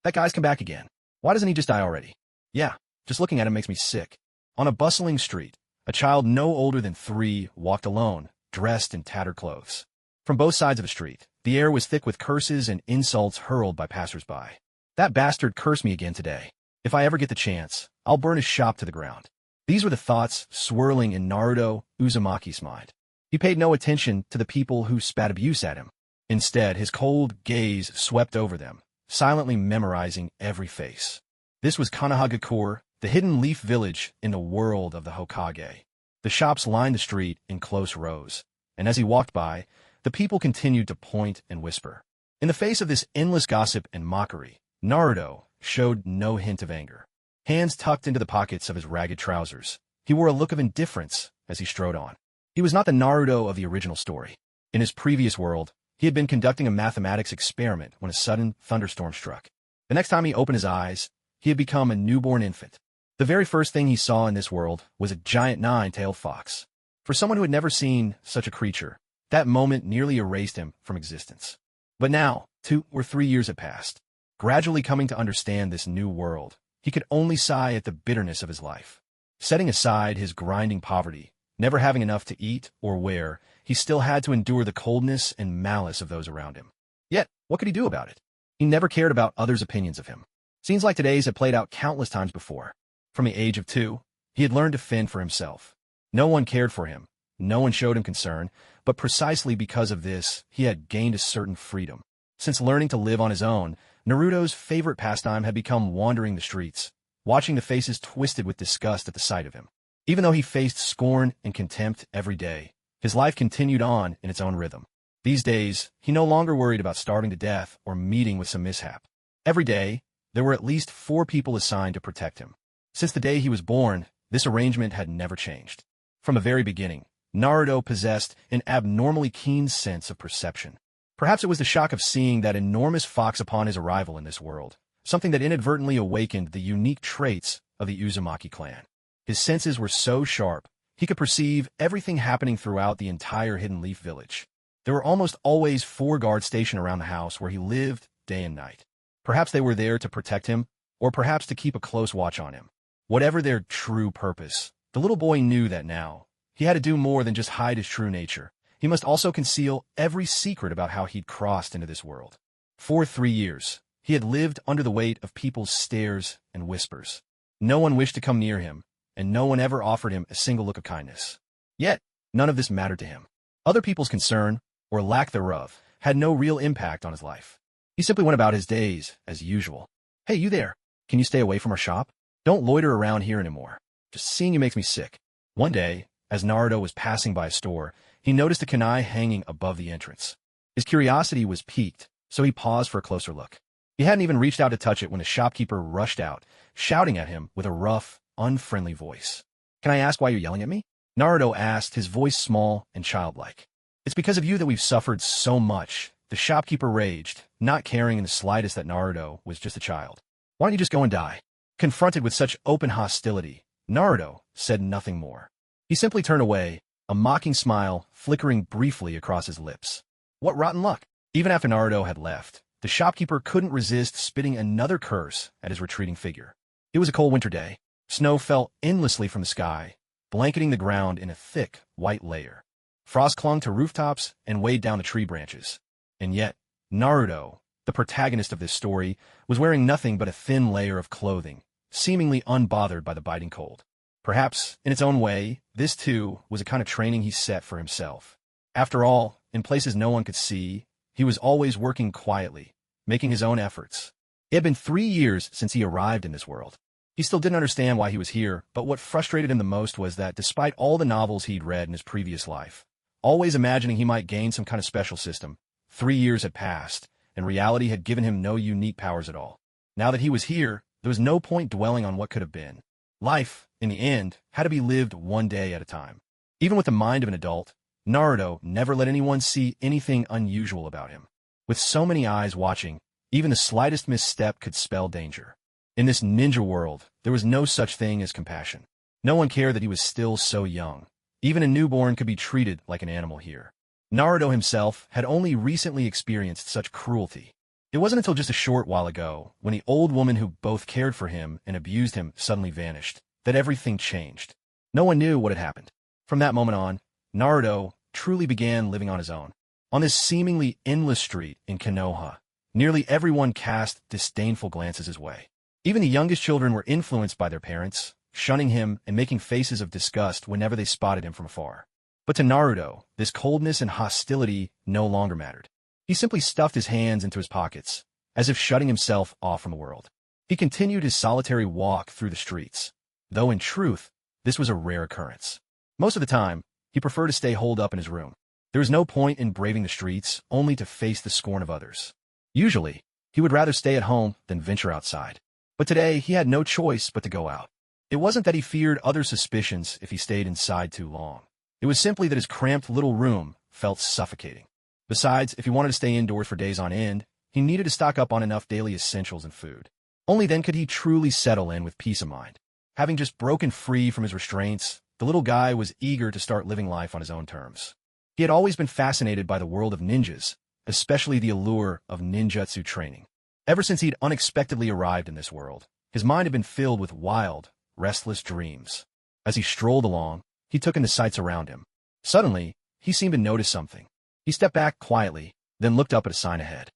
That guy's come back again. Why doesn't he just die already? Yeah, just looking at him makes me sick. On a bustling street, a child no older than 3 walked alone, dressed in tattered clothes. From both sides of the street, the air was thick with curses and insults hurled by passers-by. That bastard cursed me again today. If I ever get the chance, I'll burn his shop to the ground. These were the thoughts swirling in Naruto Uzumaki's mind. He paid no attention to the people who spat abuse at him. Instead, his cold gaze swept over them, silently memorizing every face. This was Konoha, the hidden leaf village in the world of the Hokage. The shops lined the street in close rows, and as he walked by, the people continued to point and whisper. In the face of this endless gossip and mockery, Naruto showed no hint of anger. Hands tucked into the pockets of his ragged trousers, he wore a look of indifference as he strode on. He was not the Naruto of the original story. In his previous world, he had been conducting a mathematics experiment when a sudden thunderstorm struck. The next time he opened his eyes, he had become a newborn infant. The very first thing he saw in this world was a giant 9-tailed fox. For someone who had never seen such a creature, that moment nearly erased him from existence. But now, 2 or 3 years had passed. Gradually coming to understand this new world, he could only sigh at the bitterness of his life. Setting aside his grinding poverty, never having enough to eat or wear, he still had to endure the coldness and malice of those around him. Yet, what could he do about it? He never cared about others' opinions of him. Scenes like today's had played out countless times before. From the age of 2, he had learned to fend for himself. No one cared for him, no one showed him concern, but precisely because of this, he had gained a certain freedom. Since learning to live on his own, Naruto's favorite pastime had become wandering the streets, watching the faces twisted with disgust at the sight of him. Even though he faced scorn and contempt every day, his life continued on in its own rhythm. These days, he no longer worried about starving to death or meeting with some mishap. Every day, there were at least 4 people assigned to protect him. Since the day he was born, this arrangement had never changed. From the very beginning, Naruto possessed an abnormally keen sense of perception. Perhaps it was the shock of seeing that enormous fox upon his arrival in this world, something that inadvertently awakened the unique traits of the Uzumaki clan. His senses were so sharp, he could perceive everything happening throughout the entire Hidden Leaf village. There were almost always 4 guards stationed around the house where he lived day and night. Perhaps they were there to protect him, or perhaps to keep a close watch on him. Whatever their true purpose, the little boy knew that now. He had to do more than just hide his true nature. He must also conceal every secret about how he'd crossed into this world. For 3 years, he had lived under the weight of people's stares and whispers. No one wished to come near him, and no one ever offered him a single look of kindness. Yet, none of this mattered to him. Other people's concern, or lack thereof, had no real impact on his life. He simply went about his days as usual. Hey, you there? Can you stay away from our shop? Don't loiter around here anymore. Just seeing you makes me sick. One day, as Naruto was passing by a store, he noticed a kunai hanging above the entrance. His curiosity was piqued, so he paused for a closer look. He hadn't even reached out to touch it when the shopkeeper rushed out, shouting at him with a rough, unfriendly voice. Can I ask why you're yelling at me? Naruto asked, his voice small and childlike. It's because of you that we've suffered so much, the shopkeeper raged, not caring in the slightest that Naruto was just a child. Why don't you just go and die? Confronted with such open hostility, Naruto said nothing more. He simply turned away, a mocking smile flickering briefly across his lips. What rotten luck! Even after Naruto had left, the shopkeeper couldn't resist spitting another curse at his retreating figure. It was a cold winter day. Snow fell endlessly from the sky, blanketing the ground in a thick, white layer. Frost clung to rooftops and weighed down the tree branches. And yet, Naruto, the protagonist of this story, was wearing nothing but a thin layer of clothing, seemingly unbothered by the biting cold. Perhaps, in its own way, this too was a kind of training he set for himself. After all, in places no one could see, he was always working quietly, making his own efforts. It had been 3 years since he arrived in this world. He still didn't understand why he was here, but what frustrated him the most was that despite all the novels he'd read in his previous life, always imagining he might gain some kind of special system, 3 years had passed, and reality had given him no unique powers at all. Now that he was here, there was no point dwelling on what could have been. Life, in the end, had to be lived one day at a time. Even with the mind of an adult, Naruto never let anyone see anything unusual about him. With so many eyes watching, even the slightest misstep could spell danger. In this ninja world, there was no such thing as compassion. No one cared that he was still so young. Even a newborn could be treated like an animal here. Naruto himself had only recently experienced such cruelty. It wasn't until just a short while ago, when the old woman who both cared for him and abused him suddenly vanished, that everything changed. No one knew what had happened. From that moment on, Naruto truly began living on his own. On this seemingly endless street in Konoha, nearly everyone cast disdainful glances his way. Even the youngest children were influenced by their parents, shunning him and making faces of disgust whenever they spotted him from afar. But to Naruto, this coldness and hostility no longer mattered. He simply stuffed his hands into his pockets, as if shutting himself off from the world. He continued his solitary walk through the streets, though in truth, this was a rare occurrence. Most of the time, he preferred to stay holed up in his room. There was no point in braving the streets, only to face the scorn of others. Usually, he would rather stay at home than venture outside. But today, he had no choice but to go out. It wasn't that he feared other suspicions if he stayed inside too long. It was simply that his cramped little room felt suffocating. Besides, if he wanted to stay indoors for days on end, he needed to stock up on enough daily essentials and food. Only then could he truly settle in with peace of mind. Having just broken free from his restraints, the little guy was eager to start living life on his own terms. He had always been fascinated by the world of ninjas, especially the allure of ninjutsu training. Ever since he'd unexpectedly arrived in this world, his mind had been filled with wild, restless dreams. As he strolled along, he took in the sights around him. Suddenly, he seemed to notice something. He stepped back quietly, then looked up at a sign ahead.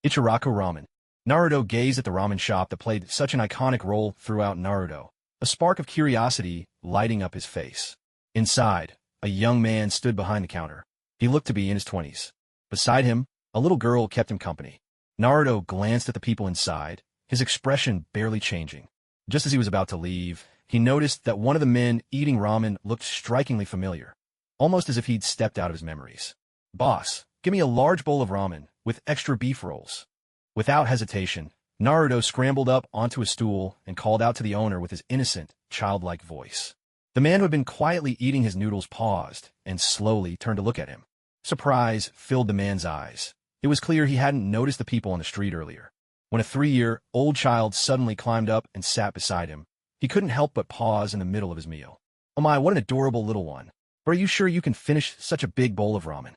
Ichiraku Ramen. Naruto gazed at the ramen shop that played such an iconic role throughout Naruto, a spark of curiosity lighting up his face. Inside, a young man stood behind the counter. He looked to be in his 20s. Beside him, a little girl kept him company. Naruto glanced at the people inside, his expression barely changing. Just as he was about to leave, he noticed that one of the men eating ramen looked strikingly familiar, almost as if he'd stepped out of his memories. "Boss, give me a large bowl of ramen, with extra beef rolls." Without hesitation, Naruto scrambled up onto a stool and called out to the owner with his innocent, childlike voice. The man who had been quietly eating his noodles paused and slowly turned to look at him. Surprise filled the man's eyes. It was clear he hadn't noticed the people on the street earlier. When a 3-year-old child suddenly climbed up and sat beside him, he couldn't help but pause in the middle of his meal. "Oh my, what an adorable little one. But are you sure you can finish such a big bowl of ramen?"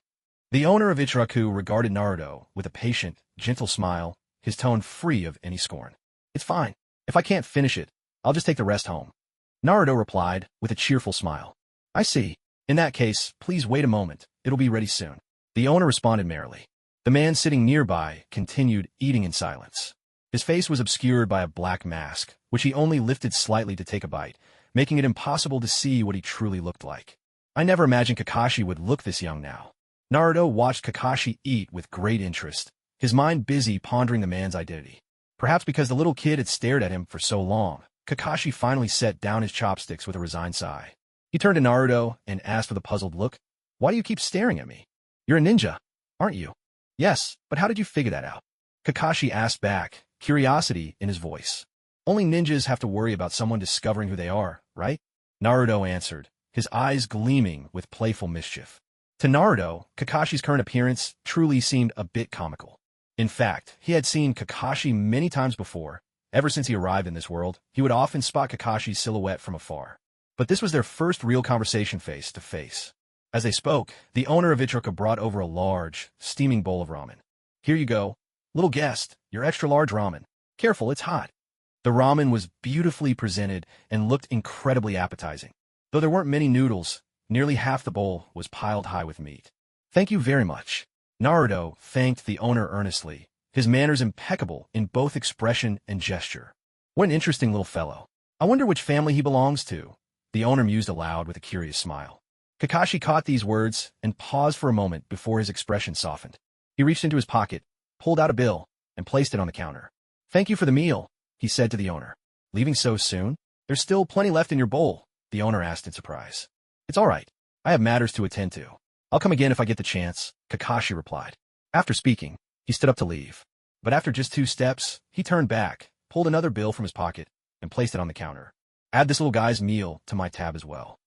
The owner of Ichiraku regarded Naruto with a patient, gentle smile, his tone free of any scorn. "It's fine. If I can't finish it, I'll just take the rest home." Naruto replied with a cheerful smile. "I see. In that case, please wait a moment. It'll be ready soon." The owner responded merrily. The man sitting nearby continued eating in silence. His face was obscured by a black mask, which he only lifted slightly to take a bite, making it impossible to see what he truly looked like. I never imagined Kakashi would look this young now. Naruto watched Kakashi eat with great interest, his mind busy pondering the man's identity. Perhaps because the little kid had stared at him for so long, Kakashi finally set down his chopsticks with a resigned sigh. He turned to Naruto and asked with a puzzled look, "Why do you keep staring at me? You're a ninja, aren't you?" "Yes, but how did you figure that out?" Kakashi asked back, curiosity in his voice. "Only ninjas have to worry about someone discovering who they are, right?" Naruto answered, his eyes gleaming with playful mischief. To Naruto, Kakashi's current appearance truly seemed a bit comical. In fact, he had seen Kakashi many times before. Ever since he arrived in this world, he would often spot Kakashi's silhouette from afar. But this was their first real conversation face to face. As they spoke, the owner of Ichiraku brought over a large, steaming bowl of ramen. "Here you go. Little guest, your extra-large ramen. Careful, it's hot." The ramen was beautifully presented and looked incredibly appetizing. Though there weren't many noodles, nearly half the bowl was piled high with meat. "Thank you very much." Naruto thanked the owner earnestly, his manners impeccable in both expression and gesture. "What an interesting little fellow. I wonder which family he belongs to," the owner mused aloud with a curious smile. Kakashi caught these words and paused for a moment before his expression softened. He reached into his pocket, pulled out a bill, and placed it on the counter. "Thank you for the meal," he said to the owner. "Leaving so soon? There's still plenty left in your bowl," the owner asked in surprise. "It's all right. I have matters to attend to. I'll come again if I get the chance," Kakashi replied. After speaking, he stood up to leave. But after just 2 steps, he turned back, pulled another bill from his pocket, and placed it on the counter. "Add this little guy's meal to my tab as well."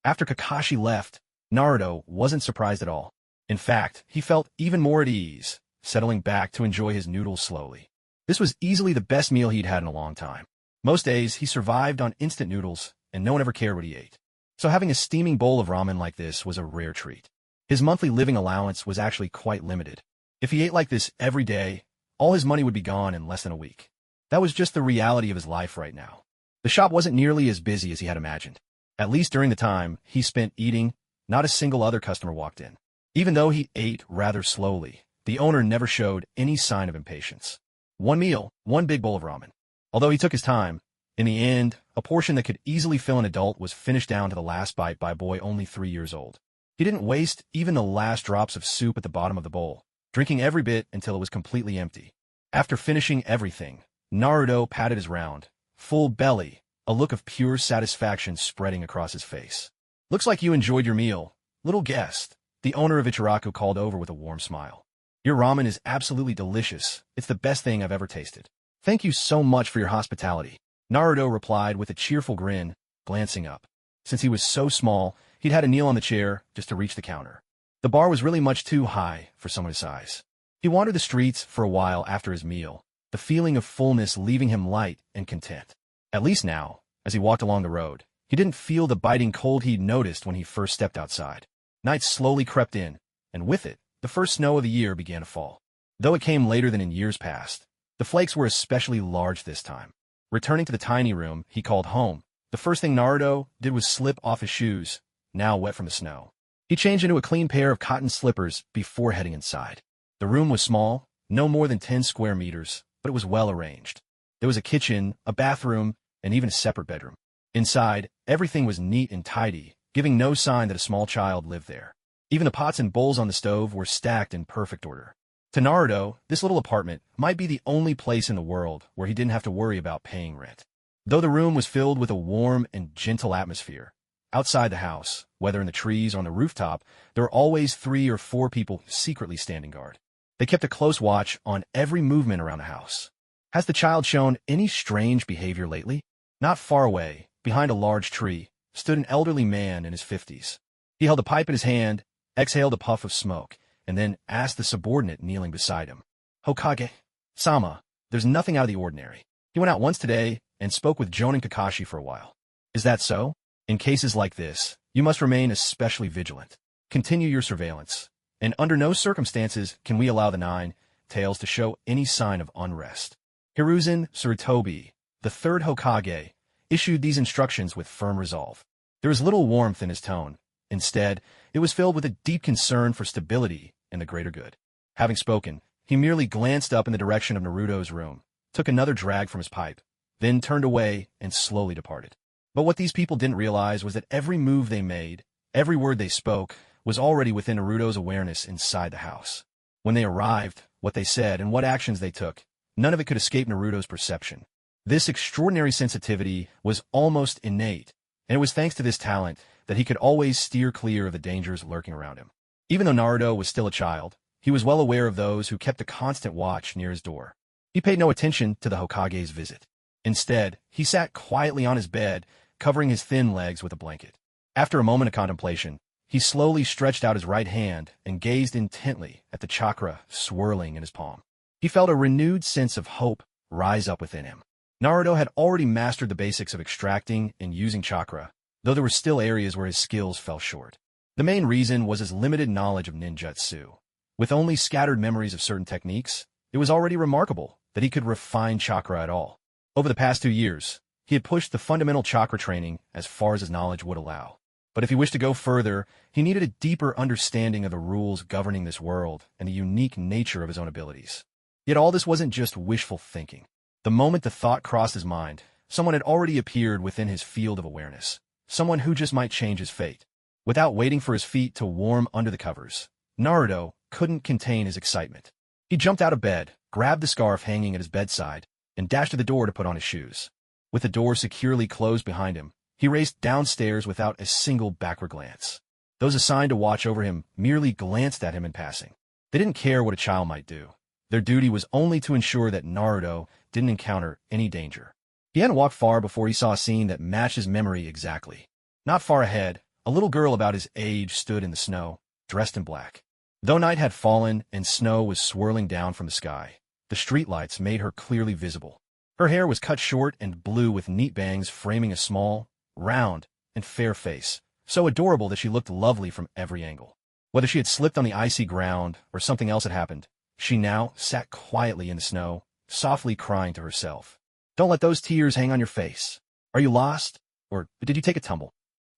After Kakashi left, Naruto wasn't surprised at all. In fact, he felt even more at ease, settling back to enjoy his noodles slowly. This was easily the best meal he'd had in a long time. Most days, he survived on instant noodles, and no one ever cared what he ate. So having a steaming bowl of ramen like this was a rare treat. His monthly living allowance was actually quite limited. If he ate like this every day, all his money would be gone in less than a week. That was just the reality of his life right now. The shop wasn't nearly as busy as he had imagined. At least during the time he spent eating, not a single other customer walked in. Even though he ate rather slowly, the owner never showed any sign of impatience. One meal, one big bowl of ramen. Although he took his time, in the end, a portion that could easily fill an adult was finished down to the last bite by a boy only 3 years old. He didn't waste even the last drops of soup at the bottom of the bowl, drinking every bit until it was completely empty. After finishing everything, Naruto patted his round, full belly, a look of pure satisfaction spreading across his face. "Looks like you enjoyed your meal, little guest," the owner of Ichiraku called over with a warm smile. "Your ramen is absolutely delicious. It's the best thing I've ever tasted. Thank you so much for your hospitality," Naruto replied with a cheerful grin, glancing up. Since he was so small, he'd had to kneel on the chair just to reach the counter. The bar was really much too high for someone his size. He wandered the streets for a while after his meal, the feeling of fullness leaving him light and content. At least now, as he walked along the road, he didn't feel the biting cold he'd noticed when he first stepped outside. Night slowly crept in, and with it, the first snow of the year began to fall. Though it came later than in years past, the flakes were especially large this time. Returning to the tiny room he called home, the first thing Naruto did was slip off his shoes, now wet from the snow. He changed into a clean pair of cotton slippers before heading inside. The room was small, no more than 10 square meters, but it was well arranged. There was a kitchen, a bathroom, and even a separate bedroom. Inside, everything was neat and tidy, giving no sign that a small child lived there. Even the pots and bowls on the stove were stacked in perfect order. To Naruto, this little apartment might be the only place in the world where he didn't have to worry about paying rent. Though the room was filled with a warm and gentle atmosphere, outside the house, whether in the trees or on the rooftop, there were always 3 or 4 people secretly standing guard. They kept a close watch on every movement around the house. Has the child shown any strange behavior lately? Not far away, behind a large tree, stood an elderly man in his 50s. He held a pipe in his hand, exhaled a puff of smoke, and then asked the subordinate kneeling beside him, "Hokage-sama, there's nothing out of the ordinary. He went out once today and spoke with Jonin Kakashi for a while. Is that so? In cases like this, you must remain especially vigilant. Continue your surveillance, and under no circumstances can we allow the 9 tails to show any sign of unrest." Hiruzen Tsurutobi, the 3rd Hokage, issued these instructions with firm resolve. There was little warmth in his tone. Instead, it was filled with a deep concern for stability and the greater good. Having spoken, he merely glanced up in the direction of Naruto's room, took another drag from his pipe, then turned away and slowly departed. But what these people didn't realize was that every move they made, every word they spoke, was already within Naruto's awareness inside the house. When they arrived, what they said, and what actions they took, none of it could escape Naruto's perception. This extraordinary sensitivity was almost innate, and it was thanks to this talent that he could always steer clear of the dangers lurking around him. Even though Naruto was still a child, he was well aware of those who kept a constant watch near his door. He paid no attention to the Hokage's visit. Instead, he sat quietly on his bed, covering his thin legs with a blanket. After a moment of contemplation, he slowly stretched out his right hand and gazed intently at the chakra swirling in his palm. He felt a renewed sense of hope rise up within him. Naruto had already mastered the basics of extracting and using chakra, though there were still areas where his skills fell short. The main reason was his limited knowledge of ninjutsu. With only scattered memories of certain techniques, it was already remarkable that he could refine chakra at all. Over the past 2 years, he had pushed the fundamental chakra training as far as his knowledge would allow. But if he wished to go further, he needed a deeper understanding of the rules governing this world and the unique nature of his own abilities. Yet all this wasn't just wishful thinking. The moment the thought crossed his mind, someone had already appeared within his field of awareness, someone who just might change his fate. Without waiting for his feet to warm under the covers, Naruto couldn't contain his excitement. He jumped out of bed, grabbed the scarf hanging at his bedside, and dashed to the door to put on his shoes. With the door securely closed behind him, he raced downstairs without a single backward glance. Those assigned to watch over him merely glanced at him in passing. They didn't care what a child might do. Their duty was only to ensure that Naruto didn't encounter any danger. He hadn't walked far before he saw a scene that matched his memory exactly. Not far ahead, a little girl about his age stood in the snow, dressed in black. Though night had fallen and snow was swirling down from the sky, the streetlights made her clearly visible. Her hair was cut short and blue with neat bangs framing a small, round, and fair face, so adorable that she looked lovely from every angle. Whether she had slipped on the icy ground or something else had happened, She now sat quietly in the snow, softly crying to herself. Don't let those tears hang on your face. Are you lost? Or did you take a tumble?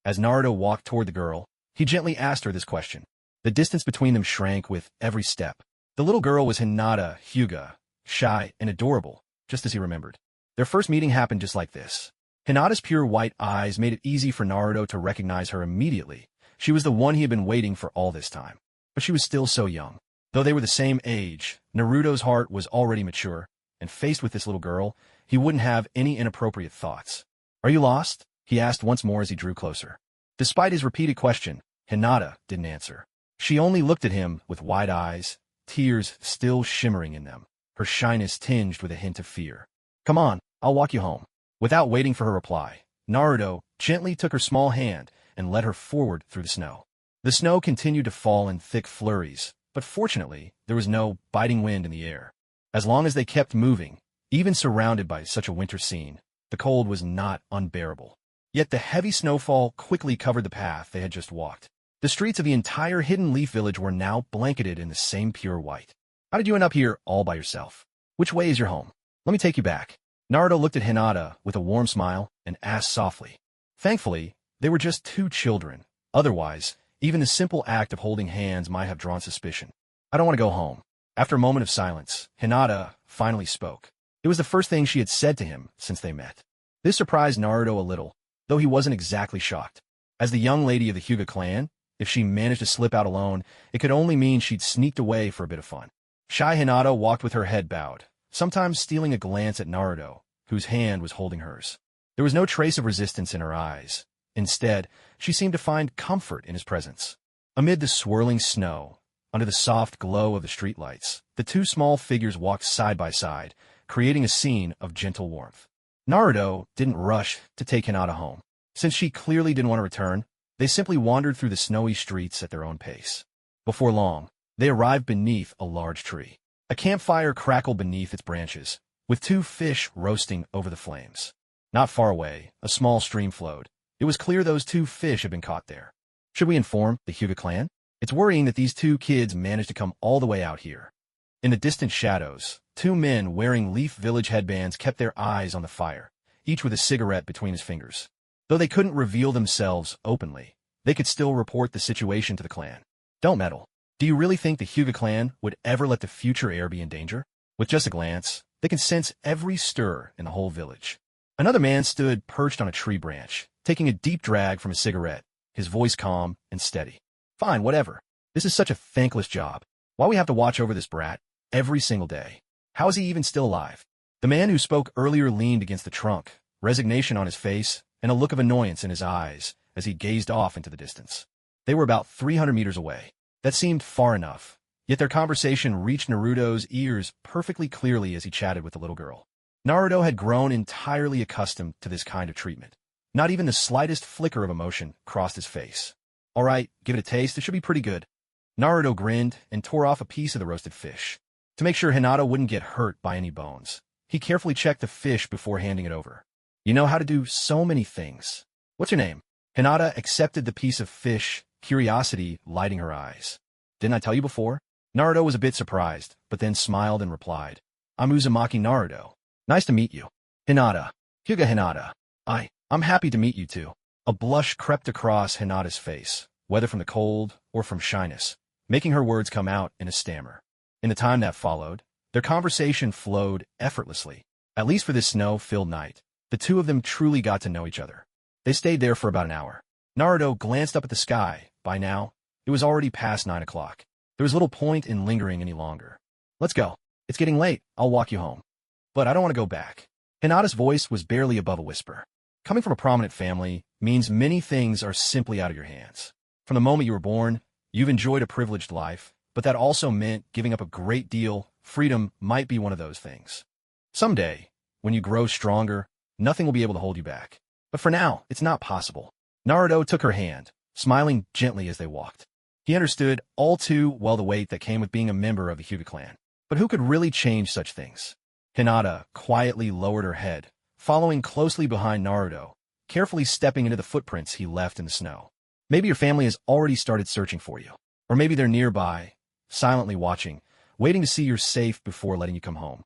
As Naruto walked toward the girl, he gently asked her this question. The distance between them shrank with every step. The little girl was Hinata Hyuga, shy and adorable, just as he remembered. Their first meeting happened just like this. Hinata's pure white eyes made it easy for Naruto to recognize her immediately. She was the one he had been waiting for all this time. But she was still so young. Though they were the same age, Naruto's heart was already mature, and faced with this little girl, he wouldn't have any inappropriate thoughts. Are you lost? He asked once more as he drew closer. Despite his repeated question, Hinata didn't answer. She only looked at him with wide eyes, tears still shimmering in them, her shyness tinged with a hint of fear. Come on, I'll walk you home. Without waiting for her reply, Naruto gently took her small hand and led her forward through the snow. The snow continued to fall in thick flurries, but fortunately, there was no biting wind in the air. As long as they kept moving, even surrounded by such a winter scene, the cold was not unbearable. Yet the heavy snowfall quickly covered the path they had just walked. The streets of the entire Hidden Leaf Village were now blanketed in the same pure white. How did you end up here all by yourself? Which way is your home? Let me take you back. Naruto looked at Hinata with a warm smile and asked softly. Thankfully, they were just two children. Otherwise, even the simple act of holding hands might have drawn suspicion. I don't want to go home. After a moment of silence, Hinata finally spoke. It was the first thing she had said to him since they met. This surprised Naruto a little, though he wasn't exactly shocked. As the young lady of the Hyuga clan, if she managed to slip out alone, it could only mean she'd sneaked away for a bit of fun. Shy Hinata walked with her head bowed, sometimes stealing a glance at Naruto, whose hand was holding hers. There was no trace of resistance in her eyes. Instead, she seemed to find comfort in his presence. Amid the swirling snow, under the soft glow of the streetlights, the two small figures walked side by side, creating a scene of gentle warmth. Naruto didn't rush to take Hinata home. Since she clearly didn't want to return, they simply wandered through the snowy streets at their own pace. Before long, they arrived beneath a large tree. A campfire crackled beneath its branches, with two fish roasting over the flames. Not far away, a small stream flowed. It was clear those two fish had been caught there. Should we inform the Hyuga clan? It's worrying that these two kids managed to come all the way out here. In the distant shadows, two men wearing Leaf Village headbands kept their eyes on the fire, each with a cigarette between his fingers. Though they couldn't reveal themselves openly, they could still report the situation to the clan. Don't meddle. Do you really think the Hyuga clan would ever let the future heir be in danger? With just a glance, they can sense every stir in the whole village. Another man stood perched on a tree branch, taking a deep drag from a cigarette, his voice calm and steady. Fine, whatever. This is such a thankless job. Why we have to watch over this brat every single day? How is he even still alive? The man who spoke earlier leaned against the trunk, resignation on his face and a look of annoyance in his eyes as he gazed off into the distance. They were about 300 meters away. That seemed far enough, yet their conversation reached Naruto's ears perfectly clearly as he chatted with the little girl. Naruto had grown entirely accustomed to this kind of treatment. Not even the slightest flicker of emotion crossed his face. All right, give it a taste. It should be pretty good. Naruto grinned and tore off a piece of the roasted fish. To make sure Hinata wouldn't get hurt by any bones, he carefully checked the fish before handing it over. You know how to do so many things. What's your name? Hinata accepted the piece of fish, curiosity lighting her eyes. Didn't I tell you before? Naruto was a bit surprised, but then smiled and replied. I'm Uzumaki Naruto. Nice to meet you. Hinata. Hyuga Hinata. I'm happy to meet you too. A blush crept across Hinata's face, whether from the cold or from shyness, making her words come out in a stammer. In the time that followed, their conversation flowed effortlessly. At least for this snow-filled night, the two of them truly got to know each other. They stayed there for about an hour. Naruto glanced up at the sky. By now, it was already past 9 o'clock. There was little point in lingering any longer. Let's go. It's getting late. I'll walk you home. But I don't want to go back. Hinata's voice was barely above a whisper. Coming from a prominent family means many things are simply out of your hands. From the moment you were born, you've enjoyed a privileged life, but that also meant giving up a great deal. Freedom might be one of those things. Someday, when you grow stronger, nothing will be able to hold you back. But for now, it's not possible. Naruto took her hand, smiling gently as they walked. He understood all too well the weight that came with being a member of the Hyuga clan. But who could really change such things? Hinata quietly lowered her head, following closely behind Naruto, carefully stepping into the footprints he left in the snow. Maybe your family has already started searching for you. Or maybe they're nearby, silently watching, waiting to see you're safe before letting you come home.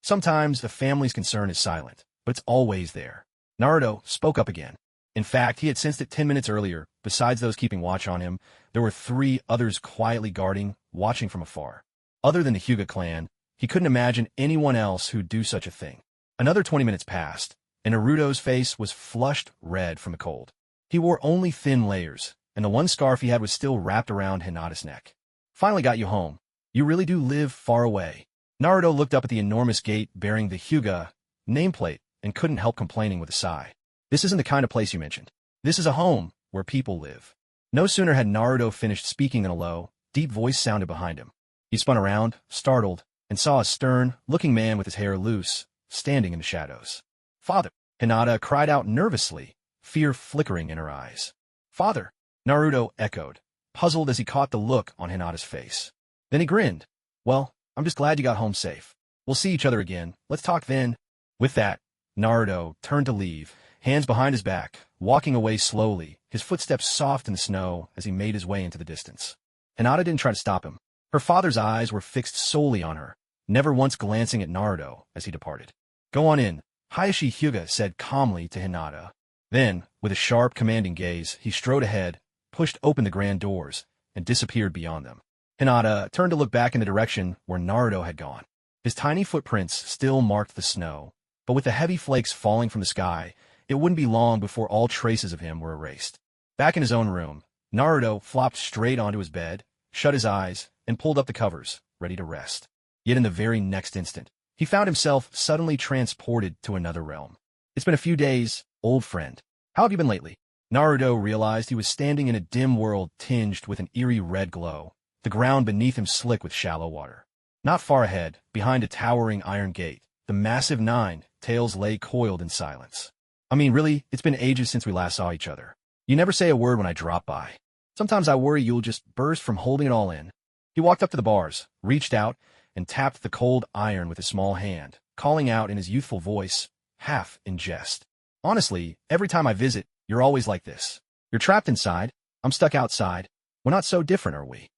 Sometimes the family's concern is silent, but it's always there. Naruto spoke up again. In fact, he had sensed it 10 minutes earlier. Besides those keeping watch on him, there were 3 others quietly guarding, watching from afar. Other than the Hyuga clan, he couldn't imagine anyone else who'd do such a thing. Another 20 minutes passed, and Naruto's face was flushed red from the cold. He wore only thin layers, and the one scarf he had was still wrapped around Hinata's neck. Finally got you home. You really do live far away. Naruto looked up at the enormous gate bearing the Hyuga nameplate and couldn't help complaining with a sigh. This isn't the kind of place you mentioned. This is a home where people live. No sooner had Naruto finished speaking than a low, deep voice sounded behind him. He spun around, startled, and saw a stern-looking man with his hair loose, standing in the shadows. "Father!" Hinata cried out nervously, fear flickering in her eyes. "Father!" Naruto echoed, puzzled as he caught the look on Hinata's face. Then he grinned. "Well, I'm just glad you got home safe. We'll see each other again. Let's talk then." With that, Naruto turned to leave, hands behind his back, walking away slowly, his footsteps soft in the snow as he made his way into the distance. Hinata didn't try to stop him. Her father's eyes were fixed solely on her, never once glancing at Naruto as he departed. "Go on in," Hayashi Hyuga said calmly to Hinata. Then, with a sharp, commanding gaze, he strode ahead, pushed open the grand doors, and disappeared beyond them. Hinata turned to look back in the direction where Naruto had gone. His tiny footprints still marked the snow, but with the heavy flakes falling from the sky, it wouldn't be long before all traces of him were erased. Back in his own room, Naruto flopped straight onto his bed, shut his eyes, and pulled up the covers, ready to rest. Yet in the very next instant, he found himself suddenly transported to another realm. "It's been a few days, old friend. How have you been lately?" Naruto realized he was standing in a dim world tinged with an eerie red glow, the ground beneath him slick with shallow water. Not far ahead, behind a towering iron gate, the massive 9 tails lay coiled in silence. "I mean, really, it's been ages since we last saw each other. You never say a word when I drop by. Sometimes I worry you'll just burst from holding it all in." He walked up to the bars, reached out, and tapped the cold iron with his small hand, calling out in his youthful voice, half in jest. "Honestly, every time I visit, you're always like this. You're trapped inside, I'm stuck outside. We're not so different, are we?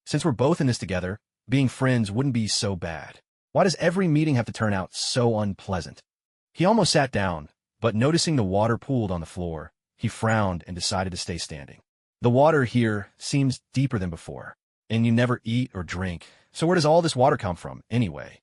Since we're both in this together, being friends wouldn't be so bad. Why does every meeting have to turn out so unpleasant?" He almost sat down, but noticing the water pooled on the floor, he frowned and decided to stay standing. "The water here seems deeper than before, and you never eat or drink, so where does all this water come from, anyway?"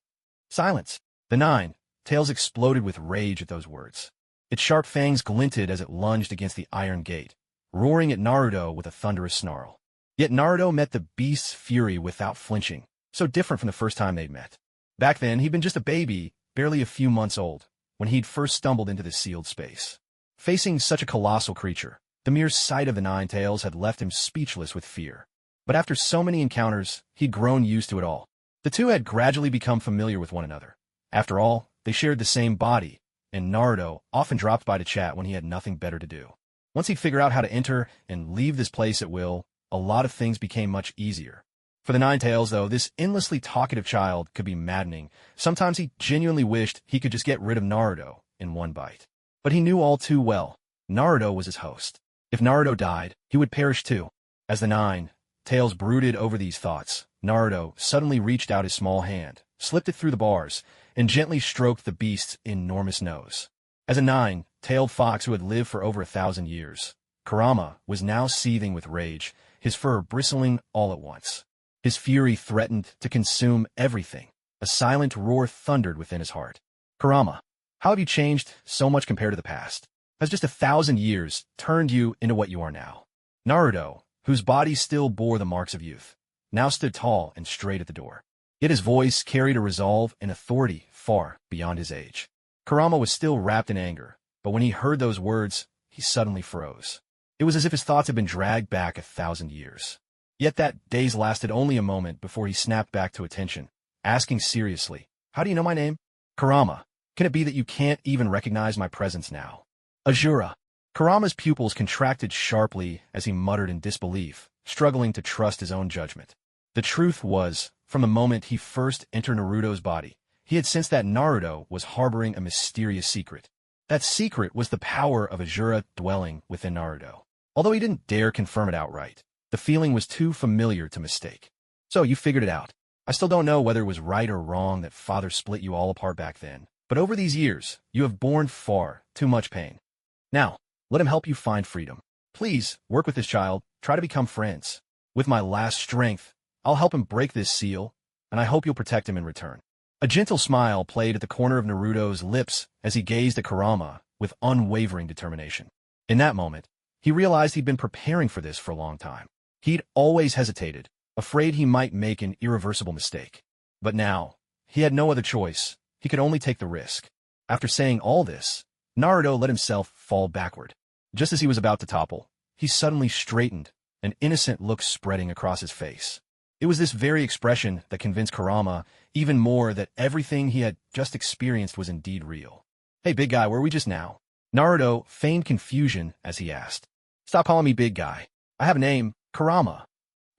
Silence. The 9 tails exploded with rage at those words. Its sharp fangs glinted as it lunged against the iron gate, roaring at Naruto with a thunderous snarl. Yet Naruto met the beast's fury without flinching, so different from the first time they'd met. Back then, he'd been just a baby, barely a few months old, when he'd first stumbled into this sealed space. Facing such a colossal creature, the mere sight of the 9 tails had left him speechless with fear. But after so many encounters, he'd grown used to it all. The two had gradually become familiar with one another. After all, they shared the same body, and Naruto often dropped by to chat when he had nothing better to do. Once he'd figure out how to enter and leave this place at will, a lot of things became much easier. For the 9 tails, though, this endlessly talkative child could be maddening. Sometimes he genuinely wished he could just get rid of Naruto in one bite. But he knew all too well, Naruto was his host. If Naruto died, he would perish too. As the 9 tails brooded over these thoughts, Naruto suddenly reached out his small hand, slipped it through the bars, and gently stroked the beast's enormous nose. As a 9-tailed fox who had lived for over 1,000 years, Kurama was now seething with rage, his fur bristling all at once. His fury threatened to consume everything. A silent roar thundered within his heart. "Kurama, how have you changed so much compared to the past? Has just 1,000 years turned you into what you are now?" Naruto, whose body still bore the marks of youth, now stood tall and straight at the door. Yet his voice carried a resolve and authority far beyond his age. Kurama was still wrapped in anger, but when he heard those words, he suddenly froze. It was as if his thoughts had been dragged back 1,000 years. Yet that daze lasted only a moment before he snapped back to attention, asking seriously, "How do you know my name?" "Kurama, can it be that you can't even recognize my presence now?" "Azura." Kurama's pupils contracted sharply as he muttered in disbelief, struggling to trust his own judgment. The truth was, from the moment he first entered Naruto's body, he had sensed that Naruto was harboring a mysterious secret. That secret was the power of Azura dwelling within Naruto. Although he didn't dare confirm it outright, the feeling was too familiar to mistake. "So you figured it out. I still don't know whether it was right or wrong that father split you all apart back then, but over these years, you have borne far too much pain. Now, let him help you find freedom. Please, work with this child, try to become friends. With my last strength, I'll help him break this seal, and I hope you'll protect him in return. A gentle smile played at the corner of Naruto's lips as he gazed at Kurama with unwavering determination. In that moment, he realized he'd been preparing for this for a long time. He'd always hesitated, afraid he might make an irreversible mistake. But now, he had no other choice. He could only take the risk. After saying all this, Naruto let himself fall backward. Just as he was about to topple, he suddenly straightened, an innocent look spreading across his face. It was this very expression that convinced Kurama even more that everything he had just experienced was indeed real. "Hey, big guy, where are we just now?" Naruto feigned confusion as he asked. "Stop calling me big guy. I have a name, Kurama."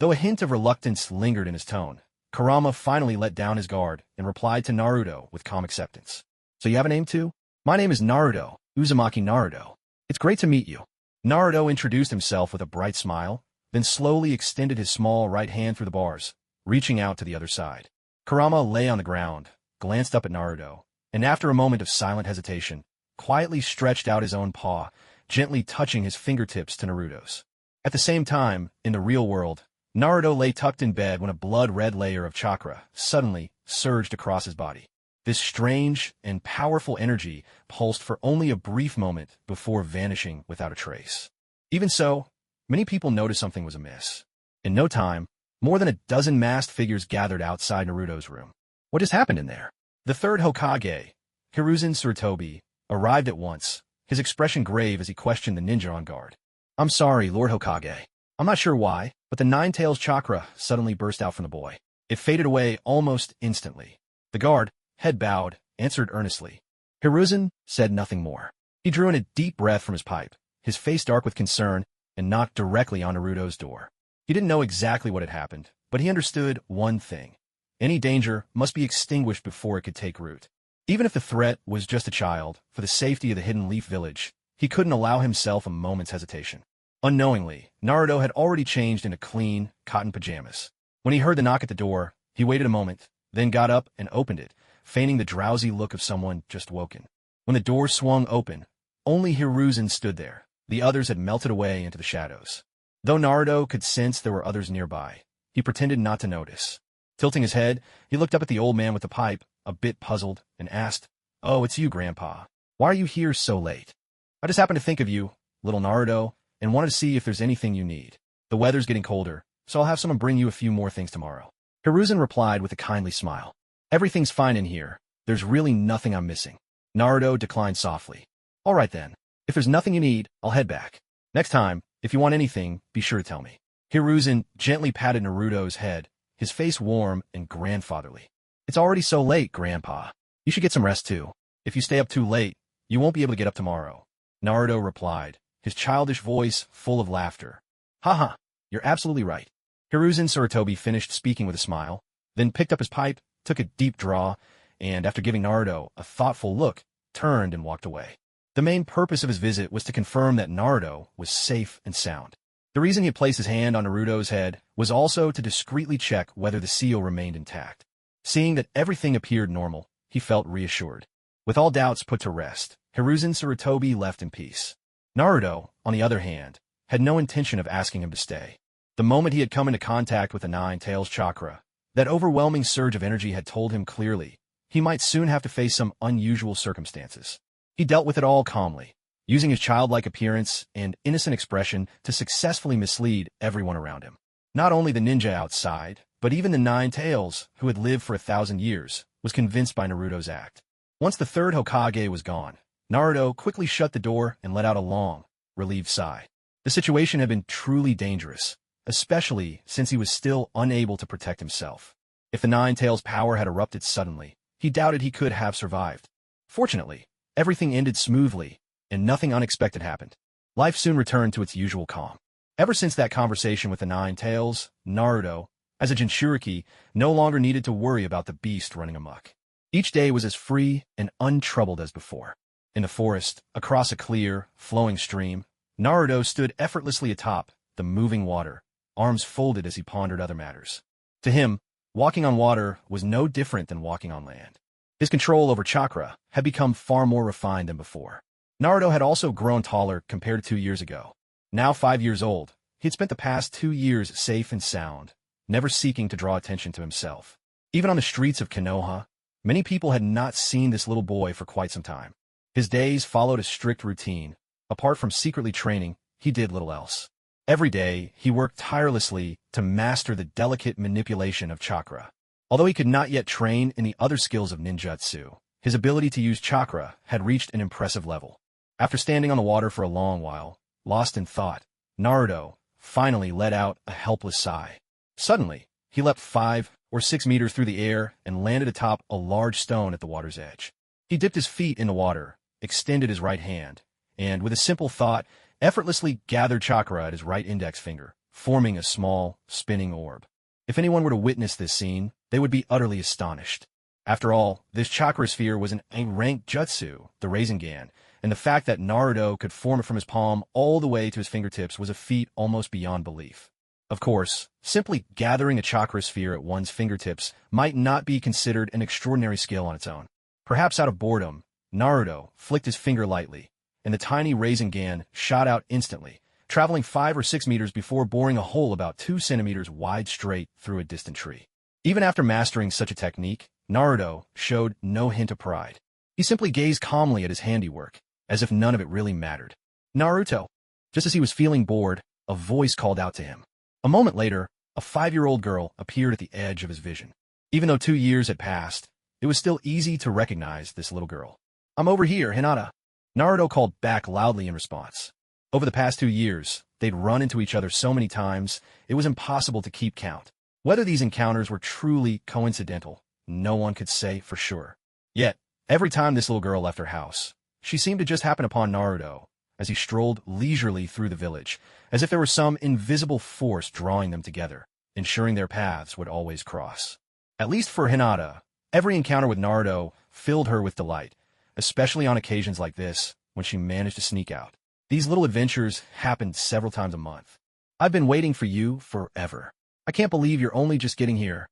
Though a hint of reluctance lingered in his tone, Kurama finally let down his guard and replied to Naruto with calm acceptance. "So you have a name too? My name is Naruto, Uzumaki Naruto. It's great to meet you." Naruto introduced himself with a bright smile, then slowly extended his small right hand through the bars, reaching out to the other side. Kurama lay on the ground, glanced up at Naruto, and after a moment of silent hesitation, quietly stretched out his own paw, gently touching his fingertips to Naruto's. At the same time, in the real world, Naruto lay tucked in bed when a blood-red layer of chakra suddenly surged across his body. This strange and powerful energy pulsed for only a brief moment before vanishing without a trace. Even so, many people noticed something was amiss. In no time, more than a dozen masked figures gathered outside Naruto's room. What just happened in there? The third Hokage, Hiruzen Sarutobi, arrived at once, his expression grave as he questioned the ninja on guard. "I'm sorry, Lord Hokage. I'm not sure why, but the Nine Tails chakra suddenly burst out from the boy. It faded away almost instantly." The guard, head bowed, answered earnestly. Hiruzen said nothing more. He drew in a deep breath from his pipe, his face dark with concern, and knocked directly on Naruto's door. He didn't know exactly what had happened, but he understood one thing. Any danger must be extinguished before it could take root. Even if the threat was just a child, for the safety of the Hidden Leaf Village, he couldn't allow himself a moment's hesitation. Unknowingly, Naruto had already changed into clean, cotton pajamas. When he heard the knock at the door, he waited a moment, then got up and opened it, feigning the drowsy look of someone just woken. When the door swung open, only Hiruzen stood there. The others had melted away into the shadows. Though Naruto could sense there were others nearby, he pretended not to notice. Tilting his head, he looked up at the old man with the pipe, a bit puzzled, and asked, "Oh, it's you, Grandpa. Why are you here so late?" "I just happened to think of you, little Naruto, and wanted to see if there's anything you need. The weather's getting colder, so I'll have someone bring you a few more things tomorrow." Hiruzen replied with a kindly smile. "Everything's fine in here. There's really nothing I'm missing." Naruto declined softly. "All right then. If there's nothing you need, I'll head back. Next time, if you want anything, be sure to tell me." Hiruzen gently patted Naruto's head, his face warm and grandfatherly. "It's already so late, Grandpa. You should get some rest too. If you stay up too late, you won't be able to get up tomorrow." Naruto replied, his childish voice full of laughter. "Haha, you're absolutely right." Hiruzen Sarutobi finished speaking with a smile, then picked up his pipe, took a deep draw, and after giving Naruto a thoughtful look, turned and walked away. The main purpose of his visit was to confirm that Naruto was safe and sound. The reason he had placed his hand on Naruto's head was also to discreetly check whether the seal remained intact. Seeing that everything appeared normal, he felt reassured. With all doubts put to rest, Hiruzen Sarutobi left in peace. Naruto, on the other hand, had no intention of asking him to stay. The moment he had come into contact with the Nine Tails chakra, that overwhelming surge of energy had told him clearly he might soon have to face some unusual circumstances. He dealt with it all calmly, using his childlike appearance and innocent expression to successfully mislead everyone around him. Not only the ninja outside, but even the Nine Tails, who had lived for 1,000 years, was convinced by Naruto's act. Once the third Hokage was gone, Naruto quickly shut the door and let out a long, relieved sigh. The situation had been truly dangerous, especially since he was still unable to protect himself. If the Nine Tails' power had erupted suddenly, he doubted he could have survived. Fortunately, everything ended smoothly, and nothing unexpected happened. Life soon returned to its usual calm. Ever since that conversation with the Nine Tails, Naruto, as a Jinchuriki, no longer needed to worry about the beast running amok. Each day was as free and untroubled as before. In the forest, across a clear, flowing stream, Naruto stood effortlessly atop the moving water, arms folded as he pondered other matters. To him, Walking on water was no different than walking on land. His control over chakra had become far more refined than before. Naruto had also grown taller compared to 2 years ago. Now 5 years old, he had spent the past 2 years safe and sound, never seeking to draw attention to himself. Even on the streets of Konoha, many people had not seen this little boy for quite some time. His days followed a strict routine. Apart from secretly training, he did little else. Every day, he worked tirelessly to master the delicate manipulation of chakra. Although he could not yet train in the other skills of ninjutsu, his ability to use chakra had reached an impressive level. After standing on the water for a long while, lost in thought, Naruto finally let out a helpless sigh. Suddenly, he leapt 5 or 6 meters through the air and landed atop a large stone at the water's edge. He dipped his feet in the water, extended his right hand, and with a simple thought, effortlessly gathered chakra at his right index finger, forming a small, spinning orb. If anyone were to witness this scene, they would be utterly astonished. After all, this chakra sphere was a ranked jutsu, the Rasengan, and the fact that Naruto could form it from his palm all the way to his fingertips was a feat almost beyond belief. Of course, simply gathering a chakra sphere at one's fingertips might not be considered an extraordinary skill on its own. Perhaps out of boredom, Naruto flicked his finger lightly, and the tiny Rasengan shot out instantly, traveling 5 or 6 meters before boring a hole about 2 centimeters wide straight through a distant tree. Even after mastering such a technique, Naruto showed no hint of pride. He simply gazed calmly at his handiwork, as if none of it really mattered. Naruto! Just as he was feeling bored, a voice called out to him. A moment later, a 5-year-old girl appeared at the edge of his vision. Even though 2 years had passed, it was still easy to recognize this little girl. "I'm over here, Hinata," Naruto called back loudly in response. Over the past 2 years, they'd run into each other so many times, it was impossible to keep count. Whether these encounters were truly coincidental, no one could say for sure. Yet, every time this little girl left her house, she seemed to just happen upon Naruto as he strolled leisurely through the village, as if there was some invisible force drawing them together, ensuring their paths would always cross. At least for Hinata, every encounter with Naruto filled her with delight, especially on occasions like this, when she managed to sneak out. These little adventures happened several times a month. "I've been waiting for you forever. I can't believe you're only just getting here."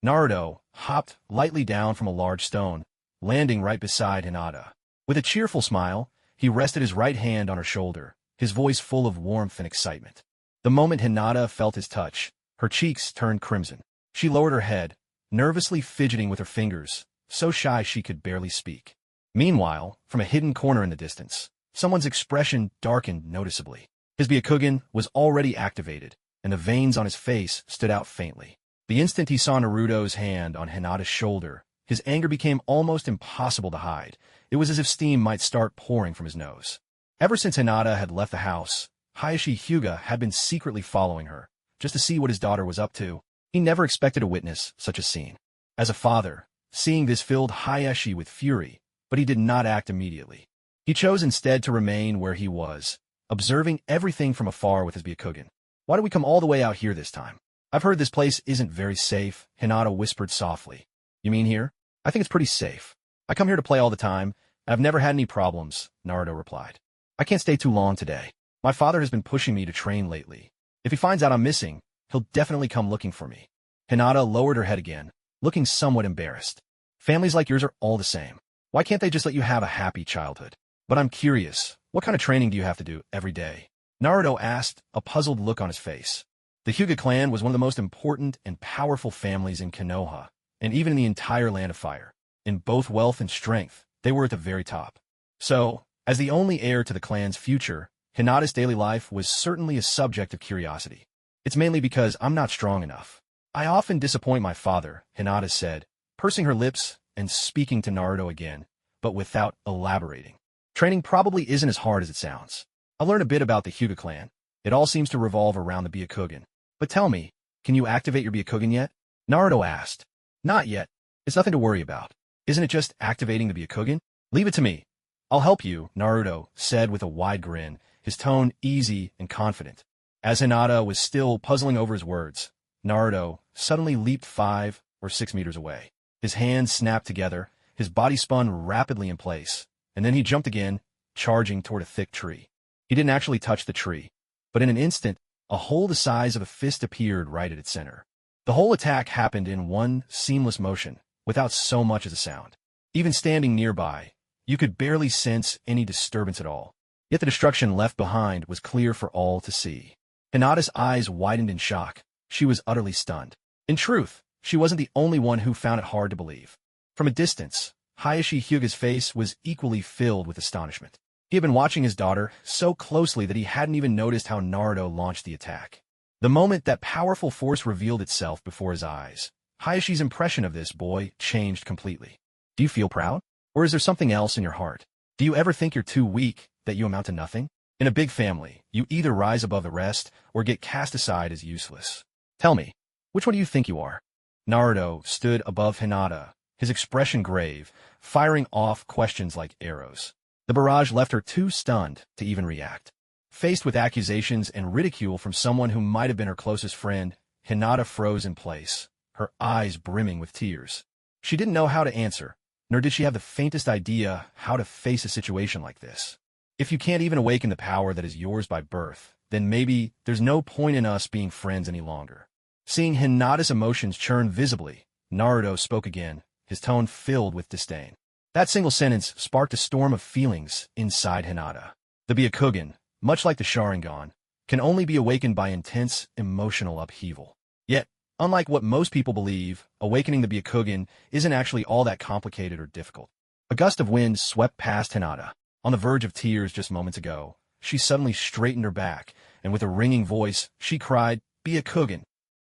Naruto hopped lightly down from a large stone, landing right beside Hinata. With a cheerful smile, he rested his right hand on her shoulder, his voice full of warmth and excitement. The moment Hinata felt his touch, her cheeks turned crimson. She lowered her head, nervously fidgeting with her fingers, so shy she could barely speak. Meanwhile, from a hidden corner in the distance, someone's expression darkened noticeably. His Byakugan was already activated, and the veins on his face stood out faintly. The instant he saw Naruto's hand on Hinata's shoulder, his anger became almost impossible to hide. It was as if steam might start pouring from his nose. Ever since Hinata had left the house, Hayashi Hyuga had been secretly following her, just to see what his daughter was up to. He never expected to witness such a scene. As a father, seeing this filled Hayashi with fury, but he did not act immediately. He chose instead to remain where he was, observing everything from afar with his Byakugan. "Why did we come all the way out here this time? I've heard this place isn't very safe," Hinata whispered softly. "You mean here? I think it's pretty safe. I come here to play all the time, and I've never had any problems," Naruto replied. "I can't stay too long today. My father has been pushing me to train lately. If he finds out I'm missing, he'll definitely come looking for me." Hinata lowered her head again, looking somewhat embarrassed. "Families like yours are all the same. Why can't they just let you have a happy childhood? But I'm curious, what kind of training do you have to do every day?" Naruto asked, a puzzled look on his face. The Hyuga clan was one of the most important and powerful families in Konoha, and even in the entire Land of Fire. In both wealth and strength, they were at the very top. So, as the only heir to the clan's future, Hinata's daily life was certainly a subject of curiosity. "It's mainly because I'm not strong enough. I often disappoint my father," Hinata said, pursing her lips and speaking to Naruto again, but without elaborating. "Training probably isn't as hard as it sounds. I learned a bit about the Hyuga clan. It all seems to revolve around the Byakugan. But tell me, can you activate your Byakugan yet?" Naruto asked. "Not yet. It's nothing to worry about. Isn't it just activating the Byakugan? Leave it to me. I'll help you," Naruto said with a wide grin, his tone easy and confident. As Hinata was still puzzling over his words, Naruto suddenly leaped 5 or 6 meters away. His hands snapped together, his body spun rapidly in place, and then he jumped again, charging toward a thick tree. He didn't actually touch the tree, but in an instant, a hole the size of a fist appeared right at its center. The whole attack happened in one seamless motion, without so much as a sound. Even standing nearby, you could barely sense any disturbance at all. Yet the destruction left behind was clear for all to see. Hinata's eyes widened in shock. She was utterly stunned. In truth, she wasn't the only one who found it hard to believe. From a distance, Hayashi Hyuga's face was equally filled with astonishment. He had been watching his daughter so closely that he hadn't even noticed how Naruto launched the attack. The moment that powerful force revealed itself before his eyes, Hayashi's impression of this boy changed completely. Do you feel proud? Or is there something else in your heart? Do you ever think you're too weak, that you amount to nothing? In a big family, you either rise above the rest or get cast aside as useless. Tell me, which one do you think you are? Naruto stood above Hinata, his expression grave, firing off questions like arrows. The barrage left her too stunned to even react. Faced with accusations and ridicule from someone who might have been her closest friend, Hinata froze in place, her eyes brimming with tears. She didn't know how to answer, nor did she have the faintest idea how to face a situation like this. If you can't even awaken the power that is yours by birth, then maybe there's no point in us being friends any longer. Seeing Hinata's emotions churn visibly, Naruto spoke again, his tone filled with disdain. That single sentence sparked a storm of feelings inside Hinata. The Byakugan, much like the Sharingan, can only be awakened by intense emotional upheaval. Yet, unlike what most people believe, awakening the Byakugan isn't actually all that complicated or difficult. A gust of wind swept past Hinata. On the verge of tears just moments ago, she suddenly straightened her back, and with a ringing voice, she cried, "Byakugan!"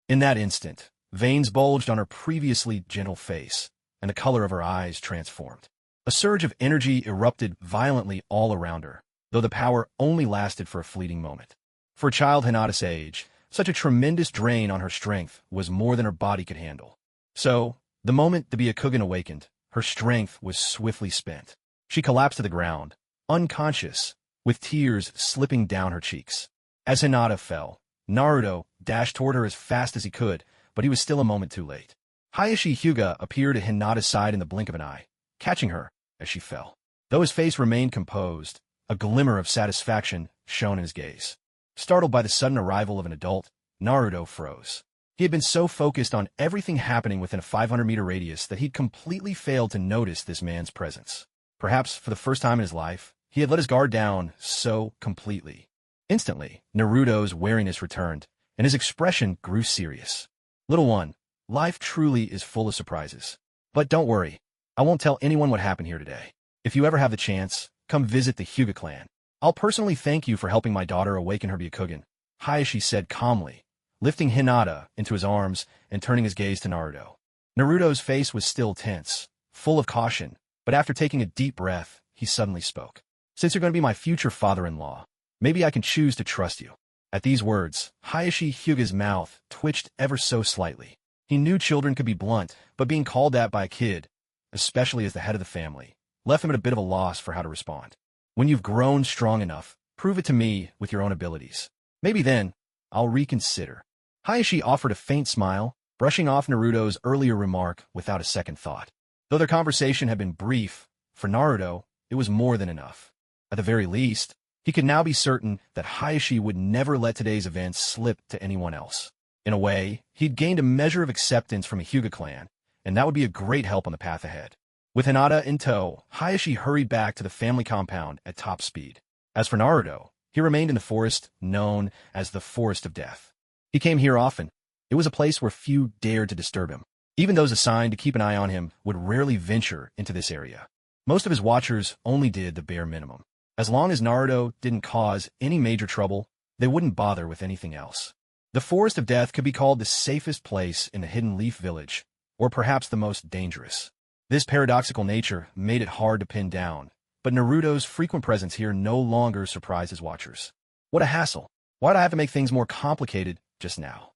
In that instant, veins bulged on her previously gentle face, and the color of her eyes transformed. A surge of energy erupted violently all around her, though the power only lasted for a fleeting moment. For a child Hinata's age, such a tremendous drain on her strength was more than her body could handle. So, the moment the Byakugan awakened, her strength was swiftly spent. She collapsed to the ground, unconscious, with tears slipping down her cheeks. As Hinata fell, Naruto dashed toward her as fast as he could, but he was still a moment too late. Hayashi Hyuga appeared at Hinata's side in the blink of an eye, catching her as she fell. Though his face remained composed, a glimmer of satisfaction shone in his gaze. Startled by the sudden arrival of an adult, Naruto froze. He had been so focused on everything happening within a 500-meter radius that he'd completely failed to notice this man's presence. Perhaps for the first time in his life, he had let his guard down so completely. Instantly, Naruto's wariness returned, and his expression grew serious. Little one, life truly is full of surprises. But don't worry, I won't tell anyone what happened here today. If you ever have the chance, come visit the Hyuga clan. I'll personally thank you for helping my daughter awaken her Byakugan, Hayashi said calmly, lifting Hinata into his arms and turning his gaze to Naruto. Naruto's face was still tense, full of caution, but after taking a deep breath, he suddenly spoke. Since you're going to be my future father-in-law, maybe I can choose to trust you. At these words, Hayashi Hyuga's mouth twitched ever so slightly. He knew children could be blunt, but being called that by a kid, especially as the head of the family, left him at a bit of a loss for how to respond. When you've grown strong enough, prove it to me with your own abilities. Maybe then, I'll reconsider. Hayashi offered a faint smile, brushing off Naruto's earlier remark without a second thought. Though their conversation had been brief, for Naruto, it was more than enough. At the very least, he could now be certain that Hayashi would never let today's events slip to anyone else. In a way, he'd gained a measure of acceptance from a Hyuga clan, and that would be a great help on the path ahead. With Hinata in tow, Hayashi hurried back to the family compound at top speed. As for Naruto, he remained in the forest known as the Forest of Death. He came here often. It was a place where few dared to disturb him. Even those assigned to keep an eye on him would rarely venture into this area. Most of his watchers only did the bare minimum. As long as Naruto didn't cause any major trouble, they wouldn't bother with anything else. The Forest of Death could be called the safest place in the Hidden Leaf Village, or perhaps the most dangerous. This paradoxical nature made it hard to pin down, but Naruto's frequent presence here no longer surprised his watchers. What a hassle. Why'd I have to make things more complicated just now?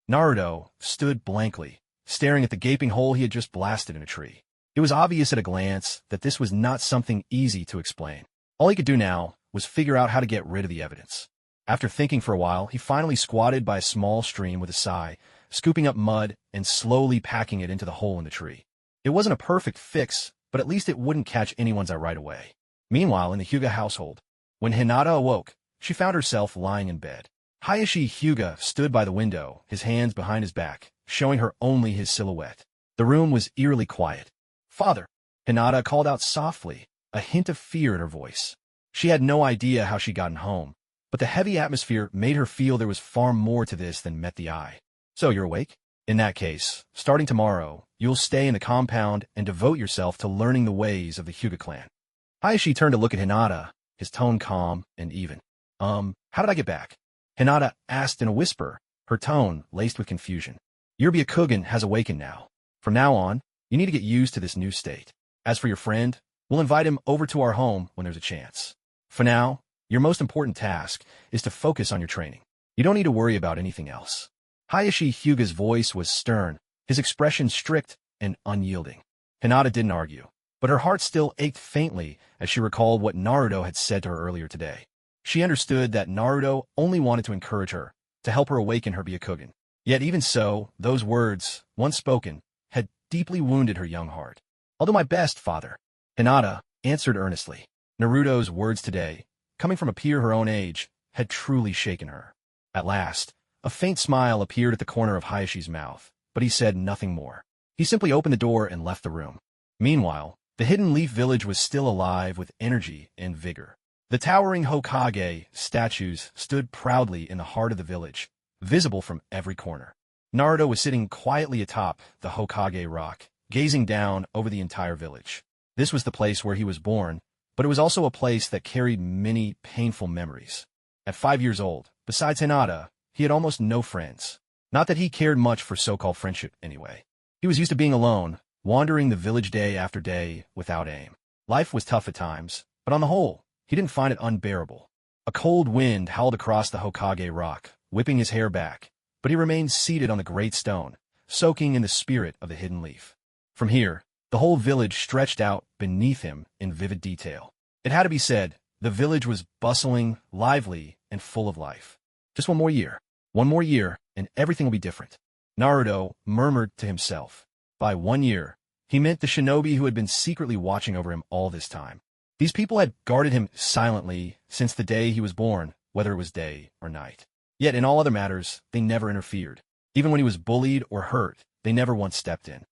Naruto stood blankly, staring at the gaping hole he had just blasted in a tree. It was obvious at a glance that this was not something easy to explain. All he could do now was figure out how to get rid of the evidence. After thinking for a while, he finally squatted by a small stream with a sigh, scooping up mud and slowly packing it into the hole in the tree. It wasn't a perfect fix, but at least it wouldn't catch anyone's eye right away. Meanwhile, in the Hyuga household, when Hinata awoke, she found herself lying in bed. Hayashi Hyuga stood by the window, his hands behind his back, showing her only his silhouette. The room was eerily quiet. "Father," Hinata called out softly, a hint of fear in her voice. She had no idea how she'd gotten home, but the heavy atmosphere made her feel there was far more to this than met the eye. "So you're awake? In that case, starting tomorrow, you'll stay in the compound and devote yourself to learning the ways of the Hyuga clan." Hayashi turned to look at Hinata, his tone calm and even. How did I get back?" Hinata asked in a whisper, her tone laced with confusion. "Your Byakugan has awakened now. From now on, you need to get used to this new state. As for your friend, we'll invite him over to our home when there's a chance. For now, your most important task is to focus on your training. You don't need to worry about anything else." Hayashi Hyuga's voice was stern, his expression strict and unyielding. Hinata didn't argue, but her heart still ached faintly as she recalled what Naruto had said to her earlier today. She understood that Naruto only wanted to encourage her, to help her awaken her Byakugan. Yet even so, those words, once spoken, had deeply wounded her young heart. "I'll do my best, father," Hinata answered earnestly. Naruto's words today, coming from a peer her own age, had truly shaken her. At last, a faint smile appeared at the corner of Hayashi's mouth, but he said nothing more. He simply opened the door and left the room. Meanwhile, the Hidden Leaf Village was still alive with energy and vigor. The towering Hokage statues stood proudly in the heart of the village, visible from every corner. Naruto was sitting quietly atop the Hokage rock, gazing down over the entire village. This was the place where he was born, but it was also a place that carried many painful memories. At 5 years old, besides Hinata, he had almost no friends. Not that he cared much for so-called friendship anyway. He was used to being alone, wandering the village day after day without aim. Life was tough at times, but on the whole, he didn't find it unbearable. A cold wind howled across the Hokage rock, whipping his hair back, but he remained seated on the great stone, soaking in the spirit of the hidden leaf. From here, the whole village stretched out beneath him in vivid detail. It had to be said, the village was bustling, lively, and full of life. Just one more year, and everything will be different. Naruto murmured to himself. By 1 year, he meant the shinobi who had been secretly watching over him all this time. These people had guarded him silently since the day he was born, whether it was day or night. Yet in all other matters, they never interfered. Even when he was bullied or hurt, they never once stepped in.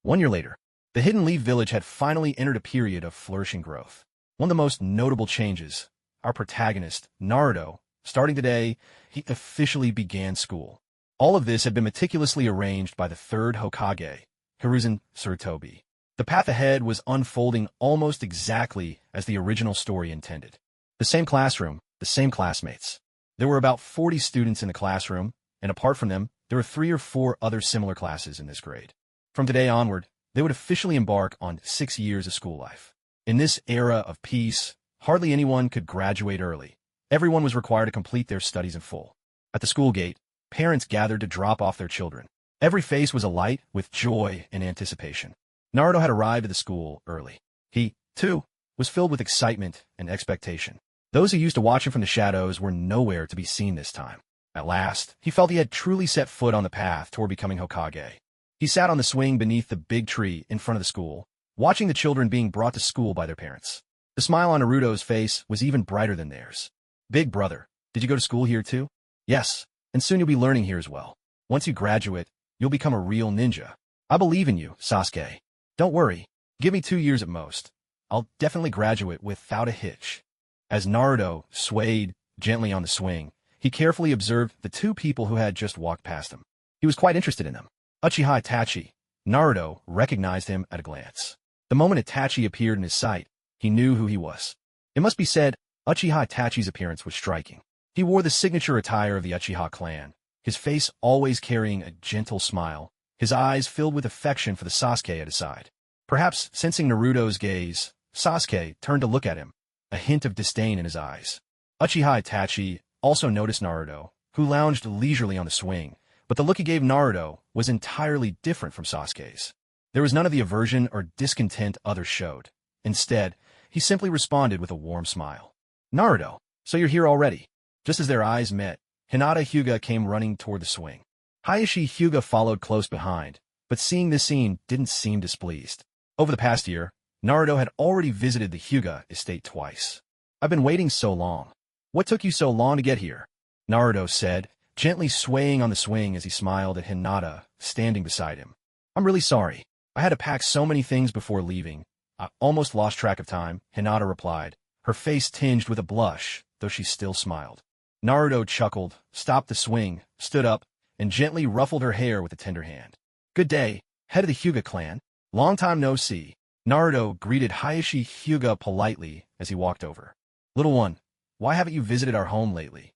1 year later, the Hidden Leaf Village had finally entered a period of flourishing growth. One of the most notable changes, our protagonist, Naruto, starting today, he officially began school. All of this had been meticulously arranged by the third Hokage, Hiruzen Tsurutobi. The path ahead was unfolding almost exactly as the original story intended. The same classroom, the same classmates. There were about 40 students in the classroom, and apart from them, there were 3 or 4 other similar classes in this grade. From today onward, they would officially embark on 6 years of school life. In this era of peace, hardly anyone could graduate early. Everyone was required to complete their studies in full. At the school gate, parents gathered to drop off their children. Every face was alight with joy and anticipation. Naruto had arrived at the school early. He, too, was filled with excitement and expectation. Those who used to watch him from the shadows were nowhere to be seen this time. At last, he felt he had truly set foot on the path toward becoming Hokage. He sat on the swing beneath the big tree in front of the school, watching the children being brought to school by their parents. The smile on Naruto's face was even brighter than theirs. "Big brother, did you go to school here too?" "Yes, and soon you'll be learning here as well. Once you graduate, you'll become a real ninja. I believe in you, Sasuke. Don't worry, give me 2 years at most. I'll definitely graduate without a hitch." As Naruto swayed gently on the swing, he carefully observed the 2 people who had just walked past him. He was quite interested in them. Uchiha Itachi. Naruto recognized him at a glance. The moment Itachi appeared in his sight, he knew who he was. It must be said, Uchiha Itachi's appearance was striking. He wore the signature attire of the Uchiha clan, his face always carrying a gentle smile, his eyes filled with affection for the Sasuke at his side. Perhaps sensing Naruto's gaze, Sasuke turned to look at him, a hint of disdain in his eyes. Uchiha Itachi also noticed Naruto, who lounged leisurely on the swing, but the look he gave Naruto was entirely different from Sasuke's. There was none of the aversion or discontent others showed. Instead, he simply responded with a warm smile. "Naruto, so you're here already." Just as their eyes met, Hinata Hyuga came running toward the swing. Hayashi Hyuga followed close behind, but seeing this scene didn't seem displeased. Over the past year, Naruto had already visited the Hyuga estate twice. "I've been waiting so long. What took you so long to get here?" Naruto said, gently swaying on the swing as he smiled at Hinata, standing beside him. I'm really sorry. I had to pack so many things before leaving. I almost lost track of time, Hinata replied, her face tinged with a blush, though she still smiled. Naruto chuckled, stopped the swing, stood up, and gently ruffled her hair with a tender hand. Good day, head of the Hyuga clan. Long time no see. Naruto greeted Hayashi Hyuga politely as he walked over. Little one, why haven't you visited our home lately?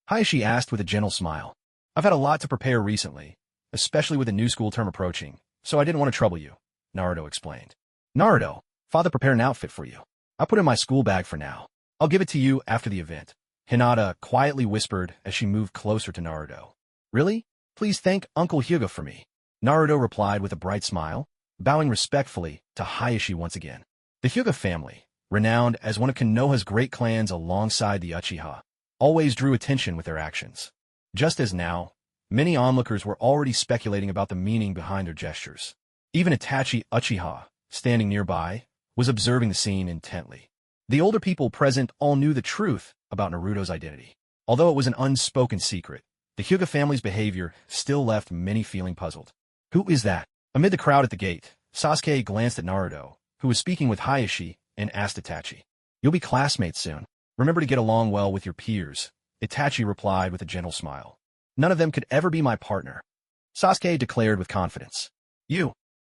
Hayashi asked with a gentle smile. I've had a lot to prepare recently, especially with the new school term approaching, so I didn't want to trouble you, Naruto explained. Naruto, father prepared an outfit for you. I put it in my school bag for now. I'll give it to you after the event, Hinata quietly whispered as she moved closer to Naruto. Really? Please thank Uncle Hyuga for me. Naruto replied with a bright smile, bowing respectfully to Hayashi once again. The Hyuga family, renowned as one of Konoha's great clans alongside the Uchiha, always drew attention with their actions. Just as now, many onlookers were already speculating about the meaning behind their gestures. Even Itachi Uchiha, standing nearby, was observing the scene intently. The older people present all knew the truth about Naruto's identity. Although it was an unspoken secret, the Hyuga family's behavior still left many feeling puzzled. Who is that? Amid the crowd at the gate, Sasuke glanced at Naruto, who was speaking with Hayashi, and asked Itachi. You'll be classmates soon. Remember to get along well with your peers, Itachi replied with a gentle smile. None of them could ever be my partner, Sasuke declared with confidence.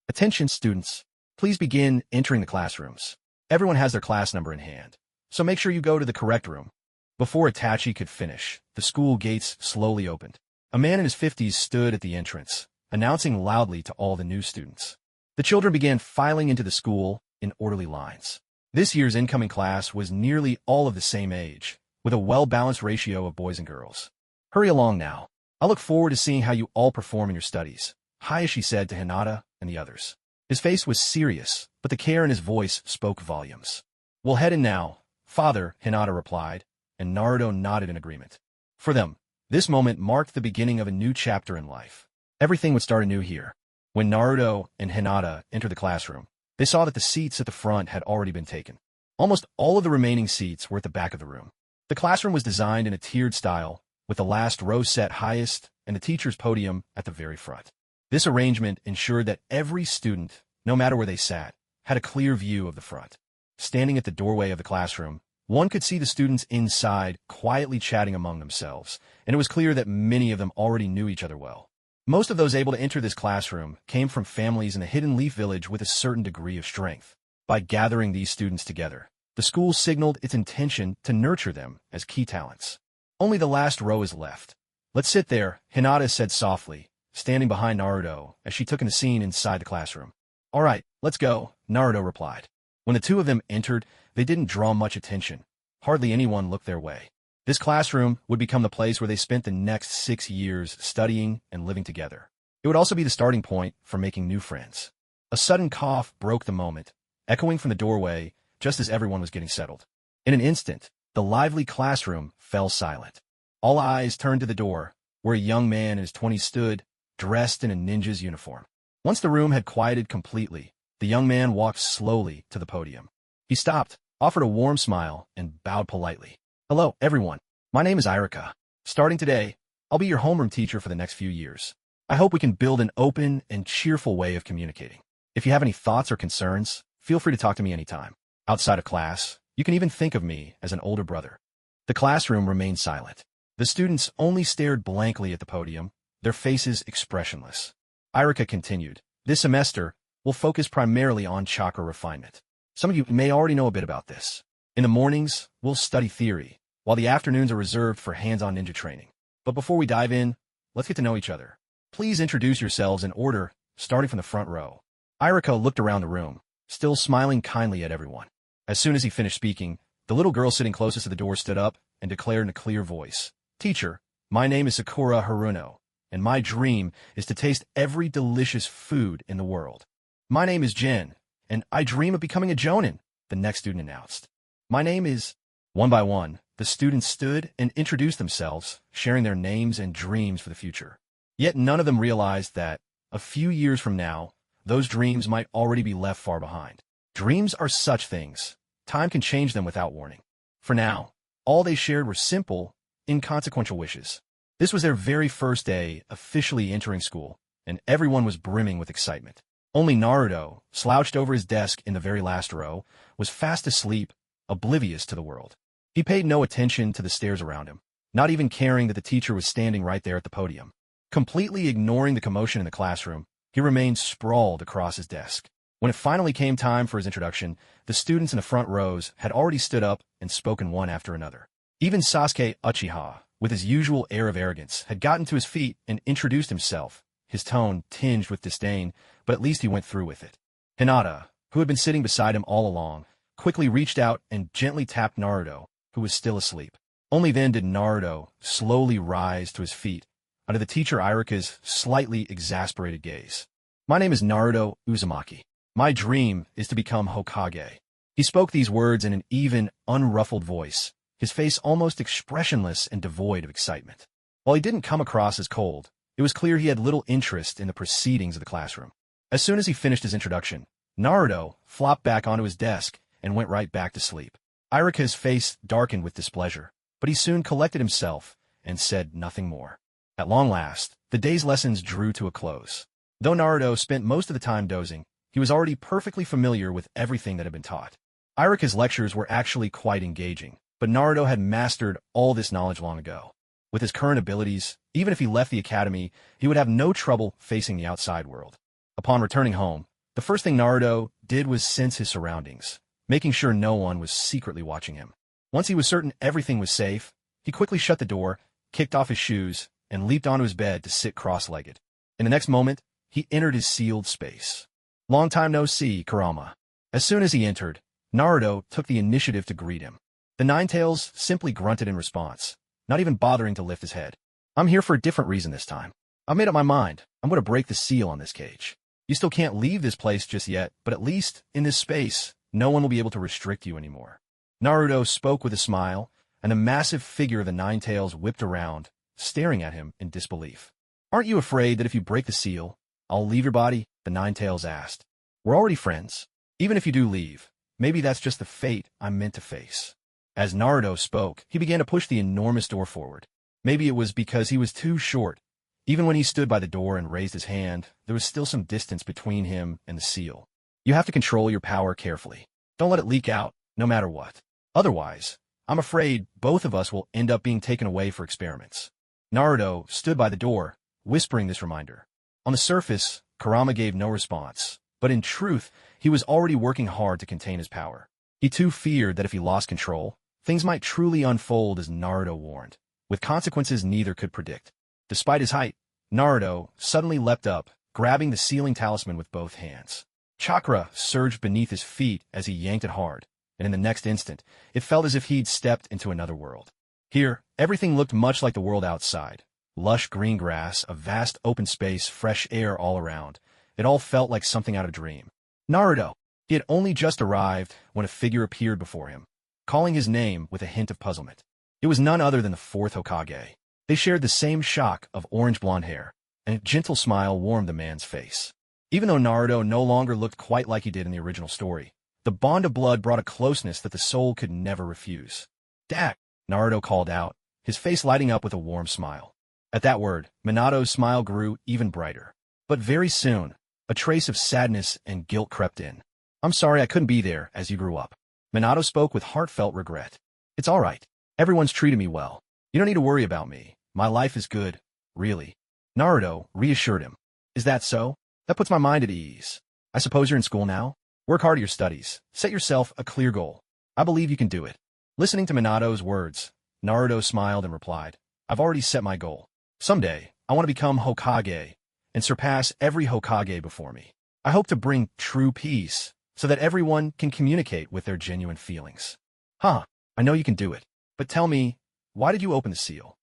Attention students, please begin entering the classrooms. Everyone has their class number in hand, so make sure you go to the correct room. Before Itachi could finish, the school gates slowly opened. A man in his 50s stood at the entrance, announcing loudly to all the new students. The children began filing into the school in orderly lines. This year's incoming class was nearly all of the same age, with a well-balanced ratio of boys and girls. Hurry along now. I look forward to seeing how you all perform in your studies, Hayashi said to Hinata and the others. His face was serious, but the care in his voice spoke volumes. We'll head in now, father, Hinata replied, and Naruto nodded in agreement. For them, this moment marked the beginning of a new chapter in life. Everything would start anew here. When Naruto and Hinata entered the classroom, they saw that the seats at the front had already been taken. Almost all of the remaining seats were at the back of the room. The classroom was designed in a tiered style, with the last row set highest and the teacher's podium at the very front. This arrangement ensured that every student, no matter where they sat, had a clear view of the front. Standing at the doorway of the classroom, one could see the students inside quietly chatting among themselves, and it was clear that many of them already knew each other well. Most of those able to enter this classroom came from families in the Hidden Leaf Village with a certain degree of strength. By gathering these students together, the school signaled its intention to nurture them as key talents. Only the last row is left. Let's sit there, Hinata said softly, standing behind Naruto as she took in the scene inside the classroom. All right, let's go, Naruto replied. When the two of them entered, they didn't draw much attention. Hardly anyone looked their way. This classroom would become the place where they spent the next 6 years studying and living together. It would also be the starting point for making new friends. A sudden cough broke the moment, echoing from the doorway just as everyone was getting settled. In an instant, the lively classroom fell silent. All eyes turned to the door, where a young man in his 20s stood, dressed in a ninja's uniform. Once the room had quieted completely, the young man walked slowly to the podium. He stopped, offered a warm smile, and bowed politely. Hello, everyone. My name is Irika. Starting today, I'll be your homeroom teacher for the next few years. I hope we can build an open and cheerful way of communicating. If you have any thoughts or concerns, feel free to talk to me anytime. Outside of class, you can even think of me as an older brother. The classroom remained silent. The students only stared blankly at the podium, their faces expressionless. Irika continued, This semester, we'll focus primarily on chakra refinement. Some of you may already know a bit about this. In the mornings, we'll study theory, while the afternoons are reserved for hands-on ninja training. But before we dive in, let's get to know each other. Please introduce yourselves in order, starting from the front row. Irika looked around the room, still smiling kindly at everyone. As soon as he finished speaking, the little girl sitting closest to the door stood up and declared in a clear voice, Teacher, my name is Sakura Haruno, and my dream is to taste every delicious food in the world. My name is Jen, and I dream of becoming a jonin, the next student announced. My name is... One by one, the students stood and introduced themselves, sharing their names and dreams for the future. Yet none of them realized that, a few years from now, those dreams might already be left far behind. Dreams are such things. Time can change them without warning. For now, all they shared were simple, inconsequential wishes. This was their very first day officially entering school, and everyone was brimming with excitement. Only Naruto, slouched over his desk in the very last row, was fast asleep, oblivious to the world. He paid no attention to the stares around him, not even caring that the teacher was standing right there at the podium. Completely ignoring the commotion in the classroom, he remained sprawled across his desk. When it finally came time for his introduction, the students in the front rows had already stood up and spoken one after another. Even Sasuke Uchiha, with his usual air of arrogance, had gotten to his feet and introduced himself, his tone tinged with disdain, but at least he went through with it. Hinata, who had been sitting beside him all along, quickly reached out and gently tapped Naruto, who was still asleep. Only then did Naruto slowly rise to his feet, under the teacher Irika's slightly exasperated gaze. "My name is Naruto Uzumaki. My dream is to become Hokage." He spoke these words in an even, unruffled voice, his face almost expressionless and devoid of excitement. While he didn't come across as cold, it was clear he had little interest in the proceedings of the classroom. As soon as he finished his introduction, Naruto flopped back onto his desk and went right back to sleep. Irika's face darkened with displeasure, but he soon collected himself and said nothing more. At long last, the day's lessons drew to a close. Though Naruto spent most of the time dozing, he was already perfectly familiar with everything that had been taught. Irika's lectures were actually quite engaging, but Naruto had mastered all this knowledge long ago. With his current abilities, even if he left the academy, he would have no trouble facing the outside world. Upon returning home, the first thing Naruto did was sense his surroundings, making sure no one was secretly watching him. Once he was certain everything was safe, he quickly shut the door, kicked off his shoes, and leaped onto his bed to sit cross-legged. In the next moment, he entered his sealed space. "Long time no see, Kurama." As soon as he entered, Naruto took the initiative to greet him. The Ninetales simply grunted in response, not even bothering to lift his head. "I'm here for a different reason this time. I've made up my mind. I'm going to break the seal on this cage. You still can't leave this place just yet, but at least, in this space, no one will be able to restrict you anymore." Naruto spoke with a smile, and the massive figure of the Ninetales whipped around, staring at him in disbelief. "Aren't you afraid that if you break the seal, I'll leave your body?" the Ninetales asked. "We're already friends. Even if you do leave, maybe that's just the fate I'm meant to face." As Naruto spoke, he began to push the enormous door forward. Maybe it was because he was too short. Even when he stood by the door and raised his hand, there was still some distance between him and the seal. "You have to control your power carefully. Don't let it leak out, no matter what. Otherwise, I'm afraid both of us will end up being taken away for experiments." Naruto stood by the door, whispering this reminder. On the surface, Kurama gave no response, but in truth, he was already working hard to contain his power. He too feared that if he lost control, things might truly unfold as Naruto warned, with consequences neither could predict. Despite his height, Naruto suddenly leapt up, grabbing the sealing talisman with both hands. Chakra surged beneath his feet as he yanked it hard, and in the next instant, it felt as if he'd stepped into another world. Here, everything looked much like the world outside. Lush green grass, a vast open space, fresh air all around. It all felt like something out of a dream. Naruto! He had only just arrived when a figure appeared before him, calling his name with a hint of puzzlement. It was none other than the fourth Hokage. They shared the same shock of orange-blonde hair, and a gentle smile warmed the man's face. Even though Naruto no longer looked quite like he did in the original story, the bond of blood brought a closeness that the soul could never refuse. "Dad!" Naruto called out, his face lighting up with a warm smile. At that word, Minato's smile grew even brighter. But very soon, a trace of sadness and guilt crept in. "I'm sorry I couldn't be there as you grew up." Minato spoke with heartfelt regret. "It's all right. Everyone's treated me well. You don't need to worry about me. My life is good, really." Naruto reassured him. "Is that so? That puts my mind at ease. I suppose you're in school now? Work hard at your studies. Set yourself a clear goal. I believe you can do it." Listening to Minato's words, Naruto smiled and replied, "I've already set my goal. Someday, I want to become Hokage and surpass every Hokage before me. I hope to bring true peace so that everyone can communicate with their genuine feelings." "Huh, I know you can do it. But tell me, why did you open the seal?"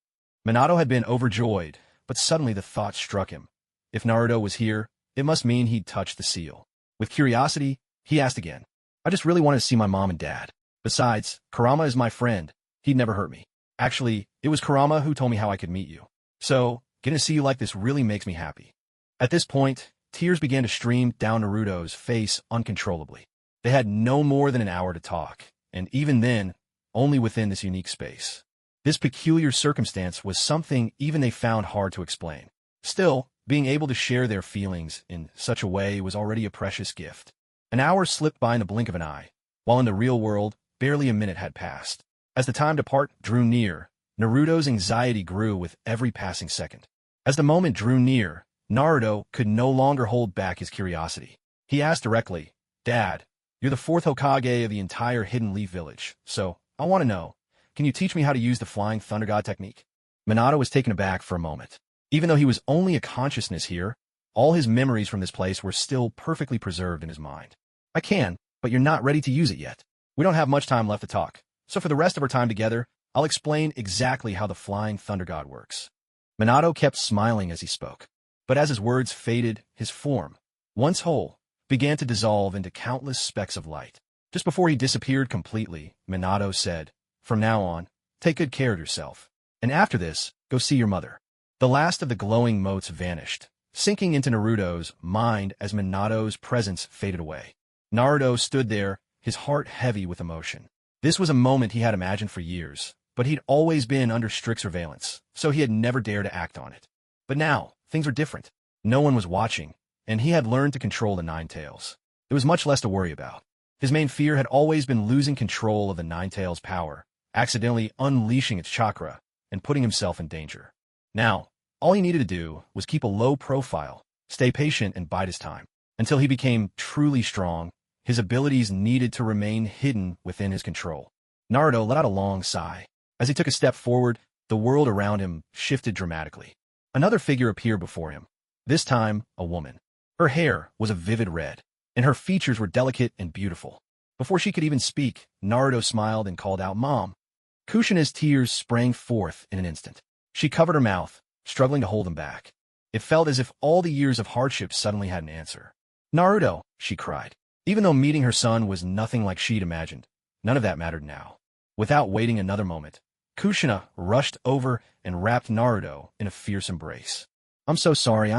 Minato had been overjoyed, but suddenly the thought struck him. If Naruto was here, it must mean he'd touched the seal. With curiosity, he asked again. "I just really wanted to see my mom and dad. Besides, Kurama is my friend. He'd never hurt me. Actually, it was Kurama who told me how I could meet you. So, getting to see you like this really makes me happy." At this point, tears began to stream down Naruto's face uncontrollably. They had no more than an hour to talk, and even then, only within this unique space. This peculiar circumstance was something even they found hard to explain. Still, being able to share their feelings in such a way was already a precious gift. An hour slipped by in the blink of an eye, while in the real world, barely a minute had passed. As the time to part drew near, Naruto's anxiety grew with every passing second. As the moment drew near, Naruto could no longer hold back his curiosity. He asked directly, "Dad, you're the fourth Hokage of the entire Hidden Leaf Village, so I want to know, can you teach me how to use the Flying Thunder God technique?" Minato was taken aback for a moment. Even though he was only a consciousness here, all his memories from this place were still perfectly preserved in his mind. "I can, but you're not ready to use it yet. We don't have much time left to talk, so for the rest of our time together, I'll explain exactly how the Flying Thunder God works." Minato kept smiling as he spoke, but as his words faded, his form, once whole, began to dissolve into countless specks of light. Just before he disappeared completely, Minato said, "From now on, take good care of yourself. And after this, go see your mother." The last of the glowing motes vanished, sinking into Naruto's mind as Minato's presence faded away. Naruto stood there, his heart heavy with emotion. This was a moment he had imagined for years, but he'd always been under strict surveillance, so he had never dared to act on it. But now, things were different. No one was watching, and he had learned to control the Nine Tails. There was much less to worry about. His main fear had always been losing control of the Nine Tails' power, accidentally unleashing its chakra, and putting himself in danger. Now, all he needed to do was keep a low profile, stay patient, and bide his time. Until he became truly strong, his abilities needed to remain hidden within his control. Naruto let out a long sigh. As he took a step forward, the world around him shifted dramatically. Another figure appeared before him. This time, a woman. Her hair was a vivid red, and her features were delicate and beautiful. Before she could even speak, Naruto smiled and called out, "Mom." Kushina's tears sprang forth in an instant. She covered her mouth, struggling to hold them back. It felt as if all the years of hardship suddenly had an answer. "Naruto," she cried. Even though meeting her son was nothing like she'd imagined, none of that mattered now. Without waiting another moment, Kushina rushed over and wrapped Naruto in a fierce embrace. I'm so sorry.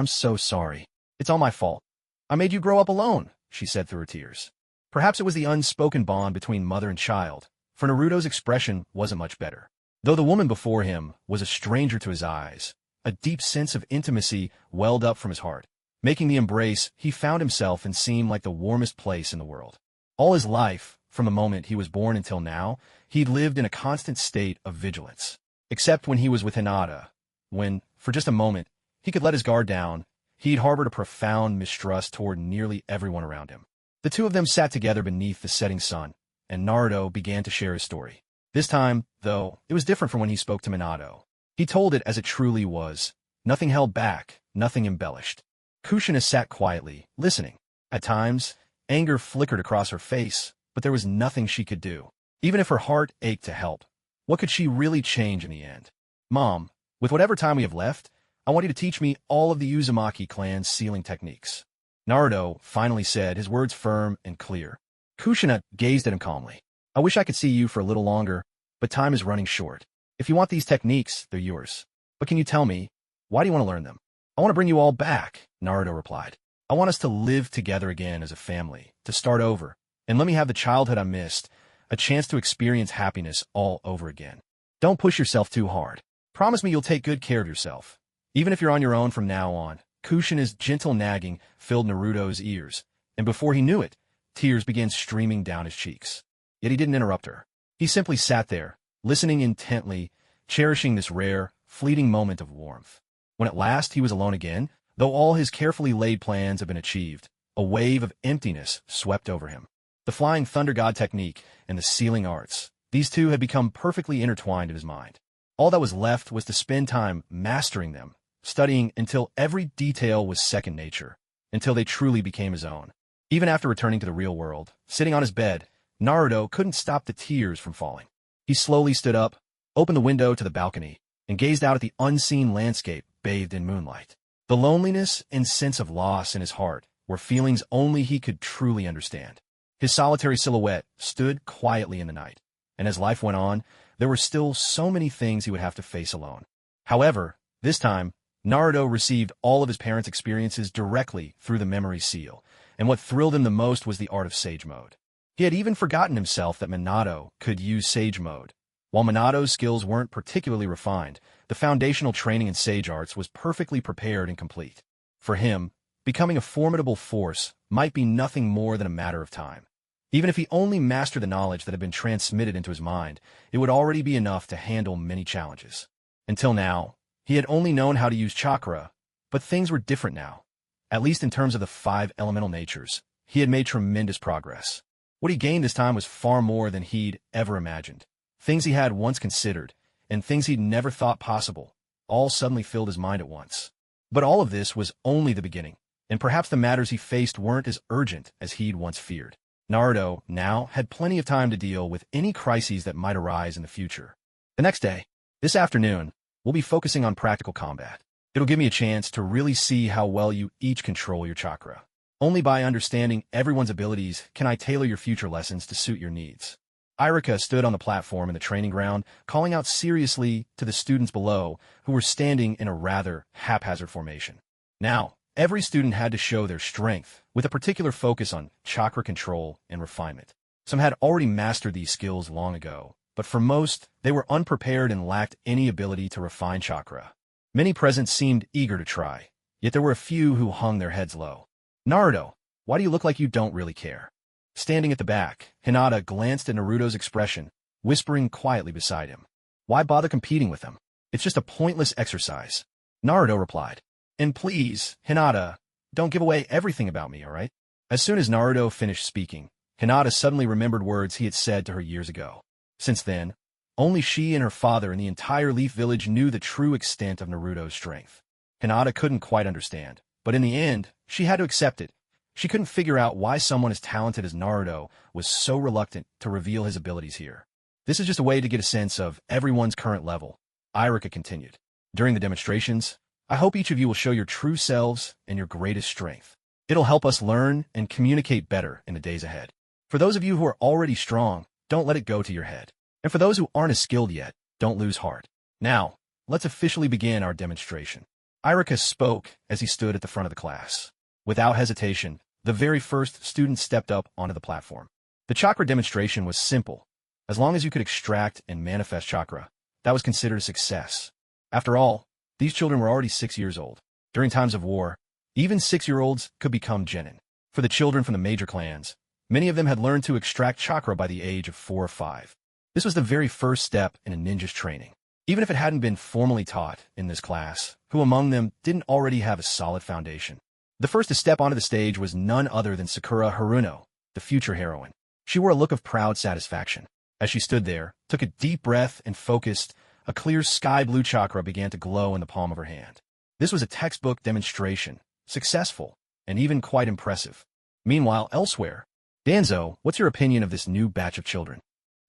It's all my fault. I made you grow up alone," she said through her tears. Perhaps it was the unspoken bond between mother and child, for Naruto's expression wasn't much better. Though the woman before him was a stranger to his eyes, a deep sense of intimacy welled up from his heart. Making the embrace, he found himself in seemed like the warmest place in the world. All his life, from the moment he was born until now, he'd lived in a constant state of vigilance. Except when he was with Hinata, when, for just a moment, he could let his guard down, he'd harbored a profound mistrust toward nearly everyone around him. The two of them sat together beneath the setting sun, and Naruto began to share his story. This time, though, it was different from when he spoke to Minato. He told it as it truly was, nothing held back, nothing embellished. Kushina sat quietly, listening. At times, anger flickered across her face, but there was nothing she could do. Even if her heart ached to help, what could she really change in the end? "Mom, with whatever time we have left, I want you to teach me all of the Uzumaki clan's sealing techniques," Naruto finally said, his words firm and clear. Kushina gazed at him calmly. "I wish I could see you for a little longer, but time is running short. If you want these techniques, they're yours. But can you tell me, why do you want to learn them?" "I want to bring you all back," Naruto replied. "I want us to live together again as a family, to start over, and let me have the childhood I missed, a chance to experience happiness all over again. Don't push yourself too hard. Promise me you'll take good care of yourself. Even if you're on your own from now on." Kushina's gentle nagging filled Naruto's ears, and before he knew it, tears began streaming down his cheeks. Yet he didn't interrupt her. He simply sat there, listening intently, cherishing this rare, fleeting moment of warmth. When at last he was alone again, though all his carefully laid plans had been achieved, a wave of emptiness swept over him. The Flying Thunder God technique and the sealing arts, these two had become perfectly intertwined in his mind. All that was left was to spend time mastering them, studying until every detail was second nature, until they truly became his own. Even after returning to the real world, sitting on his bed, Naruto couldn't stop the tears from falling. He slowly stood up, opened the window to the balcony, and gazed out at the unseen landscape bathed in moonlight. The loneliness and sense of loss in his heart were feelings only he could truly understand. His solitary silhouette stood quietly in the night, and as life went on, there were still so many things he would have to face alone. However, this time, Naruto received all of his parents' experiences directly through the memory seal, and what thrilled him the most was the art of Sage Mode. He had even forgotten himself that Minato could use Sage Mode, While Minato's skills weren't particularly refined, the foundational training in sage arts was perfectly prepared and complete. For him, becoming a formidable force might be nothing more than a matter of time. Even if he only mastered the knowledge that had been transmitted into his mind, it would already be enough to handle many challenges. Until now, he had only known how to use chakra, but things were different now. At least in terms of the 5 elemental natures, he had made tremendous progress. What he gained this time was far more than he'd ever imagined. Things he had once considered, and things he'd never thought possible, all suddenly filled his mind at once. But all of this was only the beginning, and perhaps the matters he faced weren't as urgent as he'd once feared. Naruto, now, had plenty of time to deal with any crises that might arise in the future. The next day, this afternoon, we'll be focusing on practical combat. It'll give me a chance to really see how well you each control your chakra. Only by understanding everyone's abilities can I tailor your future lessons to suit your needs. Irika stood on the platform in the training ground, calling out seriously to the students below, who were standing in a rather haphazard formation. Now, every student had to show their strength, with a particular focus on chakra control and refinement. Some had already mastered these skills long ago, but for most, they were unprepared and lacked any ability to refine chakra. Many present seemed eager to try, yet there were a few who hung their heads low. Naruto, why do you look like you don't really care? Standing at the back, Hinata glanced at Naruto's expression, whispering quietly beside him. Why bother competing with him? It's just a pointless exercise. Naruto replied. And please, Hinata, don't give away everything about me, all right? As soon as Naruto finished speaking, Hinata suddenly remembered words he had said to her years ago. Since then, only she and her father and the entire Leaf Village knew the true extent of Naruto's strength. Hinata couldn't quite understand, but in the end, she had to accept it. She couldn't figure out why someone as talented as Naruto was so reluctant to reveal his abilities here. This is just a way to get a sense of everyone's current level. Irika continued. During the demonstrations, I hope each of you will show your true selves and your greatest strength. It'll help us learn and communicate better in the days ahead. For those of you who are already strong, don't let it go to your head. And for those who aren't as skilled yet, don't lose heart. Now, let's officially begin our demonstration. Irika spoke as he stood at the front of the class. Without hesitation, the very first student stepped up onto the platform. The chakra demonstration was simple. As long as you could extract and manifest chakra, that was considered a success. After all, these children were already 6 years old. During times of war, even 6-year-olds could become genin. For the children from the major clans, many of them had learned to extract chakra by the age of 4 or 5. This was the very first step in a ninja's training. Even if it hadn't been formally taught in this class, who among them didn't already have a solid foundation? The first to step onto the stage was none other than Sakura Haruno, the future heroine. She wore a look of proud satisfaction. As she stood there, took a deep breath and focused, a clear sky-blue chakra began to glow in the palm of her hand. This was a textbook demonstration, successful, and even quite impressive. Meanwhile, elsewhere, Danzo, what's your opinion of this new batch of children?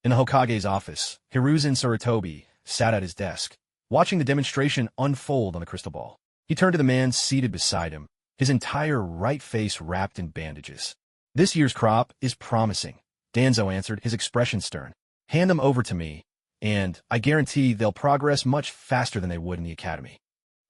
In the Hokage's office, Hiruzen Sarutobi sat at his desk, watching the demonstration unfold on the crystal ball. He turned to the man seated beside him, his entire right face wrapped in bandages. This year's crop is promising, Danzo answered, his expression stern. Hand them over to me, and I guarantee they'll progress much faster than they would in the academy.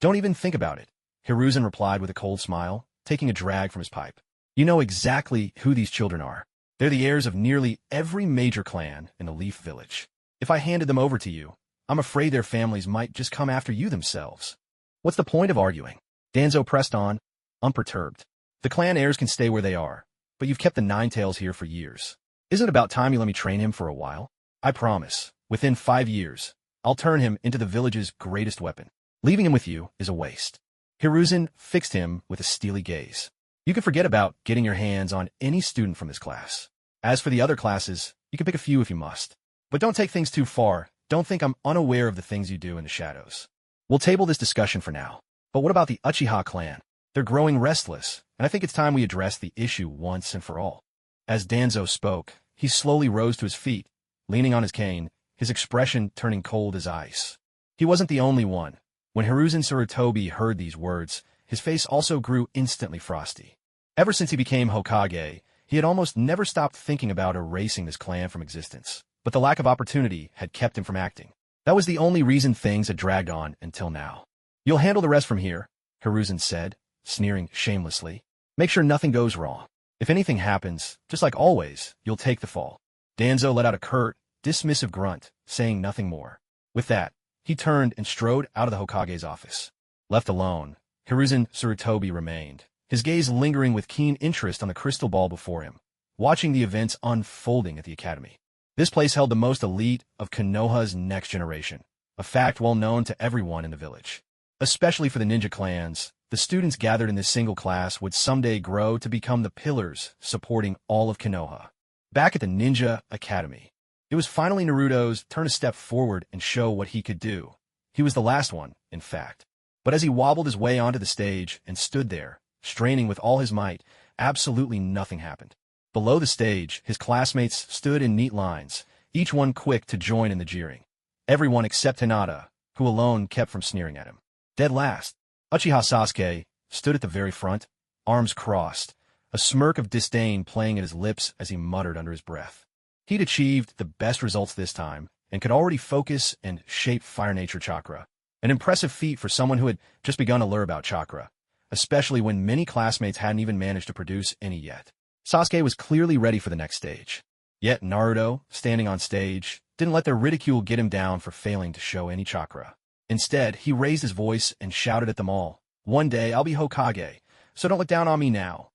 Don't even think about it, Hiruzen replied with a cold smile, taking a drag from his pipe. You know exactly who these children are. They're the heirs of nearly every major clan in the Leaf Village. If I handed them over to you, I'm afraid their families might just come after you themselves. What's the point of arguing? Danzo pressed on, unperturbed. The clan heirs can stay where they are, but you've kept the Ninetales here for years. Isn't it about time you let me train him for a while? I promise, within 5 years, I'll turn him into the village's greatest weapon. Leaving him with you is a waste. Hiruzen fixed him with a steely gaze. You can forget about getting your hands on any student from this class. As for the other classes, you can pick a few if you must. But don't take things too far. Don't think I'm unaware of the things you do in the shadows. We'll table this discussion for now. But what about the Uchiha clan? They're growing restless, and I think it's time we address the issue once and for all. As Danzo spoke, he slowly rose to his feet, leaning on his cane, his expression turning cold as ice. He wasn't the only one. When Hiruzen Sarutobi heard these words, his face also grew instantly frosty. Ever since he became Hokage, he had almost never stopped thinking about erasing this clan from existence. But the lack of opportunity had kept him from acting. That was the only reason things had dragged on until now. You'll handle the rest from here, Hiruzen said, sneering shamelessly. Make sure nothing goes wrong. If anything happens, just like always, you'll take the fall. Danzo let out a curt, dismissive grunt, saying nothing more. With that, he turned and strode out of the Hokage's office. Left alone, Hiruzen Tsurutobi remained, his gaze lingering with keen interest on the crystal ball before him, watching the events unfolding at the academy. This place held the most elite of Konoha's next generation, a fact well known to everyone in the village. Especially for the ninja clans, the students gathered in this single class would someday grow to become the pillars supporting all of Konoha. Back at the Ninja Academy, it was finally Naruto's turn to step forward and show what he could do. He was the last one, in fact. But as he wobbled his way onto the stage and stood there, straining with all his might, absolutely nothing happened. Below the stage, his classmates stood in neat lines, each one quick to join in the jeering. Everyone except Hinata, who alone kept from sneering at him. Dead last, Uchiha Sasuke stood at the very front, arms crossed, a smirk of disdain playing at his lips as he muttered under his breath. He'd achieved the best results this time, and could already focus and shape fire nature chakra, an impressive feat for someone who had just begun to learn about chakra, especially when many classmates hadn't even managed to produce any yet. Sasuke was clearly ready for the next stage. Yet Naruto, standing on stage, didn't let their ridicule get him down for failing to show any chakra. Instead, he raised his voice and shouted at them all, "One day I'll be Hokage, so don't look down on me now."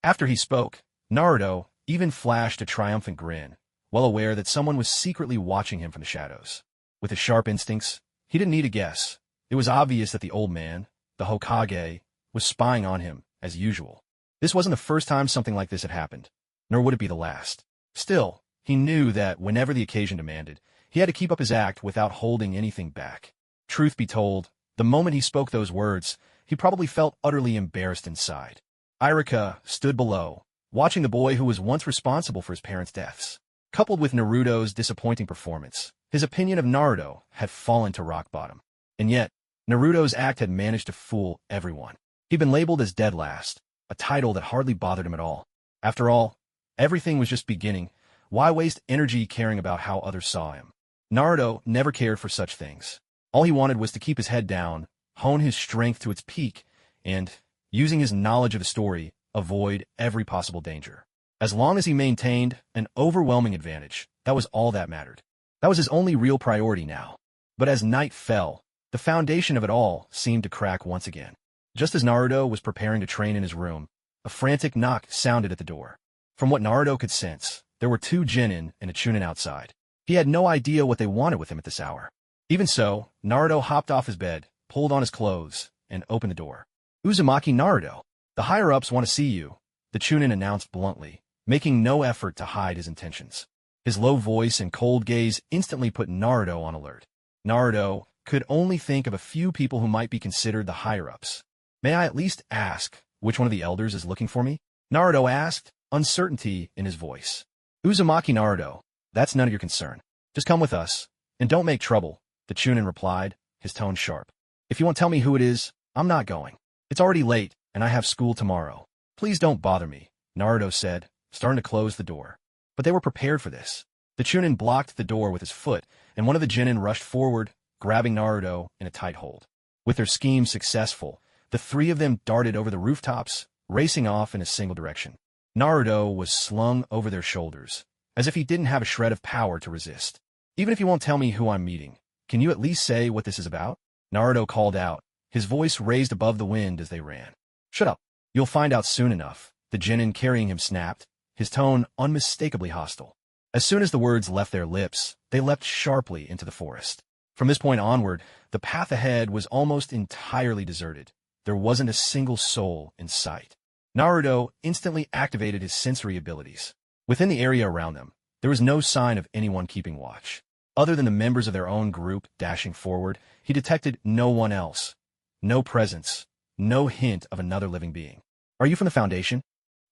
After he spoke, Naruto even flashed a triumphant grin, well aware that someone was secretly watching him from the shadows. With his sharp instincts, he didn't need a guess. It was obvious that the old man, the Hokage, was spying on him, as usual. This wasn't the first time something like this had happened, nor would it be the last. Still, he knew that whenever the occasion demanded, he had to keep up his act without holding anything back. Truth be told, the moment he spoke those words, he probably felt utterly embarrassed inside. Irika stood below, watching the boy who was once responsible for his parents' deaths. Coupled with Naruto's disappointing performance, his opinion of Naruto had fallen to rock bottom. And yet, Naruto's act had managed to fool everyone. He'd been labeled as dead last, a title that hardly bothered him at all. After all, everything was just beginning. Why waste energy caring about how others saw him? Naruto never cared for such things. All he wanted was to keep his head down, hone his strength to its peak, and, using his knowledge of the story, avoid every possible danger. As long as he maintained an overwhelming advantage, that was all that mattered. That was his only real priority now. But as night fell, the foundation of it all seemed to crack once again. Just as Naruto was preparing to train in his room, a frantic knock sounded at the door. From what Naruto could sense, there were 2 Genin and a Chunin outside. He had no idea what they wanted with him at this hour. Even so, Naruto hopped off his bed, pulled on his clothes, and opened the door. "Uzumaki Naruto, the higher-ups want to see you," the Chunin announced bluntly, making no effort to hide his intentions. His low voice and cold gaze instantly put Naruto on alert. Naruto could only think of a few people who might be considered the higher-ups. "May I at least ask which one of the elders is looking for me?" Naruto asked, uncertainty in his voice. "Uzumaki Naruto, that's none of your concern. Just come with us, and don't make trouble," the Chunin replied, his tone sharp. "If you won't tell me who it is, I'm not going. It's already late, and I have school tomorrow. Please don't bother me," Naruto said, starting to close the door. But they were prepared for this. The Chunin blocked the door with his foot, and one of the Genin rushed forward, grabbing Naruto in a tight hold. With their scheme successful, the 3 of them darted over the rooftops, racing off in a single direction. Naruto was slung over their shoulders, as if he didn't have a shred of power to resist. "Even if you won't tell me who I'm meeting, can you at least say what this is about?" Naruto called out, his voice raised above the wind as they ran. "Shut up. You'll find out soon enough," the Genin carrying him snapped, his tone unmistakably hostile. As soon as the words left their lips, they leapt sharply into the forest. From this point onward, the path ahead was almost entirely deserted. There wasn't a single soul in sight. Naruto instantly activated his sensory abilities. Within the area around them, there was no sign of anyone keeping watch. Other than the members of their own group dashing forward, he detected no one else. No presence, no hint of another living being. "Are you from the Foundation?"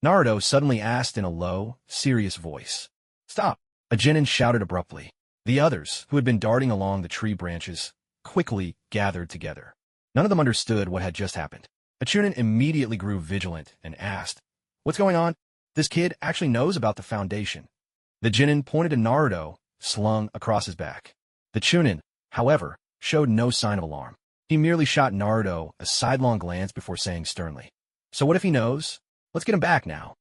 Naruto suddenly asked in a low, serious voice. "Stop!" a Genin shouted abruptly. The others, who had been darting along the tree branches, quickly gathered together. None of them understood what had just happened. A Chunin immediately grew vigilant and asked, "What's going on? This kid actually knows about the Foundation." The Genin pointed to Naruto, slung across his back. The Chunin, however, showed no sign of alarm. He merely shot Naruto a sidelong glance before saying sternly, "So what if he knows? Let's get him back now."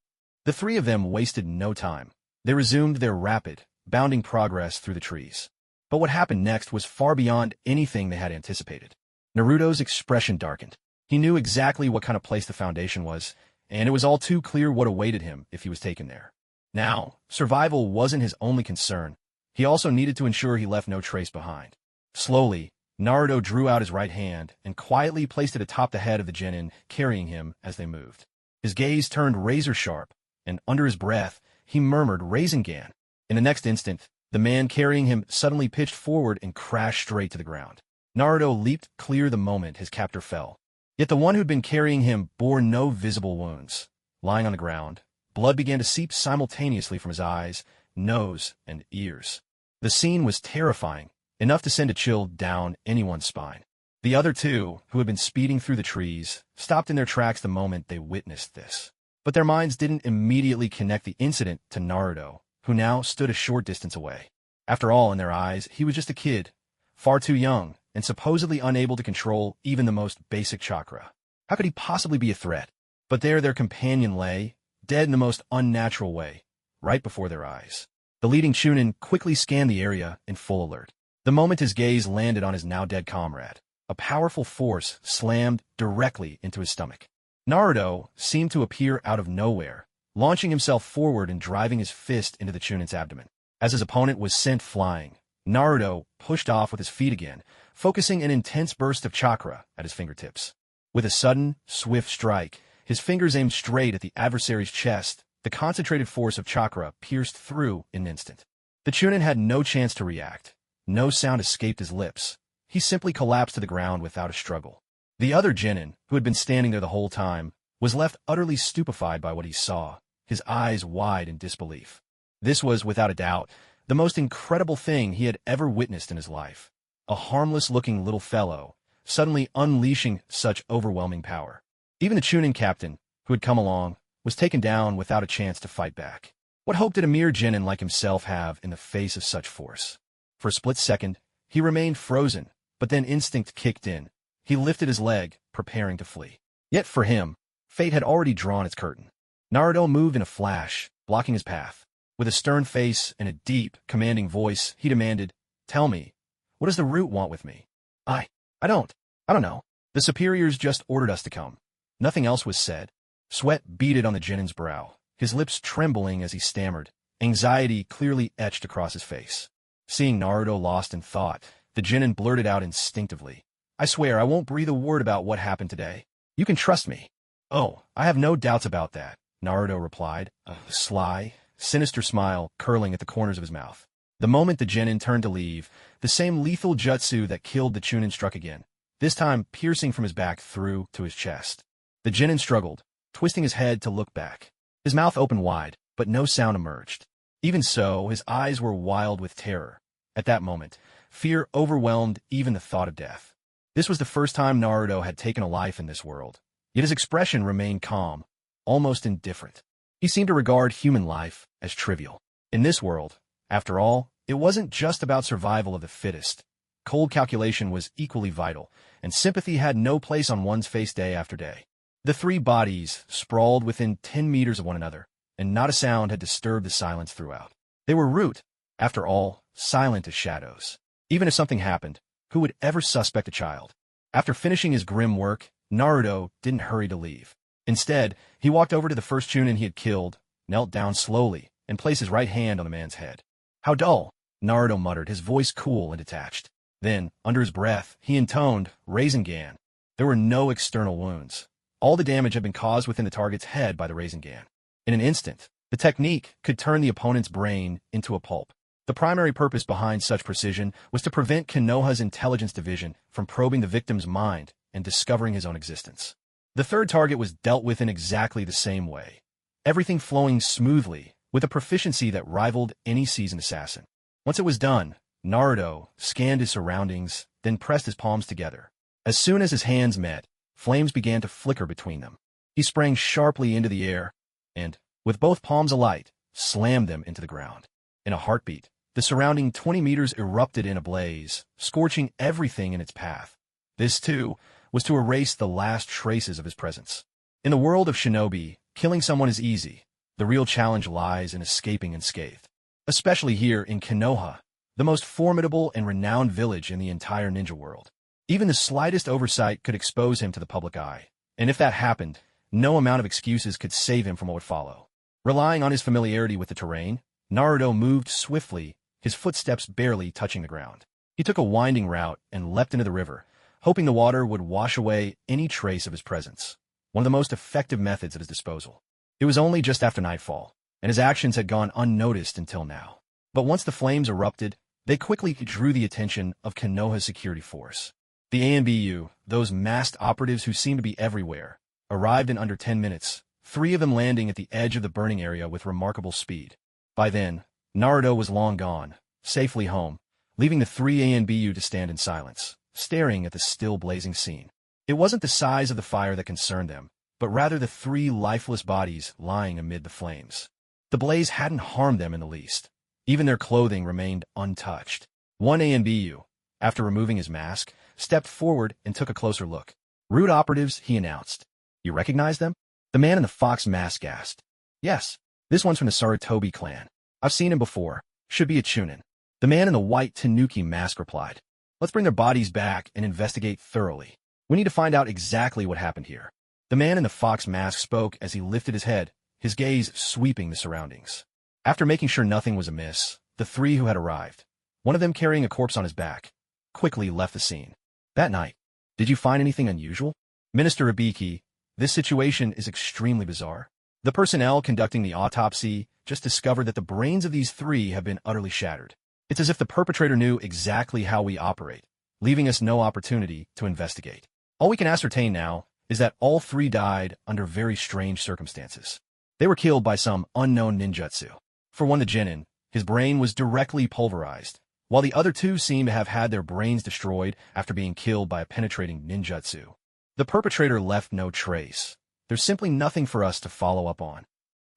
The 3 of them wasted no time. They resumed their rapid, bounding progress through the trees. But what happened next was far beyond anything they had anticipated. Naruto's expression darkened. He knew exactly what kind of place the Foundation was, and it was all too clear what awaited him if he was taken there. Now, survival wasn't his only concern. He also needed to ensure he left no trace behind. Slowly, Naruto drew out his right hand and quietly placed it atop the head of the genin, carrying him as they moved. His gaze turned razor-sharp, and under his breath, he murmured Rasengan. In the next instant, the man carrying him suddenly pitched forward and crashed straight to the ground. Naruto leaped clear the moment his captor fell. Yet the one who'd been carrying him bore no visible wounds. Lying on the ground, blood began to seep simultaneously from his eyes, nose, and ears. The scene was terrifying, enough to send a chill down anyone's spine. The other two, who had been speeding through the trees, stopped in their tracks the moment they witnessed this. But their minds didn't immediately connect the incident to Naruto, who now stood a short distance away. After all, in their eyes, he was just a kid, far too young, and supposedly unable to control even the most basic chakra. How could he possibly be a threat? But there their companion lay, dead in the most unnatural way, right before their eyes. The leading Chunin quickly scanned the area in full alert. The moment his gaze landed on his now-dead comrade, a powerful force slammed directly into his stomach. Naruto seemed to appear out of nowhere, launching himself forward and driving his fist into the Chunin's abdomen. As his opponent was sent flying, Naruto pushed off with his feet again, focusing an intense burst of chakra at his fingertips. With a sudden, swift strike, his fingers aimed straight at the adversary's chest. The concentrated force of chakra pierced through in an instant. The Chunin had no chance to react. No sound escaped his lips. He simply collapsed to the ground without a struggle. The other genin, who had been standing there the whole time, was left utterly stupefied by what he saw, his eyes wide in disbelief. This was, without a doubt, the most incredible thing he had ever witnessed in his life. A harmless-looking little fellow, suddenly unleashing such overwhelming power. Even the Chunin captain, who had come along, was taken down without a chance to fight back. What hope did a mere genin like himself have in the face of such force? For a split second, he remained frozen, but then instinct kicked in. He lifted his leg, preparing to flee. Yet for him, fate had already drawn its curtain. Naruto moved in a flash, blocking his path. With a stern face and a deep, commanding voice, he demanded, "Tell me, what does the root want with me?" I don't know. The superiors just ordered us to come." Nothing else was said. Sweat beaded on the genin's brow, his lips trembling as he stammered, anxiety clearly etched across his face. Seeing Naruto lost in thought, the genin blurted out instinctively, "I swear I won't breathe a word about what happened today. You can trust me." "Oh, I have no doubts about that," Naruto replied, a sly, sinister smile curling at the corners of his mouth. The moment the genin turned to leave, the same lethal jutsu that killed the Chunin struck again, this time piercing from his back through to his chest. The genin struggled, twisting his head to look back. His mouth opened wide, but no sound emerged. Even so, his eyes were wild with terror. At that moment, fear overwhelmed even the thought of death. This was the first time Naruto had taken a life in this world, yet his expression remained calm, almost indifferent. He seemed to regard human life as trivial. In this world, after all, it wasn't just about survival of the fittest. Cold calculation was equally vital, and sympathy had no place on one's face day after day. The three bodies sprawled within 10 meters of one another, and not a sound had disturbed the silence throughout. They were root, after all, silent as shadows. Even if something happened, who would ever suspect a child? After finishing his grim work, Naruto didn't hurry to leave. Instead, he walked over to the first Chunin he had killed, knelt down slowly, and placed his right hand on the man's head. "How dull," Naruto muttered, his voice cool and detached. Then, under his breath, he intoned, "Rasengan." There were no external wounds. All the damage had been caused within the target's head by the Rasengan. In an instant, the technique could turn the opponent's brain into a pulp. The primary purpose behind such precision was to prevent Konoha's intelligence division from probing the victim's mind and discovering his own existence. The third target was dealt with in exactly the same way, everything flowing smoothly, with a proficiency that rivaled any seasoned assassin. Once it was done, Naruto scanned his surroundings, then pressed his palms together. As soon as his hands met, flames began to flicker between them. He sprang sharply into the air, and, with both palms alight, slammed them into the ground. In a heartbeat, the surrounding 20 meters erupted in a blaze, scorching everything in its path. This, too, was to erase the last traces of his presence. In the world of shinobi, killing someone is easy. The real challenge lies in escaping unscathed. especially here in Konoha, the most formidable and renowned village in the entire ninja world. Even the slightest oversight could expose him to the public eye, and if that happened, no amount of excuses could save him from what would follow. Relying on his familiarity with the terrain, Naruto moved swiftly, his footsteps barely touching the ground. He took a winding route and leapt into the river, hoping the water would wash away any trace of his presence, one of the most effective methods at his disposal. It was only just after nightfall, and his actions had gone unnoticed until now. But once the flames erupted, they quickly drew the attention of Konoha's security force. The ANBU, those masked operatives who seemed to be everywhere, arrived in under 10 minutes, 3 of them landing at the edge of the burning area with remarkable speed. By then, Naruto was long gone, safely home, leaving the 3 ANBU to stand in silence, staring at the still blazing scene. It wasn't the size of the fire that concerned them, but rather the 3 lifeless bodies lying amid the flames. The blaze hadn't harmed them in the least. Even their clothing remained untouched. One ANBU, after removing his mask, stepped forward and took a closer look. "Root operatives," he announced. "You recognize them?" The man in the fox mask asked. "Yes, this one's from the Sarutobi clan. I've seen him before. Should be a Chunin." The man in the white Tanuki mask replied. "Let's bring their bodies back and investigate thoroughly. We need to find out exactly what happened here." The man in the fox mask spoke as he lifted his head, his gaze sweeping the surroundings. After making sure nothing was amiss, the 3 who had arrived, one of them carrying a corpse on his back, quickly left the scene. That night, did you find anything unusual? Minister Ibiki, this situation is extremely bizarre. The personnel conducting the autopsy just discovered that the brains of these 3 have been utterly shattered. It's as if the perpetrator knew exactly how we operate, leaving us no opportunity to investigate. All we can ascertain now is that all 3 died under very strange circumstances. They were killed by some unknown ninjutsu. For one, the genin, his brain was directly pulverized, while the other 2 seem to have had their brains destroyed after being killed by a penetrating ninjutsu. The perpetrator left no trace. There's simply nothing for us to follow up on.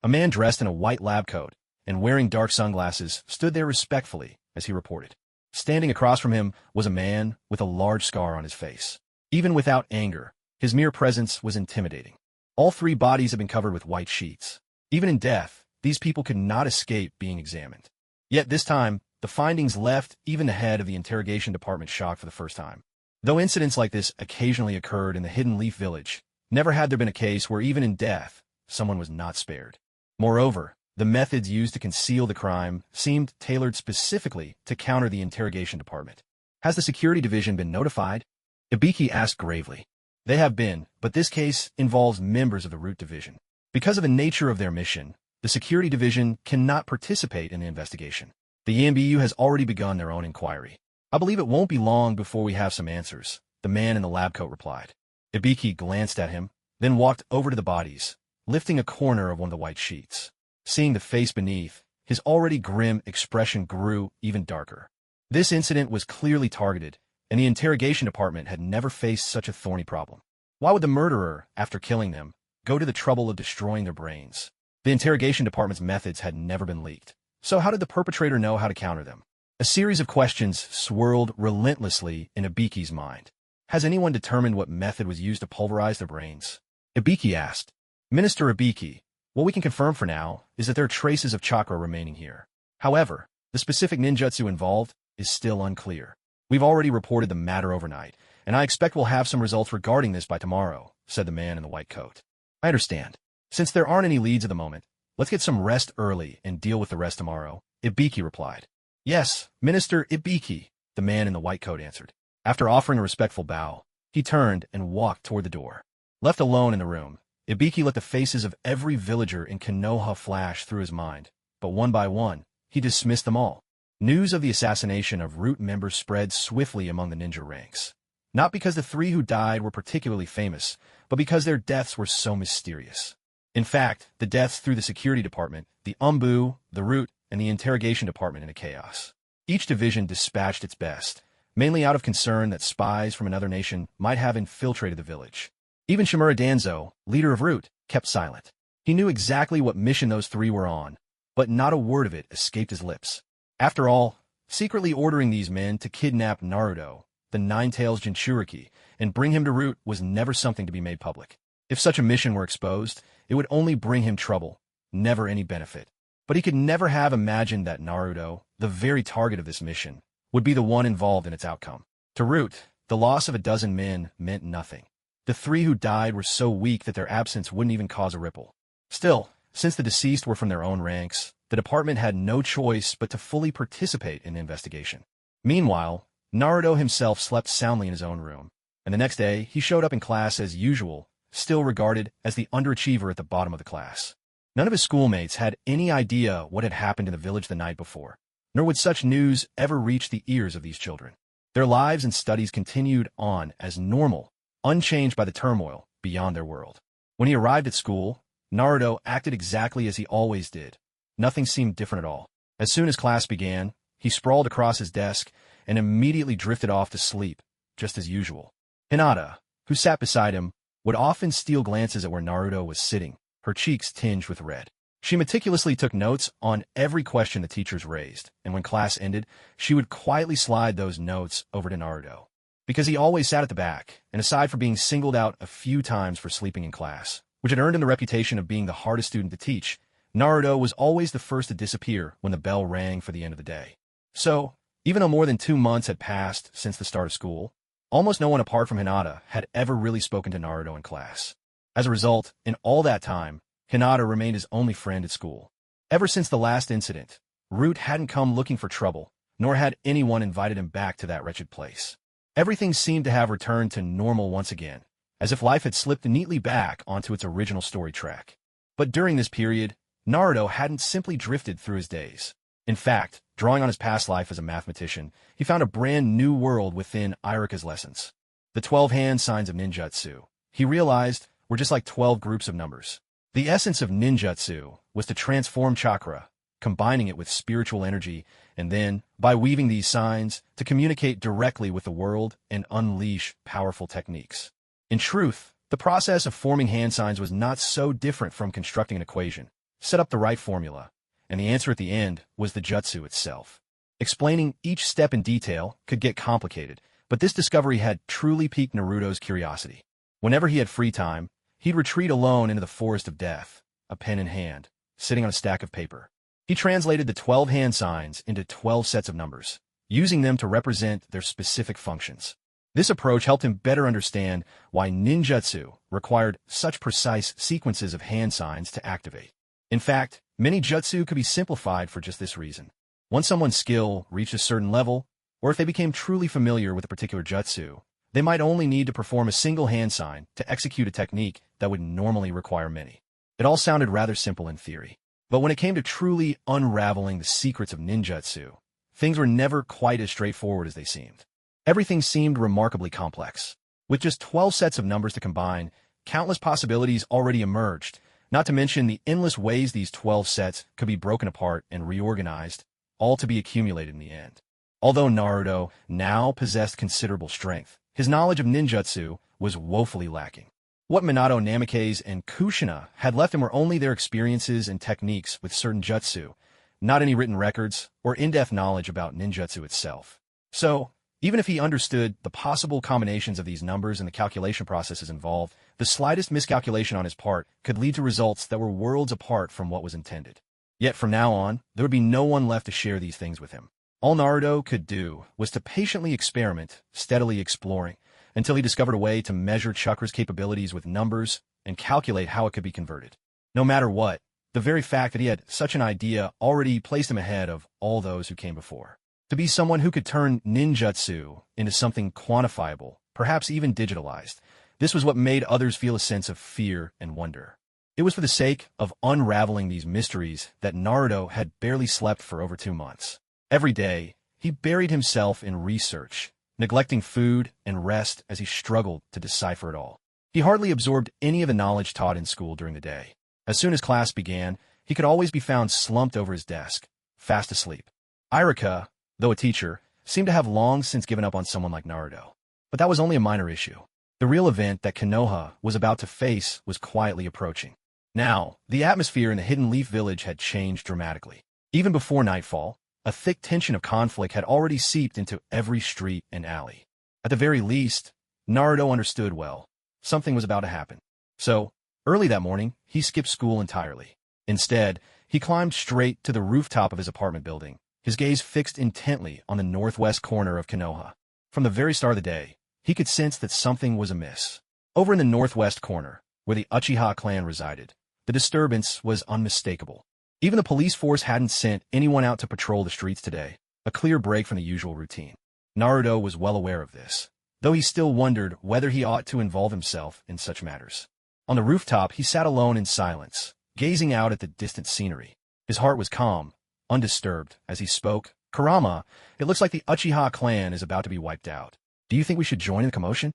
A man dressed in a white lab coat and wearing dark sunglasses stood there respectfully as he reported. Standing across from him was a man with a large scar on his face. Even without anger, his mere presence was intimidating. All 3 bodies had been covered with white sheets. Even in death, these people could not escape being examined. Yet this time, the findings left even the head of the interrogation department shocked for the first time. Though incidents like this occasionally occurred in the Hidden Leaf Village, never had there been a case where even in death, someone was not spared. Moreover, the methods used to conceal the crime seemed tailored specifically to counter the interrogation department. "Has the security division been notified?" Ibiki asked gravely. "They have been, but this case involves members of the Root Division. Because of the nature of their mission, the security division cannot participate in the investigation. The EMBU has already begun their own inquiry. I believe it won't be long before we have some answers," the man in the lab coat replied. Ibiki glanced at him, then walked over to the bodies, lifting a corner of one of the white sheets. Seeing the face beneath, his already grim expression grew even darker. This incident was clearly targeted, and the interrogation department had never faced such a thorny problem. Why would the murderer, after killing them, go to the trouble of destroying their brains? The interrogation department's methods had never been leaked. So how did the perpetrator know how to counter them? A series of questions swirled relentlessly in Ibiki's mind. Has anyone determined what method was used to pulverize their brains? Ibiki asked. Minister Ibiki, what we can confirm for now is that there are traces of chakra remaining here. However, the specific ninjutsu involved is still unclear. We've already reported the matter overnight, and I expect we'll have some results regarding this by tomorrow, said the man in the white coat. I understand. Since there aren't any leads at the moment, let's get some rest early and deal with the rest tomorrow, Ibiki replied. Yes, Minister Ibiki, the man in the white coat answered. After offering a respectful bow, he turned and walked toward the door. Left alone in the room, Ibiki let the faces of every villager in Konoha flash through his mind, but one by one, he dismissed them all. News of the assassination of Root members spread swiftly among the ninja ranks. Not because the three who died were particularly famous, but because their deaths were so mysterious. In fact, the deaths through the security department, the Umbu, the Root, and the interrogation department in a chaos. Each division dispatched its best, mainly out of concern that spies from another nation might have infiltrated the village. Even Shimura Danzo, leader of Root, kept silent. He knew exactly what mission those three were on, but not a word of it escaped his lips. After all, secretly ordering these men to kidnap Naruto, the Nine-Tails Jinchuriki, and bring him to Root was never something to be made public. If such a mission were exposed, it would only bring him trouble, never any benefit. But he could never have imagined that Naruto, the very target of this mission, would be the one involved in its outcome. To Root, the loss of a dozen men meant nothing. The 3 who died were so weak that their absence wouldn't even cause a ripple. Still, since the deceased were from their own ranks, the department had no choice but to fully participate in the investigation. Meanwhile, Naruto himself slept soundly in his own room, and the next day he showed up in class as usual, still regarded as the underachiever at the bottom of the class. None of his schoolmates had any idea what had happened in the village the night before, nor would such news ever reach the ears of these children. Their lives and studies continued on as normal, unchanged by the turmoil beyond their world. When he arrived at school, Naruto acted exactly as he always did. Nothing seemed different at all. As soon as class began, he sprawled across his desk and immediately drifted off to sleep, just as usual. Hinata, who sat beside him, would often steal glances at where Naruto was sitting, her cheeks tinged with red. She meticulously took notes on every question the teachers raised, and when class ended, she would quietly slide those notes over to Naruto. Because he always sat at the back, and aside from being singled out a few times for sleeping in class, which had earned him the reputation of being the hardest student to teach, Naruto was always the first to disappear when the bell rang for the end of the day. So, even though more than 2 months had passed since the start of school, almost no one apart from Hinata had ever really spoken to Naruto in class. As a result, in all that time, Hinata remained his only friend at school. Ever since the last incident, Root hadn't come looking for trouble, nor had anyone invited him back to that wretched place. Everything seemed to have returned to normal once again, as if life had slipped neatly back onto its original story track. But during this period, Naruto hadn't simply drifted through his days. In fact, drawing on his past life as a mathematician, he found a brand new world within Iruka's lessons. The 12 hand signs of ninjutsu, he realized, were just like 12 groups of numbers. The essence of ninjutsu was to transform chakra, combining it with spiritual energy, and then, by weaving these signs, to communicate directly with the world and unleash powerful techniques. In truth, the process of forming hand signs was not so different from constructing an equation. Set up the right formula, and the answer at the end was the jutsu itself. Explaining each step in detail could get complicated, but this discovery had truly piqued Naruto's curiosity. Whenever he had free time, he'd retreat alone into the forest of death, a pen in hand, sitting on a stack of paper. He translated the 12 hand signs into 12 sets of numbers, using them to represent their specific functions. This approach helped him better understand why ninjutsu required such precise sequences of hand signs to activate. In fact, many jutsu could be simplified for just this reason. Once someone's skill reached a certain level, or if they became truly familiar with a particular jutsu, they might only need to perform a single hand sign to execute a technique that would normally require many. It all sounded rather simple in theory. But when it came to truly unraveling the secrets of ninjutsu, things were never quite as straightforward as they seemed. Everything seemed remarkably complex. With just 12 sets of numbers to combine, countless possibilities already emerged, not to mention the endless ways these 12 sets could be broken apart and reorganized, all to be accumulated in the end. Although Naruto now possessed considerable strength, his knowledge of ninjutsu was woefully lacking. What Minato Namikaze and Kushina had left him were only their experiences and techniques with certain jutsu, not any written records or in-depth knowledge about ninjutsu itself. So, even if he understood the possible combinations of these numbers and the calculation processes involved, the slightest miscalculation on his part could lead to results that were worlds apart from what was intended. Yet from now on, there would be no one left to share these things with him. All Naruto could do was to patiently experiment, steadily exploring, until he discovered a way to measure Chakra's capabilities with numbers and calculate how it could be converted. No matter what, the very fact that he had such an idea already placed him ahead of all those who came before. To be someone who could turn ninjutsu into something quantifiable, perhaps even digitalized, this was what made others feel a sense of fear and wonder. It was for the sake of unraveling these mysteries that Naruto had barely slept for over 2 months. Every day, he buried himself in research, neglecting food and rest as he struggled to decipher it all. He hardly absorbed any of the knowledge taught in school during the day. As soon as class began, he could always be found slumped over his desk, fast asleep. Iruka, though a teacher, seemed to have long since given up on someone like Naruto. But that was only a minor issue. The real event that Konoha was about to face was quietly approaching. Now, the atmosphere in the Hidden Leaf Village had changed dramatically. Even before nightfall, a thick tension of conflict had already seeped into every street and alley. At the very least, Naruto understood well. Something was about to happen. So, early that morning, he skipped school entirely. Instead, He climbed straight to the rooftop of his apartment building, his gaze fixed intently on the northwest corner of Konoha. From the very start of the day, he could sense that something was amiss. Over in the northwest corner, where the Uchiha clan resided, the disturbance was unmistakable. Even the police force hadn't sent anyone out to patrol the streets today, a clear break from the usual routine. Naruto was well aware of this, though he still wondered whether he ought to involve himself in such matters. On the rooftop, he sat alone in silence, gazing out at the distant scenery. His heart was calm, undisturbed, as he spoke. "Kurama, it looks like the Uchiha clan is about to be wiped out. Do you think we should join in the commotion?"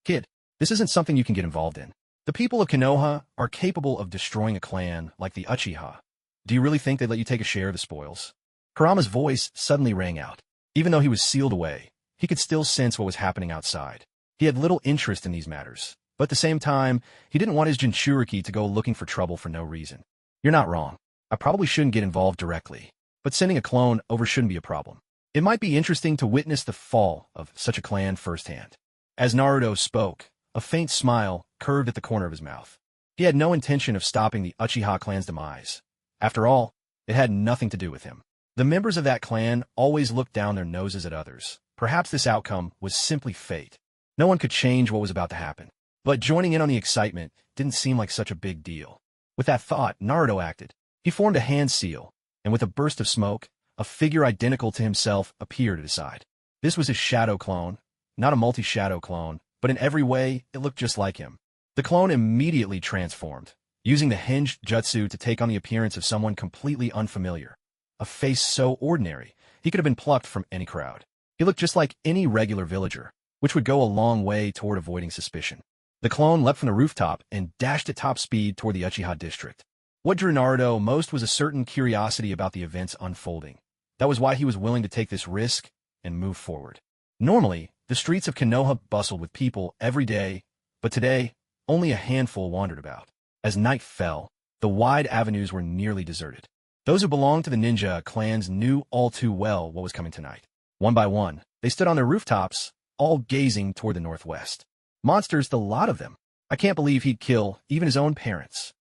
"Kid, this isn't something you can get involved in. The people of Konoha are capable of destroying a clan like the Uchiha. Do you really think they'd let you take a share of the spoils?" Kurama's voice suddenly rang out. Even though he was sealed away, he could still sense what was happening outside. He had little interest in these matters, but at the same time, he didn't want his Jinchuriki to go looking for trouble for no reason. "You're not wrong. I probably shouldn't get involved directly, but sending a clone over shouldn't be a problem. It might be interesting to witness the fall of such a clan firsthand." As Naruto spoke, a faint smile curved at the corner of his mouth. He had no intention of stopping the Uchiha clan's demise. After all, it had nothing to do with him. The members of that clan always looked down their noses at others. Perhaps this outcome was simply fate. No one could change what was about to happen. But joining in on the excitement didn't seem like such a big deal. With that thought, Naruto acted. He formed a hand seal, and with a burst of smoke, a figure identical to himself appeared at his side. This was his shadow clone, not a multi-shadow clone, but in every way, it looked just like him. The clone immediately transformed, using the hinged jutsu to take on the appearance of someone completely unfamiliar. A face so ordinary, he could have been plucked from any crowd. He looked just like any regular villager, which would go a long way toward avoiding suspicion. The clone leapt from the rooftop and dashed at top speed toward the Uchiha district. What drew Naruto most was a certain curiosity about the events unfolding. That was why he was willing to take this risk and move forward. Normally, the streets of Konoha bustled with people every day, but today, only a handful wandered about. As night fell, the wide avenues were nearly deserted. Those who belonged to the ninja clans knew all too well what was coming tonight. One by one, they stood on their rooftops, all gazing toward the northwest. Monsters, the lot of them. I can't believe he'd kill even his own parents.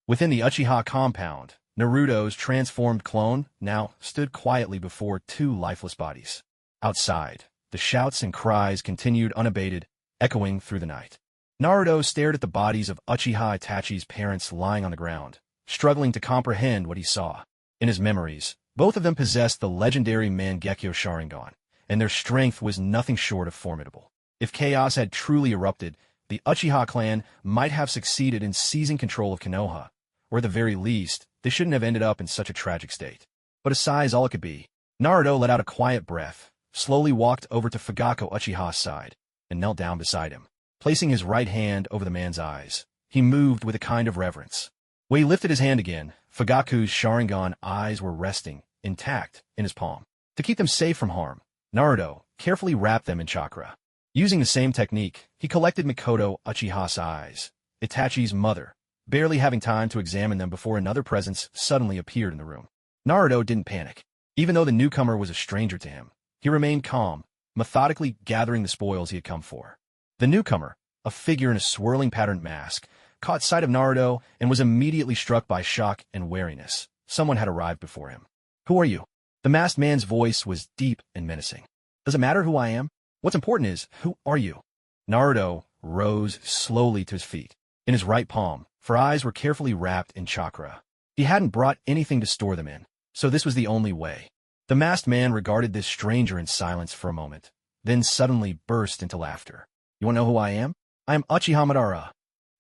Within the Uchiha compound, Naruto's transformed clone now stood quietly before two lifeless bodies. Outside, the shouts and cries continued unabated, echoing through the night. Naruto stared at the bodies of Uchiha Itachi's parents lying on the ground, struggling to comprehend what he saw. In his memories, both of them possessed the legendary Mangekyo Sharingan, and their strength was nothing short of formidable. If chaos had truly erupted, the Uchiha clan might have succeeded in seizing control of Konoha, or at the very least, they shouldn't have ended up in such a tragic state. But a sigh is all it could be. Naruto let out a quiet breath, slowly walked over to Fugako Uchiha's side, and knelt down beside him. Placing his right hand over the man's eyes, he moved with a kind of reverence. When he lifted his hand again, Fugaku's Sharingan eyes were resting, intact, in his palm. To keep them safe from harm, Naruto carefully wrapped them in chakra. Using the same technique, he collected Mikoto Uchiha's eyes, Itachi's mother, barely having time to examine them before another presence suddenly appeared in the room. Naruto didn't panic. Even though the newcomer was a stranger to him, he remained calm, methodically gathering the spoils he had come for. The newcomer, a figure in a swirling patterned mask, caught sight of Naruto and was immediately struck by shock and wariness. Someone had arrived before him. "Who are you?" The masked man's voice was deep and menacing. "Does it matter who I am? What's important is, who are you?" Naruto rose slowly to his feet. In his right palm, for eyes were carefully wrapped in chakra. He hadn't brought anything to store them in, so this was the only way. The masked man regarded this stranger in silence for a moment, then suddenly burst into laughter. "You want to know who I am? I am Uchiha Madara."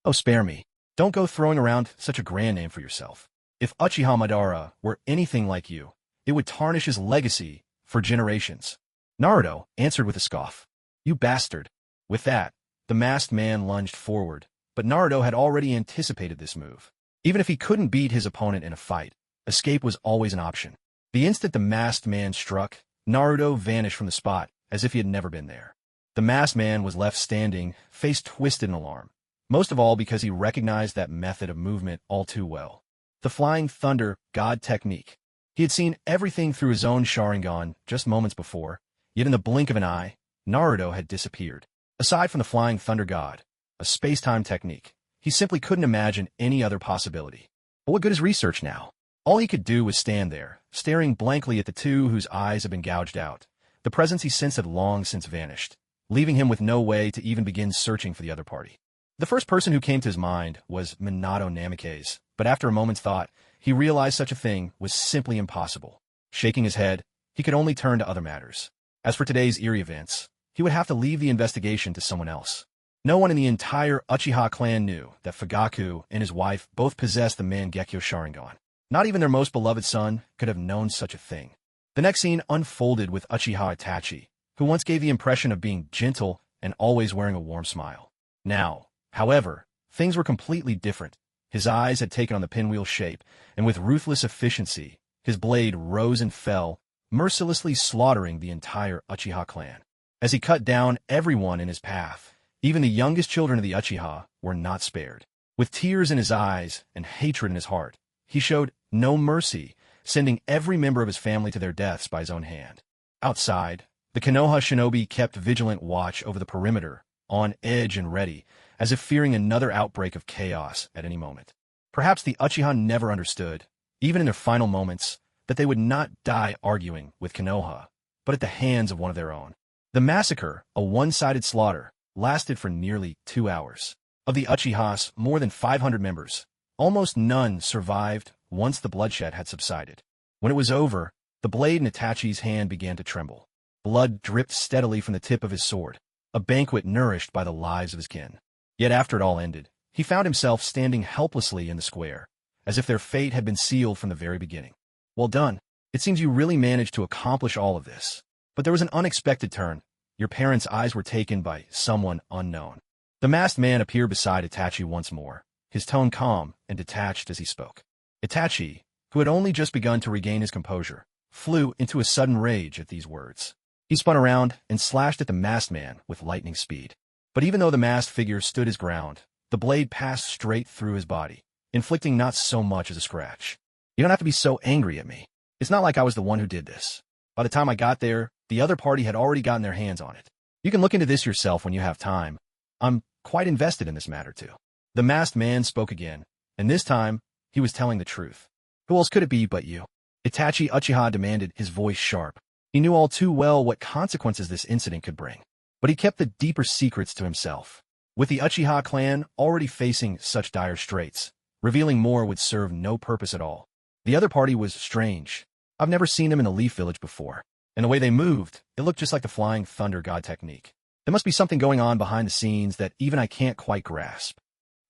"Oh, spare me. Don't go throwing around such a grand name for yourself. If Uchiha Madara were anything like you, it would tarnish his legacy for generations." Naruto answered with a scoff. "You bastard." With that, the masked man lunged forward, but Naruto had already anticipated this move. Even if he couldn't beat his opponent in a fight, escape was always an option. The instant the masked man struck, Naruto vanished from the spot as if he had never been there. The masked man was left standing, face twisted in alarm, most of all because he recognized that method of movement all too well. The Flying Thunder God technique. He had seen everything through his own Sharingan just moments before, yet in the blink of an eye, Naruto had disappeared. Aside from the Flying Thunder God, a space-time technique, he simply couldn't imagine any other possibility. But what good is research now? All he could do was stand there, staring blankly at the two whose eyes had been gouged out. The presence he sensed had long since vanished, leaving him with no way to even begin searching for the other party. The first person who came to his mind was Minato Namikaze, but after a moment's thought, he realized such a thing was simply impossible. Shaking his head, he could only turn to other matters. As for today's eerie events, he would have to leave the investigation to someone else. No one in the entire Uchiha clan knew that Fugaku and his wife both possessed the Mangekyo Sharingan. Not even their most beloved son could have known such a thing. The next scene unfolded with Uchiha Itachi, who once gave the impression of being gentle and always wearing a warm smile. Now, however, things were completely different. His eyes had taken on the pinwheel shape, and with ruthless efficiency, his blade rose and fell, mercilessly slaughtering the entire Uchiha clan. As he cut down everyone in his path, even the youngest children of the Uchiha were not spared. With tears in his eyes and hatred in his heart, he showed no mercy, sending every member of his family to their deaths by his own hand. Outside, the Konoha shinobi kept vigilant watch over the perimeter, on edge and ready, as if fearing another outbreak of chaos at any moment. Perhaps the Uchiha never understood, even in their final moments, that they would not die arguing with Konoha, but at the hands of one of their own. The massacre, a one-sided slaughter, lasted for nearly 2 hours. Of the Uchiha's more than 500 members, almost none survived once the bloodshed had subsided. When it was over, the blade in Itachi's hand began to tremble. Blood dripped steadily from the tip of his sword, a banquet nourished by the lives of his kin. Yet after it all ended, he found himself standing helplessly in the square, as if their fate had been sealed from the very beginning. Well done. It seems you really managed to accomplish all of this. But there was an unexpected turn. Your parents' eyes were taken by someone unknown. The masked man appeared beside Itachi once more, his tone calm and detached as he spoke. Itachi, who had only just begun to regain his composure, flew into a sudden rage at these words. He spun around and slashed at the masked man with lightning speed. But even though the masked figure stood his ground, the blade passed straight through his body, inflicting not so much as a scratch. You don't have to be so angry at me. It's not like I was the one who did this. By the time I got there, the other party had already gotten their hands on it. You can look into this yourself when you have time. I'm quite invested in this matter, too. The masked man spoke again, and this time, he was telling the truth. Who else could it be but you? Itachi Uchiha demanded, his voice sharp. He knew all too well what consequences this incident could bring. But he kept the deeper secrets to himself. With the Uchiha clan already facing such dire straits, revealing more would serve no purpose at all. The other party was strange. I've never seen them in the Leaf Village before. And the way they moved, it looked just like the Flying Thunder God technique. There must be something going on behind the scenes that even I can't quite grasp.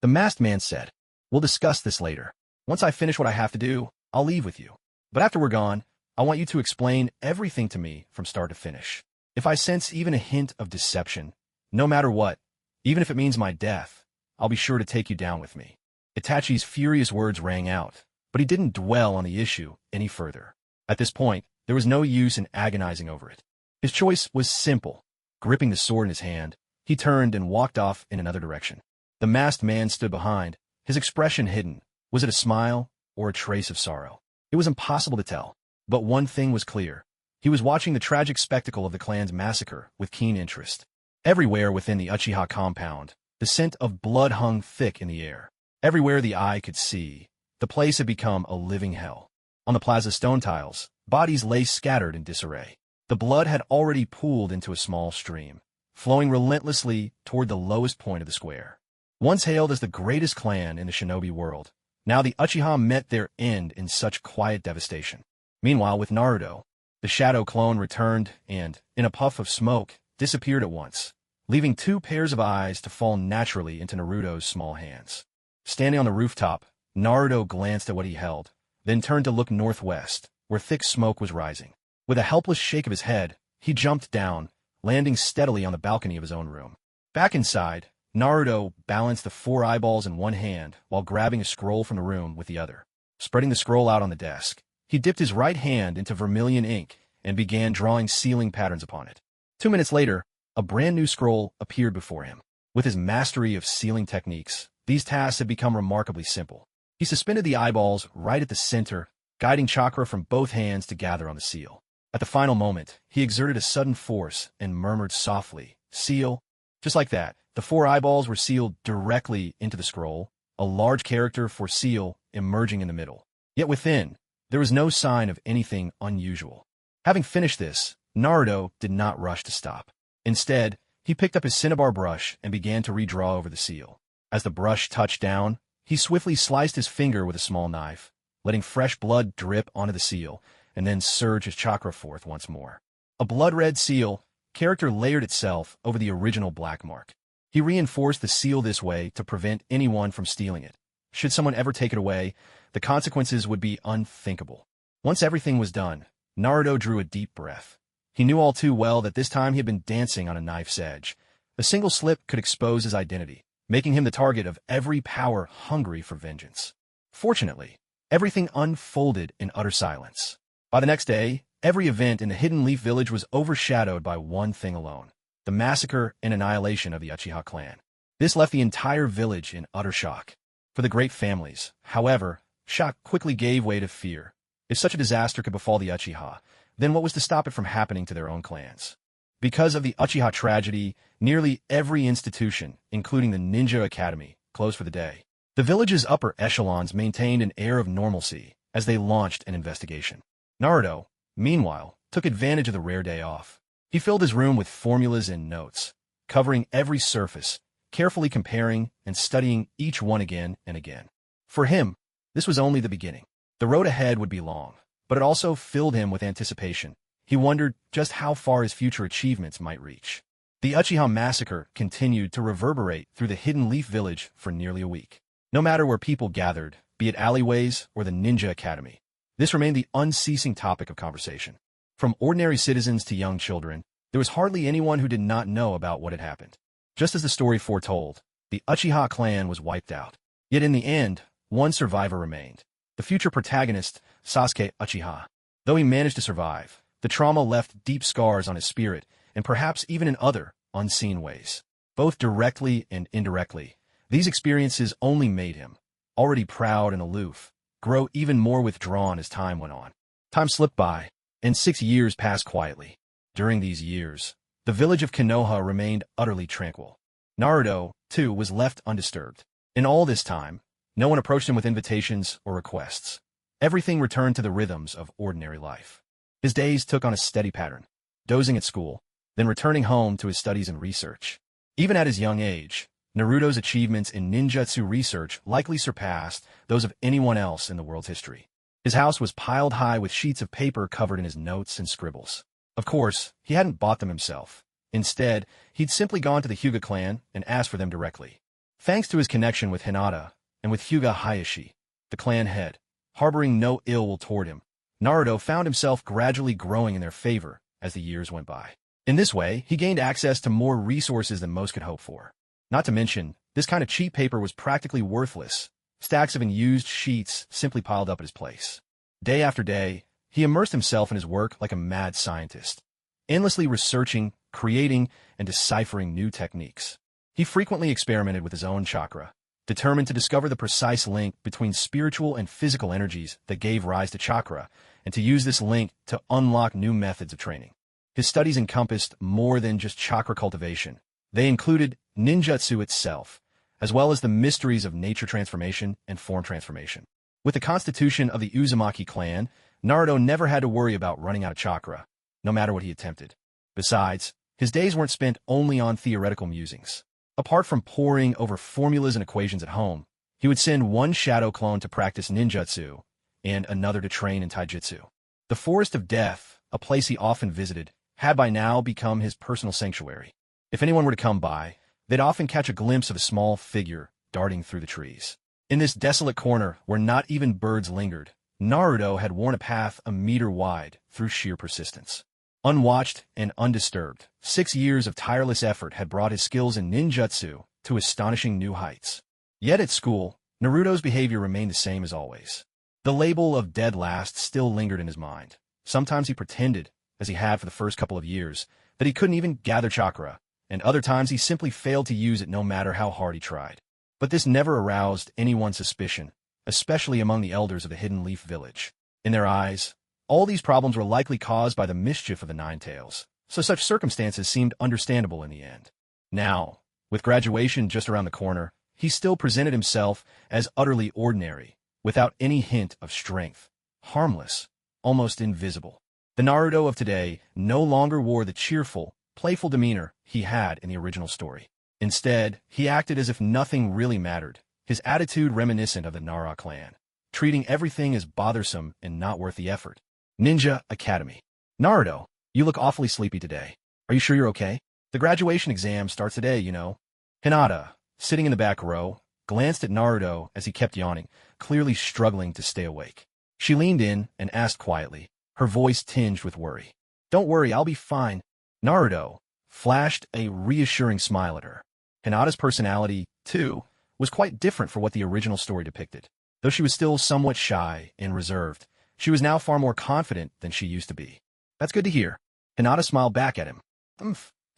The masked man said, we'll discuss this later. Once I finish what I have to do, I'll leave with you. But after we're gone, I want you to explain everything to me from start to finish. If I sense even a hint of deception, no matter what, even if it means my death, I'll be sure to take you down with me. Itachi's furious words rang out, but he didn't dwell on the issue any further. At this point, there was no use in agonizing over it. His choice was simple. Gripping the sword in his hand, he turned and walked off in another direction. The masked man stood behind, his expression hidden. Was it a smile or a trace of sorrow? It was impossible to tell. But one thing was clear. He was watching the tragic spectacle of the clan's massacre with keen interest. Everywhere within the Uchiha compound, the scent of blood hung thick in the air. Everywhere the eye could see, the place had become a living hell. On the plaza stone tiles, bodies lay scattered in disarray. The blood had already pooled into a small stream, flowing relentlessly toward the lowest point of the square. Once hailed as the greatest clan in the shinobi world, now the Uchiha met their end in such quiet devastation. Meanwhile, with Naruto, the shadow clone returned and, in a puff of smoke, disappeared at once, leaving 2 pairs of eyes to fall naturally into Naruto's small hands. Standing on the rooftop, Naruto glanced at what he held, then turned to look northwest, where thick smoke was rising. With a helpless shake of his head, he jumped down, landing steadily on the balcony of his own room. Back inside, Naruto balanced the 4 eyeballs in one hand while grabbing a scroll from the room with the other. Spreading the scroll out on the desk, he dipped his right hand into vermilion ink and began drawing sealing patterns upon it. 2 minutes later, a brand new scroll appeared before him. With his mastery of sealing techniques, these tasks had become remarkably simple. He suspended the eyeballs right at the center, guiding chakra from both hands to gather on the seal. At the final moment, he exerted a sudden force and murmured softly, "Seal." Just like that, the 4 eyeballs were sealed directly into the scroll, a large character for seal emerging in the middle. Yet within, There was no sign of anything unusual. Having finished this, Naruto did not rush to stop. Instead, he picked up his cinnabar brush and began to redraw over the seal. As the brush touched down, he swiftly sliced his finger with a small knife, letting fresh blood drip onto the seal, and then surge his chakra forth once more. A blood-red seal, character layered itself over the original black mark. He reinforced the seal this way to prevent anyone from stealing it. Should someone ever take it away, the consequences would be unthinkable. Once everything was done, Naruto drew a deep breath. He knew all too well that this time he had been dancing on a knife's edge. A single slip could expose his identity, making him the target of every power hungry for vengeance. Fortunately, everything unfolded in utter silence. By the next day, every event in the Hidden Leaf Village was overshadowed by one thing alone: the massacre and annihilation of the Uchiha clan. This left the entire village in utter shock. For the great families, however, shock quickly gave way to fear. If such a disaster could befall the Uchiha, then what was to stop it from happening to their own clans? Because of the Uchiha tragedy, nearly every institution, including the Ninja Academy, closed for the day. The village's upper echelons maintained an air of normalcy as they launched an investigation. Naruto, meanwhile, took advantage of the rare day off. He filled his room with formulas and notes, covering every surface, carefully comparing and studying each one again and again. For him, this was only the beginning. The road ahead would be long, but it also filled him with anticipation. He wondered just how far his future achievements might reach. The Uchiha massacre continued to reverberate through the Hidden Leaf Village for nearly a week. No matter where people gathered, be it alleyways or the Ninja Academy, this remained the unceasing topic of conversation. From ordinary citizens to young children, there was hardly anyone who did not know about what had happened. Just as the story foretold, the Uchiha clan was wiped out. Yet in the end, one survivor remained. The future protagonist, Sasuke Uchiha. Though he managed to survive, the trauma left deep scars on his spirit, and perhaps even in other, unseen ways. Both directly and indirectly, these experiences only made him, already proud and aloof, grow even more withdrawn as time went on. Time slipped by, and 6 years passed quietly. During these years, the village of Konoha remained utterly tranquil. Naruto, too, was left undisturbed. In all this time, no one approached him with invitations or requests. Everything returned to the rhythms of ordinary life. His days took on a steady pattern, dozing at school, then returning home to his studies and research. Even at his young age, Naruto's achievements in ninjutsu research likely surpassed those of anyone else in the world's history. His house was piled high with sheets of paper covered in his notes and scribbles. Of course, he hadn't bought them himself. Instead, he'd simply gone to the Hyuga clan and asked for them directly. Thanks to his connection with Hinata and with Hyuga Hayashi, the clan head, harboring no ill will toward him, Naruto found himself gradually growing in their favor as the years went by. In this way, he gained access to more resources than most could hope for. Not to mention, this kind of cheap paper was practically worthless. Stacks of unused sheets simply piled up at his place. Day after day, he immersed himself in his work like a mad scientist, endlessly researching, creating, and deciphering new techniques. He frequently experimented with his own chakra, determined to discover the precise link between spiritual and physical energies that gave rise to chakra, and to use this link to unlock new methods of training. His studies encompassed more than just chakra cultivation. They included ninjutsu itself, as well as the mysteries of nature transformation and form transformation. With the constitution of the Uzumaki clan, Naruto never had to worry about running out of chakra, no matter what he attempted. Besides, his days weren't spent only on theoretical musings. Apart from poring over formulas and equations at home, he would send one shadow clone to practice ninjutsu and another to train in taijutsu. The Forest of Death, a place he often visited, had by now become his personal sanctuary. If anyone were to come by, they'd often catch a glimpse of a small figure darting through the trees. In this desolate corner where not even birds lingered, Naruto had worn a path a meter wide through sheer persistence. Unwatched and undisturbed, 6 years of tireless effort had brought his skills in ninjutsu to astonishing new heights. Yet at school, Naruto's behavior remained the same as always. The label of dead last still lingered in his mind. Sometimes he pretended, as he had for the first couple of years, that he couldn't even gather chakra, and other times he simply failed to use it no matter how hard he tried. But this never aroused anyone's suspicion, especially among the elders of the Hidden Leaf Village. In their eyes, all these problems were likely caused by the mischief of the Nine Tails, so such circumstances seemed understandable in the end. Now, with graduation just around the corner, he still presented himself as utterly ordinary, without any hint of strength, harmless, almost invisible. The Naruto of today no longer wore the cheerful, playful demeanor he had in the original story. Instead, he acted as if nothing really mattered, his attitude reminiscent of the Nara clan, treating everything as bothersome and not worth the effort. Ninja Academy. Naruto, you look awfully sleepy today. Are you sure you're okay? The graduation exam starts today, you know. Hinata, sitting in the back row, glanced at Naruto as he kept yawning, clearly struggling to stay awake. She leaned in and asked quietly, her voice tinged with worry. Don't worry, I'll be fine. Naruto flashed a reassuring smile at her. Hinata's personality, too, was quite different from what the original story depicted. Though she was still somewhat shy and reserved, she was now far more confident than she used to be. That's good to hear. Hinata smiled back at him.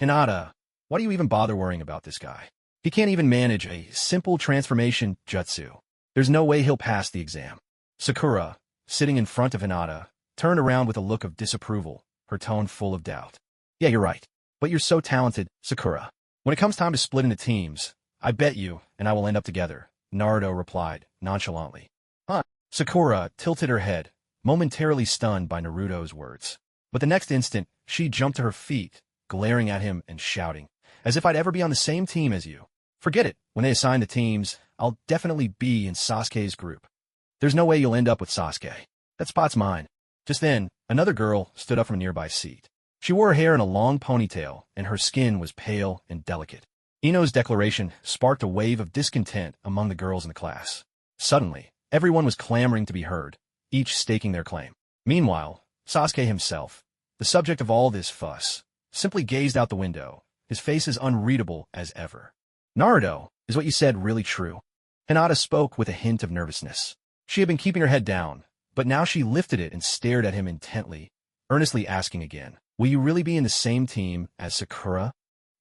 Hinata, why do you even bother worrying about this guy? He can't even manage a simple transformation jutsu. There's no way he'll pass the exam. Sakura, sitting in front of Hinata, turned around with a look of disapproval, her tone full of doubt. Yeah, you're right. But you're so talented, Sakura. When it comes time to split into teams, I bet you and I will end up together, Naruto replied, nonchalantly. Huh? Sakura tilted her head, momentarily stunned by Naruto's words. But the next instant, she jumped to her feet, glaring at him and shouting, as if I'd ever be on the same team as you. Forget it. When they assign the teams, I'll definitely be in Sasuke's group. There's no way you'll end up with Sasuke. That spot's mine. Just then, another girl stood up from a nearby seat. She wore her hair in a long ponytail, and her skin was pale and delicate. Ino's declaration sparked a wave of discontent among the girls in the class. Suddenly, everyone was clamoring to be heard, each staking their claim. Meanwhile, Sasuke himself, the subject of all this fuss, simply gazed out the window, his face as unreadable as ever. Naruto, is what you said really true? Hinata spoke with a hint of nervousness. She had been keeping her head down, but now she lifted it and stared at him intently, earnestly asking again, will you really be in the same team as Sakura?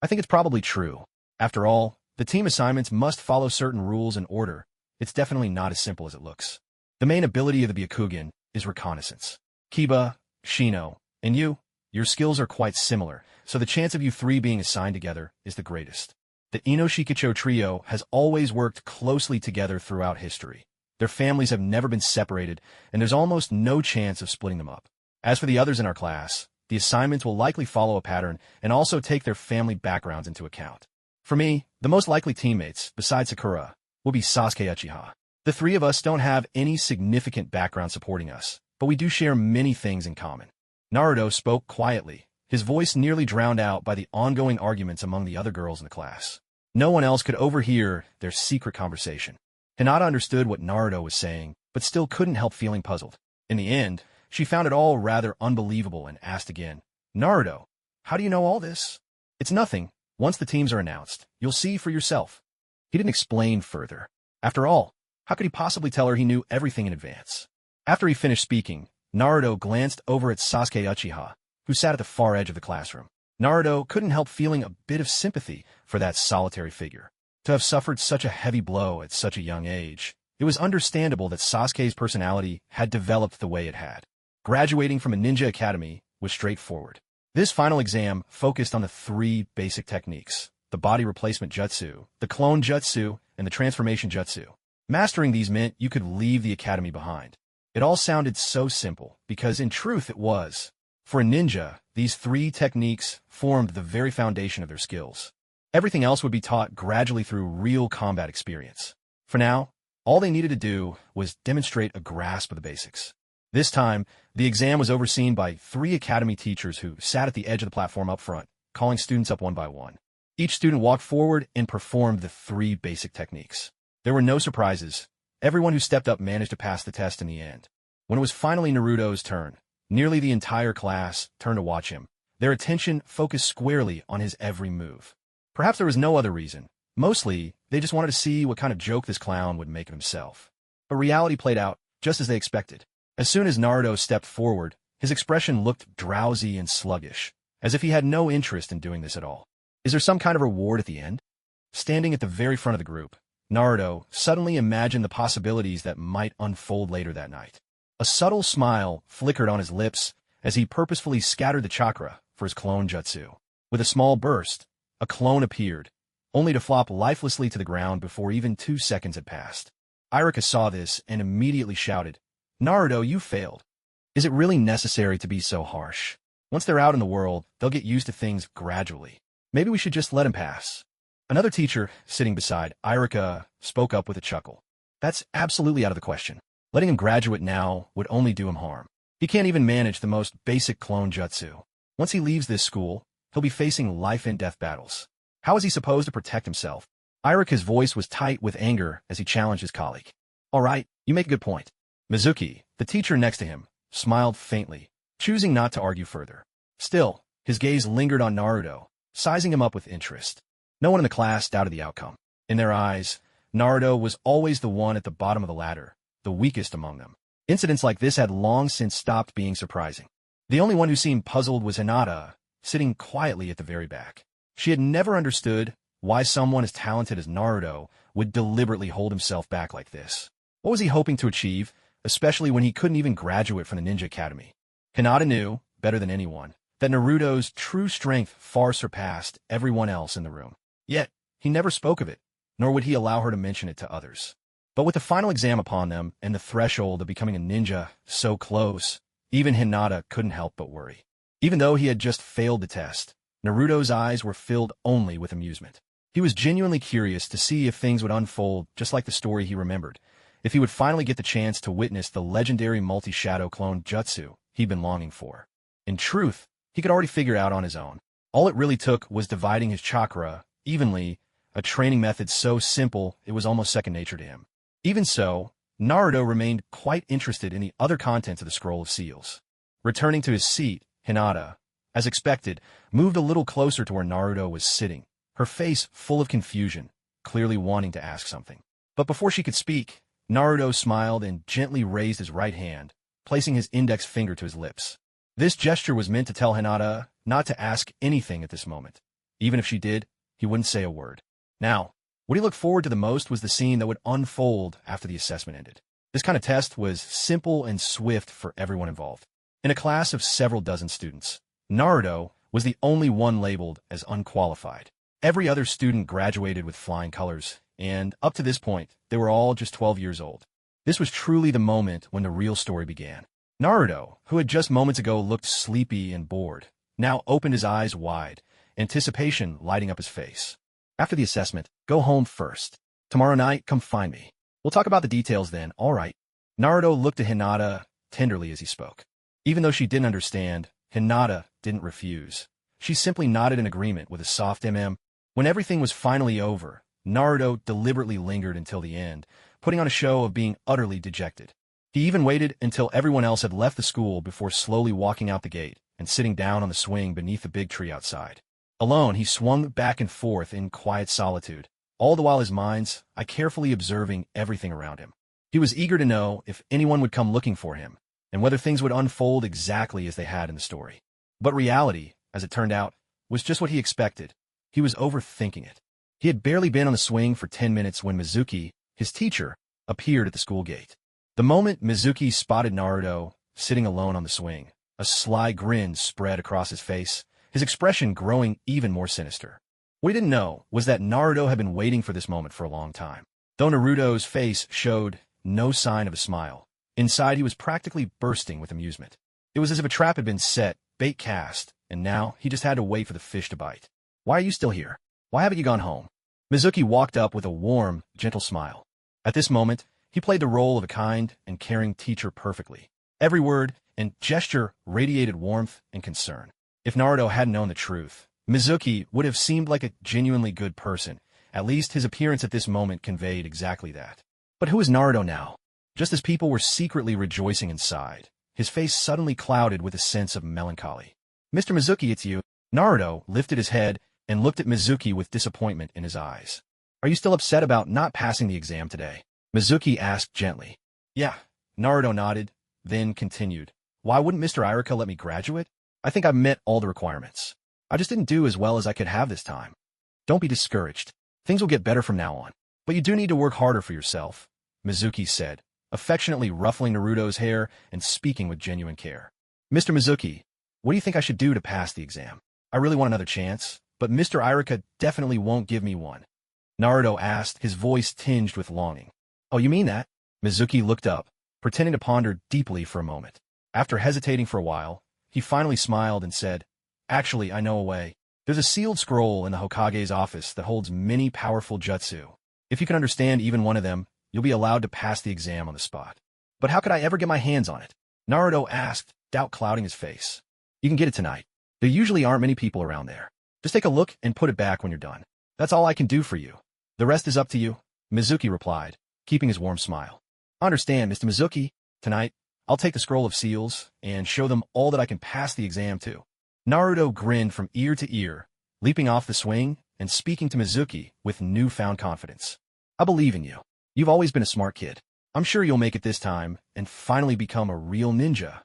I think it's probably true. After all, the team assignments must follow certain rules and order. It's definitely not as simple as it looks. The main ability of the Byakugan is reconnaissance. Kiba, Shino, and you, your skills are quite similar, so the chance of you three being assigned together is the greatest. The Ino Shikicho trio has always worked closely together throughout history. Their families have never been separated, and there's almost no chance of splitting them up. As for the others in our class, the assignments will likely follow a pattern and also take their family backgrounds into account. For me, the most likely teammates, besides Sakura, will be Sasuke Uchiha. The three of us don't have any significant background supporting us, but we do share many things in common. Naruto spoke quietly, his voice nearly drowned out by the ongoing arguments among the other girls in the class. No one else could overhear their secret conversation. Hinata understood what Naruto was saying, but still couldn't help feeling puzzled. In the end, she found it all rather unbelievable and asked again, Naruto, how do you know all this? It's nothing. Once the teams are announced, you'll see for yourself. He didn't explain further. After all, how could he possibly tell her he knew everything in advance? After he finished speaking, Naruto glanced over at Sasuke Uchiha, who sat at the far edge of the classroom. Naruto couldn't help feeling a bit of sympathy for that solitary figure. To have suffered such a heavy blow at such a young age, it was understandable that Sasuke's personality had developed the way it had. Graduating from a ninja academy was straightforward. This final exam focused on the three basic techniques: the body replacement jutsu, the clone jutsu, and the transformation jutsu. Mastering these meant you could leave the academy behind. It all sounded so simple, because in truth it was. For a ninja, these three techniques formed the very foundation of their skills. Everything else would be taught gradually through real combat experience. For now, all they needed to do was demonstrate a grasp of the basics. This time, the exam was overseen by 3 academy teachers who sat at the edge of the platform up front, calling students up one by one. Each student walked forward and performed the 3 basic techniques. There were no surprises. Everyone who stepped up managed to pass the test in the end. When it was finally Naruto's turn, nearly the entire class turned to watch him, their attention focused squarely on his every move. Perhaps there was no other reason. Mostly, they just wanted to see what kind of joke this clown would make of himself. But reality played out just as they expected. As soon as Naruto stepped forward, his expression looked drowsy and sluggish, as if he had no interest in doing this at all. Is there some kind of reward at the end? Standing at the very front of the group, Naruto suddenly imagined the possibilities that might unfold later that night. A subtle smile flickered on his lips as he purposefully scattered the chakra for his clone jutsu. With a small burst, a clone appeared, only to flop lifelessly to the ground before even 2 seconds had passed. Irika saw this and immediately shouted, Naruto, you failed. Is it really necessary to be so harsh? Once they're out in the world, they'll get used to things gradually. Maybe we should just let him pass. Another teacher, sitting beside Irika, spoke up with a chuckle. That's absolutely out of the question. Letting him graduate now would only do him harm. He can't even manage the most basic clone jutsu. Once he leaves this school, he'll be facing life-and-death battles. How is he supposed to protect himself? Irika's voice was tight with anger as he challenged his colleague. All right, you make a good point. Mizuki, the teacher next to him, smiled faintly, choosing not to argue further. Still, his gaze lingered on Naruto, sizing him up with interest. No one in the class doubted the outcome. In their eyes, Naruto was always the one at the bottom of the ladder, the weakest among them. Incidents like this had long since stopped being surprising. The only one who seemed puzzled was Hinata, sitting quietly at the very back. She had never understood why someone as talented as Naruto would deliberately hold himself back like this. What was he hoping to achieve, especially when he couldn't even graduate from the Ninja Academy? Hinata knew, better than anyone, that Naruto's true strength far surpassed everyone else in the room. Yet, he never spoke of it, nor would he allow her to mention it to others. But with the final exam upon them and the threshold of becoming a ninja so close, even Hinata couldn't help but worry. Even though he had just failed the test, Naruto's eyes were filled only with amusement. He was genuinely curious to see if things would unfold just like the story he remembered, if he would finally get the chance to witness the legendary multi-shadow clone jutsu he'd been longing for. In truth, he could already figure out on his own. All it really took was dividing his chakra evenly, a training method so simple it was almost second nature to him. Even so, Naruto remained quite interested in the other contents of the Scroll of Seals. Returning to his seat, Hinata, as expected, moved a little closer to where Naruto was sitting, her face full of confusion, clearly wanting to ask something. But before she could speak, Naruto smiled and gently raised his right hand, placing his index finger to his lips. This gesture was meant to tell Hinata not to ask anything at this moment. Even if she did, he wouldn't say a word. Now, what he looked forward to the most was the scene that would unfold after the assessment ended. This kind of test was simple and swift for everyone involved. In a class of several dozen students, Naruto was the only one labeled as unqualified. Every other student graduated with flying colors, and up to this point, they were all just 12 years old. This was truly the moment when the real story began. Naruto, who had just moments ago looked sleepy and bored, now opened his eyes wide, anticipation lighting up his face. After the assessment, go home first. Tomorrow night, come find me. We'll talk about the details then, all right? Naruto looked at Hinata tenderly as he spoke. Even though she didn't understand, Hinata didn't refuse. She simply nodded in agreement with a soft mm. When everything was finally over, Naruto deliberately lingered until the end, putting on a show of being utterly dejected. He even waited until everyone else had left the school before slowly walking out the gate and sitting down on the swing beneath the big tree outside. Alone, he swung back and forth in quiet solitude, all the while his mind's eye carefully observing everything around him. He was eager to know if anyone would come looking for him, and whether things would unfold exactly as they had in the story. But reality, as it turned out, was just what he expected. He was overthinking it. He had barely been on the swing for 10 minutes when Mizuki, his teacher, appeared at the school gate. The moment Mizuki spotted Naruto sitting alone on the swing, a sly grin spread across his face, his expression growing even more sinister. What he didn't know was that Naruto had been waiting for this moment for a long time. Though Naruto's face showed no sign of a smile, inside he was practically bursting with amusement. It was as if a trap had been set, bait cast, and now he just had to wait for the fish to bite. Why are you still here? Why haven't you gone home? Mizuki walked up with a warm, gentle smile. At this moment, he played the role of a kind and caring teacher perfectly. Every word and gesture radiated warmth and concern. If Naruto hadn't known the truth, Mizuki would have seemed like a genuinely good person. At least his appearance at this moment conveyed exactly that. But who is Naruto now? Just as people were secretly rejoicing inside, his face suddenly clouded with a sense of melancholy. Mr. Mizuki, it's you. Naruto lifted his head and looked at Mizuki with disappointment in his eyes. Are you still upset about not passing the exam today? Mizuki asked gently. Yeah, Naruto nodded, then continued. Why wouldn't Mr. Irika let me graduate? I think I've met all the requirements. I just didn't do as well as I could have this time. Don't be discouraged. Things will get better from now on. But you do need to work harder for yourself, Mizuki said, affectionately ruffling Naruto's hair and speaking with genuine care. Mr. Mizuki, what do you think I should do to pass the exam? I really want another chance, but Mr. Irika definitely won't give me one. Naruto asked, his voice tinged with longing. Oh, you mean that? Mizuki looked up, pretending to ponder deeply for a moment. After hesitating for a while, he finally smiled and said, "Actually, I know a way. There's a sealed scroll in the Hokage's office that holds many powerful jutsu. If you can understand even one of them, you'll be allowed to pass the exam on the spot." "But how could I ever get my hands on it?" Naruto asked, doubt clouding his face. "You can get it tonight. There usually aren't many people around there. Just take a look and put it back when you're done. That's all I can do for you. The rest is up to you," Mizuki replied, keeping his warm smile. "I understand, Mr. Mizuki. Tonight, I'll take the scroll of seals and show them all that I can pass the exam to." Naruto grinned from ear to ear, leaping off the swing and speaking to Mizuki with newfound confidence. "I believe in you. You've always been a smart kid. I'm sure you'll make it this time and finally become a real ninja,"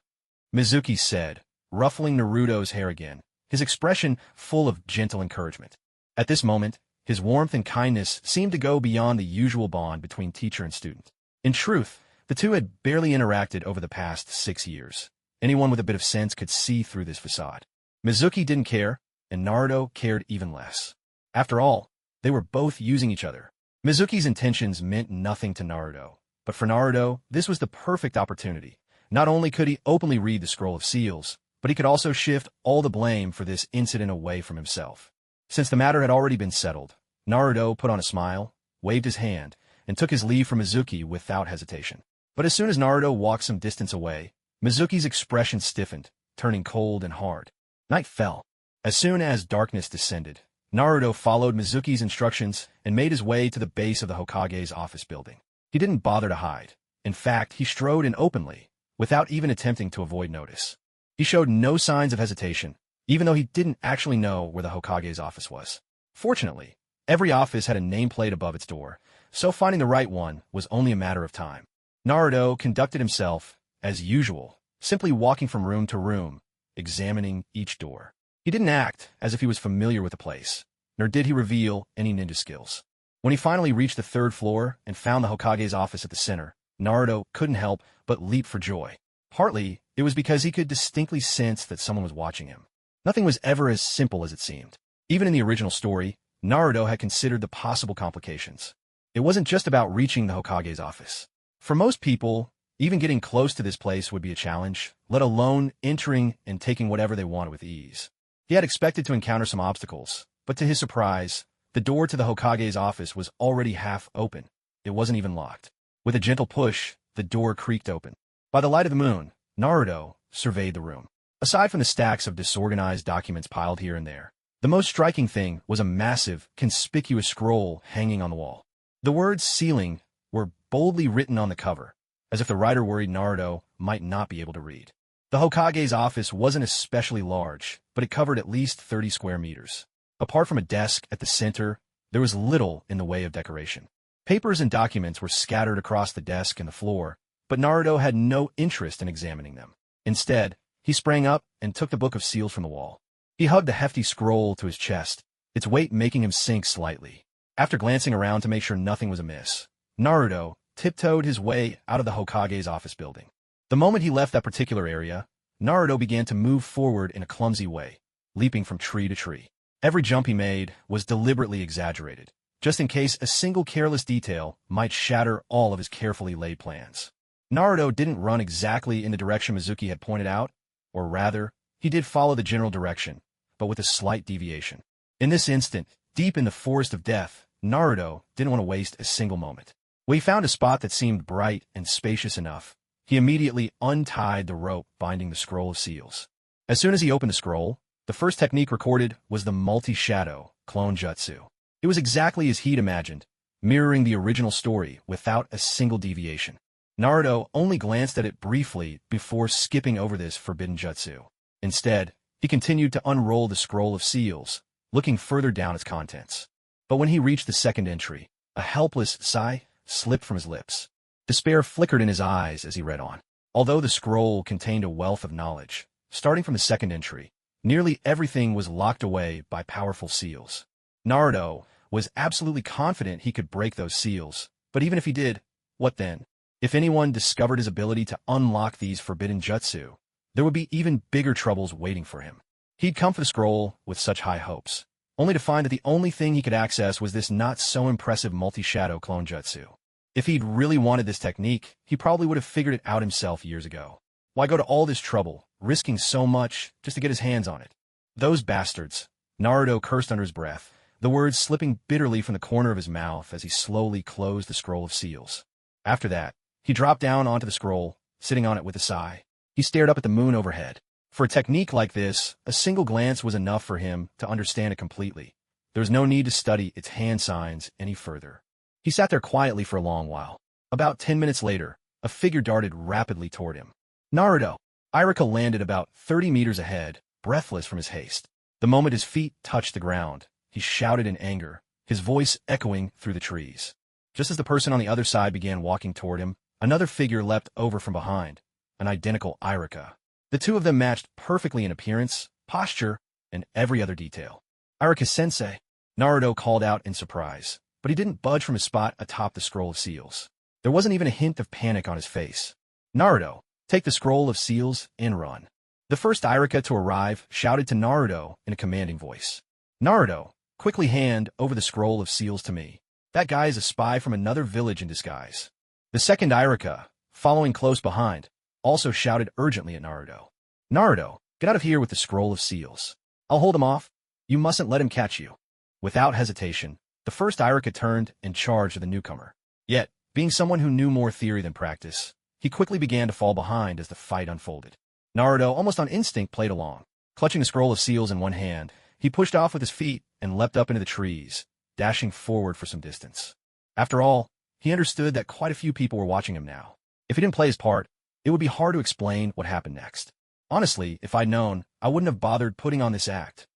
Mizuki said, ruffling Naruto's hair again, his expression full of gentle encouragement. At this moment, his warmth and kindness seemed to go beyond the usual bond between teacher and student. In truth, the two had barely interacted over the past 6 years. Anyone with a bit of sense could see through this facade. Mizuki didn't care, and Naruto cared even less. After all, they were both using each other. Mizuki's intentions meant nothing to Naruto, but for Naruto, this was the perfect opportunity. Not only could he openly read the Scroll of Seals, but he could also shift all the blame for this incident away from himself. Since the matter had already been settled, Naruto put on a smile, waved his hand, and took his leave from Mizuki without hesitation. But as soon as Naruto walked some distance away, Mizuki's expression stiffened, turning cold and hard. Night fell. As soon as darkness descended, Naruto followed Mizuki's instructions and made his way to the base of the Hokage's office building. He didn't bother to hide. In fact, he strode in openly, without even attempting to avoid notice. He showed no signs of hesitation, even though he didn't actually know where the Hokage's office was. Fortunately, every office had a nameplate above its door, so finding the right one was only a matter of time. Naruto conducted himself, as usual, simply walking from room to room, examining each door. He didn't act as if he was familiar with the place, nor did he reveal any ninja skills. When he finally reached the 3rd floor and found the Hokage's office at the center, Naruto couldn't help but leap for joy. Partly, it was because he could distinctly sense that someone was watching him. Nothing was ever as simple as it seemed. Even in the original story, Naruto had considered the possible complications. It wasn't just about reaching the Hokage's office. For most people, even getting close to this place would be a challenge, let alone entering and taking whatever they wanted with ease. He had expected to encounter some obstacles, but to his surprise, the door to the Hokage's office was already half open. It wasn't even locked. With a gentle push, the door creaked open. By the light of the moon, Naruto surveyed the room. Aside from the stacks of disorganized documents piled here and there, the most striking thing was a massive, conspicuous scroll hanging on the wall. The words "sealing" were boldly written on the cover, as if the writer worried Naruto might not be able to read. The Hokage's office wasn't especially large, but it covered at least 30 square meters. Apart from a desk at the center, there was little in the way of decoration. Papers and documents were scattered across the desk and the floor, but Naruto had no interest in examining them. Instead, he sprang up and took the book of seals from the wall. He hugged the hefty scroll to his chest, its weight making him sink slightly. After glancing around to make sure nothing was amiss, Naruto tiptoed his way out of the Hokage's office building. The moment he left that particular area, Naruto began to move forward in a clumsy way, leaping from tree to tree. Every jump he made was deliberately exaggerated, just in case a single careless detail might shatter all of his carefully laid plans. Naruto didn't run exactly in the direction Mizuki had pointed out, or rather, he did follow the general direction, but with a slight deviation. In this instant, deep in the forest of death, Naruto didn't want to waste a single moment. When he found a spot that seemed bright and spacious enough, he immediately untied the rope binding the scroll of seals. As soon as he opened the scroll, the first technique recorded was the multi-shadow clone jutsu. It was exactly as he'd imagined, mirroring the original story without a single deviation. Naruto only glanced at it briefly before skipping over this forbidden jutsu. Instead, he continued to unroll the scroll of seals, looking further down its contents. But when he reached the second entry, a helpless sigh slipped from his lips. Despair flickered in his eyes as he read on. Although the scroll contained a wealth of knowledge, starting from the second entry, nearly everything was locked away by powerful seals. Naruto was absolutely confident he could break those seals, but even if he did, what then? If anyone discovered his ability to unlock these forbidden jutsu, there would be even bigger troubles waiting for him. He'd come for the scroll with such high hopes, only to find that the only thing he could access was this not-so-impressive multi-shadow clone jutsu. If he'd really wanted this technique, he probably would have figured it out himself years ago. Why go to all this trouble, risking so much, just to get his hands on it? Those bastards. Naruto cursed under his breath, the words slipping bitterly from the corner of his mouth as he slowly closed the scroll of seals. After that, he dropped down onto the scroll, sitting on it with a sigh. He stared up at the moon overhead. For a technique like this, a single glance was enough for him to understand it completely. There was no need to study its hand signs any further. He sat there quietly for a long while. About 10 minutes later, a figure darted rapidly toward him. Naruto! Iruka landed about 30 meters ahead, breathless from his haste. The moment his feet touched the ground, he shouted in anger, his voice echoing through the trees. Just as the person on the other side began walking toward him, another figure leapt over from behind, an identical Iruka. The two of them matched perfectly in appearance, posture, and every other detail. Iruka-sensei, Naruto called out in surprise, but he didn't budge from his spot atop the scroll of seals. There wasn't even a hint of panic on his face. Naruto, take the scroll of seals and run. The first Iruka to arrive shouted to Naruto in a commanding voice. Naruto, quickly hand over the scroll of seals to me. That guy is a spy from another village in disguise. The second Iruka, following close behind, also shouted urgently at Naruto. Naruto, get out of here with the scroll of seals. I'll hold him off. You mustn't let him catch you. Without hesitation, the first Iruka turned and charged at the newcomer. Yet, being someone who knew more theory than practice, he quickly began to fall behind as the fight unfolded. Naruto, almost on instinct, played along. Clutching the scroll of seals in one hand, he pushed off with his feet and leapt up into the trees, dashing forward for some distance. After all, he understood that quite a few people were watching him now. If he didn't play his part, it would be hard to explain what happened next. Honestly, if I'd known, I wouldn't have bothered putting on this act.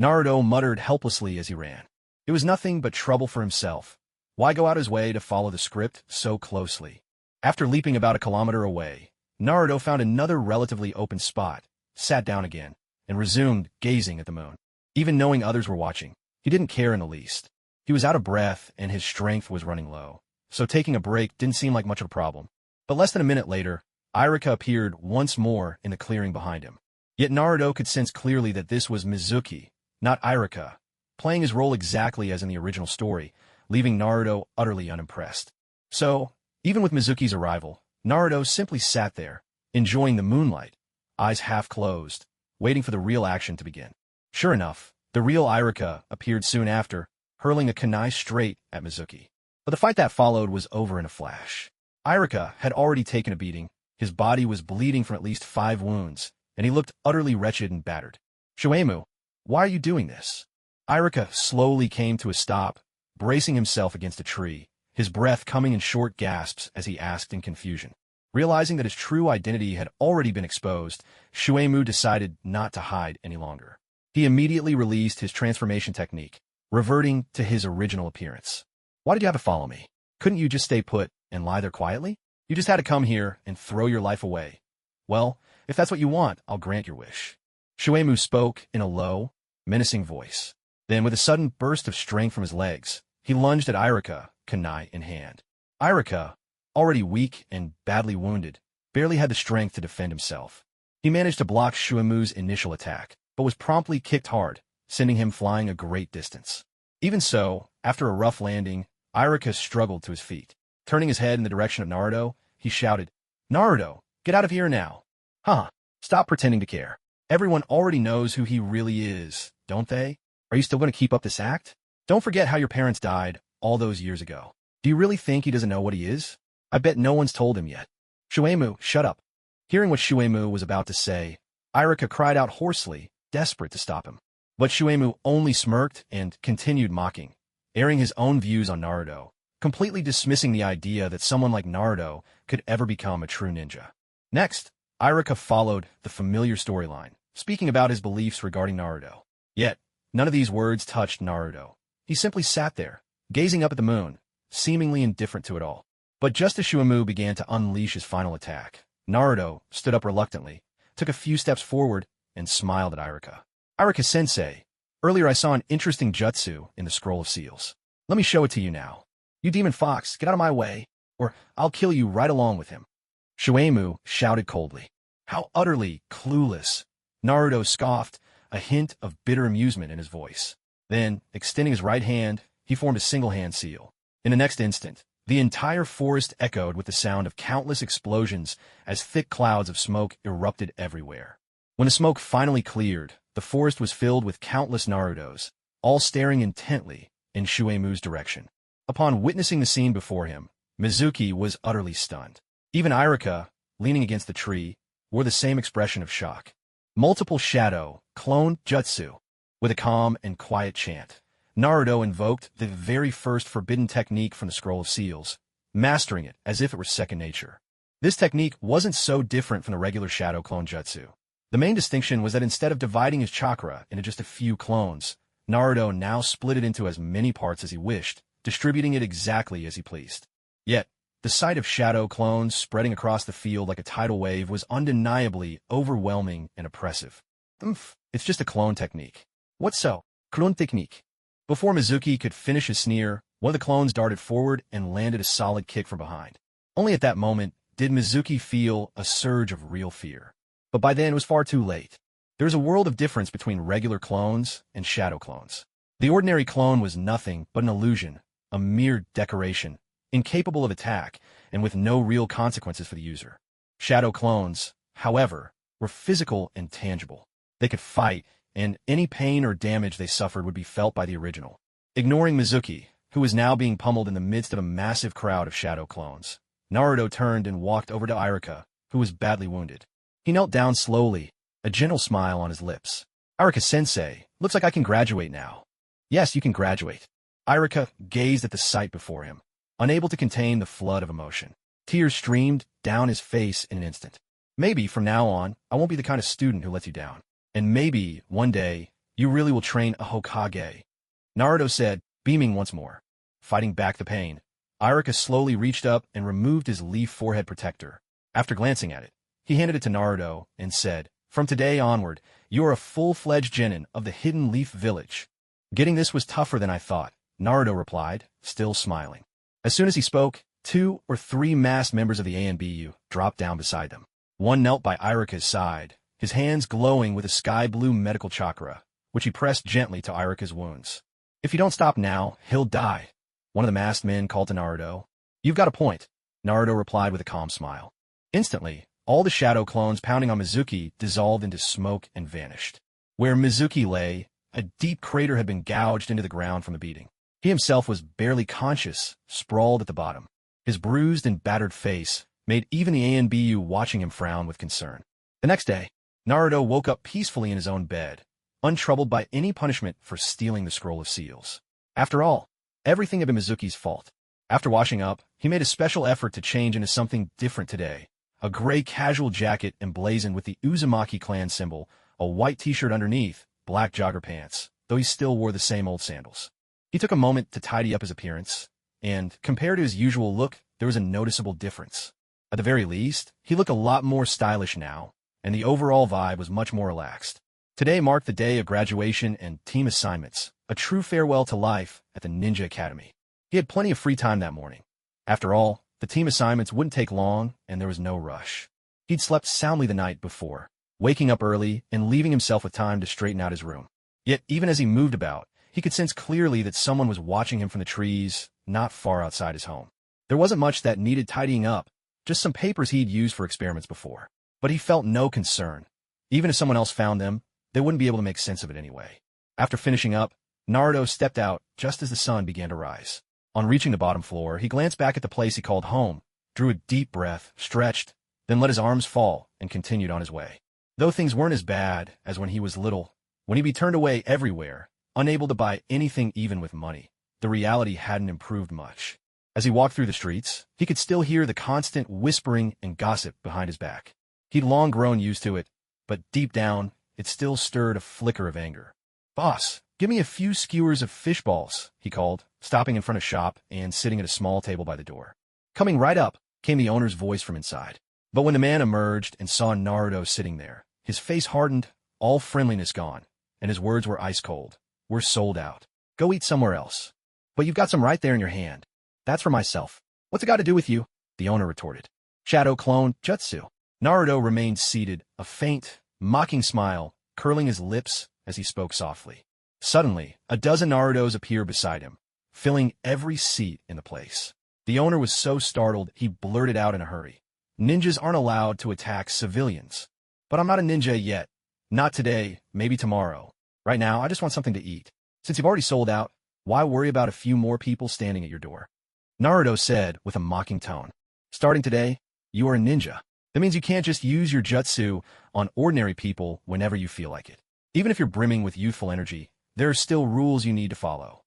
Naruto muttered helplessly as he ran. It was nothing but trouble for himself. Why go out his way to follow the script so closely? After leaping about a kilometer away, Naruto found another relatively open spot, sat down again, and resumed gazing at the moon. Even knowing others were watching, he didn't care in the least. He was out of breath and his strength was running low, so taking a break didn't seem like much of a problem. But less than a minute later, Iruka appeared once more in the clearing behind him. Yet Naruto could sense clearly that this was Mizuki, not Iruka, playing his role exactly as in the original story, leaving Naruto utterly unimpressed. So, even with Mizuki's arrival, Naruto simply sat there, enjoying the moonlight, eyes half closed, waiting for the real action to begin. Sure enough, the real Iruka appeared soon after, hurling a kunai straight at Mizuki. But the fight that followed was over in a flash. Iruka had already taken a beating, his body was bleeding from at least 5 wounds, and he looked utterly wretched and battered. Shuemu, why are you doing this? Iruka slowly came to a stop, bracing himself against a tree, his breath coming in short gasps as he asked in confusion. Realizing that his true identity had already been exposed, Shuemu decided not to hide any longer. He immediately released his transformation technique, reverting to his original appearance. Why did you have to follow me? Couldn't you just stay put and lie there quietly? You just had to come here and throw your life away. Well, if that's what you want, I'll grant your wish. Shuemu spoke in a low, menacing voice. Then, with a sudden burst of strength from his legs, he lunged at Iruka, kunai in hand. Iruka, already weak and badly wounded, barely had the strength to defend himself. He managed to block Shuemu's initial attack, but was promptly kicked hard, sending him flying a great distance. Even so, after a rough landing, Iruka struggled to his feet. Turning his head in the direction of Naruto, he shouted, Naruto, get out of here now. Huh, stop pretending to care. Everyone already knows who he really is, don't they? Are you still going to keep up this act? Don't forget how your parents died all those years ago. Do you really think he doesn't know what he is? I bet no one's told him yet. Shuemu, shut up. Hearing what Shuemu was about to say, Iruka cried out hoarsely, desperate to stop him. But Shuemu only smirked and continued mocking, airing his own views on Naruto, completely dismissing the idea that someone like Naruto could ever become a true ninja. Next, Iruka followed the familiar storyline, speaking about his beliefs regarding Naruto. Yet, none of these words touched Naruto. He simply sat there, gazing up at the moon, seemingly indifferent to it all. But just as Shuemu began to unleash his final attack, Naruto stood up reluctantly, took a few steps forward, and smiled at Iruka. Iruka-sensei, earlier I saw an interesting jutsu in the Scroll of Seals. Let me show it to you now. You demon fox, get out of my way, or I'll kill you right along with him. Shuemu shouted coldly. How utterly clueless. Naruto scoffed, a hint of bitter amusement in his voice. Then, extending his right hand, he formed a single-hand seal. In the next instant, The entire forest echoed with the sound of countless explosions as thick clouds of smoke erupted everywhere. When the smoke finally cleared, the forest was filled with countless Narutos, all staring intently in Shuemu's direction. Upon witnessing the scene before him, Mizuki was utterly stunned. Even Irika, leaning against the tree, wore the same expression of shock. Multiple shadow, clone jutsu. With a calm and quiet chant, Naruto invoked the very first forbidden technique from the Scroll of Seals, mastering it as if it were second nature. This technique wasn't so different from the regular shadow clone jutsu. The main distinction was that instead of dividing his chakra into just a few clones, Naruto now split it into as many parts as he wished, distributing it exactly as he pleased. Yet, the sight of shadow clones spreading across the field like a tidal wave was undeniably overwhelming and oppressive. It's just a clone technique. What's so? Clone technique. Before Mizuki could finish his sneer, one of the clones darted forward and landed a solid kick from behind. Only at that moment did Mizuki feel a surge of real fear. But by then it was far too late. There is a world of difference between regular clones and shadow clones. The ordinary clone was nothing but an illusion, a mere decoration, incapable of attack, and with no real consequences for the user. Shadow clones, however, were physical and tangible. They could fight, and any pain or damage they suffered would be felt by the original. Ignoring Mizuki, who was now being pummeled in the midst of a massive crowd of shadow clones, Naruto turned and walked over to Irika, who was badly wounded. He knelt down slowly, a gentle smile on his lips. Irika-sensei, looks like I can graduate now. Yes, you can graduate. Irika gazed at the sight before him, unable to contain the flood of emotion. Tears streamed down his face in an instant. Maybe from now on, I won't be the kind of student who lets you down. And maybe, one day, you really will train a Hokage. Naruto said, beaming once more. Fighting back the pain, Irika slowly reached up and removed his leaf forehead protector. After glancing at it, he handed it to Naruto and said, from today onward, you are a full-fledged genin of the Hidden Leaf Village. Getting this was tougher than I thought, Naruto replied, still smiling. As soon as he spoke, 2 or 3 masked members of the ANBU dropped down beside them. One knelt by Irika's side, his hands glowing with a sky-blue medical chakra, which he pressed gently to Irika's wounds. If you don't stop now, he'll die. One of the masked men called to Naruto. You've got a point, Naruto replied with a calm smile. Instantly, all the shadow clones pounding on Mizuki dissolved into smoke and vanished. Where Mizuki lay, a deep crater had been gouged into the ground from the beating. He himself was barely conscious, sprawled at the bottom. His bruised and battered face made even the ANBU watching him frown with concern. The next day, Naruto woke up peacefully in his own bed, untroubled by any punishment for stealing the Scroll of Seals. After all, everything had been Mizuki's fault. After washing up, he made a special effort to change into something different today. A gray casual jacket emblazoned with the Uzumaki clan symbol, a white t-shirt underneath, black jogger pants, though he still wore the same old sandals. He took a moment to tidy up his appearance, and, compared to his usual look, there was a noticeable difference. At the very least, he looked a lot more stylish now, and the overall vibe was much more relaxed. Today marked the day of graduation and team assignments, a true farewell to life at the Ninja Academy. He had plenty of free time that morning. After all, the team assignments wouldn't take long, and there was no rush. He'd slept soundly the night before, waking up early and leaving himself with time to straighten out his room. Yet, even as he moved about, he could sense clearly that someone was watching him from the trees, not far outside his home. There wasn't much that needed tidying up, just some papers he'd used for experiments before. But he felt no concern. Even if someone else found them, they wouldn't be able to make sense of it anyway. After finishing up, Naruto stepped out just as the sun began to rise. On reaching the bottom floor, he glanced back at the place he called home, drew a deep breath, stretched, then let his arms fall and continued on his way. Though things weren't as bad as when he was little, when he'd be turned away everywhere, unable to buy anything even with money, the reality hadn't improved much. As he walked through the streets, he could still hear the constant whispering and gossip behind his back. He'd long grown used to it, but deep down, it still stirred a flicker of anger. "Boss, give me a few skewers of fish balls," he called, stopping in front of shop and sitting at a small table by the door. "Coming right up," came the owner's voice from inside. But when the man emerged and saw Naruto sitting there, his face hardened, all friendliness gone, and his words were ice cold. "We're sold out. Go eat somewhere else." "But you've got some right there in your hand." "That's for myself." "What's it got to do with you?" the owner retorted. "Shadow clone jutsu." Naruto remained seated, a faint, mocking smile curling his lips as he spoke softly. Suddenly, a dozen Narutos appeared beside him, filling every seat in the place. The owner was so startled he blurted out in a hurry. Ninjas aren't allowed to attack civilians. But I'm not a ninja yet. Not today, maybe tomorrow. Right now, I just want something to eat. Since you've already sold out, why worry about a few more people standing at your door? Naruto said with a mocking tone. Starting today, you are a ninja. That means you can't just use your jutsu on ordinary people whenever you feel like it. Even if you're brimming with youthful energy, there are still rules you need to follow.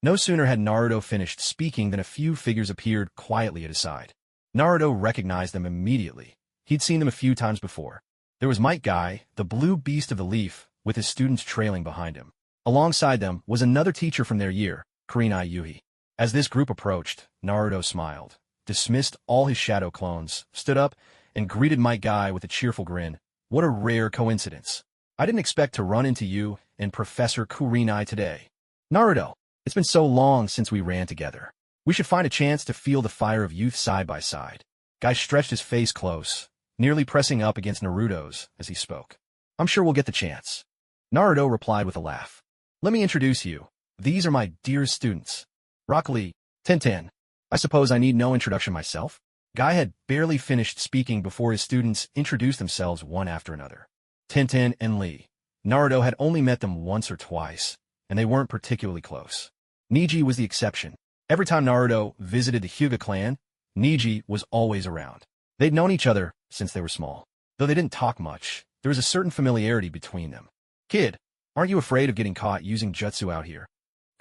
No sooner had Naruto finished speaking than a few figures appeared quietly at his side. Naruto recognized them immediately. He'd seen them a few times before. There was Might Guy, the blue beast of the leaf, with his students trailing behind him. Alongside them was another teacher from their year, Kurenai Yuhi. As this group approached, Naruto smiled, dismissed all his shadow clones, stood up, and greeted Might Guy with a cheerful grin. What a rare coincidence. I didn't expect to run into you and Professor Kurenai today. Naruto, it's been so long since we ran together. We should find a chance to feel the fire of youth side by side. Guy stretched his face close, nearly pressing up against Naruto's as he spoke. I'm sure we'll get the chance. Naruto replied with a laugh. Let me introduce you. These are my dearest students. Rock Lee, Tenten. I suppose I need no introduction myself? Guy had barely finished speaking before his students introduced themselves one after another. Tenten and Lee. Naruto had only met them once or twice, and they weren't particularly close. Neji was the exception. Every time Naruto visited the Hyuga clan, Neji was always around. They'd known each other since they were small. Though they didn't talk much, there was a certain familiarity between them. Kid, aren't you afraid of getting caught using jutsu out here?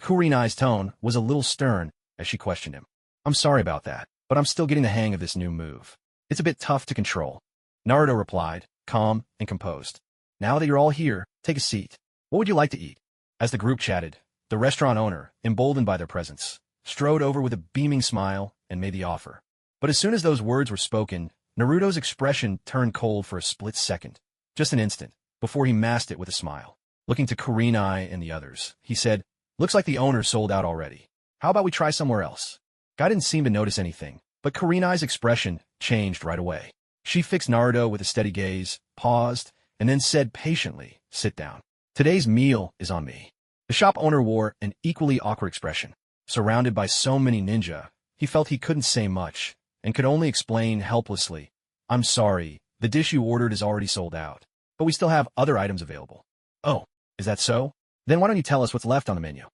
Kurenai's tone was a little stern as she questioned him. I'm sorry about that, but I'm still getting the hang of this new move. It's a bit tough to control. Naruto replied, calm and composed. Now that you're all here, take a seat. What would you like to eat? As the group chatted, the restaurant owner, emboldened by their presence, strode over with a beaming smile and made the offer. But as soon as those words were spoken, Naruto's expression turned cold for a split second, just an instant, before he masked it with a smile. Looking to Kurenai and the others, he said, looks like the owner sold out already. How about we try somewhere else? Guy didn't seem to notice anything, but Kurenai's expression changed right away. She fixed Naruto with a steady gaze, paused, and then said patiently, sit down. Today's meal is on me. The shop owner wore an equally awkward expression. Surrounded by so many ninja, he felt he couldn't say much, and could only explain helplessly, I'm sorry, the dish you ordered is already sold out, but we still have other items available. Oh, is that so? Then why don't you tell us what's left on the menu?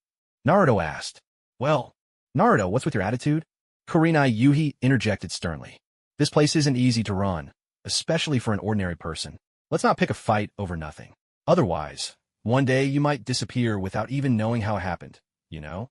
Naruto asked. Well, Naruto, what's with your attitude? Kurenai Yuhi interjected sternly. This place isn't easy to run, especially for an ordinary person. Let's not pick a fight over nothing. Otherwise, one day you might disappear without even knowing how it happened, you know?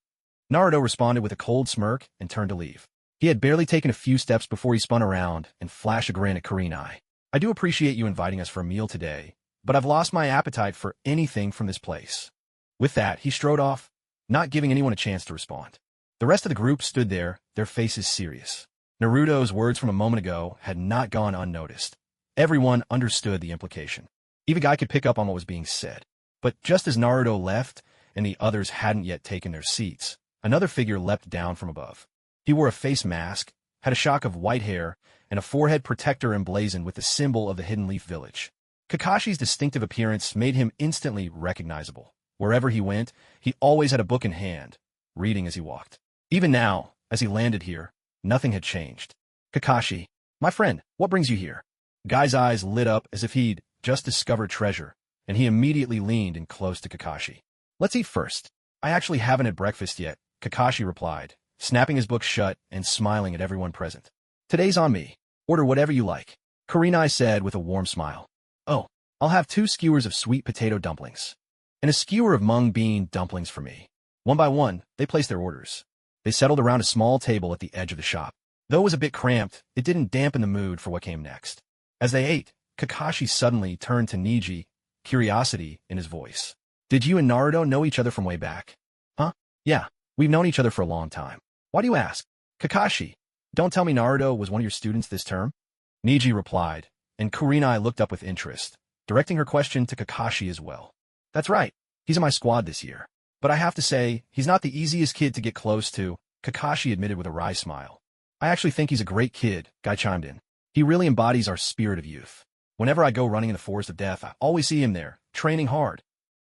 Naruto responded with a cold smirk and turned to leave. He had barely taken a few steps before he spun around and flashed a grin at Kurenai. I do appreciate you inviting us for a meal today, but I've lost my appetite for anything from this place. With that, he strode off, not giving anyone a chance to respond. The rest of the group stood there, their faces serious. Naruto's words from a moment ago had not gone unnoticed. Everyone understood the implication. Even Guy could pick up on what was being said. But just as Naruto left and the others hadn't yet taken their seats, another figure leapt down from above. He wore a face mask, had a shock of white hair, and a forehead protector emblazoned with the symbol of the Hidden Leaf Village. Kakashi's distinctive appearance made him instantly recognizable. Wherever he went, he always had a book in hand, reading as he walked. Even now, as he landed here, nothing had changed. Kakashi, my friend, what brings you here? Guy's eyes lit up as if he'd just discovered treasure, and he immediately leaned in close to Kakashi. Let's eat first. I actually haven't had breakfast yet, Kakashi replied, snapping his book shut and smiling at everyone present. Today's on me. Order whatever you like, Kurenai said with a warm smile. Oh, I'll have 2 skewers of sweet potato dumplings, and a skewer of mung bean dumplings for me. One by one, they placed their orders. They settled around a small table at the edge of the shop. Though it was a bit cramped, it didn't dampen the mood for what came next. As they ate, Kakashi suddenly turned to Neji, curiosity in his voice. Did you and Naruto know each other from way back? Huh? Yeah, we've known each other for a long time. Why do you ask? Kakashi, don't tell me Naruto was one of your students this term? Neji replied, and Kurenai looked up with interest, directing her question to Kakashi as well. That's right, he's in my squad this year. But I have to say, he's not the easiest kid to get close to, Kakashi admitted with a wry smile. I actually think he's a great kid, Guy chimed in. He really embodies our spirit of youth. Whenever I go running in the Forest of Death, I always see him there, training hard.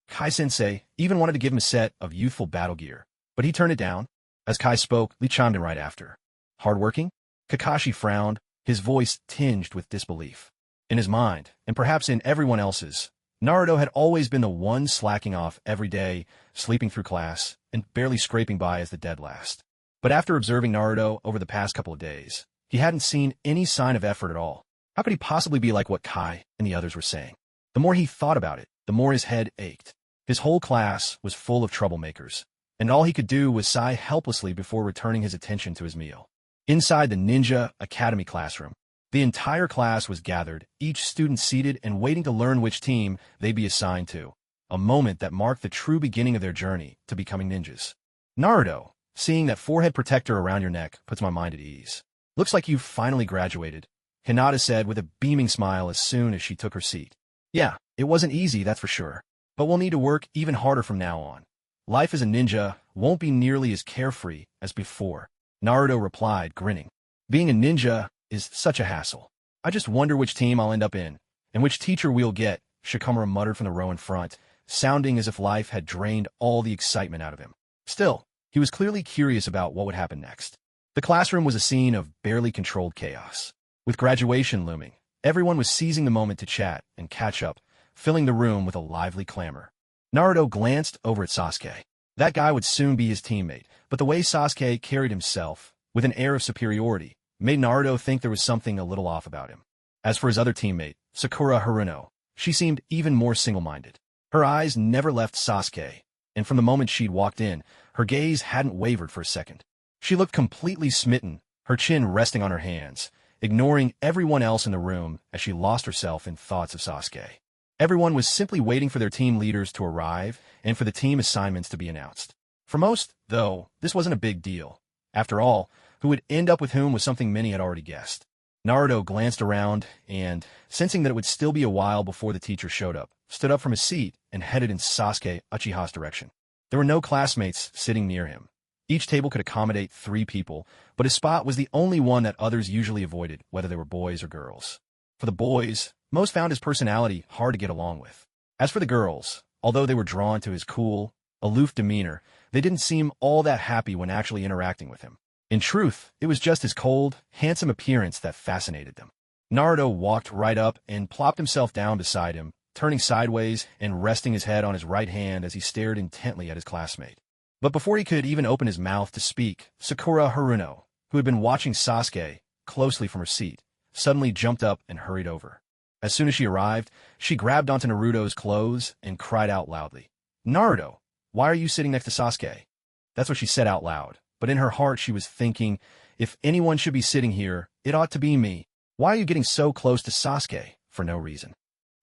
Kai-sensei even wanted to give him a set of youthful battle gear, but he turned it down. As Kai spoke, Lee chimed in right after. Hardworking? Kakashi frowned, his voice tinged with disbelief. In his mind, and perhaps in everyone else's, Naruto had always been the one slacking off every day, sleeping through class, and barely scraping by as the dead last. But after observing Naruto over the past couple of days, he hadn't seen any sign of effort at all. How could he possibly be like what Kai and the others were saying? The more he thought about it, the more his head ached. His whole class was full of troublemakers, and all he could do was sigh helplessly before returning his attention to his meal. Inside the Ninja Academy classroom, the entire class was gathered, each student seated and waiting to learn which team they'd be assigned to, a moment that marked the true beginning of their journey to becoming ninjas. Naruto, seeing that forehead protector around your neck puts my mind at ease. Looks like you've finally graduated, Hinata said with a beaming smile as soon as she took her seat. Yeah, it wasn't easy, that's for sure, but we'll need to work even harder from now on. Life as a ninja won't be nearly as carefree as before, Naruto replied, grinning. Being a ninja is such a hassle. I just wonder which team I'll end up in, and which teacher we'll get, Shikamaru muttered from the row in front, sounding as if life had drained all the excitement out of him. Still, he was clearly curious about what would happen next. The classroom was a scene of barely controlled chaos. With graduation looming, everyone was seizing the moment to chat and catch up, filling the room with a lively clamor. Naruto glanced over at Sasuke. That guy would soon be his teammate, but the way Sasuke carried himself, with an air of superiority, made Naruto think there was something a little off about him. As for his other teammate, Sakura Haruno, she seemed even more single-minded. Her eyes never left Sasuke, and from the moment she'd walked in, her gaze hadn't wavered for a second. She looked completely smitten, her chin resting on her hands, ignoring everyone else in the room as she lost herself in thoughts of Sasuke. Everyone was simply waiting for their team leaders to arrive and for the team assignments to be announced. For most, though, this wasn't a big deal. After all, who would end up with whom was something many had already guessed. Naruto glanced around and, sensing that it would still be a while before the teacher showed up, stood up from his seat and headed in Sasuke Uchiha's direction. There were no classmates sitting near him. Each table could accommodate 3 people, but his spot was the only one that others usually avoided, whether they were boys or girls. For the boys, most found his personality hard to get along with. As for the girls, although they were drawn to his cool, aloof demeanor, they didn't seem all that happy when actually interacting with him. In truth, it was just his cold, handsome appearance that fascinated them. Naruto walked right up and plopped himself down beside him, turning sideways and resting his head on his right hand as he stared intently at his classmate. But before he could even open his mouth to speak, Sakura Haruno, who had been watching Sasuke closely from her seat, suddenly jumped up and hurried over. As soon as she arrived, she grabbed onto Naruto's clothes and cried out loudly, "Naruto, why are you sitting next to Sasuke?" That's what she said out loud, but in her heart she was thinking, if anyone should be sitting here, it ought to be me. Why are you getting so close to Sasuke for no reason?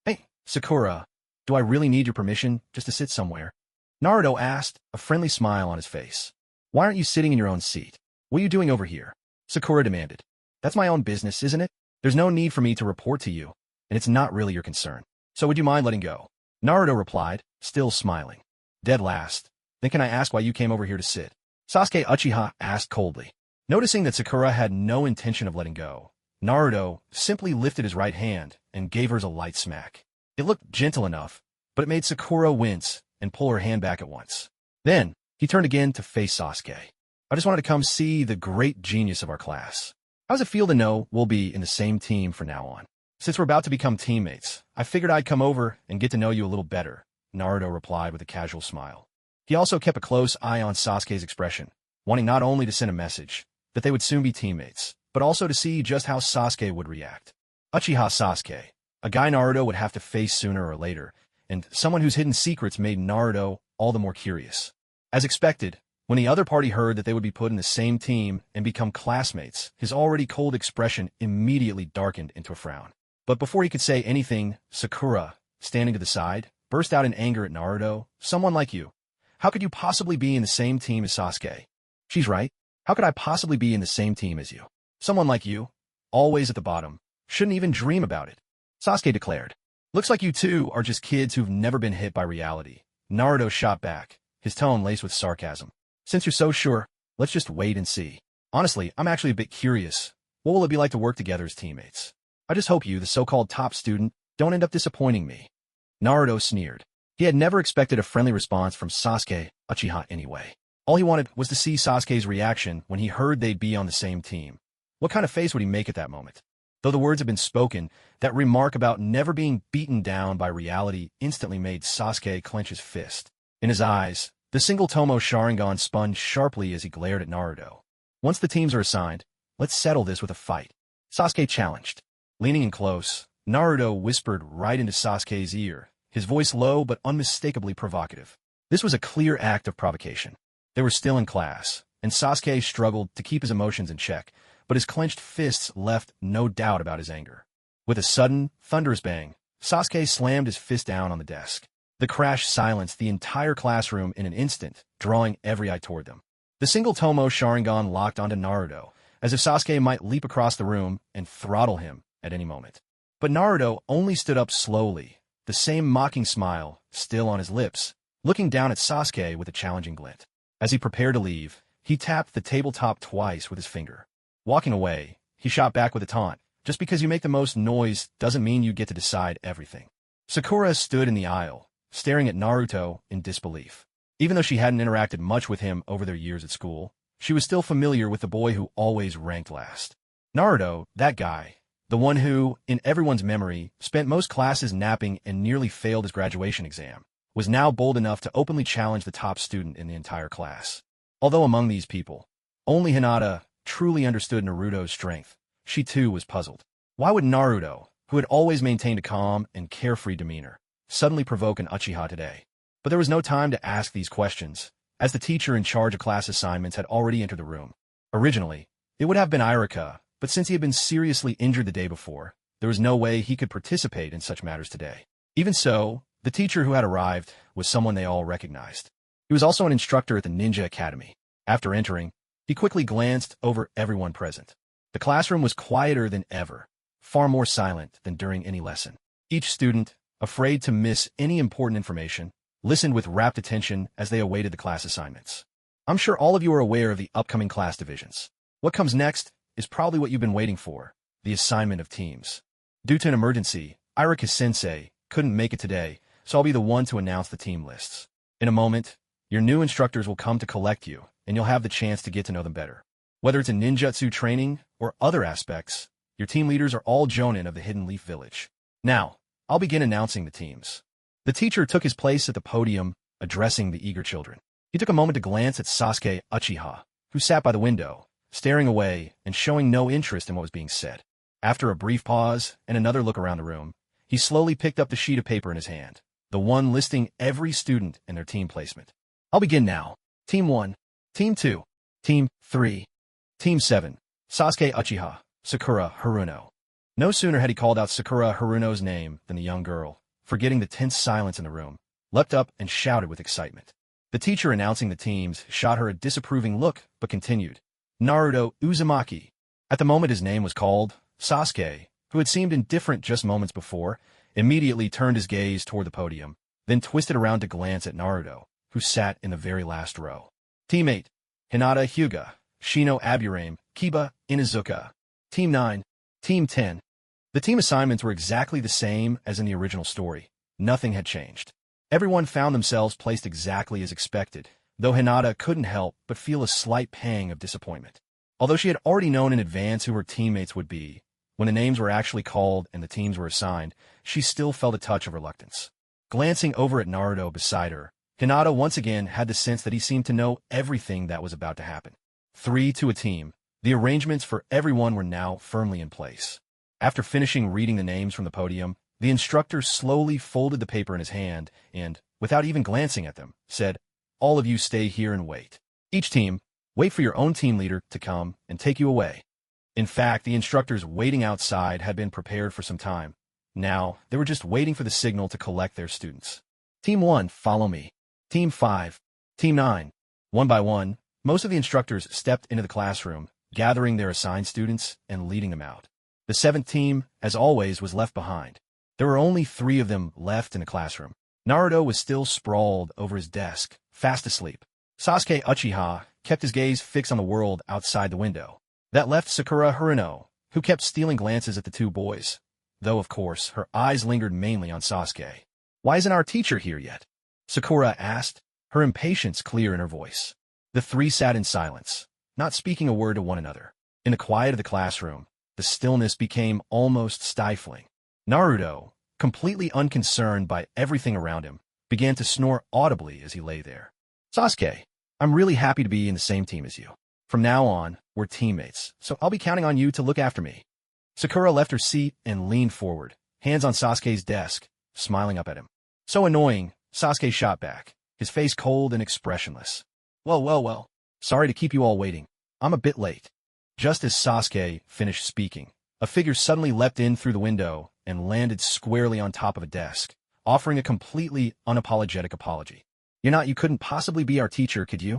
Hey, Sakura, do I really need your permission just to sit somewhere? Naruto asked, a friendly smile on his face. Why aren't you sitting in your own seat? What are you doing over here? Sakura demanded. That's my own business, isn't it? There's no need for me to report to you, and it's not really your concern. So would you mind letting go? Naruto replied, still smiling. Dead last. Then can I ask why you came over here to sit? Sasuke Uchiha asked coldly. Noticing that Sakura had no intention of letting go, Naruto simply lifted his right hand and gave her a light smack. It looked gentle enough, but it made Sakura wince and pull her hand back at once. Then, he turned again to face Sasuke. I just wanted to come see the great genius of our class. How does it feel to know we'll be in the same team from now on? Since we're about to become teammates, I figured I'd come over and get to know you a little better, Naruto replied with a casual smile. He also kept a close eye on Sasuke's expression, wanting not only to send a message that they would soon be teammates, but also to see just how Sasuke would react. Uchiha Sasuke, a guy Naruto would have to face sooner or later, and someone whose hidden secrets made Naruto all the more curious. As expected, when the other party heard that they would be put in the same team and become classmates, his already cold expression immediately darkened into a frown. But before he could say anything, Sakura, standing to the side, burst out in anger at Naruto. Someone like you. How could you possibly be in the same team as Sasuke? She's right. How could I possibly be in the same team as you? Someone like you, always at the bottom, shouldn't even dream about it, Sasuke declared. Looks like you two are just kids who've never been hit by reality. Naruto shot back, his tone laced with sarcasm. Since you're so sure, let's just wait and see. Honestly, I'm actually a bit curious. What will it be like to work together as teammates? I just hope you, the so-called top student, don't end up disappointing me. Naruto sneered. He had never expected a friendly response from Sasuke Uchiha anyway. All he wanted was to see Sasuke's reaction when he heard they'd be on the same team. What kind of face would he make at that moment? Though the words had been spoken, that remark about never being beaten down by reality instantly made Sasuke clench his fist. In his eyes, the single Tomo Sharingan spun sharply as he glared at Naruto. Once the teams are assigned, let's settle this with a fight. Sasuke challenged. Leaning in close, Naruto whispered right into Sasuke's ear, his voice low but unmistakably provocative. This was a clear act of provocation. They were still in class, and Sasuke struggled to keep his emotions in check, but his clenched fists left no doubt about his anger. With a sudden, thunderous bang, Sasuke slammed his fist down on the desk. The crash silenced the entire classroom in an instant, drawing every eye toward them. The single Tomo Sharingan locked onto Naruto, as if Sasuke might leap across the room and throttle him at any moment. But Naruto only stood up slowly, the same mocking smile still on his lips, looking down at Sasuke with a challenging glint. As he prepared to leave, he tapped the tabletop twice with his finger. Walking away, he shot back with a taunt. Just because you make the most noise doesn't mean you get to decide everything. Sakura stood in the aisle, staring at Naruto in disbelief. Even though she hadn't interacted much with him over their years at school, she was still familiar with the boy who always ranked last. Naruto, that guy, the one who, in everyone's memory, spent most classes napping and nearly failed his graduation exam, was now bold enough to openly challenge the top student in the entire class. Although among these people, only Hinata truly understood Naruto's strength, she too was puzzled. Why would Naruto, who had always maintained a calm and carefree demeanor, suddenly provoke an Uchiha today? But there was no time to ask these questions, as the teacher in charge of class assignments had already entered the room. Originally, it would have been Irika, but since he had been seriously injured the day before, there was no way he could participate in such matters today. Even so, the teacher who had arrived was someone they all recognized. He was also an instructor at the Ninja Academy. After entering, he quickly glanced over everyone present. The classroom was quieter than ever, far more silent than during any lesson. Each student, afraid to miss any important information, listened with rapt attention as they awaited the class assignments. I'm sure all of you are aware of the upcoming class divisions. What comes next is probably what you've been waiting for, the assignment of teams. Due to an emergency, Irika-sensei couldn't make it today, so I'll be the one to announce the team lists. In a moment, your new instructors will come to collect you, and you'll have the chance to get to know them better. Whether it's in ninjutsu training or other aspects, your team leaders are all jonin of the Hidden Leaf Village. Now, I'll begin announcing the teams. The teacher took his place at the podium, addressing the eager children. He took a moment to glance at Sasuke Uchiha, who sat by the window, staring away and showing no interest in what was being said. After a brief pause and another look around the room, he slowly picked up the sheet of paper in his hand, the one listing every student and their team placement. I'll begin now. Team 1, Team 2, Team 3, Team 7, Sasuke Uchiha, Sakura Haruno. No sooner had he called out Sakura Haruno's name than the young girl, forgetting the tense silence in the room, leapt up and shouted with excitement. The teacher announcing the teams shot her a disapproving look, but continued. Naruto Uzumaki. At the moment his name was called, Sasuke, who had seemed indifferent just moments before, immediately turned his gaze toward the podium, then twisted around to glance at Naruto, who sat in the very last row. Team 8, Hinata Hyuga, Shino Aburame, Kiba Inuzuka. Team 9, Team 10. The team assignments were exactly the same as in the original story. Nothing had changed. Everyone found themselves placed exactly as expected, though Hinata couldn't help but feel a slight pang of disappointment. Although she had already known in advance who her teammates would be, when the names were actually called and the teams were assigned, she still felt a touch of reluctance. Glancing over at Naruto beside her, Hinata once again had the sense that he seemed to know everything that was about to happen. 3 to a team, the arrangements for everyone were now firmly in place. After finishing reading the names from the podium, the instructor slowly folded the paper in his hand and, without even glancing at them, said, "All of you stay here and wait. Each team, wait for your own team leader to come and take you away." In fact, the instructors waiting outside had been prepared for some time. Now, they were just waiting for the signal to collect their students. Team 1, follow me. Team 5, Team 9. One by one, most of the instructors stepped into the classroom, gathering their assigned students and leading them out. The 7th team, as always, was left behind. There were only 3 of them left in the classroom. Naruto was still sprawled over his desk, fast asleep. Sasuke Uchiha kept his gaze fixed on the world outside the window. That left Sakura Haruno, who kept stealing glances at the 2 boys, though, of course, her eyes lingered mainly on Sasuke. "Why isn't our teacher here yet?" Sakura asked, her impatience clear in her voice. The The three sat in silence, not speaking a word to one another. In the quiet of the classroom, the stillness became almost stifling. Naruto, completely unconcerned by everything around him, began to snore audibly as he lay there. Sasuke, I'm really happy to be in the same team as you. From now on, we're teammates, so I'll be counting on you to look after me. Sakura left her seat and leaned forward, hands on Sasuke's desk, smiling up at him. So annoying, Sasuke shot back, his face cold and expressionless. Well. Sorry to keep you all waiting. I'm a bit late. Just as Sasuke finished speaking, a figure suddenly leapt in through the window and landed squarely on top of a desk, offering a completely unapologetic apology. You couldn't possibly be our teacher, could you?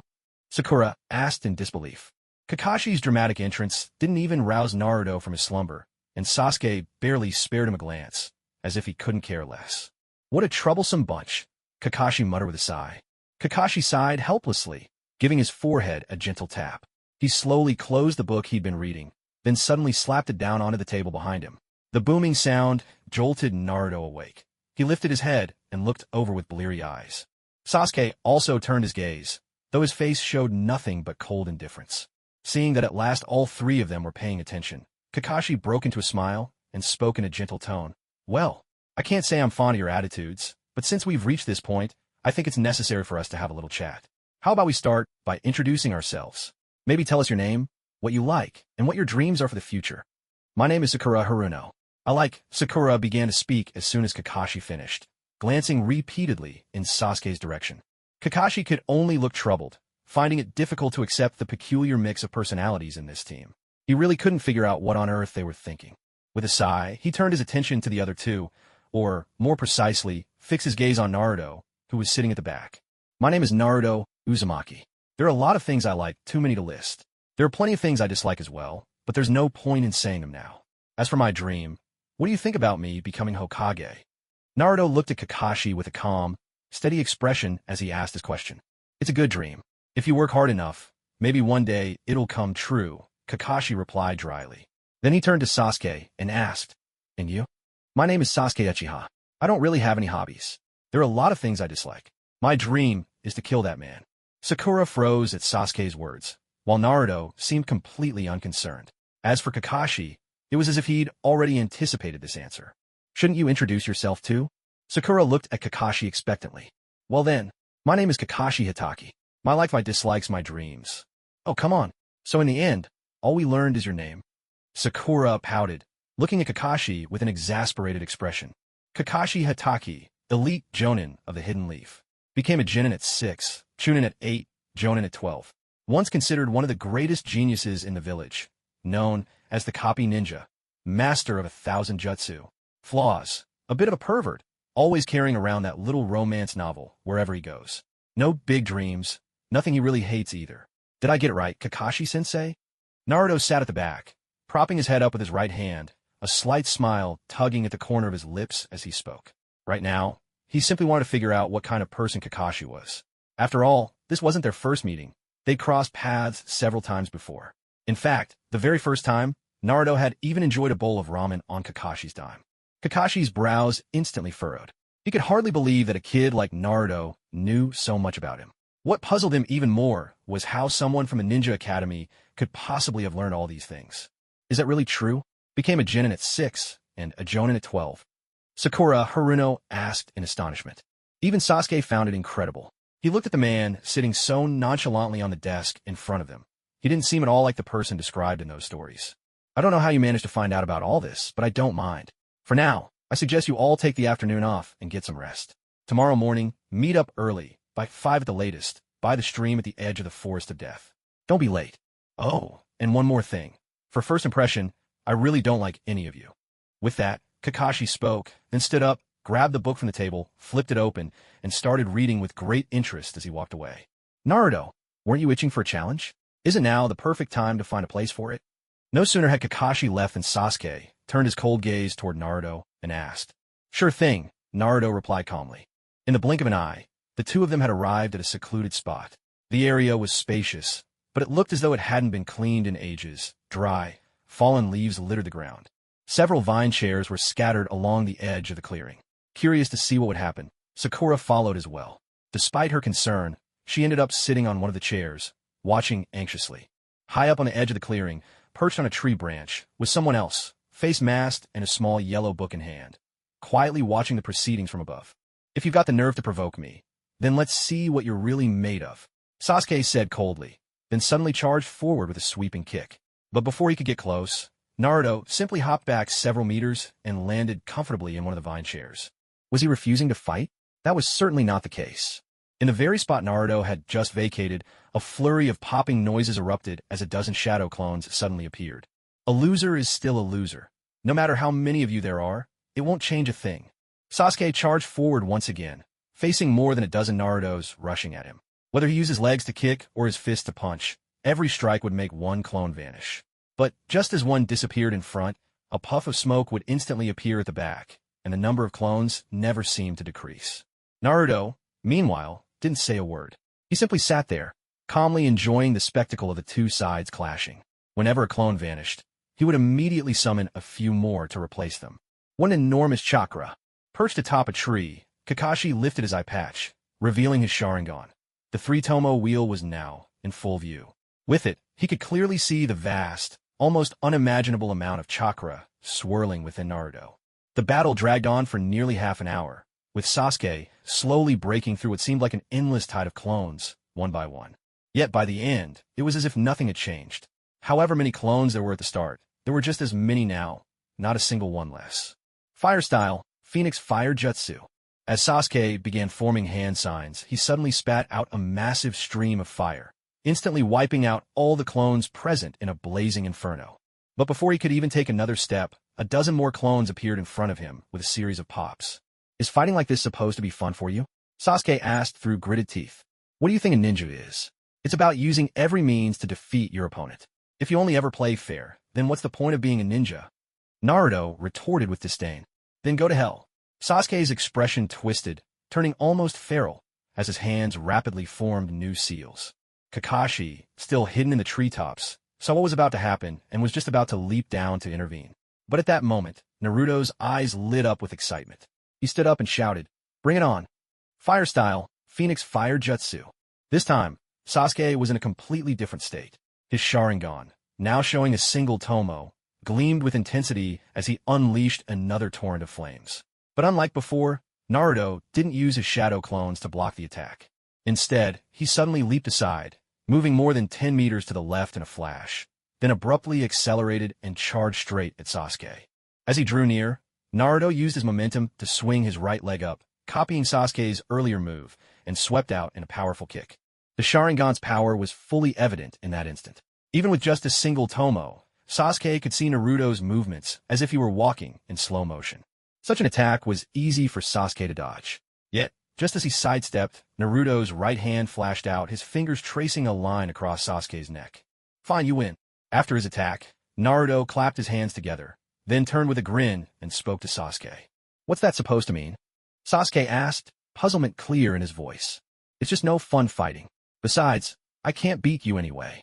Sakura asked in disbelief. Kakashi's dramatic entrance didn't even rouse Naruto from his slumber, and Sasuke barely spared him a glance, as if he couldn't care less. What a troublesome bunch, Kakashi muttered with a sigh. Kakashi sighed helplessly, giving his forehead a gentle tap. He slowly closed the book he'd been reading, then suddenly slapped it down onto the table behind him. The booming sound jolted Naruto awake. He lifted his head and looked over with bleary eyes. Sasuke also turned his gaze, though his face showed nothing but cold indifference. Seeing that at last all three of them were paying attention, Kakashi broke into a smile and spoke in a gentle tone. Well, I can't say I'm fond of your attitudes, but since we've reached this point, I think it's necessary for us to have a little chat. How about we start by introducing ourselves? Maybe tell us your name, what you like, and what your dreams are for the future. My name is Sakura Haruno. Sakura began to speak as soon as Kakashi finished, glancing repeatedly in Sasuke's direction. Kakashi could only look troubled, finding it difficult to accept the peculiar mix of personalities in this team. He really couldn't figure out what on earth they were thinking. With a sigh, he turned his attention to the other two, or, more precisely, fixed his gaze on Naruto, who was sitting at the back. My name is Naruto Uzumaki. There are a lot of things I like, too many to list. There are plenty of things I dislike as well, but there's no point in saying them now. As for my dream, what do you think about me becoming Hokage? Naruto looked at Kakashi with a calm, steady expression as he asked his question. It's a good dream. If you work hard enough, maybe one day it'll come true, Kakashi replied dryly. Then he turned to Sasuke and asked, And you? My name is Sasuke Uchiha. I don't really have any hobbies. There are a lot of things I dislike. My dream is to kill that man. Sakura froze at Sasuke's words, while Naruto seemed completely unconcerned. As for Kakashi, it was as if he'd already anticipated this answer. Shouldn't you introduce yourself too? Sakura looked at Kakashi expectantly. Well then, my name is Kakashi Hitaki. My life, my dislikes, my dreams. Oh, come on. So in the end, all we learned is your name. Sakura pouted, looking at Kakashi with an exasperated expression. Kakashi Hitaki, elite jonin of the Hidden Leaf. Became a genin at 6, chunin at 8, jonin at 12. Once considered one of the greatest geniuses in the village, known as the copy ninja, master of 1,000 jutsu. Flaws, a bit of a pervert, always carrying around that little romance novel wherever he goes. No big dreams, nothing he really hates either. Did I get it right, Kakashi-sensei? Naruto sat at the back, propping his head up with his right hand, a slight smile tugging at the corner of his lips as he spoke. Right now, he simply wanted to figure out what kind of person Kakashi was. After all, this wasn't their first meeting. They'd crossed paths several times before. In fact, the very first time, Naruto had even enjoyed a bowl of ramen on Kakashi's dime. Kakashi's brows instantly furrowed. He could hardly believe that a kid like Naruto knew so much about him. What puzzled him even more was how someone from a ninja academy could possibly have learned all these things. Is that really true? Became a genin at 6 and a jonin at 12. Sakura Haruno asked in astonishment. Even Sasuke found it incredible. He looked at the man sitting so nonchalantly on the desk in front of them. He didn't seem at all like the person described in those stories. I don't know how you managed to find out about all this, but I don't mind. For now, I suggest you all take the afternoon off and get some rest. Tomorrow morning, meet up early, by 5 at the latest, by the stream at the edge of the Forest of Death. Don't be late. Oh, and one more thing. For first impression, I really don't like any of you. With that, Kakashi spoke, then stood up, grabbed the book from the table, flipped it open, and started reading with great interest as he walked away. Naruto, weren't you itching for a challenge? Isn't now the perfect time to find a place for it? No sooner had Kakashi left than Sasuke turned his cold gaze toward Naruto and asked. Sure thing, Naruto replied calmly. In the blink of an eye, the two of them had arrived at a secluded spot. The area was spacious, but it looked as though it hadn't been cleaned in ages. Dry, fallen leaves littered the ground. Several vine chairs were scattered along the edge of the clearing. Curious to see what would happen, Sakura followed as well. Despite her concern, she ended up sitting on one of the chairs, watching anxiously. High up on the edge of the clearing, perched on a tree branch, was someone else, face masked and a small yellow book in hand, quietly watching the proceedings from above. "If you've got the nerve to provoke me, then let's see what you're really made of," Sasuke said coldly, then suddenly charged forward with a sweeping kick. But before he could get close, Naruto simply hopped back several meters and landed comfortably in one of the vine chairs. Was he refusing to fight? That was certainly not the case. In the very spot Naruto had just vacated, a flurry of popping noises erupted as a dozen shadow clones suddenly appeared. A loser is still a loser. No matter how many of you there are, it won't change a thing. Sasuke charged forward once again, facing more than a dozen Narutos rushing at him. Whether he used his legs to kick or his fists to punch, every strike would make one clone vanish. But just as one disappeared in front, a puff of smoke would instantly appear at the back, and the number of clones never seemed to decrease. Naruto, meanwhile, didn't say a word. He simply sat there, calmly enjoying the spectacle of the two sides clashing. Whenever a clone vanished, he would immediately summon a few more to replace them. One enormous chakra. Perched atop a tree, Kakashi lifted his eye patch, revealing his Sharingan. The three-tomo wheel was now in full view. With it, he could clearly see the vast, almost unimaginable amount of chakra swirling within Naruto. The battle dragged on for nearly half an hour, with Sasuke slowly breaking through what seemed like an endless tide of clones, one by one. Yet by the end, it was as if nothing had changed. However many clones there were at the start, there were just as many now, not a single one less. Fire style, Phoenix Fire Jutsu. As Sasuke began forming hand signs, he suddenly spat out a massive stream of fire, instantly wiping out all the clones present in a blazing inferno. But before he could even take another step, a dozen more clones appeared in front of him with a series of pops. "Is fighting like this supposed to be fun for you?" Sasuke asked through gritted teeth. "What do you think a ninja is? It's about using every means to defeat your opponent. If you only ever play fair, then what's the point of being a ninja?" Naruto retorted with disdain. "Then go to hell." Sasuke's expression twisted, turning almost feral, as his hands rapidly formed new seals. Kakashi, still hidden in the treetops, saw what was about to happen and was just about to leap down to intervene. But at that moment, Naruto's eyes lit up with excitement. He stood up and shouted, "Bring it on!" Fire style, Phoenix Fire Jutsu. This time, Sasuke was in a completely different state. His Sharingan, now showing a single tomo, gleamed with intensity as he unleashed another torrent of flames. But unlike before, Naruto didn't use his shadow clones to block the attack. Instead, he suddenly leaped aside, moving more than 10 meters to the left in a flash, then abruptly accelerated and charged straight at Sasuke. As he drew near, Naruto used his momentum to swing his right leg up, copying Sasuke's earlier move, and swept out in a powerful kick. The Sharingan's power was fully evident in that instant. Even with just a single tomo, Sasuke could see Naruto's movements as if he were walking in slow motion. Such an attack was easy for Sasuke to dodge. Yet, just as he sidestepped, Naruto's right hand flashed out, his fingers tracing a line across Sasuke's neck. "Fine, you win." After his attack, Naruto clapped his hands together, then turned with a grin and spoke to Sasuke. "What's that supposed to mean?" Sasuke asked, puzzlement clear in his voice. "It's just no fun fighting. Besides, I can't beat you anyway."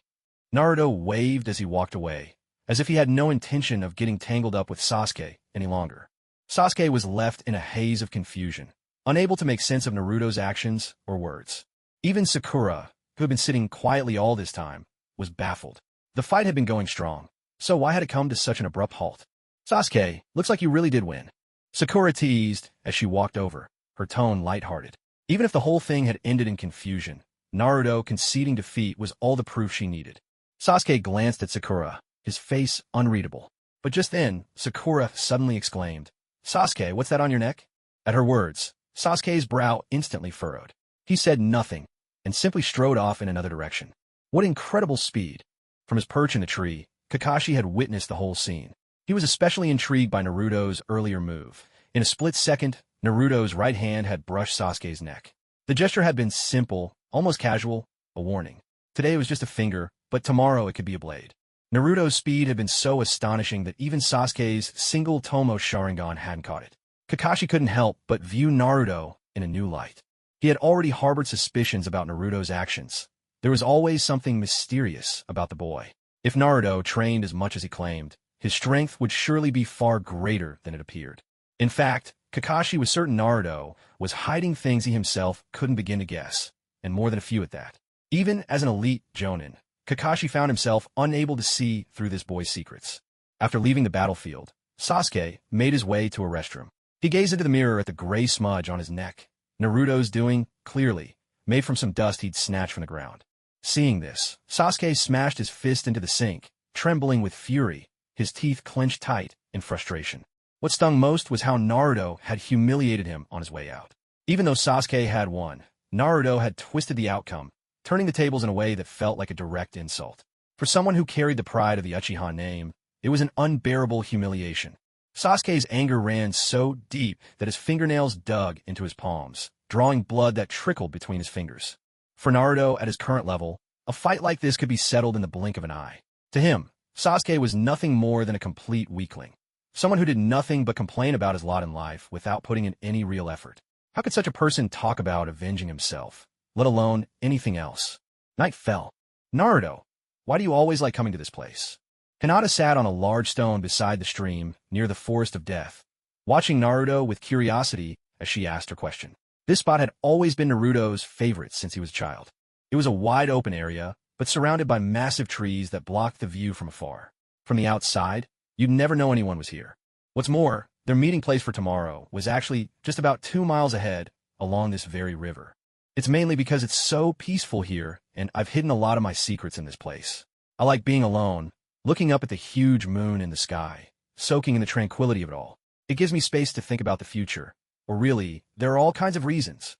Naruto waved as he walked away, as if he had no intention of getting tangled up with Sasuke any longer. Sasuke was left in a haze of confusion, unable to make sense of Naruto's actions or words. Even Sakura, who had been sitting quietly all this time, was baffled. The fight had been going strong, so why had it come to such an abrupt halt? "Sasuke, looks like you really did win," Sakura teased as she walked over, her tone lighthearted. Even if the whole thing had ended in confusion, Naruto conceding defeat was all the proof she needed. Sasuke glanced at Sakura, his face unreadable. But just then, Sakura suddenly exclaimed, "Sasuke, what's that on your neck?" At her words, Sasuke's brow instantly furrowed. He said nothing, and simply strode off in another direction. What incredible speed! From his perch in the tree, Kakashi had witnessed the whole scene. He was especially intrigued by Naruto's earlier move. In a split second, Naruto's right hand had brushed Sasuke's neck. The gesture had been simple, almost casual, a warning. Today it was just a finger, but tomorrow it could be a blade. Naruto's speed had been so astonishing that even Sasuke's single tomo Sharingan hadn't caught it. Kakashi couldn't help but view Naruto in a new light. He had already harbored suspicions about Naruto's actions. There was always something mysterious about the boy. If Naruto trained as much as he claimed, his strength would surely be far greater than it appeared. In fact, Kakashi was certain Naruto was hiding things he himself couldn't begin to guess, and more than a few at that. Even as an elite jonin, Kakashi found himself unable to see through this boy's secrets. After leaving the battlefield, Sasuke made his way to a restroom. He gazed into the mirror at the gray smudge on his neck. Naruto's doing, clearly, made from some dust he'd snatched from the ground. Seeing this, Sasuke smashed his fist into the sink, trembling with fury, his teeth clenched tight in frustration. What stung most was how Naruto had humiliated him on his way out. Even though Sasuke had won, Naruto had twisted the outcome, turning the tables in a way that felt like a direct insult. For someone who carried the pride of the Uchiha name, it was an unbearable humiliation. Sasuke's anger ran so deep that his fingernails dug into his palms, drawing blood that trickled between his fingers. For Naruto, at his current level, a fight like this could be settled in the blink of an eye. To him, Sasuke was nothing more than a complete weakling. Someone who did nothing but complain about his lot in life without putting in any real effort. How could such a person talk about avenging himself, let alone anything else? Night fell. Naruto, why do you always like coming to this place? Hinata sat on a large stone beside the stream, near the Forest of Death, watching Naruto with curiosity as she asked her question. This spot had always been Naruto's favorite since he was a child. It was a wide open area, but surrounded by massive trees that blocked the view from afar. From the outside, you'd never know anyone was here. What's more, their meeting place for tomorrow was actually just about 2 miles ahead, along this very river. It's mainly because it's so peaceful here, and I've hidden a lot of my secrets in this place. I like being alone, looking up at the huge moon in the sky, soaking in the tranquility of it all. It gives me space to think about the future. Or really, there are all kinds of reasons.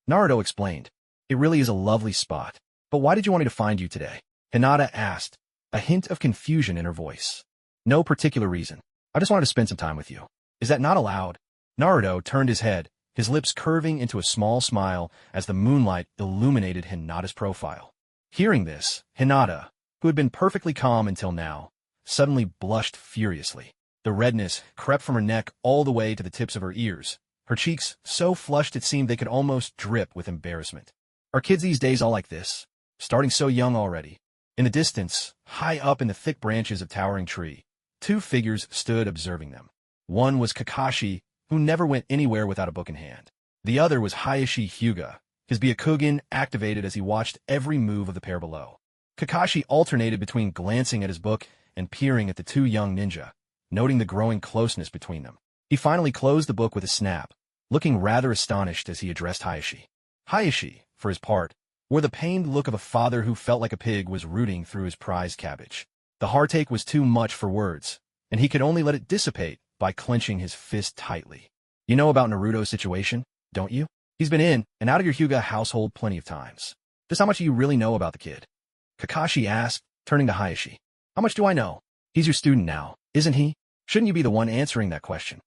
Naruto explained. It really is a lovely spot. But why did you want me to find you today? Hinata asked, a hint of confusion in her voice. No particular reason. I just wanted to spend some time with you. Is that not allowed? Naruto turned his head, his lips curving into a small smile as the moonlight illuminated Hinata's profile. Hearing this, Hinata, who had been perfectly calm until now, suddenly blushed furiously. The redness crept from her neck all the way to the tips of her ears, her cheeks so flushed it seemed they could almost drip with embarrassment. Are kids these days all like this? Starting so young already? In the distance, high up in the thick branches of towering tree, 2 figures stood observing them. One was Kakashi, who never went anywhere without a book in hand. The other was Hiashi Hyuga, his Byakugan activated as he watched every move of the pair below. Kakashi alternated between glancing at his book and peering at the 2 young ninja, noting the growing closeness between them. He finally closed the book with a snap, looking rather astonished as he addressed Hiashi. Hiashi, for his part, wore the pained look of a father who felt like a pig was rooting through his prized cabbage. The heartache was too much for words, and he could only let it dissipate by clenching his fist tightly. You know about Naruto's situation, don't you? He's been in and out of your Hyuga household plenty of times. Just how much do you really know about the kid? Kakashi asked, turning to Hiashi. How much do I know? He's your student now, isn't he? Shouldn't you be the one answering that question?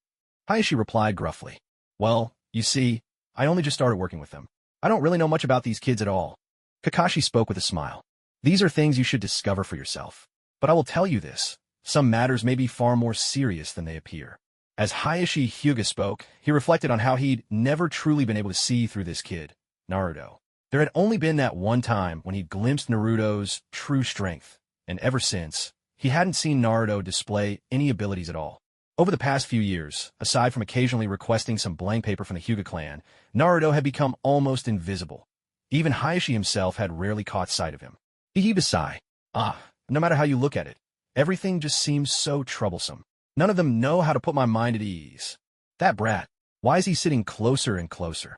Hiashi replied gruffly. Well, you see, I only just started working with them. I don't really know much about these kids at all. Kakashi spoke with a smile. These are things you should discover for yourself. But I will tell you this, some matters may be far more serious than they appear. As Hiashi Hyuga spoke, he reflected on how he'd never truly been able to see through this kid, Naruto. There had only been that one time when he'd glimpsed Naruto's true strength, and ever since, he hadn't seen Naruto display any abilities at all. Over the past few years, aside from occasionally requesting some blank paper from the Hyuga clan, Naruto had become almost invisible. Even Hiashi himself had rarely caught sight of him. He heaved a sigh. No matter how you look at it, everything just seems so troublesome. None of them know how to put my mind at ease. That brat, why is he sitting closer and closer?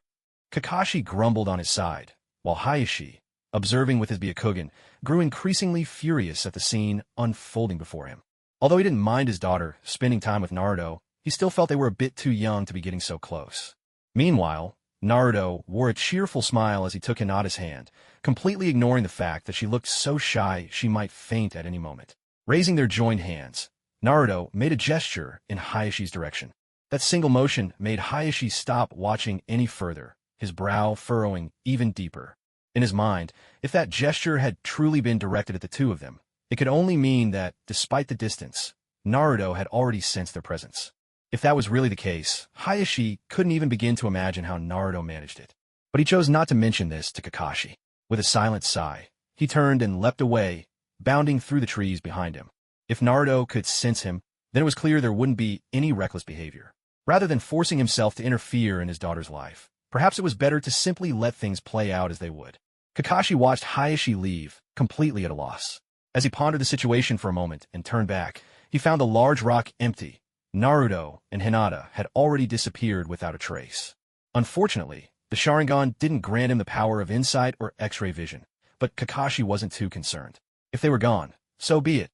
Kakashi grumbled on his side, while Hiashi, observing with his Byakugan, grew increasingly furious at the scene unfolding before him. Although he didn't mind his daughter spending time with Naruto, he still felt they were a bit too young to be getting so close. Meanwhile, Naruto wore a cheerful smile as he took Hinata's hand, completely ignoring the fact that she looked so shy she might faint at any moment. Raising their joined hands, Naruto made a gesture in Hayashi's direction. That single motion made Hayashi stop watching any further, his brow furrowing even deeper. In his mind, if that gesture had truly been directed at the 2 of them, it could only mean that, despite the distance, Naruto had already sensed their presence. If that was really the case, Hiashi couldn't even begin to imagine how Naruto managed it. But he chose not to mention this to Kakashi. With a silent sigh, he turned and leapt away, bounding through the trees behind him. If Naruto could sense him, then it was clear there wouldn't be any reckless behavior. Rather than forcing himself to interfere in his daughter's life, perhaps it was better to simply let things play out as they would. Kakashi watched Hayashi leave, completely at a loss. As he pondered the situation for a moment and turned back, he found the large rock empty. Naruto and Hinata had already disappeared without a trace. Unfortunately, the Sharingan didn't grant him the power of insight or X-ray vision, but Kakashi wasn't too concerned. If they were gone, so be it.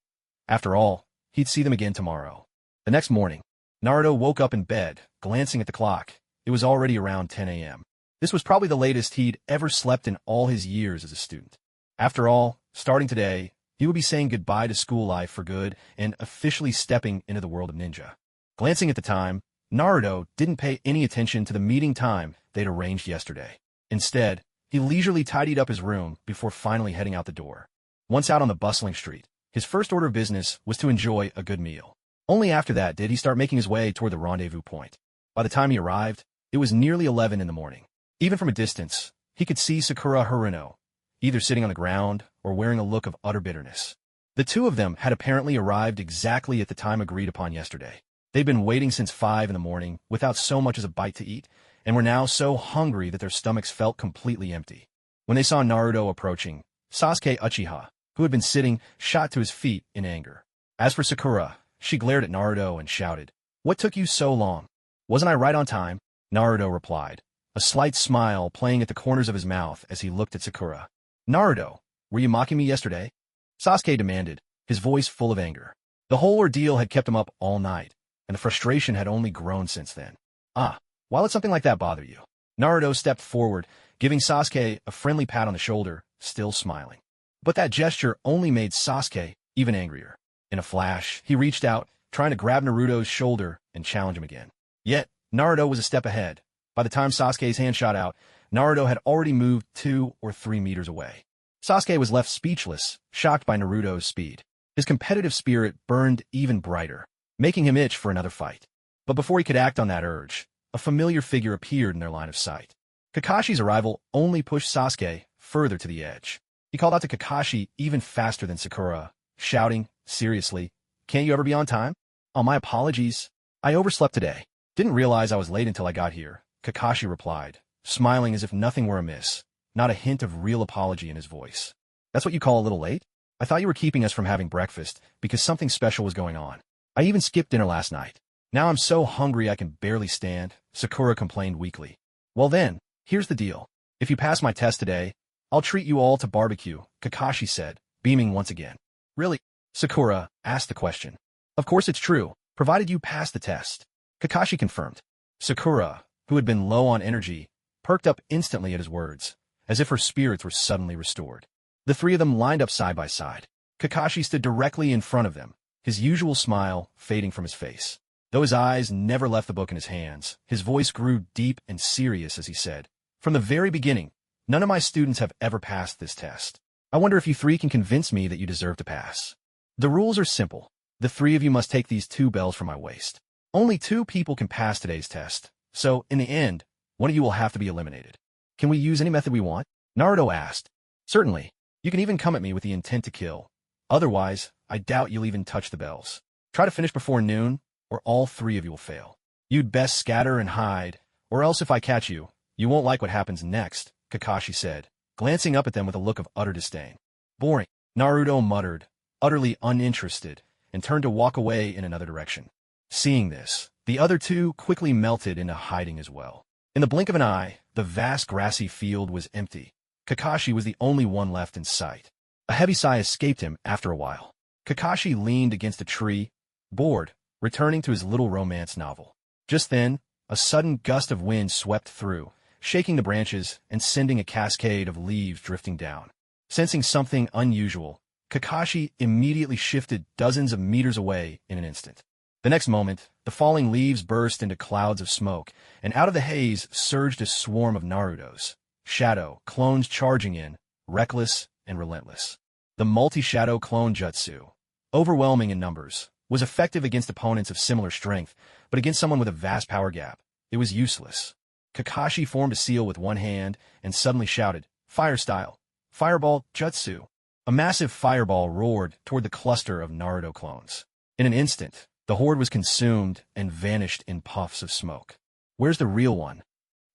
After all, he'd see them again tomorrow. The next morning, Naruto woke up in bed, glancing at the clock. It was already around 10 a.m. This was probably the latest he'd ever slept in all his years as a student. After all, starting today, he would be saying goodbye to school life for good and officially stepping into the world of ninja. Glancing at the time, Naruto didn't pay any attention to the meeting time they'd arranged yesterday. Instead, he leisurely tidied up his room before finally heading out the door. Once out on the bustling street, his first order of business was to enjoy a good meal. Only after that did he start making his way toward the rendezvous point. By the time he arrived, it was nearly 11 in the morning. Even from a distance, he could see Sakura Haruno, either sitting on the ground or wearing a look of utter bitterness. The two of them had apparently arrived exactly at the time agreed upon yesterday. They'd been waiting since 5 in the morning without so much as a bite to eat, and were now so hungry that their stomachs felt completely empty. When they saw Naruto approaching, Sasuke Uchiha, who had been sitting, shot to his feet in anger. As for Sakura, she glared at Naruto and shouted, "What took you so long? Wasn't I right on time?" Naruto replied, a slight smile playing at the corners of his mouth as he looked at Sakura. "Naruto, were you mocking me yesterday?" Sasuke demanded, his voice full of anger. The whole ordeal had kept him up all night, and the frustration had only grown since then. Why let something like that bother you?" Naruto stepped forward, giving Sasuke a friendly pat on the shoulder, still smiling. But that gesture only made Sasuke even angrier. In a flash, he reached out, trying to grab Naruto's shoulder and challenge him again. Yet, Naruto was a step ahead. By the time Sasuke's hand shot out, Naruto had already moved 2 or 3 meters away. Sasuke was left speechless, shocked by Naruto's speed. His competitive spirit burned even brighter, making him itch for another fight. But before he could act on that urge, a familiar figure appeared in their line of sight. Kakashi's arrival only pushed Sasuke further to the edge. He called out to Kakashi even faster than Sakura, shouting, "Seriously, can't you ever be on time?" "Oh, my apologies. I overslept today. Didn't realize I was late until I got here," Kakashi replied, smiling as if nothing were amiss, not a hint of real apology in his voice. "That's what you call a little late? I thought you were keeping us from having breakfast because something special was going on. I even skipped dinner last night. Now I'm so hungry I can barely stand," Sakura complained weakly. "Well then, here's the deal. If you pass my test today, I'll treat you all to barbecue," Kakashi said, beaming once again. "Really?" Sakura asked the question. "Of course it's true, provided you pass the test," Kakashi confirmed. Sakura, who had been low on energy, perked up instantly at his words, as if her spirits were suddenly restored. The three of them lined up side by side. Kakashi stood directly in front of them, his usual smile fading from his face. Though his eyes never left the book in his hands, his voice grew deep and serious as he said, "From the very beginning, none of my students have ever passed this test. I wonder if you three can convince me that you deserve to pass. The rules are simple. The three of you must take these 2 bells from my waist. Only 2 people can pass today's test, so in the end, one of you will have to be eliminated. Can we use any method we want?" Naruto asked. "Certainly. You can even come at me with the intent to kill. Otherwise, I doubt you'll even touch the bells. Try to finish before noon, or all 3 of you will fail. You'd best scatter and hide, or else if I catch you, you won't like what happens next," Kakashi said, glancing up at them with a look of utter disdain. "Boring," Naruto muttered, utterly uninterested, and turned to walk away in another direction. Seeing this, the other 2 quickly melted into hiding as well. In the blink of an eye, the vast grassy field was empty. Kakashi was the only one left in sight. A heavy sigh escaped him after a while. Kakashi leaned against a tree, bored, returning to his little romance novel. Just then, a sudden gust of wind swept through, shaking the branches and sending a cascade of leaves drifting down. Sensing something unusual, Kakashi immediately shifted dozens of meters away in an instant. The next moment, the falling leaves burst into clouds of smoke, and out of the haze surged a swarm of Narutos, shadow clones charging in, reckless and relentless. The multi-shadow clone jutsu, overwhelming in numbers, was effective against opponents of similar strength, but against someone with a vast power gap, it was useless. Kakashi formed a seal with one hand and suddenly shouted, "Fire style! Fireball jutsu!" A massive fireball roared toward the cluster of Naruto clones. In an instant, the horde was consumed and vanished in puffs of smoke. "Where's the real one?"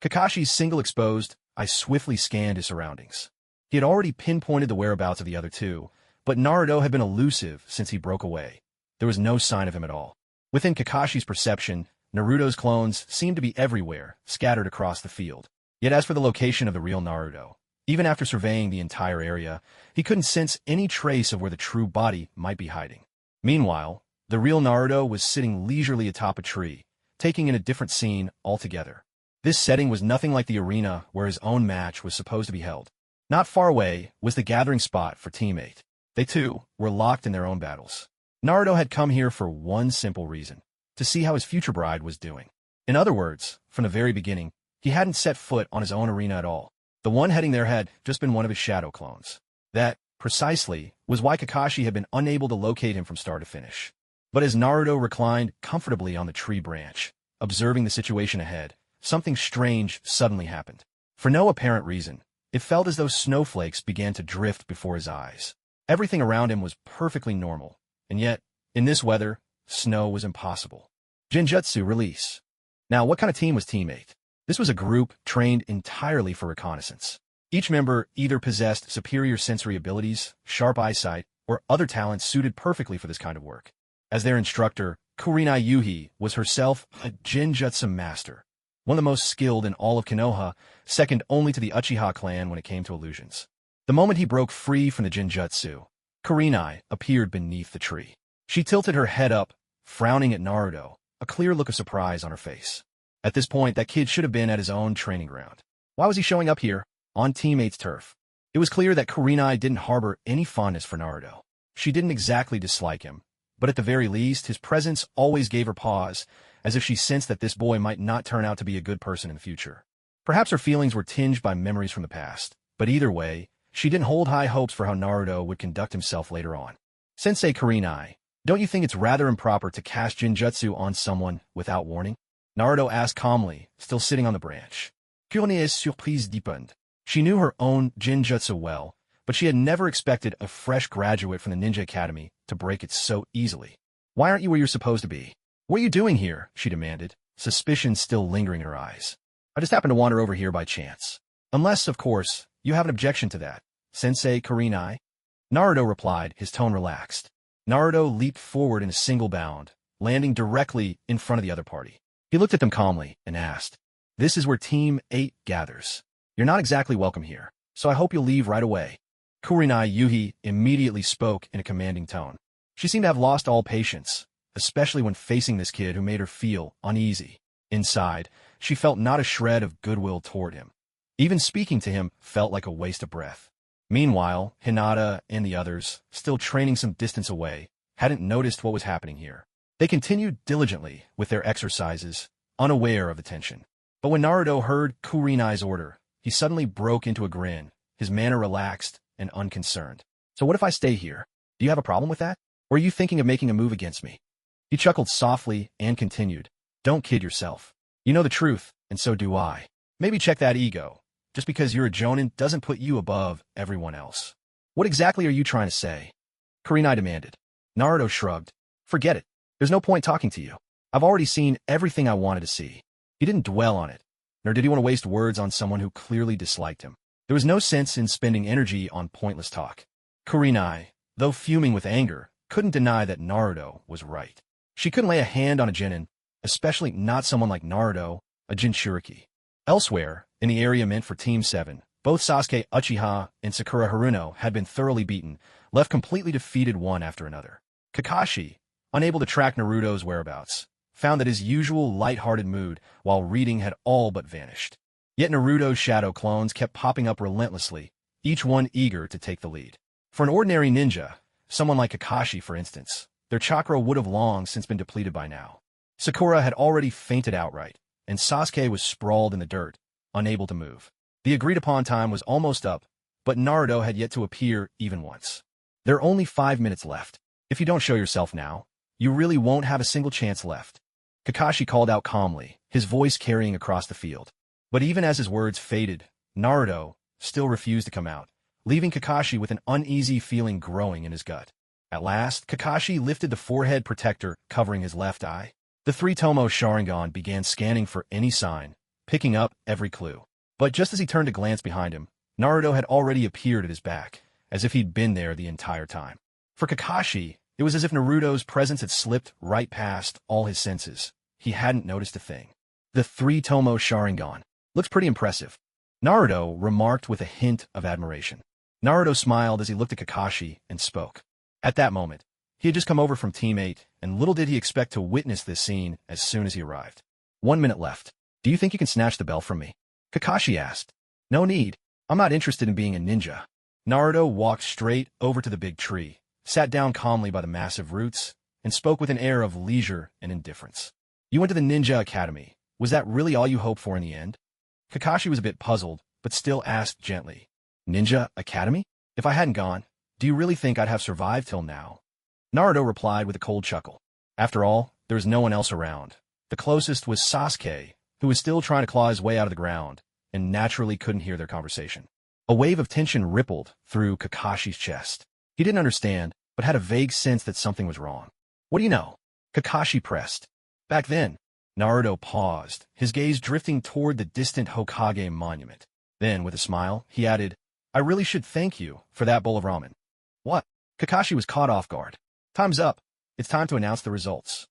Kakashi's single exposed eye swiftly scanned his surroundings. He had already pinpointed the whereabouts of the other two, but Naruto had been elusive since he broke away. There was no sign of him at all. Within Kakashi's perception, Naruto's clones seemed to be everywhere, scattered across the field. Yet as for the location of the real Naruto, even after surveying the entire area, he couldn't sense any trace of where the true body might be hiding. Meanwhile, the real Naruto was sitting leisurely atop a tree, taking in a different scene altogether. This setting was nothing like the arena where his own match was supposed to be held. Not far away was the gathering spot for Team 8. They too were locked in their own battles. Naruto had come here for one simple reason: to see how his future bride was doing. In other words, from the very beginning, he hadn't set foot on his own arena at all. The one heading there had just been one of his shadow clones. That, precisely, was why Kakashi had been unable to locate him from start to finish. But as Naruto reclined comfortably on the tree branch, observing the situation ahead, something strange suddenly happened. For no apparent reason, it felt as though snowflakes began to drift before his eyes. Everything around him was perfectly normal, and yet, in this weather, snow was impossible. Genjutsu release. Now, what kind of team was Team 8? This was a group trained entirely for reconnaissance. Each member either possessed superior sensory abilities, sharp eyesight, or other talents suited perfectly for this kind of work. As their instructor, Kurenai Yuhi was herself a Genjutsu master, one of the most skilled in all of Konoha, second only to the Uchiha clan when it came to illusions. The moment he broke free from the Genjutsu, Kurenai appeared beneath the tree. She tilted her head up, frowning at Naruto, a clear look of surprise on her face. At this point, that kid should have been at his own training ground. Why was he showing up here, on Team 8's turf? It was clear that Kurenai didn't harbor any fondness for Naruto. She didn't exactly dislike him, but at the very least, his presence always gave her pause, as if she sensed that this boy might not turn out to be a good person in the future. Perhaps her feelings were tinged by memories from the past, but either way, she didn't hold high hopes for how Naruto would conduct himself later on. Sensei Kurenai, don't you think it's rather improper to cast Genjutsu on someone without warning? Naruto asked calmly, still sitting on the branch. Kurenai's surprise deepened. She knew her own Genjutsu well, but she had never expected a fresh graduate from the Ninja Academy to break it so easily. Why aren't you where you're supposed to be? What are you doing here? She demanded, suspicion still lingering in her eyes. I just happened to wander over here by chance. Unless, of course, you have an objection to that, Sensei Kurenai? Naruto replied, his tone relaxed. Naruto leaped forward in a single bound, landing directly in front of the other party. He looked at them calmly and asked, "This is where Team 8 gathers. You're not exactly welcome here, so I hope you'll leave right away." Kurenai Yuhi immediately spoke in a commanding tone. She seemed to have lost all patience, especially when facing this kid who made her feel uneasy. Inside, she felt not a shred of goodwill toward him. Even speaking to him felt like a waste of breath. Meanwhile, Hinata and the others, still training some distance away, hadn't noticed what was happening here. They continued diligently with their exercises, unaware of the tension. But when Naruto heard Kurenai's order, he suddenly broke into a grin, his manner relaxed and unconcerned. "So what if I stay here? Do you have a problem with that? Or are you thinking of making a move against me?" He chuckled softly and continued, "Don't kid yourself. You know the truth, and so do I. Maybe check that ego. Just because you're a jonin doesn't put you above everyone else." "What exactly are you trying to say?" Kurenai demanded. Naruto shrugged. "Forget it. There's no point talking to you. I've already seen everything I wanted to see." He didn't dwell on it, nor did he want to waste words on someone who clearly disliked him. There was no sense in spending energy on pointless talk. Kurenai, though fuming with anger, couldn't deny that Naruto was right. She couldn't lay a hand on a genin, especially not someone like Naruto, a Jinchuriki. Elsewhere, in the area meant for Team 7, both Sasuke Uchiha and Sakura Haruno had been thoroughly beaten, left completely defeated one after another. Kakashi, unable to track Naruto's whereabouts, found that his usual light-hearted mood while reading had all but vanished. Yet Naruto's shadow clones kept popping up relentlessly, each one eager to take the lead. For an ordinary ninja, someone like Kakashi for instance, their chakra would have long since been depleted by now. Sakura had already fainted outright, and Sasuke was sprawled in the dirt, unable to move. The agreed-upon time was almost up, but Naruto had yet to appear even once. "There are only 5 minutes left. If you don't show yourself now, you really won't have a single chance left," Kakashi called out calmly, his voice carrying across the field. But even as his words faded, Naruto still refused to come out, leaving Kakashi with an uneasy feeling growing in his gut. At last, Kakashi lifted the forehead protector covering his left eye. The three-tomo Sharingan began scanning for any sign, picking up every clue. But just as he turned to glance behind him, Naruto had already appeared at his back, as if he'd been there the entire time. For Kakashi, it was as if Naruto's presence had slipped right past all his senses. He hadn't noticed a thing. The three-tomo Sharingan. Looks pretty impressive. Naruto remarked with a hint of admiration. Naruto smiled as he looked at Kakashi and spoke. At that moment, he had just come over from Team 8, and little did he expect to witness this scene as soon as he arrived. 1 minute left. Do you think you can snatch the bell from me? Kakashi asked. No need. I'm not interested in being a ninja. Naruto walked straight over to the big tree, sat down calmly by the massive roots, and spoke with an air of leisure and indifference. You went to the Ninja Academy. Was that really all you hoped for in the end? Kakashi was a bit puzzled, but still asked gently. Ninja Academy? If I hadn't gone, do you really think I'd have survived till now? Naruto replied with a cold chuckle. After all, there was no one else around. The closest was Sasuke, who was still trying to claw his way out of the ground, and naturally couldn't hear their conversation. A wave of tension rippled through Kakashi's chest. He didn't understand, but had a vague sense that something was wrong. What do you know? Kakashi pressed. Back then, Naruto paused, his gaze drifting toward the distant Hokage monument. Then, with a smile, he added, I really should thank you for that bowl of ramen. What? Kakashi was caught off guard. Time's up. It's time to announce the results.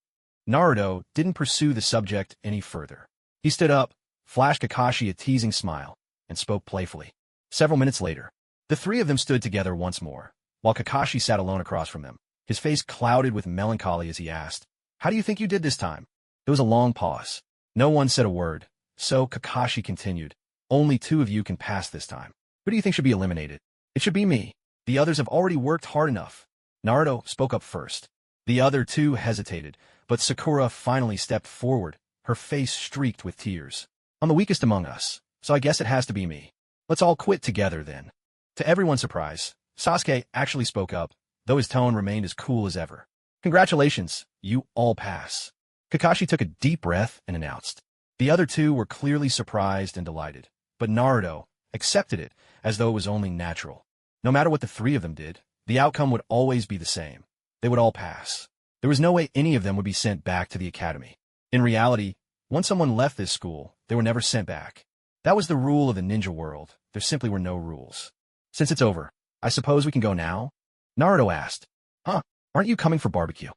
Naruto didn't pursue the subject any further. He stood up, flashed Kakashi a teasing smile, and spoke playfully. Several minutes later, the three of them stood together once more, while Kakashi sat alone across from them, his face clouded with melancholy as he asked, How do you think you did this time? There was a long pause. No one said a word, so Kakashi continued, Only 2 of you can pass this time. Who do you think should be eliminated? It should be me. The others have already worked hard enough. Naruto spoke up first. The other 2 hesitated, but Sakura finally stepped forward, her face streaked with tears. I'm the weakest among us, so I guess it has to be me. Let's all quit together then. To everyone's surprise, Sasuke actually spoke up, though his tone remained as cool as ever. Congratulations, you all pass. Kakashi took a deep breath and announced. The other 2 were clearly surprised and delighted, but Naruto accepted it as though it was only natural. No matter what the 3 of them did, the outcome would always be the same. They would all pass. There was no way any of them would be sent back to the academy. In reality, once someone left this school, they were never sent back. That was the rule of the ninja world. There simply were no rules. Since it's over, I suppose we can go now? Naruto asked. Huh, aren't you coming for barbecue?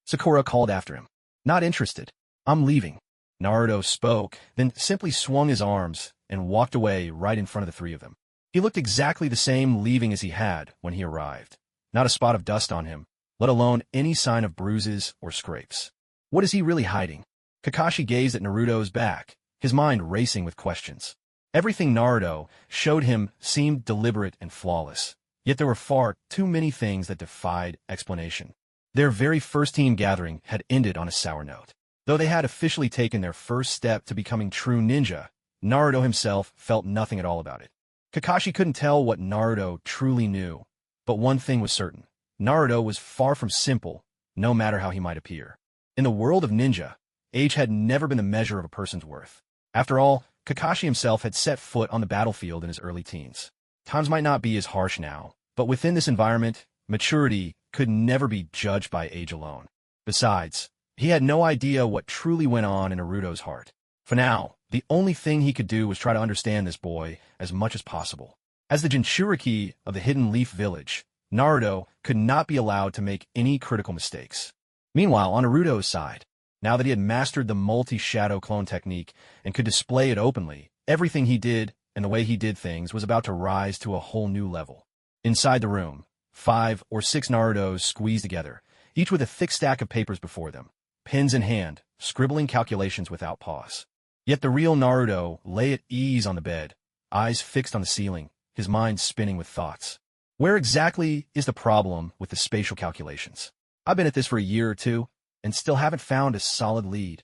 Sakura called after him. Not interested. I'm leaving. Naruto spoke, then simply swung his arms and walked away right in front of the 3 of them. He looked exactly the same leaving as he had when he arrived. Not a spot of dust on him, let alone any sign of bruises or scrapes. What is he really hiding? Kakashi gazed at Naruto's back, his mind racing with questions. Everything Naruto showed him seemed deliberate and flawless, yet there were far too many things that defied explanation. Their very first team gathering had ended on a sour note. Though they had officially taken their first step to becoming true ninja, Naruto himself felt nothing at all about it. Kakashi couldn't tell what Naruto truly knew, but one thing was certain. Naruto was far from simple, no matter how he might appear. In the world of ninja, age had never been the measure of a person's worth. After all, Kakashi himself had set foot on the battlefield in his early teens. Times might not be as harsh now, but within this environment, maturity could never be judged by age alone. Besides, he had no idea what truly went on in Naruto's heart. For now, the only thing he could do was try to understand this boy as much as possible. As the Jinchuriki of the Hidden Leaf Village, Naruto could not be allowed to make any critical mistakes. Meanwhile, on Naruto's side, now that he had mastered the multi-shadow clone technique and could display it openly, everything he did and the way he did things was about to rise to a whole new level. Inside the room, 5 or 6 Narutos squeezed together, each with a thick stack of papers before them, pens in hand, scribbling calculations without pause. Yet the real Naruto lay at ease on the bed, eyes fixed on the ceiling, his mind spinning with thoughts. Where exactly is the problem with the spatial calculations? I've been at this for a year or 2, and still haven't found a solid lead.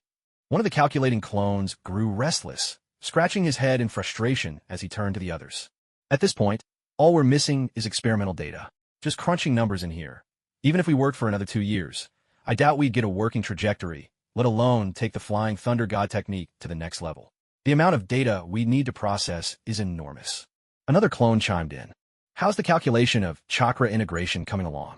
One of the calculating clones grew restless, scratching his head in frustration as he turned to the others. At this point, all we're missing is experimental data. Just crunching numbers in here. Even if we worked for another 2 years, I doubt we'd get a working trajectory, let alone take the Flying Thunder God technique to the next level. The amount of data we need to process is enormous. Another clone chimed in. How's the calculation of chakra integration coming along?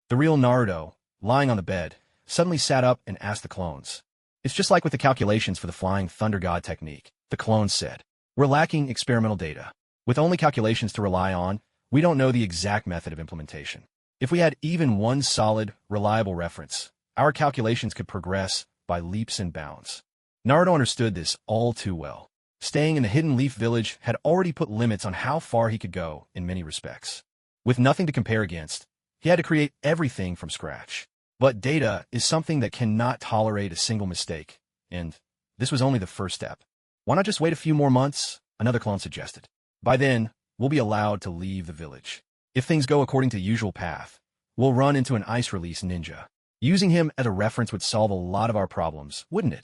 The real Naruto, lying on the bed, suddenly sat up and asked the clones. It's just like with the calculations for the Flying Thunder God technique, the clones said. We're lacking experimental data. With only calculations to rely on, we don't know the exact method of implementation. If we had even one solid, reliable reference, our calculations could progress by leaps and bounds. Naruto understood this all too well. Staying in the Hidden Leaf Village had already put limits on how far he could go in many respects. With nothing to compare against, he had to create everything from scratch. But data is something that cannot tolerate a single mistake, and this was only the first step. Why not just wait a few more months? Another clone suggested. By then, we'll be allowed to leave the village. If things go according to the usual path, we'll run into an ice release ninja. Using him as a reference would solve a lot of our problems, wouldn't it?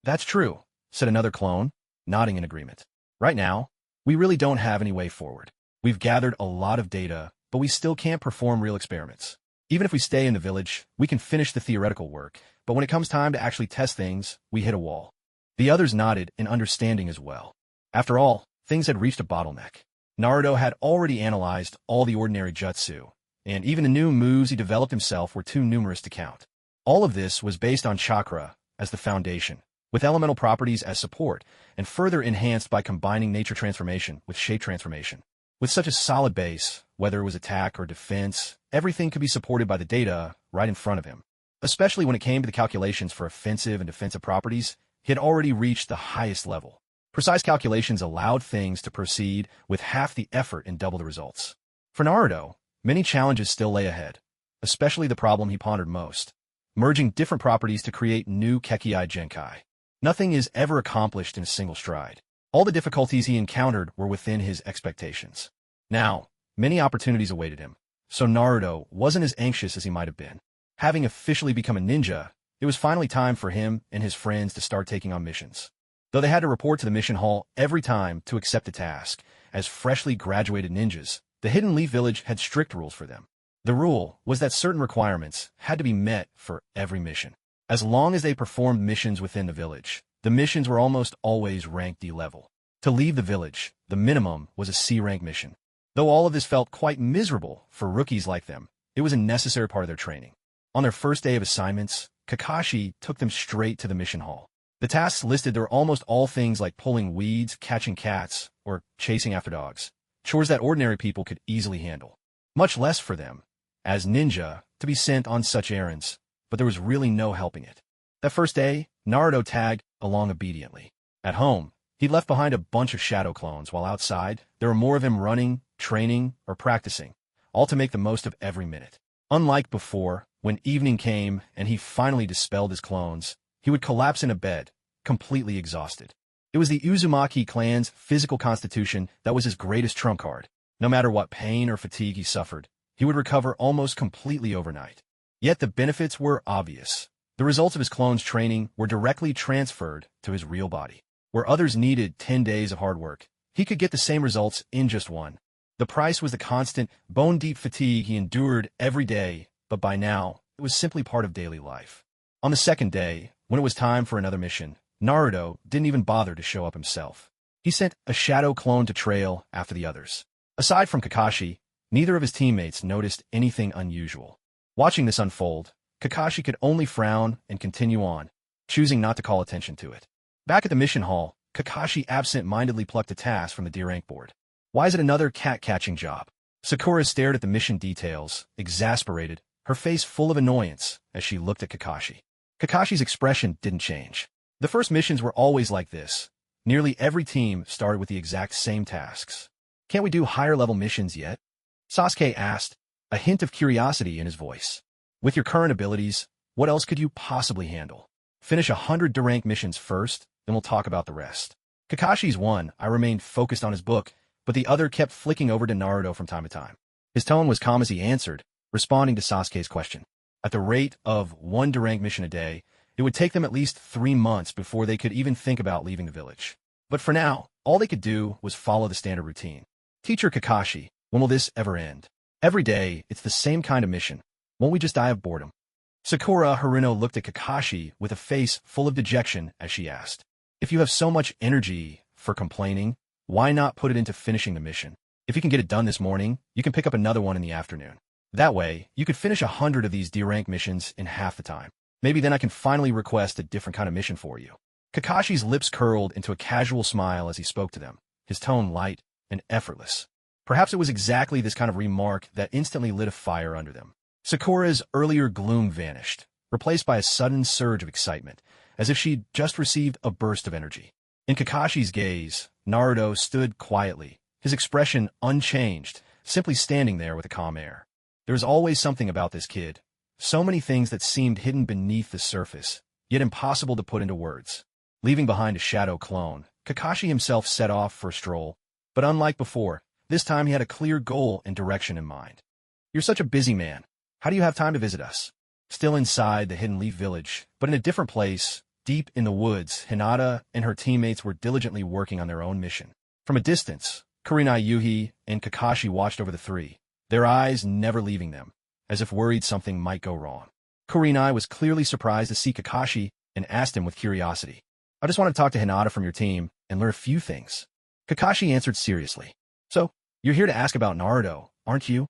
That's true, said another clone, nodding in agreement. Right now, we really don't have any way forward. We've gathered a lot of data, but we still can't perform real experiments. Even if we stay in the village, we can finish the theoretical work, but when it comes time to actually test things, we hit a wall. The others nodded in understanding as well. After all, things had reached a bottleneck. Naruto had already analyzed all the ordinary jutsu, and even the new moves he developed himself were too numerous to count. All of this was based on chakra as the foundation, with elemental properties as support, and further enhanced by combining nature transformation with shape transformation. With such a solid base, whether it was attack or defense, everything could be supported by the data right in front of him. Especially when it came to the calculations for offensive and defensive properties, he had already reached the highest level. Precise calculations allowed things to proceed with half the effort and double the results. For Naruto, many challenges still lay ahead, especially the problem he pondered most, merging different properties to create new Kekkai Genkai. Nothing is ever accomplished in a single stride. All the difficulties he encountered were within his expectations. Now, many opportunities awaited him, so Naruto wasn't as anxious as he might have been. Having officially become a ninja, it was finally time for him and his friends to start taking on missions. Though they had to report to the mission hall every time to accept a task, as freshly graduated ninjas, the Hidden Leaf Village had strict rules for them. The rule was that certain requirements had to be met for every mission. As long as they performed missions within the village, the missions were almost always ranked D level. To leave the village, the minimum was a C rank mission. Though all of this felt quite miserable for rookies like them, it was a necessary part of their training. On their first day of assignments, Kakashi took them straight to the mission hall. The tasks listed were almost all things like pulling weeds, catching cats, or chasing after dogs, chores that ordinary people could easily handle. Much less for them, as ninja, to be sent on such errands, but there was really no helping it. That first day, Naruto tagged along obediently. At home, he left behind a bunch of shadow clones, while outside, there were more of him running, training, or practicing, all to make the most of every minute. Unlike before, when evening came and he finally dispelled his clones, he would collapse in a bed, completely exhausted. It was the Uzumaki clan's physical constitution that was his greatest trump card. No matter what pain or fatigue he suffered, he would recover almost completely overnight. Yet the benefits were obvious. The results of his clone's training were directly transferred to his real body. Where others needed 10 days of hard work, he could get the same results in just one. The price was the constant, bone-deep fatigue he endured every day, but by now, it was simply part of daily life. On the second day, when it was time for another mission, Naruto didn't even bother to show up himself. He sent a shadow clone to trail after the others. Aside from Kakashi, neither of his teammates noticed anything unusual. Watching this unfold, Kakashi could only frown and continue on, choosing not to call attention to it. Back at the mission hall, Kakashi absent-mindedly plucked a task from the D rank board. Why is it another cat-catching job? Sakura stared at the mission details, exasperated, her face full of annoyance as she looked at Kakashi. Kakashi's expression didn't change. The first missions were always like this. Nearly every team started with the exact same tasks. Can't we do higher-level missions yet? Sasuke asked, a hint of curiosity in his voice. With your current abilities, what else could you possibly handle? Finish 100 D-rank missions first, then we'll talk about the rest. Kakashi's one, I remained focused on his book, but the other kept flicking over to Naruto from time to time. His tone was calm as he answered, responding to Sasuke's question. At the rate of 1 D-rank mission a day, it would take them at least 3 months before they could even think about leaving the village. But for now, all they could do was follow the standard routine. Teacher Kakashi, when will this ever end? Every day, it's the same kind of mission. Won't we just die of boredom? Sakura Haruno looked at Kakashi with a face full of dejection as she asked, if you have so much energy for complaining, why not put it into finishing the mission? If you can get it done this morning, you can pick up another one in the afternoon. That way, you could finish 100 of these D-rank missions in half the time. Maybe then I can finally request a different kind of mission for you. Kakashi's lips curled into a casual smile as he spoke to them, his tone light and effortless. Perhaps it was exactly this kind of remark that instantly lit a fire under them. Sakura's earlier gloom vanished, replaced by a sudden surge of excitement, as if she'd just received a burst of energy. In Kakashi's gaze, Naruto stood quietly, his expression unchanged, simply standing there with a calm air. There was always something about this kid, so many things that seemed hidden beneath the surface, yet impossible to put into words. Leaving behind a shadow clone, Kakashi himself set off for a stroll, but unlike before, this time he had a clear goal and direction in mind. "You're such a busy man. How do you have time to visit us?" Still inside the Hidden Leaf Village, but in a different place, deep in the woods, Hinata and her teammates were diligently working on their own mission. From a distance, Kurenai Yuhi and Kakashi watched over the three, their eyes never leaving them, as if worried something might go wrong. Kurenai was clearly surprised to see Kakashi and asked him with curiosity, "I just want to talk to Hinata from your team and learn a few things." Kakashi answered seriously, "So, you're here to ask about Naruto, aren't you?"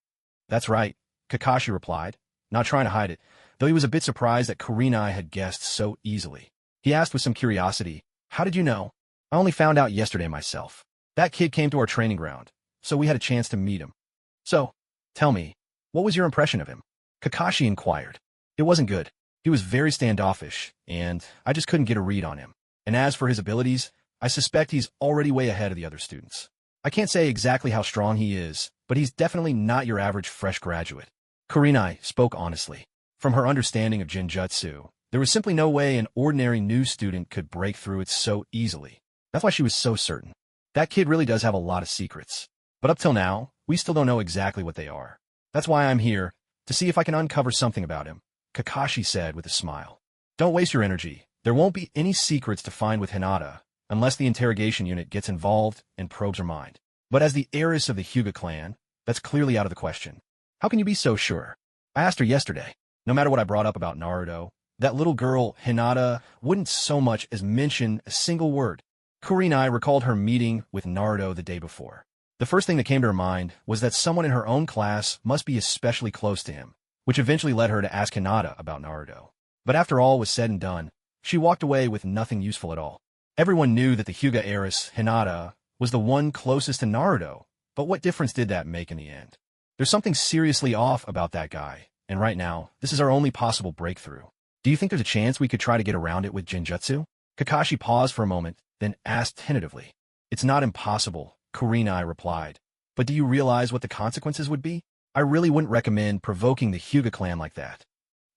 "That's right," Kakashi replied, not trying to hide it, though he was a bit surprised that Kurenai had guessed so easily. He asked with some curiosity, "How did you know?" "I only found out yesterday myself. That kid came to our training ground, so we had a chance to meet him." "So, tell me, what was your impression of him?" Kakashi inquired. "It wasn't good. He was very standoffish, and I just couldn't get a read on him. And as for his abilities, I suspect he's already way ahead of the other students. I can't say exactly how strong he is, but he's definitely not your average fresh graduate." Kurenai spoke honestly. From her understanding of Genjutsu, there was simply no way an ordinary new student could break through it so easily. That's why she was so certain. That kid really does have a lot of secrets. But up till now, we still don't know exactly what they are. That's why I'm here, to see if I can uncover something about him, Kakashi said with a smile. "Don't waste your energy. There won't be any secrets to find with Hinata, unless the interrogation unit gets involved and probes her mind. But as the heiress of the Hyuga clan, that's clearly out of the question. How can you be so sure? I asked her yesterday. No matter what I brought up about Naruto, that little girl, Hinata, wouldn't so much as mention a single word." Kurenai recalled her meeting with Naruto the day before. The first thing that came to her mind was that someone in her own class must be especially close to him, which eventually led her to ask Hinata about Naruto. But after all was said and done, she walked away with nothing useful at all. Everyone knew that the Hyuga heiress, Hinata, was the one closest to Naruto, but what difference did that make in the end? There's something seriously off about that guy, and right now, this is our only possible breakthrough. Do you think there's a chance we could try to get around it with Genjutsu? Kakashi paused for a moment, then asked tentatively. "It's not impossible," Kurenai replied. "But do you realize what the consequences would be? I really wouldn't recommend provoking the Hyuga clan like that."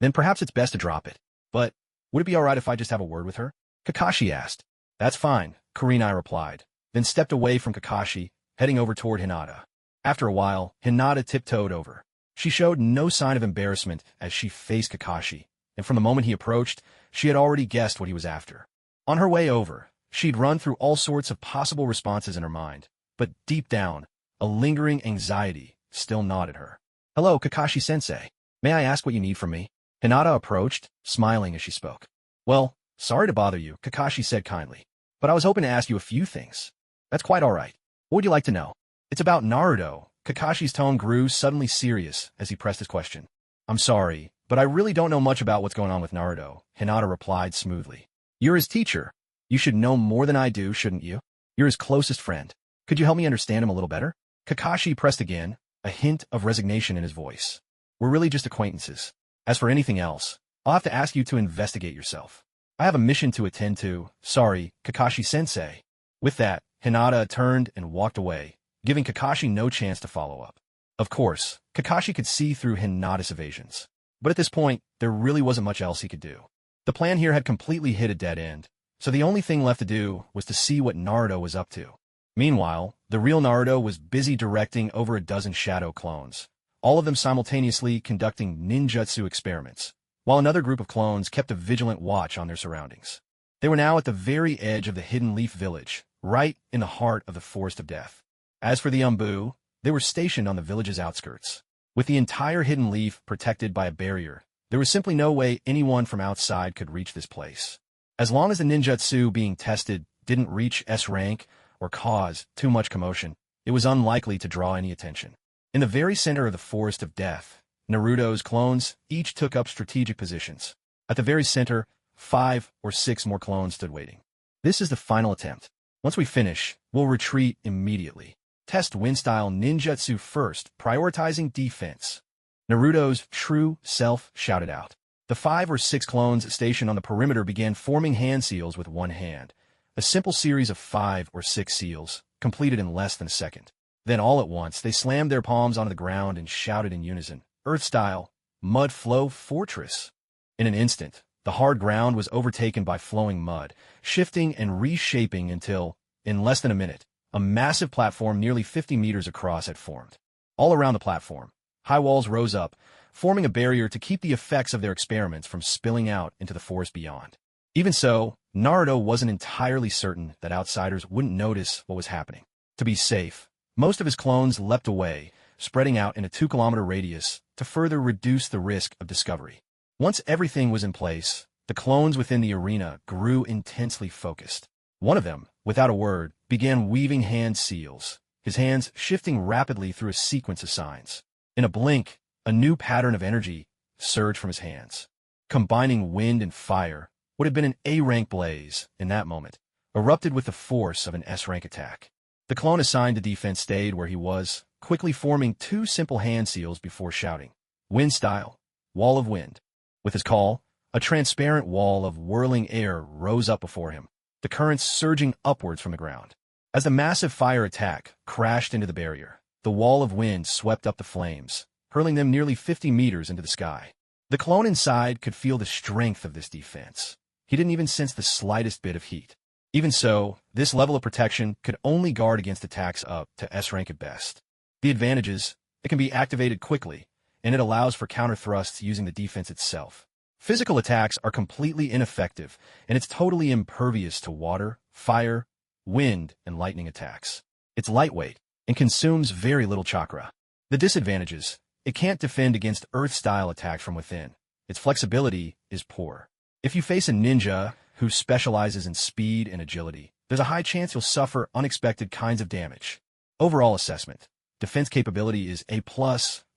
"Then perhaps it's best to drop it. But would it be alright if I just have a word with her?" Kakashi asked. "That's fine," Kurenai replied, then stepped away from Kakashi, heading over toward Hinata. After a while, Hinata tiptoed over. She showed no sign of embarrassment as she faced Kakashi, and from the moment he approached, she had already guessed what he was after. On her way over, she'd run through all sorts of possible responses in her mind, but deep down, a lingering anxiety still gnawed at her. "Hello, Kakashi-sensei. May I ask what you need from me?" Hinata approached, smiling as she spoke. "Well, sorry to bother you," Kakashi said kindly, "but I was hoping to ask you a few things." "That's quite all right. What would you like to know?" "It's about Naruto." Kakashi's tone grew suddenly serious as he pressed his question. "I'm sorry, but I really don't know much about what's going on with Naruto," Hinata replied smoothly. "You're his teacher. You should know more than I do, shouldn't you? You're his closest friend. Could you help me understand him a little better?" Kakashi pressed again, a hint of resignation in his voice. "We're really just acquaintances. As for anything else, I'll have to ask you to investigate yourself. I have a mission to attend to. Sorry, Kakashi-sensei." With that, Hinata turned and walked away, giving Kakashi no chance to follow up. Of course, Kakashi could see through Hinata's evasions. But at this point, there really wasn't much else he could do. The plan here had completely hit a dead end, so the only thing left to do was to see what Naruto was up to. Meanwhile, the real Naruto was busy directing over a dozen shadow clones, all of them simultaneously conducting ninjutsu experiments, while another group of clones kept a vigilant watch on their surroundings. They were now at the very edge of the Hidden Leaf Village, right in the heart of the Forest of Death. As for the Umbu, they were stationed on the village's outskirts. With the entire Hidden Leaf protected by a barrier, there was simply no way anyone from outside could reach this place. As long as the ninjutsu being tested didn't reach S rank or cause too much commotion, it was unlikely to draw any attention. In the very center of the Forest of Death, Naruto's clones each took up strategic positions. At the very center, 5 or 6 more clones stood waiting. "This is the final attempt. Once we finish, we'll retreat immediately," test wind-style ninjutsu first, prioritizing defense. Naruto's true self shouted out. The 5 or 6 clones stationed on the perimeter began forming hand seals with one hand. A simple series of 5 or 6 seals, completed in less than a second. Then all at once, they slammed their palms onto the ground and shouted in unison, Earth-style, Mud Flow Fortress. In an instant, the hard ground was overtaken by flowing mud, shifting and reshaping until, in less than a minute, a massive platform nearly 50 meters across had formed. All around the platform, high walls rose up, forming a barrier to keep the effects of their experiments from spilling out into the forest beyond. Even so, Naruto wasn't entirely certain that outsiders wouldn't notice what was happening. To be safe, most of his clones leapt away, spreading out in a 2-kilometer radius to further reduce the risk of discovery. Once everything was in place, the clones within the arena grew intensely focused. One of them, without a word, began weaving hand seals, his hands shifting rapidly through a sequence of signs. In a blink, a new pattern of energy surged from his hands. Combining wind and fire, would have been an A-rank blaze, in that moment, erupted with the force of an S-rank attack. The clone assigned to defense stayed where he was, quickly forming 2 simple hand seals before shouting, Wind style, Wall of Wind. With his call, a transparent wall of whirling air rose up before him, the currents surging upwards from the ground. As the massive fire attack crashed into the barrier, the wall of wind swept up the flames, hurling them nearly 50 meters into the sky. The clone inside could feel the strength of this defense. He didn't even sense the slightest bit of heat. Even so, this level of protection could only guard against attacks up to S-rank at best. The advantages, it can be activated quickly, and it allows for counter-thrusts using the defense itself. Physical attacks are completely ineffective, and it's totally impervious to water, fire, wind, and lightning attacks. It's lightweight, and consumes very little chakra. The disadvantages, it can't defend against Earth-style attacks from within. Its flexibility is poor. If you face a ninja who specializes in speed and agility, there's a high chance you'll suffer unexpected kinds of damage. Overall assessment, defense capability is A+,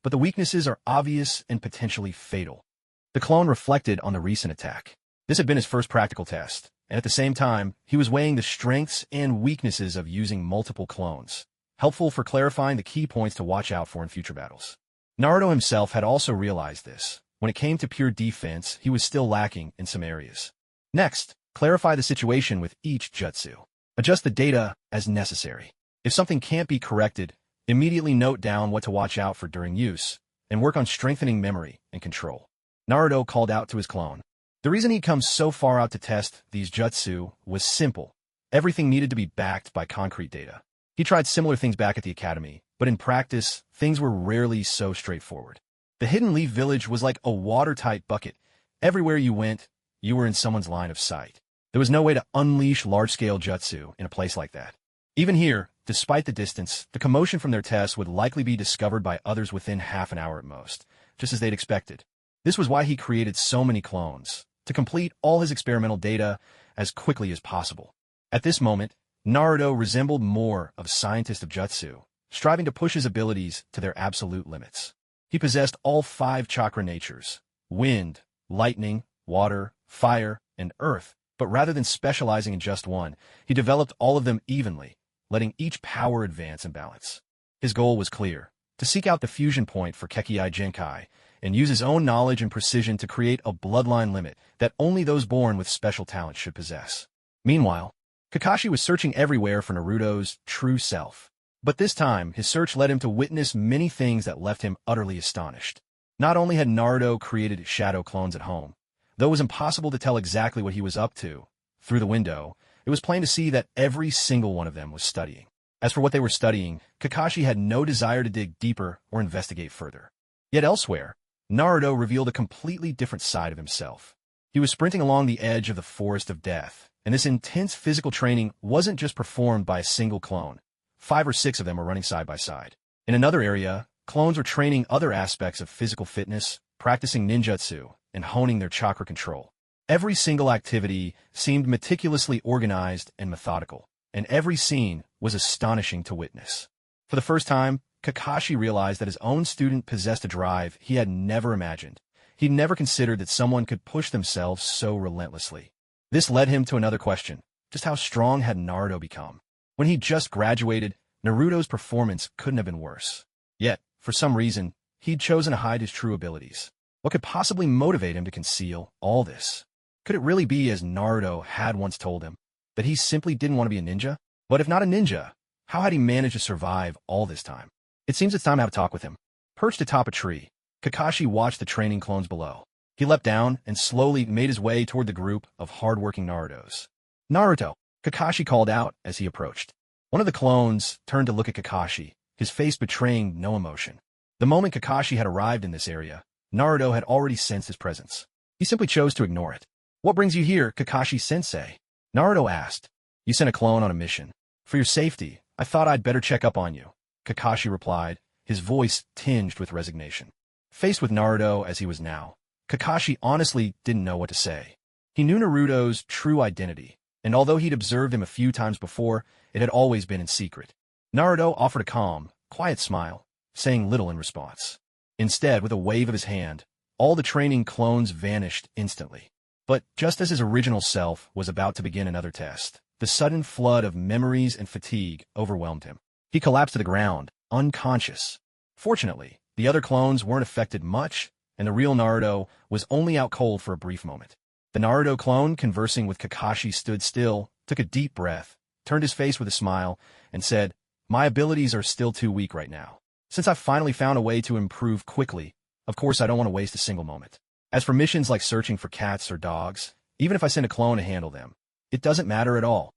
but the weaknesses are obvious and potentially fatal. The clone reflected on the recent attack. This had been his first practical test, and at the same time, he was weighing the strengths and weaknesses of using multiple clones, helpful for clarifying the key points to watch out for in future battles. Naruto himself had also realized this. When it came to pure defense, he was still lacking in some areas. Next, clarify the situation with each jutsu. Adjust the data as necessary. If something can't be corrected, immediately note down what to watch out for during use, and work on strengthening memory and control. Naruto called out to his clone. The reason he'd come so far out to test these jutsu was simple. Everything needed to be backed by concrete data. He tried similar things back at the academy, but in practice, things were rarely so straightforward. The Hidden Leaf Village was like a watertight bucket. Everywhere you went, you were in someone's line of sight. There was no way to unleash large-scale jutsu in a place like that. Even here, despite the distance, the commotion from their tests would likely be discovered by others within half an hour at most, just as they'd expected. This was why he created so many clones, to complete all his experimental data as quickly as possible. At this moment, Naruto resembled more of a scientist of jutsu, striving to push his abilities to their absolute limits. He possessed all 5 chakra natures, wind, lightning, water, fire, and earth, but rather than specializing in just one, he developed all of them evenly, letting each power advance in balance. His goal was clear, to seek out the fusion point for Kekkei Genkai, and use his own knowledge and precision to create a bloodline limit that only those born with special talent should possess. Meanwhile, Kakashi was searching everywhere for Naruto's true self. But this time, his search led him to witness many things that left him utterly astonished. Not only had Naruto created shadow clones at home, though it was impossible to tell exactly what he was up to, through the window, it was plain to see that every single one of them was studying. As for what they were studying, Kakashi had no desire to dig deeper or investigate further. Yet elsewhere, Naruto revealed a completely different side of himself. He was sprinting along the edge of the forest of death, and this intense physical training wasn't just performed by a single clone. 5 or 6 of them were running side by side. In another area, clones were training other aspects of physical fitness, practicing ninjutsu, and honing their chakra control. Every single activity seemed meticulously organized and methodical, and every scene was astonishing to witness. For the first time, Kakashi realized that his own student possessed a drive he had never imagined. He'd never considered that someone could push themselves so relentlessly. This led him to another question. Just how strong had Naruto become? When he just graduated, Naruto's performance couldn't have been worse. Yet, for some reason, he'd chosen to hide his true abilities. What could possibly motivate him to conceal all this? Could it really be, as Naruto had once told him, that he simply didn't want to be a ninja? But if not a ninja, how had he managed to survive all this time? It seems it's time to have a talk with him. Perched atop a tree, Kakashi watched the training clones below. He leapt down and slowly made his way toward the group of hard-working Narutos. "Naruto," Kakashi called out as he approached. One of the clones turned to look at Kakashi, his face betraying no emotion. The moment Kakashi had arrived in this area, Naruto had already sensed his presence. He simply chose to ignore it. "What brings you here, Kakashi-sensei?" Naruto asked. "You sent a clone on a mission. For your safety, I thought I'd better check up on you," Kakashi replied, his voice tinged with resignation. Faced with Naruto as he was now, Kakashi honestly didn't know what to say. He knew Naruto's true identity, and although he'd observed him a few times before, it had always been in secret. Naruto offered a calm, quiet smile, saying little in response. Instead, with a wave of his hand, all the training clones vanished instantly. But just as his original self was about to begin another test, the sudden flood of memories and fatigue overwhelmed him. He collapsed to the ground, unconscious. Fortunately, the other clones weren't affected much, and the real Naruto was only out cold for a brief moment. The Naruto clone conversing with Kakashi stood still, took a deep breath, turned his face with a smile, and said, "My abilities are still too weak right now. Since I've finally found a way to improve quickly, of course I don't want to waste a single moment. As for missions like searching for cats or dogs, even if I send a clone to handle them, it doesn't matter at all.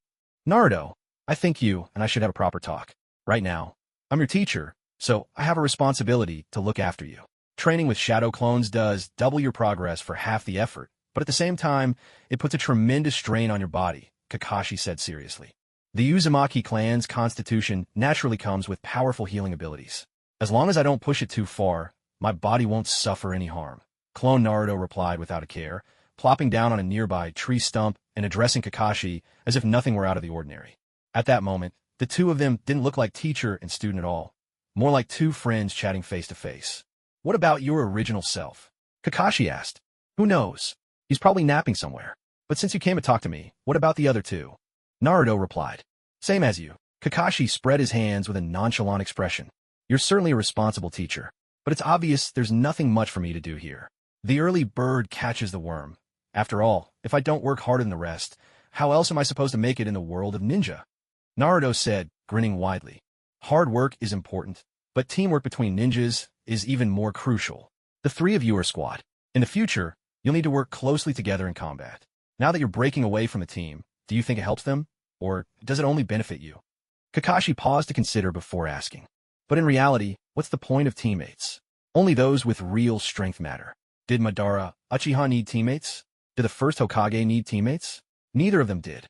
Naruto, I think you and I should have a proper talk. Right now, I'm your teacher, so I have a responsibility to look after you. Training with shadow clones does double your progress for half the effort, but at the same time, it puts a tremendous strain on your body," Kakashi said seriously. "The Uzumaki clan's constitution naturally comes with powerful healing abilities. As long as I don't push it too far, my body won't suffer any harm," Clone Naruto replied without a care, plopping down on a nearby tree stump and addressing Kakashi as if nothing were out of the ordinary. At that moment, the two of them didn't look like teacher and student at all, more like two friends chatting face to face. "What about your original self?" Kakashi asked. "Who knows? He's probably napping somewhere. But since you came to talk to me, what about the other two?" Naruto replied. "Same as you." Kakashi spread his hands with a nonchalant expression. "You're certainly a responsible teacher, but it's obvious there's nothing much for me to do here. The early bird catches the worm. After all, if I don't work harder than the rest, how else am I supposed to make it in the world of ninja?" Naruto said, grinning widely. "Hard work is important, but teamwork between ninjas is even more crucial. The three of you are a squad. In the future, you'll need to work closely together in combat. Now that you're breaking away from the team, do you think it helps them? Or does it only benefit you?" Kakashi paused to consider before asking. But in reality, what's the point of teammates? Only those with real strength matter. Did Madara Uchiha need teammates? Did the first Hokage need teammates? Neither of them did.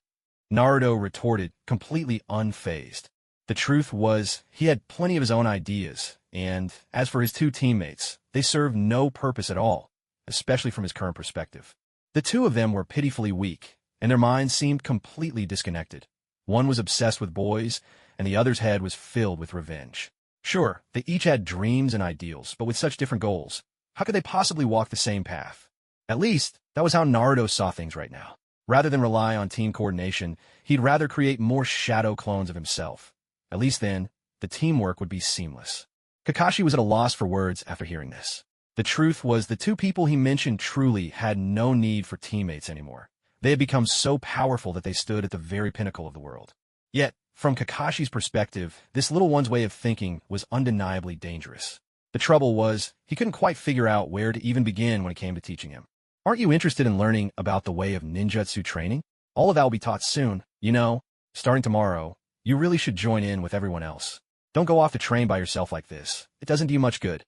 Naruto retorted, completely unfazed. The truth was, he had plenty of his own ideas, and as for his two teammates, they served no purpose at all, especially from his current perspective. The two of them were pitifully weak, and their minds seemed completely disconnected. One was obsessed with boys, and the other's head was filled with revenge. Sure, they each had dreams and ideals, but with such different goals, how could they possibly walk the same path? At least, that was how Naruto saw things right now. Rather than rely on team coordination, he'd rather create more shadow clones of himself. At least then, the teamwork would be seamless. Kakashi was at a loss for words after hearing this. The truth was the two people he mentioned truly had no need for teammates anymore. They had become so powerful that they stood at the very pinnacle of the world. Yet, from Kakashi's perspective, this little one's way of thinking was undeniably dangerous. The trouble was, he couldn't quite figure out where to even begin when it came to teaching him. "Aren't you interested in learning about the way of ninjutsu training? All of that will be taught soon. You know, starting tomorrow, you really should join in with everyone else. Don't go off to train by yourself like this. It doesn't do you much good."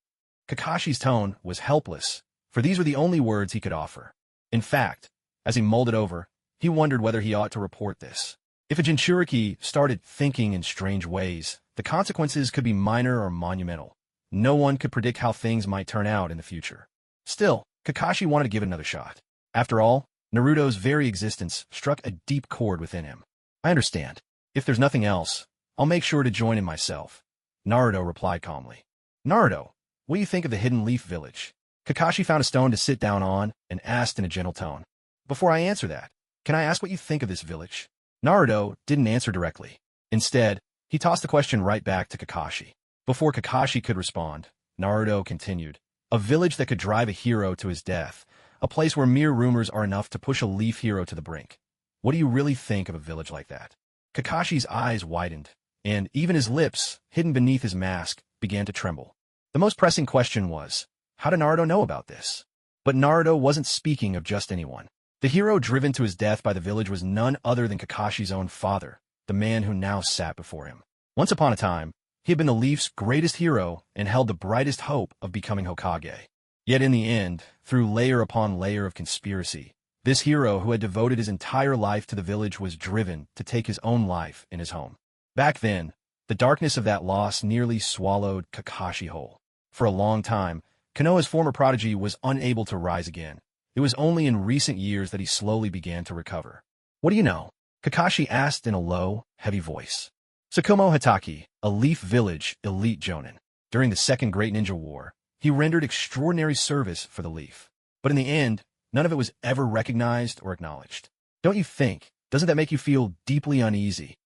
Kakashi's tone was helpless, for these were the only words he could offer. In fact, as he mulled it over, he wondered whether he ought to report this. If a Jinchuriki started thinking in strange ways, the consequences could be minor or monumental. No one could predict how things might turn out in the future. Still, Kakashi wanted to give it another shot. After all, Naruto's very existence struck a deep chord within him. "I understand. If there's nothing else, I'll make sure to join in myself," Naruto replied calmly. "Naruto, what do you think of the Hidden Leaf Village?" Kakashi found a stone to sit down on and asked in a gentle tone. "Before I answer that, can I ask what you think of this village?" Naruto didn't answer directly. Instead, He tossed the question right back to Kakashi. Before Kakashi could respond, Naruto continued. A village that could drive a hero to his death, a place where mere rumors are enough to push a leaf hero to the brink. What do you really think of a village like that? Kakashi's eyes widened, and even his lips, hidden beneath his mask, began to tremble. The most pressing question was, how did Naruto know about this? But Naruto wasn't speaking of just anyone. The hero driven to his death by the village was none other than Kakashi's own father, the man who now sat before him. Once upon a time, he had been the Leaf's greatest hero and held the brightest hope of becoming Hokage. Yet in the end, through layer upon layer of conspiracy, this hero who had devoted his entire life to the village was driven to take his own life in his home. Back then, the darkness of that loss nearly swallowed Kakashi whole. For a long time, Konoha's former prodigy was unable to rise again. It was only in recent years that he slowly began to recover. What do you know? Kakashi asked in a low, heavy voice. Tsukumo Hatake, a Leaf Village elite jonin. During the Second Great Ninja War, he rendered extraordinary service for the Leaf. But in the end, none of it was ever recognized or acknowledged. Don't you think? Doesn't that make you feel deeply uneasy?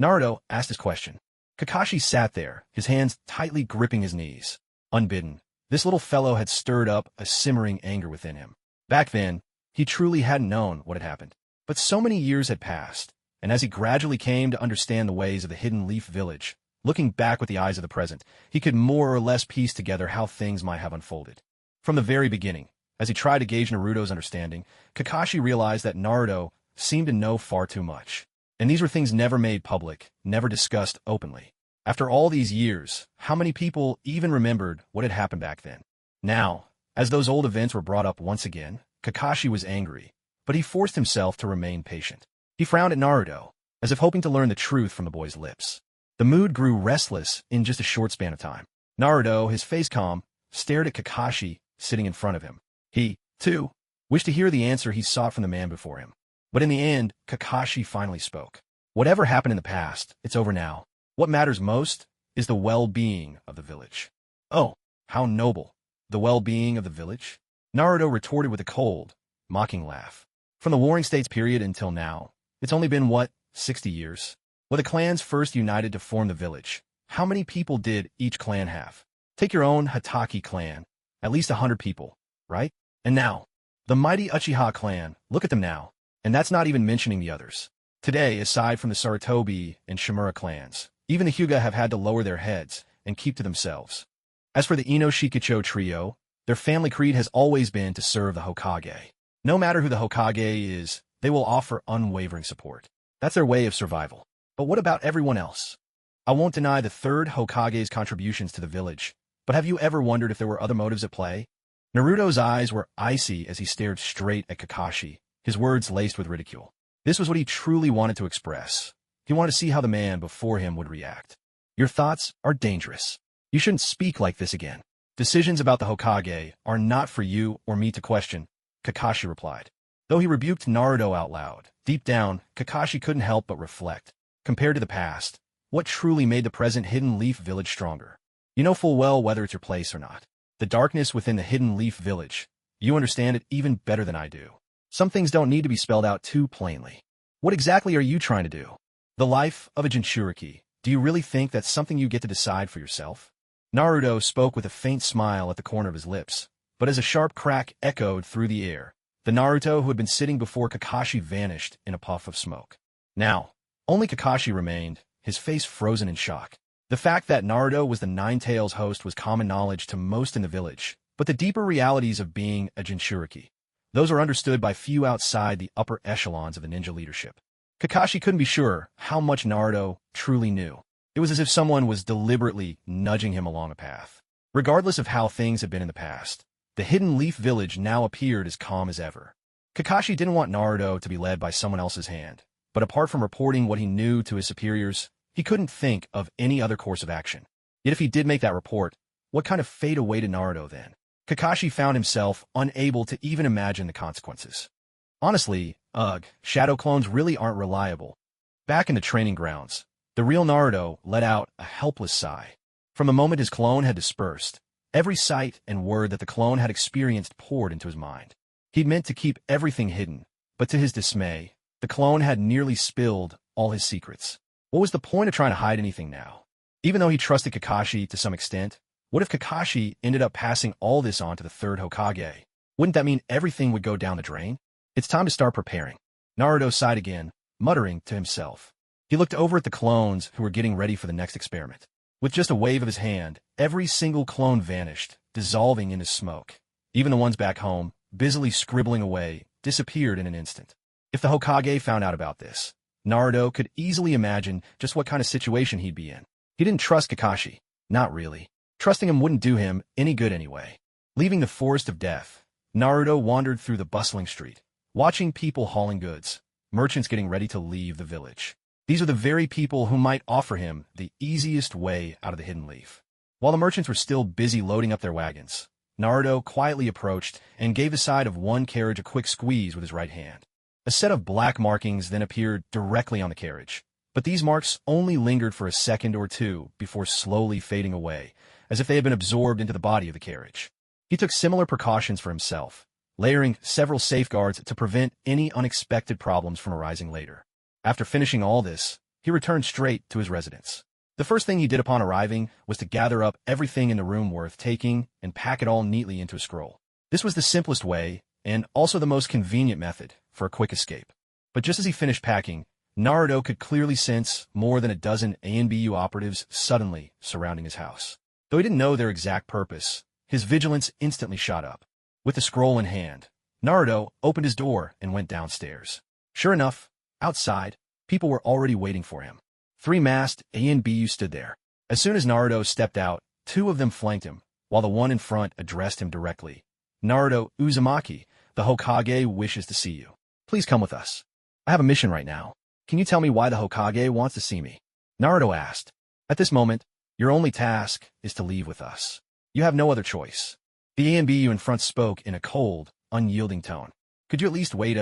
Naruto asked his question. Kakashi sat there, his hands tightly gripping his knees. Unbidden, this little fellow had stirred up a simmering anger within him. Back then, he truly hadn't known what had happened. But so many years had passed, and as he gradually came to understand the ways of the hidden Leaf Village, looking back with the eyes of the present, he could more or less piece together how things might have unfolded. From the very beginning, as he tried to gauge Naruto's understanding, Kakashi realized that Naruto seemed to know far too much. And these were things never made public, never discussed openly. After all these years, how many people even remembered what had happened back then? Now, as those old events were brought up once again, Kakashi was angry, but he forced himself to remain patient. He frowned at Naruto, as if hoping to learn the truth from the boy's lips. The mood grew restless in just a short span of time. Naruto, his face calm, stared at Kakashi sitting in front of him. He, too, wished to hear the answer he sought from the man before him. But in the end, Kakashi finally spoke. Whatever happened in the past, it's over now. What matters most is the well-being of the village. Oh, how noble. The well-being of the village? Naruto retorted with a cold, mocking laugh. From the Warring States period until now, it's only been, 60 years? When the clans first united to form the village, how many people did each clan have? Take your own Hatake clan, at least 100 people, right? And now, the mighty Uchiha clan, look at them now. And that's not even mentioning the others. Today, aside from the Sarutobi and Shimura clans, even the Hyuga have had to lower their heads and keep to themselves. As for the Ino-Shikicho trio, their family creed has always been to serve the Hokage. No matter who the Hokage is, they will offer unwavering support. That's their way of survival. But what about everyone else? I won't deny the third Hokage's contributions to the village, but have you ever wondered if there were other motives at play? Naruto's eyes were icy as he stared straight at Kakashi, his words laced with ridicule. This was what he truly wanted to express. He wanted to see how the man before him would react. Your thoughts are dangerous. You shouldn't speak like this again. Decisions about the Hokage are not for you or me to question, Kakashi replied. Though he rebuked Naruto out loud, deep down, Kakashi couldn't help but reflect. Compared to the past, what truly made the present Hidden Leaf Village stronger? You know full well whether it's your place or not. The darkness within the Hidden Leaf Village. You understand it even better than I do. Some things don't need to be spelled out too plainly. What exactly are you trying to do? The life of a Jinchuriki. Do you really think that's something you get to decide for yourself? Naruto spoke with a faint smile at the corner of his lips, but as a sharp crack echoed through the air, the Naruto who had been sitting before Kakashi vanished in a puff of smoke. Now, only Kakashi remained, his face frozen in shock. The fact that Naruto was the Nine Tails host was common knowledge to most in the village, but the deeper realities of being a Jinchuriki, those are understood by few outside the upper echelons of the ninja leadership. Kakashi couldn't be sure how much Naruto truly knew. It was as if someone was deliberately nudging him along a path. Regardless of how things had been in the past, the Hidden Leaf Village now appeared as calm as ever. Kakashi didn't want Naruto to be led by someone else's hand, but apart from reporting what he knew to his superiors, he couldn't think of any other course of action. Yet if he did make that report, what kind of fate awaited Naruto then? Kakashi found himself unable to even imagine the consequences. Honestly, shadow clones really aren't reliable. Back in the training grounds, the real Naruto let out a helpless sigh. From the moment his clone had dispersed, every sight and word that the clone had experienced poured into his mind. He'd meant to keep everything hidden, but to his dismay, the clone had nearly spilled all his secrets. What was the point of trying to hide anything now? Even though he trusted Kakashi to some extent, what if Kakashi ended up passing all this on to the third Hokage? Wouldn't that mean everything would go down the drain? It's time to start preparing. Naruto sighed again, muttering to himself. He looked over at the clones who were getting ready for the next experiment. With just a wave of his hand, every single clone vanished, dissolving into smoke. Even the ones back home, busily scribbling away, disappeared in an instant. If the Hokage found out about this, Naruto could easily imagine just what kind of situation he'd be in. He didn't trust Kakashi. Not really. Trusting him wouldn't do him any good anyway. Leaving the forest of death, Naruto wandered through the bustling street, watching people hauling goods, merchants getting ready to leave the village. These are the very people who might offer him the easiest way out of the Hidden Leaf. While the merchants were still busy loading up their wagons, Naruto quietly approached and gave the side of one carriage a quick squeeze with his right hand. A set of black markings then appeared directly on the carriage, but these marks only lingered for a second or two before slowly fading away, as if they had been absorbed into the body of the carriage. He took similar precautions for himself, layering several safeguards to prevent any unexpected problems from arising later. After finishing all this, he returned straight to his residence. The first thing he did upon arriving was to gather up everything in the room worth taking and pack it all neatly into a scroll. This was the simplest way, and also the most convenient method, for a quick escape. But just as he finished packing, Naruto could clearly sense more than a dozen ANBU operatives suddenly surrounding his house. Though he didn't know their exact purpose, his vigilance instantly shot up. With the scroll in hand, Naruto opened his door and went downstairs. Sure enough, outside, people were already waiting for him. 3 masked ANBU stood there. As soon as Naruto stepped out, 2 of them flanked him, while the one in front addressed him directly. Naruto Uzumaki, the Hokage wishes to see you. Please come with us. I have a mission right now. Can you tell me why the Hokage wants to see me? Naruto asked. At this moment, your only task is to leave with us. You have no other choice. The ANBU in front spoke in a cold, unyielding tone. Could you at least wait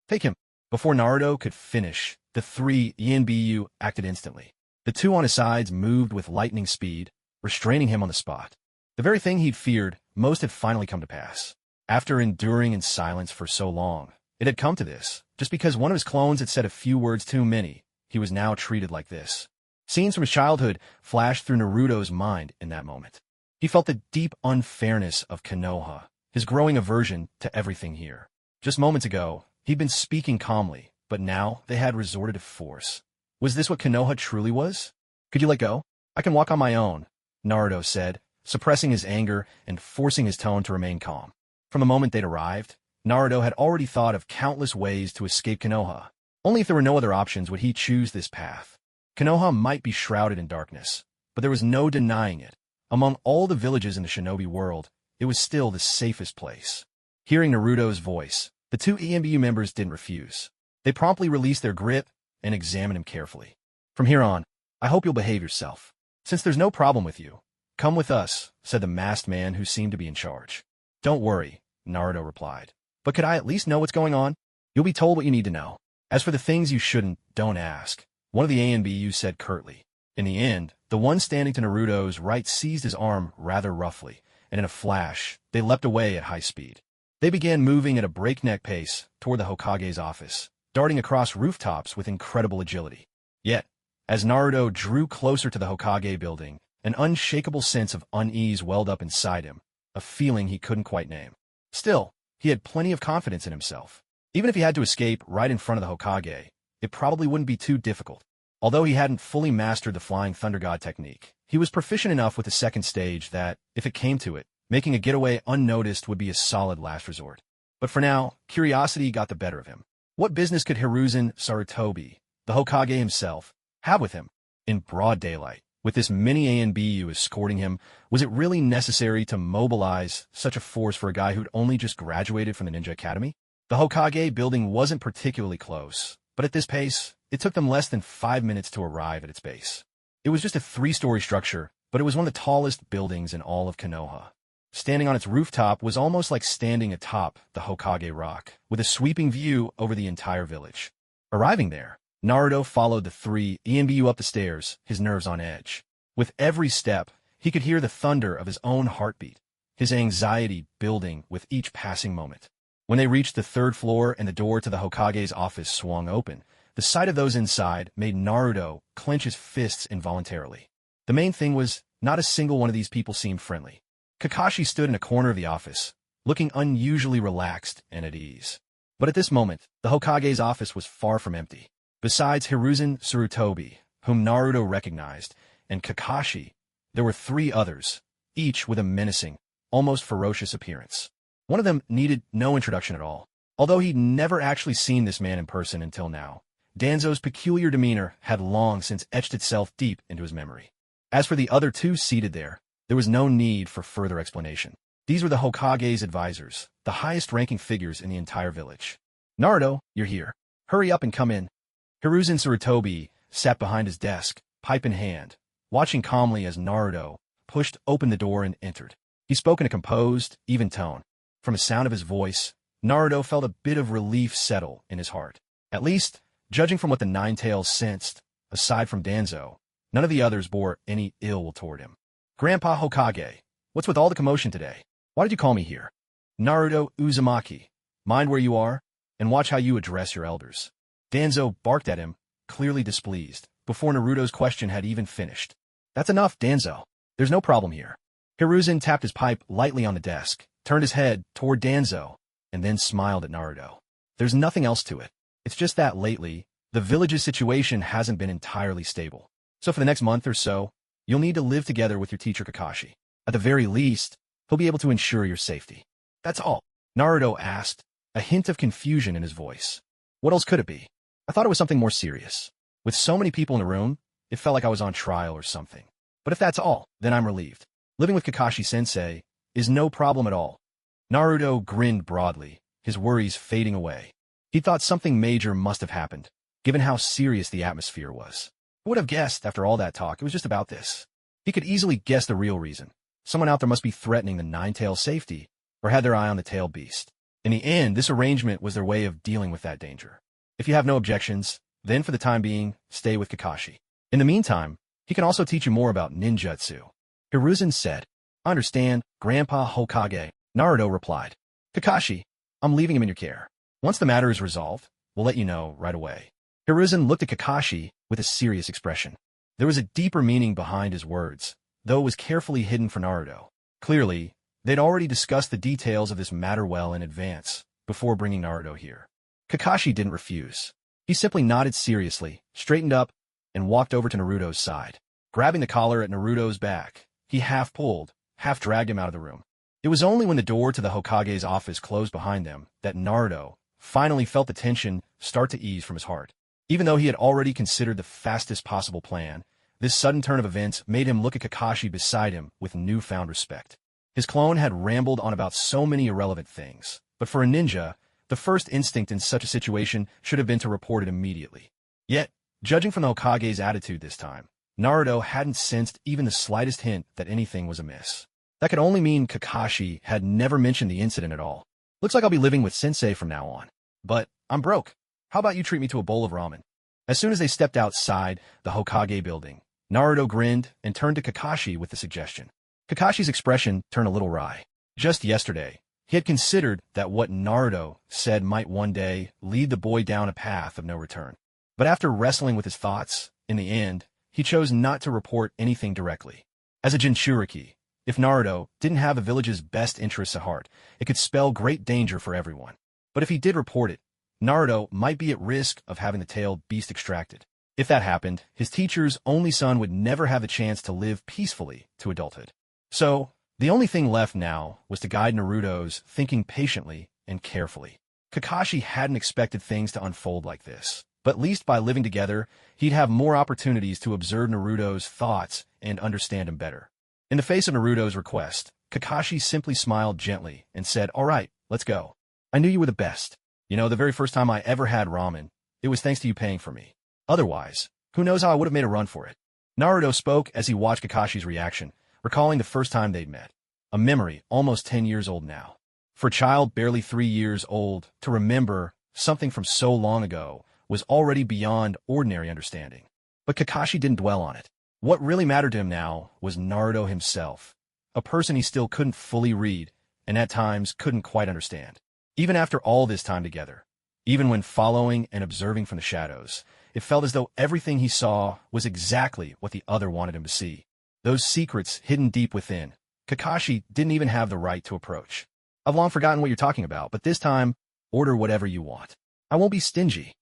Take him. Before Naruto could finish, the 3 ANBU acted instantly. The 2 on his sides moved with lightning speed, restraining him on the spot. The very thing he'd feared most had finally come to pass. After enduring in silence for so long, it had come to this. Just because one of his clones had said a few words too many, he was now treated like this. Scenes from his childhood flashed through Naruto's mind in that moment. He felt the deep unfairness of Konoha, his growing aversion to everything here. Just moments ago, he'd been speaking calmly, but now they had resorted to force. Was this what Konoha truly was? Could you let go? I can walk on my own, Naruto said, suppressing his anger and forcing his tone to remain calm. From the moment they'd arrived, Naruto had already thought of countless ways to escape Konoha. Only if there were no other options would he choose this path. Konoha might be shrouded in darkness, but there was no denying it. Among all the villages in the shinobi world, it was still the safest place. Hearing Naruto's voice, the 2 ANBU members didn't refuse. They promptly released their grip and examined him carefully. From here on, I hope you'll behave yourself. Since there's no problem with you, come with us, said the masked man who seemed to be in charge. Don't worry, Naruto replied. But could I at least know what's going on? You'll be told what you need to know. As for the things you shouldn't, don't ask, one of the ANBU said curtly. In the end, the one standing to Naruto's right seized his arm rather roughly, and in a flash, they leapt away at high speed. They began moving at a breakneck pace toward the Hokage's office, darting across rooftops with incredible agility. Yet, as Naruto drew closer to the Hokage building, an unshakable sense of unease welled up inside him, a feeling he couldn't quite name. Still, he had plenty of confidence in himself. Even if he had to escape right in front of the Hokage, it probably wouldn't be too difficult. Although he hadn't fully mastered the Flying Thunder God technique, he was proficient enough with the second stage that, if it came to it, making a getaway unnoticed would be a solid last resort. But for now, curiosity got the better of him. What business could Hiruzen Sarutobi, the Hokage himself, have with him? In broad daylight, with this mini ANBU escorting him, was it really necessary to mobilize such a force for a guy who'd only just graduated from the Ninja Academy? The Hokage building wasn't particularly close, but at this pace, it took them less than 5 minutes to arrive at its base. It was just a 3-story structure, but it was one of the tallest buildings in all of Konoha. Standing on its rooftop was almost like standing atop the Hokage Rock, with a sweeping view over the entire village. Arriving there, Naruto followed the 3 ANBU up the stairs, his nerves on edge. With every step, he could hear the thunder of his own heartbeat, his anxiety building with each passing moment. When they reached the 3rd floor and the door to the Hokage's office swung open, The sight of those inside made Naruto clench his fists involuntarily. The main thing was, not a single one of these people seemed friendly. Kakashi stood in a corner of the office, looking unusually relaxed and at ease. But at this moment, the Hokage's office was far from empty. Besides Hiruzen Tsurutobi, whom Naruto recognized, and Kakashi, there were 3 others, each with a menacing, almost ferocious appearance. One of them needed no introduction at all. Although he'd never actually seen this man in person until now, Danzo's peculiar demeanor had long since etched itself deep into his memory. As for the other 2 seated there was no need for further explanation. These were the Hokage's advisors, the highest-ranking figures in the entire village. Naruto, you're here. Hurry up and come in. Hiruzen Tsurutobi sat behind his desk, pipe in hand, watching calmly as Naruto pushed open the door and entered. He spoke in a composed, even tone. From the sound of his voice, Naruto felt a bit of relief settle in his heart. At least, judging from what the Nine Tails sensed, aside from Danzo, none of the others bore any ill will toward him. Grandpa Hokage, what's with all the commotion today? Why did you call me here? Naruto Uzumaki, mind where you are, and watch how you address your elders. Danzo barked at him, clearly displeased, before Naruto's question had even finished. That's enough, Danzo. There's no problem here. Hiruzen tapped his pipe lightly on the desk, turned his head toward Danzo, and then smiled at Naruto. There's nothing else to it. It's just that lately, the village's situation hasn't been entirely stable. So for the next month or so, you'll need to live together with your teacher Kakashi. At the very least, he'll be able to ensure your safety. That's all. Naruto asked, a hint of confusion in his voice. What else could it be? I thought it was something more serious. With so many people in the room, it felt like I was on trial or something. But if that's all, then I'm relieved. Living with Kakashi-sensei is no problem at all. Naruto grinned broadly, his worries fading away. He thought something major must have happened, given how serious the atmosphere was. Who would have guessed, after all that talk, it was just about this? He could easily guess the real reason. Someone out there must be threatening the Nine-Tails' safety, or had their eye on the tail beast. In the end, this arrangement was their way of dealing with that danger. If you have no objections, then for the time being, stay with Kakashi. In the meantime, he can also teach you more about ninjutsu. Hiruzen said. I understand, Grandpa Hokage, Naruto replied. Kakashi, I'm leaving him in your care. Once the matter is resolved, we'll let you know right away. Hiruzen looked at Kakashi with a serious expression. There was a deeper meaning behind his words, though it was carefully hidden for Naruto. Clearly, they'd already discussed the details of this matter well in advance, before bringing Naruto here. Kakashi didn't refuse. He simply nodded seriously, straightened up, and walked over to Naruto's side. Grabbing the collar at Naruto's back, he half pulled, half dragged him out of the room. It was only when the door to the Hokage's office closed behind them that Naruto finally felt the tension start to ease from his heart. Even though he had already considered the fastest possible plan, this sudden turn of events made him look at Kakashi beside him with newfound respect. His clone had rambled on about so many irrelevant things, but for a ninja, the first instinct in such a situation should have been to report it immediately. Yet, judging from the Hokage's attitude this time, Naruto hadn't sensed even the slightest hint that anything was amiss. That could only mean Kakashi had never mentioned the incident at all. Looks like I'll be living with Sensei from now on. But I'm broke. How about you treat me to a bowl of ramen? As soon as they stepped outside the Hokage building, Naruto grinned and turned to Kakashi with the suggestion. Kakashi's expression turned a little wry. Just yesterday, he had considered that what Naruto said might one day lead the boy down a path of no return. But after wrestling with his thoughts, in the end, he chose not to report anything directly. As a Jinchuriki, if Naruto didn't have the village's best interests at heart, it could spell great danger for everyone. But if he did report it, Naruto might be at risk of having the tailed beast extracted. If that happened, his teacher's only son would never have the chance to live peacefully to adulthood. So, the only thing left now was to guide Naruto's thinking patiently and carefully. Kakashi hadn't expected things to unfold like this, but at least by living together, he'd have more opportunities to observe Naruto's thoughts and understand him better. In the face of Naruto's request, Kakashi simply smiled gently and said, "All right, let's go. I knew you were the best. You know, the very first time I ever had ramen, it was thanks to you paying for me. Otherwise, who knows how I would have made a run for it." Naruto spoke as he watched Kakashi's reaction, recalling the first time they'd met. A memory almost 10 years old now. For a child barely 3 years old, to remember something from so long ago was already beyond ordinary understanding. But Kakashi didn't dwell on it. What really mattered to him now was Naruto himself, a person he still couldn't fully read and at times couldn't quite understand. Even after all this time together, Even when following and observing from the shadows, it felt as though everything he saw was exactly what the other wanted him to see. Those secrets hidden deep within, Kakashi didn't even have the right to approach. I've long forgotten what you're talking about, but this time, order whatever you want. I won't be stingy.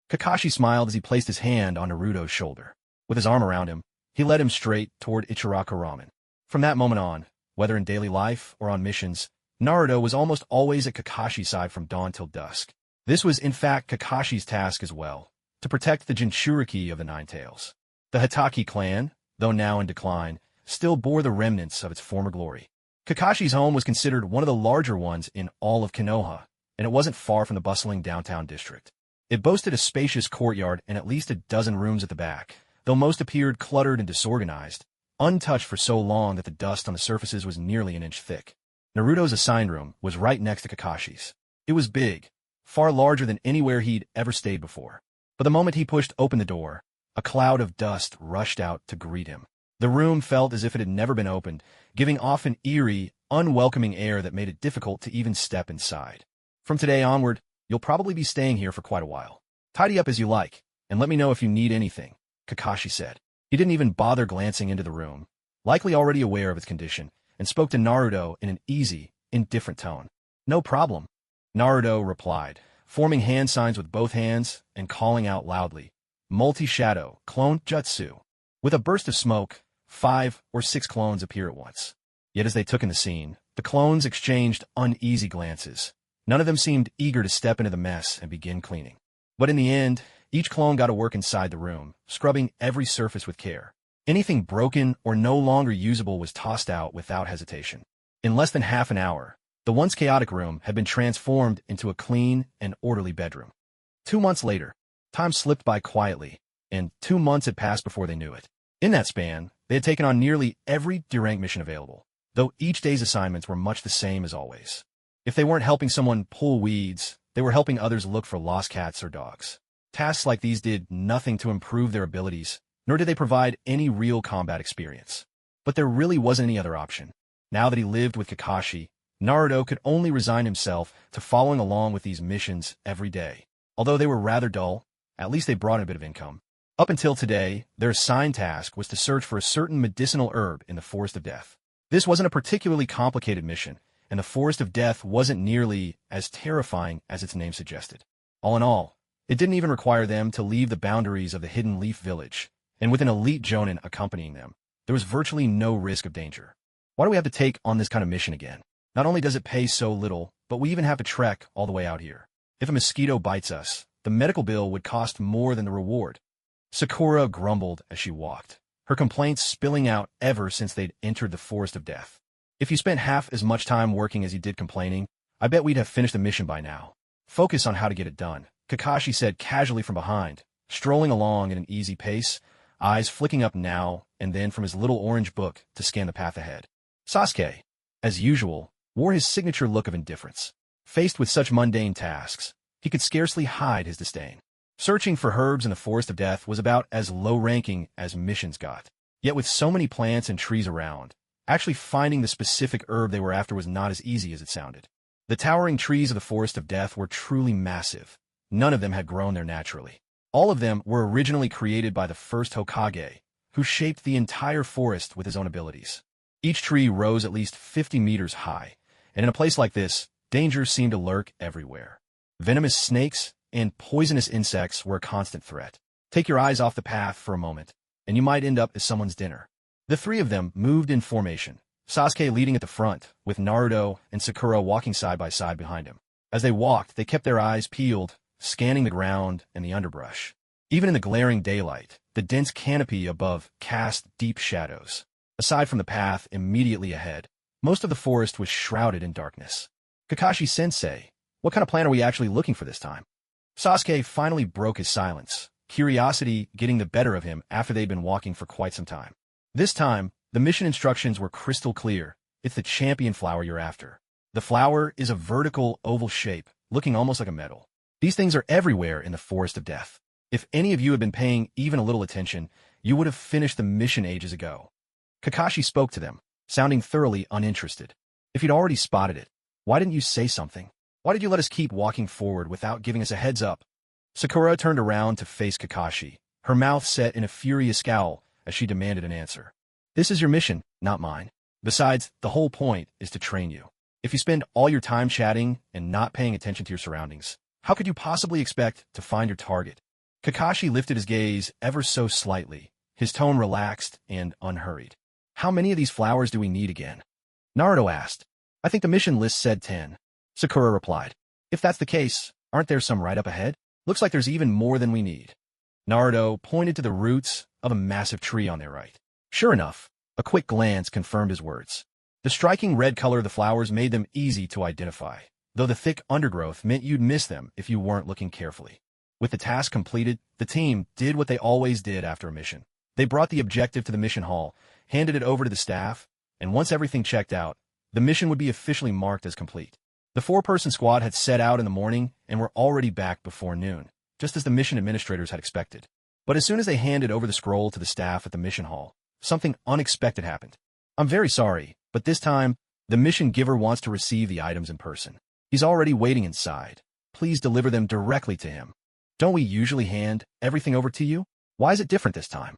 Kakashi smiled as he placed his hand on Naruto's shoulder. With his arm around him, he led him straight toward Ichiraku Ramen. From that moment on, whether in daily life or on missions, Naruto was almost always at Kakashi's side from dawn till dusk. This was in fact Kakashi's task as well, to protect the Jinchuriki of the Nine Tails. The Hatake clan, though now in decline, still bore the remnants of its former glory. Kakashi's home was considered one of the larger ones in all of Konoha, and it wasn't far from the bustling downtown district. It boasted a spacious courtyard and at least a dozen rooms at the back, though most appeared cluttered and disorganized, untouched for so long that the dust on the surfaces was nearly an inch thick. Naruto's assigned room was right next to Kakashi's. It was big, far larger than anywhere he'd ever stayed before. But the moment he pushed open the door, a cloud of dust rushed out to greet him. The room felt as if it had never been opened, giving off an eerie, unwelcoming air that made it difficult to even step inside. From today onward, you'll probably be staying here for quite a while. Tidy up as you like, and let me know if you need anything, Kakashi said. He didn't even bother glancing into the room, likely already aware of its condition, and spoke to Naruto in an easy, indifferent tone. No problem, Naruto replied, forming hand signs with both hands and calling out loudly, Multi-shadow, clone jutsu. With a burst of smoke, 5 or 6 clones appear at once. Yet as they took in the scene, the clones exchanged uneasy glances. None of them seemed eager to step into the mess and begin cleaning. But in the end, each clone got to work inside the room, scrubbing every surface with care. Anything broken or no longer usable was tossed out without hesitation. In less than half an hour, the once chaotic room had been transformed into a clean and orderly bedroom. 2 months later, time slipped by quietly, and 2 months had passed before they knew it. In that span, they had taken on nearly every D-rank mission available, though each day's assignments were much the same as always. If they weren't helping someone pull weeds, they were helping others look for lost cats or dogs. Tasks like these did nothing to improve their abilities, nor did they provide any real combat experience. But there really wasn't any other option. Now that he lived with Kakashi, Naruto could only resign himself to following along with these missions every day. Although they were rather dull, at least they brought a bit of income. Up until today, their assigned task was to search for a certain medicinal herb in the Forest of Death. This wasn't a particularly complicated mission, and the Forest of Death wasn't nearly as terrifying as its name suggested. All in all, it didn't even require them to leave the boundaries of the Hidden Leaf Village, and with an elite jonin accompanying them, there was virtually no risk of danger. Why do we have to take on this kind of mission again? Not only does it pay so little, but we even have to trek all the way out here. If a mosquito bites us, the medical bill would cost more than the reward. Sakura grumbled as she walked, her complaints spilling out ever since they'd entered the Forest of Death. If you spent half as much time working as you did complaining, I bet we'd have finished the mission by now. Focus on how to get it done, Kakashi said casually from behind, strolling along at an easy pace, eyes flicking up now and then from his little orange book to scan the path ahead. Sasuke, as usual, wore his signature look of indifference. Faced with such mundane tasks, he could scarcely hide his disdain. Searching for herbs in the Forest of Death was about as low-ranking as missions got. Yet with so many plants and trees around, actually finding the specific herb they were after was not as easy as it sounded. The towering trees of the Forest of Death were truly massive. None of them had grown there naturally. All of them were originally created by the first Hokage, who shaped the entire forest with his own abilities. Each tree rose at least 50 meters high, and in a place like this, dangers seemed to lurk everywhere. Venomous snakes and poisonous insects were a constant threat. Take your eyes off the path for a moment, and you might end up as someone's dinner. The three of them moved in formation, Sasuke leading at the front, with Naruto and Sakura walking side by side behind him. As they walked, they kept their eyes peeled, scanning the ground and the underbrush. Even in the glaring daylight, the dense canopy above cast deep shadows. Aside from the path immediately ahead, most of the forest was shrouded in darkness. Kakashi-sensei, what kind of plan are we actually looking for this time? Sasuke finally broke his silence, curiosity getting the better of him after they'd been walking for quite some time. This time, the mission instructions were crystal clear. It's the champion flower you're after. The flower is a vertical oval shape, looking almost like a medal. These things are everywhere in the Forest of Death. If any of you had been paying even a little attention, you would have finished the mission ages ago. Kakashi spoke to them, sounding thoroughly uninterested. If you'd already spotted it, why didn't you say something? Why did you let us keep walking forward without giving us a heads up? Sakura turned around to face Kakashi, her mouth set in a furious scowl as she demanded an answer. This is your mission, not mine. Besides, the whole point is to train you. If you spend all your time chatting and not paying attention to your surroundings, how could you possibly expect to find your target? Kakashi lifted his gaze ever so slightly, his tone relaxed and unhurried. How many of these flowers do we need again? Naruto asked. I think the mission list said 10. Sakura replied. If that's the case, aren't there some right up ahead? Looks like there's even more than we need. Naruto pointed to the roots of a massive tree on their right. Sure enough, a quick glance confirmed his words. The striking red color of the flowers made them easy to identify, though the thick undergrowth meant you'd miss them if you weren't looking carefully. With the task completed, the team did what they always did after a mission. They brought the objective to the mission hall, handed it over to the staff, and once everything checked out, the mission would be officially marked as complete. The 4-person squad had set out in the morning and were already back before noon, just as the mission administrators had expected. But as soon as they handed over the scroll to the staff at the mission hall, something unexpected happened. I'm very sorry, but this time, the mission giver wants to receive the items in person. He's already waiting inside. Please deliver them directly to him. Don't we usually hand everything over to you? Why is it different this time?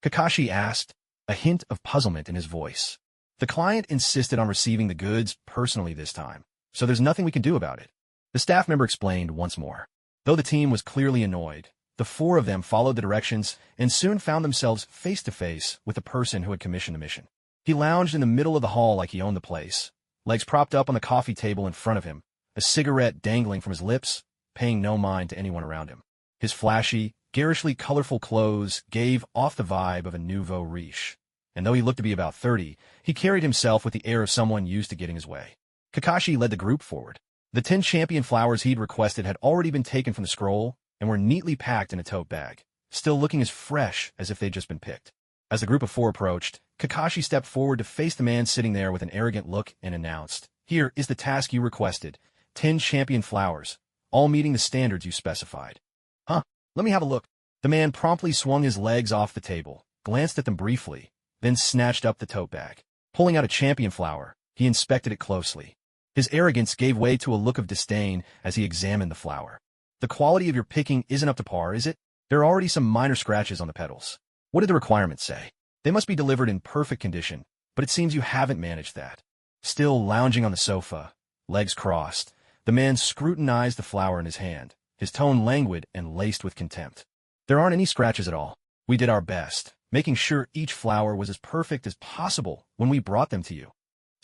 Kakashi asked, a hint of puzzlement in his voice. The client insisted on receiving the goods personally this time, so there's nothing we can do about it. The staff member explained once more. Though the team was clearly annoyed, the 4 of them followed the directions and soon found themselves face-to-face with the person who had commissioned the mission. He lounged in the middle of the hall like he owned the place, legs propped up on the coffee table in front of him, a cigarette dangling from his lips, paying no mind to anyone around him. His flashy, garishly colorful clothes gave off the vibe of a nouveau riche, and though he looked to be about 30, he carried himself with the air of someone used to getting his way. Kakashi led the group forward. The 10 champion flowers he'd requested had already been taken from the scroll and were neatly packed in a tote bag, still looking as fresh as if they'd just been picked. As the group of 4 approached, Kakashi stepped forward to face the man sitting there with an arrogant look and announced, Here is the task you requested, 10 champion flowers, all meeting the standards you specified. Huh, let me have a look. The man promptly swung his legs off the table, glanced at them briefly, then snatched up the tote bag. Pulling out a champion flower, he inspected it closely. His arrogance gave way to a look of disdain as he examined the flower. The quality of your picking isn't up to par, is it? There are already some minor scratches on the petals. What did the requirements say? They must be delivered in perfect condition, but it seems you haven't managed that. Still lounging on the sofa, legs crossed, the man scrutinized the flower in his hand, his tone languid and laced with contempt. There aren't any scratches at all. We did our best, making sure each flower was as perfect as possible when we brought them to you.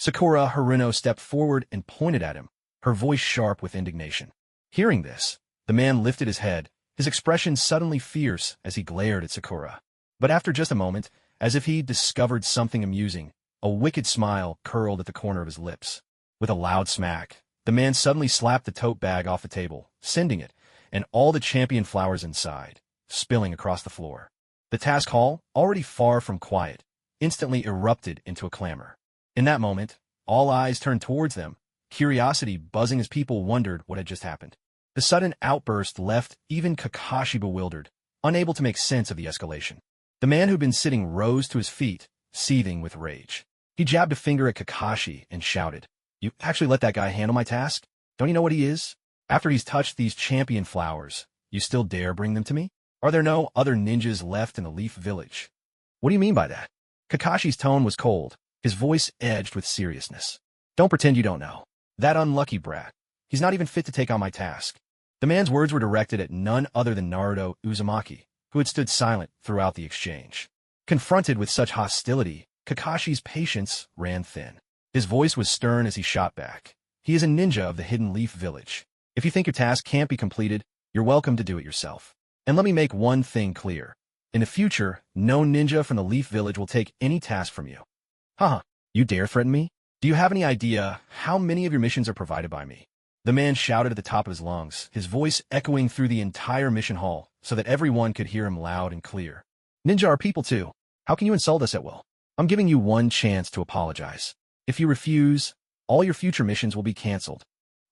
Sakura Haruno stepped forward and pointed at him, her voice sharp with indignation. Hearing this, the man lifted his head, his expression suddenly fierce as he glared at Sakura. But after just a moment, as if he'd discovered something amusing, a wicked smile curled at the corner of his lips. With a loud smack, the man suddenly slapped the tote bag off the table, sending it, and all the champion flowers inside, spilling across the floor. The task hall, already far from quiet, instantly erupted into a clamor. In that moment, all eyes turned towards them, curiosity buzzing as people wondered what had just happened. The sudden outburst left even Kakashi bewildered, unable to make sense of the escalation. The man who'd been sitting rose to his feet, seething with rage. He jabbed a finger at Kakashi and shouted, You actually let that guy handle my task? Don't you know what he is? After he's touched these champion flowers, you still dare bring them to me? Are there no other ninjas left in the Leaf Village? What do you mean by that? Kakashi's tone was cold, his voice edged with seriousness. Don't pretend you don't know. That unlucky brat. He's not even fit to take on my task. The man's words were directed at none other than Naruto Uzumaki, who had stood silent throughout the exchange. Confronted with such hostility, Kakashi's patience ran thin. His voice was stern as he shot back. He is a ninja of the Hidden Leaf Village. If you think your task can't be completed, you're welcome to do it yourself. And let me make one thing clear. In the future, no ninja from the Leaf Village will take any task from you. Haha, you dare threaten me? Do you have any idea how many of your missions are provided by me? The man shouted at the top of his lungs, his voice echoing through the entire mission hall so that everyone could hear him loud and clear. Ninja are people too. How can you insult us at will? I'm giving you one chance to apologize. If you refuse, all your future missions will be canceled.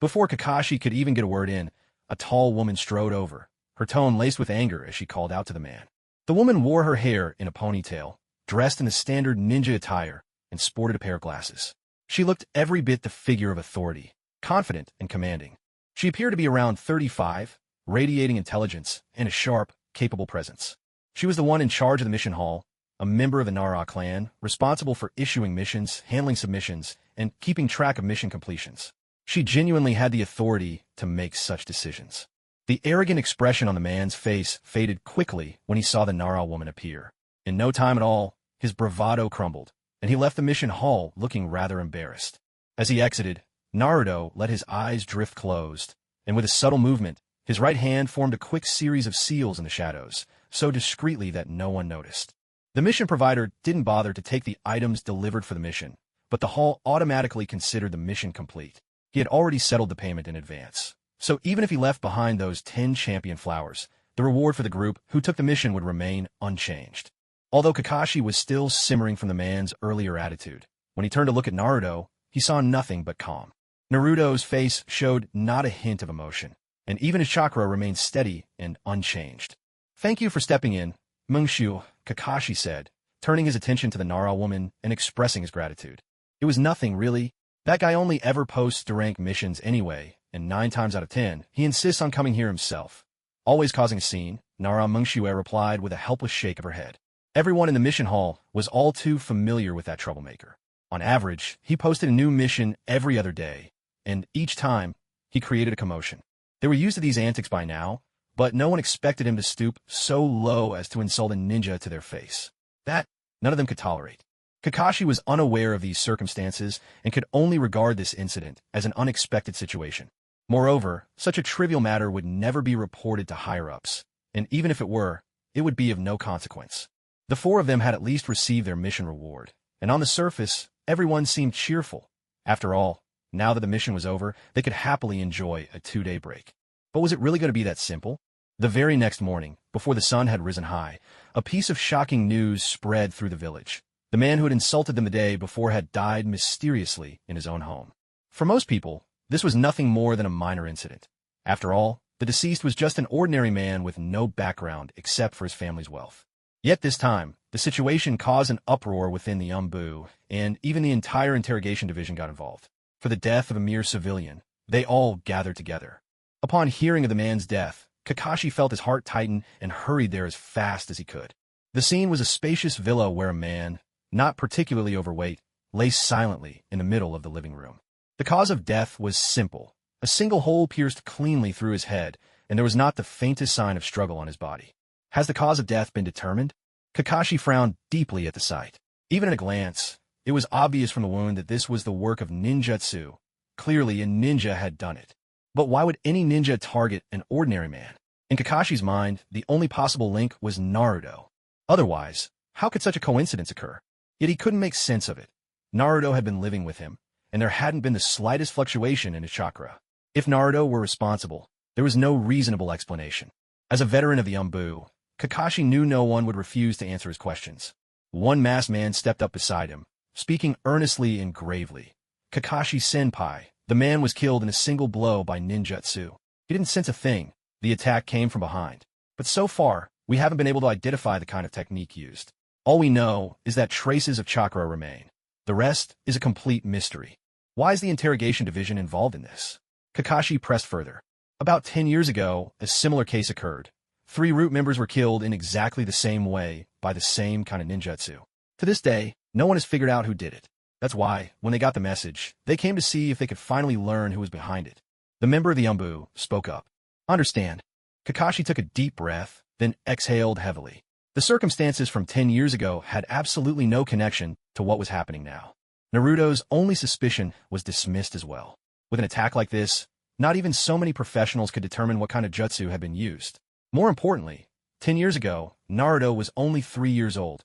Before Kakashi could even get a word in, a tall woman strode over, her tone laced with anger as she called out to the man. The woman wore her hair in a ponytail, dressed in the standard ninja attire, and sported a pair of glasses. She looked every bit the figure of authority, confident and commanding. She appeared to be around 35, radiating intelligence and a sharp, capable presence. She was the one in charge of the mission hall, a member of the Nara clan, responsible for issuing missions, handling submissions, and keeping track of mission completions. She genuinely had the authority to make such decisions. The arrogant expression on the man's face faded quickly when he saw the Nara woman appear. In no time at all, his bravado crumbled, and he left the mission hall looking rather embarrassed. As he exited, Naruto let his eyes drift closed, and with a subtle movement, his right hand formed a quick series of seals in the shadows, so discreetly that no one noticed. The mission provider didn't bother to take the items delivered for the mission, but the hall automatically considered the mission complete. He had already settled the payment in advance. So even if he left behind those 10 champion flowers, the reward for the group who took the mission would remain unchanged. Although Kakashi was still simmering from the man's earlier attitude, when he turned to look at Naruto, he saw nothing but calm. Naruto's face showed not a hint of emotion, and even his chakra remained steady and unchanged. "Thank you for stepping in, Mungshu," Kakashi said, turning his attention to the Nara woman and expressing his gratitude. "It was nothing, really. That guy only ever posts to rank missions anyway, and 9 times out of 10, he insists on coming here himself. Always causing a scene," Nara Mungshue replied with a helpless shake of her head. Everyone in the mission hall was all too familiar with that troublemaker. On average, he posted a new mission every other day, and each time, he created a commotion. They were used to these antics by now, but no one expected him to stoop so low as to insult a ninja to their face. That, none of them could tolerate. Kakashi was unaware of these circumstances and could only regard this incident as an unexpected situation. Moreover, such a trivial matter would never be reported to higher-ups, and even if it were, it would be of no consequence. The 4 of them had at least received their mission reward, and on the surface, everyone seemed cheerful. After all, now that the mission was over, they could happily enjoy a 2-day break. But was it really going to be that simple? The very next morning, before the sun had risen high, a piece of shocking news spread through the village. The man who had insulted them the day before had died mysteriously in his own home. For most people, this was nothing more than a minor incident. After all, the deceased was just an ordinary man with no background except for his family's wealth. Yet this time, the situation caused an uproar within the Umbu, and even the entire interrogation division got involved. For the death of a mere civilian, they all gathered together. Upon hearing of the man's death, Kakashi felt his heart tighten and hurried there as fast as he could. The scene was a spacious villa where a man, not particularly overweight, lay silently in the middle of the living room. The cause of death was simple. A single hole pierced cleanly through his head, and there was not the faintest sign of struggle on his body. Has the cause of death been determined? Kakashi frowned deeply at the sight. Even at a glance, it was obvious from the wound that this was the work of ninjutsu. Clearly, a ninja had done it. But why would any ninja target an ordinary man? In Kakashi's mind, the only possible link was Naruto. Otherwise, how could such a coincidence occur? Yet he couldn't make sense of it. Naruto had been living with him, and there hadn't been the slightest fluctuation in his chakra. If Naruto were responsible, there was no reasonable explanation. As a veteran of the Umbu, Kakashi knew no one would refuse to answer his questions. One masked man stepped up beside him, speaking earnestly and gravely. "Kakashi-senpai, the man was killed in a single blow by ninjutsu. He didn't sense a thing. The attack came from behind. But so far, we haven't been able to identify the kind of technique used. All we know is that traces of chakra remain. The rest is a complete mystery. Why is the interrogation division involved in this?" Kakashi pressed further. About 10 years ago, a similar case occurred. 3 root members were killed in exactly the same way by the same kind of ninjutsu. To this day, no one has figured out who did it. That's why, when they got the message, they came to see if they could finally learn who was behind it. The member of the Umbu spoke up. "Understand." Kakashi took a deep breath, then exhaled heavily. The circumstances from 10 years ago had absolutely no connection to what was happening now. Naruto's only suspicion was dismissed as well. With an attack like this, not even so many professionals could determine what kind of jutsu had been used. More importantly, 10 years ago, Naruto was only 3 years old.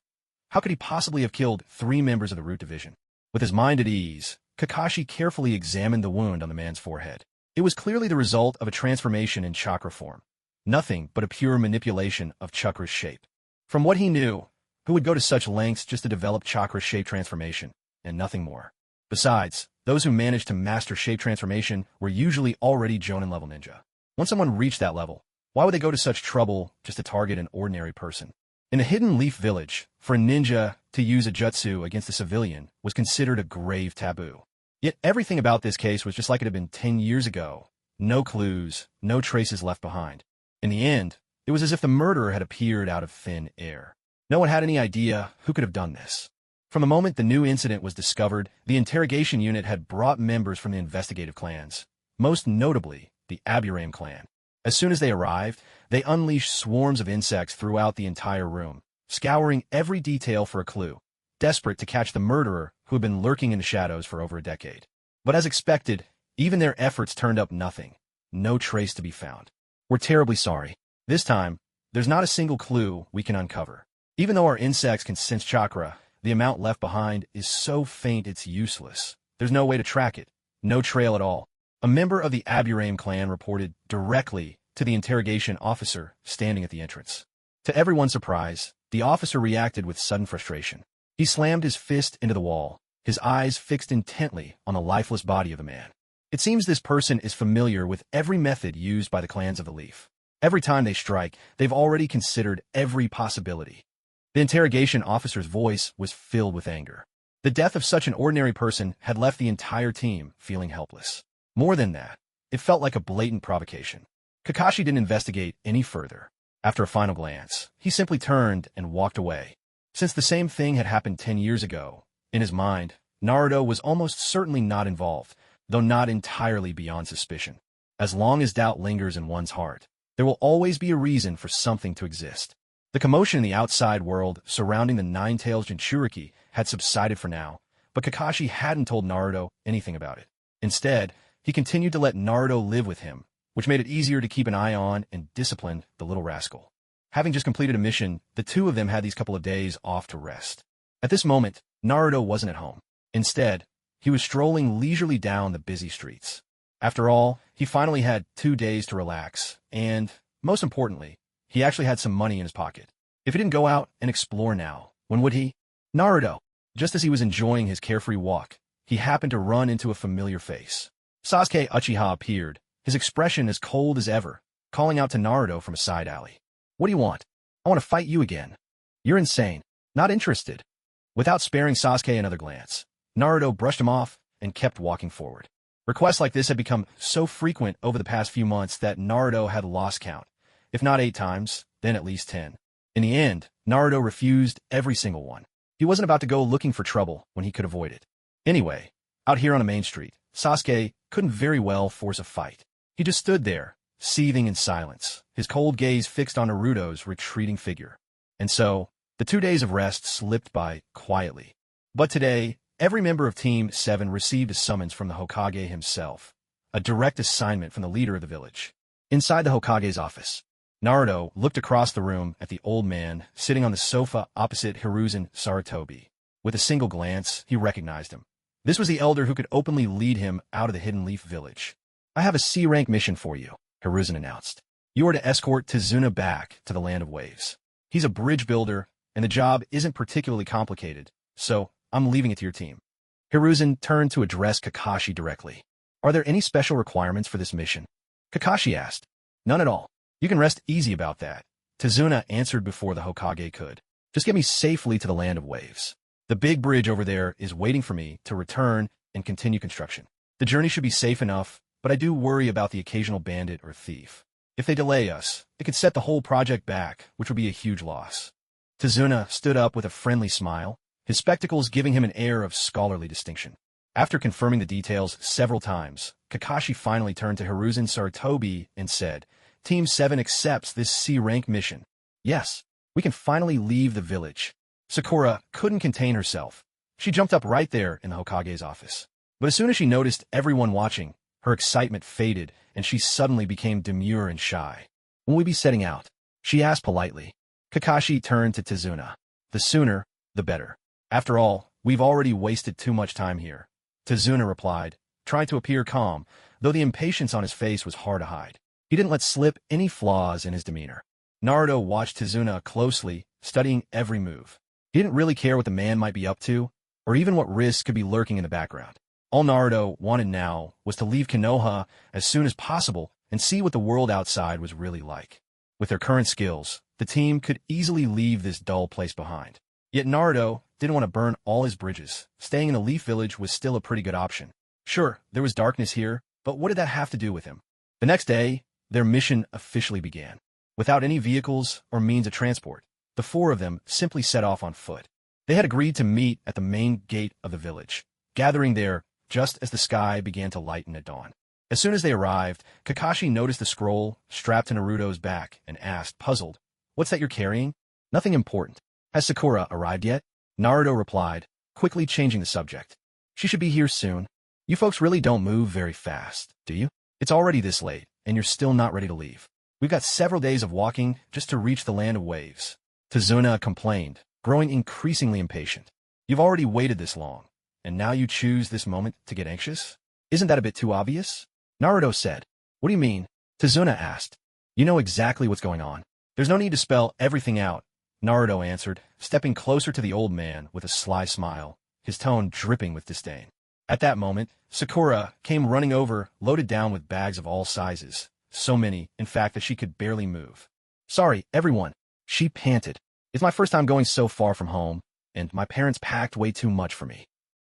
How could he possibly have killed 3 members of the Root Division? With his mind at ease, Kakashi carefully examined the wound on the man's forehead. It was clearly the result of a transformation in chakra form. Nothing but a pure manipulation of chakra's shape. From what he knew, who would go to such lengths just to develop chakra shape transformation, and nothing more? Besides, those who managed to master shape transformation were usually already Jonin-level ninja. Once someone reached that level, why would they go to such trouble just to target an ordinary person? In the Hidden Leaf Village, for a ninja to use a jutsu against a civilian was considered a grave taboo. Yet everything about this case was just like it had been 10 years ago. No clues, no traces left behind. In the end, it was as if the murderer had appeared out of thin air. No one had any idea who could have done this. From the moment the new incident was discovered, the interrogation unit had brought members from the investigative clans, most notably the Aburame clan. As soon as they arrived, they unleashed swarms of insects throughout the entire room, scouring every detail for a clue, desperate to catch the murderer who had been lurking in the shadows for over a decade. But as expected, even their efforts turned up nothing. No trace to be found. We're terribly sorry. This time, there's not a single clue we can uncover. Even though our insects can sense chakra, the amount left behind is so faint it's useless. There's no way to track it. No trail at all. A member of the Aburame clan reported directly to the interrogation officer standing at the entrance. To everyone's surprise, the officer reacted with sudden frustration. He slammed his fist into the wall, his eyes fixed intently on the lifeless body of the man. It seems this person is familiar with every method used by the clans of the Leaf. Every time they strike, they've already considered every possibility. The interrogation officer's voice was filled with anger. The death of such an ordinary person had left the entire team feeling helpless. More than that, it felt like a blatant provocation. Kakashi didn't investigate any further. After a final glance, he simply turned and walked away. Since the same thing had happened 10 years ago, in his mind, Naruto was almost certainly not involved, though not entirely beyond suspicion. As long as doubt lingers in one's heart, there will always be a reason for something to exist. The commotion in the outside world surrounding the Nine-Tails Jinchuriki had subsided for now, but Kakashi hadn't told Naruto anything about it. Instead, he continued to let Naruto live with him, which made it easier to keep an eye on and discipline the little rascal. Having just completed a mission, the two of them had these couple of days off to rest. At this moment, Naruto wasn't at home. Instead, he was strolling leisurely down the busy streets. After all, he finally had 2 days to relax, and, most importantly, he actually had some money in his pocket. If he didn't go out and explore now, when would he? Naruto! Just as he was enjoying his carefree walk, he happened to run into a familiar face. Sasuke Uchiha appeared, his expression as cold as ever, calling out to Naruto from a side alley. What do you want? I want to fight you again. You're insane. Not interested. Without sparing Sasuke another glance, Naruto brushed him off and kept walking forward. Requests like this had become so frequent over the past few months that Naruto had lost count. If not 8 times, then at least 10. In the end, Naruto refused every single one. He wasn't about to go looking for trouble when he could avoid it. Anyway, out here on a main street, Sasuke couldn't very well force a fight. He just stood there, seething in silence, his cold gaze fixed on Naruto's retreating figure. And so, the 2 days of rest slipped by quietly. But today, every member of Team 7 received a summons from the Hokage himself, a direct assignment from the leader of the village. Inside the Hokage's office, Naruto looked across the room at the old man sitting on the sofa opposite Hiruzen Sarutobi. With a single glance, he recognized him. This was the elder who could openly lead him out of the Hidden Leaf village. I have a C-rank mission for you, Hiruzen announced. You are to escort Tizuna back to the Land of Waves. He's a bridge builder, and the job isn't particularly complicated, so I'm leaving it to your team. Hiruzen turned to address Kakashi directly. Are there any special requirements for this mission? Kakashi asked. None at all. You can rest easy about that. Tizuna answered before the Hokage could. Just get me safely to the Land of Waves. The big bridge over there is waiting for me to return and continue construction. The journey should be safe enough, but I do worry about the occasional bandit or thief. If they delay us, it could set the whole project back, which would be a huge loss. Tizuna stood up with a friendly smile, his spectacles giving him an air of scholarly distinction. After confirming the details several times, Kakashi finally turned to Hiruzen Sarutobi and said, Team 7 accepts this C-rank mission. Yes, we can finally leave the village. Sakura couldn't contain herself. She jumped up right there in the Hokage's office. But as soon as she noticed everyone watching, her excitement faded and she suddenly became demure and shy. Will we be setting out? She asked politely. Kakashi turned to Tizuna. The sooner, the better. After all, we've already wasted too much time here. Tizuna replied, trying to appear calm, though the impatience on his face was hard to hide. He didn't let slip any flaws in his demeanor. Naruto watched Tizuna closely, studying every move. He didn't really care what the man might be up to, or even what risks could be lurking in the background. All Naruto wanted now was to leave Konoha as soon as possible and see what the world outside was really like. With their current skills, the team could easily leave this dull place behind. Yet Naruto didn't want to burn all his bridges. Staying in the Leaf Village was still a pretty good option. Sure, there was darkness here, but what did that have to do with him? The next day, their mission officially began. Without any vehicles or means of transport, the four of them simply set off on foot. They had agreed to meet at the main gate of the village, gathering there just as the sky began to lighten at dawn. As soon as they arrived, Kakashi noticed the scroll strapped to Naruto's back and asked, puzzled, "What's that you're carrying?" "Nothing important. Has Sakura arrived yet?" Naruto replied, quickly changing the subject. "She should be here soon. You folks really don't move very fast, do you? It's already this late, and you're still not ready to leave. We've got several days of walking just to reach the land of waves." Tazuna complained, growing increasingly impatient. "You've already waited this long, and now you choose this moment to get anxious? Isn't that a bit too obvious?" Naruto said. "What do you mean?" Tazuna asked. "You know exactly what's going on. There's no need to spell everything out," Naruto answered, stepping closer to the old man with a sly smile, his tone dripping with disdain. At that moment, Sakura came running over, loaded down with bags of all sizes, so many, in fact, that she could barely move. "Sorry, everyone," she panted. "It's my first time going so far from home, and my parents packed way too much for me."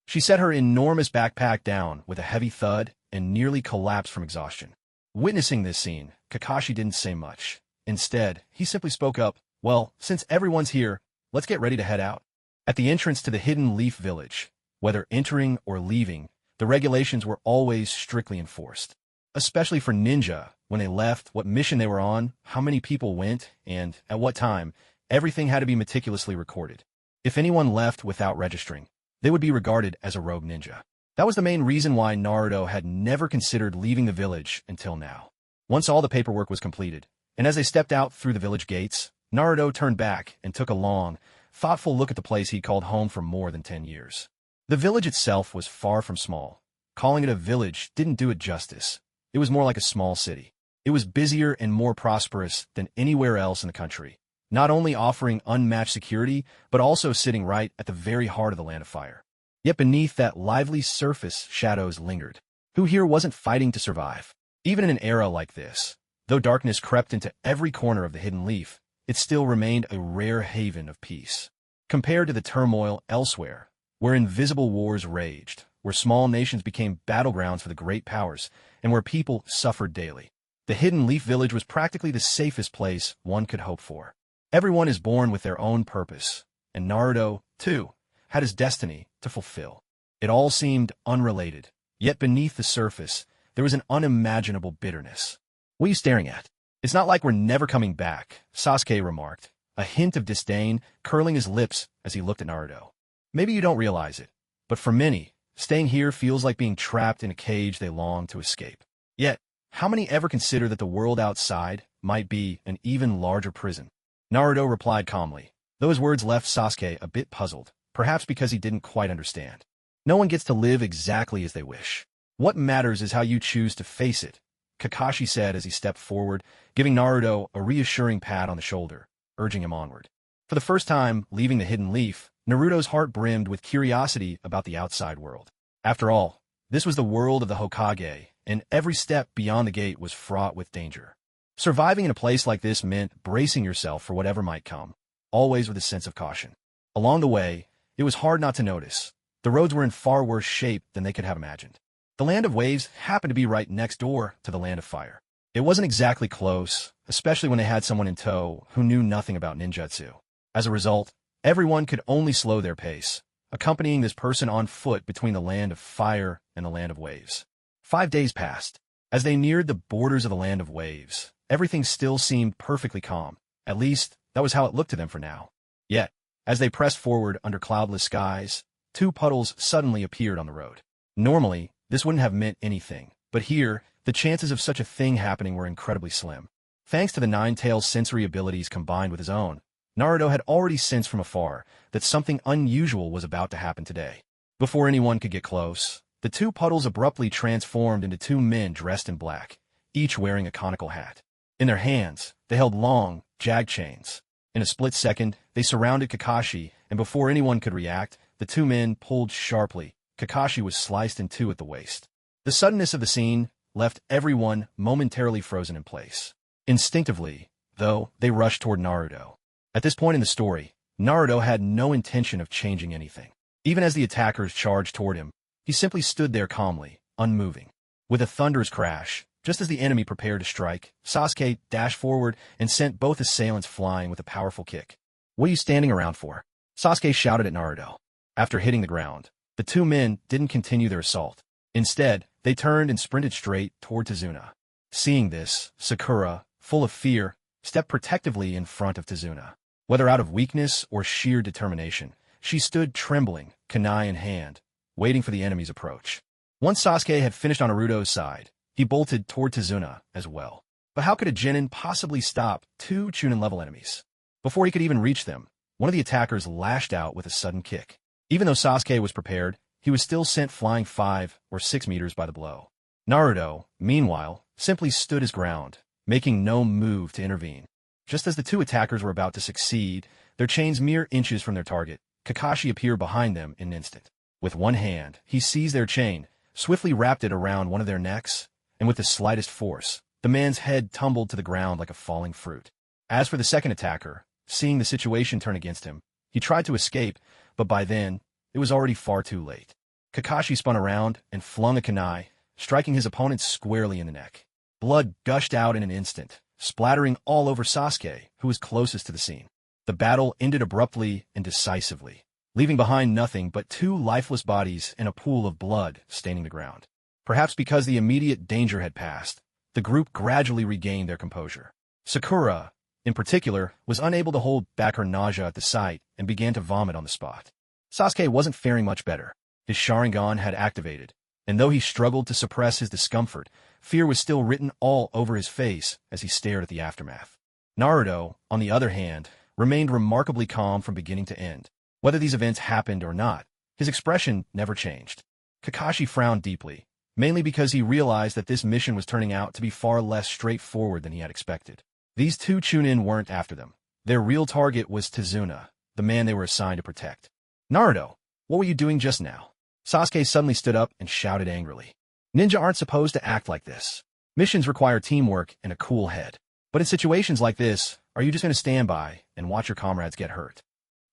She set her enormous backpack down with a heavy thud and nearly collapsed from exhaustion. Witnessing this scene, Kakashi didn't say much. Instead, he simply spoke up, "Well, since everyone's here, let's get ready to head out." At the entrance to the Hidden Leaf Village, whether entering or leaving, the regulations were always strictly enforced. Especially for ninja, when they left, what mission they were on, how many people went, and at what time, everything had to be meticulously recorded. If anyone left without registering, they would be regarded as a rogue ninja. That was the main reason why Naruto had never considered leaving the village until now. Once all the paperwork was completed, and as they stepped out through the village gates, Naruto turned back and took a long, thoughtful look at the place he'd called home for more than 10 years. The village itself was far from small. Calling it a village didn't do it justice. It was more like a small city. It was busier and more prosperous than anywhere else in the country, not only offering unmatched security, but also sitting right at the very heart of the Land of Fire. Yet beneath that lively surface, shadows lingered. Who here wasn't fighting to survive? Even in an era like this, though darkness crept into every corner of the Hidden Leaf, it still remained a rare haven of peace. Compared to the turmoil elsewhere, where invisible wars raged, where small nations became battlegrounds for the great powers, and where people suffered daily, the Hidden Leaf Village was practically the safest place one could hope for. Everyone is born with their own purpose, and Naruto, too, had his destiny to fulfill. It all seemed unrelated, yet beneath the surface, there was an unimaginable bitterness. "What are you staring at? It's not like we're never coming back," Sasuke remarked, a hint of disdain curling his lips as he looked at Naruto. "Maybe you don't realize it, but for many, staying here feels like being trapped in a cage they long to escape. Yet, how many ever consider that the world outside might be an even larger prison?" Naruto replied calmly, though his words left Sasuke a bit puzzled, perhaps because he didn't quite understand. No one gets to live exactly as they wish. What matters is how you choose to face it, Kakashi said as he stepped forward, giving Naruto a reassuring pat on the shoulder, urging him onward. For the first time leaving the Hidden Leaf, Naruto's heart brimmed with curiosity about the outside world. After all, this was the world of the Hokage, and every step beyond the gate was fraught with danger. Surviving in a place like this meant bracing yourself for whatever might come, always with a sense of caution. Along the way, it was hard not to notice. The roads were in far worse shape than they could have imagined. The Land of Waves happened to be right next door to the Land of Fire. It wasn't exactly close, especially when they had someone in tow who knew nothing about ninjutsu. As a result, everyone could only slow their pace, accompanying this person on foot between the Land of Fire and the Land of Waves. 5 days passed. As they neared the borders of the Land of Waves, everything still seemed perfectly calm. At least, that was how it looked to them for now. Yet, as they pressed forward under cloudless skies, 2 puddles suddenly appeared on the road. Normally, this wouldn't have meant anything, but here, the chances of such a thing happening were incredibly slim. Thanks to the Nine-Tails' sensory abilities combined with his own, Naruto had already sensed from afar that something unusual was about to happen today. Before anyone could get close, the 2 puddles abruptly transformed into 2 men dressed in black, each wearing a conical hat. In their hands, they held long, jagged chains. In a split second, they surrounded Kakashi, and before anyone could react, the 2 men pulled sharply. Kakashi was sliced in 2 at the waist. The suddenness of the scene left everyone momentarily frozen in place. Instinctively, though, they rushed toward Naruto. At this point in the story, Naruto had no intention of changing anything. Even as the attackers charged toward him, he simply stood there calmly, unmoving. With a thunderous crash, Just as the enemy prepared to strike, Sasuke dashed forward and sent both assailants flying with a powerful kick. "What are you standing around for?" Sasuke shouted at Naruto. After hitting the ground, the two men didn't continue their assault. Instead, they turned and sprinted straight toward Tazuna. Seeing this, Sakura, full of fear, stepped protectively in front of Tazuna. Whether out of weakness or sheer determination, she stood trembling, kunai in hand, waiting for the enemy's approach. Once Sasuke had finished on Naruto's side, he bolted toward Tazuna as well. But how could a genin possibly stop two Chunin-level enemies? Before he could even reach them, one of the attackers lashed out with a sudden kick. Even though Sasuke was prepared, he was still sent flying 5 or 6 meters by the blow. Naruto, meanwhile, simply stood his ground, making no move to intervene. Just as the two attackers were about to succeed, their chains mere inches from their target, Kakashi appeared behind them in an instant. With one hand, he seized their chain, swiftly wrapped it around one of their necks, and with the slightest force, the man's head tumbled to the ground like a falling fruit. As for the second attacker, seeing the situation turn against him, he tried to escape, but by then, it was already far too late. Kakashi spun around and flung a kunai, striking his opponent squarely in the neck. Blood gushed out in an instant, splattering all over Sasuke, who was closest to the scene. The battle ended abruptly and decisively, leaving behind nothing but two lifeless bodies and a pool of blood staining the ground. Perhaps because the immediate danger had passed, the group gradually regained their composure. Sakura, in particular, was unable to hold back her nausea at the sight and began to vomit on the spot. Sasuke wasn't faring much better. His Sharingan had activated, and though he struggled to suppress his discomfort, fear was still written all over his face as he stared at the aftermath. Naruto, on the other hand, remained remarkably calm from beginning to end. Whether these events happened or not, his expression never changed. Kakashi frowned deeply, mainly because he realized that this mission was turning out to be far less straightforward than he had expected. These two Chunin weren't after them. Their real target was Tazuna, the man they were assigned to protect. "Naruto, what were you doing just now?" Sasuke suddenly stood up and shouted angrily. "Ninja aren't supposed to act like this. Missions require teamwork and a cool head. But in situations like this, are you just going to stand by and watch your comrades get hurt?"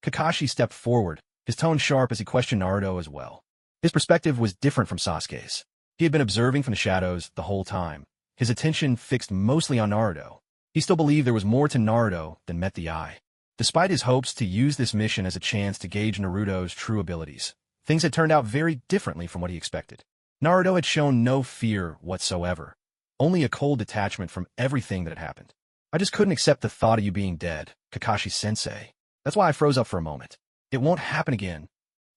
Kakashi stepped forward, his tone sharp as he questioned Naruto as well. His perspective was different from Sasuke's. He had been observing from the shadows the whole time, his attention fixed mostly on Naruto. He still believed there was more to Naruto than met the eye. Despite his hopes to use this mission as a chance to gauge Naruto's true abilities, things had turned out very differently from what he expected. Naruto had shown no fear whatsoever, only a cold detachment from everything that had happened. "I just couldn't accept the thought of you being dead, Kakashi-sensei. That's why I froze up for a moment. It won't happen again,"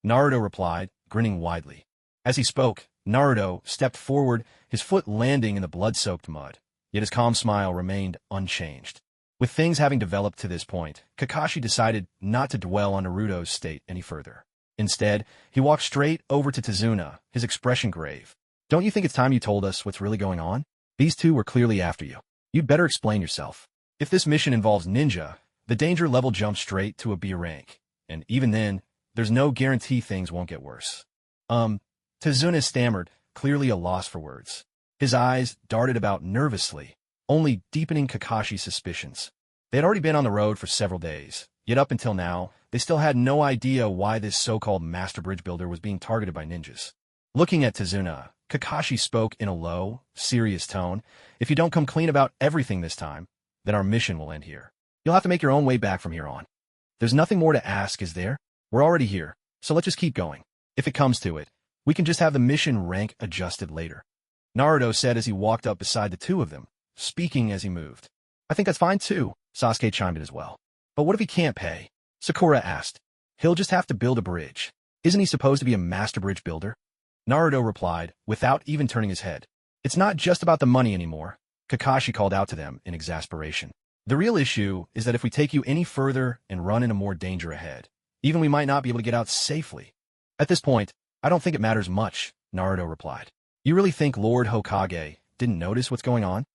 Naruto replied, grinning widely. As he spoke, Naruto stepped forward, his foot landing in the blood-soaked mud, yet his calm smile remained unchanged. With things having developed to this point, Kakashi decided not to dwell on Naruto's state any further. Instead, he walked straight over to Tazuna, his expression grave. "Don't you think it's time you told us what's really going on? These two were clearly after you. You'd better explain yourself. If this mission involves ninja, the danger level jumps straight to a B rank, and even then, there's no guarantee things won't get worse." Tazuna stammered, clearly a loss for words. His eyes darted about nervously, only deepening Kakashi's suspicions. They had already been on the road for several days, yet up until now, they still had no idea why this so-called master bridge builder was being targeted by ninjas. Looking at Tazuna, Kakashi spoke in a low, serious tone. "If you don't come clean about everything this time, then our mission will end here. You'll have to make your own way back from here on. There's nothing more to ask, is there? We're already here, so let's just keep going. If it comes to it, we can just have the mission rank adjusted later," Naruto said as he walked up beside the two of them, speaking as he moved. "I think that's fine too," Sasuke chimed in as well. "But what if he can't pay?" Sakura asked. "He'll just have to build a bridge. Isn't he supposed to be a master bridge builder?" Naruto replied, without even turning his head. "It's not just about the money anymore," Kakashi called out to them in exasperation. "The real issue is that if we take you any further and run into more danger ahead, even we might not be able to get out safely." "At this point, I don't think it matters much," Naruto replied. "You really think Lord Hokage didn't notice what's going on?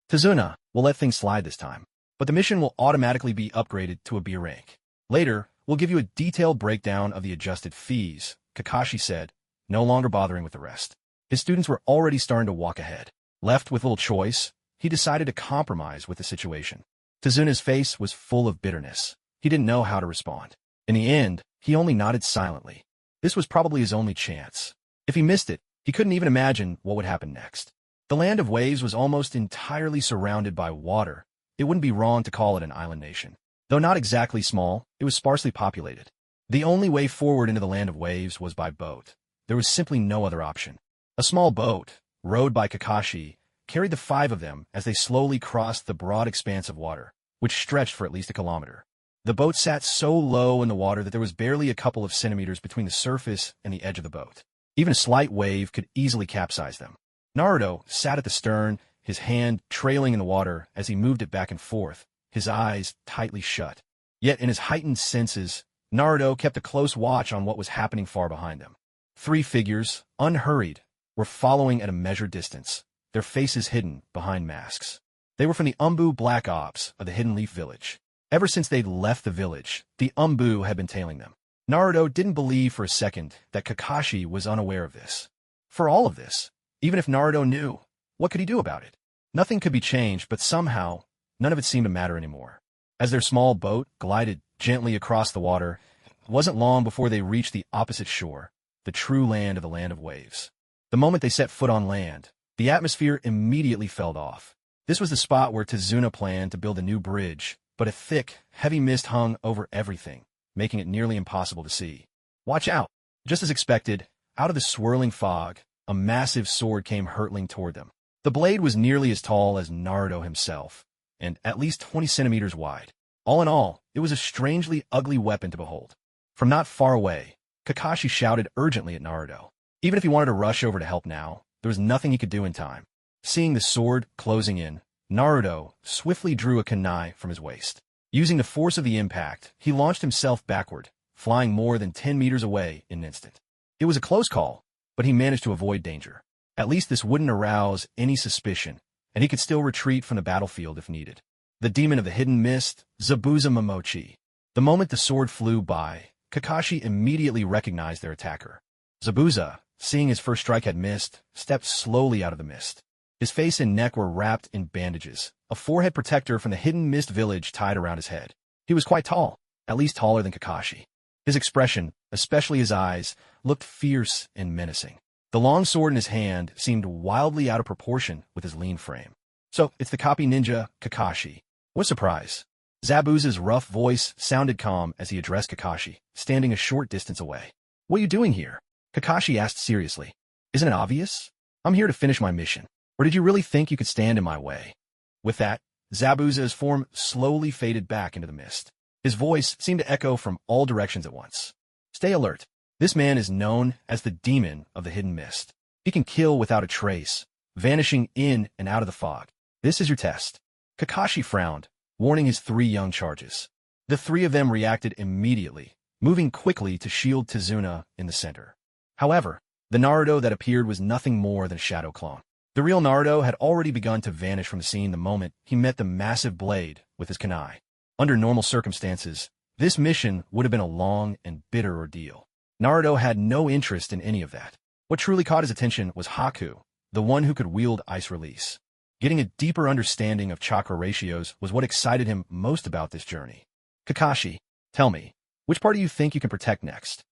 Tazuna will let things slide this time, but the mission will automatically be upgraded to a B rank. Later, we'll give you a detailed breakdown of the adjusted fees," Kakashi said, no longer bothering with the rest. His students were already starting to walk ahead. Left with little choice, he decided to compromise with the situation. Tazuna's face was full of bitterness. He didn't know how to respond. In the end, he only nodded silently. This was probably his only chance. If he missed it, he couldn't even imagine what would happen next. The land of waves was almost entirely surrounded by water. It wouldn't be wrong to call it an island nation. Though not exactly small, it was sparsely populated. The only way forward into the land of waves was by boat. There was simply no other option. A small boat, rowed by Kakashi, carried the five of them as they slowly crossed the broad expanse of water, which stretched for at least a kilometer. The boat sat so low in the water that there was barely a couple of centimeters between the surface and the edge of the boat. Even a slight wave could easily capsize them. Naruto sat at the stern, his hand trailing in the water as he moved it back and forth, his eyes tightly shut. Yet in his heightened senses, Naruto kept a close watch on what was happening far behind them. Three figures, unhurried, were following at a measured distance, their faces hidden behind masks. They were from the Umbu Black Ops of the Hidden Leaf Village. Ever since they'd left the village, the Umbu had been tailing them. Naruto didn't believe for a second that Kakashi was unaware of this. For all of this, even if Naruto knew, what could he do about it? Nothing could be changed, but somehow, none of it seemed to matter anymore. As their small boat glided gently across the water, it wasn't long before they reached the opposite shore, the true land of the land of waves. The moment they set foot on land, the atmosphere immediately fell off. This was the spot where Tizuna planned to build a new bridge, but a thick, heavy mist hung over everything, making it nearly impossible to see. Watch out! Just as expected, out of the swirling fog, a massive sword came hurtling toward them. The blade was nearly as tall as Naruto himself, and at least 20 centimeters wide. All in all, it was a strangely ugly weapon to behold. From not far away, Kakashi shouted urgently at Naruto. Even if he wanted to rush over to help now, there was nothing he could do in time. Seeing the sword closing in, Naruto swiftly drew a kunai from his waist. Using the force of the impact, he launched himself backward, flying more than 10 meters away in an instant. It was a close call, but he managed to avoid danger. At least this wouldn't arouse any suspicion, and he could still retreat from the battlefield if needed. The demon of the hidden mist, Zabuza Momochi. The moment the sword flew by, Kakashi immediately recognized their attacker. Zabuza, seeing his first strike had missed, stepped slowly out of the mist. His face and neck were wrapped in bandages, a forehead protector from the hidden mist village tied around his head. He was quite tall, at least taller than Kakashi. His expression, especially his eyes, looked fierce and menacing. The long sword in his hand seemed wildly out of proportion with his lean frame. So, it's the copy ninja, Kakashi. What a surprise. Zabuza's rough voice sounded calm as he addressed Kakashi, standing a short distance away. What are you doing here? Kakashi asked seriously. Isn't it obvious? I'm here to finish my mission. Or did you really think you could stand in my way? With that, Zabuza's form slowly faded back into the mist. His voice seemed to echo from all directions at once. Stay alert. This man is known as the demon of the hidden mist. He can kill without a trace, vanishing in and out of the fog. This is your test. Kakashi frowned, warning his three young charges. The three of them reacted immediately, moving quickly to shield Tizuna in the center. However, the Naruto that appeared was nothing more than a shadow clone. The real Naruto had already begun to vanish from the scene the moment he met the massive blade with his kunai. Under normal circumstances, this mission would have been a long and bitter ordeal. Naruto had no interest in any of that. What truly caught his attention was Haku, the one who could wield ice release. Getting a deeper understanding of chakra ratios was what excited him most about this journey. Kakashi, tell me, which part do you think you can protect next?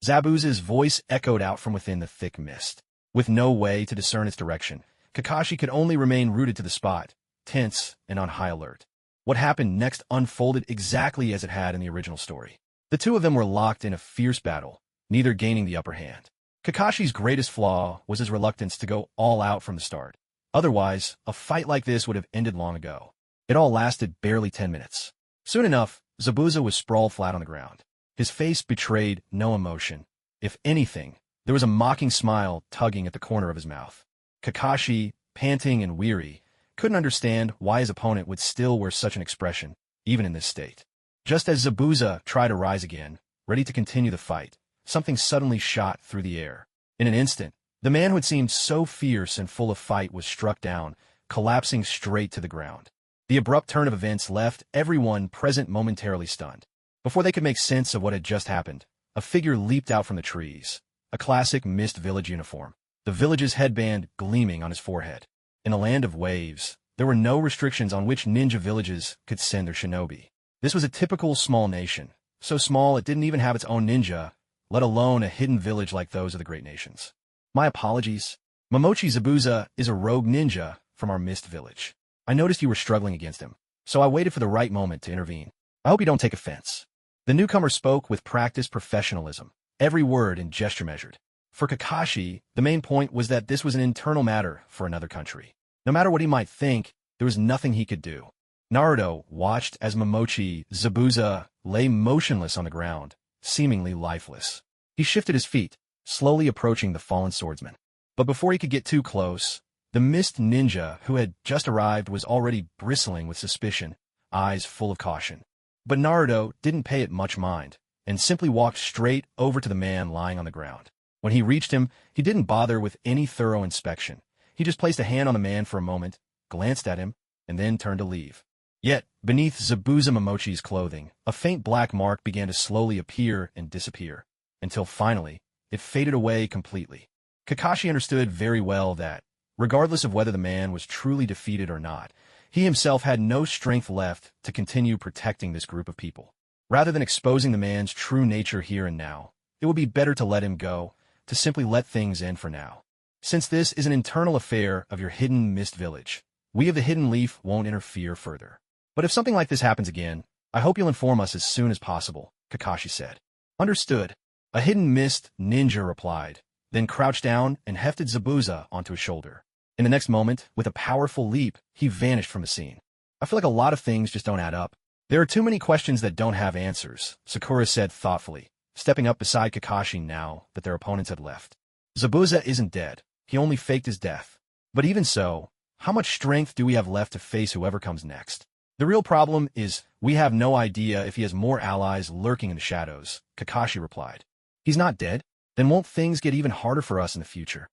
Zabuza's voice echoed out from within the thick mist. With no way to discern its direction, Kakashi could only remain rooted to the spot, tense and on high alert. What happened next unfolded exactly as it had in the original story. The two of them were locked in a fierce battle, neither gaining the upper hand. Kakashi's greatest flaw was his reluctance to go all out from the start. Otherwise, a fight like this would have ended long ago. It all lasted barely 10 minutes. Soon enough, Zabuza was sprawled flat on the ground. His face betrayed no emotion. If anything, there was a mocking smile tugging at the corner of his mouth. Kakashi, panting and weary, couldn't understand why his opponent would still wear such an expression, even in this state. Just as Zabuza tried to rise again, ready to continue the fight, something suddenly shot through the air. In an instant, the man who had seemed so fierce and full of fight was struck down, collapsing straight to the ground. The abrupt turn of events left everyone present momentarily stunned. Before they could make sense of what had just happened, a figure leaped out from the trees, a classic Mist Village uniform, the village's headband gleaming on his forehead. In the land of waves, there were no restrictions on which ninja villages could send their shinobi. This was a typical small nation, so small it didn't even have its own ninja, let alone a hidden village like those of the great nations. My apologies. Momochi Zabuza is a rogue ninja from our mist village. I noticed you were struggling against him, so I waited for the right moment to intervene. I hope you don't take offense. The newcomer spoke with practiced professionalism, every word and gesture measured. For Kakashi, the main point was that this was an internal matter for another country. No matter what he might think, there was nothing he could do. Naruto watched as Momochi Zabuza lay motionless on the ground, seemingly lifeless. He shifted his feet, slowly approaching the fallen swordsman. But before he could get too close, the mist ninja who had just arrived was already bristling with suspicion, eyes full of caution. But Naruto didn't pay it much mind, and simply walked straight over to the man lying on the ground. When he reached him, he didn't bother with any thorough inspection. He just placed a hand on the man for a moment, glanced at him, and then turned to leave. Yet, beneath Zabuza Momochi's clothing, a faint black mark began to slowly appear and disappear, until finally, it faded away completely. Kakashi understood very well that, regardless of whether the man was truly defeated or not, he himself had no strength left to continue protecting this group of people. Rather than exposing the man's true nature here and now, it would be better to let him go, to simply let things end for now. Since this is an internal affair of your hidden mist village, we of the Hidden Leaf won't interfere further. But if something like this happens again, I hope you'll inform us as soon as possible, Kakashi said. Understood. A hidden mist ninja replied, then crouched down and hefted Zabuza onto his shoulder. In the next moment, with a powerful leap, he vanished from the scene. I feel like a lot of things just don't add up. There are too many questions that don't have answers, Sakura said thoughtfully, stepping up beside Kakashi now that their opponents had left. Zabuza isn't dead. He only faked his death. But even so, how much strength do we have left to face whoever comes next? The real problem is we have no idea if he has more allies lurking in the shadows, Kakashi replied. He's not dead? Then won't things get even harder for us in the future?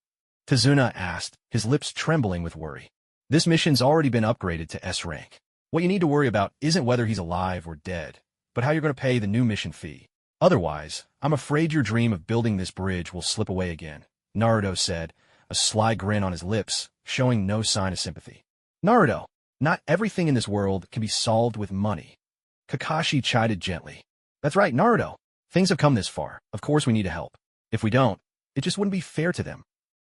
Tazuna asked, his lips trembling with worry. This mission's already been upgraded to S rank. What you need to worry about isn't whether he's alive or dead, but how you're going to pay the new mission fee. Otherwise, I'm afraid your dream of building this bridge will slip away again, Naruto said, a sly grin on his lips, showing no sign of sympathy. Naruto, not everything in this world can be solved with money. Kakashi chided gently. That's right, Naruto. Things have come this far. Of course we need to help. If we don't, it just wouldn't be fair to them.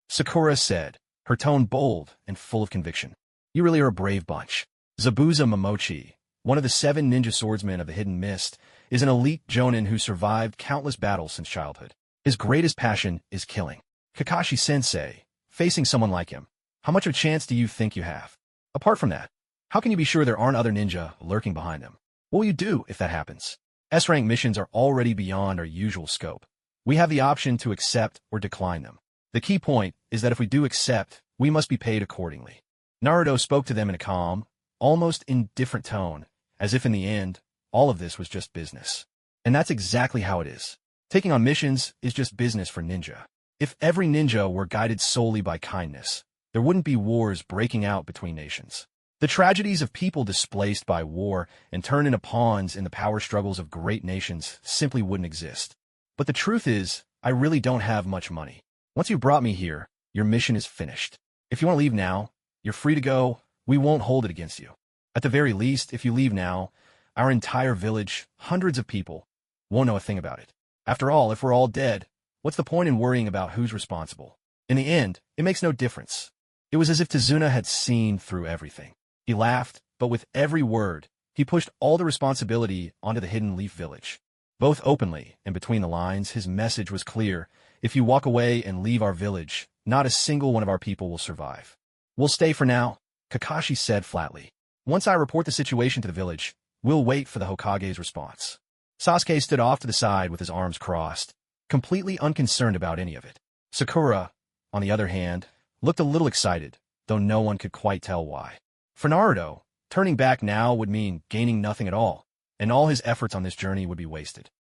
Sakura said, her tone bold and full of conviction. You really are a brave bunch. Zabuza Momochi, one of the 7 ninja swordsmen of the Hidden Mist, is an elite jonin who survived countless battles since childhood. His greatest passion is killing. Kakashi-sensei, facing someone like him, how much of a chance do you think you have? Apart from that, how can you be sure there aren't other ninja lurking behind them? What will you do if that happens? S-rank missions are already beyond our usual scope. We have the option to accept or decline them. The key point is that if we do accept, we must be paid accordingly. Naruto spoke to them in a calm, almost indifferent tone, as if in the end, all of this was just business. And that's exactly how it is. Taking on missions is just business for ninja. If every ninja were guided solely by kindness, there wouldn't be wars breaking out between nations. The tragedies of people displaced by war and turned into pawns in the power struggles of great nations simply wouldn't exist. But the truth is, I really don't have much money. Once you brought me here, your mission is finished. If you want to leave now, you're free to go. We won't hold it against you. At the very least, if you leave now, our entire village, hundreds of people, won't know a thing about it. After all, if we're all dead, what's the point in worrying about who's responsible? In the end, it makes no difference. It was as if Tazuna had seen through everything. He laughed, but with every word, he pushed all the responsibility onto the Hidden Leaf Village. Both openly and between the lines, his message was clear. If you walk away and leave our village, not a single one of our people will survive. We'll stay for now, Kakashi said flatly. Once I report the situation to the village, we'll wait for the Hokage's response. Sasuke stood off to the side with his arms crossed, completely unconcerned about any of it. Sakura, on the other hand, looked a little excited, though no one could quite tell why. For Naruto, turning back now would mean gaining nothing at all, and all his efforts on this journey would be wasted.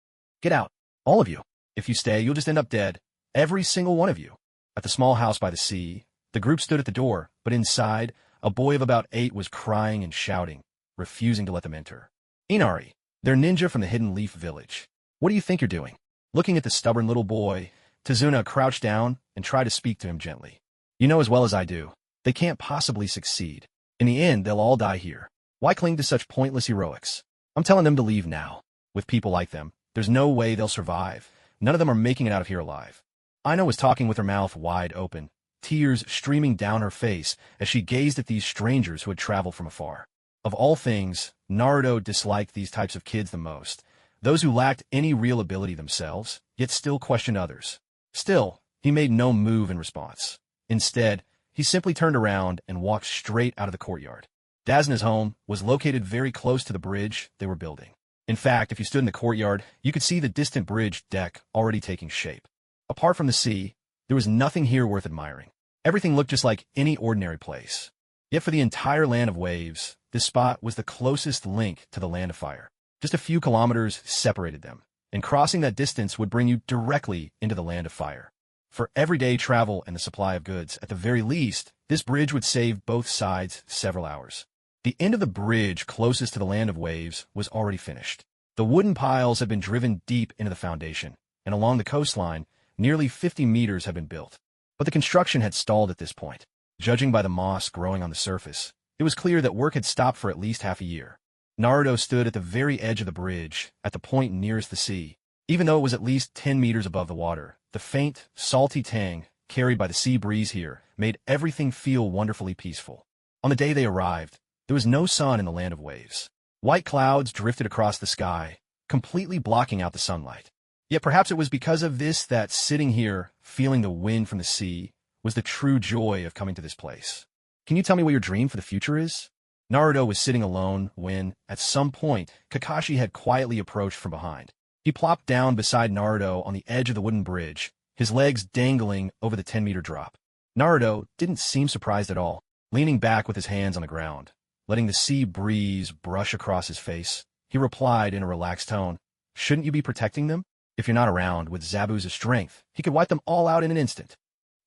Get out, all of you. If you stay, you'll just end up dead, every single one of you. At the small house by the sea, the group stood at the door, but inside, a boy of about 8 was crying and shouting, refusing to let them enter. Inari, they're ninja from the Hidden Leaf Village. What do you think you're doing? Looking at the stubborn little boy, Tazuna crouched down and tried to speak to him gently. You know as well as I do, they can't possibly succeed. In the end, they'll all die here. Why cling to such pointless heroics? I'm telling them to leave now. With people like them, there's no way they'll survive. None of them are making it out of here alive. Aino was talking with her mouth wide open, tears streaming down her face as she gazed at these strangers who had traveled from afar. Of all things, Naruto disliked these types of kids the most, those who lacked any real ability themselves, yet still questioned others. Still, he made no move in response. Instead, he simply turned around and walked straight out of the courtyard. Dazna's home was located very close to the bridge they were building. In fact, if you stood in the courtyard, you could see the distant bridge deck already taking shape. Apart from the sea, there was nothing here worth admiring. Everything looked just like any ordinary place. Yet for the entire land of waves, this spot was the closest link to the land of fire. Just a few kilometers separated them, and crossing that distance would bring you directly into the land of fire. For everyday travel and the supply of goods, at the very least, this bridge would save both sides several hours. The end of the bridge closest to the land of waves was already finished. The wooden piles had been driven deep into the foundation, and along the coastline, nearly 50 meters had been built. But the construction had stalled at this point. Judging by the moss growing on the surface, it was clear that work had stopped for at least half a year. Naruto stood at the very edge of the bridge, at the point nearest the sea. Even though it was at least 10 meters above the water, the faint, salty tang carried by the sea breeze here made everything feel wonderfully peaceful. On the day they arrived, there was no sun in the land of waves. White clouds drifted across the sky, completely blocking out the sunlight. Yet perhaps it was because of this that sitting here, feeling the wind from the sea, was the true joy of coming to this place. Can you tell me what your dream for the future is? Naruto was sitting alone when, at some point, Kakashi had quietly approached from behind. He plopped down beside Naruto on the edge of the wooden bridge, his legs dangling over the 10-meter drop. Naruto didn't seem surprised at all, leaning back with his hands on the ground. Letting the sea breeze brush across his face, he replied in a relaxed tone, "Shouldn't you be protecting them? If you're not around, with Zabuza's strength, he could wipe them all out in an instant."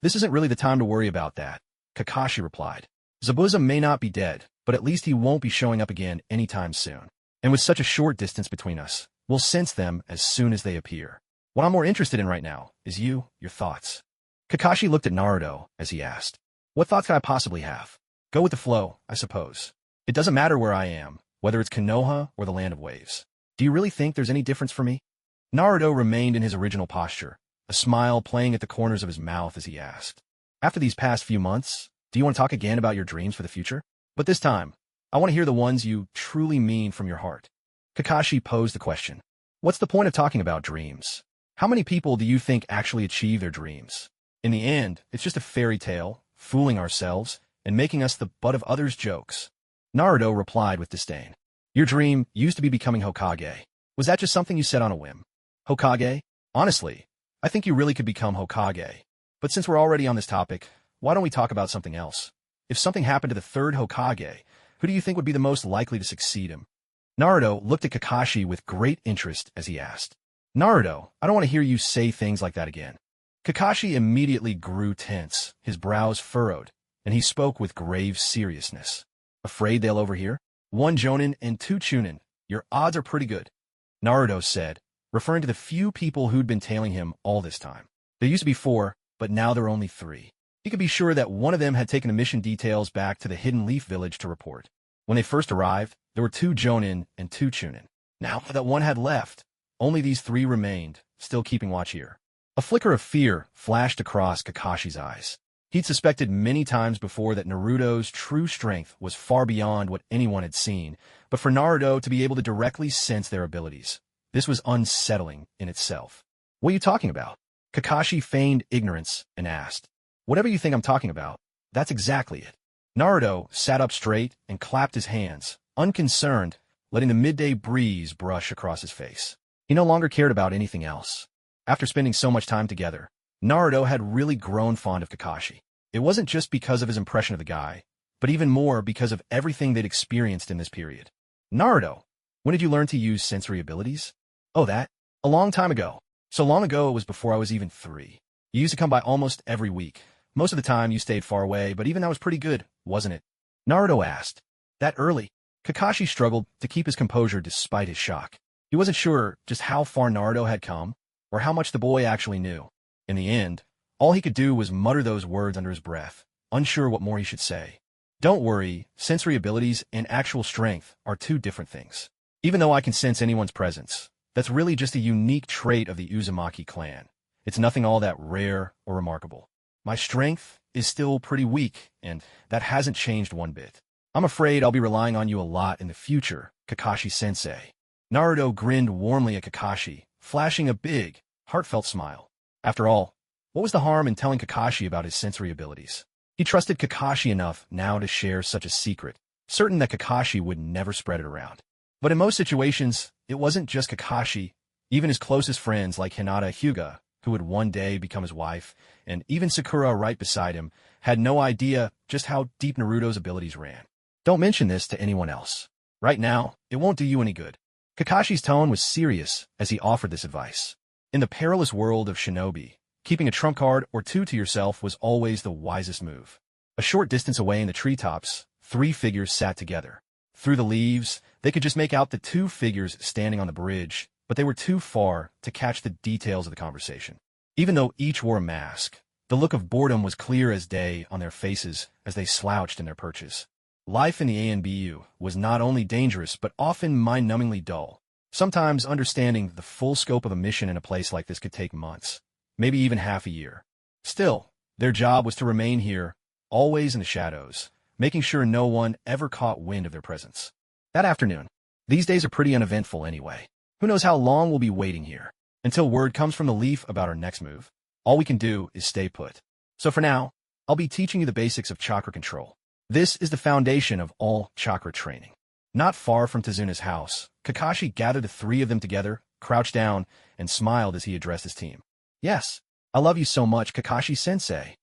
"This isn't really the time to worry about that," Kakashi replied. "Zabuza may not be dead, but at least he won't be showing up again anytime soon. And with such a short distance between us, we'll sense them as soon as they appear. What I'm more interested in right now is your thoughts." Kakashi looked at Naruto as he asked, "What thoughts could I possibly have? Go with the flow, I suppose. It doesn't matter where I am, whether it's Konoha or the land of waves. Do you really think there's any difference for me?" Naruto remained in his original posture, a smile playing at the corners of his mouth as he asked, "After these past few months, do you want to talk again about your dreams for the future? But this time, I want to hear the ones you truly mean from your heart." Kakashi posed the question, "What's the point of talking about dreams? How many people do you think actually achieve their dreams? In the end, it's just a fairy tale, fooling ourselves, and making us the butt of others' jokes." Naruto replied with disdain, "Your dream used to be becoming Hokage. Was that just something you said on a whim? Hokage? Honestly, I think you really could become Hokage. But since we're already on this topic, why don't we talk about something else? If something happened to the third Hokage, who do you think would be the most likely to succeed him?" Naruto looked at Kakashi with great interest as he asked, "Naruto, I don't want to hear you say things like that again." Kakashi immediately grew tense, his brows furrowed, and he spoke with grave seriousness. "Afraid they'll overhear? 1 Jonin and 2 Chunin. Your odds are pretty good," Naruto said, referring to the few people who'd been tailing him all this time. There used to be 4, but now there are only 3. He could be sure that one of them had taken the mission details back to the Hidden Leaf Village to report. When they first arrived, there were 2 Jonin and 2 Chunin. Now that one had left, only these 3 remained, still keeping watch here. A flicker of fear flashed across Kakashi's eyes. He'd suspected many times before that Naruto's true strength was far beyond what anyone had seen, but for Naruto to be able to directly sense their abilities, this was unsettling in itself. "What are you talking about?" Kakashi feigned ignorance and asked. "Whatever you think I'm talking about, that's exactly it." Naruto sat up straight and clapped his hands, unconcerned, letting the midday breeze brush across his face. He no longer cared about anything else. After spending so much time together, Naruto had really grown fond of Kakashi. It wasn't just because of his impression of the guy, but even more because of everything they'd experienced in this period. "Naruto, when did you learn to use sensory abilities?" "Oh, that? A long time ago. So long ago it was before I was even 3. You used to come by almost every week. Most of the time you stayed far away, but even that was pretty good, wasn't it?" Naruto asked. "That early?" Kakashi struggled to keep his composure despite his shock. He wasn't sure just how far Naruto had come, or how much the boy actually knew. In the end, all he could do was mutter those words under his breath, unsure what more he should say. "Don't worry, sensory abilities and actual strength are 2 different things. Even though I can sense anyone's presence, that's really just a unique trait of the Uzumaki clan. It's nothing all that rare or remarkable. My strength is still pretty weak, and that hasn't changed one bit. I'm afraid I'll be relying on you a lot in the future, Kakashi-sensei. Naruto grinned warmly at Kakashi, flashing a big, heartfelt smile. After all, what was the harm in telling Kakashi about his sensory abilities? He trusted Kakashi enough now to share such a secret, certain that Kakashi would never spread it around. But in most situations, it wasn't just Kakashi. Even his closest friends like Hinata Hyuga, who would one day become his wife, and even Sakura right beside him, had no idea just how deep Naruto's abilities ran. Don't mention this to anyone else. Right now, it won't do you any good. Kakashi's tone was serious as he offered this advice. In the perilous world of shinobi, keeping a trump card or two to yourself was always the wisest move. A short distance away in the treetops, 3 figures sat together. Through the leaves, they could just make out the 2 figures standing on the bridge, but they were too far to catch the details of the conversation. Even though each wore a mask, the look of boredom was clear as day on their faces as they slouched in their perches. Life in the ANBU was not only dangerous but often mind-numbingly dull. Sometimes understanding the full scope of a mission in a place like this could take months, maybe even half a year. Still, their job was to remain here, always in the shadows, making sure no one ever caught wind of their presence. That afternoon, these days are pretty uneventful anyway. Who knows how long we'll be waiting here? Until word comes from the Leaf about our next move. All we can do is stay put. So for now, I'll be teaching you the basics of chakra control. This is the foundation of all chakra training. Not far from Tezuna's house, Kakashi gathered the 3 of them together, crouched down, and smiled as he addressed his team. Yes, I love you so much, Kakashi-sensei.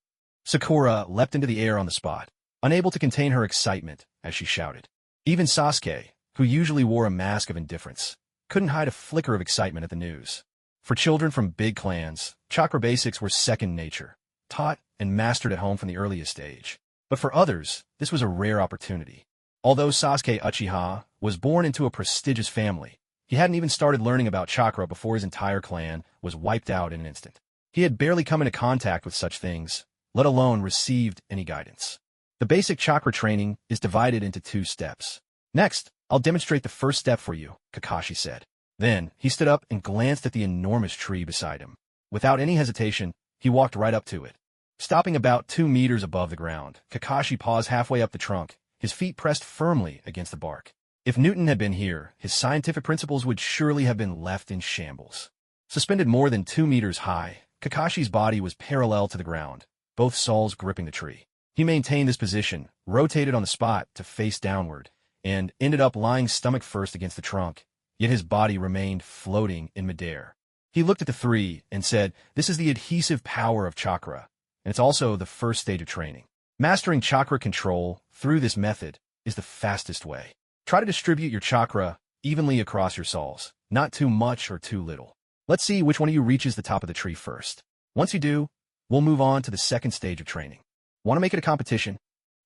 Sakura leapt into the air on the spot, unable to contain her excitement as she shouted. Even Sasuke, who usually wore a mask of indifference, couldn't hide a flicker of excitement at the news. For children from big clans, chakra basics were second nature, taught and mastered at home from the earliest age. But for others, this was a rare opportunity. Although Sasuke Uchiha was born into a prestigious family, he hadn't even started learning about chakra before his entire clan was wiped out in an instant. He had barely come into contact with such things, let alone received any guidance. The basic chakra training is divided into 2 steps. Next, I'll demonstrate the first step for you, Kakashi said. Then, he stood up and glanced at the enormous tree beside him. Without any hesitation, he walked right up to it. Stopping about 2 meters above the ground, Kakashi paused halfway up the trunk, his feet pressed firmly against the bark. If Newton had been here, his scientific principles would surely have been left in shambles. Suspended more than 2 meters high, Kakashi's body was parallel to the ground, both soles gripping the tree. He maintained this position, rotated on the spot to face downward, and ended up lying stomach first against the trunk, yet his body remained floating in midair. He looked at the 3 and said, "This is the adhesive power of chakra, and it's also the first stage of training. Mastering chakra control through this method is the fastest way. Try to distribute your chakra evenly across your soles, not too much or too little. Let's see which one of you reaches the top of the tree first. Once you do, we'll move on to the second stage of training. Want to make it a competition?"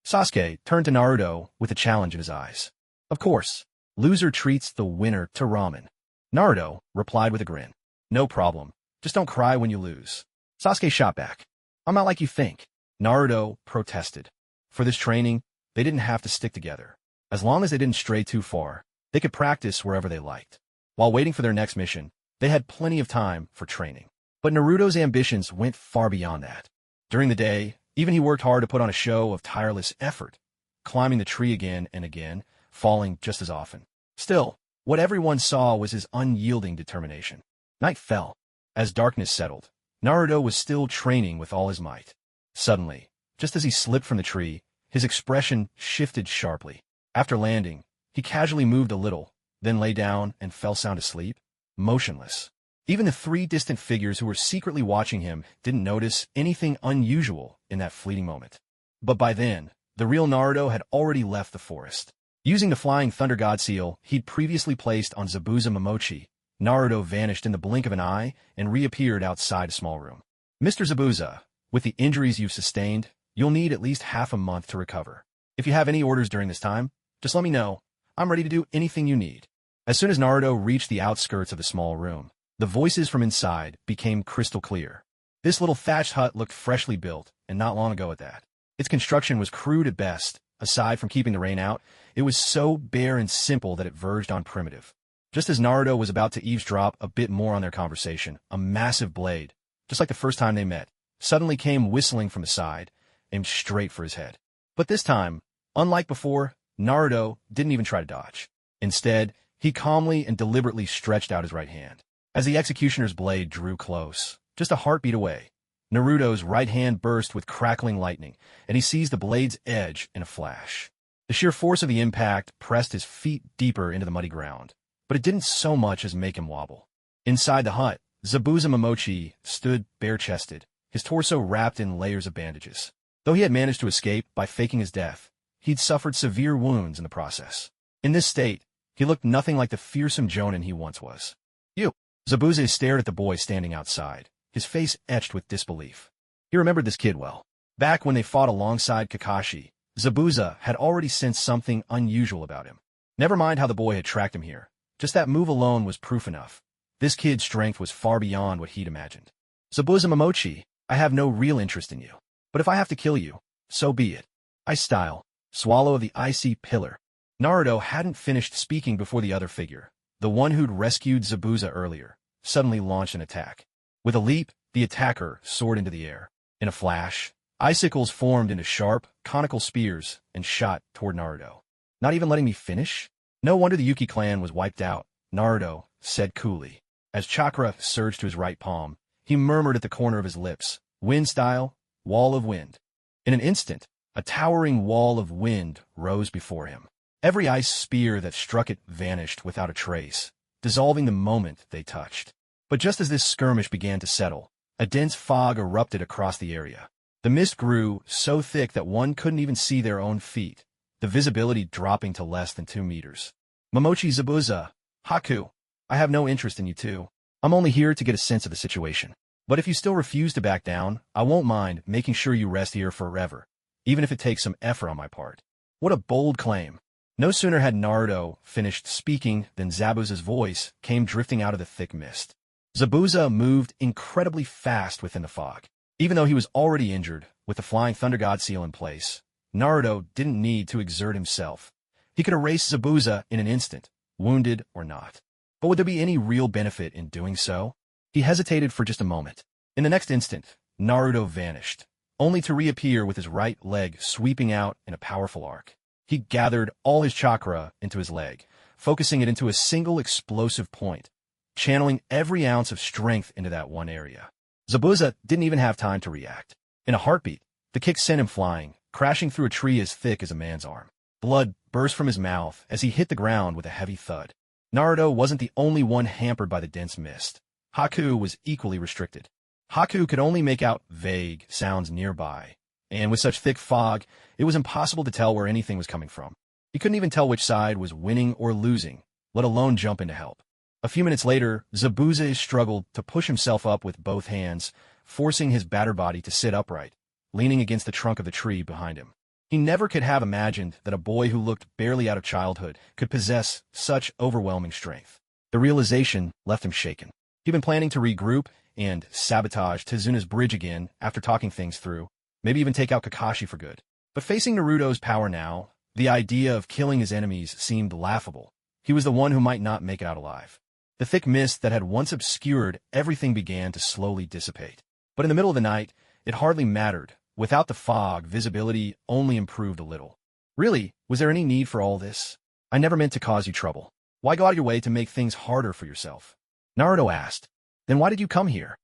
Sasuke turned to Naruto with a challenge in his eyes. "Of course. Loser treats the winner to ramen." Naruto replied with a grin. "No problem. Just don't cry when you lose." Sasuke shot back. "I'm not like you think." Naruto protested. For this training, they didn't have to stick together. As long as they didn't stray too far, they could practice wherever they liked. While waiting for their next mission, they had plenty of time for training. But Naruto's ambitions went far beyond that. During the day, even he worked hard to put on a show of tireless effort, climbing the tree again and again, falling just as often. Still, what everyone saw was his unyielding determination. Night fell. As darkness settled, Naruto was still training with all his might. Suddenly, just as he slipped from the tree, his expression shifted sharply. After landing, he casually moved a little, then lay down and fell sound asleep, motionless. Even the 3 distant figures who were secretly watching him didn't notice anything unusual in that fleeting moment. But by then, the real Naruto had already left the forest. Using the flying thunder god seal he'd previously placed on Zabuza Momochi, Naruto vanished in the blink of an eye and reappeared outside a small room. "Mr. Zabuza, with the injuries you've sustained, you'll need at least half a month to recover. If you have any orders during this time, just let me know. I'm ready to do anything you need." As soon as Naruto reached the outskirts of the small room, the voices from inside became crystal clear. This little thatched hut looked freshly built, and not long ago at that. Its construction was crude at best. Aside from keeping the rain out, it was so bare and simple that it verged on primitive. Just as Naruto was about to eavesdrop a bit more on their conversation, a massive blade, just like the first time they met, suddenly came whistling from the side, aimed straight for his head. But this time, unlike before, Naruto didn't even try to dodge. Instead, he calmly and deliberately stretched out his right hand. As the executioner's blade drew close, just a heartbeat away, Naruto's right hand burst with crackling lightning, and he seized the blade's edge in a flash. The sheer force of the impact pressed his feet deeper into the muddy ground, but it didn't so much as make him wobble. Inside the hut, Zabuza Momochi stood bare-chested, his torso wrapped in layers of bandages. Though he had managed to escape by faking his death, he'd suffered severe wounds in the process. In this state, he looked nothing like the fearsome jonin he once was. "You!" Zabuza stared at the boy standing outside, his face etched with disbelief. He remembered this kid well. Back when they fought alongside Kakashi, Zabuza had already sensed something unusual about him. Never mind how the boy had tracked him here. Just that move alone was proof enough. This kid's strength was far beyond what he'd imagined. "Zabuza Momochi, I have no real interest in you. But if I have to kill you, so be it. Ice style, swallow of the icy pillar." Naruto hadn't finished speaking before the other figure, the one who'd rescued Zabuza earlier, suddenly launched an attack. With a leap, the attacker soared into the air. In a flash, icicles formed into sharp, conical spears and shot toward Naruto. "Not even letting me finish?" "No wonder the Yuki clan was wiped out," Naruto said coolly. As chakra surged to his right palm, he murmured at the corner of his lips, "Wind style, wall of wind." In an instant, a towering wall of wind rose before him. Every ice spear that struck it vanished without a trace, dissolving the moment they touched. But just as this skirmish began to settle, a dense fog erupted across the area. The mist grew so thick that one couldn't even see their own feet, the visibility dropping to less than 2 meters. "Momochi Zabuza, Haku, I have no interest in you two. I'm only here to get a sense of the situation. But if you still refuse to back down, I won't mind making sure you rest here forever, even if it takes some effort on my part." What a bold claim. No sooner had Naruto finished speaking than Zabuza's voice came drifting out of the thick mist. Zabuza moved incredibly fast within the fog. Even though he was already injured, with the Flying Thunder God seal in place, Naruto didn't need to exert himself. He could erase Zabuza in an instant, wounded or not. But would there be any real benefit in doing so? He hesitated for just a moment. In the next instant, Naruto vanished, only to reappear with his right leg sweeping out in a powerful arc. He gathered all his chakra into his leg, focusing it into a single explosive point, channeling every ounce of strength into that one area. Zabuza didn't even have time to react. In a heartbeat, the kick sent him flying, crashing through a tree as thick as a man's arm. Blood burst from his mouth as he hit the ground with a heavy thud. Naruto wasn't the only one hampered by the dense mist. Haku was equally restricted. Haku could only make out vague sounds nearby, and with such thick fog, it was impossible to tell where anything was coming from. He couldn't even tell which side was winning or losing, let alone jump in to help. A few minutes later, Zabuza struggled to push himself up with both hands, forcing his battered body to sit upright, leaning against the trunk of the tree behind him. He never could have imagined that a boy who looked barely out of childhood could possess such overwhelming strength. The realization left him shaken. He'd been planning to regroup and sabotage Tezuna's bridge again after talking things through, maybe even take out Kakashi for good. But facing Naruto's power now, the idea of killing his enemies seemed laughable. He was the one who might not make it out alive. The thick mist that had once obscured everything began to slowly dissipate. But in the middle of the night, it hardly mattered. Without the fog, visibility only improved a little. Really, was there any need for all this? "I never meant to cause you trouble. Why go out of your way to make things harder for yourself?" Naruto asked. "Then why did you come here?"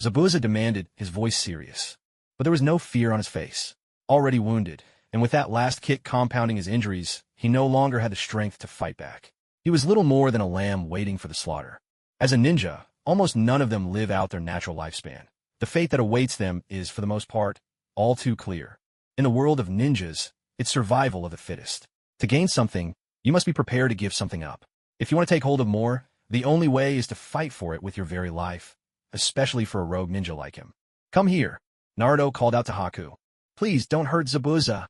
Zabuza demanded, his voice serious. But there was no fear on his face. Already wounded, and with that last kick compounding his injuries, he no longer had the strength to fight back. He was little more than a lamb waiting for the slaughter. As a ninja, almost none of them live out their natural lifespan. The fate that awaits them is, for the most part, all too clear. In the world of ninjas, it's survival of the fittest. To gain something, you must be prepared to give something up. If you want to take hold of more, the only way is to fight for it with your very life, especially for a rogue ninja like him. "Come here," Naruto called out to Haku. "Please don't hurt Zabuza."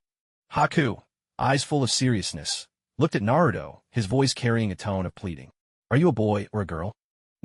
Haku, eyes full of seriousness, looked at Naruto, his voice carrying a tone of pleading. "Are you a boy or a girl?"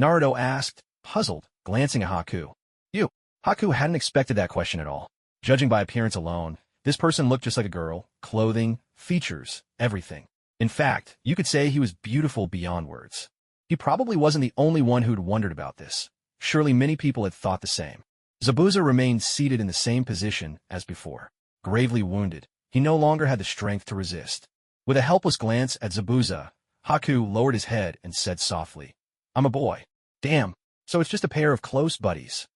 Naruto asked, puzzled, glancing at Haku. "You." Haku hadn't expected that question at all. Judging by appearance alone, this person looked just like a girl, clothing, features, everything. In fact, you could say he was beautiful beyond words. He probably wasn't the only one who'd wondered about this. Surely many people had thought the same. Zabuza remained seated in the same position as before. gravely wounded. He no longer had the strength to resist. With a helpless glance at Zabuza, Haku lowered his head and said softly, "I'm a boy." "Damn, so it's just a pair of close buddies."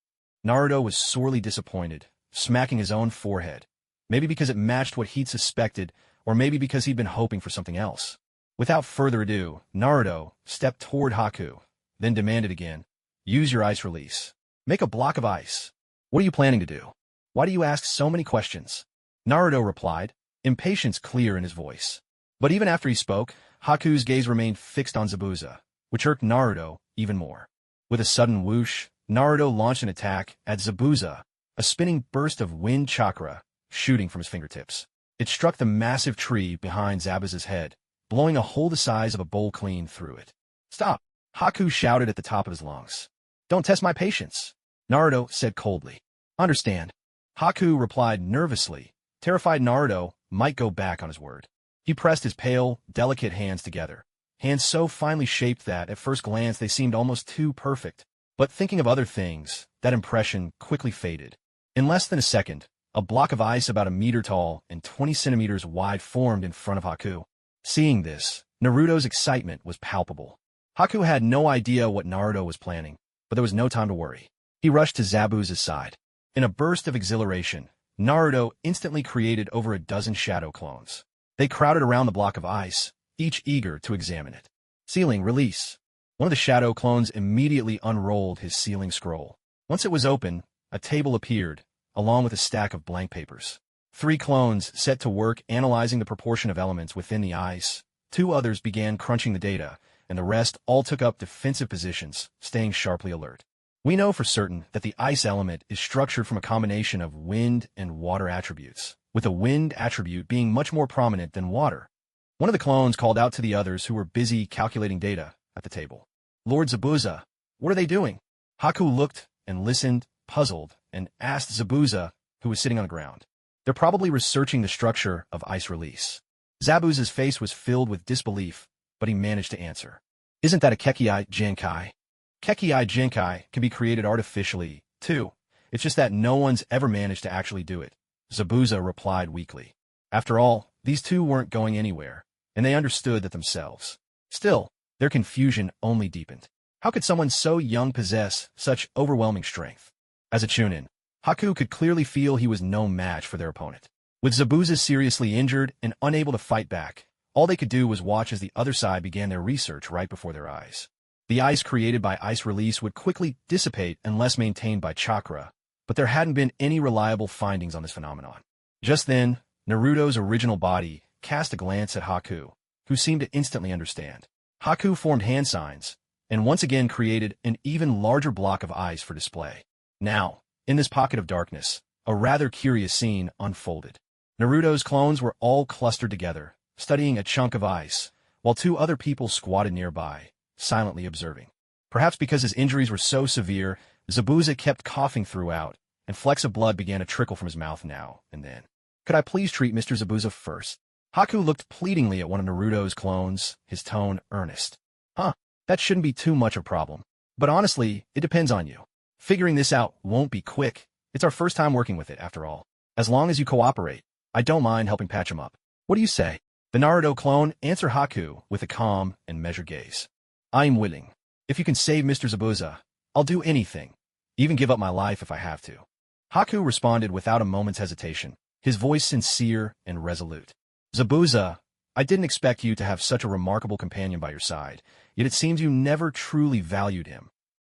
Naruto was sorely disappointed, smacking his own forehead. Maybe because it matched what he'd suspected, or maybe because he'd been hoping for something else. Without further ado, Naruto stepped toward Haku, then demanded again, "Use your ice release. Make a block of ice." "What are you planning to do? Why do you ask so many questions?" Naruto replied, impatience clear in his voice. But even after he spoke, Haku's gaze remained fixed on Zabuza, which irked Naruto even more. With a sudden whoosh, Naruto launched an attack at Zabuza, a spinning burst of wind chakra shooting from his fingertips. It struck the massive tree behind Zabuza's head, blowing a hole the size of a bowl clean through it. "Stop!" Haku shouted at the top of his lungs. "Don't test my patience," Naruto said coldly. "Understand." Haku replied nervously, terrified Naruto might go back on his word. He pressed his pale, delicate hands together, hands so finely shaped that, at first glance, they seemed almost too perfect. But thinking of other things, that impression quickly faded. In less than a second, a block of ice about a meter tall and 20 centimeters wide formed in front of Haku. Seeing this, Naruto's excitement was palpable. Haku had no idea what Naruto was planning, but there was no time to worry. He rushed to Zabuza's side. In a burst of exhilaration, Naruto instantly created over a dozen shadow clones. They crowded around the block of ice, each eager to examine it. "Sealing release." One of the shadow clones immediately unrolled his sealing scroll. Once it was open, a table appeared, along with a stack of blank papers. 3 clones set to work analyzing the proportion of elements within the ice. 2 others began crunching the data, and the rest all took up defensive positions, staying sharply alert. We know for certain that the ice element is structured from a combination of wind and water attributes, with the wind attribute being much more prominent than water. One of the clones called out to the others who were busy calculating data at the table. "Lord Zabuza, what are they doing?" Haku looked and listened, puzzled, and asked Zabuza, who was sitting on the ground. "They're probably researching the structure of ice release." Zabuza's face was filled with disbelief, but he managed to answer. "Isn't that a Kekii Genkai?" Kekii Genkai can be created artificially, too. It's just that no one's ever managed to actually do it, Zabuza replied weakly. After all, these 2 weren't going anywhere, and they understood that themselves. Still, their confusion only deepened. How could someone so young possess such overwhelming strength? As a Chunin, Haku could clearly feel he was no match for their opponent. With Zabuza seriously injured and unable to fight back, all they could do was watch as the other side began their research right before their eyes. The ice created by ice release would quickly dissipate unless maintained by chakra, but there hadn't been any reliable findings on this phenomenon. Just then, Naruto's original body cast a glance at Haku, who seemed to instantly understand. Haku formed hand signs, and once again created an even larger block of ice for display. Now, in this pocket of darkness, a rather curious scene unfolded. Naruto's clones were all clustered together, studying a chunk of ice, while 2 other people squatted nearby, silently observing. Perhaps because his injuries were so severe, Zabuza kept coughing throughout, and flecks of blood began to trickle from his mouth now and then. "Could I please treat Mr. Zabuza first?" Haku looked pleadingly at one of Naruto's clones, his tone earnest. "Huh, that shouldn't be too much of a problem. But honestly, it depends on you. Figuring this out won't be quick. It's our first time working with it, after all. As long as you cooperate, I don't mind helping patch him up. What do you say?" The Naruto clone answered Haku with a calm and measured gaze. "I'm willing. If you can save Mr. Zabuza, I'll do anything, even give up my life if I have to." Haku responded without a moment's hesitation, his voice sincere and resolute. "Zabuza, I didn't expect you to have such a remarkable companion by your side, yet it seems you never truly valued him.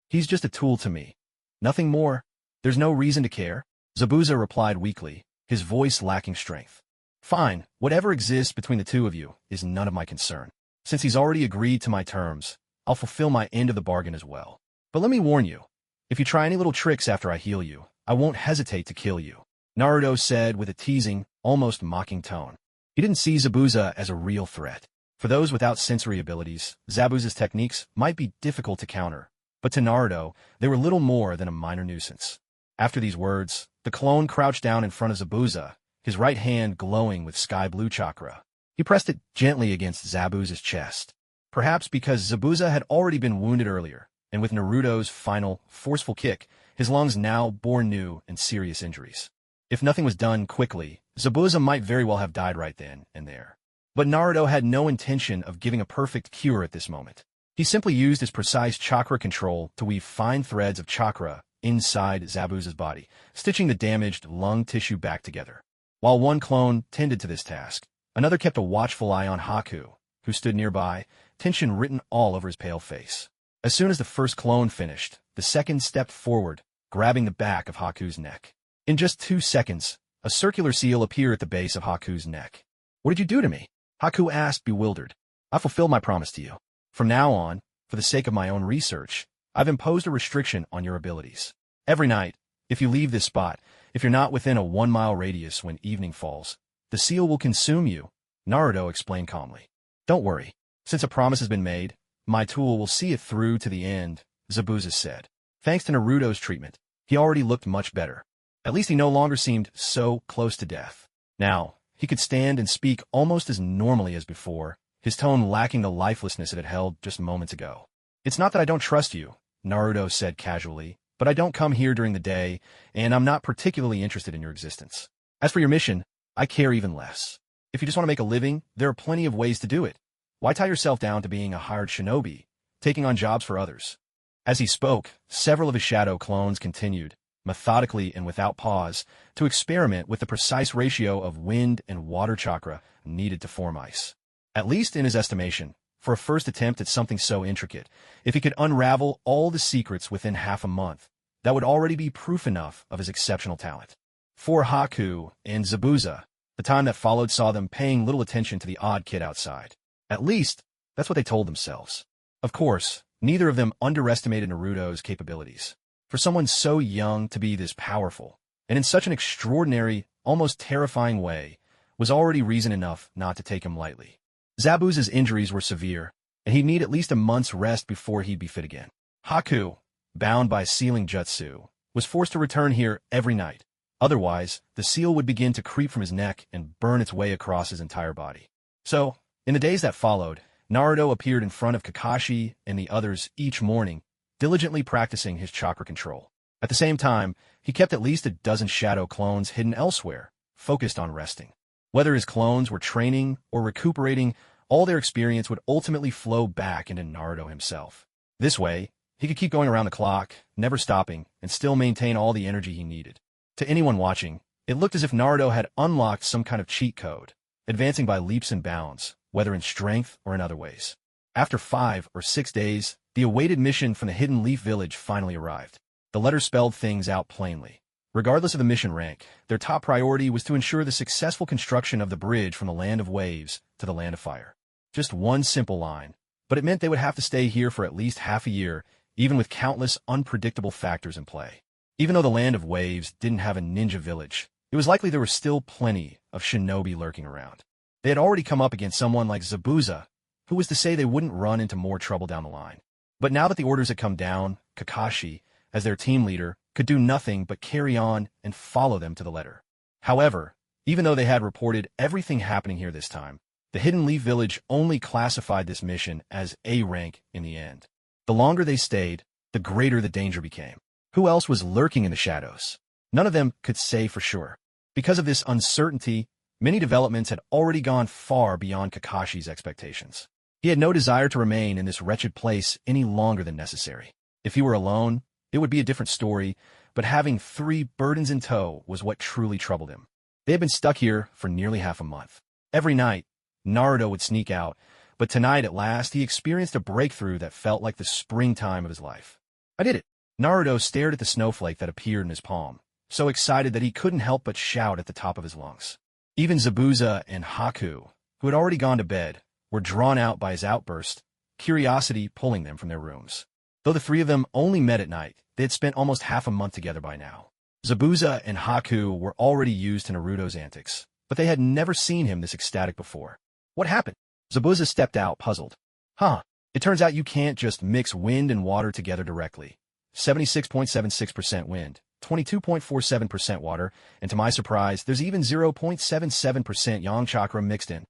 He's just a tool to me. Nothing more. There's no reason to care." Zabuza replied weakly, his voice lacking strength. "Fine, whatever exists between the 2 of you is none of my concern. Since he's already agreed to my terms, I'll fulfill my end of the bargain as well. But let me warn you, if you try any little tricks after I heal you, I won't hesitate to kill you," Naruto said with a teasing, almost mocking tone. He didn't see Zabuza as a real threat. For those without sensory abilities, Zabuza's techniques might be difficult to counter, but to Naruto, they were little more than a minor nuisance. After these words, the clone crouched down in front of Zabuza, his right hand glowing with sky-blue chakra. He pressed it gently against Zabuza's chest. Perhaps because Zabuza had already been wounded earlier, and with Naruto's final, forceful kick, his lungs now bore new and serious injuries. If nothing was done quickly, Zabuza might very well have died right then and there. But Naruto had no intention of giving a perfect cure at this moment. He simply used his precise chakra control to weave fine threads of chakra inside Zabuza's body, stitching the damaged lung tissue back together. While one clone tended to this task, another kept a watchful eye on Haku, who stood nearby, tension written all over his pale face. As soon as the first clone finished, the second stepped forward, grabbing the back of Haku's neck. In just 2 seconds, a circular seal appeared at the base of Haku's neck. "What did you do to me?" Haku asked, bewildered. "I fulfilled my promise to you. From now on, for the sake of my own research, I've imposed a restriction on your abilities. Every night, if you leave this spot, if you're not within a 1-mile radius when evening falls, the seal will consume you," Naruto explained calmly. "Don't worry. Since a promise has been made, my tool will see it through to the end," Zabuza said. Thanks to Naruto's treatment, he already looked much better. At least he no longer seemed so close to death. Now, he could stand and speak almost as normally as before, his tone lacking the lifelessness it had held just moments ago. "It's not that I don't trust you," Naruto said casually, "but I don't come here during the day, and I'm not particularly interested in your existence. As for your mission, I care even less. If you just want to make a living, there are plenty of ways to do it. Why tie yourself down to being a hired shinobi, taking on jobs for others?" As he spoke, several of his shadow clones continued, methodically and without pause, to experiment with the precise ratio of wind and water chakra needed to form ice. At least in his estimation, for a first attempt at something so intricate, if he could unravel all the secrets within half a month, that would already be proof enough of his exceptional talent. For Haku and Zabuza, the time that followed saw them paying little attention to the odd kid outside. At least, that's what they told themselves. Of course, neither of them underestimated Naruto's capabilities. For someone so young to be this powerful, and in such an extraordinary, almost terrifying way, was already reason enough not to take him lightly. Zabuza's injuries were severe, and he'd need at least a month's rest before he'd be fit again. Haku, bound by sealing jutsu, was forced to return here every night. Otherwise, the seal would begin to creep from his neck and burn its way across his entire body. So, in the days that followed, Naruto appeared in front of Kakashi and the others each morning, diligently practicing his chakra control. At the same time, he kept at least a dozen shadow clones hidden elsewhere, focused on resting. Whether his clones were training or recuperating, all their experience would ultimately flow back into Naruto himself. This way, he could keep going around the clock, never stopping, and still maintain all the energy he needed. To anyone watching, it looked as if Naruto had unlocked some kind of cheat code, advancing by leaps and bounds, whether in strength or in other ways. After 5 or 6 days, the awaited mission from the Hidden Leaf Village finally arrived. The letter spelled things out plainly. Regardless of the mission rank, their top priority was to ensure the successful construction of the bridge from the Land of Waves to the Land of Fire. Just one simple line, but it meant they would have to stay here for at least half a year, even with countless unpredictable factors in play. Even though the Land of Waves didn't have a ninja village, it was likely there were still plenty of shinobi lurking around. They had already come up against someone like Zabuza, who was to say they wouldn't run into more trouble down the line. But now that the orders had come down, Kakashi, as their team leader, could do nothing but carry on and follow them to the letter. However, even though they had reported everything happening here this time, the Hidden Leaf Village only classified this mission as A rank in the end. The longer they stayed, the greater the danger became. Who else was lurking in the shadows? None of them could say for sure. Because of this uncertainty, many developments had already gone far beyond Kakashi's expectations. He had no desire to remain in this wretched place any longer than necessary. If he were alone, it would be a different story, but having 3 burdens in tow was what truly troubled him. They had been stuck here for nearly half a month. Every night, Naruto would sneak out, but tonight at last he experienced a breakthrough that felt like the springtime of his life. "I did it!" Naruto stared at the snowflake that appeared in his palm, so excited that he couldn't help but shout at the top of his lungs. Even Zabuza and Haku, who had already gone to bed, were drawn out by his outburst, curiosity pulling them from their rooms. Though the 3 of them only met at night, they had spent almost half a month together by now. Zabuza and Haku were already used to Naruto's antics, but they had never seen him this ecstatic before. "What happened?" Zabuza stepped out, puzzled. It turns out you can't just mix wind and water together directly. 76.76% wind, 22.47% water, and to my surprise, there's even 0.77% yang chakra mixed in."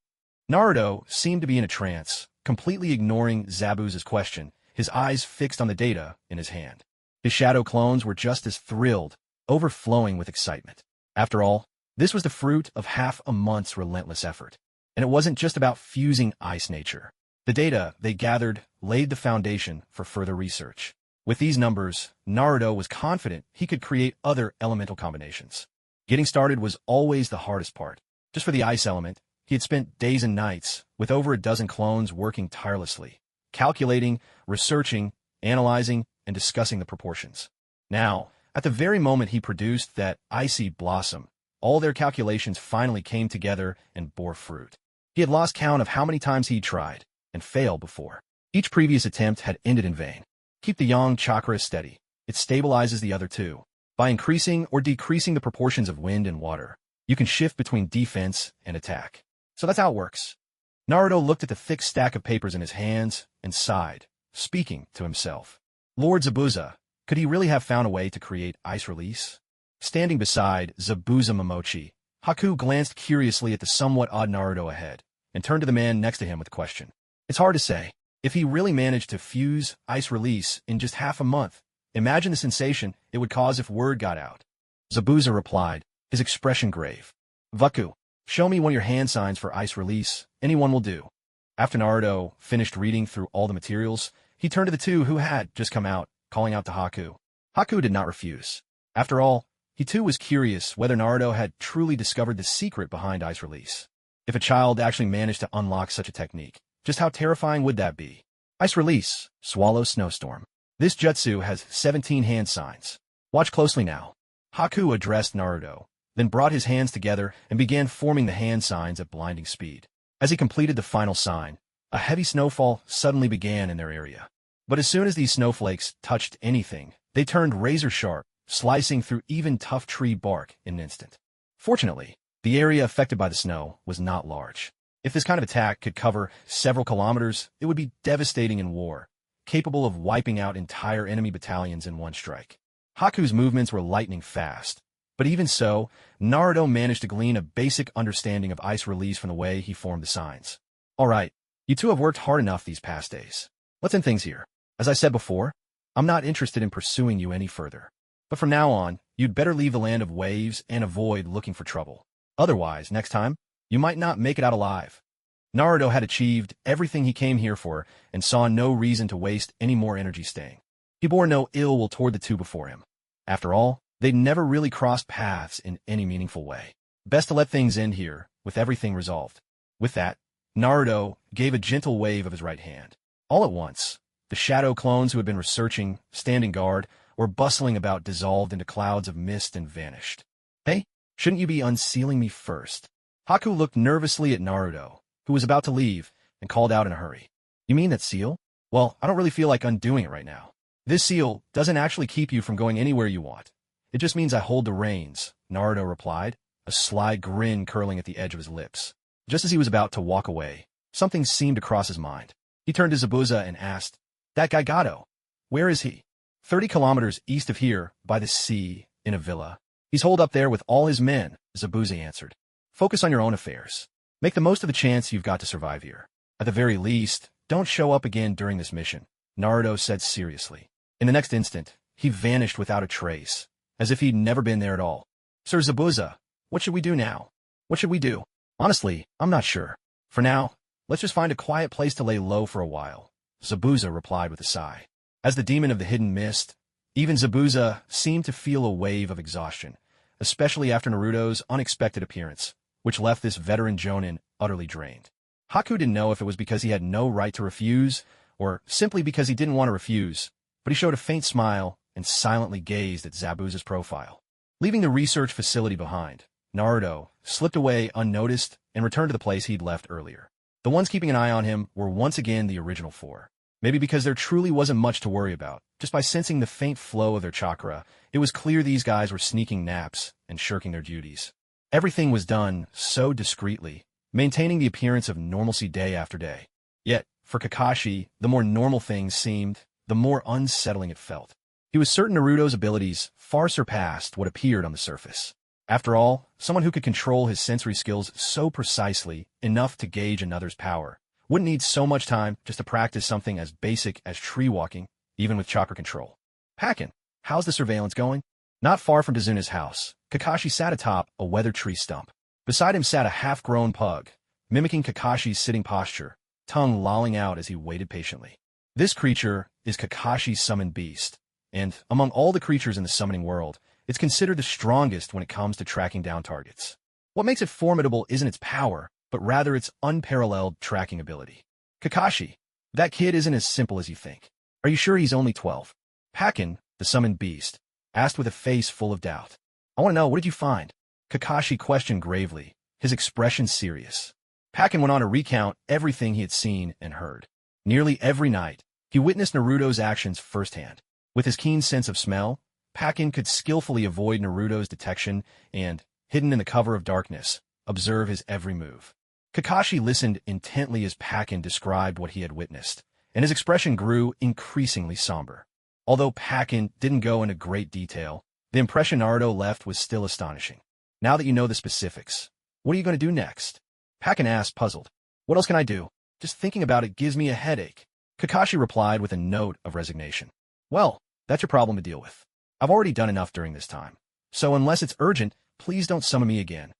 Naruto seemed to be in a trance, completely ignoring Zabuza's question, his eyes fixed on the data in his hand. His shadow clones were just as thrilled, overflowing with excitement. After all, This was the fruit of half a month's relentless effort. And it wasn't just about fusing ice nature. The data they gathered laid the foundation for further research. With these numbers, Naruto was confident he could create other elemental combinations. Getting started was always the hardest part. Just for the ice element, he had spent days and nights, with over a dozen clones working tirelessly, calculating, researching, analyzing, and discussing the proportions. Now, at the very moment he produced that icy blossom, all their calculations finally came together and bore fruit. He had lost count of how many times he'd tried and failed before. Each previous attempt had ended in vain. Keep the yang chakra steady. It stabilizes the other two. By increasing or decreasing the proportions of wind and water, you can shift between defense and attack. So that's how it works. Naruto looked at the thick stack of papers in his hands and sighed, speaking to himself. Lord Zabuza, could he really have found a way to create ice release? Standing beside Zabuza Momochi, Haku glanced curiously at the somewhat odd Naruto ahead and turned to the man next to him with a question. It's hard to say. If he really managed to fuse ice release in just half a month, imagine the sensation it would cause if word got out. Zabuza replied, his expression grave. Vaku, show me one of your hand signs for ice release. Anyone will do. After Naruto finished reading through all the materials, he turned to the two who had just come out, calling out to Haku. Haku did not refuse. After all, he too was curious whether Naruto had truly discovered the secret behind ice release. If a child actually managed to unlock such a technique, just how terrifying would that be? Ice release, swallow snowstorm. This jutsu has 17 hand signs. Watch closely now. Haku addressed Naruto, then brought his hands together and began forming the hand signs at blinding speed. As he completed the final sign, a heavy snowfall suddenly began in their area. But as soon as these snowflakes touched anything, they turned razor-sharp, slicing through even tough tree bark in an instant. Fortunately, the area affected by the snow was not large. If this kind of attack could cover several kilometers, it would be devastating in war, capable of wiping out entire enemy battalions in one strike. Haku's movements were lightning fast, but even so, Naruto managed to glean a basic understanding of ice release from the way he formed the signs. All right, you two have worked hard enough these past days. Let's end things here. As I said before, I'm not interested in pursuing you any further. But from now on, you'd better leave the land of waves and avoid looking for trouble. Otherwise, next time, you might not make it out alive. Naruto had achieved everything he came here for and saw no reason to waste any more energy staying. He bore no ill will toward the two before him. After all, they'd never really crossed paths in any meaningful way. Best to let things end here, with everything resolved. With that, Naruto gave a gentle wave of his right hand. All at once, the shadow clones who had been researching, standing guard, or bustling about dissolved into clouds of mist and vanished. Hey, shouldn't you be unsealing me first? Haku looked nervously at Naruto, who was about to leave, and called out in a hurry. You mean that seal? Well, I don't really feel like undoing it right now. This seal doesn't actually keep you from going anywhere you want. It just means I hold the reins, Naruto replied, a sly grin curling at the edge of his lips. Just as he was about to walk away, something seemed to cross his mind. He turned to Zabuza and asked, That guy Gato, where is he? 30 kilometers east of here, by the sea, in a villa. He's holed up there with all his men, Zabuza answered. Focus on your own affairs. Make the most of the chance you've got to survive here. At the very least, don't show up again during this mission, Naruto said seriously. In the next instant, he vanished without a trace, as if he'd never been there at all. Sir Zabuza, what should we do now? What should we do? Honestly, I'm not sure. For now, let's just find a quiet place to lay low for a while, Zabuza replied with a sigh. As the demon of the hidden mist, even Zabuza seemed to feel a wave of exhaustion, especially after Naruto's unexpected appearance, which left this veteran jonin utterly drained. Haku didn't know if it was because he had no right to refuse, or simply because he didn't want to refuse, but he showed a faint smile and silently gazed at Zabuza's profile. Leaving the research facility behind, Naruto slipped away unnoticed and returned to the place he'd left earlier. The ones keeping an eye on him were once again the original four. Maybe because there truly wasn't much to worry about. Just by sensing the faint flow of their chakra, it was clear these guys were sneaking naps and shirking their duties. Everything was done so discreetly, maintaining the appearance of normalcy day after day. Yet, for Kakashi, the more normal things seemed, the more unsettling it felt. He was certain Naruto's abilities far surpassed what appeared on the surface. After all, someone who could control his sensory skills so precisely enough to gauge another's power wouldn't need so much time just to practice something as basic as tree walking, even with chakra control. Packin, how's the surveillance going? Not far from Dazuna's house, Kakashi sat atop a weathered tree stump. Beside him sat a half-grown pug, mimicking Kakashi's sitting posture, tongue lolling out as he waited patiently. This creature is Kakashi's summoned beast, and among all the creatures in the summoning world, it's considered the strongest when it comes to tracking down targets. What makes it formidable isn't its power, but rather its unparalleled tracking ability. Kakashi, that kid isn't as simple as you think. Are you sure he's only 12? Pakin, the summoned beast, asked with a face full of doubt. I want to know, what did you find? Kakashi questioned gravely, his expression serious. Pakin went on to recount everything he had seen and heard. Nearly every night, he witnessed Naruto's actions firsthand. With his keen sense of smell, Pakin could skillfully avoid Naruto's detection and, hidden in the cover of darkness, observe his every move. Kakashi listened intently as Pakin described what he had witnessed, and his expression grew increasingly somber. Although Pakin didn't go into great detail, the impression Naruto left was still astonishing. Now that you know the specifics, what are you going to do next? Pakin asked, puzzled. What else can I do? Just thinking about it gives me a headache. Kakashi replied with a note of resignation. Well, that's your problem to deal with. I've already done enough during this time. So unless it's urgent, please don't summon me again.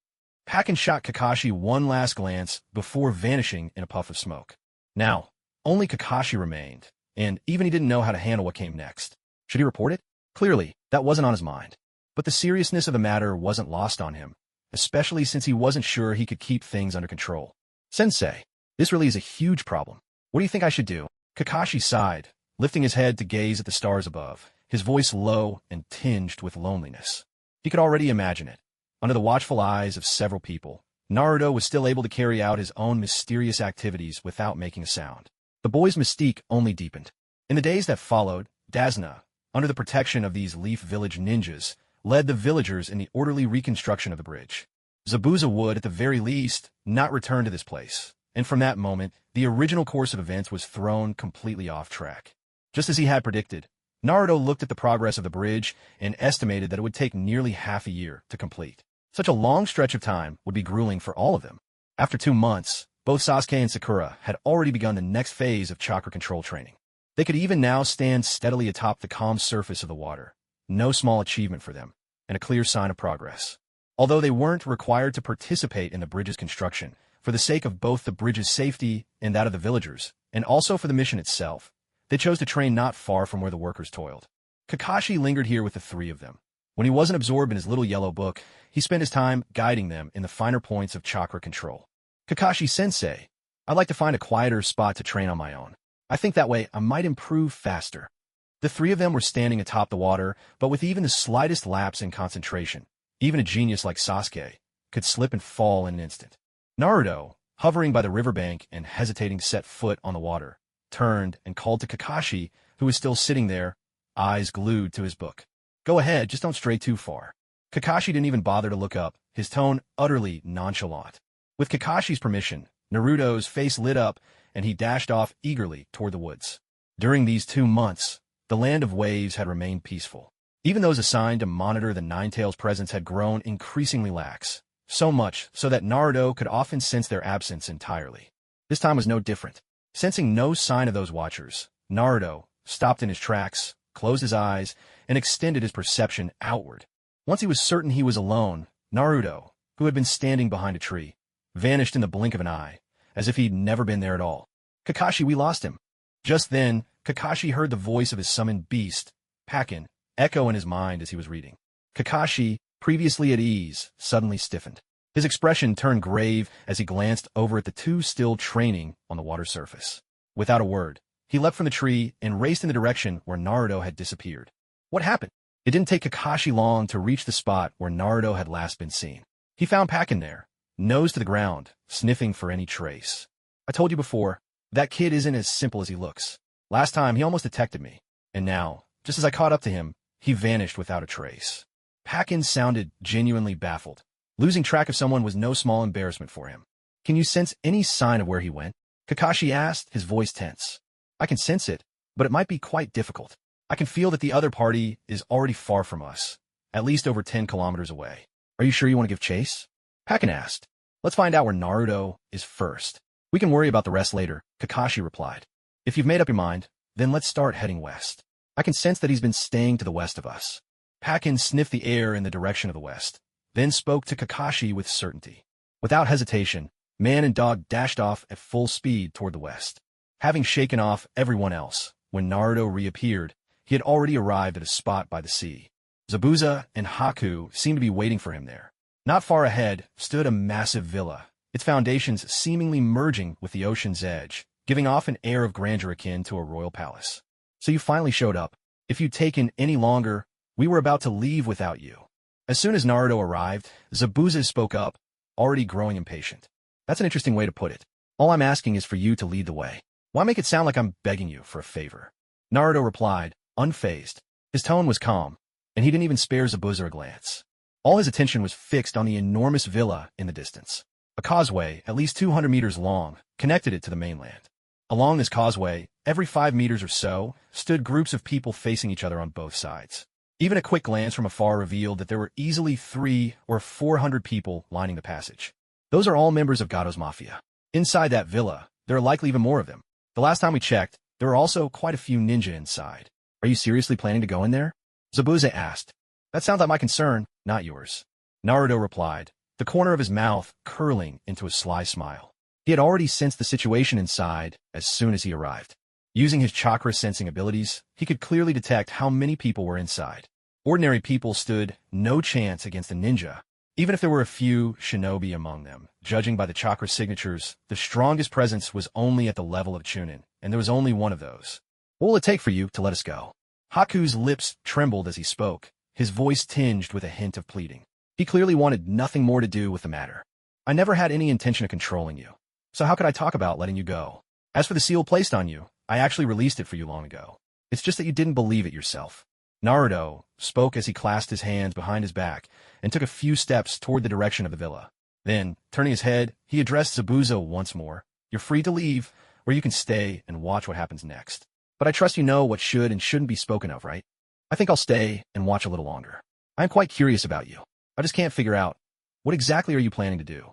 Pakin shot Kakashi one last glance before vanishing in a puff of smoke. Now, only Kakashi remained, and even he didn't know how to handle what came next. Should he report it? Clearly, that wasn't on his mind. But the seriousness of the matter wasn't lost on him, especially since he wasn't sure he could keep things under control. Sensei, this really is a huge problem. What do you think I should do? Kakashi sighed, lifting his head to gaze at the stars above, his voice low and tinged with loneliness. He could already imagine it. Under the watchful eyes of several people, Naruto was still able to carry out his own mysterious activities without making a sound. The boy's mystique only deepened. In the days that followed, Dazna, under the protection of these Leaf Village ninjas, led the villagers in the orderly reconstruction of the bridge. Zabuza would, at the very least, not return to this place, and from that moment, the original course of events was thrown completely off track. Just as he had predicted, Naruto looked at the progress of the bridge and estimated that it would take nearly half a year to complete. Such a long stretch of time would be grueling for all of them. After 2 months, both Sasuke and Sakura had already begun the next phase of chakra control training. They could even now stand steadily atop the calm surface of the water. No small achievement for them, and a clear sign of progress. Although they weren't required to participate in the bridge's construction, for the sake of both the bridge's safety and that of the villagers, and also for the mission itself, they chose to train not far from where the workers toiled. Kakashi lingered here with the 3 of them. When he wasn't absorbed in his little yellow book, he spent his time guiding them in the finer points of chakra control. Kakashi-sensei, I'd like to find a quieter spot to train on my own. I think that way I might improve faster. The 3 of them were standing atop the water, but with even the slightest lapse in concentration, even a genius like Sasuke could slip and fall in an instant. Naruto, hovering by the riverbank and hesitating to set foot on the water, turned and called to Kakashi, who was still sitting there, eyes glued to his book. Go ahead, just don't stray too far. Kakashi didn't even bother to look up, his tone utterly nonchalant. With Kakashi's permission, Naruto's face lit up, and he dashed off eagerly toward the woods. During these 2 months, the land of waves had remained peaceful. Even those assigned to monitor the Ninetales' presence had grown increasingly lax, so much so that Naruto could often sense their absence entirely. This time was no different. Sensing no sign of those watchers, Naruto stopped in his tracks, closed his eyes, and extended his perception outward. Once he was certain he was alone, Naruto, who had been standing behind a tree, vanished in the blink of an eye, as if he'd never been there at all. Kakashi, we lost him. Just then, Kakashi heard the voice of his summoned beast, Pakin, echo in his mind as he was reading. Kakashi, previously at ease, suddenly stiffened. His expression turned grave as he glanced over at the 2 still training on the water surface. Without a word, he leapt from the tree and raced in the direction where Naruto had disappeared. What happened? It didn't take Kakashi long to reach the spot where Naruto had last been seen. He found Pakin there, nose to the ground, sniffing for any trace. I told you before, that kid isn't as simple as he looks. Last time, he almost detected me, and now, just as I caught up to him, he vanished without a trace. Pakin sounded genuinely baffled. Losing track of someone was no small embarrassment for him. Can you sense any sign of where he went? Kakashi asked, his voice tense. I can sense it, but it might be quite difficult. I can feel that the other party is already far from us, at least over 10 kilometers away. Are you sure you want to give chase? Pakin asked. Let's find out where Naruto is first. We can worry about the rest later, Kakashi replied. If you've made up your mind, then let's start heading west. I can sense that he's been staying to the west of us. Pakin sniffed the air in the direction of the west, then spoke to Kakashi with certainty. Without hesitation, man and dog dashed off at full speed toward the west. Having shaken off everyone else, when Naruto reappeared, he had already arrived at a spot by the sea. Zabuza and Haku seemed to be waiting for him there. Not far ahead stood a massive villa, its foundations seemingly merging with the ocean's edge, giving off an air of grandeur akin to a royal palace. So you finally showed up. If you'd taken any longer, we were about to leave without you. As soon as Naruto arrived, Zabuza spoke up, already growing impatient. That's an interesting way to put it. All I'm asking is for you to lead the way. Why make it sound like I'm begging you for a favor? Naruto replied, unfazed. His tone was calm, and he didn't even spare Zabuza a glance. All his attention was fixed on the enormous villa in the distance. A causeway, at least 200 meters long, connected it to the mainland. Along this causeway, every 5 meters or so, stood groups of people facing each other on both sides. Even a quick glance from afar revealed that there were easily 300 or 400 people lining the passage. Those are all members of Gato's Mafia. Inside that villa, there are likely even more of them. The last time we checked, there were also quite a few ninja inside. Are you seriously planning to go in there? Zabuza asked. That sounds like my concern, not yours. Naruto replied, the corner of his mouth curling into a sly smile. He had already sensed the situation inside as soon as he arrived. Using his chakra sensing abilities, he could clearly detect how many people were inside. Ordinary people stood no chance against a ninja, even if there were a few shinobi among them. Judging by the chakra signatures, the strongest presence was only at the level of Chunin, and there was only one of those. What will it take for you to let us go? Haku's lips trembled as he spoke, his voice tinged with a hint of pleading. He clearly wanted nothing more to do with the matter. I never had any intention of controlling you, so how could I talk about letting you go? As for the seal placed on you, I actually released it for you long ago. It's just that you didn't believe it yourself. Naruto spoke as he clasped his hands behind his back and took a few steps toward the direction of the villa. Then, turning his head, he addressed Zabuza once more. You're free to leave, or you can stay and watch what happens next. But I trust you know what should and shouldn't be spoken of, right? I think I'll stay and watch a little longer. I'm quite curious about you. I just can't figure out, what exactly are you planning to do?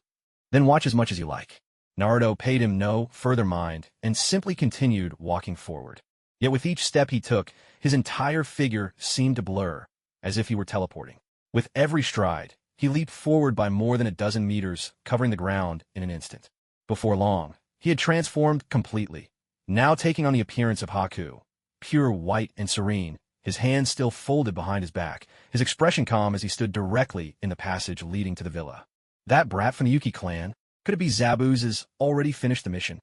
Then watch as much as you like. Naruto paid him no further mind and simply continued walking forward. Yet with each step he took, his entire figure seemed to blur, as if he were teleporting. With every stride, he leaped forward by more than a dozen meters, covering the ground in an instant. Before long, he had transformed completely, now taking on the appearance of Haku, pure white and serene, his hands still folded behind his back, his expression calm as he stood directly in the passage leading to the villa. That brat from the Yuki clan? Could it be Zabuza's already finished the mission?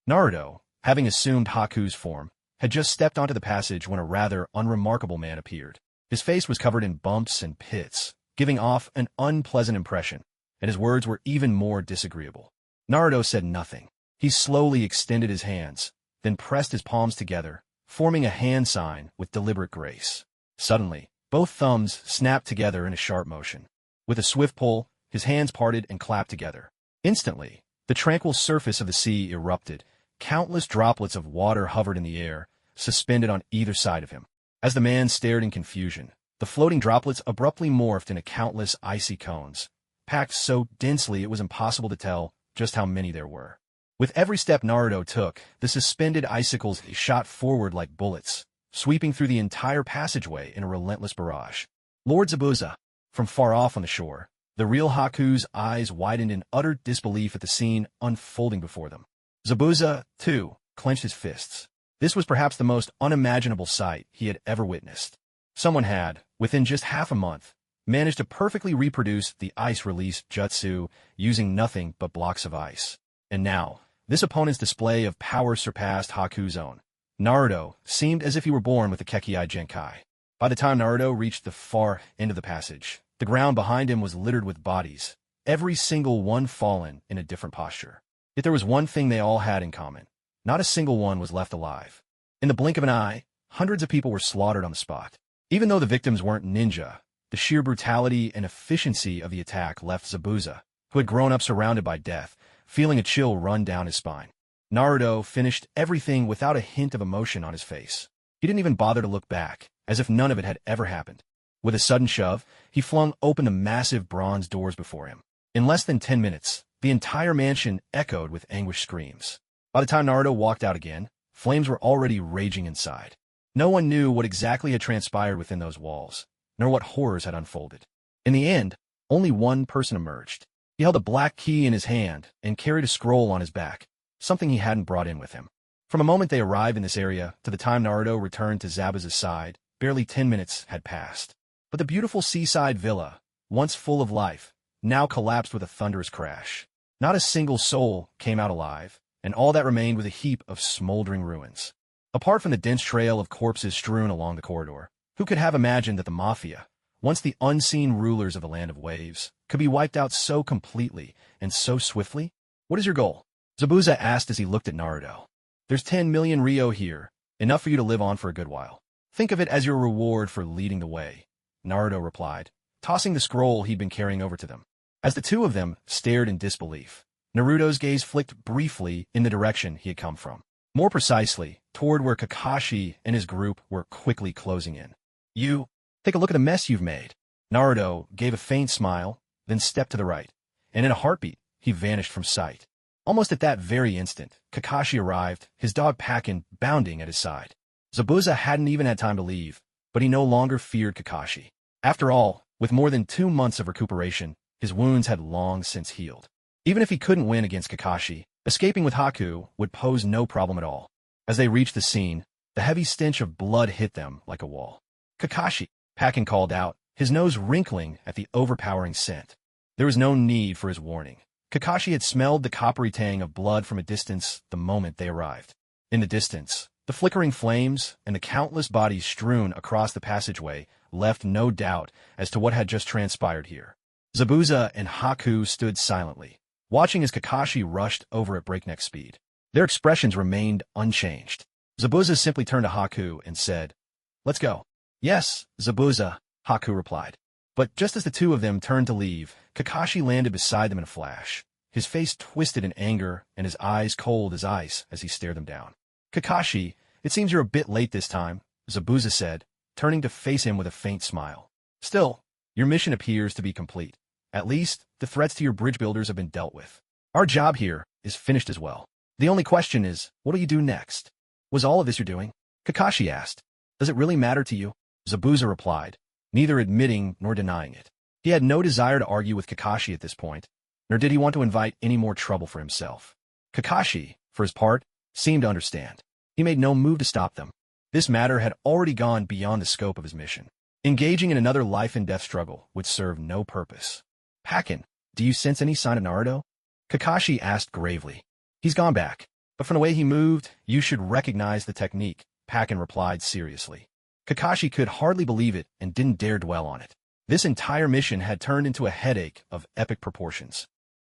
Naruto, having assumed Haku's form, had just stepped onto the passage when a rather unremarkable man appeared. His face was covered in bumps and pits, giving off an unpleasant impression, and his words were even more disagreeable. Naruto said nothing. He slowly extended his hands, then pressed his palms together, forming a hand sign with deliberate grace. Suddenly, both thumbs snapped together in a sharp motion. With a swift pull, his hands parted and clapped together. Instantly, the tranquil surface of the sea erupted. Countless droplets of water hovered in the air, suspended on either side of him. As the man stared in confusion, the floating droplets abruptly morphed into countless icy cones, packed so densely it was impossible to tell just how many there were. With every step Naruto took, the suspended icicles shot forward like bullets, sweeping through the entire passageway in a relentless barrage. Lord Zabuza, from far off on the shore, the real Haku's eyes widened in utter disbelief at the scene unfolding before them. Zabuza, too, clenched his fists. This was perhaps the most unimaginable sight he had ever witnessed. Someone had, within just half a month, managed to perfectly reproduce the ice-release jutsu using nothing but blocks of ice. And now, this opponent's display of power surpassed Haku's own. Naruto seemed as if he were born with a Kekkei Genkai. By the time Naruto reached the far end of the passage, the ground behind him was littered with bodies, every single one fallen in a different posture. Yet there was one thing they all had in common. Not a single one was left alive. In the blink of an eye, hundreds of people were slaughtered on the spot. Even though the victims weren't ninja, the sheer brutality and efficiency of the attack left Zabuza, who had grown up surrounded by death, feeling a chill run down his spine. Naruto finished everything without a hint of emotion on his face. He didn't even bother to look back, as if none of it had ever happened. With a sudden shove, he flung open the massive bronze doors before him. In less than 10 minutes, the entire mansion echoed with anguished screams. By the time Naruto walked out again, flames were already raging inside. No one knew what exactly had transpired within those walls. nor what horrors had unfolded. In the end, only one person emerged. He held a black key in his hand and carried a scroll on his back, something he hadn't brought in with him. From the moment they arrived in this area to the time Naruto returned to Zabuza's side, barely 10 minutes had passed. But the beautiful seaside villa, once full of life, now collapsed with a thunderous crash. Not a single soul came out alive, and all that remained was a heap of smoldering ruins. Apart from the dense trail of corpses strewn along the corridor, who could have imagined that the Mafia, once the unseen rulers of the Land of Waves, could be wiped out so completely and so swiftly? What is your goal? Zabuza asked as he looked at Naruto. There's 10 million Ryo here, enough for you to live on for a good while. Think of it as your reward for leading the way, Naruto replied, tossing the scroll he'd been carrying over to them. As the two of them stared in disbelief, Naruto's gaze flicked briefly in the direction he had come from. More precisely, toward where Kakashi and his group were quickly closing in. You, take a look at the mess you've made. Naruto gave a faint smile, then stepped to the right, and in a heartbeat, he vanished from sight. Almost at that very instant, Kakashi arrived, his dog Pakin bounding at his side. Zabuza hadn't even had time to leave, but he no longer feared Kakashi. After all, with more than 2 months of recuperation, his wounds had long since healed. Even if he couldn't win against Kakashi, escaping with Haku would pose no problem at all. As they reached the scene, the heavy stench of blood hit them like a wall. Kakashi, Pakin called out, his nose wrinkling at the overpowering scent. There was no need for his warning. Kakashi had smelled the coppery tang of blood from a distance the moment they arrived. In the distance, the flickering flames and the countless bodies strewn across the passageway left no doubt as to what had just transpired here. Zabuza and Haku stood silently, watching as Kakashi rushed over at breakneck speed. Their expressions remained unchanged. Zabuza simply turned to Haku and said, "Let's go." "Yes, Zabuza," Haku replied. But just as the two of them turned to leave, Kakashi landed beside them in a flash, his face twisted in anger and his eyes cold as ice as he stared them down. "Kakashi, it seems you're a bit late this time," Zabuza said, turning to face him with a faint smile. "Still, your mission appears to be complete. At least, the threats to your bridge builders have been dealt with. Our job here is finished as well. The only question is, what'll you do next?" "Was all of this you're doing?" Kakashi asked. "Does it really matter to you?" Zabuza replied, neither admitting nor denying it. He had no desire to argue with Kakashi at this point, nor did he want to invite any more trouble for himself. Kakashi, for his part, seemed to understand. He made no move to stop them. This matter had already gone beyond the scope of his mission. Engaging in another life-and-death struggle would serve no purpose. "Pakin, do you sense any sign of Naruto?" Kakashi asked gravely. "He's gone back, but from the way he moved, you should recognize the technique," Pakin replied seriously. Kakashi could hardly believe it and didn't dare dwell on it. This entire mission had turned into a headache of epic proportions.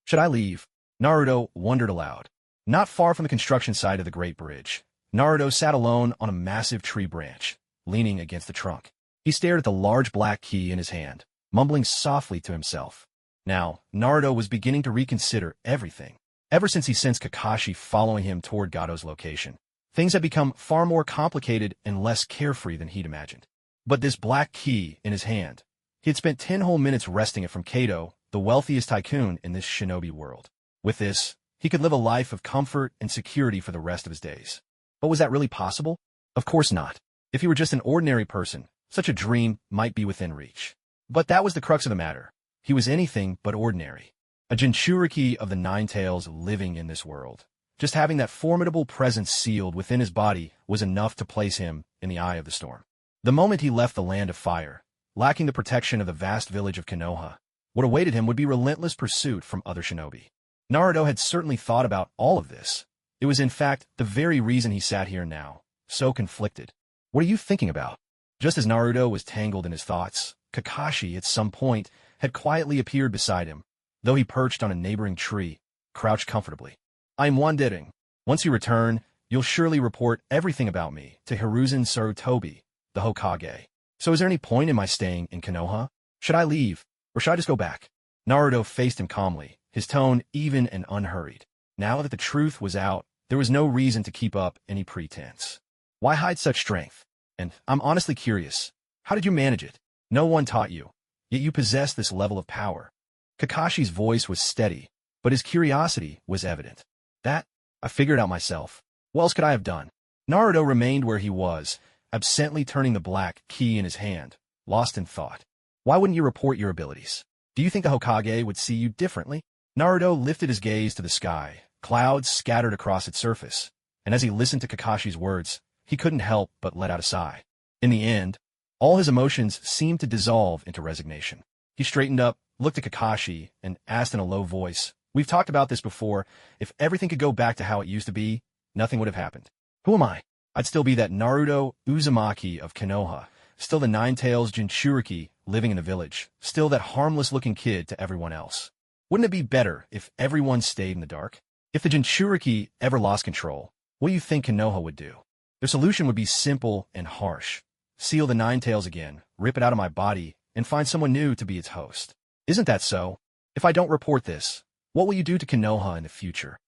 "Should I leave?" Naruto wondered aloud. Not far from the construction site of the Great Bridge, Naruto sat alone on a massive tree branch, leaning against the trunk. He stared at the large black key in his hand, mumbling softly to himself. Now, Naruto was beginning to reconsider everything. Ever since he sensed Kakashi following him toward Gato's location, things had become far more complicated and less carefree than he'd imagined. But this black key in his hand, he had spent 10 whole minutes wresting it from Kato, the wealthiest tycoon in this shinobi world. With this, he could live a life of comfort and security for the rest of his days. But was that really possible? Of course not. If he were just an ordinary person, such a dream might be within reach. But that was the crux of the matter. He was anything but ordinary. A Jinchuriki of the Nine Tails living in this world. Just having that formidable presence sealed within his body was enough to place him in the eye of the storm. The moment he left the Land of Fire, lacking the protection of the vast village of Konoha, what awaited him would be relentless pursuit from other shinobi. Naruto had certainly thought about all of this. It was in fact the very reason he sat here now, so conflicted. "What are you thinking about?" Just as Naruto was tangled in his thoughts, Kakashi at some point had quietly appeared beside him, though he perched on a neighboring tree, crouched comfortably. "I am wandering. Once you return, you'll surely report everything about me to Hiruzen Sarutobi, the Hokage. So is there any point in my staying in Konoha? Should I leave, or should I just go back?" Naruto faced him calmly, his tone even and unhurried. Now that the truth was out, there was no reason to keep up any pretense. Why hide such strength? And I'm honestly curious, how did you manage it? No one taught you, yet you possess this level of power. Kakashi's voice was steady, but his curiosity was evident. "That, I figured out myself. What else could I have done?" Naruto remained where he was, absently turning the black key in his hand, lost in thought. Why wouldn't you report your abilities? Do you think the Hokage would see you differently? Naruto lifted his gaze to the sky. Clouds scattered across its surface, and as he listened to Kakashi's words, he couldn't help but let out a sigh. In the end, all his emotions seemed to dissolve into resignation. He straightened up, looked at Kakashi, and asked in a low voice, "We've talked about this before. If everything could go back to how it used to be, nothing would have happened. Who am I? I'd still be that Naruto Uzumaki of Konoha, still the Nine-Tails Jinchuriki living in the village, still that harmless-looking kid to everyone else. Wouldn't it be better if everyone stayed in the dark? If the Jinchuriki ever lost control, what do you think Konoha would do? Their solution would be simple and harsh. Seal the Nine-Tails again, rip it out of my body, and find someone new to be its host. Isn't that so? If I don't report this, what will you do to Konoha in the future?"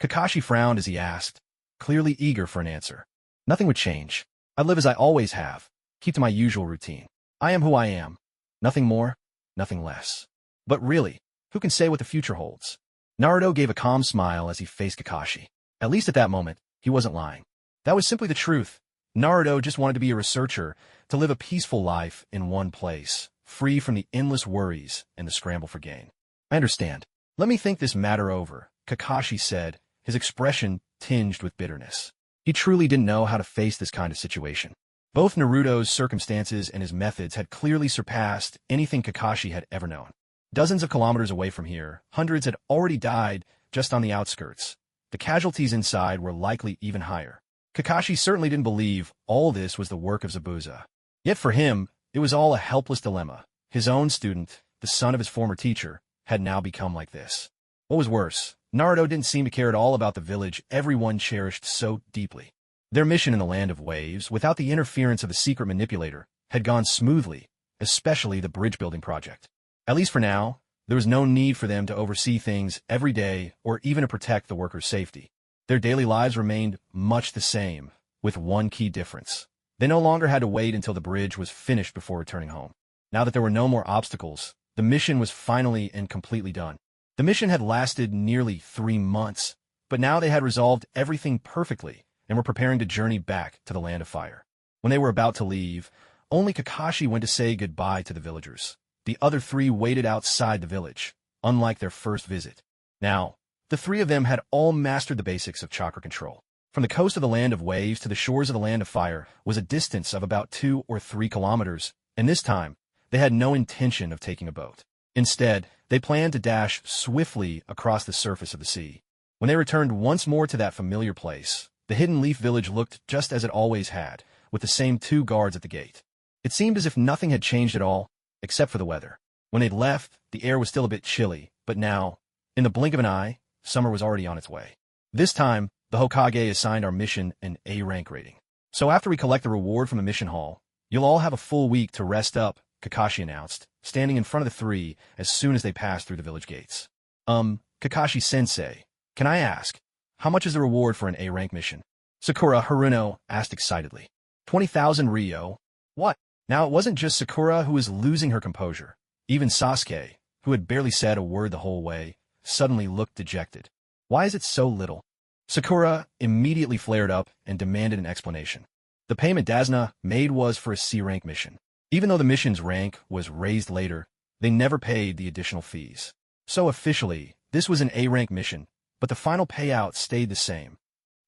Kakashi frowned as he asked, clearly eager for an answer. "Nothing would change. I live as I always have, keep to my usual routine. I am who I am. Nothing more, nothing less. But really, who can say what the future holds?" Naruto gave a calm smile as he faced Kakashi. At least at that moment, he wasn't lying. That was simply the truth. Naruto just wanted to be a researcher, to live a peaceful life in one place, free from the endless worries and the scramble for gain. "I understand. Let me think this matter over," Kakashi said, his expression tinged with bitterness. He truly didn't know how to face this kind of situation. Both Naruto's circumstances and his methods had clearly surpassed anything Kakashi had ever known. Dozens of kilometers away from here, hundreds had already died just on the outskirts. The casualties inside were likely even higher. Kakashi certainly didn't believe all this was the work of Zabuza. Yet for him, it was all a helpless dilemma. His own student, the son of his former teacher, had now become like this. What was worse, Naruto didn't seem to care at all about the village everyone cherished so deeply. Their mission in the Land of Waves, without the interference of a secret manipulator, had gone smoothly, especially the bridge-building project. At least for now, there was no need for them to oversee things every day or even to protect the workers' safety. Their daily lives remained much the same, with one key difference. They no longer had to wait until the bridge was finished before returning home. Now that there were no more obstacles, the mission was finally and completely done. The mission had lasted nearly 3 months, but now they had resolved everything perfectly and were preparing to journey back to the Land of Fire. When they were about to leave, only Kakashi went to say goodbye to the villagers. The other 3 waited outside the village, unlike their first visit. Now, the 3 of them had all mastered the basics of chakra control. From the coast of the Land of Waves to the shores of the Land of Fire was a distance of about 2 or 3 kilometers, and this time, they had no intention of taking a boat. Instead, they planned to dash swiftly across the surface of the sea. When they returned once more to that familiar place, the Hidden Leaf Village looked just as it always had, with the same 2 guards at the gate. It seemed as if nothing had changed at all, except for the weather. When they'd left, the air was still a bit chilly, but now, in the blink of an eye, summer was already on its way. This time, the Hokage assigned our mission an A rank rating. "So after we collect the reward from the mission hall, you'll all have a full week to rest up," Kakashi announced, standing in front of the 3 as soon as they passed through the village gates. Kakashi-sensei, can I ask, how much is the reward for an A rank mission?" Sakura Haruno asked excitedly. 20,000 Ryo. What? Now it wasn't just Sakura who was losing her composure. Even Sasuke, who had barely said a word the whole way, suddenly looked dejected. Why is it so little? Sakura immediately flared up and demanded an explanation. The payment Dasna made was for a C-rank mission. Even though the mission's rank was raised later, they never paid the additional fees. So officially, this was an A-rank mission, but the final payout stayed the same.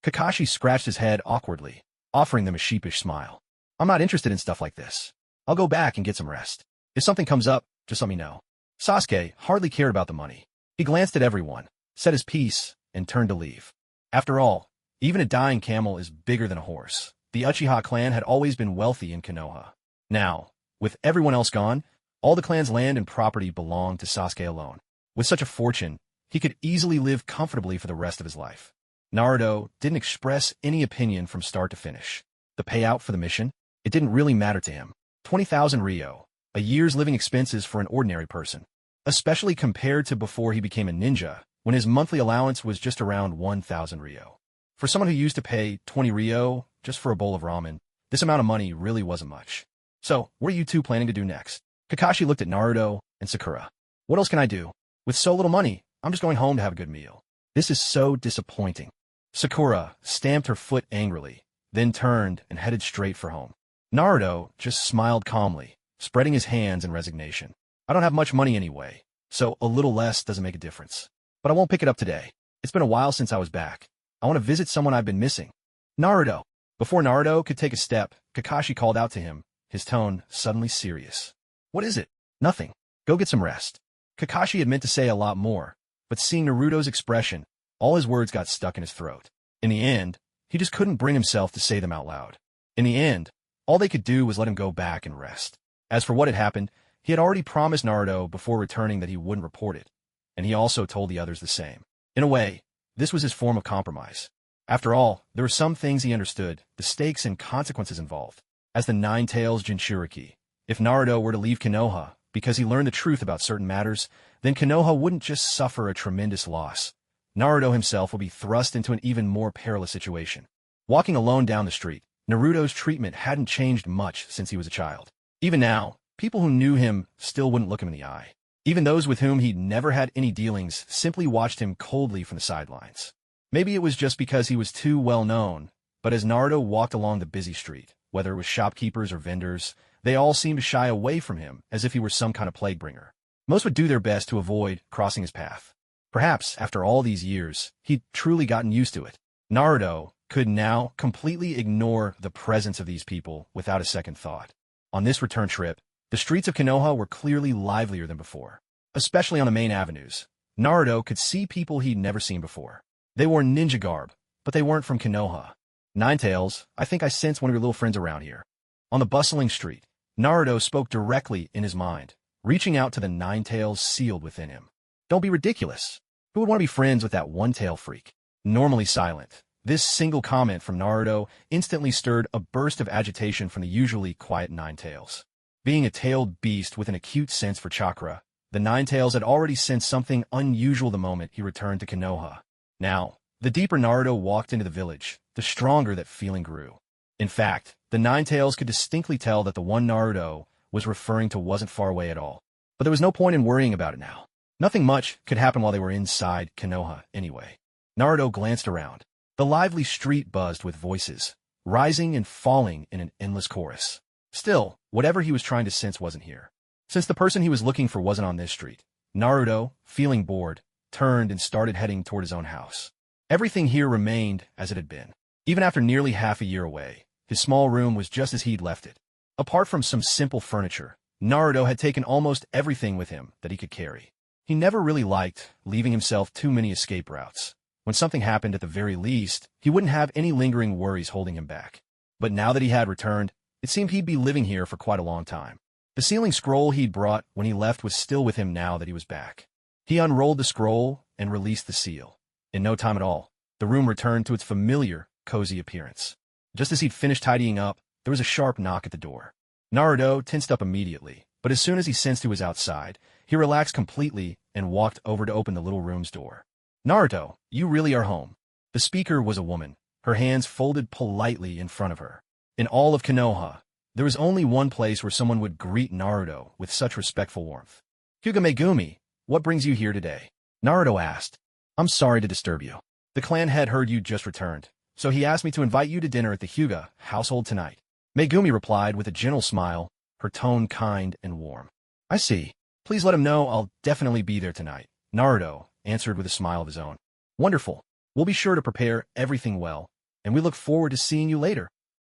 Kakashi scratched his head awkwardly, offering them a sheepish smile. "I'm not interested in stuff like this. I'll go back and get some rest. If something comes up, just let me know." Sasuke hardly cared about the money. He glanced at everyone, said his piece, and turned to leave. After all, even a dying camel is bigger than a horse. The Uchiha clan had always been wealthy in Konoha. Now, with everyone else gone, all the clan's land and property belonged to Sasuke alone. With such a fortune, he could easily live comfortably for the rest of his life. Naruto didn't express any opinion from start to finish. The payout for the mission, it didn't really matter to him. 20,000 Ryo, a year's living expenses for an ordinary person. Especially compared to before he became a ninja, when his monthly allowance was just around 1,000 Ryo. For someone who used to pay 20 Ryo just for a bowl of ramen, this amount of money really wasn't much. "So, what are you 2 planning to do next?" Kakashi looked at Naruto and Sakura. "What else can I do? With so little money, I'm just going home to have a good meal. This is so disappointing." Sakura stamped her foot angrily, then turned and headed straight for home. Naruto just smiled calmly, spreading his hands in resignation. I don't have much money anyway, so a little less doesn't make a difference. But I won't pick it up today. It's been a while since I was back. I want to visit someone I've been missing. Naruto. Before Naruto could take a step, Kakashi called out to him, his tone suddenly serious. What is it? Nothing. Go get some rest. Kakashi had meant to say a lot more, but seeing Naruto's expression, all his words got stuck in his throat. In the end, he just couldn't bring himself to say them out loud. In the end, all they could do was let him go back and rest. As for what had happened, he had already promised Naruto before returning that he wouldn't report it, and he also told the others the same. In a way, this was his form of compromise. After all, there were some things he understood, the stakes and consequences involved. As the Nine Tails Jinchuriki, if Naruto were to leave Konoha because he learned the truth about certain matters, then Konoha wouldn't just suffer a tremendous loss. Naruto himself would be thrust into an even more perilous situation. Walking alone down the street, Naruto's treatment hadn't changed much since he was a child. Even now, people who knew him still wouldn't look him in the eye. Even those with whom he'd never had any dealings simply watched him coldly from the sidelines. Maybe it was just because he was too well known, but as Naruto walked along the busy street, whether it was shopkeepers or vendors, they all seemed to shy away from him as if he were some kind of plague bringer. Most would do their best to avoid crossing his path. Perhaps, after all these years, he'd truly gotten used to it. Naruto could now completely ignore the presence of these people without a second thought. On this return trip, the streets of Konoha were clearly livelier than before. Especially on the main avenues, Naruto could see people he'd never seen before. They wore ninja garb, but they weren't from Konoha. Ninetales, I think I sense one of your little friends around here. On the bustling street, Naruto spoke directly in his mind, reaching out to the Ninetales sealed within him. Don't be ridiculous. Who would want to be friends with that one-tail freak? Normally silent, this single comment from Naruto instantly stirred a burst of agitation from the usually quiet Ninetales. Being a tailed beast with an acute sense for chakra, the Ninetales had already sensed something unusual the moment he returned to Konoha. Now, the deeper Naruto walked into the village, the stronger that feeling grew. In fact, the Ninetales could distinctly tell that the one Naruto was referring to wasn't far away at all. But there was no point in worrying about it now. Nothing much could happen while they were inside Konoha anyway. Naruto glanced around. The lively street buzzed with voices, rising and falling in an endless chorus. Still, whatever he was trying to sense wasn't here. Since the person he was looking for wasn't on this street, Naruto, feeling bored, turned and started heading toward his own house. Everything here remained as it had been. Even after nearly half a year away, his small room was just as he'd left it. Apart from some simple furniture, Naruto had taken almost everything with him that he could carry. He never really liked leaving himself too many escape routes. When something happened at the very least, he wouldn't have any lingering worries holding him back. But now that he had returned, it seemed he'd be living here for quite a long time. The sealing scroll he'd brought when he left was still with him now that he was back. He unrolled the scroll and released the seal. In no time at all, the room returned to its familiar, cozy appearance. Just as he'd finished tidying up, there was a sharp knock at the door. Naruto tensed up immediately, but as soon as he sensed who was outside, he relaxed completely and walked over to open the little room's door. Naruto, you really are home. The speaker was a woman, her hands folded politely in front of her. In all of Konoha, there was only one place where someone would greet Naruto with such respectful warmth. Hyuga Megumi, what brings you here today? Naruto asked. I'm sorry to disturb you. The clan head heard you just returned, so he asked me to invite you to dinner at the Hyuga household tonight. Megumi replied with a gentle smile, her tone kind and warm. I see. Please let him know I'll definitely be there tonight. Naruto answered with a smile of his own. Wonderful. We'll be sure to prepare everything well, and we look forward to seeing you later.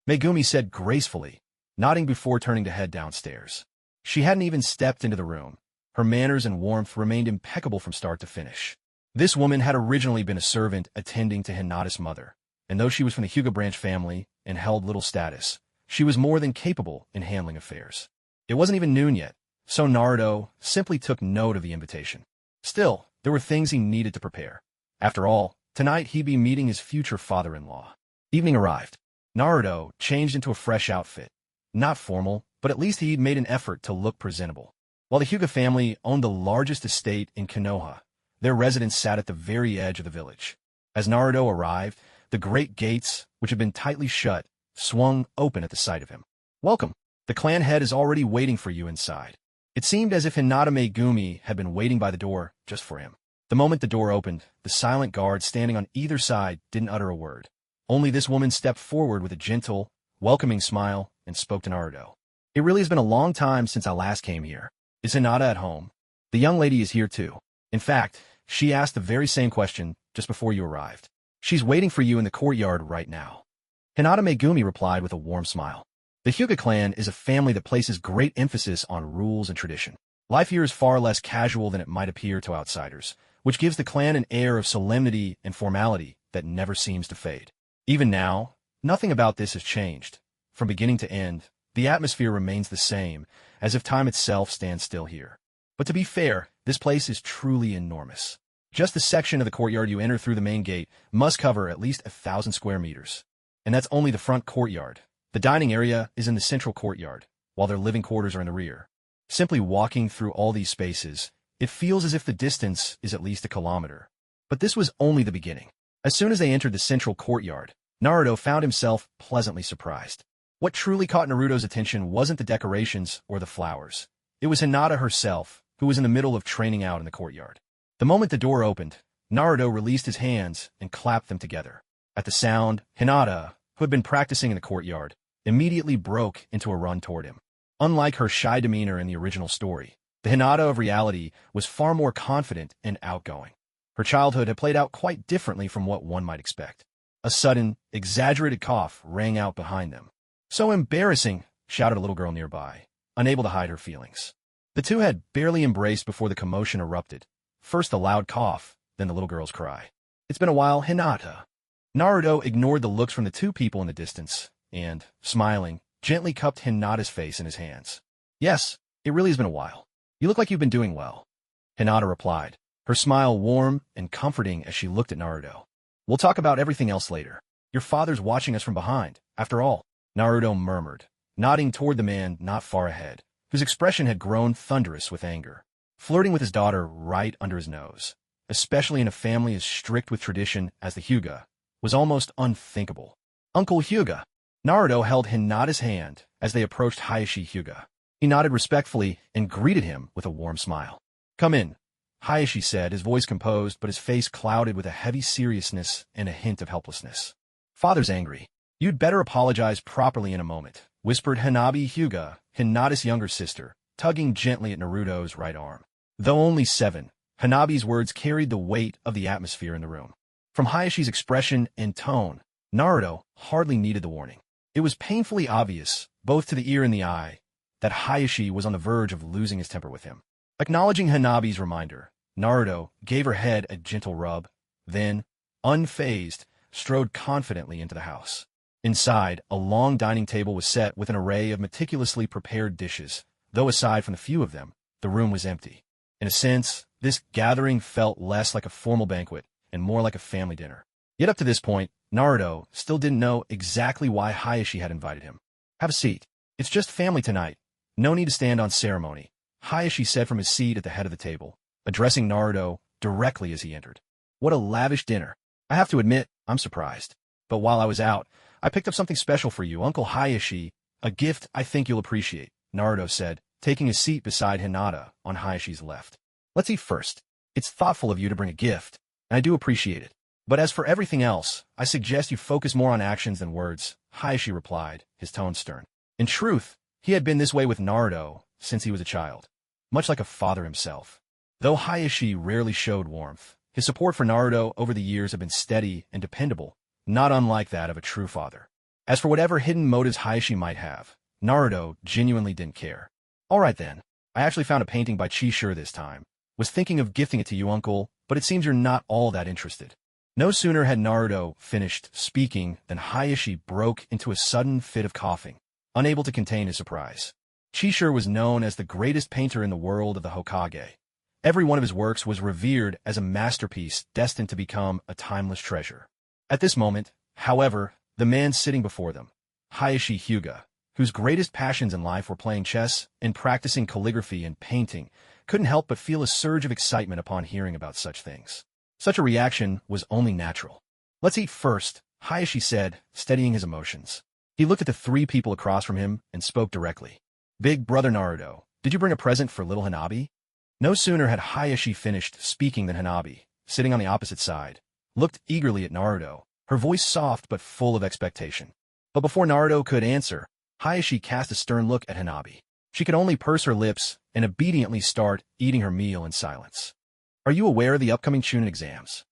Megumi said gracefully, nodding before turning to head downstairs. She hadn't even stepped into the room. Her manners and warmth remained impeccable from start to finish. This woman had originally been a servant attending to Hinata's mother, and though she was from the Hyuga branch family and held little status, she was more than capable in handling affairs. It wasn't even noon yet, so Naruto simply took note of the invitation. Still, there were things he needed to prepare. After all, tonight he'd be meeting his future father-in-law. Evening arrived. Naruto changed into a fresh outfit. Not formal, but at least he'd made an effort to look presentable. While the Hyuga family owned the largest estate in Konoha, their residence sat at the very edge of the village. As Naruto arrived, the great gates, which had been tightly shut, swung open at the sight of him. Welcome. The clan head is already waiting for you inside. It seemed as if Hinata Megumi had been waiting by the door just for him. The moment the door opened, the silent guard standing on either side didn't utter a word. Only this woman stepped forward with a gentle, welcoming smile and spoke to Naruto. It really has been a long time since I last came here. Is Hinata at home? The young lady is here too. In fact, she asked the very same question just before you arrived. She's waiting for you in the courtyard right now. Hinata Megumi replied with a warm smile. The Hyuga clan is a family that places great emphasis on rules and tradition. Life here is far less casual than it might appear to outsiders, which gives the clan an air of solemnity and formality that never seems to fade. Even now, nothing about this has changed. From beginning to end, the atmosphere remains the same, as if time itself stands still here. But to be fair, this place is truly enormous. Just the section of the courtyard you enter through the main gate must cover at least 1,000 square meters. And that's only the front courtyard. The dining area is in the central courtyard, while their living quarters are in the rear. Simply walking through all these spaces, it feels as if the distance is at least a kilometer. But this was only the beginning. As soon as they entered the central courtyard, Naruto found himself pleasantly surprised. What truly caught Naruto's attention wasn't the decorations or the flowers. It was Hinata herself, who was in the middle of training out in the courtyard. The moment the door opened, Naruto released his hands and clapped them together. At the sound, Hinata, who had been practicing in the courtyard, immediately broke into a run toward him. Unlike her shy demeanor in the original story, the Hinata of reality was far more confident and outgoing. Her childhood had played out quite differently from what one might expect. A sudden, exaggerated cough rang out behind them. "So embarrassing," shouted a little girl nearby, unable to hide her feelings. The two had barely embraced before the commotion erupted. First the loud cough, then the little girl's cry. "It's been a while, Hinata." Naruto ignored the looks from the two people in the distance, and, smiling, gently cupped Hinata's face in his hands. "Yes, it really has been a while. You look like you've been doing well," Hinata replied, her smile warm and comforting as she looked at Naruto. "We'll talk about everything else later. Your father's watching us from behind, after all," Naruto murmured, nodding toward the man not far ahead, whose expression had grown thunderous with anger. Flirting with his daughter right under his nose, especially in a family as strict with tradition as the Hyuga, was almost unthinkable. "Uncle Hyuga." Naruto held Hinata's hand as they approached Hayashi Hyuga. He nodded respectfully and greeted him with a warm smile. "Come in," Hayashi said, his voice composed but his face clouded with a heavy seriousness and a hint of helplessness. "Father's angry. You'd better apologize properly in a moment," whispered Hanabi Hyuga, Hinata's younger sister, tugging gently at Naruto's right arm. Though only 7, Hanabi's words carried the weight of the atmosphere in the room. From Hayashi's expression and tone, Naruto hardly needed the warning. It was painfully obvious, both to the ear and the eye, that Hayashi was on the verge of losing his temper with him. Acknowledging Hanabi's reminder, Naruto gave her head a gentle rub, then, unfazed, strode confidently into the house. Inside, a long dining table was set with an array of meticulously prepared dishes, though aside from the few of them, the room was empty. In a sense, this gathering felt less like a formal banquet and more like a family dinner. Yet up to this point, Naruto still didn't know exactly why Hayashi had invited him. "Have a seat. It's just family tonight. No need to stand on ceremony," Hayashi said from his seat at the head of the table, addressing Naruto directly as he entered. "What a lavish dinner. I have to admit, I'm surprised. But while I was out, I picked up something special for you, Uncle Hayashi, a gift I think you'll appreciate," Naruto said, taking his seat beside Hinata on Hayashi's left. "Let's eat first. It's thoughtful of you to bring a gift, and I do appreciate it. But as for everything else, I suggest you focus more on actions than words," Hayashi replied, his tone stern. In truth, he had been this way with Naruto since he was a child, much like a father himself. Though Hayashi rarely showed warmth, his support for Naruto over the years had been steady and dependable, not unlike that of a true father. As for whatever hidden motives Hayashi might have, Naruto genuinely didn't care. "All right then, I actually found a painting by Chishire this time. Was thinking of gifting it to you, uncle, but it seems you're not all that interested." No sooner had Naruto finished speaking than Hayashi broke into a sudden fit of coughing, unable to contain his surprise. Chishire was known as the greatest painter in the world of the Hokage. Every one of his works was revered as a masterpiece destined to become a timeless treasure. At this moment, however, the man sitting before them, Hayashi Hyuga, whose greatest passions in life were playing chess and practicing calligraphy and painting, couldn't help but feel a surge of excitement upon hearing about such things. Such a reaction was only natural. "Let's eat first," Hayashi said, steadying his emotions. He looked at the 3 people across from him and spoke directly. "Big brother Naruto, did you bring a present for little Hanabi?" No sooner had Hayashi finished speaking than Hanabi, sitting on the opposite side, looked eagerly at Naruto, her voice soft but full of expectation. But before Naruto could answer, Hayashi cast a stern look at Hanabi. She could only purse her lips and obediently start eating her meal in silence. Are you aware of the upcoming Chunin exams?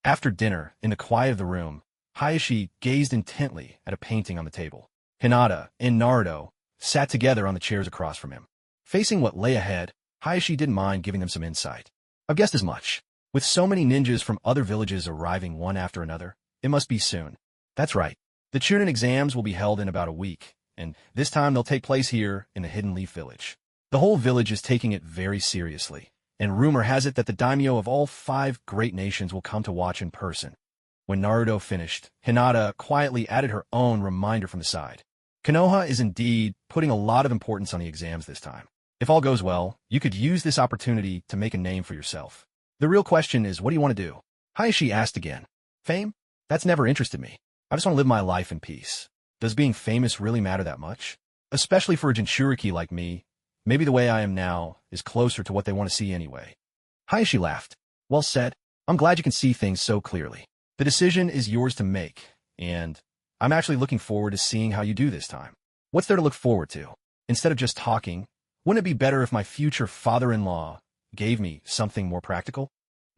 After dinner, in the quiet of the room, Hayashi gazed intently at a painting on the table. Hinata and Naruto sat together on the chairs across from him. Facing what lay ahead, Hayashi didn't mind giving them some insight. I've guessed as much. With so many ninjas from other villages arriving one after another, it must be soon. That's right. The Chunin exams will be held in about a week, and this time they'll take place here in the Hidden Leaf Village. The whole village is taking it very seriously, and rumor has it that the daimyo of all 5 great nations will come to watch in person. When Naruto finished, Hinata quietly added her own reminder from the side. Konoha is indeed putting a lot of importance on the exams this time. If all goes well, you could use this opportunity to make a name for yourself. The real question is, what do you want to do? Hayashi asked again. Fame? That's never interested me. I just want to live my life in peace. Does being famous really matter that much? Especially for a Jinchuriki like me, maybe the way I am now is closer to what they want to see anyway. Hayashi laughed. Well said. I'm glad you can see things so clearly. The decision is yours to make, and I'm actually looking forward to seeing how you do this time. What's there to look forward to? Instead of just talking, wouldn't it be better if my future father-in-law gave me something more practical?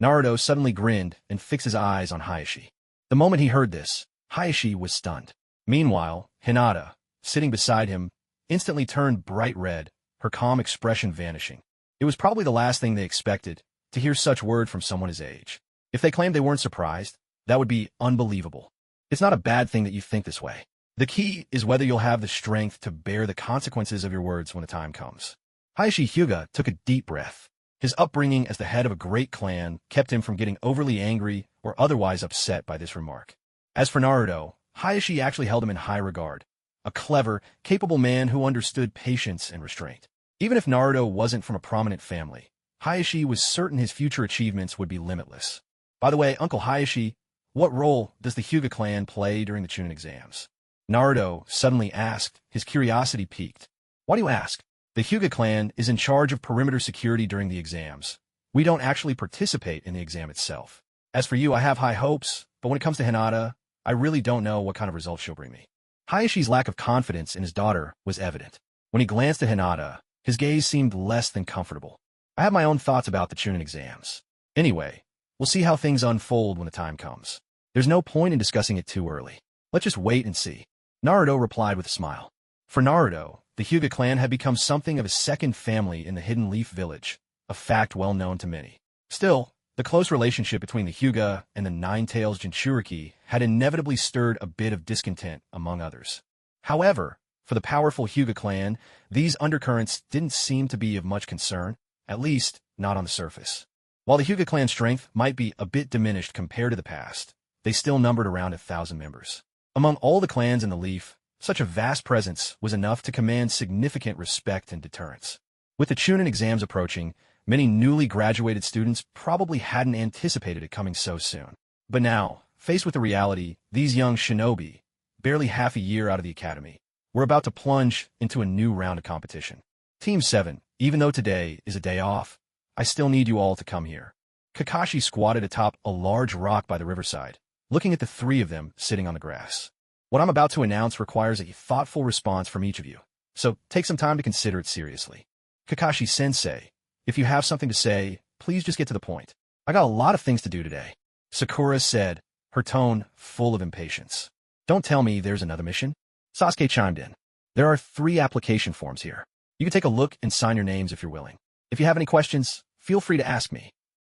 Naruto suddenly grinned and fixed his eyes on Hayashi. The moment he heard this, Hayashi was stunned. Meanwhile, Hinata, sitting beside him, instantly turned bright red, her calm expression vanishing. It was probably the last thing they expected, to hear such word from someone his age. If they claimed they weren't surprised, that would be unbelievable. It's not a bad thing that you think this way. The key is whether you'll have the strength to bear the consequences of your words when the time comes. Hayashi Hyuga took a deep breath. His upbringing as the head of a great clan kept him from getting overly angry or otherwise upset by this remark. As for Naruto, Hayashi actually held him in high regard. A clever, capable man who understood patience and restraint. Even if Naruto wasn't from a prominent family, Hayashi was certain his future achievements would be limitless. By the way, Uncle Hayashi, what role does the Hyuga clan play during the Chunin exams? Naruto suddenly asked, his curiosity piqued. Why do you ask? The Hyuga clan is in charge of perimeter security during the exams. We don't actually participate in the exam itself. As for you, I have high hopes, but when it comes to Hinata, I really don't know what kind of results she'll bring me. Hayashi's lack of confidence in his daughter was evident. When he glanced at Hinata, his gaze seemed less than comfortable. I have my own thoughts about the Chunin exams. Anyway, we'll see how things unfold when the time comes. There's no point in discussing it too early. Let's just wait and see. Naruto replied with a smile. For Naruto, the Hyuga clan had become something of a second family in the Hidden Leaf Village, a fact well known to many. Still, the close relationship between the Hyuga and the Nine-Tails Jinchuriki had inevitably stirred a bit of discontent among others. However, for the powerful Hyuga clan, these undercurrents didn't seem to be of much concern, at least not on the surface. While the Hyuga clan's strength might be a bit diminished compared to the past, they still numbered around 1,000 members. Among all the clans in the Leaf, such a vast presence was enough to command significant respect and deterrence. With the Chunin exams approaching, many newly graduated students probably hadn't anticipated it coming so soon. But now, faced with the reality, these young shinobi, barely half a year out of the academy, were about to plunge into a new round of competition. Team 7, even though today is a day off, I still need you all to come here. Kakashi squatted atop a large rock by the riverside, looking at the 3 of them sitting on the grass. What I'm about to announce requires a thoughtful response from each of you, so take some time to consider it seriously. Kakashi-sensei, if you have something to say, please just get to the point. I got a lot of things to do today. Sakura said, her tone full of impatience. Don't tell me there's another mission? Sasuke chimed in. There are 3 application forms here. You can take a look and sign your names if you're willing. If you have any questions, feel free to ask me.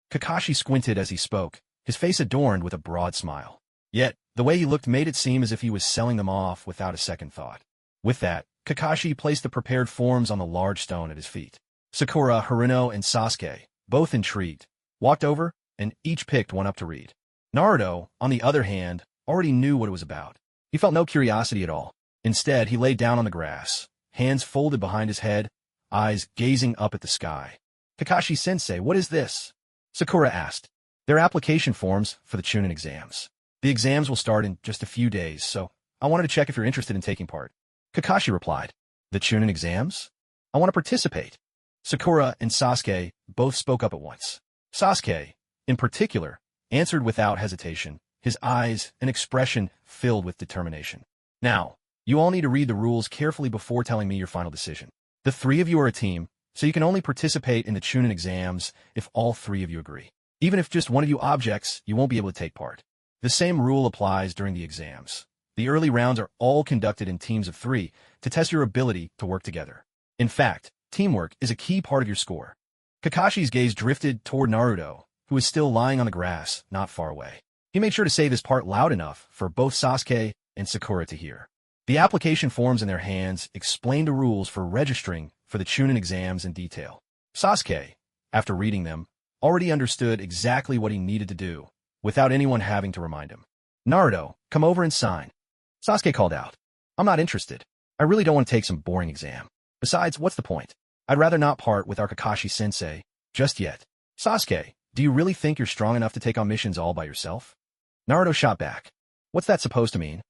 Kakashi squinted as he spoke, his face adorned with a broad smile. Yet, the way he looked made it seem as if he was selling them off without a second thought. With that, Kakashi placed the prepared forms on the large stone at his feet. Sakura, Haruno, and Sasuke, both intrigued, walked over and each picked one up to read. Naruto, on the other hand, already knew what it was about. He felt no curiosity at all. Instead, he lay down on the grass, hands folded behind his head, eyes gazing up at the sky. Kakashi-sensei, what is this? Sakura asked. They're application forms for the Chunin exams. The exams will start in just a few days, so I wanted to check if you're interested in taking part. Kakashi replied. The Chunin exams? I want to participate. Sakura and Sasuke both spoke up at once. Sasuke, in particular, answered without hesitation, his eyes an expression filled with determination. Now, You all need to read the rules carefully before telling me your final decision. The three of you are a team, so you can only participate in the Chunin exams if all three of you agree. Even if just one of you objects, you won't be able to take part. The same rule applies during the exams. The early rounds are all conducted in teams of 3 to test your ability to work together. In fact, teamwork is a key part of your score. Kakashi's gaze drifted toward Naruto, who was still lying on the grass not far away. He made sure to say this part loud enough for both Sasuke and Sakura to hear. The application forms in their hands explained the rules for registering for the Chunin exams in detail. Sasuke, after reading them, already understood exactly what he needed to do, without anyone having to remind him. Naruto, come over and sign. Sasuke called out. I'm not interested. I really don't want to take some boring exam. Besides, what's the point? I'd rather not part with our Kakashi-sensei, just yet. Sasuke, do you really think you're strong enough to take on missions all by yourself? Naruto shot back. What's that supposed to mean?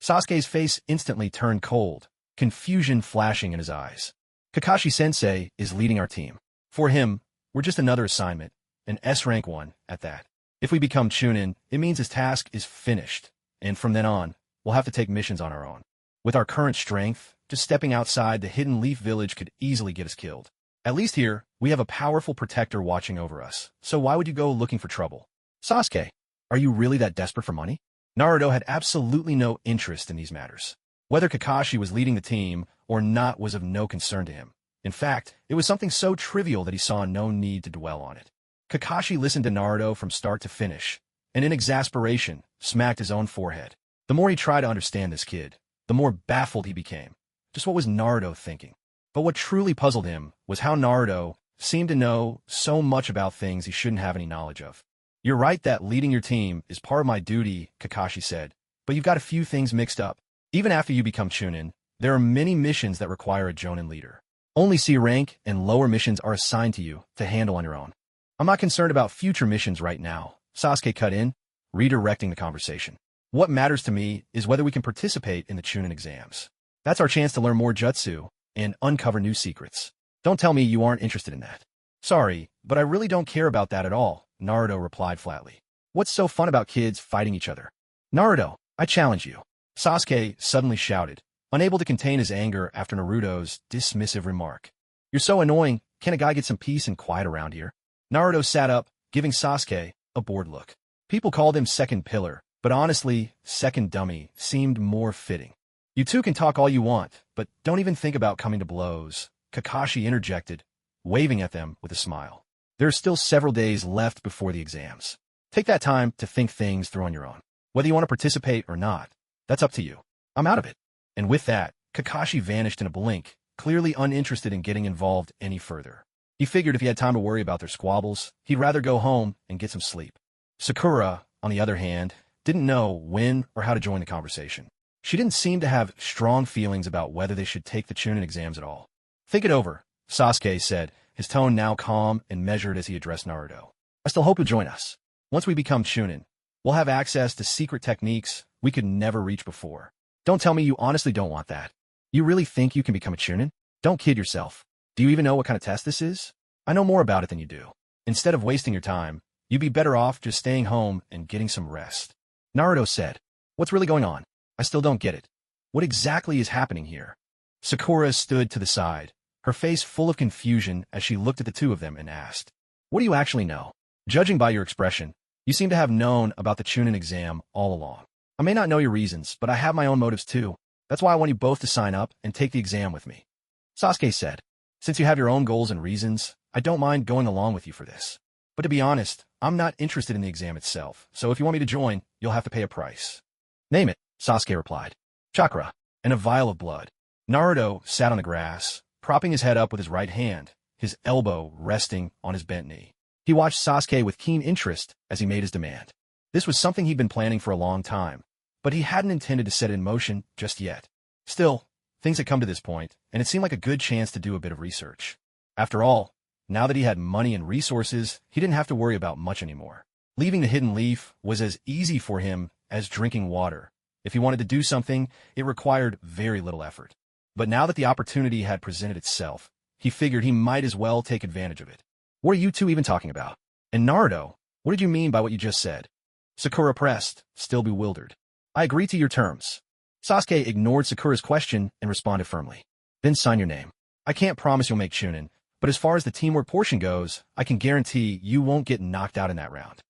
Sasuke's face instantly turned cold, confusion flashing in his eyes. Kakashi-sensei is leading our team. For him, we're just another assignment, an S-rank one at that. If we become Chunin, it means his task is finished, and from then on, we'll have to take missions on our own. With our current strength, just stepping outside the Hidden Leaf Village could easily get us killed. At least here, we have a powerful protector watching over us, so why would you go looking for trouble? Sasuke, are you really that desperate for money? Naruto had absolutely no interest in these matters. Whether Kakashi was leading the team or not was of no concern to him. In fact, it was something so trivial that he saw no need to dwell on it. Kakashi listened to Naruto from start to finish, and in exasperation, smacked his own forehead. The more he tried to understand this kid, the more baffled he became. Just what was Naruto thinking? But what truly puzzled him was how Naruto seemed to know so much about things he shouldn't have any knowledge of. You're right that leading your team is part of my duty, Kakashi said, but you've got a few things mixed up. Even after you become Chunin, there are many missions that require a Jonin leader. Only C rank and lower missions are assigned to you to handle on your own. I'm not concerned about future missions right now, Sasuke cut in, redirecting the conversation. What matters to me is whether we can participate in the Chunin exams. That's our chance to learn more jutsu and uncover new secrets. Don't tell me you aren't interested in that. Sorry, but I really don't care about that at all, Naruto replied flatly. What's so fun about kids fighting each other? Naruto, I challenge you. Sasuke suddenly shouted, unable to contain his anger after Naruto's dismissive remark. You're so annoying, can a guy get some peace and quiet around here? Naruto sat up, giving Sasuke a bored look. People called him second pillar, but honestly, second dummy seemed more fitting. You two can talk all you want, but don't even think about coming to blows, Kakashi interjected, waving at them with a smile. There are still several days left before the exams. Take that time to think things through on your own. Whether you want to participate or not, that's up to you. I'm out of it. And with that, Kakashi vanished in a blink, clearly uninterested in getting involved any further. He figured if he had time to worry about their squabbles, he'd rather go home and get some sleep. Sakura, on the other hand, didn't know when or how to join the conversation. She didn't seem to have strong feelings about whether they should take the Chunin exams at all. Think it over, Sasuke said, his tone now calm and measured as he addressed Naruto. I still hope you'll join us. Once we become Chunin, we'll have access to secret techniques we could never reach before. Don't tell me you honestly don't want that. You really think you can become a Chunin? Don't kid yourself. Do you even know what kind of test this is? I know more about it than you do. Instead of wasting your time, you'd be better off just staying home and getting some rest. Naruto said, What's really going on? I still don't get it. What exactly is happening here? Sakura stood to the side, her face full of confusion as she looked at the two of them and asked, What do you actually know? Judging by your expression, you seem to have known about the Chunin exam all along. I may not know your reasons, but I have my own motives too. That's why I want you both to sign up and take the exam with me. Sasuke said, Since you have your own goals and reasons, I don't mind going along with you for this. But to be honest, I'm not interested in the exam itself, so if you want me to join, you'll have to pay a price. Name it, Sasuke replied. Chakra, and a vial of blood. Naruto sat on the grass, propping his head up with his right hand, his elbow resting on his bent knee. He watched Sasuke with keen interest as he made his demand. This was something he'd been planning for a long time, but he hadn't intended to set it in motion just yet. Still, things had come to this point, and it seemed like a good chance to do a bit of research. After all, now that he had money and resources, he didn't have to worry about much anymore. Leaving the Hidden Leaf was as easy for him as drinking water. If he wanted to do something, it required very little effort. But now that the opportunity had presented itself, he figured he might as well take advantage of it. What are you two even talking about? And Naruto, what did you mean by what you just said? Sakura pressed, still bewildered. I agree to your terms. Sasuke ignored Sakura's question and responded firmly. Then sign your name. I can't promise you'll make Chunin, but as far as the teamwork portion goes, I can guarantee you won't get knocked out in that round.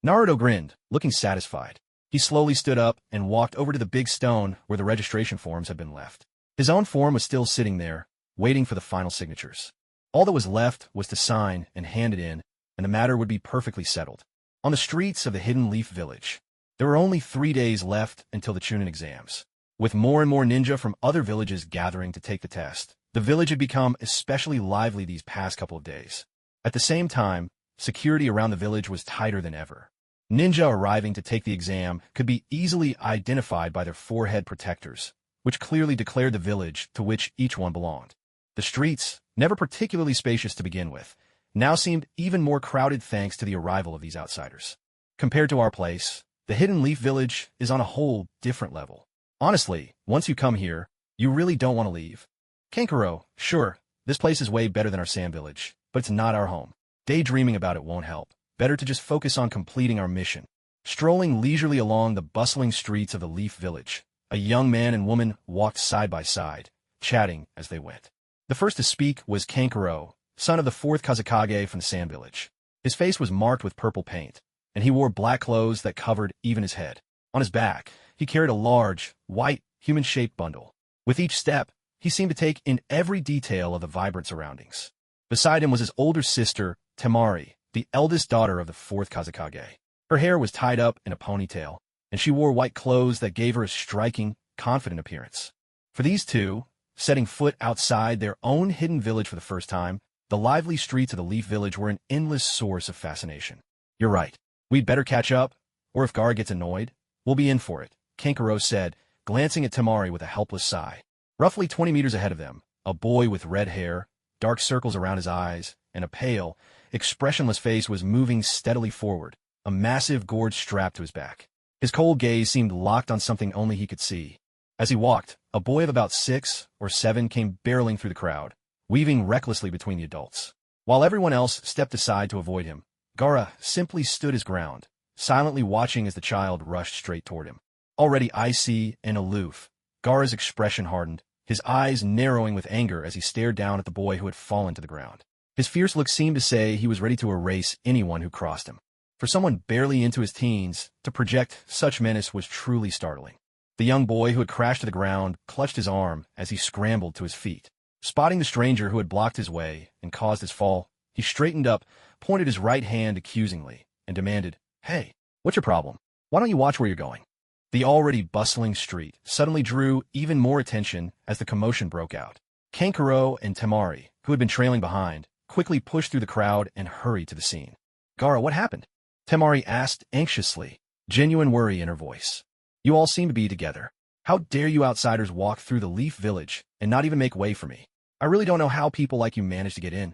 Naruto grinned, looking satisfied. He slowly stood up and walked over to the big stone where the registration forms had been left. His own form was still sitting there, waiting for the final signatures. All that was left was to sign and hand it in, and the matter would be perfectly settled. On the streets of the Hidden Leaf Village, there were only 3 days left until the Chunin exams. With more and more ninja from other villages gathering to take the test, the village had become especially lively these past couple of days. At the same time, security around the village was tighter than ever. Ninja arriving to take the exam could be easily identified by their forehead protectors, which clearly declared the village to which each one belonged. The streets, never particularly spacious to begin with, now seemed even more crowded thanks to the arrival of these outsiders. Compared to our place, the Hidden Leaf Village is on a whole different level. Honestly, once you come here, you really don't want to leave. Kankuro, sure, this place is way better than our sand village, but it's not our home. Daydreaming about it won't help. Better to just focus on completing our mission. Strolling leisurely along the bustling streets of the Leaf Village, a young man and woman walked side by side, chatting as they went. The first to speak was Kankuro, son of the 4th Kazekage from the Sand Village. His face was marked with purple paint, and he wore black clothes that covered even his head. On his back, he carried a large, white, human-shaped bundle. With each step, he seemed to take in every detail of the vibrant surroundings. Beside him was his older sister, Temari, the eldest daughter of the 4th Kazekage. Her hair was tied up in a ponytail, and she wore white clothes that gave her a striking, confident appearance. For these two, setting foot outside their own hidden village for the first time, the lively streets of the Leaf Village were an endless source of fascination. You're right. We'd better catch up, or if Gar gets annoyed, we'll be in for it, Kankuro said, glancing at Temari with a helpless sigh. Roughly 20 meters ahead of them, a boy with red hair, dark circles around his eyes, and a pale, expressionless face was moving steadily forward, a massive gourd strapped to his back. His cold gaze seemed locked on something only he could see. As he walked, a boy of about 6 or 7 came barreling through the crowd, weaving recklessly between the adults. While everyone else stepped aside to avoid him, Gaara simply stood his ground, silently watching as the child rushed straight toward him. Already icy and aloof, Gaara's expression hardened, his eyes narrowing with anger as he stared down at the boy who had fallen to the ground. His fierce look seemed to say he was ready to erase anyone who crossed him. For someone barely into his teens, to project such menace was truly startling. The young boy who had crashed to the ground clutched his arm as he scrambled to his feet. Spotting the stranger who had blocked his way and caused his fall, he straightened up, pointed his right hand accusingly, and demanded, "Hey, what's your problem? Why don't you watch where you're going?" The already bustling street suddenly drew even more attention as the commotion broke out. Kankuro and Temari, who had been trailing behind, quickly pushed through the crowd and hurried to the scene. "Gaara, what happened?" Temari asked anxiously, genuine worry in her voice. "You all seem to be together. How dare you outsiders walk through the Leaf Village and not even make way for me? I really don't know how people like you manage to get in."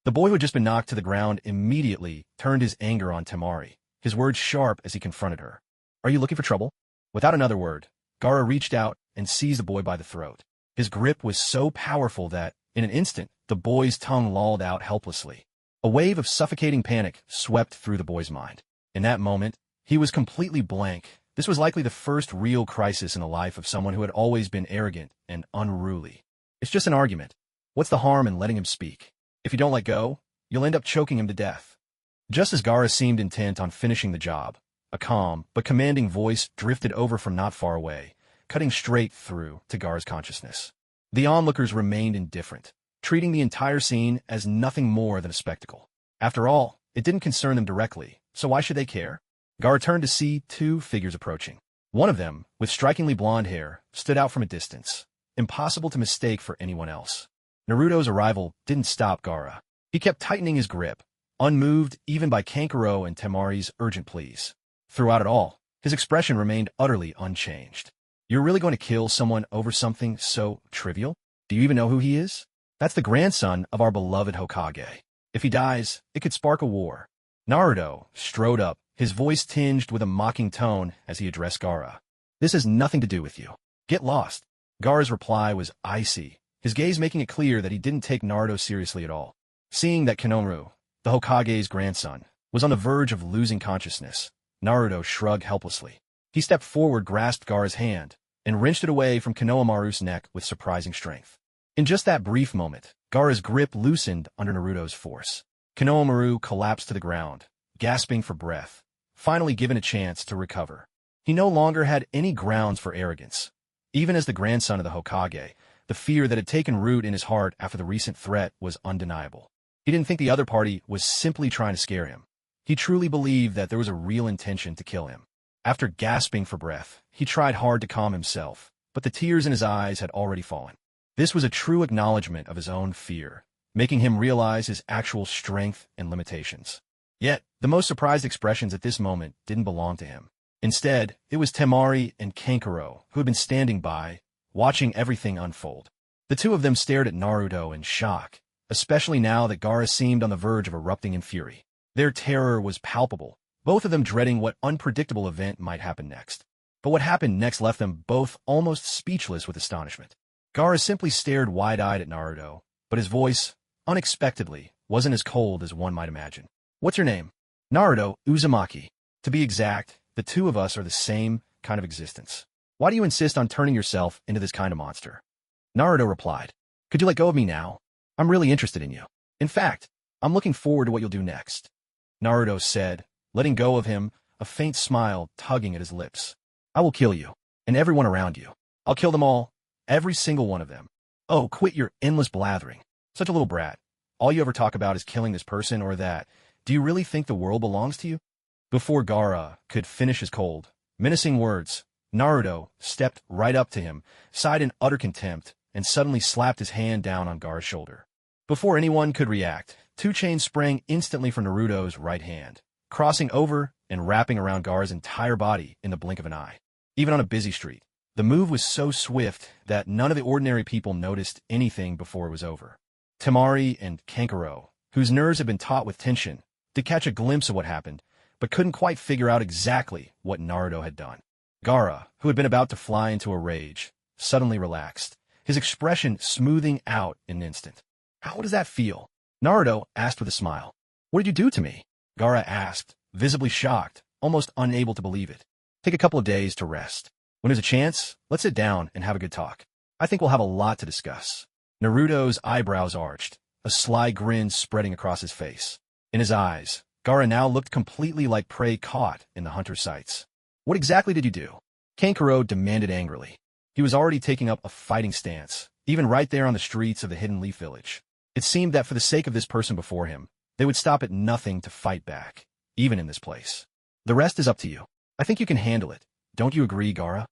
The boy who had just been knocked to the ground immediately turned his anger on Temari, his words sharp as he confronted her. "Are you looking for trouble?" Without another word, Gaara reached out and seized the boy by the throat. His grip was so powerful that, in an instant, the boy's tongue lolled out helplessly. A wave of suffocating panic swept through the boy's mind. In that moment, he was completely blank. This was likely the first real crisis in the life of someone who had always been arrogant and unruly. "It's just an argument. What's the harm in letting him speak? If you don't let go, you'll end up choking him to death." Just as Gaara seemed intent on finishing the job, a calm but commanding voice drifted over from not far away, cutting straight through to Gaara's consciousness. The onlookers remained indifferent, treating the entire scene as nothing more than a spectacle. After all, it didn't concern them directly, so why should they care? Gaara turned to see 2 figures approaching. One of them, with strikingly blonde hair, stood out from a distance, impossible to mistake for anyone else. Naruto's arrival didn't stop Gaara. He kept tightening his grip, unmoved even by Kankuro and Temari's urgent pleas. Throughout it all, his expression remained utterly unchanged. "You're really going to kill someone over something so trivial? Do you even know who he is? That's the grandson of our beloved Hokage. If he dies, it could spark a war." Naruto strode up, his voice tinged with a mocking tone as he addressed Gaara. "This has nothing to do with you. Get lost." Gaara's reply was icy, his gaze making it clear that he didn't take Naruto seriously at all. Seeing that Konoha, the Hokage's grandson, was on the verge of losing consciousness, Naruto shrugged helplessly. He stepped forward, grasped Gaara's hand, and wrenched it away from Konohamaru's neck with surprising strength. In just that brief moment, Gaara's grip loosened under Naruto's force. Konohamaru collapsed to the ground, gasping for breath, finally given a chance to recover. He no longer had any grounds for arrogance. Even as the grandson of the Hokage, the fear that had taken root in his heart after the recent threat was undeniable. He didn't think the other party was simply trying to scare him. He truly believed that there was a real intention to kill him. After gasping for breath, he tried hard to calm himself, but the tears in his eyes had already fallen. This was a true acknowledgement of his own fear, making him realize his actual strength and limitations. Yet, the most surprised expressions at this moment didn't belong to him. Instead, it was Temari and Kankuro, who had been standing by, watching everything unfold. The two of them stared at Naruto in shock, especially now that Gaara seemed on the verge of erupting in fury. Their terror was palpable, both of them dreading what unpredictable event might happen next. But what happened next left them both almost speechless with astonishment. Gaara simply stared wide-eyed at Naruto, but his voice, unexpectedly, wasn't as cold as one might imagine. "What's your name?" "Naruto Uzumaki. To be exact, the two of us are the same kind of existence. Why do you insist on turning yourself into this kind of monster?" Naruto replied, "Could you let go of me now? I'm really interested in you. In fact, I'm looking forward to what you'll do next." Naruto said, letting go of him, a faint smile tugging at his lips. "I will kill you, and everyone around you. I'll kill them all, every single one of them. Oh, quit your endless blathering. Such a little brat. All you ever talk about is killing this person or that. Do you really think the world belongs to you?" Before Gaara could finish his cold, menacing words, Naruto stepped right up to him, sighed in utter contempt, and suddenly slapped his hand down on Gaara's shoulder. Before anyone could react, two chains sprang instantly from Naruto's right hand, crossing over and wrapping around Gaara's entire body in the blink of an eye. Even on a busy street, the move was so swift that none of the ordinary people noticed anything before it was over. Temari and Kankuro, whose nerves had been taut with tension, did catch a glimpse of what happened, but couldn't quite figure out exactly what Naruto had done. Gaara, who had been about to fly into a rage, suddenly relaxed, his expression smoothing out in an instant. "How does that feel?" Naruto asked with a smile. "What did you do to me?" Gaara asked, visibly shocked, almost unable to believe it. "Take a couple of days to rest. When there's a chance, let's sit down and have a good talk. I think we'll have a lot to discuss." Naruto's eyebrows arched, a sly grin spreading across his face. In his eyes, Gaara now looked completely like prey caught in the hunter's sights. "What exactly did you do?" Kankuro demanded angrily. He was already taking up a fighting stance, even right there on the streets of the Hidden Leaf Village. It seemed that for the sake of this person before him, they would stop at nothing to fight back, even in this place. "The rest is up to you. I think you can handle it. Don't you agree, Gaara?"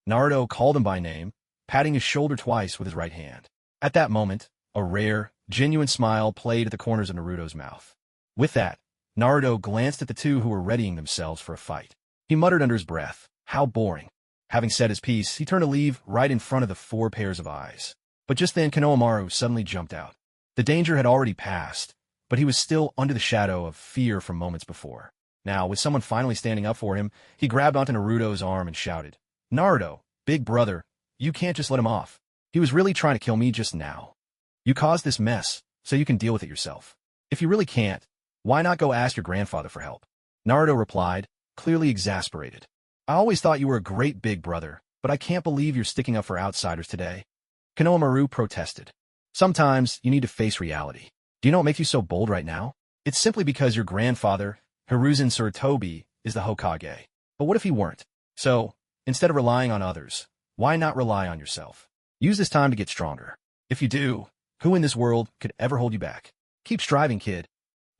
Naruto called him by name, patting his shoulder twice with his right hand. At that moment, a rare, genuine smile played at the corners of Naruto's mouth. With that, Naruto glanced at the two who were readying themselves for a fight. He muttered under his breath, "How boring." Having said his piece, he turned to leave right in front of the four pairs of eyes. But just then Konohamaru suddenly jumped out. The danger had already passed, but he was still under the shadow of fear from moments before. Now, with someone finally standing up for him, he grabbed onto Naruto's arm and shouted, "Naruto, big brother, you can't just let him off. He was really trying to kill me just now. You caused this mess, so you can deal with it yourself. If you really can't, why not go ask your grandfather for help?" Naruto replied, clearly exasperated. "I always thought you were a great big brother, but I can't believe you're sticking up for outsiders today." Konohamaru protested. "Sometimes you need to face reality. Do you know what makes you so bold right now? It's simply because your grandfather, Hiruzen Sarutobi, is the Hokage. But what if he weren't? So, instead of relying on others, why not rely on yourself? Use this time to get stronger. If you do, who in this world could ever hold you back? Keep striving, kid,"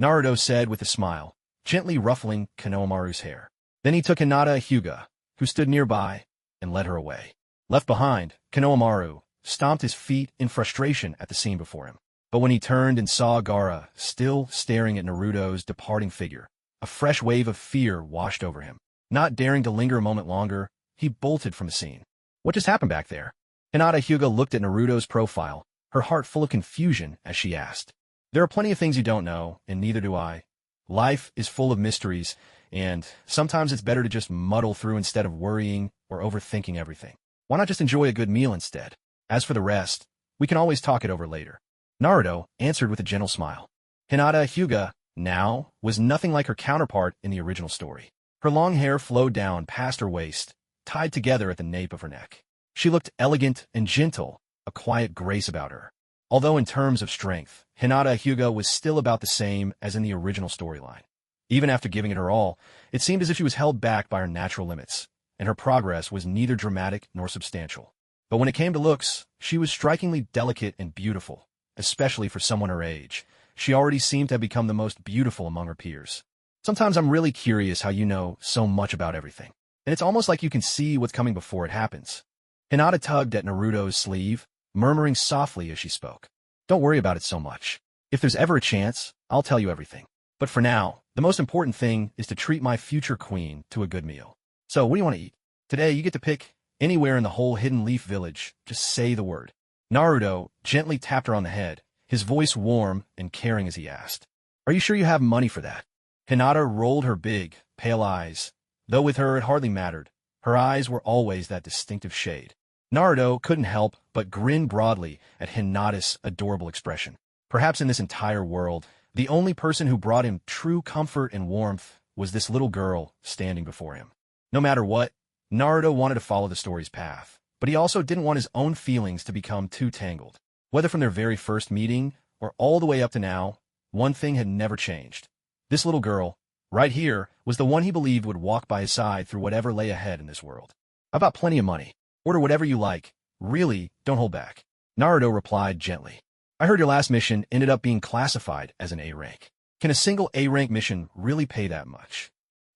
Naruto said with a smile, gently ruffling Konohamaru's hair. Then he took Hinata Hyuga, who stood nearby, and led her away. Left behind, Konohamaru stomped his feet in frustration at the scene before him. But when he turned and saw Gaara still staring at Naruto's departing figure, a fresh wave of fear washed over him. Not daring to linger a moment longer, he bolted from the scene. "What just happened back there?" Hinata Hyuga looked at Naruto's profile, her heart full of confusion as she asked. "There are plenty of things you don't know, and neither do I. Life is full of mysteries, and sometimes it's better to just muddle through instead of worrying or overthinking everything. Why not just enjoy a good meal instead? As for the rest, we can always talk it over later." Naruto answered with a gentle smile. Hinata Hyuga, now, was nothing like her counterpart in the original story. Her long hair flowed down past her waist, tied together at the nape of her neck. She looked elegant and gentle, a quiet grace about her. Although in terms of strength, Hinata Hyuga was still about the same as in the original storyline. Even after giving it her all, it seemed as if she was held back by her natural limits, and her progress was neither dramatic nor substantial. But when it came to looks, she was strikingly delicate and beautiful, especially for someone her age. She already seemed to have become the most beautiful among her peers. Sometimes I'm really curious how you know so much about everything, and it's almost like you can see what's coming before it happens. Hinata tugged at Naruto's sleeve, murmuring softly as she spoke. Don't worry about it so much. If there's ever a chance, I'll tell you everything. But for now, the most important thing is to treat my future queen to a good meal. So what do you want to eat? Today you get to pick anywhere in the whole Hidden Leaf Village. Just say the word. Naruto gently tapped her on the head, his voice warm and caring as he asked, Are you sure you have money for that? Hinata rolled her big, pale eyes. Though with her it hardly mattered. Her eyes were always that distinctive shade. Naruto couldn't help but grin broadly at Hinata's adorable expression. Perhaps in this entire world, the only person who brought him true comfort and warmth was this little girl standing before him. No matter what, Naruto wanted to follow the story's path, but he also didn't want his own feelings to become too tangled. Whether from their very first meeting or all the way up to now, one thing had never changed. This little girl, right here, was the one he believed would walk by his side through whatever lay ahead in this world. I've got plenty of money. Order whatever you like. Really, don't hold back. Naruto replied gently. I heard your last mission ended up being classified as an A rank. Can a single A rank mission really pay that much?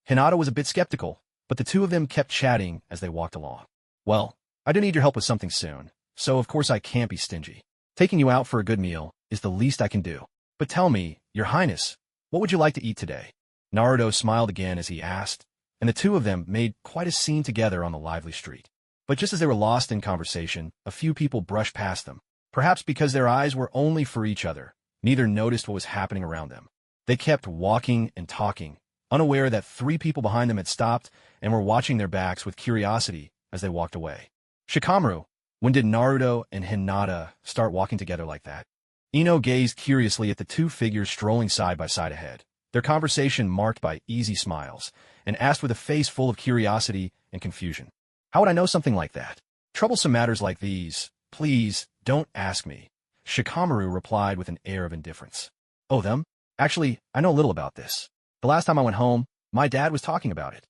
Hinata was a bit skeptical, but the two of them kept chatting as they walked along. Well, I do need your help with something soon, so of course I can't be stingy. Taking you out for a good meal is the least I can do. But tell me, Your Highness, what would you like to eat today? Naruto smiled again as he asked, and the two of them made quite a scene together on the lively street. But just as they were lost in conversation, a few people brushed past them. Perhaps because their eyes were only for each other, neither noticed what was happening around them. They kept walking and talking, unaware that three people behind them had stopped and were watching their backs with curiosity as they walked away. Shikamaru, when did Naruto and Hinata start walking together like that? Ino gazed curiously at the two figures strolling side by side ahead, their conversation marked by easy smiles, and asked with a face full of curiosity and confusion. How would I know something like that? Troublesome matters like these, please, don't ask me. Shikamaru replied with an air of indifference. Oh, them? Actually, I know a little about this. The last time I went home, my dad was talking about it.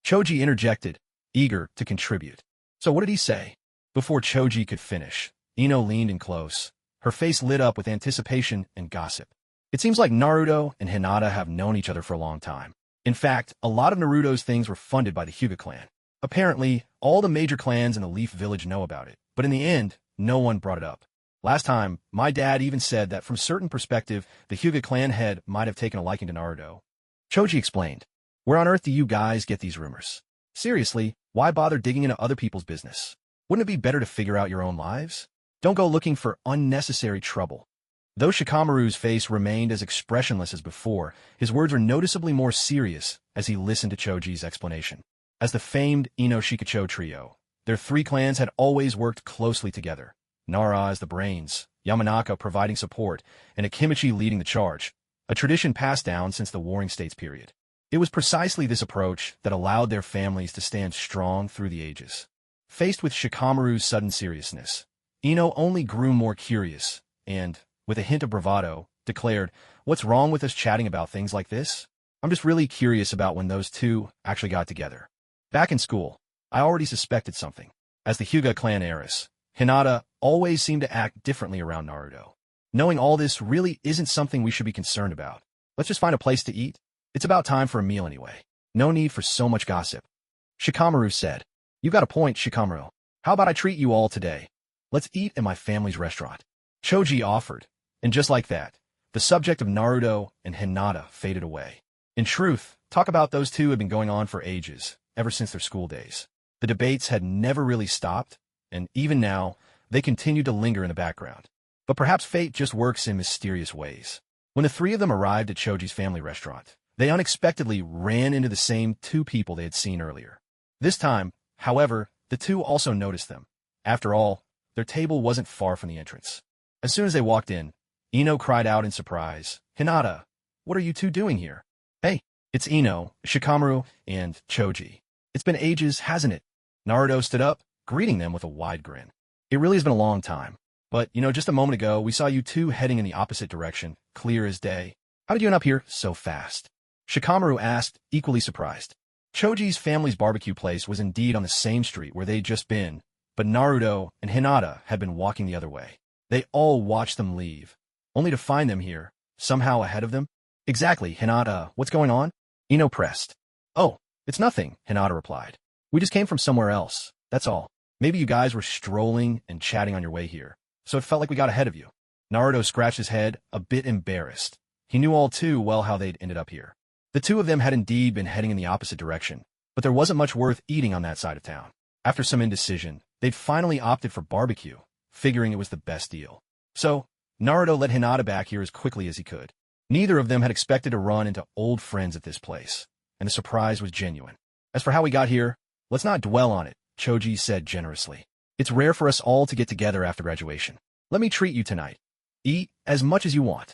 Choji interjected, eager to contribute. So what did he say? Before Choji could finish, Ino leaned in close, her face lit up with anticipation and gossip. It seems like Naruto and Hinata have known each other for a long time. In fact, a lot of Naruto's things were funded by the Hyuga clan. Apparently, all the major clans in the Leaf Village know about it, but in the end, no one brought it up. Last time, my dad even said that from certain perspective, the Hyuga clan head might have taken a liking to Naruto. Choji explained, Where on earth do you guys get these rumors? Seriously, why bother digging into other people's business? Wouldn't it be better to figure out your own lives? Don't go looking for unnecessary trouble. Though Shikamaru's face remained as expressionless as before, his words were noticeably more serious as he listened to Choji's explanation. As the famed Ino Shikacho trio, their three clans had always worked closely together. Nara as the brains, Yamanaka providing support, and Akimichi leading the charge, a tradition passed down since the Warring States period. It was precisely this approach that allowed their families to stand strong through the ages. Faced with Shikamaru's sudden seriousness, Ino only grew more curious and, with a hint of bravado, declared, What's wrong with us chatting about things like this? I'm just really curious about when those two actually got together. Back in school, I already suspected something. As the Hyuga clan heiress, Hinata always seemed to act differently around Naruto. Knowing all this really isn't something we should be concerned about. Let's just find a place to eat. It's about time for a meal anyway. No need for so much gossip. Shikamaru said, You've got a point, Shikamaru. How about I treat you all today? Let's eat in my family's restaurant. Choji offered, and just like that, the subject of Naruto and Hinata faded away. In truth, talk about those two had been going on for ages, ever since their school days. The debates had never really stopped, and even now, they continued to linger in the background. But perhaps fate just works in mysterious ways. When the three of them arrived at Choji's family restaurant, they unexpectedly ran into the same two people they had seen earlier. This time, however, the two also noticed them. After all, their table wasn't far from the entrance. As soon as they walked in, Ino cried out in surprise, Hinata, what are you two doing here? Hey, it's Ino, Shikamaru, and Choji. It's been ages, hasn't it? Naruto stood up, greeting them with a wide grin. It really has been a long time. But, just a moment ago, we saw you two heading in the opposite direction, clear as day. How did you end up here so fast? Shikamaru asked, equally surprised. Choji's family's barbecue place was indeed on the same street where they'd just been, but Naruto and Hinata had been walking the other way. They all watched them leave, only to find them here, somehow ahead of them. Exactly, Hinata, what's going on? Ino pressed. Oh, it's nothing, Hinata replied. We just came from somewhere else, that's all. Maybe you guys were strolling and chatting on your way here, so it felt like we got ahead of you. Naruto scratched his head, a bit embarrassed. He knew all too well how they'd ended up here. The two of them had indeed been heading in the opposite direction, but there wasn't much worth eating on that side of town. After some indecision, they'd finally opted for barbecue, figuring it was the best deal. So, Naruto led Hinata back here as quickly as he could. Neither of them had expected to run into old friends at this place, and the surprise was genuine. As for how we got here, let's not dwell on it, Choji said generously. It's rare for us all to get together after graduation. Let me treat you tonight. Eat as much as you want.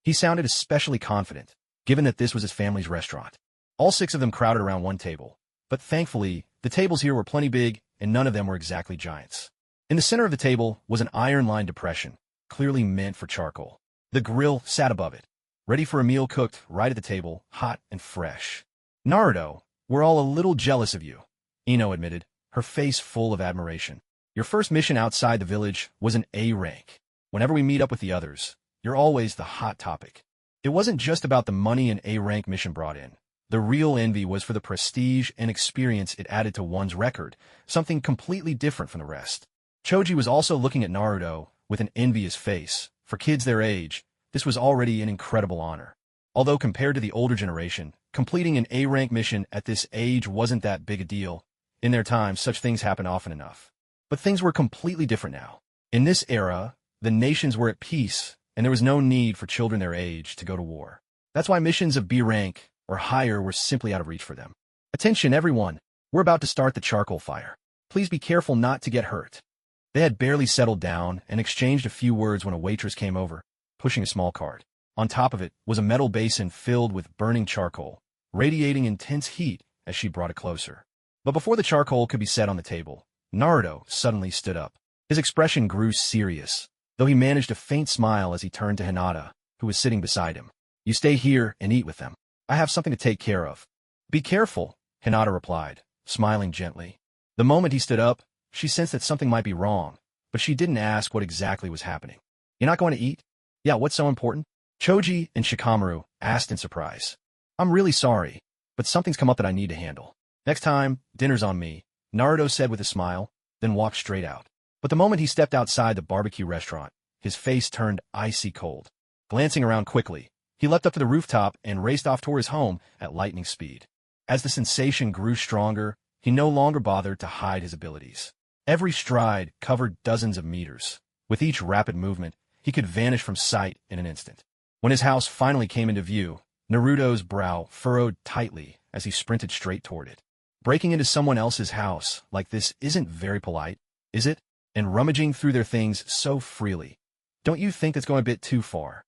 He sounded especially confident, given that this was his family's restaurant. All 6 of them crowded around one table, but thankfully, the tables here were plenty big, and none of them were exactly giants. In the center of the table was an iron-lined depression, clearly meant for charcoal. The grill sat above it, ready for a meal cooked right at the table, hot and fresh. Naruto, we're all a little jealous of you, Ino admitted, her face full of admiration. Your first mission outside the village was an A rank. Whenever we meet up with the others, you're always the hot topic. It wasn't just about the money an A-rank mission brought in. The real envy was for the prestige and experience it added to one's record, something completely different from the rest. Choji was also looking at Naruto with an envious face. For kids their age, this was already an incredible honor. Although compared to the older generation, completing an A-rank mission at this age wasn't that big a deal. In their time, such things happened often enough. But things were completely different now. In this era, the nations were at peace, and there was no need for children their age to go to war. That's why missions of B rank or higher were simply out of reach for them. Attention everyone, we're about to start the charcoal fire. Please be careful not to get hurt. They had barely settled down and exchanged a few words when a waitress came over, pushing a small cart. On top of it was a metal basin filled with burning charcoal, radiating intense heat as she brought it closer. But before the charcoal could be set on the table, Naruto suddenly stood up. His expression grew serious, though he managed a faint smile as he turned to Hinata, who was sitting beside him. You stay here and eat with them. I have something to take care of. Be careful, Hinata replied, smiling gently. The moment he stood up, she sensed that something might be wrong, but she didn't ask what exactly was happening. You're not going to eat? Yeah, what's so important? Choji and Shikamaru asked in surprise. I'm really sorry, but something's come up that I need to handle. Next time, dinner's on me, Naruto said with a smile, then walked straight out. But the moment he stepped outside the barbecue restaurant, his face turned icy cold. Glancing around quickly, he leapt up to the rooftop and raced off toward his home at lightning speed. As the sensation grew stronger, he no longer bothered to hide his abilities. Every stride covered dozens of meters. With each rapid movement, he could vanish from sight in an instant. When his house finally came into view, Naruto's brow furrowed tightly as he sprinted straight toward it. Breaking into someone else's house like this isn't very polite, is it? And rummaging through their things so freely. Don't you think that's going a bit too far?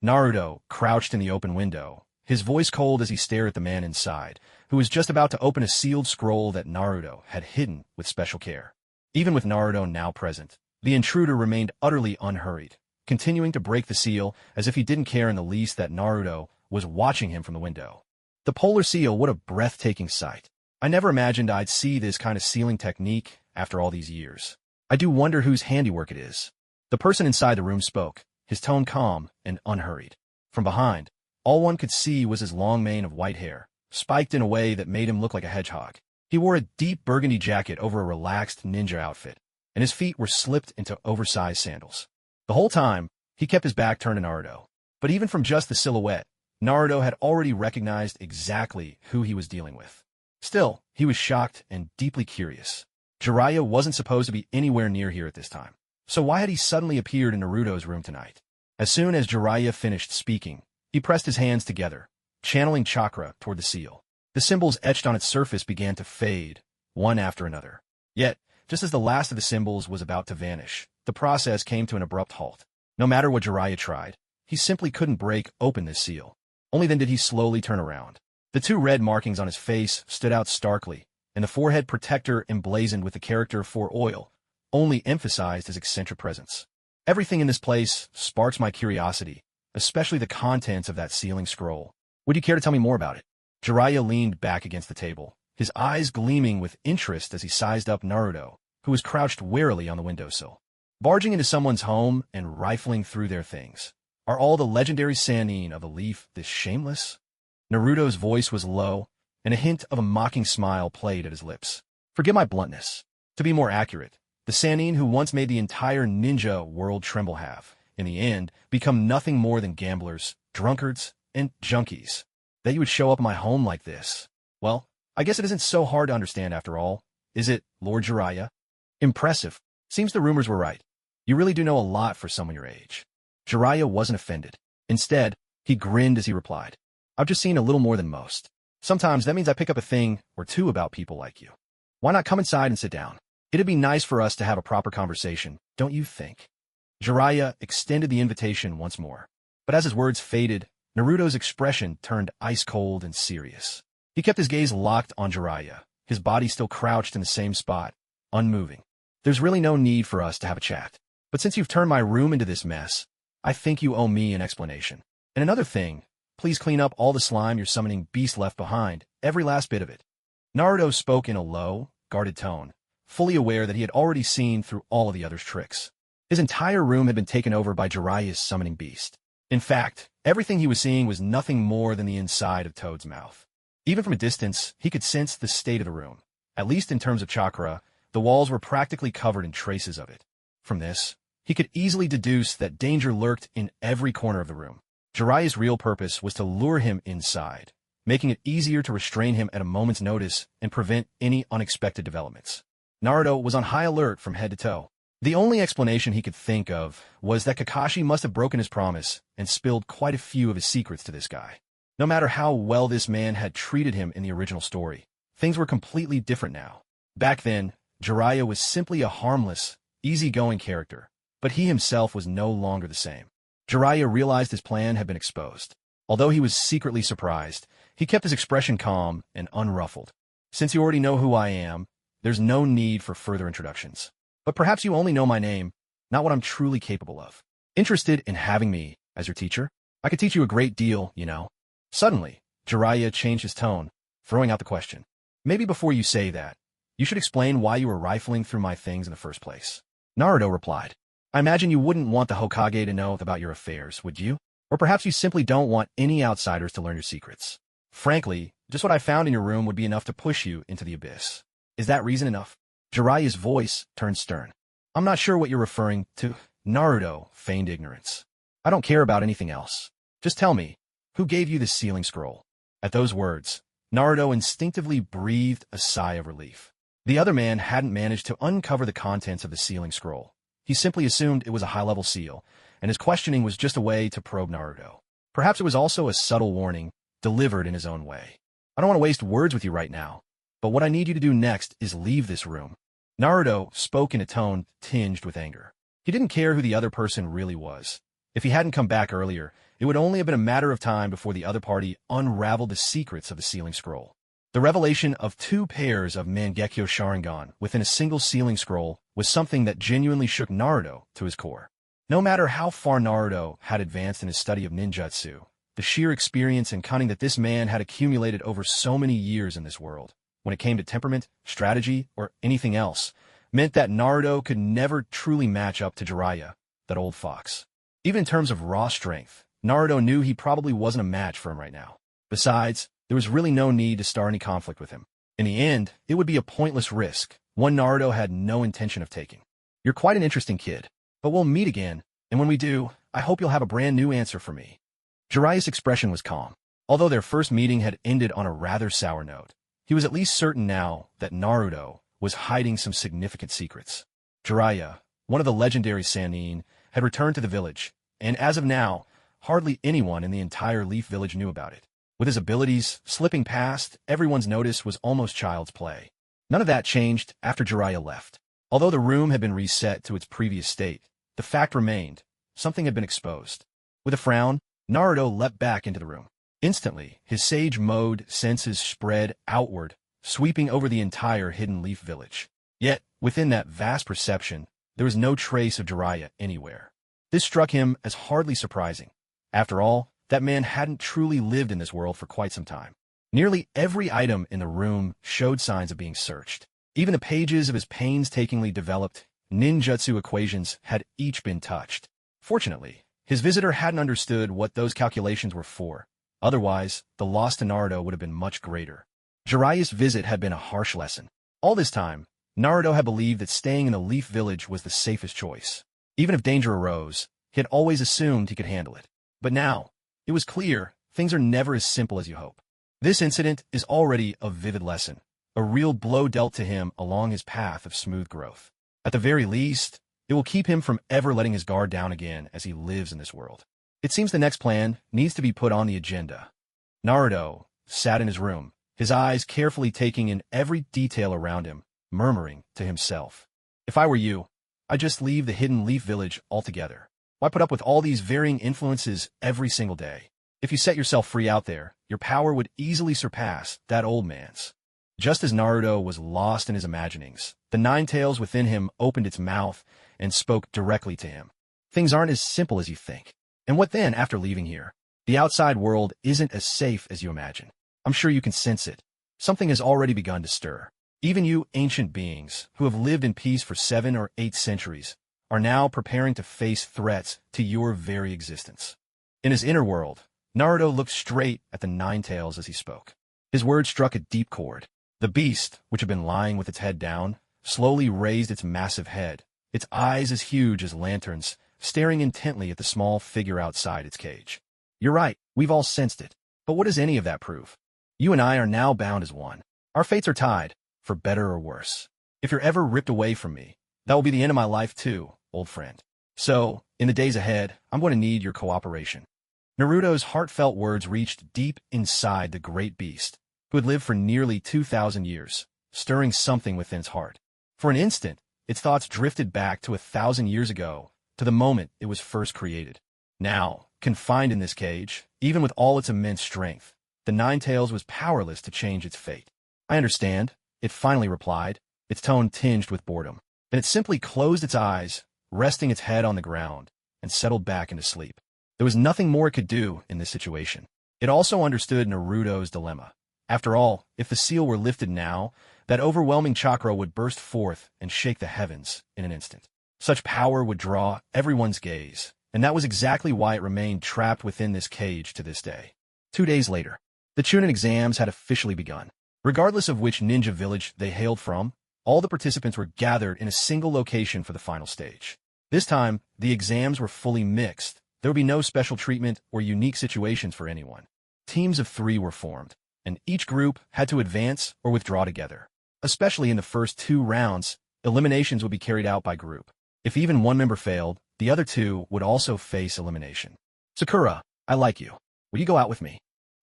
Naruto crouched in the open window, his voice cold as he stared at the man inside, who was just about to open a sealed scroll that Naruto had hidden with special care. Even with Naruto now present, the intruder remained utterly unhurried, continuing to break the seal as if he didn't care in the least that Naruto was watching him from the window. The polar seal, what a breathtaking sight. I never imagined I'd see this kind of sealing technique after all these years. I do wonder whose handiwork it is. The person inside the room spoke, his tone calm and unhurried. From behind, all one could see was his long mane of white hair, spiked in a way that made him look like a hedgehog. He wore a deep burgundy jacket over a relaxed ninja outfit, and his feet were slipped into oversized sandals. The whole time, he kept his back turned to Naruto. But even from just the silhouette, Naruto had already recognized exactly who he was dealing with. Still, he was shocked and deeply curious. Jiraiya wasn't supposed to be anywhere near here at this time. So why had he suddenly appeared in Naruto's room tonight? As soon as Jiraiya finished speaking, he pressed his hands together, channeling chakra toward the seal. The symbols etched on its surface began to fade, one after another. Yet, just as the last of the symbols was about to vanish, the process came to an abrupt halt. No matter what Jiraiya tried, he simply couldn't break open this seal. Only then did he slowly turn around. The two red markings on his face stood out starkly, and the forehead protector emblazoned with the character for oil only emphasized his eccentric presence. Everything in this place sparks my curiosity, especially the contents of that ceiling scroll. Would you care to tell me more about it? Jiraiya leaned back against the table, his eyes gleaming with interest as he sized up Naruto, who was crouched warily on the windowsill. Barging into someone's home and rifling through their things. Are all the legendary Sannin of the Leaf this shameless? Naruto's voice was low, and a hint of a mocking smile played at his lips. Forgive my bluntness. To be more accurate, the Sannin who once made the entire ninja world tremble have, in the end, become nothing more than gamblers, drunkards, and junkies. That you would show up in my home like this. Well, I guess it isn't so hard to understand after all, is it, Lord Jiraiya? Impressive. Seems the rumors were right. You really do know a lot for someone your age. Jiraiya wasn't offended. Instead, he grinned as he replied, I've just seen a little more than most. Sometimes that means I pick up a thing or two about people like you. Why not come inside and sit down? It'd be nice for us to have a proper conversation, don't you think? Jiraiya extended the invitation once more. But as his words faded, Naruto's expression turned ice-cold and serious. He kept his gaze locked on Jiraiya, his body still crouched in the same spot, unmoving. There's really no need for us to have a chat. But since you've turned my room into this mess, I think you owe me an explanation. And another thing, please clean up all the slime your summoning beast left behind, every last bit of it. Naruto spoke in a low, guarded tone, fully aware that he had already seen through all of the other's tricks. His entire room had been taken over by Jiraiya's summoning beast. In fact, everything he was seeing was nothing more than the inside of Toad's mouth. Even from a distance, he could sense the state of the room. At least in terms of chakra, the walls were practically covered in traces of it. From this, he could easily deduce that danger lurked in every corner of the room. Jiraiya's real purpose was to lure him inside, making it easier to restrain him at a moment's notice and prevent any unexpected developments. Naruto was on high alert from head to toe. The only explanation he could think of was that Kakashi must have broken his promise and spilled quite a few of his secrets to this guy. No matter how well this man had treated him in the original story, things were completely different now. Back then, Jiraiya was simply a harmless, easygoing character, but he himself was no longer the same. Jiraiya realized his plan had been exposed. Although he was secretly surprised, he kept his expression calm and unruffled. Since you already know who I am, there's no need for further introductions. But perhaps you only know my name, not what I'm truly capable of. Interested in having me as your teacher? I could teach you a great deal, you know. Suddenly, Jiraiya changed his tone, throwing out the question. Maybe before you say that, you should explain why you were rifling through my things in the first place. Naruto replied. I imagine you wouldn't want the Hokage to know about your affairs, would you? Or perhaps you simply don't want any outsiders to learn your secrets. Frankly, just what I found in your room would be enough to push you into the abyss. Is that reason enough? Jiraiya's voice turned stern. I'm not sure what you're referring to. Naruto feigned ignorance. I don't care about anything else. Just tell me, who gave you this sealing scroll? At those words, Naruto instinctively breathed a sigh of relief. The other man hadn't managed to uncover the contents of the sealing scroll. He simply assumed it was a high-level seal, and his questioning was just a way to probe Naruto. Perhaps it was also a subtle warning, delivered in his own way. I don't want to waste words with you right now, but what I need you to do next is leave this room. Naruto spoke in a tone tinged with anger. He didn't care who the other person really was. If he hadn't come back earlier, it would only have been a matter of time before the other party unraveled the secrets of the sealing scroll. The revelation of 2 pairs of Mangekyo Sharingan within a single sealing scroll was something that genuinely shook Naruto to his core. No matter how far Naruto had advanced in his study of ninjutsu, the sheer experience and cunning that this man had accumulated over so many years in this world, when it came to temperament, strategy, or anything else, meant that Naruto could never truly match up to Jiraiya, that old fox. Even in terms of raw strength, Naruto knew he probably wasn't a match for him right now. Besides, there was really no need to start any conflict with him. In the end, it would be a pointless risk, one Naruto had no intention of taking. You're quite an interesting kid, but we'll meet again, and when we do, I hope you'll have a brand new answer for me. Jiraiya's expression was calm. Although their first meeting had ended on a rather sour note, he was at least certain now that Naruto was hiding some significant secrets. Jiraiya, one of the legendary Sannin, had returned to the village, and as of now, hardly anyone in the entire Leaf Village knew about it. With his abilities slipping past, everyone's notice was almost child's play. None of that changed after Jiraiya left. Although the room had been reset to its previous state, the fact remained, something had been exposed. With a frown, Naruto leapt back into the room. Instantly, his sage mode senses spread outward, sweeping over the entire Hidden Leaf village. Yet, within that vast perception, there was no trace of Jiraiya anywhere. This struck him as hardly surprising. After all, that man hadn't truly lived in this world for quite some time. Nearly every item in the room showed signs of being searched. Even the pages of his painstakingly developed ninjutsu equations had each been touched. Fortunately, his visitor hadn't understood what those calculations were for. Otherwise, the loss to Naruto would have been much greater. Jiraiya's visit had been a harsh lesson. All this time, Naruto had believed that staying in the Leaf Village was the safest choice. Even if danger arose, he had always assumed he could handle it. But now, it was clear things are never as simple as you hope. This incident is already a vivid lesson, a real blow dealt to him along his path of smooth growth. At the very least, it will keep him from ever letting his guard down again as he lives in this world. It seems the next plan needs to be put on the agenda. Naruto sat in his room, his eyes carefully taking in every detail around him, murmuring to himself, "If I were you, I'd just leave the Hidden Leaf Village altogether. Why put up with all these varying influences every single day? If you set yourself free out there, your power would easily surpass that old man's." Just as Naruto was lost in his imaginings, the Nine Tails within him opened its mouth and spoke directly to him. Things aren't as simple as you think. And what then after leaving here? The outside world isn't as safe as you imagine. I'm sure you can sense it. Something has already begun to stir. Even you ancient beings, who have lived in peace for 7 or 8 centuries, are now preparing to face threats to your very existence. In his inner world, Naruto looked straight at the Nine Tails as he spoke. His words struck a deep chord. The beast, which had been lying with its head down, slowly raised its massive head, its eyes as huge as lanterns, staring intently at the small figure outside its cage. "You're right, we've all sensed it. But what does any of that prove? You and I are now bound as one. Our fates are tied, for better or worse. If you're ever ripped away from me, that will be the end of my life too, old friend. So, in the days ahead, I'm going to need your cooperation." Naruto's heartfelt words reached deep inside the great beast, who had lived for nearly 2,000 years, stirring something within its heart. For an instant, its thoughts drifted back to 1,000 years ago, to the moment it was first created. Now, confined in this cage, even with all its immense strength, the Nine Tails was powerless to change its fate. "I understand," it finally replied, its tone tinged with boredom. Then it simply closed its eyes, resting its head on the ground, and settled back into sleep. There was nothing more it could do in this situation. It also understood Naruto's dilemma. After all, if the seal were lifted now, that overwhelming chakra would burst forth and shake the heavens in an instant. Such power would draw everyone's gaze, and that was exactly why it remained trapped within this cage to this day. 2 days later, the Chunin exams had officially begun. Regardless of which ninja village they hailed from, all the participants were gathered in a single location for the final stage. This time, the exams were fully mixed. There would be no special treatment or unique situations for anyone. Teams of 3 were formed, and each group had to advance or withdraw together. Especially in the first 2 rounds, eliminations would be carried out by group. If even one member failed, the other 2 would also face elimination. "Sakura, I like you. Will you go out with me?"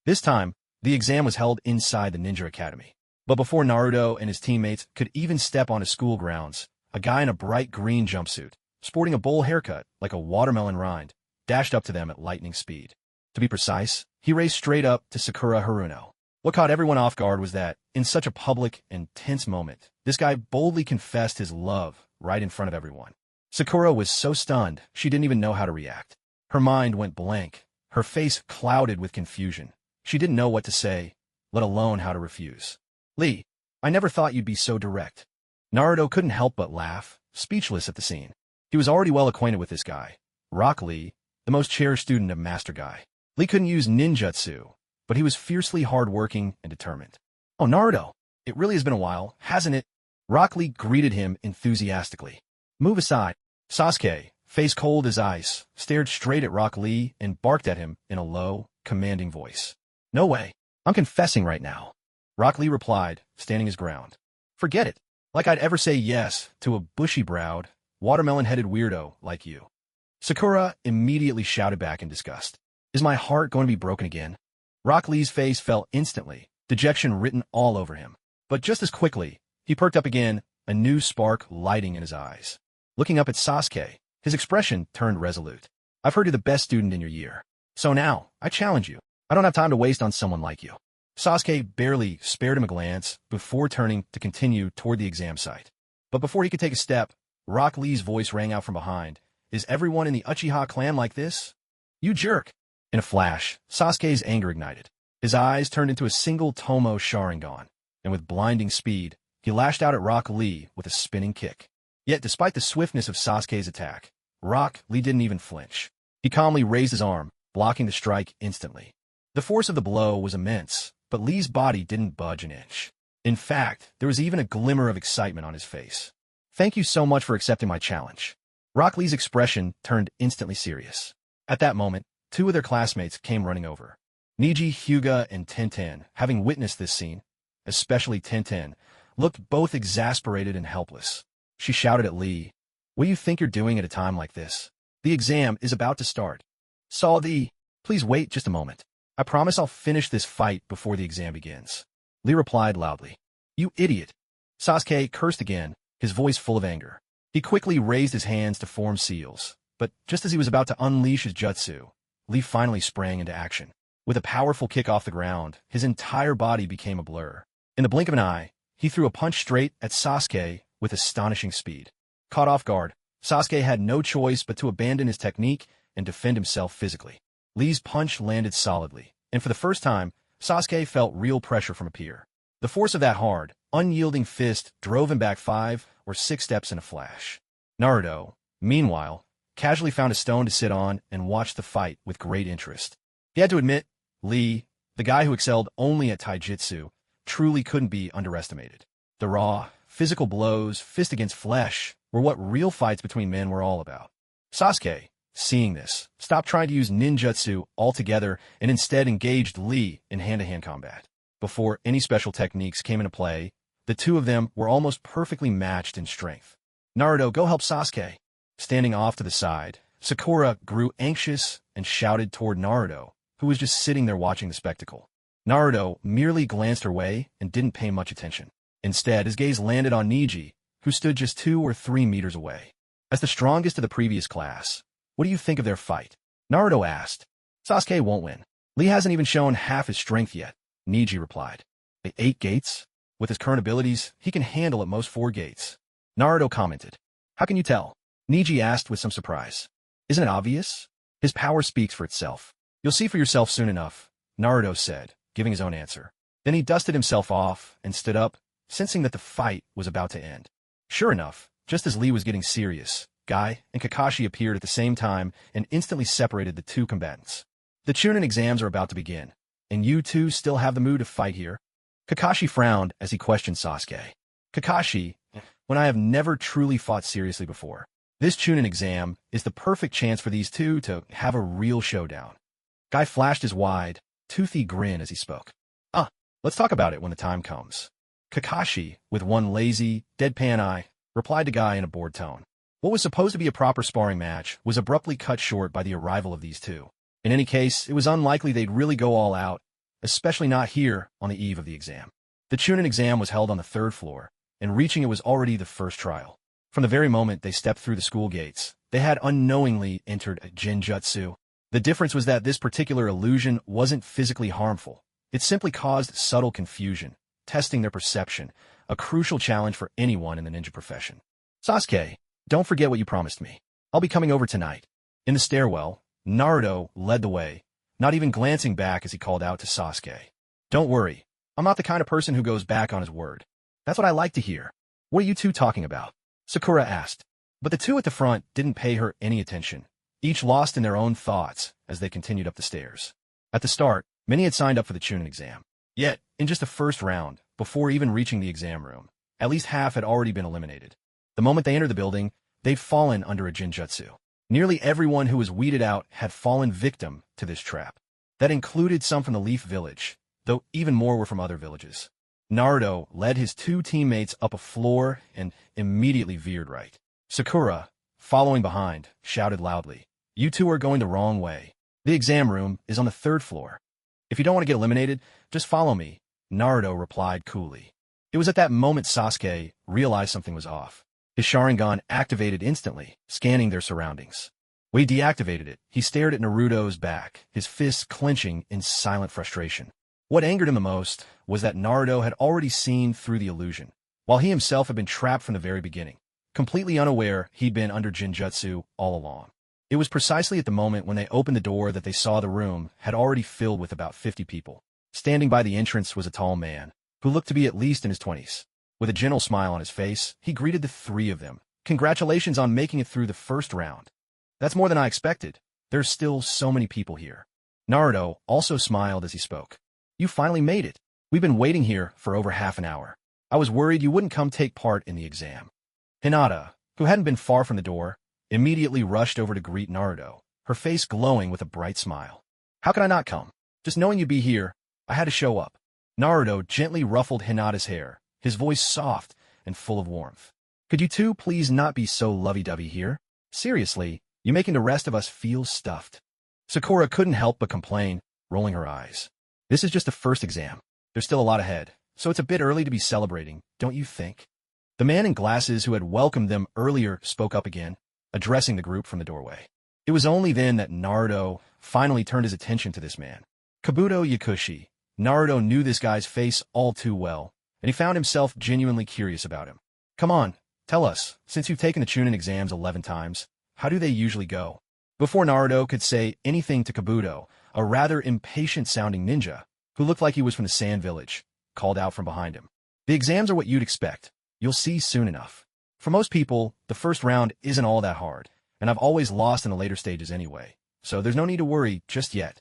This time, the exam was held inside the Ninja Academy. But before Naruto and his teammates could even step onto school grounds, a guy in a bright green jumpsuit, sporting a bowl haircut like a watermelon rind, dashed up to them at lightning speed. To be precise, he raced straight up to Sakura Haruno. What caught everyone off guard was that, in such a public and tense moment, this guy boldly confessed his love right in front of everyone. Sakura was so stunned, she didn't even know how to react. Her mind went blank, her face clouded with confusion. She didn't know what to say, let alone how to refuse. "Lee, I never thought you'd be so direct." Naruto couldn't help but laugh, speechless at the scene. He was already well acquainted with this guy, Rock Lee, the most cherished student of Master Guy. Lee couldn't use ninjutsu, but he was fiercely hard-working and determined. "Oh, Naruto, it really has been a while, hasn't it?" Rock Lee greeted him enthusiastically. "Move aside." Sasuke, face cold as ice, stared straight at Rock Lee and barked at him in a low, commanding voice. "No way. I'm confessing right now." Rock Lee replied, standing his ground. "Forget it. Like I'd ever say yes to a bushy-browed, watermelon-headed weirdo like you." Sakura immediately shouted back in disgust. "Is my heart going to be broken again?" Rock Lee's face fell instantly, dejection written all over him. But just as quickly, he perked up again, a new spark lighting in his eyes. Looking up at Sasuke, his expression turned resolute. "I've heard you're the best student in your year. So now, I challenge you. I don't have time to waste on someone like you." Sasuke barely spared him a glance before turning to continue toward the exam site. But before he could take a step, Rock Lee's voice rang out from behind. Is everyone in the Uchiha clan like this? You jerk! In a flash, Sasuke's anger ignited. His eyes turned into a single Tomo Sharingan, and with blinding speed, he lashed out at Rock Lee with a spinning kick. Yet despite the swiftness of Sasuke's attack, Rock Lee didn't even flinch. He calmly raised his arm, blocking the strike instantly. The force of the blow was immense, but Lee's body didn't budge an inch. In fact, there was even a glimmer of excitement on his face. Thank you so much for accepting my challenge. Rock Lee's expression turned instantly serious. At that moment, two of their classmates came running over. Neji, Hyuga, and Tenten, having witnessed this scene, especially Tenten, looked both exasperated and helpless. She shouted at Lee, "What do you think you're doing at a time like this? The exam is about to start. Please wait just a moment. I promise I'll finish this fight before the exam begins." Lee replied loudly, "You idiot." Sasuke cursed again, his voice full of anger. He quickly raised his hands to form seals, but just as he was about to unleash his jutsu, Lee finally sprang into action. With a powerful kick off the ground, his entire body became a blur. In the blink of an eye, he threw a punch straight at Sasuke with astonishing speed. Caught off guard, Sasuke had no choice but to abandon his technique and defend himself physically. Lee's punch landed solidly, and for the first time, Sasuke felt real pressure from a peer. The force of that hard, unyielding fist drove him back 5 or 6 steps in a flash. Naruto, meanwhile, casually found a stone to sit on and watched the fight with great interest. He had to admit, Lee, the guy who excelled only at taijutsu, truly couldn't be underestimated. The raw, physical blows, fist against flesh, were what real fights between men were all about. Sasuke, seeing this, stopped trying to use ninjutsu altogether and instead engaged Lee in hand-to-hand combat. Before any special techniques came into play, the two of them were almost perfectly matched in strength. "Naruto, go help Sasuke." Standing off to the side, Sakura grew anxious and shouted toward Naruto, who was just sitting there watching the spectacle. Naruto merely glanced her way and didn't pay much attention. Instead, his gaze landed on Neji, who stood just 2 or 3 meters away. As the strongest of the previous class, "What do you think of their fight?" Naruto asked. "Sasuke won't win. Lee hasn't even shown half his strength yet," Neji replied. "The 8 gates? With his current abilities, he can handle at most 4 gates." Naruto commented. "How can you tell?" Neji asked with some surprise. "Isn't it obvious? His power speaks for itself." "You'll see for yourself soon enough," Naruto said, giving his own answer. Then he dusted himself off and stood up, sensing that the fight was about to end. Sure enough, just as Lee was getting serious, Guy and Kakashi appeared at the same time and instantly separated the two combatants. "The Chunin exams are about to begin, and you two still have the mood to fight here?" Kakashi frowned as he questioned Sasuke. "Kakashi, when I have never truly fought seriously before, this Chunin exam is the perfect chance for these two to have a real showdown." Guy flashed his wide, toothy grin as he spoke. Let's talk about it when the time comes." Kakashi, with one lazy, deadpan eye, replied to Guy in a bored tone. What was supposed to be a proper sparring match was abruptly cut short by the arrival of these two. In any case, it was unlikely they'd really go all out, especially not here on the eve of the exam. The Chunin exam was held on the 3rd floor, and reaching it was already the first trial. From the very moment they stepped through the school gates, they had unknowingly entered a Genjutsu. The difference was that this particular illusion wasn't physically harmful. It simply caused subtle confusion, testing their perception, a crucial challenge for anyone in the ninja profession. "Sasuke, don't forget what you promised me. I'll be coming over tonight." In the stairwell, Naruto led the way, not even glancing back as he called out to Sasuke. "Don't worry, I'm not the kind of person who goes back on his word. That's what I like to hear." "What are you two talking about?" Sakura asked. But the two at the front didn't pay her any attention, each lost in their own thoughts as they continued up the stairs. At the start, many had signed up for the Chunin exam. Yet, in just the first round, before even reaching the exam room, at least half had already been eliminated. The moment they entered the building, they'd fallen under a Genjutsu. Nearly everyone who was weeded out had fallen victim to this trap. That included some from the Leaf Village, though even more were from other villages. Naruto led his two teammates up a floor and immediately veered right. Sakura, following behind, shouted loudly, "You two are going the wrong way. The exam room is on the 3rd floor. If you don't want to get eliminated, just follow me," Naruto replied coolly. It was at that moment Sasuke realized something was off. His Sharingan activated instantly, scanning their surroundings. When he deactivated it, he stared at Naruto's back, his fists clenching in silent frustration. What angered him the most was that Naruto had already seen through the illusion, while he himself had been trapped from the very beginning, completely unaware he'd been under Jinjutsu all along. It was precisely at the moment when they opened the door that they saw the room had already filled with about 50 people. Standing by the entrance was a tall man, who looked to be at least in his 20s. With a gentle smile on his face, he greeted the three of them. "Congratulations on making it through the first round. That's more than I expected. There's still so many people here." Naruto also smiled as he spoke. "You finally made it. We've been waiting here for over half an hour. I was worried you wouldn't come take part in the exam." Hinata, who hadn't been far from the door, immediately rushed over to greet Naruto, her face glowing with a bright smile. "How could I not come? Just knowing you'd be here, I had to show up." Naruto gently ruffled Hinata's hair, his voice soft and full of warmth. "Could you two please not be so lovey-dovey here? Seriously, you're making the rest of us feel stuffed." Sakura couldn't help but complain, rolling her eyes. "This is just the first exam. There's still a lot ahead, so it's a bit early to be celebrating, don't you think?" The man in glasses who had welcomed them earlier spoke up again, addressing the group from the doorway. It was only then that Naruto finally turned his attention to this man. Kabuto Yakushi. Naruto knew this guy's face all too well, and he found himself genuinely curious about him. "Come on, tell us, since you've taken the Chunin exams 11 times, how do they usually go?" Before Naruto could say anything to Kabuto, a rather impatient-sounding ninja, who looked like he was from the Sand Village, called out from behind him. "The exams are what you'd expect. You'll see soon enough. For most people, the first round isn't all that hard, and I've always lost in the later stages anyway, so there's no need to worry just yet."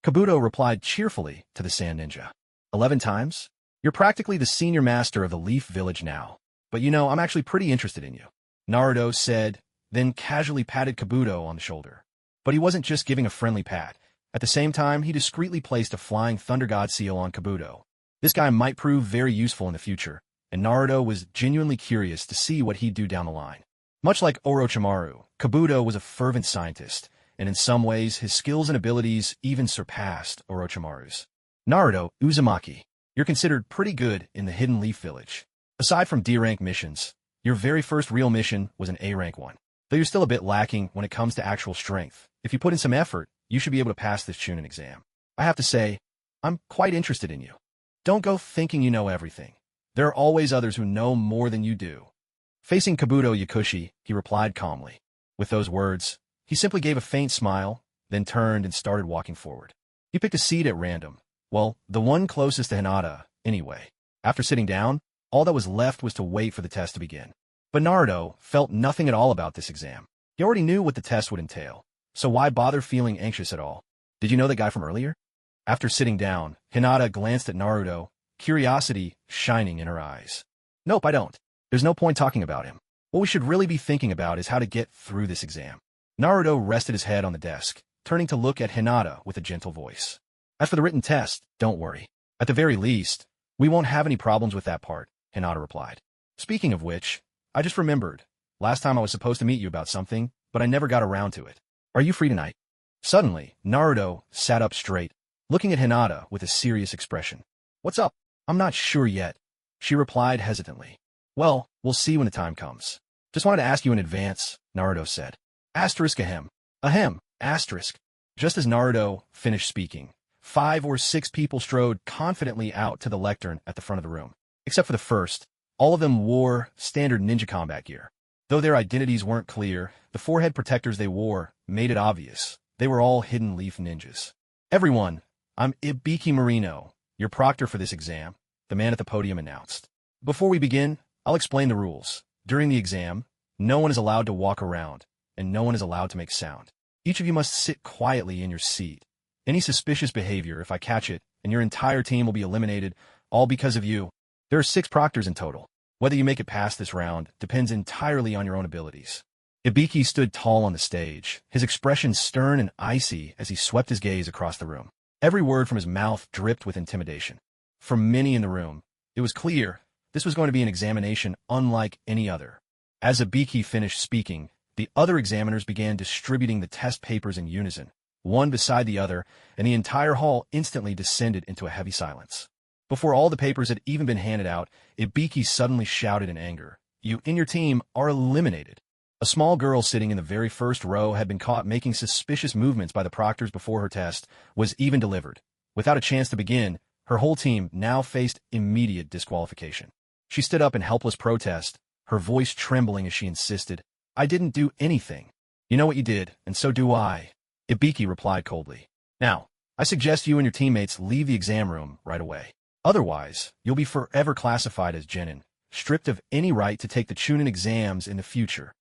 Kabuto replied cheerfully to the Sand Ninja. 11 times? You're practically the senior master of the Leaf Village now. But you know, I'm actually pretty interested in you," Naruto said, then casually patted Kabuto on the shoulder. But he wasn't just giving a friendly pat. At the same time, he discreetly placed a flying Thunder God seal on Kabuto. This guy might prove very useful in the future, and Naruto was genuinely curious to see what he'd do down the line. Much like Orochimaru, Kabuto was a fervent scientist, and in some ways his skills and abilities even surpassed Orochimaru's. "Naruto Uzumaki, you're considered pretty good in the Hidden Leaf Village. Aside from D-rank missions, your very first real mission was an A-rank one. Though you're still a bit lacking when it comes to actual strength, if you put in some effort, you should be able to pass this Chunin exam. I have to say, I'm quite interested in you. Don't go thinking you know everything. There are always others who know more than you do." Facing Kabuto Yakushi, he replied calmly. With those words, he simply gave a faint smile, then turned and started walking forward. He picked a seat at random. Well, the one closest to Hinata, anyway. After sitting down, all that was left was to wait for the test to begin. But Naruto felt nothing at all about this exam. He already knew what the test would entail, so why bother feeling anxious at all? "Did you know that guy from earlier?" After sitting down, Hinata glanced at Naruto, curiosity shining in her eyes. "Nope, I don't. There's no point talking about him. What we should really be thinking about is how to get through this exam." Naruto rested his head on the desk, turning to look at Hinata with a gentle voice. "As for the written test, don't worry. At the very least, we won't have any problems with that part," Hinata replied. "Speaking of which, I just remembered. Last time I was supposed to meet you about something, but I never got around to it. Are you free tonight?" Suddenly, Naruto sat up straight, looking at Hinata with a serious expression. "What's up?" "I'm not sure yet," she replied hesitantly. "Well, we'll see when the time comes. Just wanted to ask you in advance," Naruto said. Asterisk ahem. Ahem, asterisk. Just as Naruto finished speaking, 5 or 6 people strode confidently out to the lectern at the front of the room. Except for the first, all of them wore standard ninja combat gear. Though their identities weren't clear, the forehead protectors they wore made it obvious. They were all Hidden Leaf ninjas. "Everyone, I'm Ibiki Marino, your proctor for this exam," the man at the podium announced. "Before we begin, I'll explain the rules. During the exam, no one is allowed to walk around, and no one is allowed to make sound. Each of you must sit quietly in your seat. Any suspicious behavior, if I catch it, and your entire team will be eliminated, all because of you. There are 6 proctors in total. Whether you make it past this round depends entirely on your own abilities." Ibiki stood tall on the stage, his expression stern and icy as he swept his gaze across the room. Every word from his mouth dripped with intimidation. For many in the room, it was clear this was going to be an examination unlike any other. As Ibiki finished speaking, the other examiners began distributing the test papers in unison, one beside the other, and the entire hall instantly descended into a heavy silence. Before all the papers had even been handed out, Ibiki suddenly shouted in anger, "You and your team are eliminated." A small girl sitting in the very first row had been caught making suspicious movements by the proctors before her test was even delivered. Without a chance to begin, Her whole team now faced immediate disqualification. She stood up in helpless protest, her voice trembling as she insisted, "I didn't do anything." "You know what you did, and so do I," Ibiki replied coldly. "Now, I suggest you and your teammates leave the exam room right away. Otherwise, you'll be forever classified as genin, stripped of any right to take the Chunin exams in the future."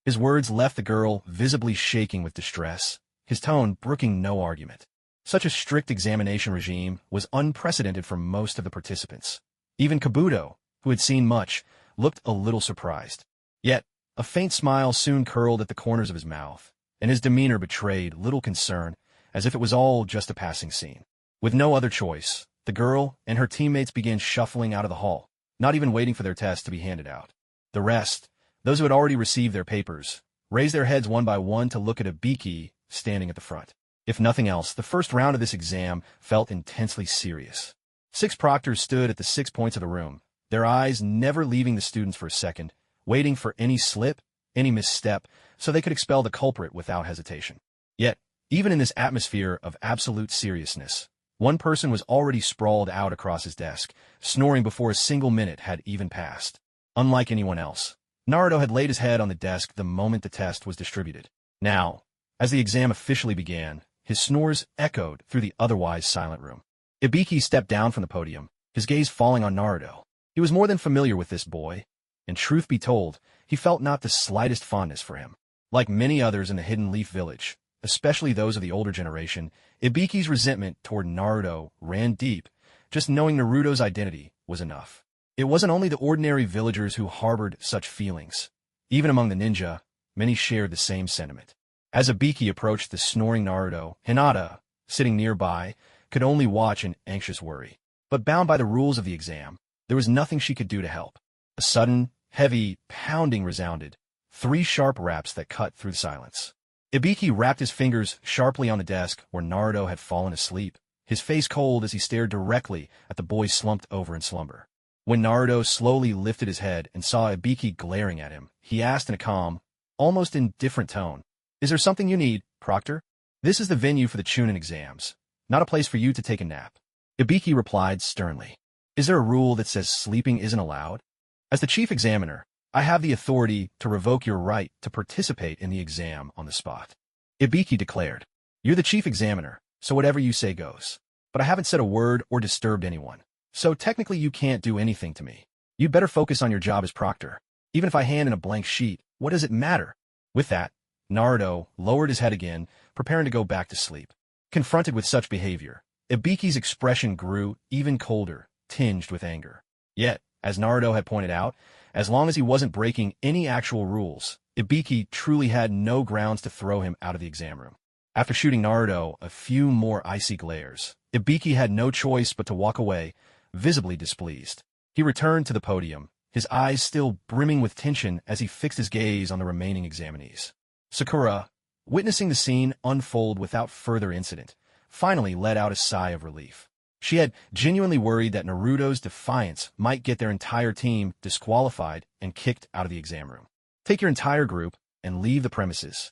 His words left the girl visibly shaking with distress, his tone brooking no argument. Such a strict examination regime was unprecedented for most of the participants. Even Kabuto, who had seen much, looked a little surprised. Yet, a faint smile soon curled at the corners of his mouth, and his demeanor betrayed little concern, as if it was all just a passing scene. With no other choice, the girl and her teammates began shuffling out of the hall, not even waiting for their tests to be handed out. The rest, those who had already received their papers, raised their heads one by one to look at Ibiki standing at the front. If nothing else, the first round of this exam felt intensely serious. 6 proctors stood at the 6 points of the room, their eyes never leaving the students for a second, waiting for any slip, any misstep, so they could expel the culprit without hesitation. Yet, even in this atmosphere of absolute seriousness, one person was already sprawled out across his desk, snoring before a single minute had even passed. Unlike anyone else, Naruto had laid his head on the desk the moment the test was distributed. Now, as the exam officially began, his snores echoed through the otherwise silent room. Ibiki stepped down from the podium, his gaze falling on Naruto. He was more than familiar with this boy, and truth be told, he felt not the slightest fondness for him. Like many others in the Hidden Leaf Village, especially those of the older generation, Ibiki's resentment toward Naruto ran deep. Just knowing Naruto's identity was enough. It wasn't only the ordinary villagers who harbored such feelings. Even among the ninja, many shared the same sentiment. As Ibiki approached the snoring Naruto, Hinata, sitting nearby, could only watch in anxious worry. But bound by the rules of the exam, there was nothing she could do to help. A sudden, heavy pounding resounded, 3 sharp raps that cut through the silence. Ibiki rapped his fingers sharply on the desk where Naruto had fallen asleep, his face cold as he stared directly at the boy slumped over in slumber. When Naruto slowly lifted his head and saw Ibiki glaring at him, he asked in a calm, almost indifferent tone, "Is there something you need, Proctor? This is the venue for the Chunin exams, not a place for you to take a nap." Ibiki replied sternly, "Is there a rule that says sleeping isn't allowed? As the chief examiner, I have the authority to revoke your right to participate in the exam on the spot." Ibiki declared, "You're the chief examiner, so whatever you say goes. But I haven't said a word or disturbed anyone, so technically you can't do anything to me. You'd better focus on your job as proctor. Even if I hand in a blank sheet, what does it matter?" With that, Naruto lowered his head again, preparing to go back to sleep. Confronted with such behavior, Ibiki's expression grew even colder, tinged with anger. Yet, as Naruto had pointed out, as long as he wasn't breaking any actual rules, Ibiki truly had no grounds to throw him out of the exam room. After shooting Naruto a few more icy glares, Ibiki had no choice but to walk away, visibly displeased. He returned to the podium, his eyes still brimming with tension as he fixed his gaze on the remaining examinees. Sakura, witnessing the scene unfold without further incident, finally let out a sigh of relief. She had genuinely worried that Naruto's defiance might get their entire team disqualified and kicked out of the exam room. "Take your entire group and leave the premises.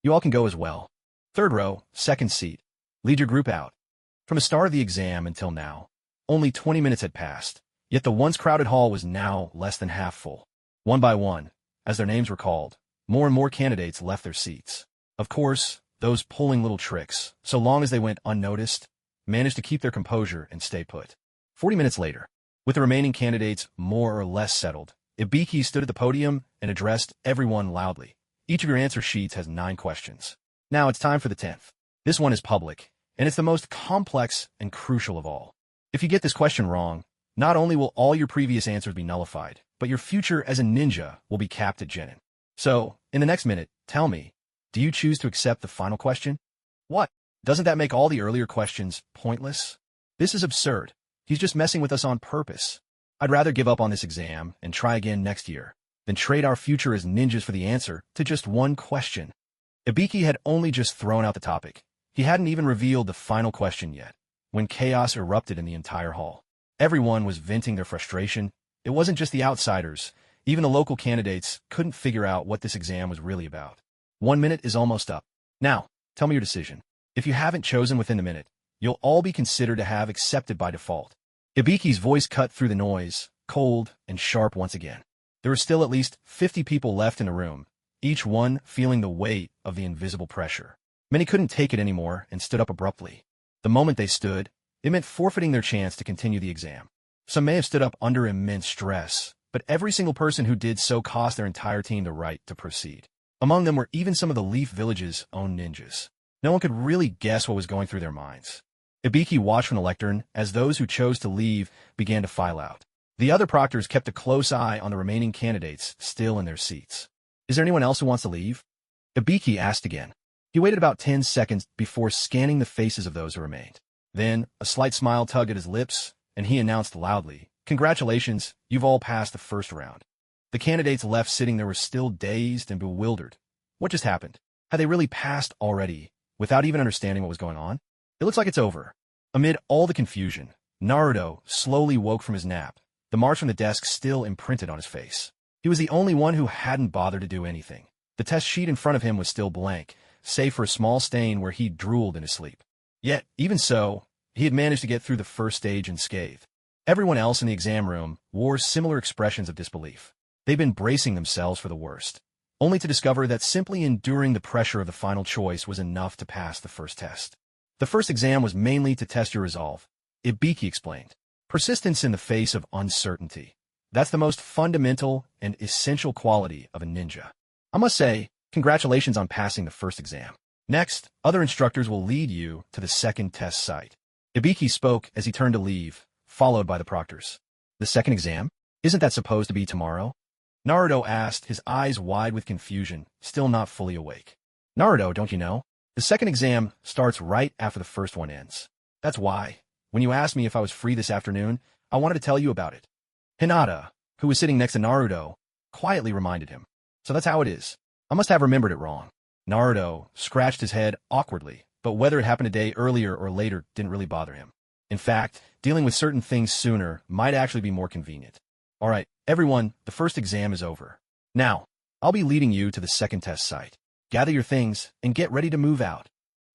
You all can go as well. 3rd row, 2nd seat. Lead your group out." From the start of the exam until now, only 20 minutes had passed, yet the once crowded hall was now less than half full. One by one, as their names were called, more and more candidates left their seats. Of course, those pulling little tricks, so long as they went unnoticed, managed to keep their composure and stay put. 40 minutes later, with the remaining candidates more or less settled, Ibiki stood at the podium and addressed everyone loudly. "Each of your answer sheets has 9 questions. Now it's time for the 10th. This one is public, and it's the most complex and crucial of all. If you get this question wrong, not only will all your previous answers be nullified, but your future as a ninja will be capped at genin. So, in the next minute, tell me, do you choose to accept the final question?" "What? Doesn't that make all the earlier questions pointless? This is absurd. He's just messing with us on purpose. I'd rather give up on this exam and try again next year than trade our future as ninjas for the answer to just one question." Ibiki had only just thrown out the topic. He hadn't even revealed the final question yet, when chaos erupted in the entire hall. Everyone was venting their frustration. It wasn't just the outsiders. Even the local candidates couldn't figure out what this exam was really about. 1 minute is almost up. Now, tell me your decision. If you haven't chosen within the minute, you'll all be considered to have accepted by default. Ibiki's voice cut through the noise, cold and sharp once again. There were still at least 50 people left in the room, each one feeling the weight of the invisible pressure. Many couldn't take it anymore and stood up abruptly. The moment they stood, it meant forfeiting their chance to continue the exam. Some may have stood up under immense stress, but every single person who did so cost their entire team the right to proceed. Among them were even some of the Leaf Village's own ninjas. No one could really guess what was going through their minds. Ibiki watched from the lectern as those who chose to leave began to file out. The other proctors kept a close eye on the remaining candidates still in their seats. Is there anyone else who wants to leave? Ibiki asked again. He waited about 10 seconds before scanning the faces of those who remained. Then, a slight smile tugged at his lips, and he announced loudly, "Congratulations, you've all passed the first round." The candidates left sitting there were still dazed and bewildered. What just happened? Had they really passed already, without even understanding what was going on? It looks like it's over. Amid all the confusion, Naruto slowly woke from his nap, the marks from the desk still imprinted on his face. He was the only one who hadn't bothered to do anything. The test sheet in front of him was still blank, save for a small stain where he drooled in his sleep. Yet, even so, he had managed to get through the first stage unscathed. Everyone else in the exam room wore similar expressions of disbelief. They'd been bracing themselves for the worst, only to discover that simply enduring the pressure of the final choice was enough to pass the first test. The first exam was mainly to test your resolve, Ibiki explained. Persistence in the face of uncertainty. That's the most fundamental and essential quality of a ninja. I must say, congratulations on passing the first exam. Next, other instructors will lead you to the second test site. Ibiki spoke as he turned to leave, followed by the proctors. The second exam? Isn't that supposed to be tomorrow? Naruto asked, his eyes wide with confusion, still not fully awake. Naruto, don't you know? The second exam starts right after the first one ends. That's why, when you asked me if I was free this afternoon, I wanted to tell you about it. Hinata, who was sitting next to Naruto, quietly reminded him. So that's how it is. I must have remembered it wrong. Naruto scratched his head awkwardly, but whether it happened a day earlier or later didn't really bother him. In fact, dealing with certain things sooner might actually be more convenient. All right, everyone, the first exam is over. Now, I'll be leading you to the second test site. Gather your things and get ready to move out.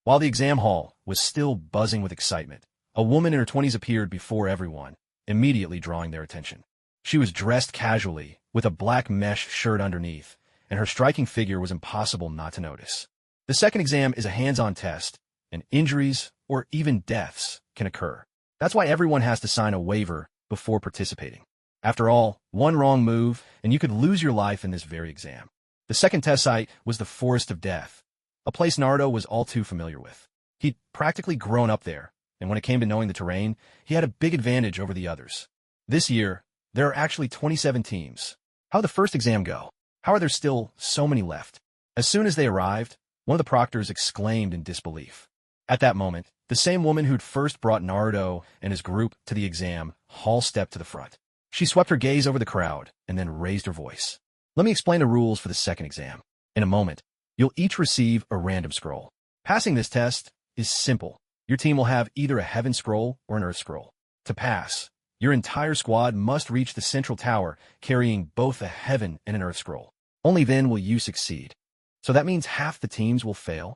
While the exam hall was still buzzing with excitement, a woman in her 20s appeared before everyone, immediately drawing their attention. She was dressed casually, with a black mesh shirt underneath, and her striking figure was impossible not to notice. The second exam is a hands-on test, and injuries, or even deaths, can occur. That's why everyone has to sign a waiver before participating. After all, one wrong move, and you could lose your life in this very exam. The second test site was the Forest of Death, a place Naruto was all too familiar with. He'd practically grown up there, and when it came to knowing the terrain, he had a big advantage over the others. This year, there are actually 27 teams. How'd the first exam go? How are there still so many left? As soon as they arrived, one of the proctors exclaimed in disbelief. At that moment, the same woman who'd first brought Naruto and his group to the exam hall stepped to the front. She swept her gaze over the crowd and then raised her voice. Let me explain the rules for the second exam. In a moment, you'll each receive a random scroll. Passing this test is simple. Your team will have either a heaven scroll or an earth scroll. To pass, your entire squad must reach the central tower carrying both a heaven and an earth scroll. Only then will you succeed. So that means half the teams will fail?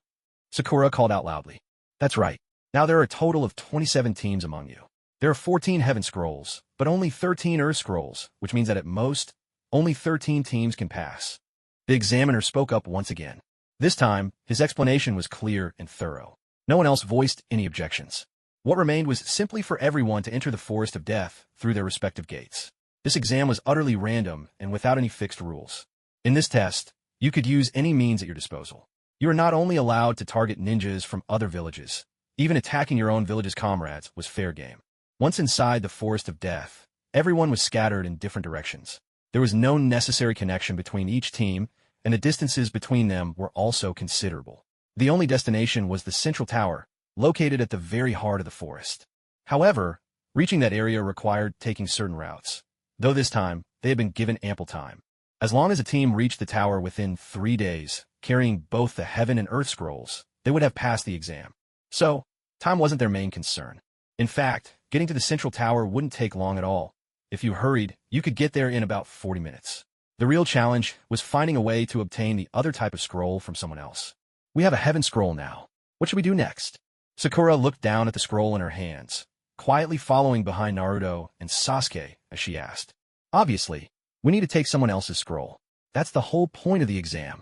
Sakura called out loudly. That's right. Now there are a total of 27 teams among you. There are 14 heaven scrolls, but only 13 earth scrolls, which means that at most, only 13 teams can pass. The examiner spoke up once again. This time, his explanation was clear and thorough. No one else voiced any objections. What remained was simply for everyone to enter the Forest of Death through their respective gates. This exam was utterly random and without any fixed rules. In this test, you could use any means at your disposal. You are not only allowed to target ninjas from other villages, even attacking your own village's comrades was fair game. Once inside the Forest of Death, everyone was scattered in different directions. There was no necessary connection between each team, and the distances between them were also considerable. The only destination was the central tower, located at the very heart of the forest. However, reaching that area required taking certain routes, though this time they had been given ample time. As long as a team reached the tower within 3 days, carrying both the heaven and earth scrolls, they would have passed the exam. So, time wasn't their main concern. In fact, getting to the central tower wouldn't take long at all. If you hurried, you could get there in about 40 minutes. The real challenge was finding a way to obtain the other type of scroll from someone else. We have a heaven scroll now. What should we do next? Sakura looked down at the scroll in her hands, quietly following behind Naruto and Sasuke as she asked. Obviously, we need to take someone else's scroll. That's the whole point of the exam.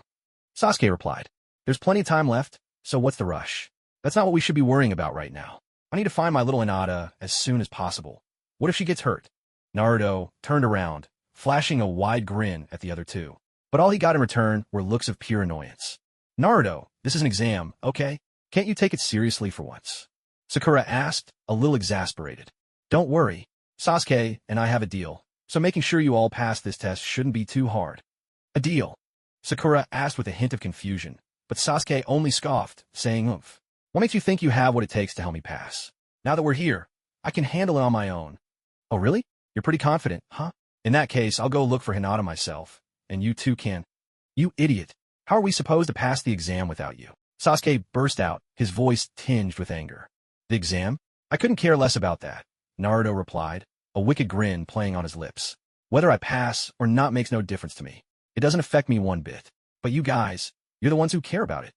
Sasuke replied. There's plenty of time left, so what's the rush? That's not what we should be worrying about right now. I need to find my little Hinata as soon as possible. What if she gets hurt? Naruto turned around, flashing a wide grin at the other two. But all he got in return were looks of pure annoyance. Naruto, this is an exam, okay? Can't you take it seriously for once? Sakura asked, a little exasperated. Don't worry, Sasuke and I have a deal, so making sure you all pass this test shouldn't be too hard. A deal? Sakura asked with a hint of confusion, but Sasuke only scoffed, saying oomph. What makes you think you have what it takes to help me pass? Now that we're here, I can handle it on my own. Oh really? You're pretty confident, huh? In that case, I'll go look for Hinata myself, and you too can. You idiot. How are we supposed to pass the exam without you? Sasuke burst out, his voice tinged with anger. The exam? I couldn't care less about that, Naruto replied, a wicked grin playing on his lips. Whether I pass or not makes no difference to me. It doesn't affect me one bit. But you guys, you're the ones who care about it.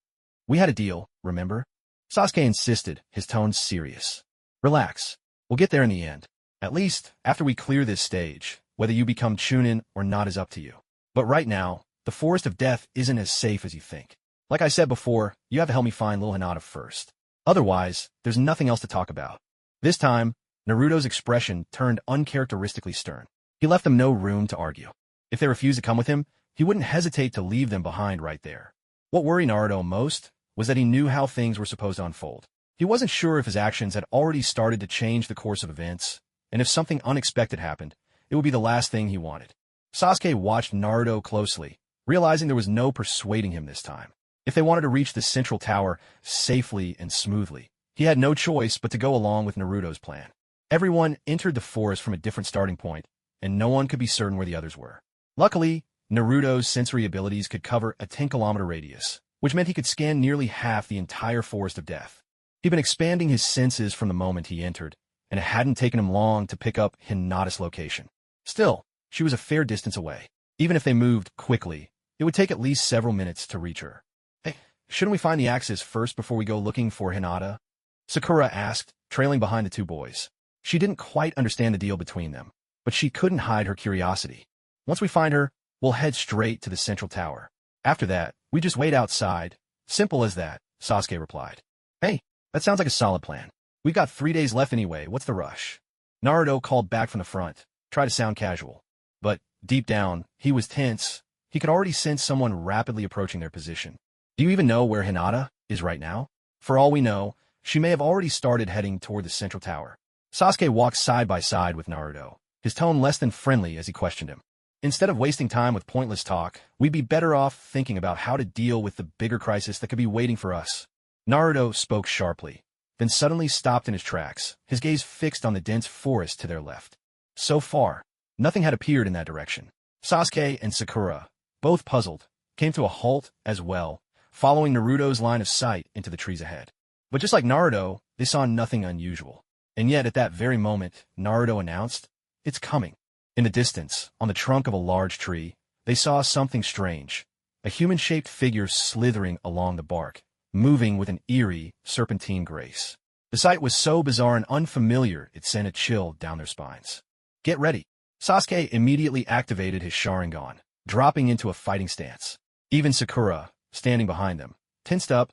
We had a deal, remember? Sasuke insisted, his tone serious. Relax. We'll get there in the end. At least, after we clear this stage, whether you become Chunin or not is up to you. But right now, the Forest of Death isn't as safe as you think. Like I said before, you have to help me find little Hinata first. Otherwise, there's nothing else to talk about. This time, Naruto's expression turned uncharacteristically stern. He left them no room to argue. If they refused to come with him, he wouldn't hesitate to leave them behind right there. What worried Naruto most was that he knew how things were supposed to unfold. He wasn't sure if his actions had already started to change the course of events, and if something unexpected happened, it would be the last thing he wanted. Sasuke watched Naruto closely, realizing there was no persuading him this time. If they wanted to reach the central tower safely and smoothly, he had no choice but to go along with Naruto's plan. Everyone entered the forest from a different starting point, and no one could be certain where the others were. Luckily, Naruto's sensory abilities could cover a 10-kilometer radius, which meant he could scan nearly half the entire Forest of Death. He'd been expanding his senses from the moment he entered, and it hadn't taken him long to pick up Hinata's location. Still, she was a fair distance away. Even if they moved quickly, it would take at least several minutes to reach her. Hey, shouldn't we find the axes first before we go looking for Hinata? Sakura asked, trailing behind the two boys. She didn't quite understand the deal between them, but she couldn't hide her curiosity. Once we find her, we'll head straight to the central tower. After that, we just wait outside. Simple as that, Sasuke replied. Hey, that sounds like a solid plan. We've got 3 days left anyway, what's the rush? Naruto called back from the front, tried to sound casual. But, deep down, he was tense. He could already sense someone rapidly approaching their position. Do you even know where Hinata is right now? For all we know, she may have already started heading toward the central tower. Sasuke walked side by side with Naruto, his tone less than friendly as he questioned him. Instead of wasting time with pointless talk, we'd be better off thinking about how to deal with the bigger crisis that could be waiting for us. Naruto spoke sharply, then suddenly stopped in his tracks, his gaze fixed on the dense forest to their left. So far, nothing had appeared in that direction. Sasuke and Sakura, both puzzled, came to a halt as well, following Naruto's line of sight into the trees ahead. But just like Naruto, they saw nothing unusual. And yet at that very moment, Naruto announced, "It's coming." In the distance, on the trunk of a large tree, they saw something strange, a human-shaped figure slithering along the bark, moving with an eerie, serpentine grace. The sight was so bizarre and unfamiliar it sent a chill down their spines. Get ready. Sasuke immediately activated his Sharingan, dropping into a fighting stance. Even Sakura, standing behind them, tensed up,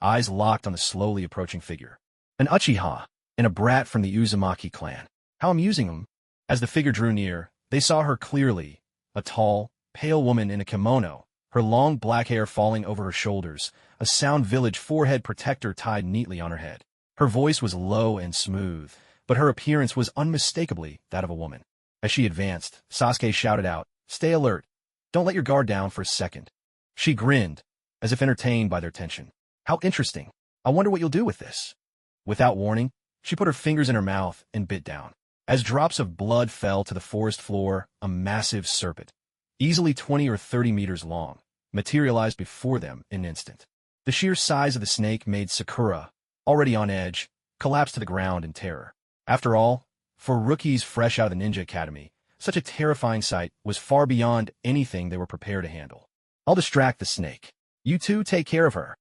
eyes locked on the slowly approaching figure. An Uchiha, and a brat from the Uzumaki clan. How amusing them. As the figure drew near, they saw her clearly, a tall, pale woman in a kimono, her long black hair falling over her shoulders, a Sound Village forehead protector tied neatly on her head. Her voice was low and smooth, but her appearance was unmistakably that of a woman. As she advanced, Sasuke shouted out, "Stay alert. Don't let your guard down for a second." She grinned, as if entertained by their tension. How interesting. I wonder what you'll do with this. Without warning, she put her fingers in her mouth and bit down. As drops of blood fell to the forest floor, a massive serpent, easily 20 or 30 meters long, materialized before them in an instant. The sheer size of the snake made Sakura, already on edge, collapse to the ground in terror. After all, for rookies fresh out of the ninja academy, such a terrifying sight was far beyond anything they were prepared to handle. I'll distract the snake. You two take care of her.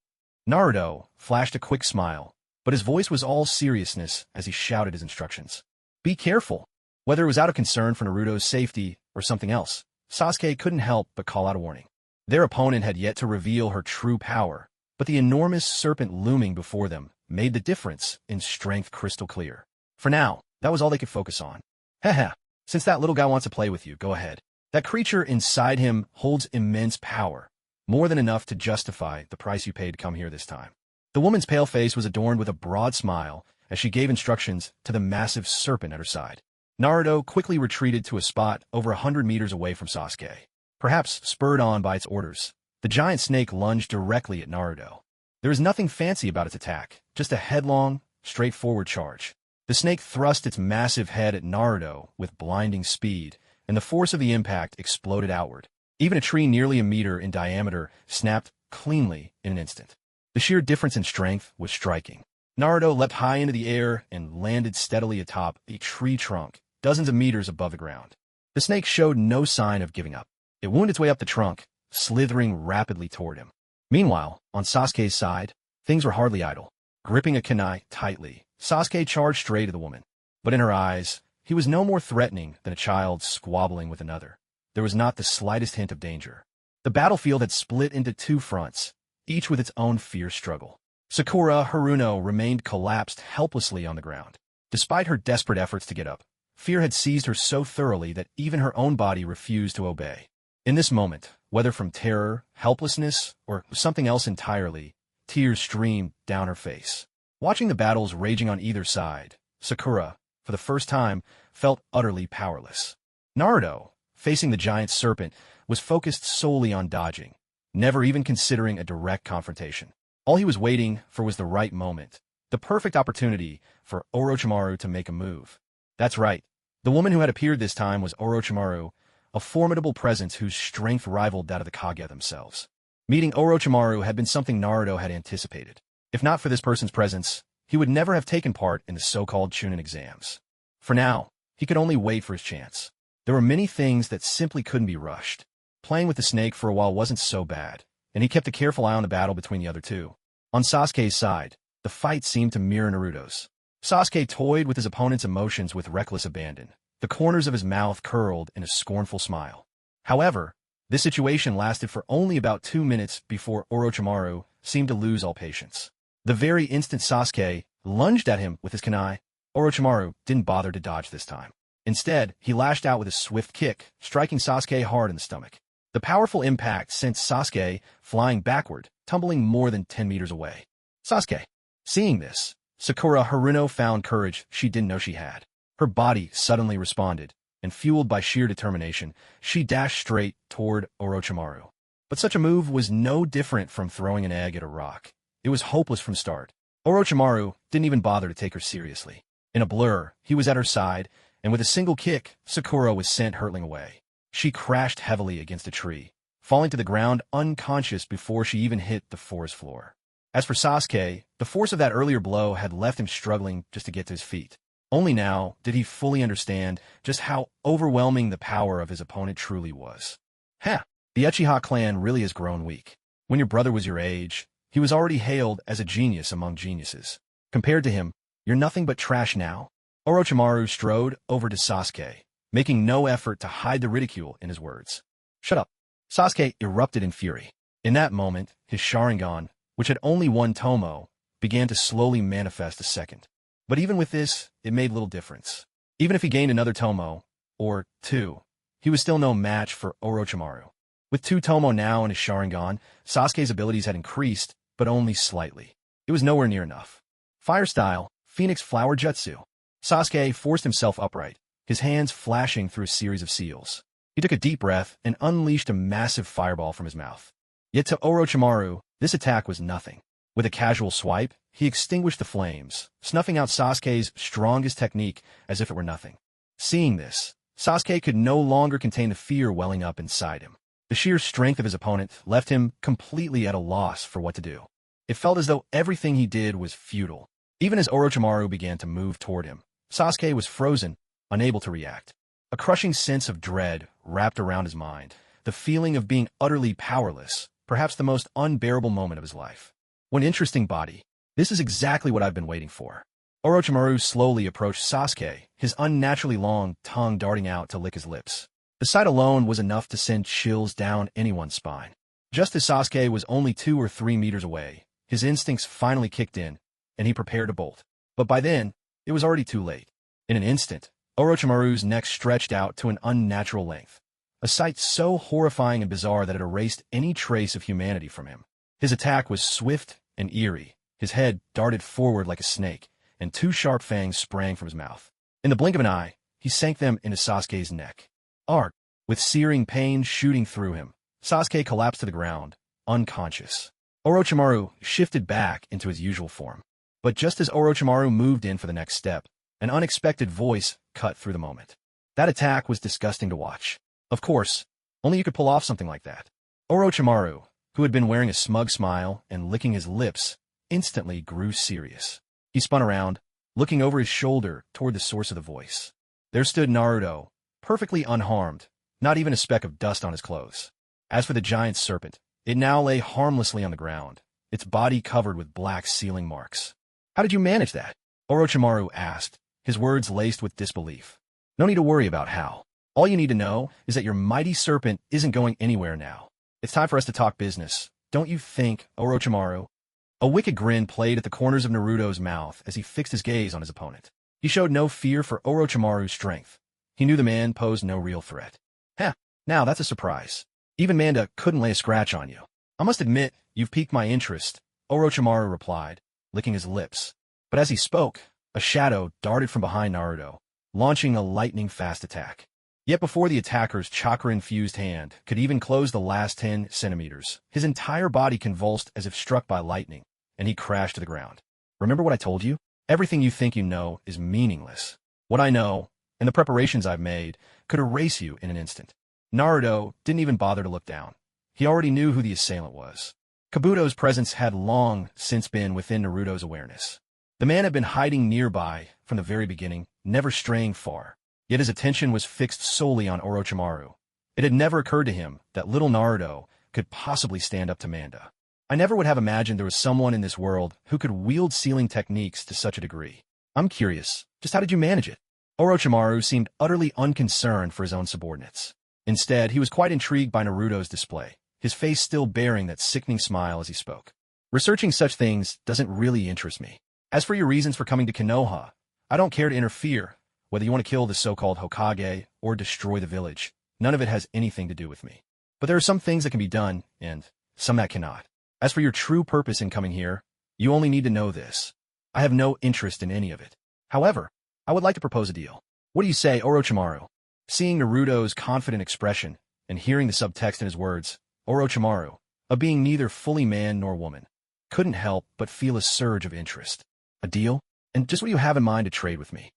Naruto flashed a quick smile, but his voice was all seriousness as he shouted his instructions. Be careful! Whether it was out of concern for Naruto's safety or something else, Sasuke couldn't help but call out a warning. Their opponent had yet to reveal her true power, but the enormous serpent looming before them made the difference in strength crystal clear. For now, that was all they could focus on. Haha, since that little guy wants to play with you, go ahead. That creature inside him holds immense power, more than enough to justify the price you paid to come here this time. The woman's pale face was adorned with a broad smile as she gave instructions to the massive serpent at her side. Naruto quickly retreated to a spot over 100 meters away from Sasuke. Perhaps spurred on by its orders, the giant snake lunged directly at Naruto. There was nothing fancy about its attack, just a headlong, straightforward charge. The snake thrust its massive head at Naruto with blinding speed, and the force of the impact exploded outward. Even a tree nearly a meter in diameter snapped cleanly in an instant. The sheer difference in strength was striking. Naruto leapt high into the air and landed steadily atop a tree trunk, dozens of meters above the ground. The snake showed no sign of giving up. It wound its way up the trunk, slithering rapidly toward him. Meanwhile, on Sasuke's side, things were hardly idle. Gripping a kunai tightly, Sasuke charged straight at the woman. But in her eyes, he was no more threatening than a child squabbling with another. There was not the slightest hint of danger. The battlefield had split into two fronts, each with its own fierce struggle. Sakura Haruno remained collapsed helplessly on the ground. Despite her desperate efforts to get up, fear had seized her so thoroughly that even her own body refused to obey. In this moment, whether from terror, helplessness, or something else entirely, tears streamed down her face. Watching the battles raging on either side, Sakura, for the first time, felt utterly powerless. Naruto, facing the giant serpent, was focused solely on dodging, never even considering a direct confrontation. All he was waiting for was the right moment, the perfect opportunity for Orochimaru to make a move. That's right. The woman who had appeared this time was Orochimaru, a formidable presence whose strength rivaled that of the Kage themselves. Meeting Orochimaru had been something Naruto had anticipated. If not for this person's presence, he would never have taken part in the so-called Chunin exams. For now, he could only wait for his chance. There were many things that simply couldn't be rushed. Playing with the snake for a while wasn't so bad, and he kept a careful eye on the battle between the other two. On Sasuke's side, the fight seemed to mirror Naruto's. Sasuke toyed with his opponent's emotions with reckless abandon. The corners of his mouth curled in a scornful smile. However, this situation lasted for only about 2 minutes before Orochimaru seemed to lose all patience. The very instant Sasuke lunged at him with his kunai, Orochimaru didn't bother to dodge this time. Instead, he lashed out with a swift kick, striking Sasuke hard in the stomach. The powerful impact sent Sasuke flying backward, tumbling more than 10 meters away. Sasuke. Seeing this, Sakura Haruno found courage she didn't know she had. Her body suddenly responded, and fueled by sheer determination, she dashed straight toward Orochimaru. But such a move was no different from throwing an egg at a rock. It was hopeless from start. Orochimaru didn't even bother to take her seriously. In a blur, he was at her side, and with a single kick, Sakura was sent hurtling away. She crashed heavily against a tree, falling to the ground unconscious before she even hit the forest floor. As for Sasuke, the force of that earlier blow had left him struggling just to get to his feet. Only now did he fully understand just how overwhelming the power of his opponent truly was. The Uchiha clan really has grown weak. When your brother was your age, he was already hailed as a genius among geniuses. Compared to him, you're nothing but trash now. Orochimaru strode over to Sasuke, making no effort to hide the ridicule in his words. Shut up. Sasuke erupted in fury. In that moment, his Sharingan, which had only one tomo, began to slowly manifest a second. But even with this, it made little difference. Even if he gained another tomo, or two, he was still no match for Orochimaru. With 2 tomo now in his Sharingan, Sasuke's abilities had increased, but only slightly. It was nowhere near enough. Fire style, Phoenix Flower Jutsu. Sasuke forced himself upright, his hands flashing through a series of seals. He took a deep breath and unleashed a massive fireball from his mouth. Yet to Orochimaru, this attack was nothing. With a casual swipe, he extinguished the flames, snuffing out Sasuke's strongest technique as if it were nothing. Seeing this, Sasuke could no longer contain the fear welling up inside him. The sheer strength of his opponent left him completely at a loss for what to do. It felt as though everything he did was futile. Even as Orochimaru began to move toward him, Sasuke was frozen, unable to react. A crushing sense of dread wrapped around his mind, the feeling of being utterly powerless, perhaps the most unbearable moment of his life. What an interesting body. This is exactly what I've been waiting for. Orochimaru slowly approached Sasuke, his unnaturally long tongue darting out to lick his lips. The sight alone was enough to send chills down anyone's spine. Just as Sasuke was only 2 or 3 meters away, his instincts finally kicked in, and he prepared to bolt. But by then, it was already too late. In an instant, Orochimaru's neck stretched out to an unnatural length, a sight so horrifying and bizarre that it erased any trace of humanity from him. His attack was swift and eerie. His head darted forward like a snake, and 2 sharp fangs sprang from his mouth. In the blink of an eye, he sank them into Sasuke's neck. Arg! With searing pain shooting through him, Sasuke collapsed to the ground, unconscious. Orochimaru shifted back into his usual form. But just as Orochimaru moved in for the next step, an unexpected voice cut through the moment. That attack was disgusting to watch. Of course, only you could pull off something like that. Orochimaru, who had been wearing a smug smile and licking his lips, instantly grew serious. He spun around, looking over his shoulder toward the source of the voice. There stood Naruto, perfectly unharmed, not even a speck of dust on his clothes. As for the giant serpent, it now lay harmlessly on the ground, its body covered with black sealing marks. "How did you manage that?" Orochimaru asked, his words laced with disbelief. "No need to worry about how. All you need to know is that your mighty serpent isn't going anywhere now. It's time for us to talk business, don't you think, Orochimaru?" A wicked grin played at the corners of Naruto's mouth as he fixed his gaze on his opponent. He showed no fear for Orochimaru's strength. He knew the man posed no real threat. "Heh, now that's a surprise. Even Manda couldn't lay a scratch on you." "I must admit, you've piqued my interest," Orochimaru replied, licking his lips. But as he spoke, a shadow darted from behind Naruto, launching a lightning-fast attack. Yet before the attacker's chakra-infused hand could even close the last 10 centimeters, his entire body convulsed as if struck by lightning, and he crashed to the ground. "Remember what I told you? Everything you think you know is meaningless. What I know, and the preparations I've made, could erase you in an instant." Naruto didn't even bother to look down. He already knew who the assailant was. Kabuto's presence had long since been within Naruto's awareness. The man had been hiding nearby from the very beginning, never straying far. Yet his attention was fixed solely on Orochimaru. It had never occurred to him that little Naruto could possibly stand up to Manda. "I never would have imagined there was someone in this world who could wield sealing techniques to such a degree. I'm curious, just how did you manage it?" Orochimaru seemed utterly unconcerned for his own subordinates. Instead, he was quite intrigued by Naruto's display, his face still bearing that sickening smile as he spoke. "Researching such things doesn't really interest me. As for your reasons for coming to Konoha, I don't care to interfere. Whether you want to kill the so-called Hokage or destroy the village, none of it has anything to do with me. But there are some things that can be done, and some that cannot. As for your true purpose in coming here, you only need to know this. I have no interest in any of it. However, I would like to propose a deal. What do you say, Orochimaru?" Seeing Naruto's confident expression and hearing the subtext in his words, Orochimaru, a being neither fully man nor woman, couldn't help but feel a surge of interest. "A deal? And just what do you have in mind to trade with me?"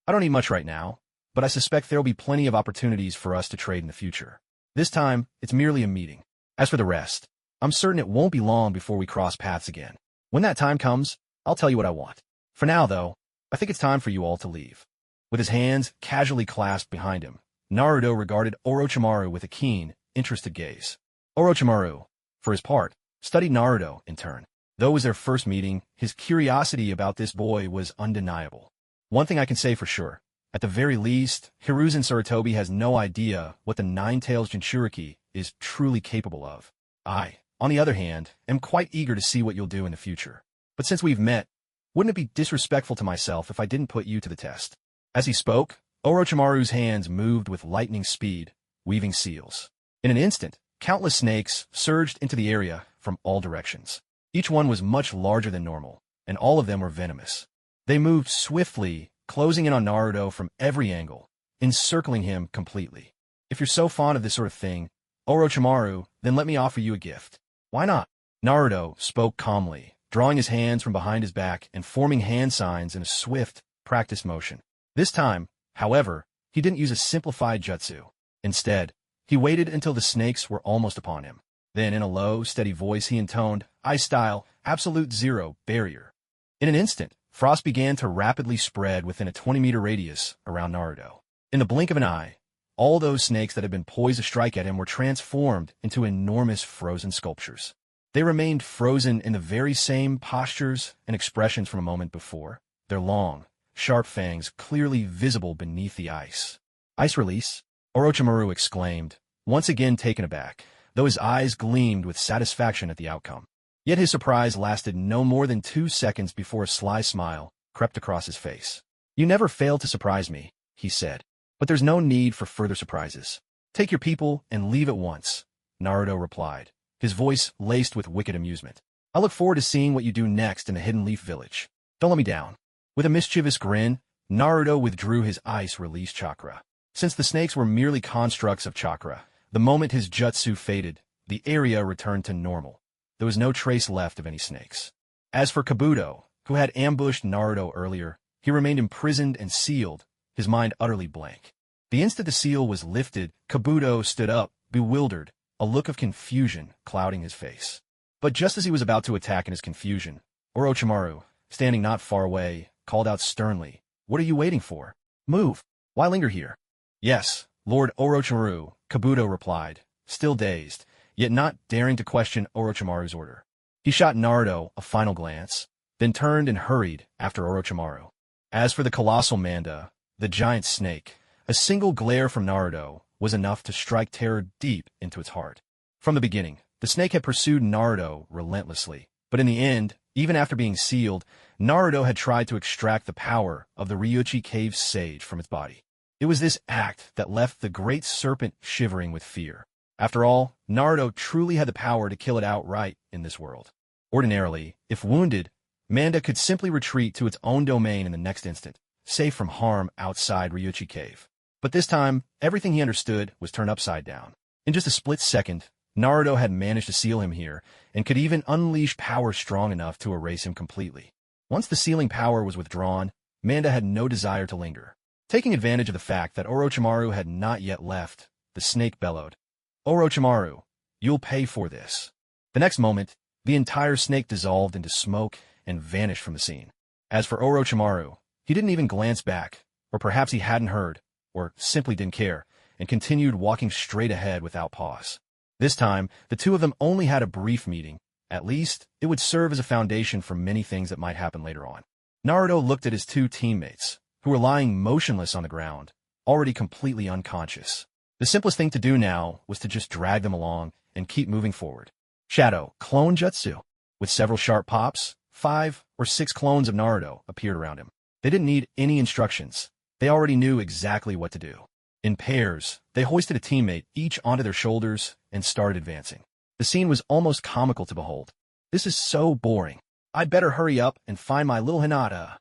"I don't need much right now, but I suspect there will be plenty of opportunities for us to trade in the future. This time, it's merely a meeting. As for the rest, I'm certain it won't be long before we cross paths again. When that time comes, I'll tell you what I want. For now, though, I think it's time for you all to leave." With his hands casually clasped behind him, Naruto regarded Orochimaru with a keen, interested gaze. Orochimaru, for his part, studied Naruto in turn. Though it was their first meeting, his curiosity about this boy was undeniable. One thing I can say for sure, at the very least, Hiruzen Sarutobi has no idea what the Nine-Tails Jinchuriki is truly capable of. I, on the other hand, am quite eager to see what you'll do in the future. But since we've met, wouldn't it be disrespectful to myself if I didn't put you to the test? As he spoke, Orochimaru's hands moved with lightning speed, weaving seals. In an instant, countless snakes surged into the area from all directions. Each one was much larger than normal, and all of them were venomous. They moved swiftly, closing in on Naruto from every angle, encircling him completely. "If you're so fond of this sort of thing, Orochimaru, then let me offer you a gift." "Why not?" Naruto spoke calmly, drawing his hands from behind his back and forming hand signs in a swift, practiced motion. This time, however, he didn't use a simplified jutsu. Instead, he waited until the snakes were almost upon him. Then, in a low, steady voice, he intoned, "Ice style, absolute zero, barrier." In an instant, frost began to rapidly spread within a 20-meter radius around Naruto. In the blink of an eye, all those snakes that had been poised to strike at him were transformed into enormous frozen sculptures. They remained frozen in the very same postures and expressions from a moment before, their long, sharp fangs clearly visible beneath the ice. Ice release? Orochimaru exclaimed, once again taken aback, though his eyes gleamed with satisfaction at the outcome. Yet his surprise lasted no more than 2 seconds before a sly smile crept across his face. You never fail to surprise me, he said. But there's no need for further surprises. Take your people and leave at once, Naruto replied, his voice laced with wicked amusement. I look forward to seeing what you do next in the Hidden Leaf Village. Don't let me down. With a mischievous grin, Naruto withdrew his ice-release chakra. Since the snakes were merely constructs of chakra, the moment his jutsu faded, the area returned to normal. There was no trace left of any snakes. As for Kabuto, who had ambushed Naruto earlier, he remained imprisoned and sealed, his mind utterly blank. The instant the seal was lifted, Kabuto stood up, bewildered, a look of confusion clouding his face. But just as he was about to attack in his confusion, Orochimaru, standing not far away, called out sternly, "What are you waiting for? Move! Why linger here?" "Yes, Lord Orochimaru," Kabuto replied, still dazed, yet not daring to question Orochimaru's order. He shot Naruto a final glance, then turned and hurried after Orochimaru. As for the colossal Manda, the giant snake, a single glare from Naruto was enough to strike terror deep into its heart. From the beginning, the snake had pursued Naruto relentlessly, but in the end, even after being sealed, Naruto had tried to extract the power of the Ryuchi Cave Sage from its body. It was this act that left the great serpent shivering with fear. After all, Naruto truly had the power to kill it outright in this world. Ordinarily, if wounded, Manda could simply retreat to its own domain in the next instant, safe from harm outside Ryuchi Cave. But this time, everything he understood was turned upside down. In just a split second, Naruto had managed to seal him here, and could even unleash power strong enough to erase him completely. Once the sealing power was withdrawn, Manda had no desire to linger. Taking advantage of the fact that Orochimaru had not yet left, the snake bellowed, "Orochimaru, you'll pay for this." The next moment, the entire snake dissolved into smoke and vanished from the scene. As for Orochimaru, he didn't even glance back, or perhaps he hadn't heard, or simply didn't care, and continued walking straight ahead without pause. This time, the two of them only had a brief meeting. At least, it would serve as a foundation for many things that might happen later on. Naruto looked at his two teammates, who were lying motionless on the ground, already completely unconscious. The simplest thing to do now was to just drag them along and keep moving forward. Shadow, clone jutsu. With several sharp pops, 5 or 6 clones of Naruto appeared around him. They didn't need any instructions. They already knew exactly what to do. In pairs, they hoisted a teammate each onto their shoulders and started advancing. The scene was almost comical to behold. This is so boring. I'd better hurry up and find my little Hinata.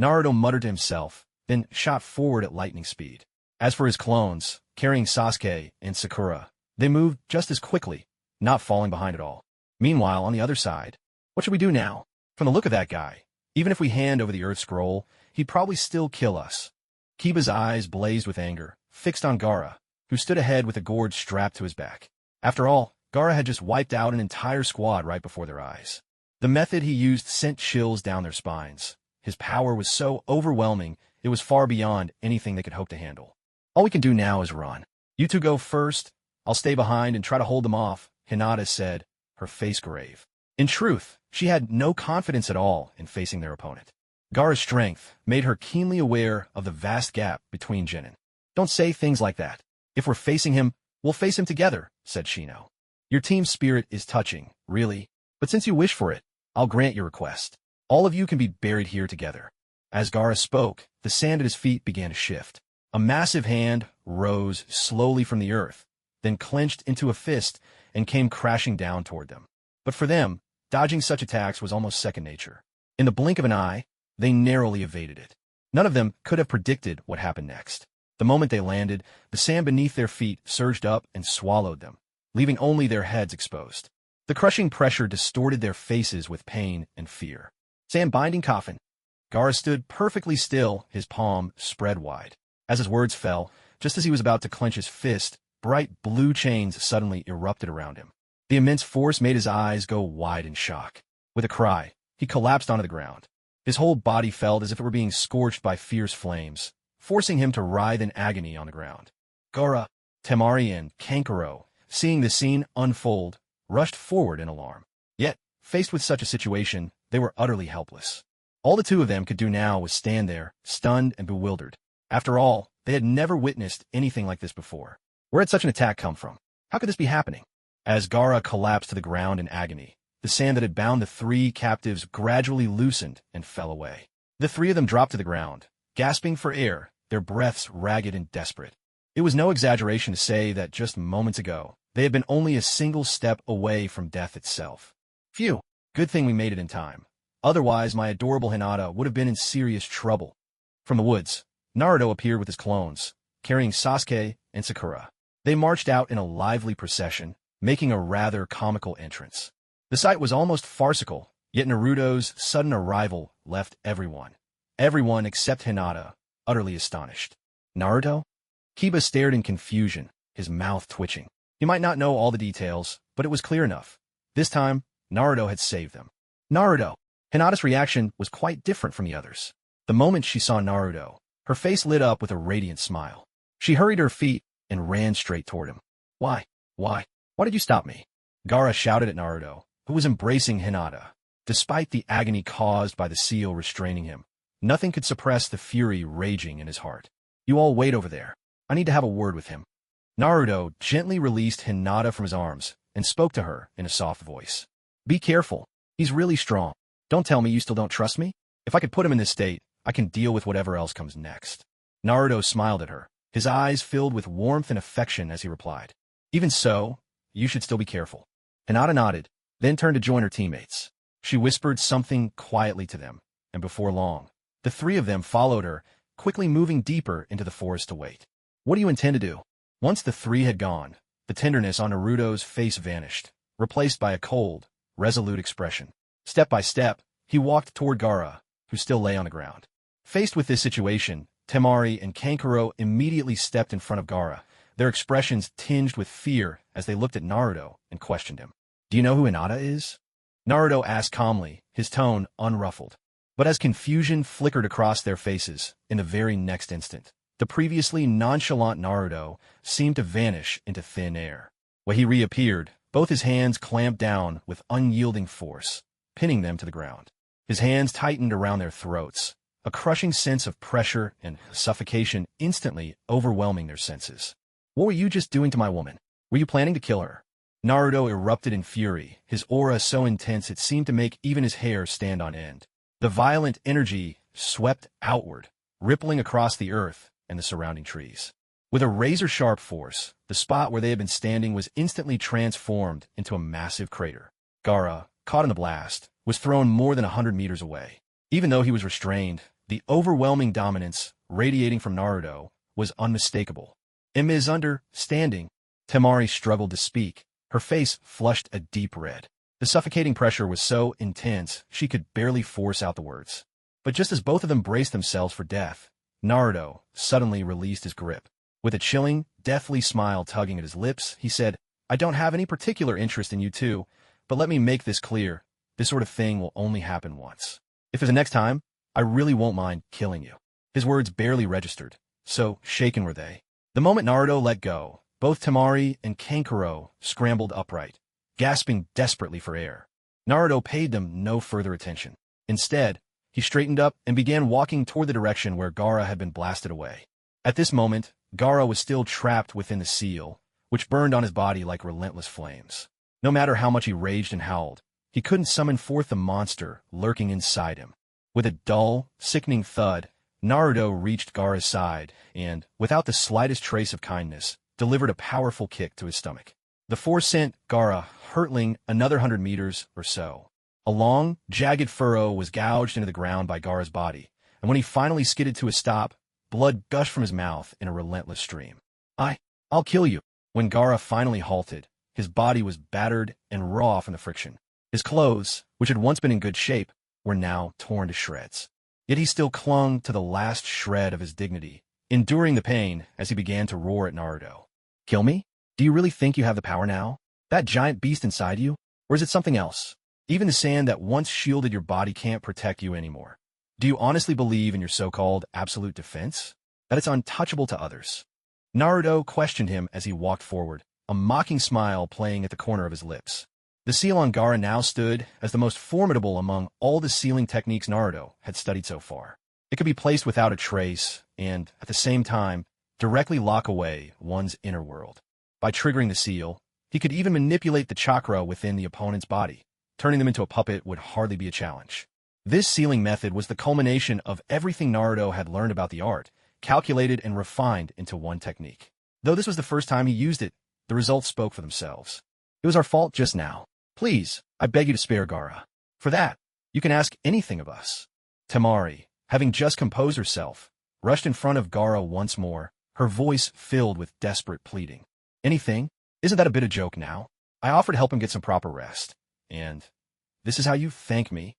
Naruto muttered to himself, then shot forward at lightning speed. As for his clones, carrying Sasuke and Sakura, they moved just as quickly, not falling behind at all. Meanwhile, on the other side, what should we do now? From the look of that guy, even if we hand over the Earth Scroll, he'd probably still kill us. Kiba's eyes blazed with anger, fixed on Gaara, who stood ahead with a gourd strapped to his back. After all, Gaara had just wiped out an entire squad right before their eyes. The method he used sent chills down their spines. His power was so overwhelming, it was far beyond anything they could hope to handle. All we can do now is run. You two go first. I'll stay behind and try to hold them off, Hinata said, her face grave. In truth, she had no confidence at all in facing their opponent. Gaara's strength made her keenly aware of the vast gap between Genin. Don't say things like that. If we're facing him, we'll face him together, said Shino. Your team spirit is touching, really. But since you wish for it, I'll grant your request. All of you can be buried here together. As Gaara spoke, the sand at his feet began to shift. A massive hand rose slowly from the earth, then clenched into a fist and came crashing down toward them. But for them, dodging such attacks was almost second nature. In the blink of an eye, they narrowly evaded it. None of them could have predicted what happened next. The moment they landed, the sand beneath their feet surged up and swallowed them, leaving only their heads exposed. The crushing pressure distorted their faces with pain and fear. Sand binding coffin. Gaara stood perfectly still, his palm spread wide. As his words fell, just as he was about to clench his fist, bright blue chains suddenly erupted around him. The immense force made his eyes go wide in shock. With a cry, he collapsed onto the ground. His whole body felt as if it were being scorched by fierce flames, forcing him to writhe in agony on the ground. Gaara, Temari, and Kankuro, seeing the scene unfold, rushed forward in alarm. Faced with such a situation, they were utterly helpless. All the two of them could do now was stand there, stunned and bewildered. After all, they had never witnessed anything like this before. Where had such an attack come from? How could this be happening? As Gaara collapsed to the ground in agony, the sand that had bound the three captives gradually loosened and fell away. The three of them dropped to the ground, gasping for air, their breaths ragged and desperate. It was no exaggeration to say that just moments ago, they had been only a single step away from death itself. Phew, good thing we made it in time. Otherwise, my adorable Hinata would have been in serious trouble. From the woods, Naruto appeared with his clones, carrying Sasuke and Sakura. They marched out in a lively procession, making a rather comical entrance. The sight was almost farcical, yet Naruto's sudden arrival left everyone except Hinata, utterly astonished. Naruto? Kiba stared in confusion, his mouth twitching. He might not know all the details, but it was clear enough. This time, Naruto had saved them. Naruto! Hinata's reaction was quite different from the others. The moment she saw Naruto, her face lit up with a radiant smile. She hurried to her feet and ran straight toward him. Why did you stop me? Gaara shouted at Naruto, who was embracing Hinata. Despite the agony caused by the seal restraining him, nothing could suppress the fury raging in his heart. You all wait over there. I need to have a word with him. Naruto gently released Hinata from his arms and spoke to her in a soft voice. Be careful. He's really strong. Don't tell me you still don't trust me. If I could put him in this state, I can deal with whatever else comes next. Naruto smiled at her, his eyes filled with warmth and affection as he replied. Even so, you should still be careful. Hinata nodded, then turned to join her teammates. She whispered something quietly to them, and before long, the three of them followed her, quickly moving deeper into the forest to wait. What do you intend to do? Once the three had gone, the tenderness on Naruto's face vanished, replaced by a cold, resolute expression. Step by step, he walked toward Gaara, who still lay on the ground. Faced with this situation, Temari and Kankuro immediately stepped in front of Gaara, their expressions tinged with fear as they looked at Naruto and questioned him. Do you know who Hinata is? Naruto asked calmly, his tone unruffled. But as confusion flickered across their faces, in the very next instant, the previously nonchalant Naruto seemed to vanish into thin air. When he reappeared, both his hands clamped down with unyielding force, pinning them to the ground. His hands tightened around their throats, a crushing sense of pressure and suffocation instantly overwhelming their senses. What were you just doing to my woman? Were you planning to kill her? Naruto erupted in fury, his aura so intense it seemed to make even his hair stand on end. The violent energy swept outward, rippling across the earth and the surrounding trees. With a razor-sharp force, the spot where they had been standing was instantly transformed into a massive crater. Gaara, caught in the blast, was thrown more than 100 meters away. Even though he was restrained, the overwhelming dominance radiating from Naruto was unmistakable. In his understanding, Temari struggled to speak, her face flushed a deep red. The suffocating pressure was so intense she could barely force out the words. But just as both of them braced themselves for death, Naruto suddenly released his grip. With a chilling, deathly smile tugging at his lips, he said, I don't have any particular interest in you two, but let me make this clear. This sort of thing will only happen once. If it's the next time, I really won't mind killing you. His words barely registered, so shaken were they. The moment Naruto let go, both Temari and Kankuro scrambled upright, gasping desperately for air. Naruto paid them no further attention. Instead, he straightened up and began walking toward the direction where Gaara had been blasted away. At this moment, Gaara was still trapped within the seal, which burned on his body like relentless flames. No matter how much he raged and howled, he couldn't summon forth the monster lurking inside him. With a dull, sickening thud, Naruto reached Gaara's side and, without the slightest trace of kindness, delivered a powerful kick to his stomach. The force sent Gaara hurtling another 100 meters or so. A long, jagged furrow was gouged into the ground by Gaara's body, and when he finally skidded to a stop, blood gushed from his mouth in a relentless stream. I'll kill you. When Gaara finally halted, his body was battered and raw from the friction. His clothes, which had once been in good shape, were now torn to shreds. Yet he still clung to the last shred of his dignity, enduring the pain as he began to roar at Naruto. Kill me? Do you really think you have the power now? That giant beast inside you? Or is it something else? Even the sand that once shielded your body can't protect you anymore. Do you honestly believe in your so-called absolute defense? That it's untouchable to others? Naruto questioned him as he walked forward, a mocking smile playing at the corner of his lips. The seal on Gaara now stood as the most formidable among all the sealing techniques Naruto had studied so far. It could be placed without a trace and, at the same time, directly lock away one's inner world. By triggering the seal, he could even manipulate the chakra within the opponent's body. Turning them into a puppet would hardly be a challenge. This sealing method was the culmination of everything Naruto had learned about the art, calculated and refined into one technique. Though this was the first time he used it, the results spoke for themselves. It was our fault just now. Please, I beg you to spare Gaara. For that, you can ask anything of us. Temari, having just composed herself, rushed in front of Gaara once more, her voice filled with desperate pleading. Anything? Isn't that a bit of joke now? I offered to help him get some proper rest. And this is how you thank me?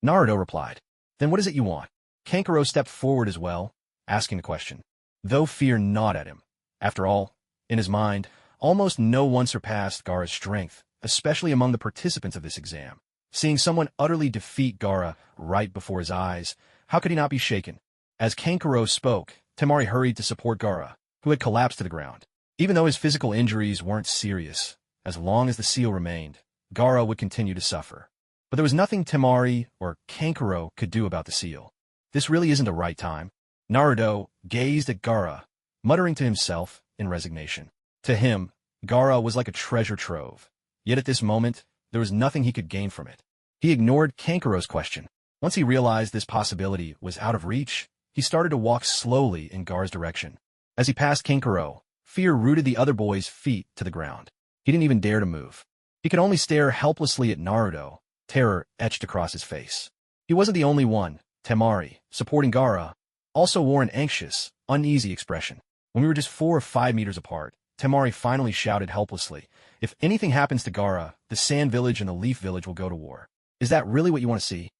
Naruto replied. Then what is it you want? Kankuro stepped forward as well, asking the question. Though fear gnawed at him. After all, in his mind, almost no one surpassed Gaara's strength, especially among the participants of this exam. Seeing someone utterly defeat Gaara right before his eyes, how could he not be shaken? As Kankuro spoke, Temari hurried to support Gaara, who had collapsed to the ground. Even though his physical injuries weren't serious, as long as the seal remained, Gaara would continue to suffer. But there was nothing Temari or Kankuro could do about the seal. This really isn't the right time. Naruto gazed at Gaara, muttering to himself in resignation. To him, Gaara was like a treasure trove. Yet at this moment, there was nothing he could gain from it. He ignored Kankuro's question. Once he realized this possibility was out of reach, he started to walk slowly in Gaara's direction. As he passed Kankuro, fear rooted the other boy's feet to the ground. He didn't even dare to move. He could only stare helplessly at Naruto, terror etched across his face. He wasn't the only one. Temari, supporting Gaara, also wore an anxious, uneasy expression. When we were just 4 or 5 meters apart, Temari finally shouted helplessly, "If anything happens to Gaara, the Sand Village and the Leaf Village will go to war. Is that really what you want to see?"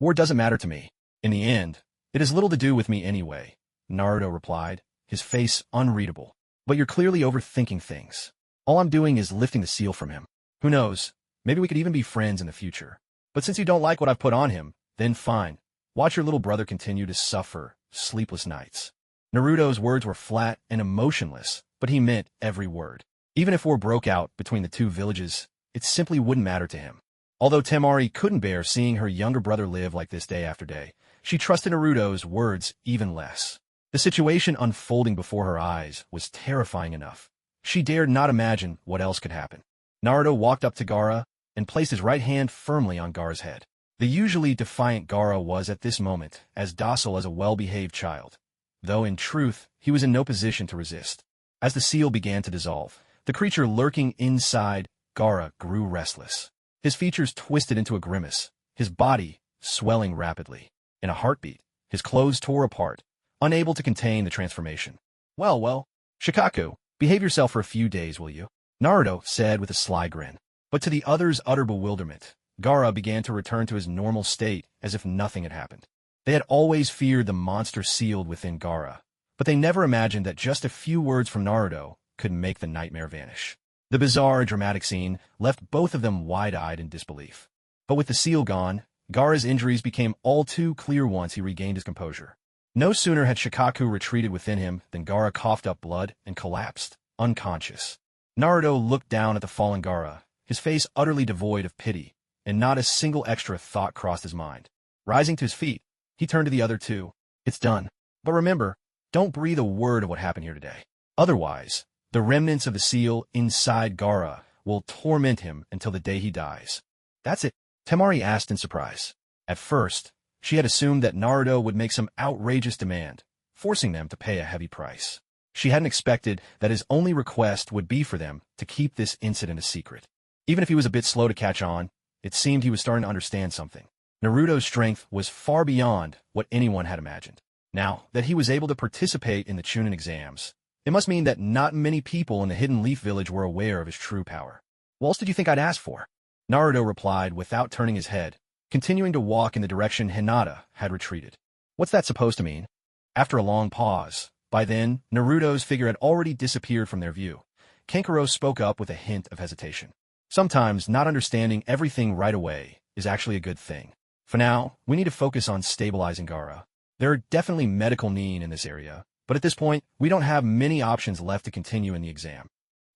"War doesn't matter to me. In the end, it has little to do with me anyway," Naruto replied, his face unreadable. "But you're clearly overthinking things. All I'm doing is lifting the seal from him. Who knows, maybe we could even be friends in the future. But since you don't like what I've put on him, then fine. Watch your little brother continue to suffer sleepless nights." Naruto's words were flat and emotionless, but he meant every word. Even if war broke out between the two villages, it simply wouldn't matter to him. Although Temari couldn't bear seeing her younger brother live like this day after day, she trusted Naruto's words even less. The situation unfolding before her eyes was terrifying enough. She dared not imagine what else could happen. Naruto walked up to Gaara and placed his right hand firmly on Gaara's head. The usually defiant Gaara was at this moment as docile as a well-behaved child, though in truth he was in no position to resist. As the seal began to dissolve, the creature lurking inside Gaara grew restless. His features twisted into a grimace, his body swelling rapidly. In a heartbeat, his clothes tore apart, unable to contain the transformation. Well, Shikaku, behave yourself for a few days, will you?" Naruto said with a sly grin. But to the other's utter bewilderment, Gaara began to return to his normal state as if nothing had happened. They had always feared the monster sealed within Gaara, but they never imagined that just a few words from Naruto could make the nightmare vanish. The bizarre, dramatic scene left both of them wide-eyed in disbelief. But with the seal gone, Gaara's injuries became all too clear once he regained his composure. No sooner had Shikaku retreated within him than Gaara coughed up blood and collapsed, unconscious. Naruto looked down at the fallen Gaara, his face utterly devoid of pity, and not a single extra thought crossed his mind. Rising to his feet, he turned to the other two. "It's done. But remember, don't breathe a word of what happened here today. Otherwise, the remnants of the seal inside Gaara will torment him until the day he dies." "That's it?" Temari asked in surprise. At first, she had assumed that Naruto would make some outrageous demand, forcing them to pay a heavy price. She hadn't expected that his only request would be for them to keep this incident a secret. Even if he was a bit slow to catch on, it seemed he was starting to understand something. Naruto's strength was far beyond what anyone had imagined. Now that he was able to participate in the Chunin exams, it must mean that not many people in the Hidden Leaf Village were aware of his true power. "What else did you think I'd ask for?" Naruto replied without turning his head, continuing to walk in the direction Hinata had retreated. "What's that supposed to mean?" After a long pause, by then, Naruto's figure had already disappeared from their view. Kankuro spoke up with a hint of hesitation. "Sometimes not understanding everything right away is actually a good thing. For now, we need to focus on stabilizing Gaara. There are definitely medical needs in this area, but at this point, we don't have many options left to continue in the exam."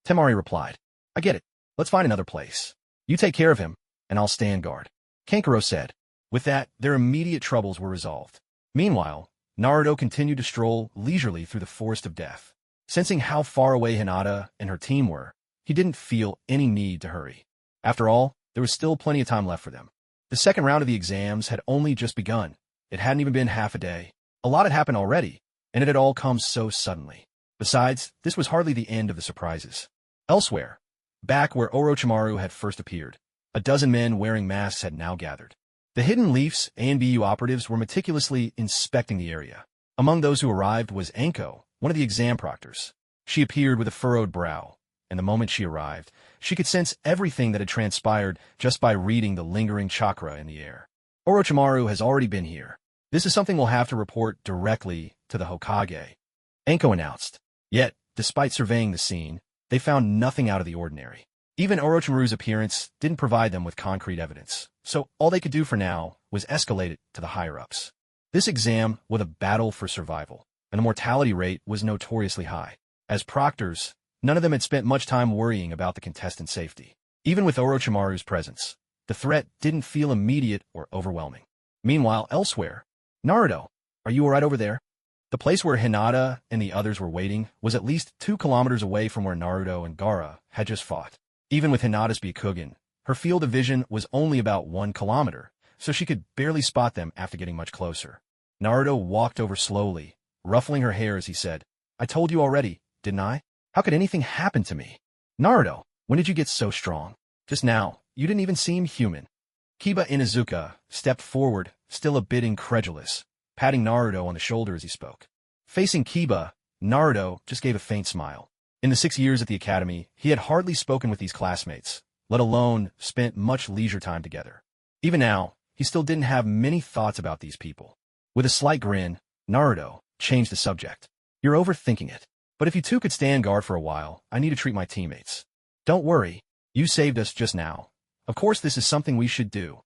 Temari replied, "I get it. Let's find another place. You take care of him, and I'll stand guard, Kankuro said. With that, their immediate troubles were resolved. Meanwhile, Naruto continued to stroll leisurely through the forest of death. Sensing how far away Hinata and her team were, he didn't feel any need to hurry. After all, there was still plenty of time left for them. The second round of the exams had only just begun. It hadn't even been half a day. A lot had happened already, and it had all come so suddenly. Besides, this was hardly the end of the surprises. Elsewhere, back where Orochimaru had first appeared, a dozen men wearing masks had now gathered. The Hidden Leaf's ANBU operatives were meticulously inspecting the area. Among those who arrived was Anko, one of the exam proctors. She appeared with a furrowed brow, and the moment she arrived, she could sense everything that had transpired just by reading the lingering chakra in the air. Orochimaru has already been here. This is something we'll have to report directly to the Hokage, Anko announced. Yet, despite surveying the scene, they found nothing out of the ordinary. Even Orochimaru's appearance didn't provide them with concrete evidence, so all they could do for now was escalate it to the higher-ups. This exam was a battle for survival, and the mortality rate was notoriously high. As proctors, none of them had spent much time worrying about the contestants' safety. Even with Orochimaru's presence, the threat didn't feel immediate or overwhelming. Meanwhile, elsewhere, Naruto, are you all right over there? The place where Hinata and the others were waiting was at least 2 kilometers away from where Naruto and Gaara had just fought. Even with Hinata's Byakugan, her field of vision was only about 1 kilometer, so she could barely spot them after getting much closer. Naruto walked over slowly, ruffling her hair as he said, I told you already, didn't I? How could anything happen to me? Naruto, when did you get so strong? Just now, you didn't even seem human. Kiba Inuzuka stepped forward, still a bit incredulous, patting Naruto on the shoulder as he spoke. Facing Kiba, Naruto just gave a faint smile. In the 6 years at the academy, he had hardly spoken with these classmates, let alone spent much leisure time together. Even now, he still didn't have many thoughts about these people. With a slight grin, Naruto changed the subject. You're overthinking it. But if you two could stand guard for a while, I need to treat my teammates. Don't worry, you saved us just now. Of course this is something we should do.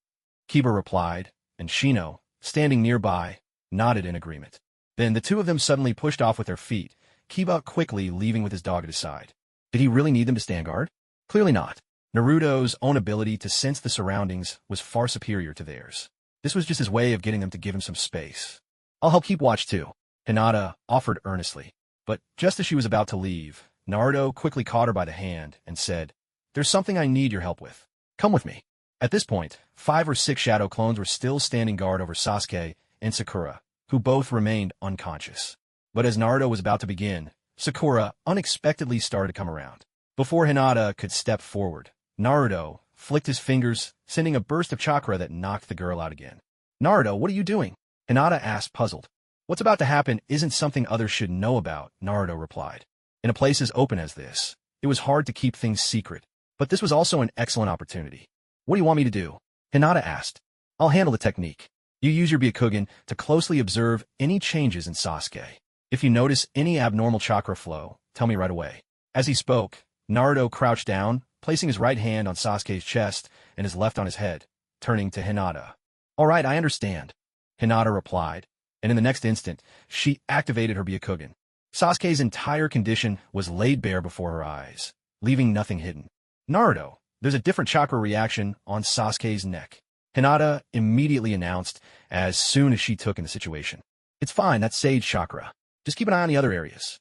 Kiba replied, and Shino, standing nearby, nodded in agreement. Then the two of them suddenly pushed off with their feet, Kiba quickly leaving with his dog at his side. Did he really need them to stand guard? Clearly not. Naruto's own ability to sense the surroundings was far superior to theirs. This was just his way of getting them to give him some space. I'll help keep watch too, Hinata offered earnestly. But just as she was about to leave, Naruto quickly caught her by the hand and said, There's something I need your help with. Come with me. At this point, 5 or 6 shadow clones were still standing guard over Sasuke and Sakura, who both remained unconscious. But as Naruto was about to begin, Sakura unexpectedly started to come around. Before Hinata could step forward, Naruto flicked his fingers, sending a burst of chakra that knocked the girl out again. Naruto, what are you doing? Hinata asked, puzzled. What's about to happen isn't something others should know about, Naruto replied. In a place as open as this, it was hard to keep things secret, but this was also an excellent opportunity. What do you want me to do? Hinata asked. I'll handle the technique. You use your Byakugan to closely observe any changes in Sasuke. If you notice any abnormal chakra flow, tell me right away. As he spoke, Naruto crouched down, placing his right hand on Sasuke's chest and his left on his head, turning to Hinata. All right, I understand, Hinata replied, and in the next instant, she activated her Byakugan. Sasuke's entire condition was laid bare before her eyes, leaving nothing hidden. Naruto, there's a different chakra reaction on Sasuke's neck, Hinata immediately announced as soon as she took in the situation. It's fine, that's Sage chakra. Just keep an eye on the other areas.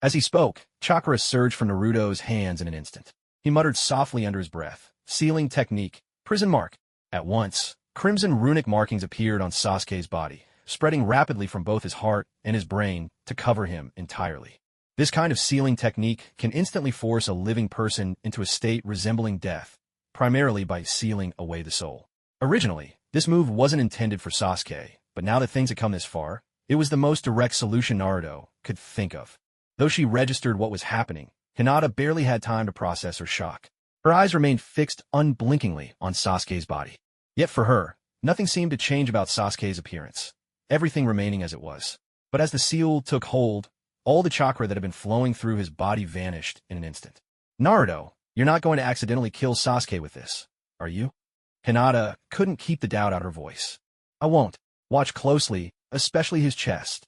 As he spoke, chakra surged from Naruto's hands in an instant. He muttered softly under his breath, sealing technique, prison mark. At once, crimson runic markings appeared on Sasuke's body, spreading rapidly from both his heart and his brain to cover him entirely. This kind of sealing technique can instantly force a living person into a state resembling death, primarily by sealing away the soul. Originally, this move wasn't intended for Sasuke, but now that things had come this far, it was the most direct solution Naruto could think of. Though she registered what was happening, Hinata barely had time to process her shock. Her eyes remained fixed unblinkingly on Sasuke's body. Yet for her, nothing seemed to change about Sasuke's appearance, everything remaining as it was. But as the seal took hold, all the chakra that had been flowing through his body vanished in an instant. Naruto, you're not going to accidentally kill Sasuke with this, are you? Hinata couldn't keep the doubt out of her voice. I won't. Watch closely, especially his chest.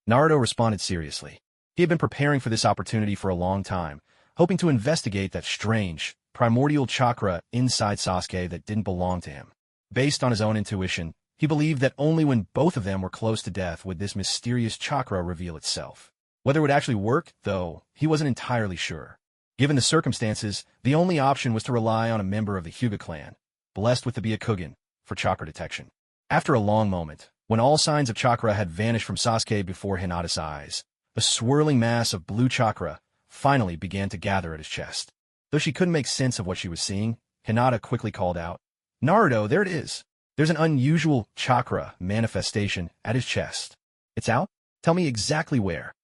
Naruto responded seriously. He had been preparing for this opportunity for a long time, hoping to investigate that strange, primordial chakra inside Sasuke that didn't belong to him. Based on his own intuition, he believed that only when both of them were close to death would this mysterious chakra reveal itself. Whether it would actually work, though, he wasn't entirely sure. Given the circumstances, the only option was to rely on a member of the Hyuga clan, blessed with the Byakugan, for chakra detection. After a long moment, when all signs of chakra had vanished from Sasuke before Hinata's eyes, a swirling mass of blue chakra finally began to gather at his chest. Though she couldn't make sense of what she was seeing, Hinata quickly called out, "Naruto, there it is! There's an unusual chakra manifestation at his chest. It's out? Tell me exactly where."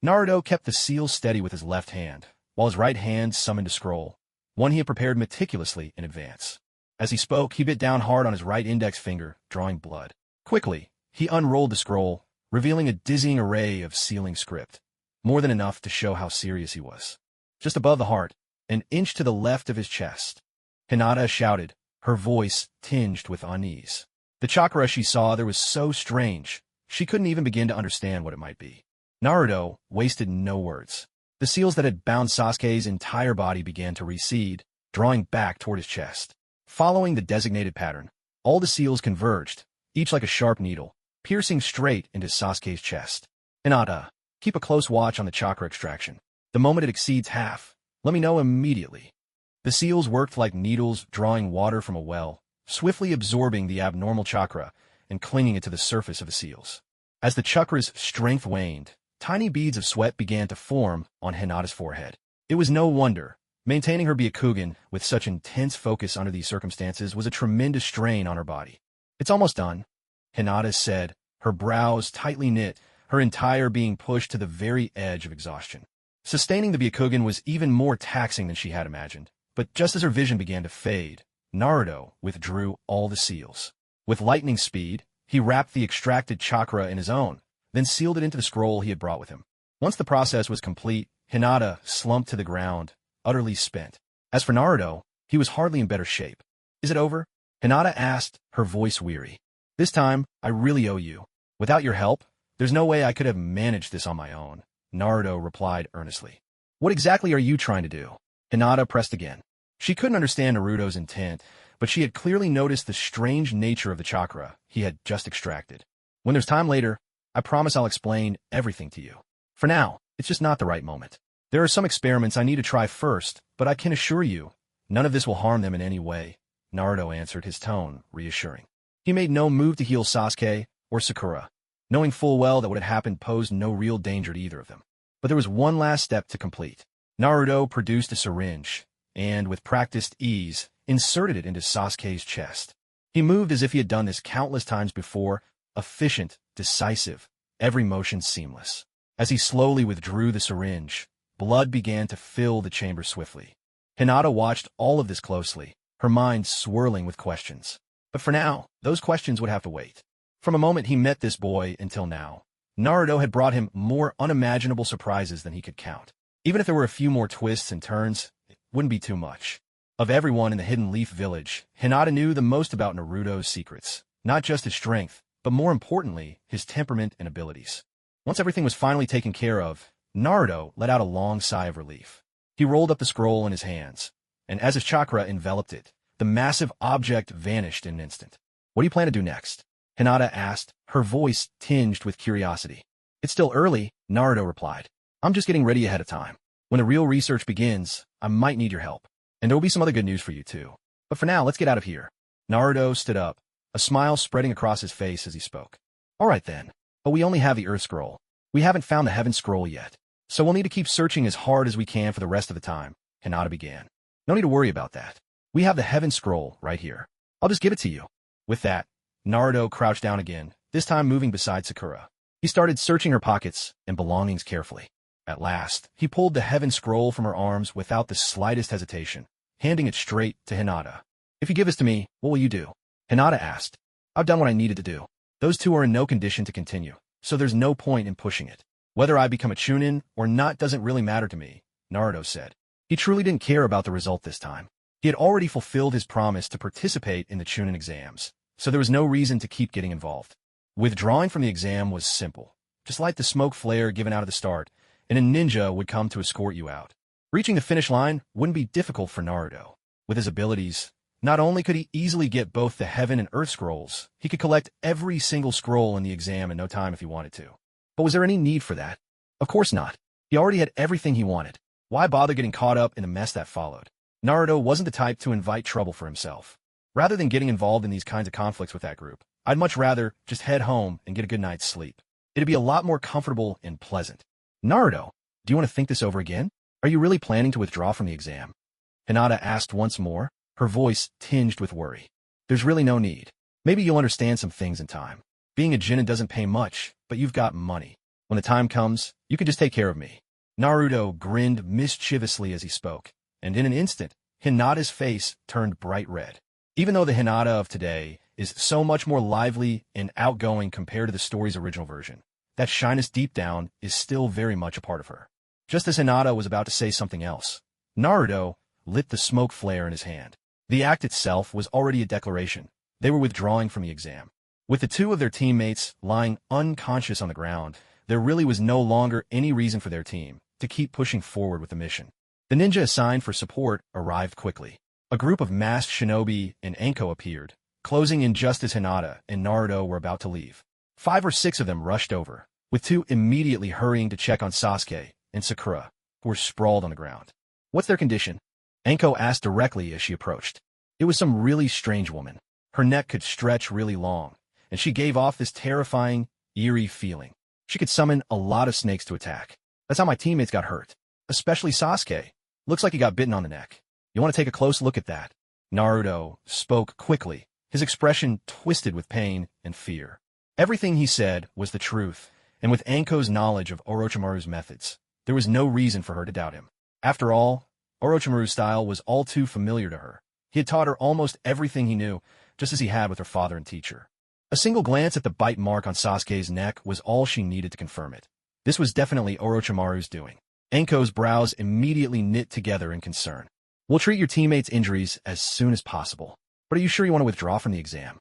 Naruto kept the seal steady with his left hand, while his right hand summoned a scroll, one he had prepared meticulously in advance. As he spoke, he bit down hard on his right index finger, drawing blood. Quickly, he unrolled the scroll, revealing a dizzying array of sealing script, more than enough to show how serious he was. Just above the heart, an inch to the left of his chest, Hinata shouted, her voice tinged with unease. The chakra she saw there was so strange, she couldn't even begin to understand what it might be. Naruto wasted no words. The seals that had bound Sasuke's entire body began to recede, drawing back toward his chest. Following the designated pattern, all the seals converged, each like a sharp needle, piercing straight into Sasuke's chest. "Hinata, keep a close watch on the chakra extraction. The moment it exceeds half, let me know immediately." The seals worked like needles drawing water from a well, swiftly absorbing the abnormal chakra and clinging it to the surface of the seals. As the chakra's strength waned, tiny beads of sweat began to form on Hinata's forehead. It was no wonder. Maintaining her Byakugan with such intense focus under these circumstances was a tremendous strain on her body. "It's almost done," Hinata said, her brows tightly knit, her entire being pushed to the very edge of exhaustion. Sustaining the Byakugan was even more taxing than she had imagined, but just as her vision began to fade, Naruto withdrew all the seals. With lightning speed, he wrapped the extracted chakra in his own, then sealed it into the scroll he had brought with him. Once the process was complete, Hinata slumped to the ground, utterly spent. As for Naruto, he was hardly in better shape. "Is it over?" Hinata asked, her voice weary. "This time, I really owe you. Without your help, there's no way I could have managed this on my own," Naruto replied earnestly. "What exactly are you trying to do?" Hinata pressed again. She couldn't understand Naruto's intent, but she had clearly noticed the strange nature of the chakra he had just extracted. "When there's time later, I promise I'll explain everything to you. For now, it's just not the right moment. There are some experiments I need to try first, but I can assure you, none of this will harm them in any way," Naruto answered, his tone reassuring. He made no move to heal Sasuke or Sakura, knowing full well that what had happened posed no real danger to either of them. But there was one last step to complete. Naruto produced a syringe, and with practiced ease, inserted it into Sasuke's chest. He moved as if he had done this countless times before, efficient, decisive, every motion seamless. As he slowly withdrew the syringe, blood began to fill the chamber swiftly. Hinata watched all of this closely, her mind swirling with questions. But for now, those questions would have to wait. From the moment he met this boy until now, Naruto had brought him more unimaginable surprises than he could count. Even if there were a few more twists and turns, it wouldn't be too much. Of everyone in the Hidden Leaf Village, Hinata knew the most about Naruto's secrets, not just his strength, but more importantly, his temperament and abilities. Once everything was finally taken care of, Naruto let out a long sigh of relief. He rolled up the scroll in his hands, and as his chakra enveloped it, the massive object vanished in an instant. "What do you plan to do next?" Hinata asked, her voice tinged with curiosity. "It's still early," Naruto replied. "I'm just getting ready ahead of time. When the real research begins, I might need your help. And there will be some other good news for you, too. But for now, let's get out of here." Naruto stood up, a smile spreading across his face as he spoke. "All right then, but we only have the Earth Scroll. We haven't found the Heaven Scroll yet, so we'll need to keep searching as hard as we can for the rest of the time," Hinata began. "No need to worry about that. We have the Heaven Scroll right here. I'll just give it to you." With that, Naruto crouched down again, this time moving beside Sakura. He started searching her pockets and belongings carefully. At last, he pulled the Heaven Scroll from her arms without the slightest hesitation, handing it straight to Hinata. "If you give this to me, what will you do?" Hinata asked. "I've done what I needed to do. Those two are in no condition to continue, so there's no point in pushing it. Whether I become a Chunin or not doesn't really matter to me," Naruto said. He truly didn't care about the result this time. He had already fulfilled his promise to participate in the Chunin exams, so there was no reason to keep getting involved. Withdrawing from the exam was simple. Just light the smoke flare given out at the start, and a ninja would come to escort you out. Reaching the finish line wouldn't be difficult for Naruto. With his abilities, not only could he easily get both the Heaven and Earth scrolls, he could collect every single scroll in the exam in no time if he wanted to. But was there any need for that? Of course not. He already had everything he wanted. Why bother getting caught up in the mess that followed? Naruto wasn't the type to invite trouble for himself. Rather than getting involved in these kinds of conflicts with that group, I'd much rather just head home and get a good night's sleep. It'd be a lot more comfortable and pleasant. Naruto, do you want to think this over again? Are you really planning to withdraw from the exam? Hinata asked once more, her voice tinged with worry. There's really no need. Maybe you'll understand some things in time. Being a genin doesn't pay much, but you've got money. When the time comes, you can just take care of me. Naruto grinned mischievously as he spoke, and in an instant, Hinata's face turned bright red. Even though the Hinata of today is so much more lively and outgoing compared to the story's original version, that shyness deep down is still very much a part of her. Just as Hinata was about to say something else, Naruto lit the smoke flare in his hand. The act itself was already a declaration. They were withdrawing from the exam. With the two of their teammates lying unconscious on the ground, there really was no longer any reason for their team to keep pushing forward with the mission. The ninja assigned for support arrived quickly. A group of masked shinobi and Anko appeared, closing in just as Hinata and Naruto were about to leave. 5 or 6 of them rushed over, with 2 immediately hurrying to check on Sasuke and Sakura, who were sprawled on the ground. What's their condition? Anko asked directly as she approached. It was some really strange woman. Her neck could stretch really long, and she gave off this terrifying, eerie feeling. She could summon a lot of snakes to attack. That's how my teammates got hurt, especially Sasuke. Looks like he got bitten on the neck. You want to take a close look at that? Naruto spoke quickly, his expression twisted with pain and fear. Everything he said was the truth, and with Anko's knowledge of Orochimaru's methods, there was no reason for her to doubt him. After all, Orochimaru's style was all too familiar to her. He had taught her almost everything he knew, just as he had with her father and teacher. A single glance at the bite mark on Sasuke's neck was all she needed to confirm it. This was definitely Orochimaru's doing. Anko's brows immediately knit together in concern. We'll treat your teammates' injuries as soon as possible. But are you sure you want to withdraw from the exam?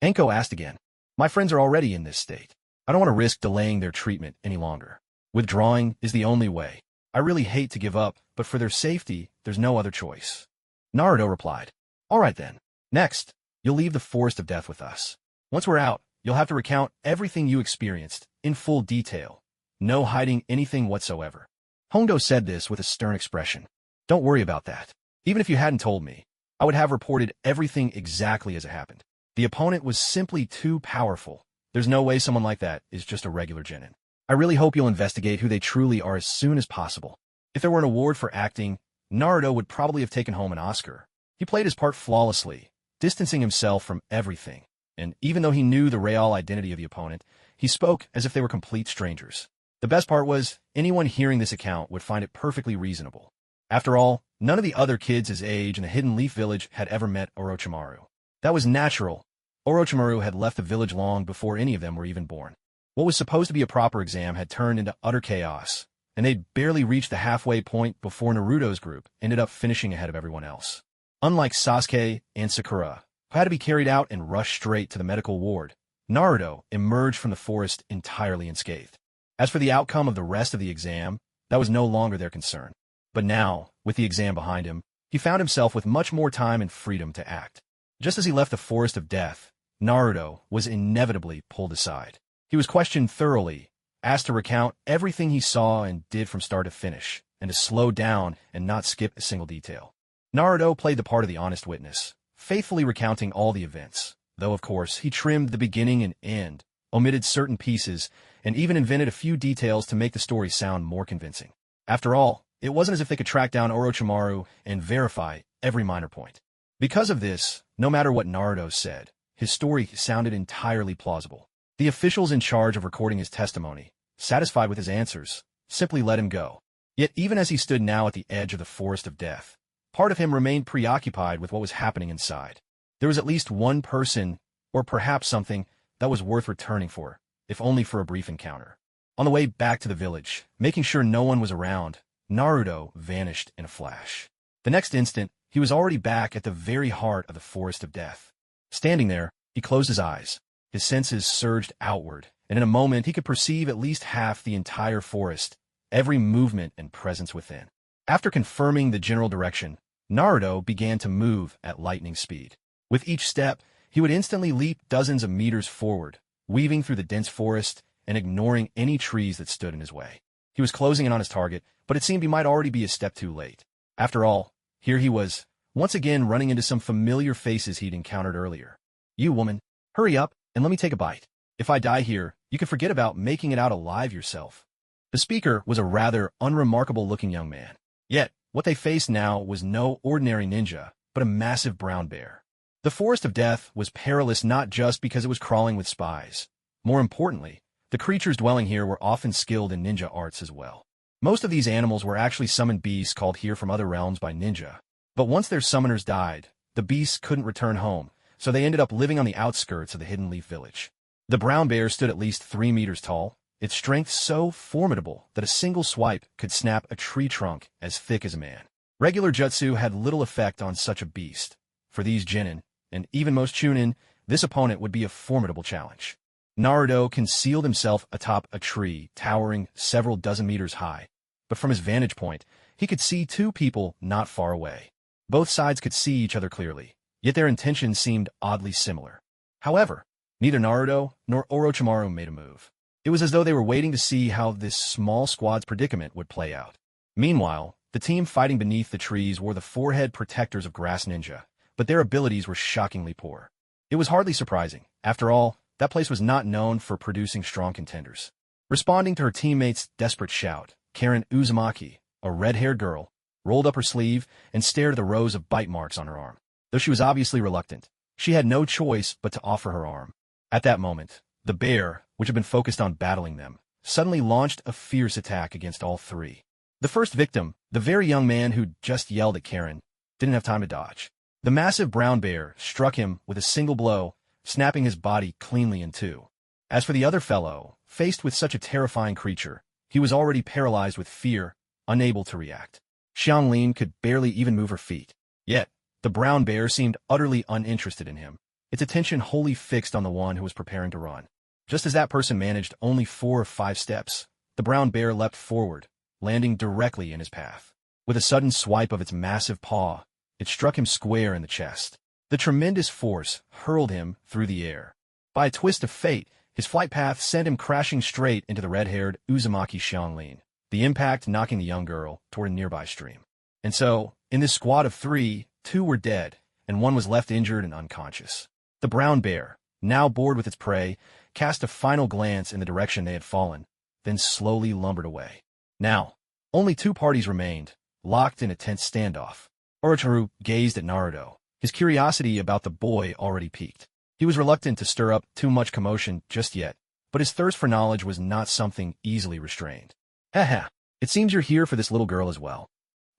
Anko asked again. My friends are already in this state. I don't want to risk delaying their treatment any longer. Withdrawing is the only way. I really hate to give up, but for their safety, there's no other choice. Naruto replied. All right then. Next, you'll leave the Forest of Death with us. Once we're out, you'll have to recount everything you experienced, in full detail. No hiding anything whatsoever. Hondo said this with a stern expression. Don't worry about that. Even if you hadn't told me, I would have reported everything exactly as it happened. The opponent was simply too powerful. There's no way someone like that is just a regular genin. I really hope you'll investigate who they truly are as soon as possible. If there were an award for acting, Naruto would probably have taken home an Oscar. He played his part flawlessly, distancing himself from everything. And even though he knew the real identity of the opponent, he spoke as if they were complete strangers. The best part was, anyone hearing this account would find it perfectly reasonable. After all, none of the other kids his age in the Hidden Leaf Village had ever met Orochimaru. That was natural. Orochimaru had left the village long before any of them were even born. What was supposed to be a proper exam had turned into utter chaos, and they'd barely reached the halfway point before Naruto's group ended up finishing ahead of everyone else. Unlike Sasuke and Sakura, who had to be carried out and rushed straight to the medical ward, Naruto emerged from the forest entirely unscathed. As for the outcome of the rest of the exam, that was no longer their concern. But now, with the exam behind him, he found himself with much more time and freedom to act. Just as he left the Forest of Death, Naruto was inevitably pulled aside. He was questioned thoroughly, asked to recount everything he saw and did from start to finish, and to slow down and not skip a single detail. Naruto played the part of the honest witness, faithfully recounting all the events, though of course he trimmed the beginning and end, omitted certain pieces, and even invented a few details to make the story sound more convincing. After all, it wasn't as if they could track down Orochimaru and verify every minor point. Because of this, no matter what Naruto said, his story sounded entirely plausible. The officials in charge of recording his testimony, satisfied with his answers, simply let him go. Yet even as he stood now at the edge of the Forest of Death, part of him remained preoccupied with what was happening inside. There was at least one person, or perhaps something, that was worth returning for, if only for a brief encounter. On the way back to the village, making sure no one was around, Naruto vanished in a flash. The next instant, he was already back at the very heart of the Forest of Death. Standing there, he closed his eyes. His senses surged outward, and in a moment he could perceive at least half the entire forest, every movement and presence within. After confirming the general direction, Naruto began to move at lightning speed. With each step, he would instantly leap dozens of meters forward, weaving through the dense forest and ignoring any trees that stood in his way. He was closing in on his target, but it seemed he might already be a step too late. After all, here he was, once again running into some familiar faces he'd encountered earlier. "You, woman, hurry up and let me take a bite. If I die here, you can forget about making it out alive yourself." The speaker was a rather unremarkable-looking young man. Yet, what they faced now was no ordinary ninja, but a massive brown bear. The Forest of Death was perilous not just because it was crawling with spies. More importantly, the creatures dwelling here were often skilled in ninja arts as well. Most of these animals were actually summoned beasts called here from other realms by ninja. But once their summoners died, the beasts couldn't return home, so they ended up living on the outskirts of the Hidden Leaf Village. The brown bear stood at least 3 meters tall, its strength so formidable that a single swipe could snap a tree trunk as thick as a man. Regular jutsu had little effect on such a beast. For these genin, and even most chunin, this opponent would be a formidable challenge. Naruto concealed himself atop a tree towering several dozen meters high, but from his vantage point, he could see 2 people not far away. Both sides could see each other clearly, yet their intentions seemed oddly similar. However, neither Naruto nor Orochimaru made a move. It was as though they were waiting to see how this small squad's predicament would play out. Meanwhile, the team fighting beneath the trees wore the forehead protectors of Grass Ninja, but their abilities were shockingly poor. It was hardly surprising. After all, that place was not known for producing strong contenders. Responding to her teammates' desperate shout, Karen Uzumaki, a red-haired girl, rolled up her sleeve and stared at the rows of bite marks on her arm. Though she was obviously reluctant, she had no choice but to offer her arm. At that moment, the bear, which had been focused on battling them, suddenly launched a fierce attack against all 3. The first victim, the very young man who'd just yelled at Karen, didn't have time to dodge. The massive brown bear struck him with a single blow, snapping his body cleanly in 2. As for the other fellow, faced with such a terrifying creature, he was already paralyzed with fear, unable to react. Xianglin could barely even move her feet. Yet, the brown bear seemed utterly uninterested in him, its attention wholly fixed on the one who was preparing to run. Just as that person managed only 4 or 5 steps, the brown bear leapt forward, landing directly in his path. With a sudden swipe of its massive paw, it struck him square in the chest. The tremendous force hurled him through the air. By a twist of fate, his flight path sent him crashing straight into the red-haired Uzumaki Xianglin, the impact knocking the young girl toward a nearby stream. And so, in this squad of 3, 2 were dead, and 1 was left injured and unconscious. The brown bear, now bored with its prey, cast a final glance in the direction they had fallen, then slowly lumbered away. Now, only 2 parties remained, locked in a tense standoff. Orochimaru gazed at Naruto, his curiosity about the boy already piqued. He was reluctant to stir up too much commotion just yet, but his thirst for knowledge was not something easily restrained. "Haha, it seems you're here for this little girl as well."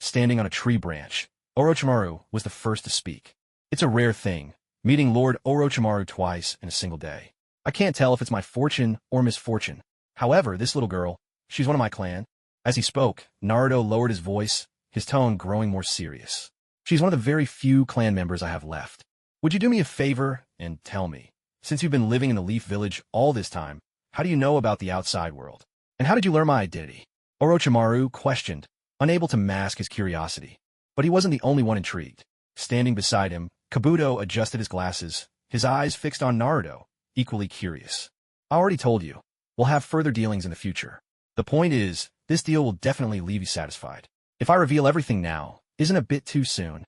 Standing on a tree branch, Orochimaru was the first to speak. "It's a rare thing, meeting Lord Orochimaru twice in a single day. I can't tell if it's my fortune or misfortune. However, this little girl, she's one of my clan." As he spoke, Naruto lowered his voice, his tone growing more serious. "She's one of the very few clan members I have left. Would you do me a favor and tell me, since you've been living in the Leaf Village all this time, how do you know about the outside world? And how did you learn my identity?" Orochimaru questioned, unable to mask his curiosity. But he wasn't the only one intrigued. Standing beside him, Kabuto adjusted his glasses, his eyes fixed on Naruto, equally curious. "I already told you. We'll have further dealings in the future. The point is, this deal will definitely leave you satisfied. If I reveal everything now, isn't it a bit too soon?"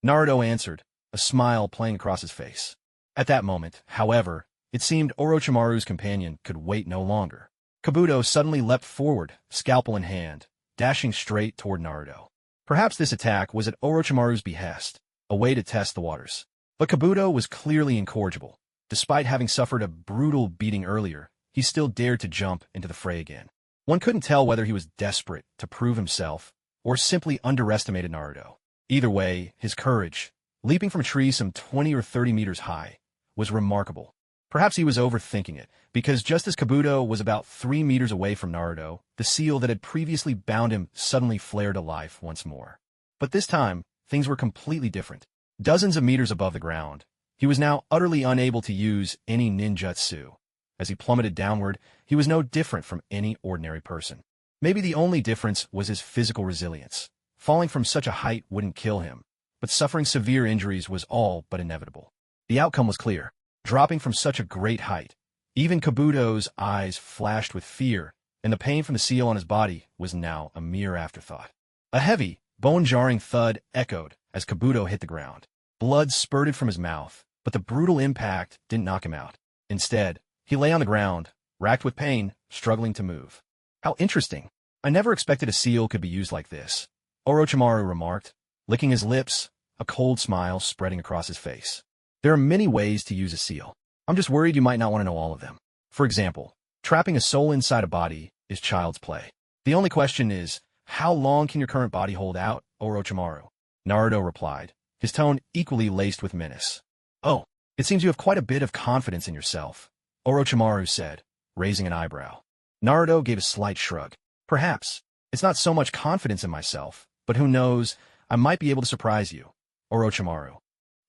Naruto answered, a smile playing across his face. At that moment, however, it seemed Orochimaru's companion could wait no longer. Kabuto suddenly leapt forward, scalpel in hand, dashing straight toward Naruto. Perhaps this attack was at Orochimaru's behest, a way to test the waters. But Kabuto was clearly incorrigible. Despite having suffered a brutal beating earlier, he still dared to jump into the fray again. One couldn't tell whether he was desperate to prove himself or simply underestimated Naruto. Either way, his courage, leaping from a tree some 20 or 30 meters high, was remarkable. Perhaps he was overthinking it, because just as Kabuto was about 3 meters away from Naruto, the seal that had previously bound him suddenly flared to life once more. But this time, things were completely different. Dozens of meters above the ground, he was now utterly unable to use any ninjutsu. As he plummeted downward, he was no different from any ordinary person. Maybe the only difference was his physical resilience. Falling from such a height wouldn't kill him, but suffering severe injuries was all but inevitable. The outcome was clear. Dropping from such a great height, even Kabuto's eyes flashed with fear, and the pain from the seal on his body was now a mere afterthought. A heavy, bone-jarring thud echoed as Kabuto hit the ground. Blood spurted from his mouth, but the brutal impact didn't knock him out. Instead, he lay on the ground, racked with pain, struggling to move. How interesting. I never expected a seal could be used like this, Orochimaru remarked, licking his lips, a cold smile spreading across his face. There are many ways to use a seal. I'm just worried you might not want to know all of them. For example, trapping a soul inside a body is child's play. The only question is, how long can your current body hold out, Orochimaru? Naruto replied, his tone equally laced with menace. Oh, it seems you have quite a bit of confidence in yourself, Orochimaru said, raising an eyebrow. Naruto gave a slight shrug. Perhaps. It's not so much confidence in myself, but who knows, I might be able to surprise you, Orochimaru.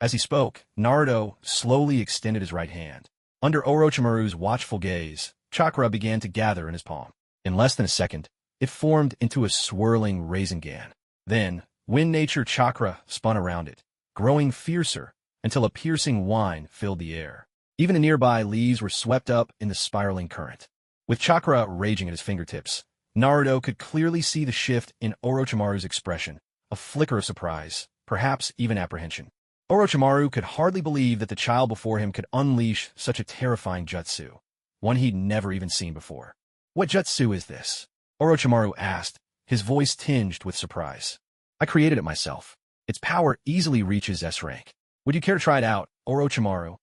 As he spoke, Naruto slowly extended his right hand. Under Orochimaru's watchful gaze, chakra began to gather in his palm. In less than a second, it formed into a swirling Rasengan. Then, wind nature chakra spun around it, growing fiercer until a piercing whine filled the air. Even the nearby leaves were swept up in the spiraling current. With chakra raging at his fingertips, Naruto could clearly see the shift in Orochimaru's expression, a flicker of surprise, perhaps even apprehension. Orochimaru could hardly believe that the child before him could unleash such a terrifying jutsu, one he'd never even seen before. What jutsu is this? Orochimaru asked, his voice tinged with surprise. I created it myself. Its power easily reaches S rank. Would you care to try it out, Orochimaru?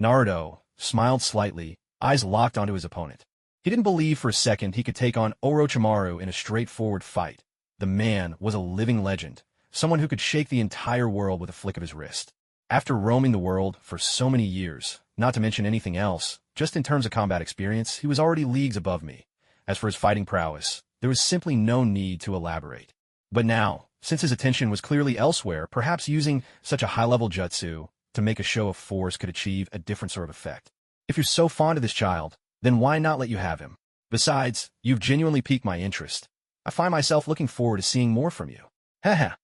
Naruto smiled slightly, eyes locked onto his opponent. He didn't believe for a second he could take on Orochimaru in a straightforward fight. The man was a living legend, someone who could shake the entire world with a flick of his wrist. After roaming the world for so many years, not to mention anything else, just in terms of combat experience, he was already leagues above me. As for his fighting prowess, there was simply no need to elaborate. But now, since his attention was clearly elsewhere, perhaps using such a high-level jutsu to make a show of force could achieve a different sort of effect. If you're so fond of this child, then why not let you have him? Besides, you've genuinely piqued my interest. I find myself looking forward to seeing more from you. Haha.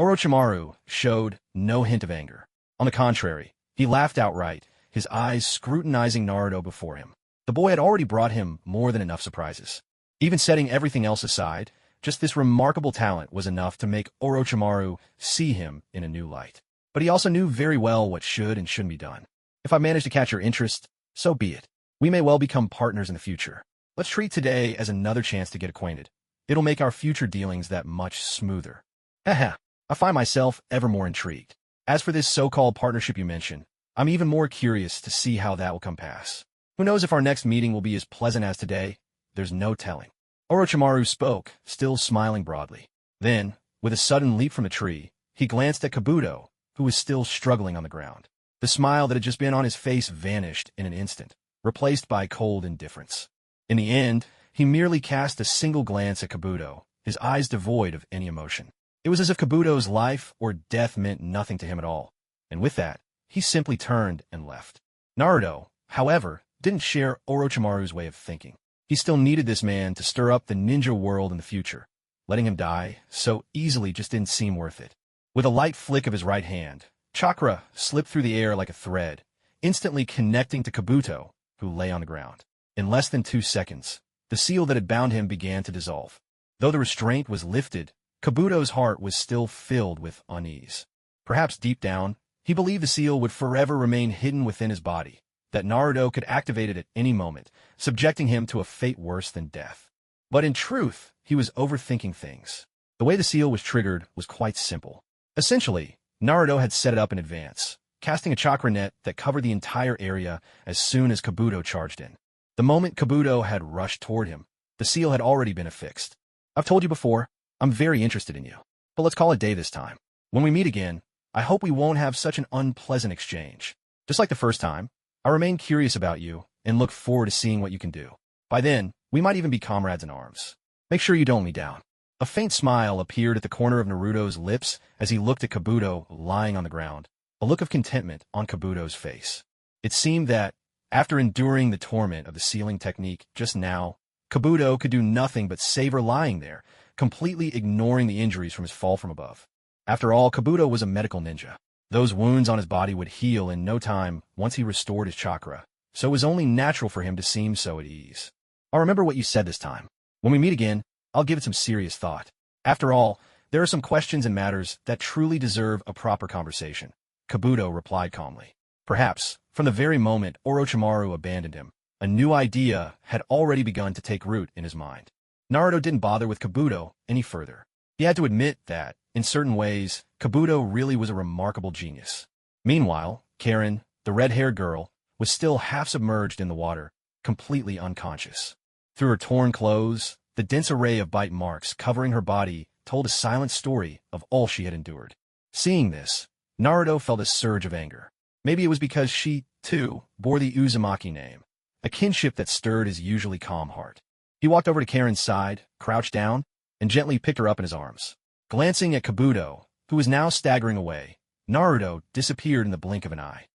Orochimaru showed no hint of anger. On the contrary, he laughed outright, his eyes scrutinizing Naruto before him. The boy had already brought him more than enough surprises. Even setting everything else aside, just this remarkable talent was enough to make Orochimaru see him in a new light. But he also knew very well what should and shouldn't be done. If I manage to catch your interest, so be it. We may well become partners in the future. Let's treat today as another chance to get acquainted. It'll make our future dealings that much smoother. Haha, I find myself ever more intrigued. As for this so-called partnership you mentioned, I'm even more curious to see how that will come pass. Who knows if our next meeting will be as pleasant as today? There's no telling. Orochimaru spoke, still smiling broadly. Then, with a sudden leap from the tree, he glanced at Kabuto, who was still struggling on the ground. The smile that had just been on his face vanished in an instant, replaced by cold indifference. In the end, he merely cast a single glance at Kabuto, his eyes devoid of any emotion. It was as if Kabuto's life or death meant nothing to him at all, and with that, he simply turned and left. Naruto, however, didn't share Orochimaru's way of thinking. He still needed this man to stir up the ninja world in the future. Letting him die so easily just didn't seem worth it. With a light flick of his right hand, chakra slipped through the air like a thread, instantly connecting to Kabuto, who lay on the ground. In less than 2 seconds, the seal that had bound him began to dissolve. Though the restraint was lifted, Kabuto's heart was still filled with unease. Perhaps deep down, he believed the seal would forever remain hidden within his body, that Naruto could activate it at any moment, subjecting him to a fate worse than death. But in truth, he was overthinking things. The way the seal was triggered was quite simple. Essentially, Naruto had set it up in advance, casting a chakra net that covered the entire area as soon as Kabuto charged in. The moment Kabuto had rushed toward him, the seal had already been affixed. I've told you before, I'm very interested in you. But let's call it day this time. When we meet again, I hope we won't have such an unpleasant exchange. Just like the first time, I remain curious about you and look forward to seeing what you can do. By then, we might even be comrades in arms. Make sure you don't let me down. A faint smile appeared at the corner of Naruto's lips as he looked at Kabuto lying on the ground, a look of contentment on Kabuto's face. It seemed that, after enduring the torment of the sealing technique just now, Kabuto could do nothing but savor lying there, completely ignoring the injuries from his fall from above. After all, Kabuto was a medical ninja. Those wounds on his body would heal in no time once he restored his chakra, so it was only natural for him to seem so at ease. I'll remember what you said this time. When we meet again, I'll give it some serious thought. After all, there are some questions and matters that truly deserve a proper conversation. Kabuto replied calmly. Perhaps, from the very moment Orochimaru abandoned him, a new idea had already begun to take root in his mind. Naruto didn't bother with Kabuto any further. He had to admit that, in certain ways, Kabuto really was a remarkable genius. Meanwhile, Karen, the red-haired girl, was still half submerged in the water, completely unconscious. Through her torn clothes, the dense array of bite marks covering her body told a silent story of all she had endured. Seeing this, Naruto felt a surge of anger. Maybe it was because she, too, bore the Uzumaki name, a kinship that stirred his usually calm heart. He walked over to Karen's side, crouched down, and gently picked her up in his arms. Glancing at Kabuto, who was now staggering away, Naruto disappeared in the blink of an eye.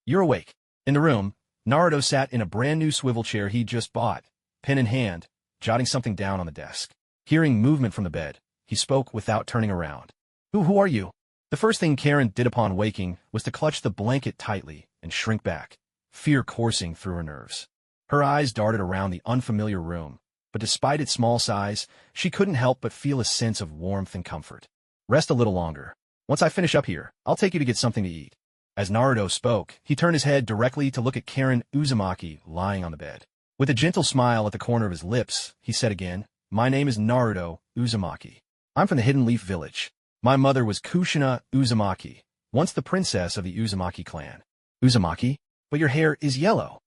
You're awake. In the room, Naruto sat in a brand-new swivel chair he'd just bought, pen in hand, jotting something down on the desk. Hearing movement from the bed, he spoke without turning around. Who are you? The first thing Karen did upon waking was to clutch the blanket tightly and shrink back, fear coursing through her nerves. Her eyes darted around the unfamiliar room, but despite its small size, she couldn't help but feel a sense of warmth and comfort. Rest a little longer. Once I finish up here, I'll take you to get something to eat. As Naruto spoke, he turned his head directly to look at Karen Uzumaki lying on the bed. With a gentle smile at the corner of his lips, he said again, My name is Naruto Uzumaki. I'm from the Hidden Leaf Village. My mother was Kushina Uzumaki, once the princess of the Uzumaki clan. Uzumaki? But your hair is yellow.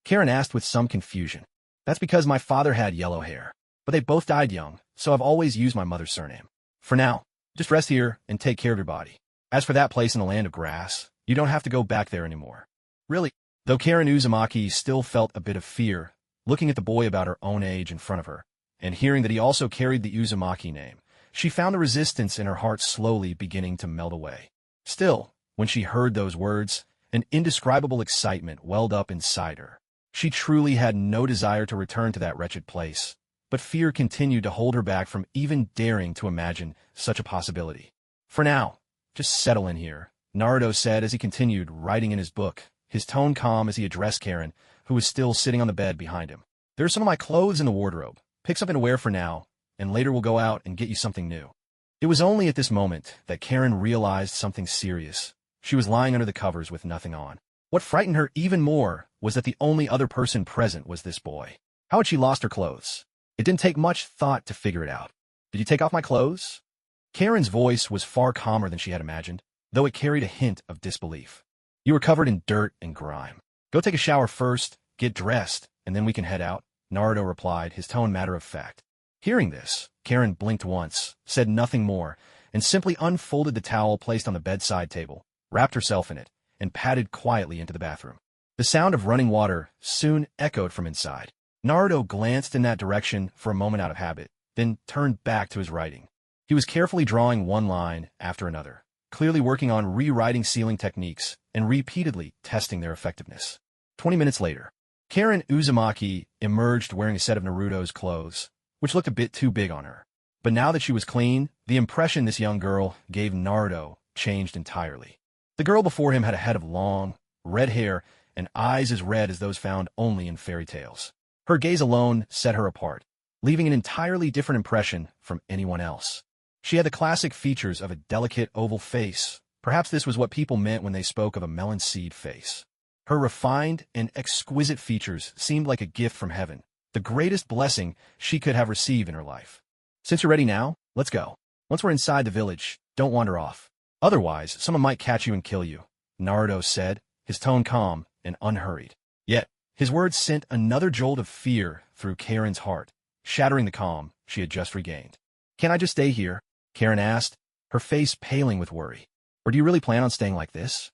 Karen asked with some confusion. That's because my father had yellow hair, but they both died young, so I've always used my mother's surname. For now, just rest here and take care of your body. As for that place in the land of grass, you don't have to go back there anymore. Really? Though Karen Uzumaki still felt a bit of fear, looking at the boy about her own age in front of her, and hearing that he also carried the Uzumaki name, she found the resistance in her heart slowly beginning to melt away. Still, when she heard those words, an indescribable excitement welled up inside her. She truly had no desire to return to that wretched place, but fear continued to hold her back from even daring to imagine such a possibility. For now, just settle in here, Naruto said as he continued writing in his book, his tone calm as he addressed Karen, who was still sitting on the bed behind him. There are some of my clothes in the wardrobe. Pick something to wear for now, and later we'll go out and get you something new. It was only at this moment that Karen realized something serious. She was lying under the covers with nothing on. What frightened her even more was that the only other person present was this boy. How had she lost her clothes? It didn't take much thought to figure it out. Did you take off my clothes? Karen's voice was far calmer than she had imagined, though it carried a hint of disbelief. You were covered in dirt and grime. Go take a shower first, get dressed, and then we can head out, Naruto replied, his tone matter of fact. Hearing this, Karen blinked once, said nothing more, and simply unfolded the towel placed on the bedside table, wrapped herself in it, and padded quietly into the bathroom. The sound of running water soon echoed from inside. Naruto glanced in that direction for a moment out of habit, then turned back to his writing. He was carefully drawing one line after another, clearly working on rewriting sealing techniques and repeatedly testing their effectiveness. 20 minutes later, Karen Uzumaki emerged wearing a set of Naruto's clothes, which looked a bit too big on her. But now that she was clean, the impression this young girl gave Naruto changed entirely. The girl before him had a head of long, red hair and eyes as red as those found only in fairy tales. Her gaze alone set her apart, leaving an entirely different impression from anyone else. She had the classic features of a delicate oval face. Perhaps this was what people meant when they spoke of a melon seed face. Her refined and exquisite features seemed like a gift from heaven, the greatest blessing she could have received in her life. Since you're ready now, let's go. Once we're inside the village, don't wander off. Otherwise, someone might catch you and kill you, Naruto said, his tone calm and unhurried. Yet, his words sent another jolt of fear through Karen's heart, shattering the calm she had just regained. Can I just stay here? Karen asked, her face paling with worry. Or do you really plan on staying like this?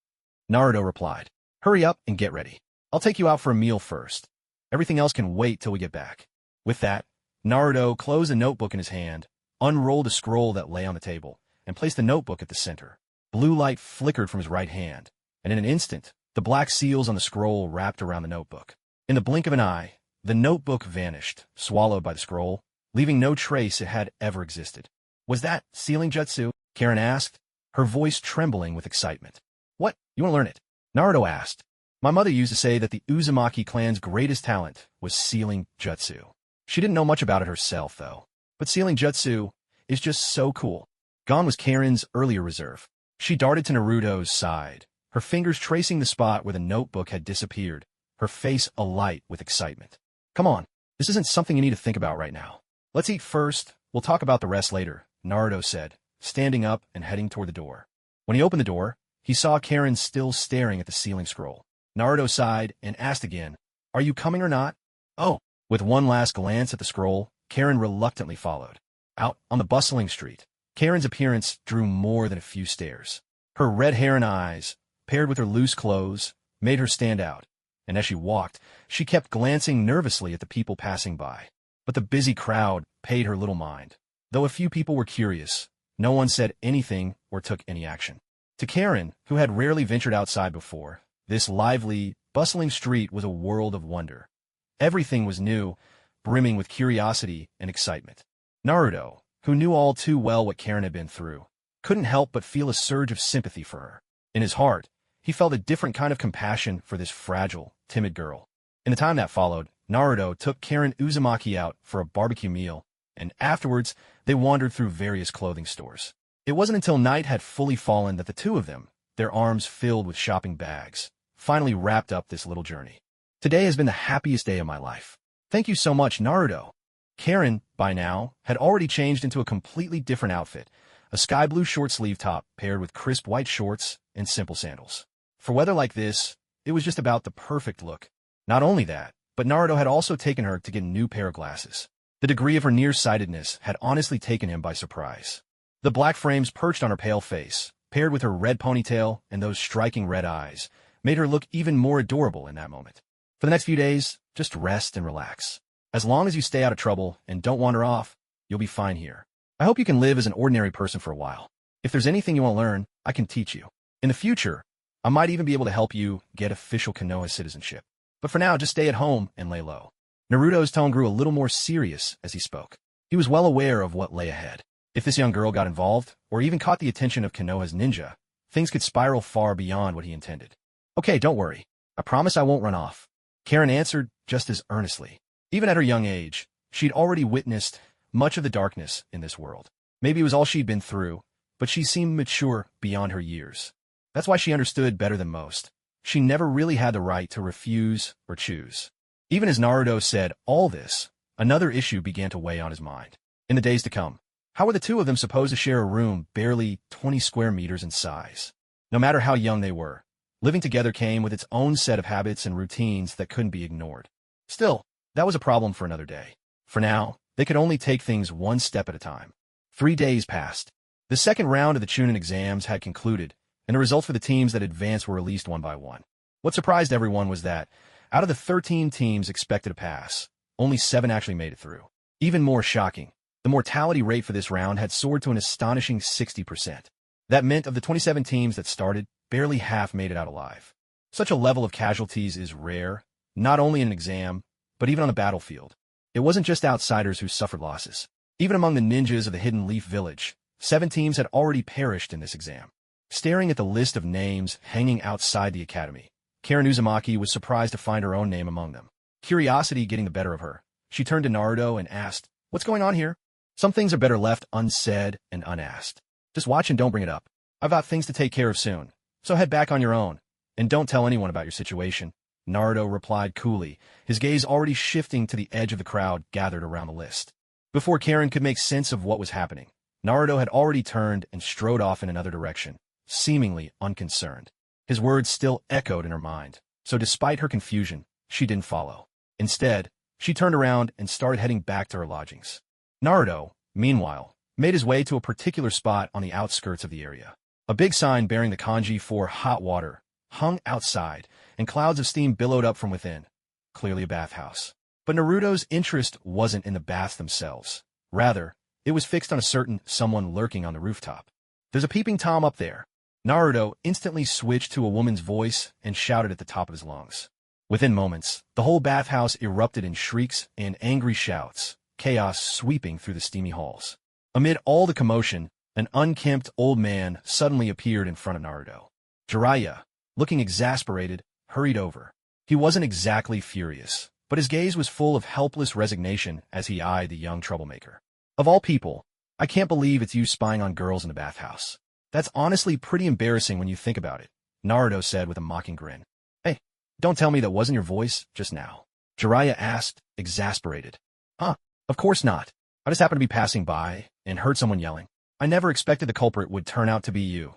Naruto replied. Hurry up and get ready. I'll take you out for a meal first. Everything else can wait till we get back. With that, Naruto closed a notebook in his hand, unrolled a scroll that lay on the table, and placed the notebook at the center. Blue light flickered from his right hand, and in an instant, the black seals on the scroll wrapped around the notebook. In the blink of an eye, the notebook vanished, swallowed by the scroll, leaving no trace it had ever existed. Was that sealing jutsu? Karen asked, her voice trembling with excitement. What? You want to learn it? Naruto asked. My mother used to say that the Uzumaki clan's greatest talent was sealing jutsu. She didn't know much about it herself, though. But sealing jutsu is just so cool. Gone was Karen's earlier reserve. She darted to Naruto's side, her fingers tracing the spot where the notebook had disappeared, her face alight with excitement. Come on, this isn't something you need to think about right now. Let's eat first, we'll talk about the rest later, Naruto said, standing up and heading toward the door. When he opened the door, he saw Karen still staring at the sealing scroll. Naruto sighed and asked again, Are you coming or not? Oh. With one last glance at the scroll, Karen reluctantly followed. Out on the bustling street, Karen's appearance drew more than a few stares. Her red hair and eyes, paired with her loose clothes, made her stand out, and as she walked, she kept glancing nervously at the people passing by. But the busy crowd paid her little mind. Though a few people were curious, no one said anything or took any action. To Karen, who had rarely ventured outside before, this lively, bustling street was a world of wonder. Everything was new, brimming with curiosity and excitement. Naruto, who knew all too well what Karen had been through, couldn't help but feel a surge of sympathy for her. In his heart, he felt a different kind of compassion for this fragile, timid girl. In the time that followed, Naruto took Karen Uzumaki out for a barbecue meal, and afterwards, they wandered through various clothing stores. It wasn't until night had fully fallen that the two of them, their arms filled with shopping bags, finally wrapped up this little journey. Today has been the happiest day of my life. Thank you so much, Naruto. Karen, by now, had already changed into a completely different outfit, a sky blue short-sleeve top paired with crisp white shorts and simple sandals. For weather like this, it was just about the perfect look. Not only that, but Naruto had also taken her to get a new pair of glasses. The degree of her nearsightedness had honestly taken him by surprise. The black frames perched on her pale face, paired with her red ponytail and those striking red eyes, made her look even more adorable in that moment. For the next few days, just rest and relax. As long as you stay out of trouble and don't wander off, you'll be fine here. I hope you can live as an ordinary person for a while. If there's anything you want to learn, I can teach you. In the future, I might even be able to help you get official Konoha citizenship. But for now, just stay at home and lay low. Naruto's tone grew a little more serious as he spoke. He was well aware of what lay ahead. If this young girl got involved, or even caught the attention of Konoha's ninja, things could spiral far beyond what he intended. Okay, don't worry. I promise I won't run off. Karen answered just as earnestly. Even at her young age, she'd already witnessed much of the darkness in this world. Maybe it was all she'd been through, but she seemed mature beyond her years. That's why she understood better than most. She never really had the right to refuse or choose. Even as Naruto said all this, another issue began to weigh on his mind. In the days to come, how were the two of them supposed to share a room barely 20 square meters in size? No matter how young they were, living together came with its own set of habits and routines that couldn't be ignored. Still, that was a problem for another day. For now, they could only take things one step at a time. 3 days passed. The second round of the Chunin exams had concluded, and the results for the teams that advanced were released one by one. What surprised everyone was that, out of the 13 teams expected to pass, only 7 actually made it through. Even more shocking, the mortality rate for this round had soared to an astonishing 60%. That meant of the 27 teams that started, barely half made it out alive. Such a level of casualties is rare, not only in an exam, but even on the battlefield. It wasn't just outsiders who suffered losses. Even among the ninjas of the Hidden Leaf Village, 7 teams had already perished in this exam. Staring at the list of names hanging outside the academy, Karen Uzumaki was surprised to find her own name among them. Curiosity getting the better of her, she turned to Naruto and asked, "What's going on here?" Some things are better left unsaid and unasked. Just watch and don't bring it up. I've got things to take care of soon, so head back on your own, and don't tell anyone about your situation, Naruto replied coolly, his gaze already shifting to the edge of the crowd gathered around the list. Before Karen could make sense of what was happening, Naruto had already turned and strode off in another direction, seemingly unconcerned. His words still echoed in her mind, so despite her confusion, she didn't follow. Instead, she turned around and started heading back to her lodgings. Naruto, meanwhile, made his way to a particular spot on the outskirts of the area. A big sign bearing the kanji for hot water hung outside, and clouds of steam billowed up from within. Clearly a bathhouse. But Naruto's interest wasn't in the baths themselves. Rather, it was fixed on a certain someone lurking on the rooftop. "There's a peeping Tom up there." Naruto instantly switched to a woman's voice and shouted at the top of his lungs. Within moments, the whole bathhouse erupted in shrieks and angry shouts, chaos sweeping through the steamy halls. Amid all the commotion, An unkempt old man suddenly appeared in front of Naruto. Jiraiya, looking exasperated, hurried over. He wasn't exactly furious, but his gaze was full of helpless resignation as he eyed the young troublemaker. Of all people, I can't believe it's you spying on girls in the bathhouse. That's honestly pretty embarrassing when you think about it, Naruto said with a mocking grin. Hey, don't tell me that wasn't your voice just now, Jiraiya asked, exasperated. Huh, of course not. I just happened to be passing by and heard someone yelling. I never expected the culprit would turn out to be you,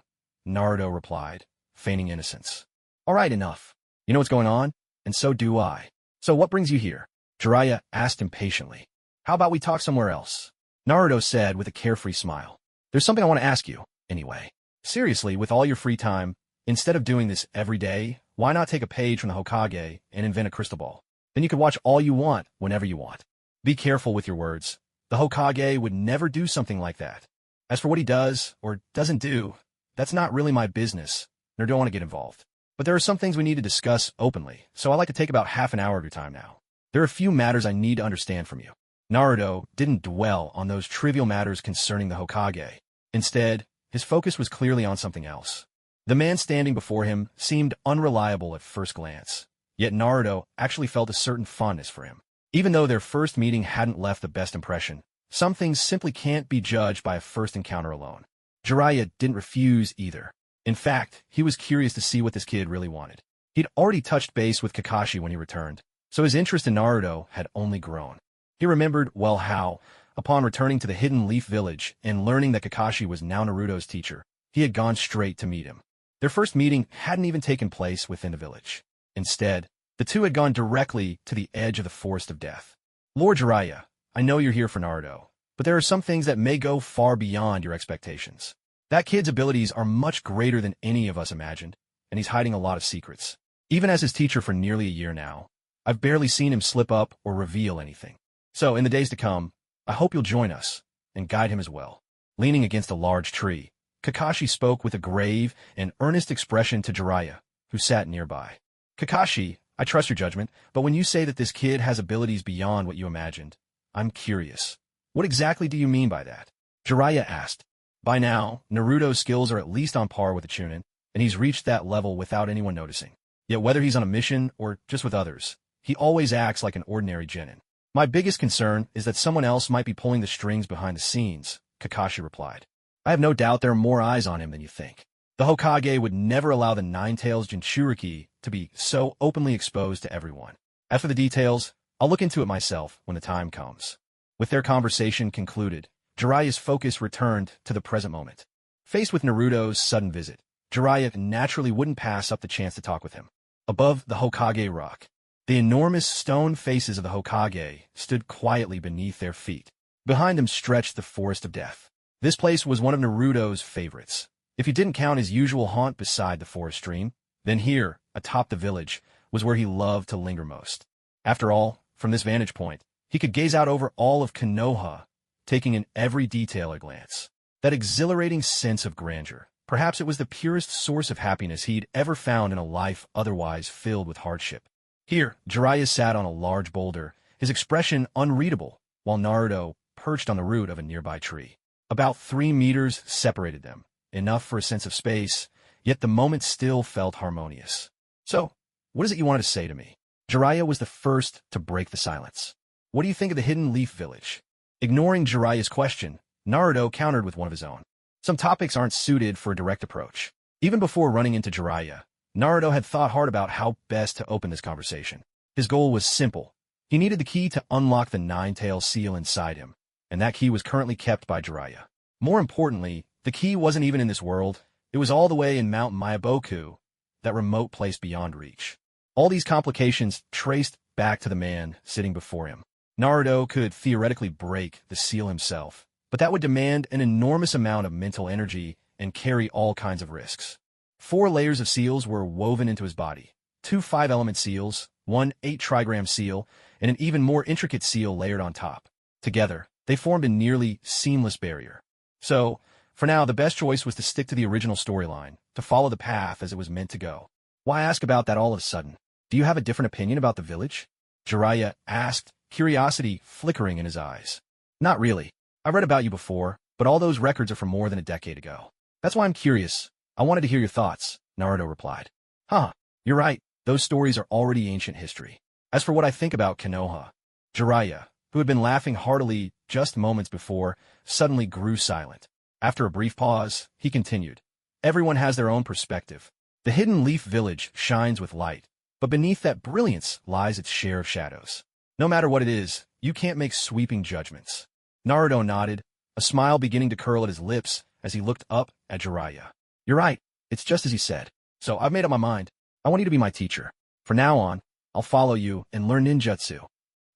Naruto replied, feigning innocence. All right, enough. You know what's going on? And so do I. So what brings you here? Jiraiya asked impatiently. How about we talk somewhere else? Naruto said with a carefree smile. There's something I want to ask you, anyway. Seriously, with all your free time, instead of doing this every day, why not take a page from the Hokage and invent a crystal ball? Then you could watch all you want, whenever you want. Be careful with your words. The Hokage would never do something like that. As for what he does, or doesn't do, that's not really my business, nor do I want to get involved. But there are some things we need to discuss openly, so I'd like to take about half an hour of your time now. There are a few matters I need to understand from you. Naruto didn't dwell on those trivial matters concerning the Hokage. Instead, his focus was clearly on something else. The man standing before him seemed unreliable at first glance, yet Naruto actually felt a certain fondness for him. Even though their first meeting hadn't left the best impression, some things simply can't be judged by a first encounter alone. Jiraiya didn't refuse either. In fact, he was curious to see what this kid really wanted. He'd already touched base with Kakashi when he returned, so his interest in Naruto had only grown. He remembered well how, upon returning to the Hidden Leaf Village and learning that Kakashi was now Naruto's teacher, he had gone straight to meet him. Their first meeting hadn't even taken place within the village. Instead, the two had gone directly to the edge of the Forest of Death. Lord Jiraiya, I know you're here for Naruto, but there are some things that may go far beyond your expectations. That kid's abilities are much greater than any of us imagined, and he's hiding a lot of secrets. Even as his teacher for nearly a year now, I've barely seen him slip up or reveal anything. So, in the days to come, I hope you'll join us, and guide him as well. Leaning against a large tree, Kakashi spoke with a grave and earnest expression to Jiraiya, who sat nearby. Kakashi, I trust your judgment, but when you say that this kid has abilities beyond what you imagined, I'm curious. What exactly do you mean by that? Jiraiya asked. By now, Naruto's skills are at least on par with a Chunin, and he's reached that level without anyone noticing. Yet whether he's on a mission or just with others, he always acts like an ordinary genin. My biggest concern is that someone else might be pulling the strings behind the scenes, Kakashi replied. I have no doubt there are more eyes on him than you think. The Hokage would never allow the Nine-Tails Jinchuriki to be so openly exposed to everyone. As for the details, I'll look into it myself when the time comes. With their conversation concluded, Jiraiya's focus returned to the present moment. Faced with Naruto's sudden visit, Jiraiya naturally wouldn't pass up the chance to talk with him. Above the Hokage rock, the enormous stone faces of the Hokage stood quietly beneath their feet. Behind them stretched the Forest of Death. This place was one of Naruto's favorites. If you didn't count his usual haunt beside the forest stream, then here, atop the village, was where he loved to linger most. After all, from this vantage point, he could gaze out over all of Konoha, taking in every detail a glance. That exhilarating sense of grandeur. Perhaps it was the purest source of happiness he'd ever found in a life otherwise filled with hardship. Here, Jiraiya sat on a large boulder, his expression unreadable, while Naruto perched on the root of a nearby tree. About 3 meters separated them, enough for a sense of space, yet the moment still felt harmonious. So, what is it you wanted to say to me? Jiraiya was the first to break the silence. What do you think of the Hidden Leaf Village? Ignoring Jiraiya's question, Naruto countered with one of his own. Some topics aren't suited for a direct approach. Even before running into Jiraiya, Naruto had thought hard about how best to open this conversation. His goal was simple. He needed the key to unlock the Nine-Tails seal inside him, and that key was currently kept by Jiraiya. More importantly, the key wasn't even in this world. It was all the way in Mount Myaboku, that remote place beyond reach. All these complications traced back to the man sitting before him. Naruto could theoretically break the seal himself, but that would demand an enormous amount of mental energy and carry all kinds of risks. 4 layers of seals were woven into his body. 2 5-element seals, 1 8-trigram seal, and an even more intricate seal layered on top. Together, they formed a nearly seamless barrier. So, for now, the best choice was to stick to the original storyline, to follow the path as it was meant to go. Why ask about that all of a sudden? Do you have a different opinion about the village? Jiraiya asked, curiosity flickering in his eyes. Not really. I read about you before, but all those records are from more than a decade ago. That's why I'm curious. I wanted to hear your thoughts, Naruto replied. Huh, you're right. Those stories are already ancient history. As for what I think about Konoha, Jiraiya, who had been laughing heartily just moments before, suddenly grew silent. After a brief pause, he continued. Everyone has their own perspective. The hidden leaf village shines with light, but beneath that brilliance lies its share of shadows. No matter what it is, you can't make sweeping judgments. Naruto nodded, a smile beginning to curl at his lips as he looked up at Jiraiya. You're right, it's just as he said. So I've made up my mind. I want you to be my teacher. From now on, I'll follow you and learn ninjutsu.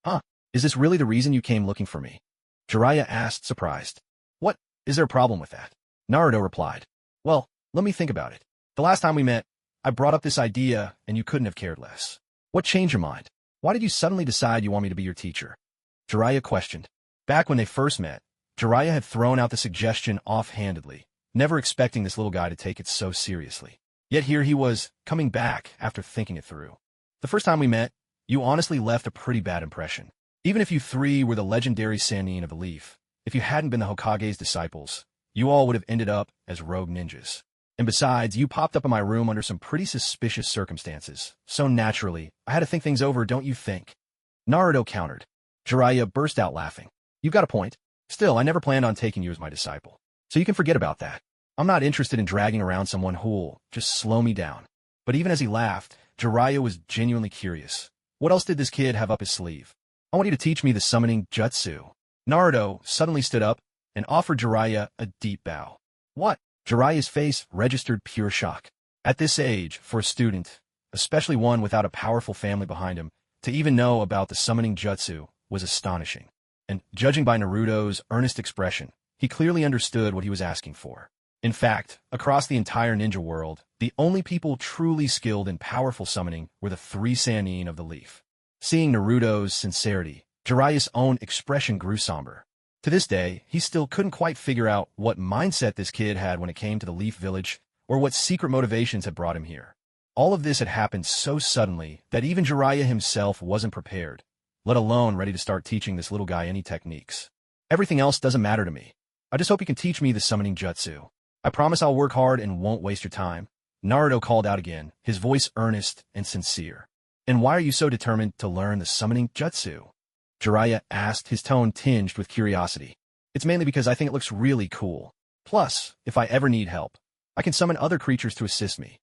Huh, is this really the reason you came looking for me? Jiraiya asked, surprised. What, is there a problem with that? Naruto replied. Well, let me think about it. The last time we met, I brought up this idea and you couldn't have cared less. What changed your mind? Why did you suddenly decide you want me to be your teacher? Jiraiya questioned. Back when they first met, Jiraiya had thrown out the suggestion offhandedly, never expecting this little guy to take it so seriously. Yet here he was, coming back after thinking it through. The first time we met, you honestly left a pretty bad impression. Even if you three were the legendary Sannin of the Leaf, if you hadn't been the Hokage's disciples, you all would have ended up as rogue ninjas. And besides, you popped up in my room under some pretty suspicious circumstances. So naturally, I had to think things over, don't you think? Naruto countered. Jiraiya burst out laughing. You've got a point. Still, I never planned on taking you as my disciple. So you can forget about that. I'm not interested in dragging around someone who'll just slow me down. But even as he laughed, Jiraiya was genuinely curious. What else did this kid have up his sleeve? I want you to teach me the summoning jutsu. Naruto suddenly stood up and offered Jiraiya a deep bow. What? Jiraiya's face registered pure shock. At this age, for a student, especially one without a powerful family behind him, to even know about the summoning jutsu was astonishing. And judging by Naruto's earnest expression, he clearly understood what he was asking for. In fact, across the entire ninja world, the only people truly skilled in powerful summoning were the three Sannin of the Leaf. Seeing Naruto's sincerity, Jiraiya's own expression grew somber. To this day, he still couldn't quite figure out what mindset this kid had when it came to the Leaf Village, or what secret motivations had brought him here. All of this had happened so suddenly that even Jiraiya himself wasn't prepared, let alone ready to start teaching this little guy any techniques. Everything else doesn't matter to me. I just hope you can teach me the summoning jutsu. I promise I'll work hard and won't waste your time. Naruto called out again, his voice earnest and sincere. And why are you so determined to learn the summoning jutsu? Jiraiya asked, his tone tinged with curiosity. It's mainly because I think it looks really cool. Plus, if I ever need help, I can summon other creatures to assist me.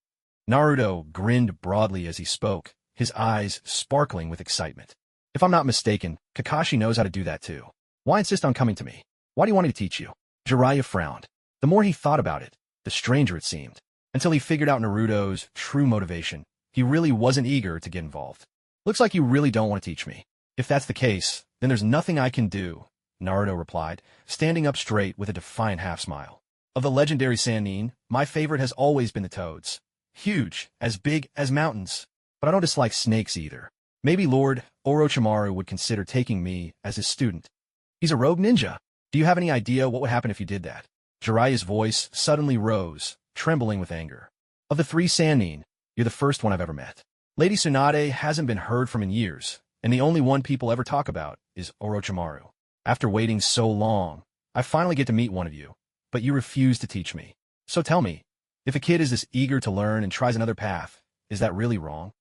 Naruto grinned broadly as he spoke, his eyes sparkling with excitement. If I'm not mistaken, Kakashi knows how to do that too. Why insist on coming to me? Why do you want me to teach you? Jiraiya frowned. The more he thought about it, the stranger it seemed. Until he figured out Naruto's true motivation, he really wasn't eager to get involved. Looks like you really don't want to teach me. If that's the case, then there's nothing I can do, Naruto replied, standing up straight with a defiant half-smile. Of the legendary Sannin, my favorite has always been the toads. Huge, as big as mountains. But I don't dislike snakes either. Maybe Lord Orochimaru would consider taking me as his student. He's a rogue ninja. Do you have any idea what would happen if you did that? Jiraiya's voice suddenly rose, trembling with anger. Of the three Sannin, you're the first one I've ever met. Lady Tsunade hasn't been heard from in years, and the only one people ever talk about is Orochimaru. After waiting so long, I finally get to meet one of you, but you refuse to teach me. So tell me, if a kid is this eager to learn and tries another path, is that really wrong?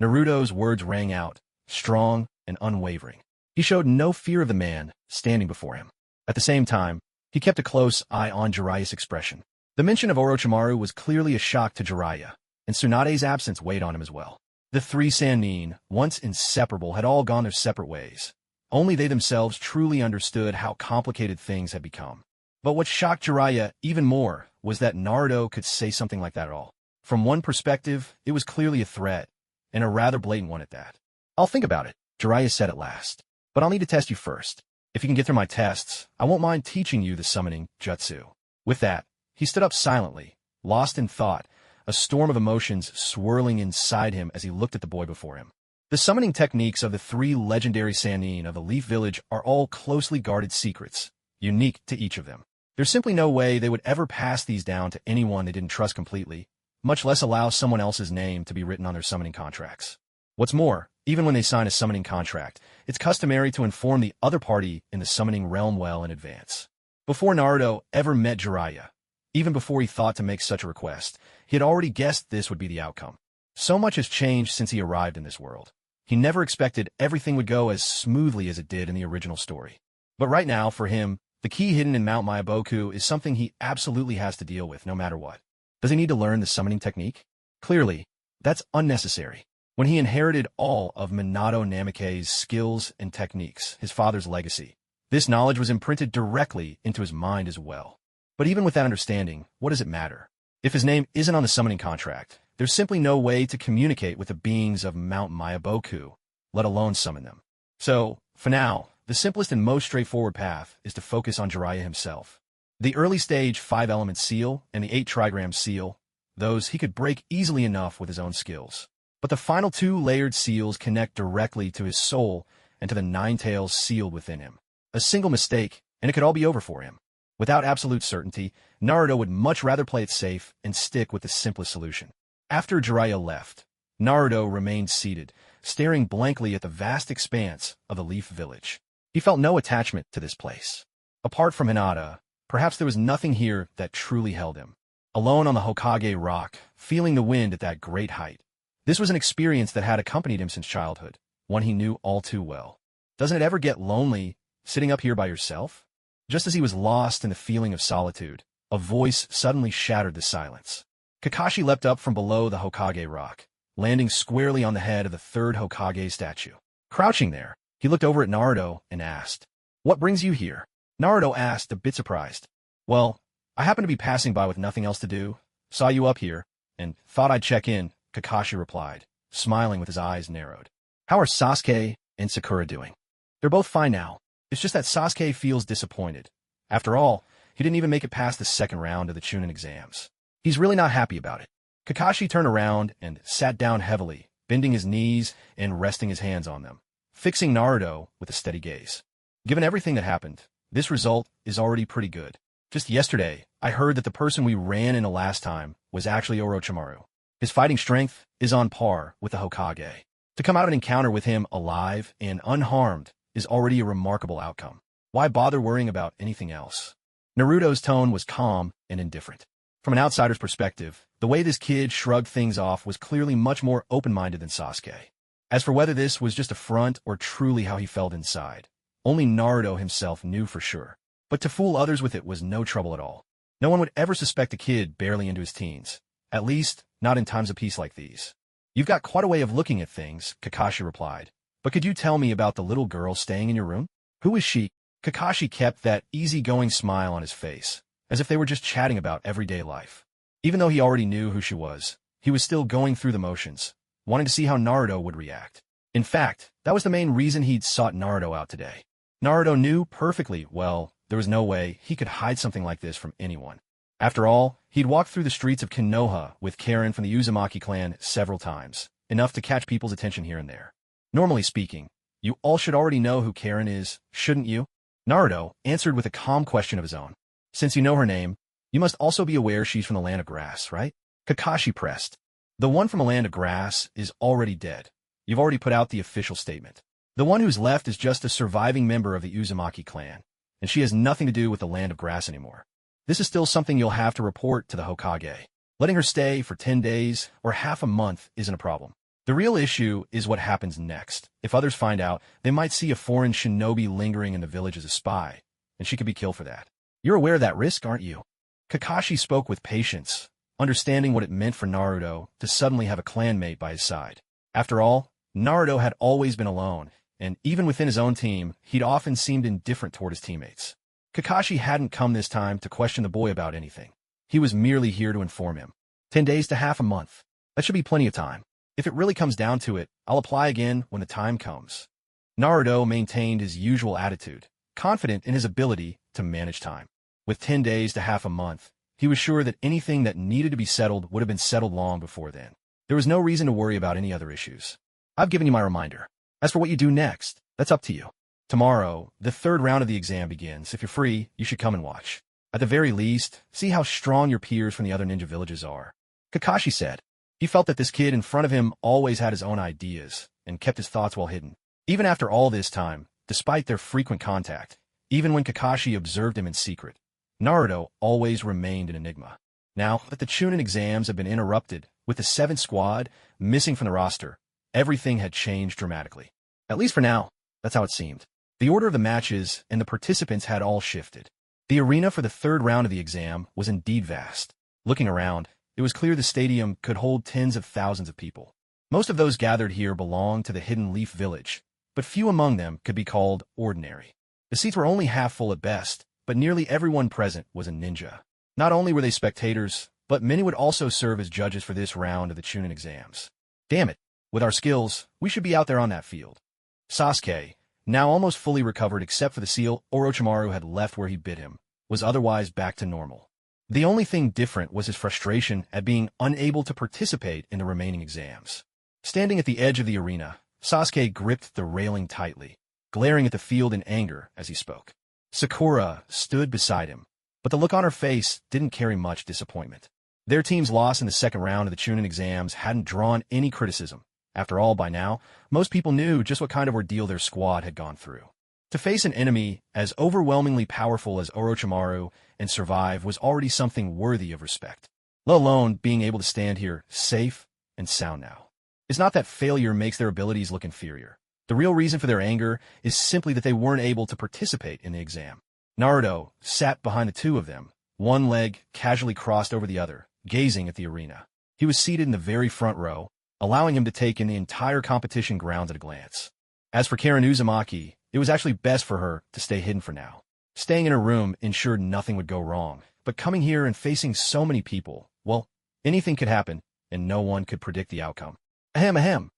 Naruto's words rang out, strong and unwavering. He showed no fear of the man standing before him. At the same time, he kept a close eye on Jiraiya's expression. The mention of Orochimaru was clearly a shock to Jiraiya, and Tsunade's absence weighed on him as well. The three Sannin, once inseparable, had all gone their separate ways. Only they themselves truly understood how complicated things had become. But what shocked Jiraiya even more was that Naruto could say something like that at all. From one perspective, it was clearly a threat, and a rather blatant one at that. I'll think about it, Jiraiya said at last. But I'll need to test you first. If you can get through my tests, I won't mind teaching you the summoning jutsu. With that, he stood up silently, lost in thought, a storm of emotions swirling inside him as he looked at the boy before him. The summoning techniques of the three legendary Sannin of the Leaf Village are all closely guarded secrets, unique to each of them. There's simply no way they would ever pass these down to anyone they didn't trust completely, much less allow someone else's name to be written on their summoning contracts. What's more, even when they sign a summoning contract, it's customary to inform the other party in the summoning realm well in advance. Before Naruto ever met Jiraiya, even before he thought to make such a request, he had already guessed this would be the outcome. So much has changed since he arrived in this world. He never expected everything would go as smoothly as it did in the original story. But right now, for him, the key hidden in Mount Myaboku is something he absolutely has to deal with no matter what. Does he need to learn the summoning technique? Clearly, that's unnecessary. When he inherited all of Minato Namikaze's skills and techniques, his father's legacy, this knowledge was imprinted directly into his mind as well. But even with that understanding, what does it matter? If his name isn't on the summoning contract, there's simply no way to communicate with the beings of Mount Myaboku, let alone summon them. So, for now, the simplest and most straightforward path is to focus on Jiraiya himself. The early stage 5-element seal and the 8 trigram seal, those he could break easily enough with his own skills. But the final 2 layered seals connect directly to his soul and to the 9 tails sealed within him. A single mistake, and it could all be over for him. Without absolute certainty, Naruto would much rather play it safe and stick with the simplest solution. After Jiraiya left, Naruto remained seated, staring blankly at the vast expanse of the Leaf Village. He felt no attachment to this place. Apart from Hinata, perhaps there was nothing here that truly held him. Alone on the Hokage rock, feeling the wind at that great height. This was an experience that had accompanied him since childhood, one he knew all too well. Doesn't it ever get lonely, sitting up here by yourself? Just as he was lost in the feeling of solitude, a voice suddenly shattered the silence. Kakashi leapt up from below the Hokage rock, landing squarely on the head of the 3rd Hokage statue. Crouching there, he looked over at Naruto and asked, "What brings you here?" Naruto asked, a bit surprised. "Well, I happened to be passing by with nothing else to do, saw you up here, and thought I'd check in," Kakashi replied, smiling with his eyes narrowed. "How are Sasuke and Sakura doing?" "They're both fine now. It's just that Sasuke feels disappointed. After all, he didn't even make it past the 2nd round of the Chunin exams. He's really not happy about it." Kakashi turned around and sat down heavily, bending his knees and resting his hands on them, fixing Naruto with a steady gaze. "Given everything that happened, this result is already pretty good. Just yesterday, I heard that the person we ran into last time was actually Orochimaru. His fighting strength is on par with the Hokage. To come out of an encounter with him alive and unharmed is already a remarkable outcome. Why bother worrying about anything else?" Naruto's tone was calm and indifferent. From an outsider's perspective, the way this kid shrugged things off was clearly much more open-minded than Sasuke. As for whether this was just a front or truly how he felt inside, only Naruto himself knew for sure. But to fool others with it was no trouble at all. No one would ever suspect a kid barely into his teens, at least not in times of peace like these. "You've got quite a way of looking at things," Kakashi replied. "But could you tell me about the little girl staying in your room? Who is she?" Kakashi kept that easygoing smile on his face, as if they were just chatting about everyday life. Even though he already knew who she was, he was still going through the motions, wanting to see how Naruto would react. In fact, that was the main reason he'd sought Naruto out today. Naruto knew perfectly well there was no way he could hide something like this from anyone. After all, he'd walked through the streets of Konoha with Karen from the Uzumaki clan several times, enough to catch people's attention here and there. Normally speaking, you all should already know who Karen is, shouldn't you? Naruto answered with a calm question of his own. "Since you know her name, you must also be aware she's from the Land of Grass, right?" Kakashi pressed. "The one from the Land of Grass is already dead. You've already put out the official statement. The one who's left is just a surviving member of the Uzumaki clan, and she has nothing to do with the Land of Grass anymore. This is still something you'll have to report to the Hokage. Letting her stay for 10 days or half a month isn't a problem. The real issue is what happens next. If others find out, they might see a foreign shinobi lingering in the village as a spy, and she could be killed for that. You're aware of that risk, aren't you?" Kakashi spoke with patience, understanding what it meant for Naruto to suddenly have a clanmate by his side. After all, Naruto had always been alone, and even within his own team, he'd often seemed indifferent toward his teammates. Kakashi hadn't come this time to question the boy about anything. He was merely here to inform him. 10 days to half a month. That should be plenty of time. If it really comes down to it, I'll apply again when the time comes. Naruto maintained his usual attitude, confident in his ability to manage time. With 10 days to half a month, he was sure that anything that needed to be settled would have been settled long before then. There was no reason to worry about any other issues. I've given you my reminder. As for what you do next, that's up to you. Tomorrow, the 3rd round of the exam begins. If you're free, you should come and watch. At the very least, see how strong your peers from the other ninja villages are." Kakashi said. He felt that this kid in front of him always had his own ideas and kept his thoughts well hidden. Even after all this time, despite their frequent contact, even when Kakashi observed him in secret. Naruto always remained an enigma. Now that the Chunin exams had been interrupted, with the 7th squad missing from the roster, everything had changed dramatically. At least for now, that's how it seemed. The order of the matches and the participants had all shifted. The arena for the 3rd round of the exam was indeed vast. Looking around, it was clear the stadium could hold tens of thousands of people. Most of those gathered here belonged to the Hidden Leaf Village, but few among them could be called ordinary. The seats were only half full at best, but nearly everyone present was a ninja. Not only were they spectators, but many would also serve as judges for this round of the Chunin exams. Damn it, with our skills, we should be out there on that field. Sasuke, now almost fully recovered except for the seal Orochimaru had left where he bit him, was otherwise back to normal. The only thing different was his frustration at being unable to participate in the remaining exams. Standing at the edge of the arena, Sasuke gripped the railing tightly, glaring at the field in anger as he spoke. Sakura stood beside him, but the look on her face didn't carry much disappointment. Their team's loss in the 2nd round of the Chunin exams hadn't drawn any criticism. After all, by now, most people knew just what kind of ordeal their squad had gone through. To face an enemy as overwhelmingly powerful as Orochimaru and survive was already something worthy of respect, let alone being able to stand here safe and sound now. It's not that failure makes their abilities look inferior. The real reason for their anger is simply that they weren't able to participate in the exam. Naruto sat behind the two of them, one leg casually crossed over the other, gazing at the arena. He was seated in the very front row, allowing him to take in the entire competition grounds at a glance. As for Karen Uzumaki, it was actually best for her to stay hidden for now. Staying in her room ensured nothing would go wrong, but coming here and facing so many people, well, anything could happen, and no one could predict the outcome. Ahem ahem.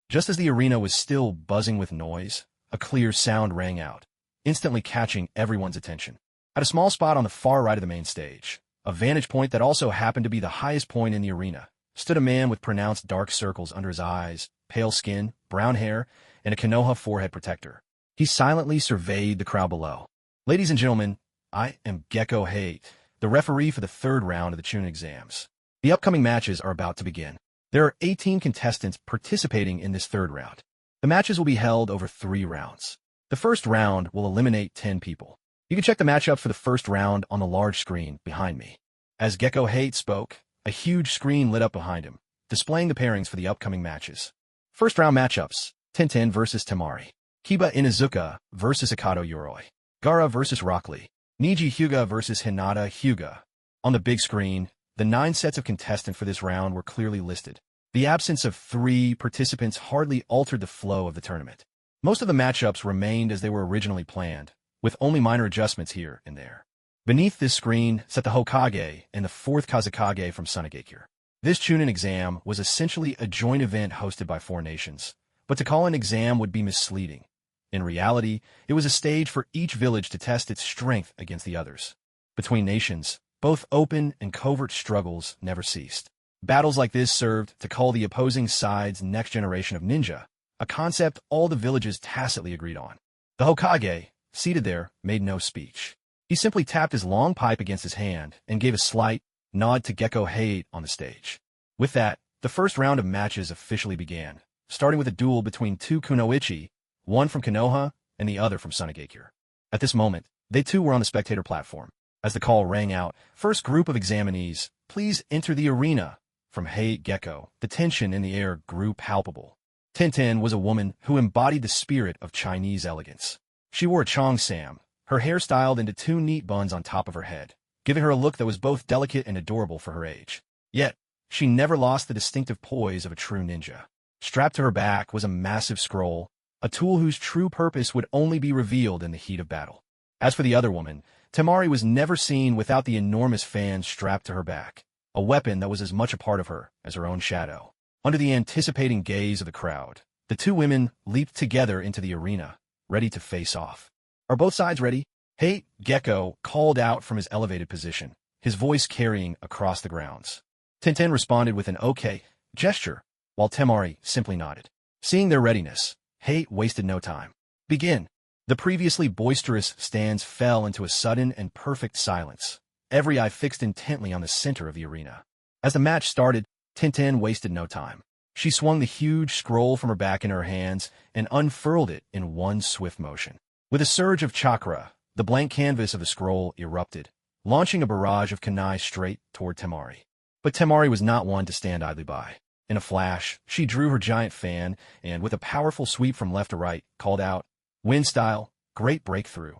Just as the arena was still buzzing with noise, a clear sound rang out, instantly catching everyone's attention. At a small spot on the far right of the main stage, a vantage point that also happened to be the highest point in the arena, stood a man with pronounced dark circles under his eyes, pale skin, brown hair, and a Konoha forehead protector. He silently surveyed the crowd below. Ladies and gentlemen, I am Gecko Hate, the referee for the 3rd round of the Chunin exams. The upcoming matches are about to begin. There are 18 contestants participating in this 3rd round. The matches will be held over 3 rounds. The first round will eliminate 10 people. You can check the matchups for the first round on the large screen behind me. As Gecko Hate spoke, a huge screen lit up behind him, displaying the pairings for the upcoming matches. First round matchups, Tenten versus Temari, Kiba Inuzuka versus Akato Yoroi, Gaara versus Rock Lee, Niji Hyuga versus Hinata Hyuga. On the big screen, the 9 sets of contestants for this round were clearly listed. The absence of 3 participants hardly altered the flow of the tournament. Most of the matchups remained as they were originally planned, with only minor adjustments here and there. Beneath this screen sat the Hokage and the 4th Kazekage from Sunagakure. This Chunin exam was essentially a joint event hosted by 4 nations, but to call an exam would be misleading. In reality, it was a stage for each village to test its strength against the others. Between nations, both open and covert struggles never ceased. Battles like this served to call the opposing side's next generation of ninja, a concept all the villages tacitly agreed on. The Hokage, seated there, made no speech. He simply tapped his long pipe against his hand and gave a slight nod to Gecko Hate on the stage. With that, the first round of matches officially began, starting with a duel between 2 kunoichi, one from Konoha and the other from Sunagakure. At this moment, they too were on the spectator platform. As the call rang out, "First group of examinees, please enter the arena." From Hate Gecko, the tension in the air grew palpable. Tenten was a woman who embodied the spirit of Chinese elegance. She wore a cheongsam, her hair styled into 2 neat buns on top of her head, giving her a look that was both delicate and adorable for her age. Yet, she never lost the distinctive poise of a true ninja. Strapped to her back was a massive scroll, a tool whose true purpose would only be revealed in the heat of battle. As for the other woman, Temari was never seen without the enormous fan strapped to her back, a weapon that was as much a part of her as her own shadow. Under the anticipating gaze of the crowd, the 2 women leaped together into the arena, ready to face off. "Are both sides ready?" Hate Gecko called out from his elevated position, his voice carrying across the grounds. Tenten responded with an "okay" gesture, while Temari simply nodded. Seeing their readiness, Hate wasted no time. "Begin." The previously boisterous stands fell into a sudden and perfect silence, every eye fixed intently on the center of the arena. As the match started, Tenten wasted no time. She swung the huge scroll from her back in her hands and unfurled it in one swift motion. With a surge of chakra, The blank canvas of the scroll erupted, launching a barrage of kunai straight toward Temari. But Temari was not one to stand idly by. In a flash, she drew her giant fan and, with a powerful sweep from left to right, called out, "Wind style, great breakthrough."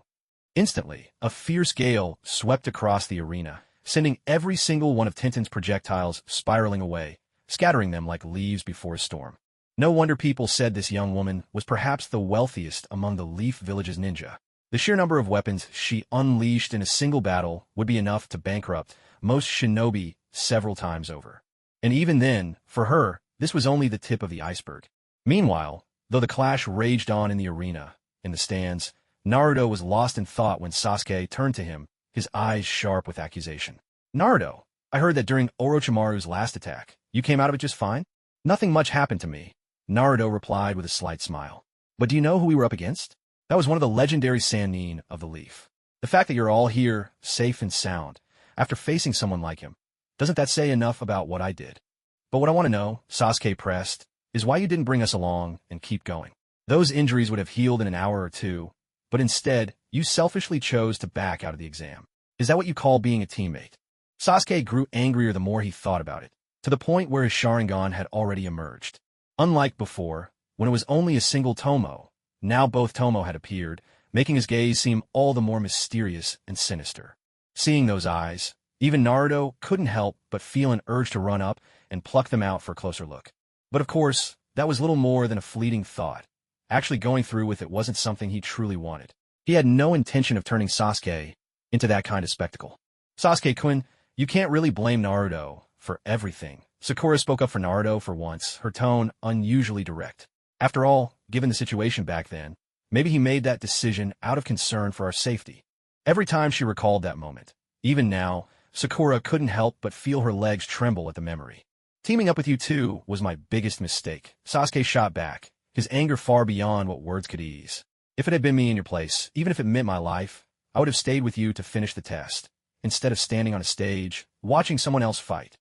Instantly, a fierce gale swept across the arena, sending every single one of Tintin's projectiles spiraling away, scattering them like leaves before a storm. No wonder people said this young woman was perhaps the wealthiest among the Leaf Village's ninja. The sheer number of weapons she unleashed in a single battle would be enough to bankrupt most shinobi several times over. And even then, for her, this was only the tip of the iceberg. Meanwhile, though the clash raged on in the arena, in the stands, Naruto was lost in thought when Sasuke turned to him, his eyes sharp with accusation. "Naruto, I heard that during Orochimaru's last attack, you came out of it just fine?" "Nothing much happened to me," Naruto replied with a slight smile. "But do you know who we were up against? That was one of the legendary Sannin of the Leaf. The fact that you're all here, safe and sound, after facing someone like him, doesn't that say enough about what I did? But what I want to know," Sasuke pressed, "is why you didn't bring us along and keep going. Those injuries would have healed in an hour or two, but instead, you selfishly chose to back out of the exam. Is that what you call being a teammate?" Sasuke grew angrier the more he thought about it, to the point where his Sharingan had already emerged. Unlike before, when it was only a single Tomo, now both Tomo had appeared, making his gaze seem all the more mysterious and sinister. Seeing those eyes, even Naruto couldn't help but feel an urge to run up and pluck them out for a closer look. But of course, that was little more than a fleeting thought. Actually going through with it wasn't something he truly wanted. He had no intention of turning Sasuke into that kind of spectacle. "Sasuke-kun, you can't really blame Naruto for everything." Sakura spoke up for Naruto for once, her tone unusually direct. After all, given the situation back then, maybe he made that decision out of concern for our safety. Every time she recalled that moment, even now, Sakura couldn't help but feel her legs tremble at the memory. "Teaming up with you two was my biggest mistake," Sasuke shot back, his anger far beyond what words could ease. "If it had been me in your place, even if it meant my life, I would have stayed with you to finish the test, instead of standing on a stage, watching someone else fight."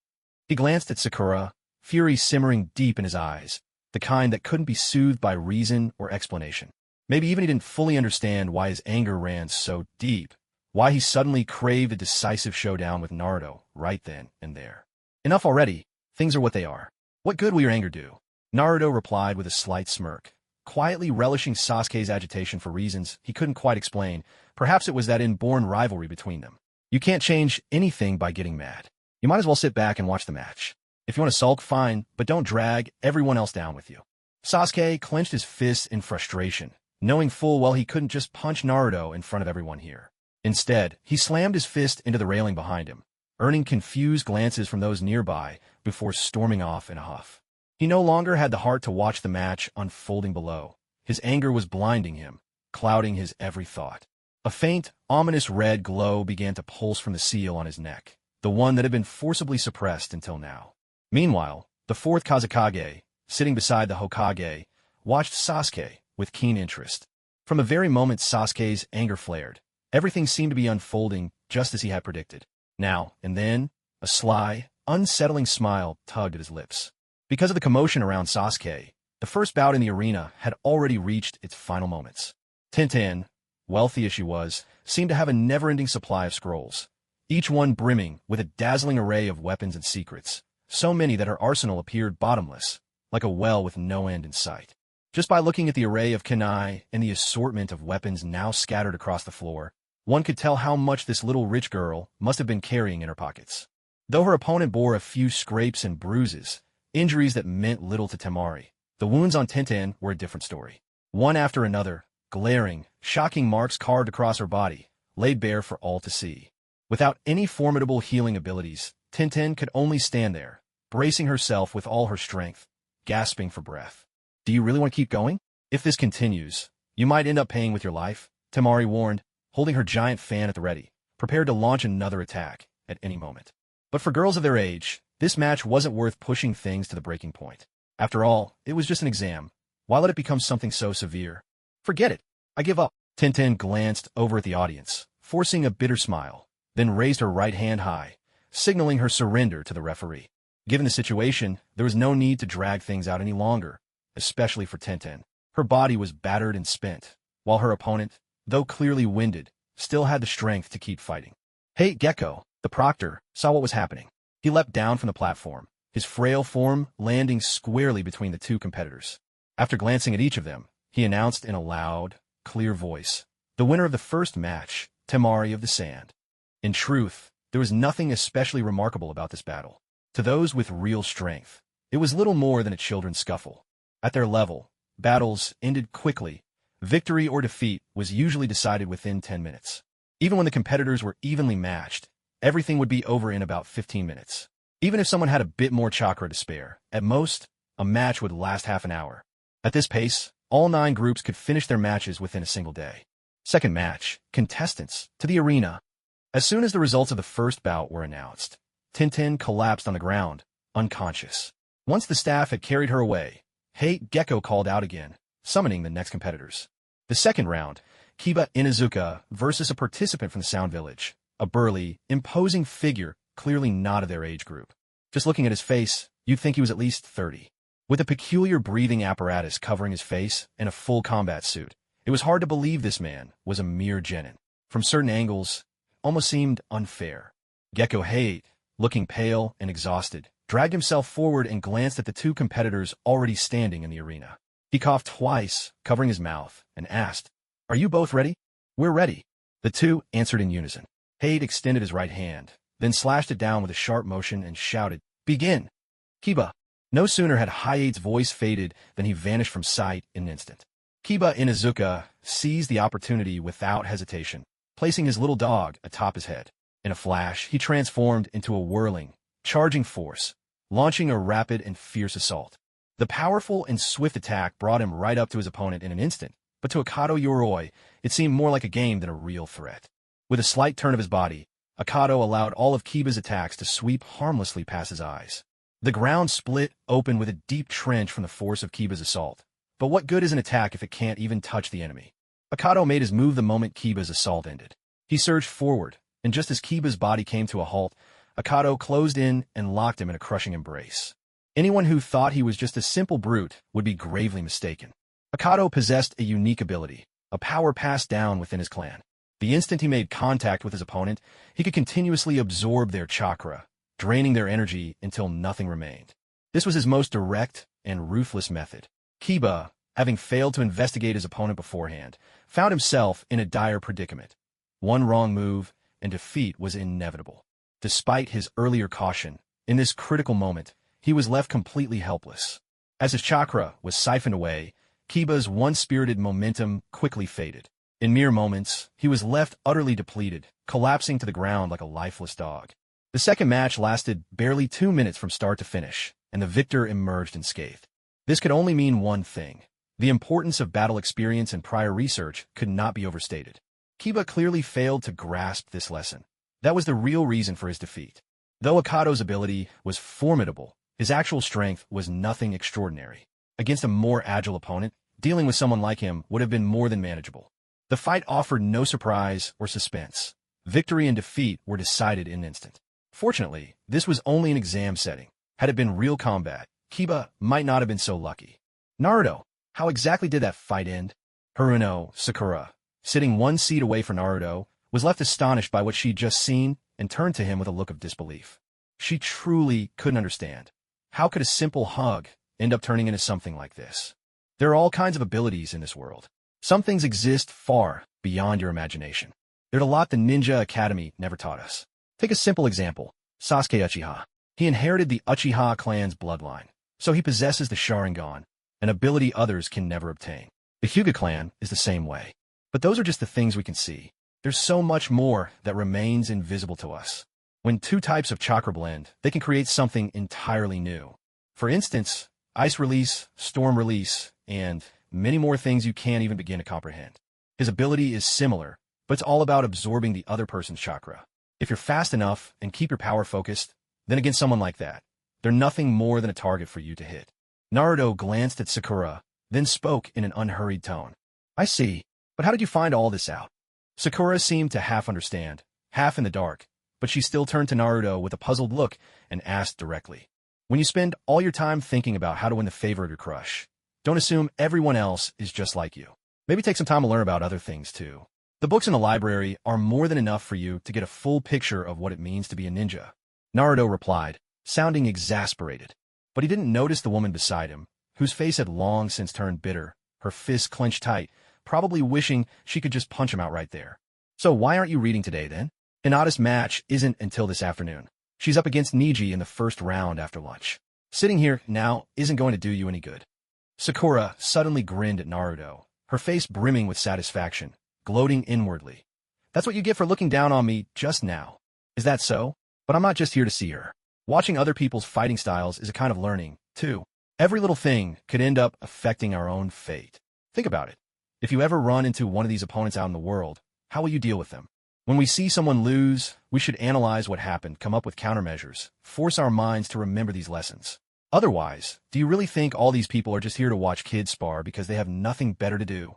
He glanced at Sakura, fury simmering deep in his eyes, the kind that couldn't be soothed by reason or explanation. Maybe even he didn't fully understand why his anger ran so deep, why he suddenly craved a decisive showdown with Naruto right then and there. "Enough already, things are what they are. What good will your anger do?" Naruto replied with a slight smirk, quietly relishing Sasuke's agitation for reasons he couldn't quite explain. Perhaps it was that inborn rivalry between them. "You can't change anything by getting mad. You might as well sit back and watch the match. If you want to sulk, fine, but don't drag everyone else down with you." Sasuke clenched his fists in frustration, knowing full well he couldn't just punch Naruto in front of everyone here. Instead, he slammed his fist into the railing behind him, earning confused glances from those nearby before storming off in a huff. He no longer had the heart to watch the match unfolding below. His anger was blinding him, clouding his every thought. A faint, ominous red glow began to pulse from the seal on his neck, the one that had been forcibly suppressed until now. Meanwhile, the fourth Kazekage, sitting beside the Hokage, watched Sasuke with keen interest. From the very moment Sasuke's anger flared, everything seemed to be unfolding just as he had predicted. Now and then, a sly, unsettling smile tugged at his lips. Because of the commotion around Sasuke, the first bout in the arena had already reached its final moments. Tintin, wealthy as she was, seemed to have a never-ending supply of scrolls, each one brimming with a dazzling array of weapons and secrets, so many that her arsenal appeared bottomless, like a well with no end in sight. Just by looking at the array of kunai and the assortment of weapons now scattered across the floor, one could tell how much this little rich girl must have been carrying in her pockets. Though her opponent bore a few scrapes and bruises, injuries that meant little to Temari, the wounds on Tintin were a different story. One after another, glaring, shocking marks carved across her body, laid bare for all to see. Without any formidable healing abilities, Tintin could only stand there, bracing herself with all her strength, gasping for breath. "Do you really want to keep going? If this continues, you might end up paying with your life," Temari warned, holding her giant fan at the ready, prepared to launch another attack at any moment. But for girls of their age, this match wasn't worth pushing things to the breaking point. After all, it was just an exam. Why let it become something so severe? "Forget it. I give up." Tintin glanced over at the audience, forcing a bitter smile, then raised her right hand high, signaling her surrender to the referee. Given the situation, there was no need to drag things out any longer, especially for Tintin. Her body was battered and spent, while her opponent, though clearly winded, still had the strength to keep fighting. Hey, Gecko, the proctor, saw what was happening. He leapt down from the platform, his frail form landing squarely between the two competitors. After glancing at each of them, he announced in a loud, clear voice, "The winner of the first match, Temari of the Sand." In truth, there was nothing especially remarkable about this battle. To those with real strength, it was little more than a children's scuffle. At their level, battles ended quickly. Victory or defeat was usually decided within 10 minutes. Even when the competitors were evenly matched, everything would be over in about 15 minutes. Even if someone had a bit more chakra to spare, at most, a match would last half an hour. At this pace, all 9 groups could finish their matches within a single day. Second match, contestants, to the arena. As soon as the results of the first bout were announced, Tintin collapsed on the ground, unconscious. Once the staff had carried her away, Hey Gecko called out again, summoning the next competitors. The second round, Kiba Inuzuka versus a participant from the Sound Village, a burly, imposing figure clearly not of their age group. Just looking at his face, you'd think he was at least 30. With a peculiar breathing apparatus covering his face and a full combat suit, it was hard to believe this man was a mere genin. From certain angles, almost seemed unfair. Gecko Hate, looking pale and exhausted, dragged himself forward and glanced at the two competitors already standing in the arena. He coughed twice, covering his mouth, and asked, "Are you both ready?" "We're ready." The two answered in unison. Hate extended his right hand, then slashed it down with a sharp motion and shouted, "Begin!" Kiba. No sooner had Hayate's voice faded than he vanished from sight in an instant. Kiba Inuzuka seized the opportunity without hesitation, placing his little dog atop his head. In a flash, he transformed into a whirling, charging force, launching a rapid and fierce assault. The powerful and swift attack brought him right up to his opponent in an instant, but to Akado Yoroi, it seemed more like a game than a real threat. With a slight turn of his body, Akado allowed all of Kiba's attacks to sweep harmlessly past his eyes. The ground split open with a deep trench from the force of Kiba's assault. But what good is an attack if it can't even touch the enemy? Akado made his move the moment Kiba's assault ended. He surged forward, and just as Kiba's body came to a halt, Akado closed in and locked him in a crushing embrace. Anyone who thought he was just a simple brute would be gravely mistaken. Akado possessed a unique ability, a power passed down within his clan. The instant he made contact with his opponent, he could continuously absorb their chakra, draining their energy until nothing remained. This was his most direct and ruthless method. Kiba, having failed to investigate his opponent beforehand, found himself in a dire predicament. One wrong move, and defeat was inevitable. Despite his earlier caution, in this critical moment, he was left completely helpless. As his chakra was siphoned away, Kiba's one-spirited momentum quickly faded. In mere moments, he was left utterly depleted, collapsing to the ground like a lifeless dog. The second match lasted barely 2 minutes from start to finish, and the victor emerged unscathed. This could only mean one thing. The importance of battle experience and prior research could not be overstated. Kiba clearly failed to grasp this lesson. That was the real reason for his defeat. Though Akado's ability was formidable, his actual strength was nothing extraordinary. Against a more agile opponent, dealing with someone like him would have been more than manageable. The fight offered no surprise or suspense. Victory and defeat were decided in an instant. Fortunately, this was only an exam setting. Had it been real combat, Kiba might not have been so lucky. Naruto, how exactly did that fight end? Haruno Sakura, sitting one seat away from Naruto, was left astonished by what she'd just seen and turned to him with a look of disbelief. She truly couldn't understand. How could a simple hug end up turning into something like this? There are all kinds of abilities in this world. Some things exist far beyond your imagination. There's a lot the Ninja Academy never taught us. Take a simple example, Sasuke Uchiha. He inherited the Uchiha clan's bloodline, so he possesses the Sharingan, an ability others can never obtain. The Hyuga clan is the same way. But those are just the things we can see. There's so much more that remains invisible to us. When two types of chakra blend, they can create something entirely new. For instance, ice release, storm release, and many more things you can't even begin to comprehend. His ability is similar, but it's all about absorbing the other person's chakra. If you're fast enough and keep your power focused, then against someone like that, they're nothing more than a target for you to hit. Naruto glanced at Sakura, then spoke in an unhurried tone. "I see, but how did you find all this out?" Sakura seemed to half understand, half in the dark, but she still turned to Naruto with a puzzled look and asked directly. "When you spend all your time thinking about how to win the favor of your crush, don't assume everyone else is just like you. Maybe take some time to learn about other things too. The books in the library are more than enough for you to get a full picture of what it means to be a ninja. Naruto replied, sounding exasperated. But he didn't notice the woman beside him, whose face had long since turned bitter, her fists clenched tight, probably wishing she could just punch him out right there. So why aren't you reading today, then? Hinata's match isn't until this afternoon. She's up against Niji in the first round after lunch. Sitting here now isn't going to do you any good. Sakura suddenly grinned at Naruto, her face brimming with satisfaction, gloating inwardly. That's what you get for looking down on me just now. Is that so? But I'm not just here to see her. Watching other people's fighting styles is a kind of learning, too. Every little thing could end up affecting our own fate. Think about it. If you ever run into one of these opponents out in the world, how will you deal with them? When we see someone lose, we should analyze what happened, come up with countermeasures, force our minds to remember these lessons. Otherwise, do you really think all these people are just here to watch kids spar because they have nothing better to do?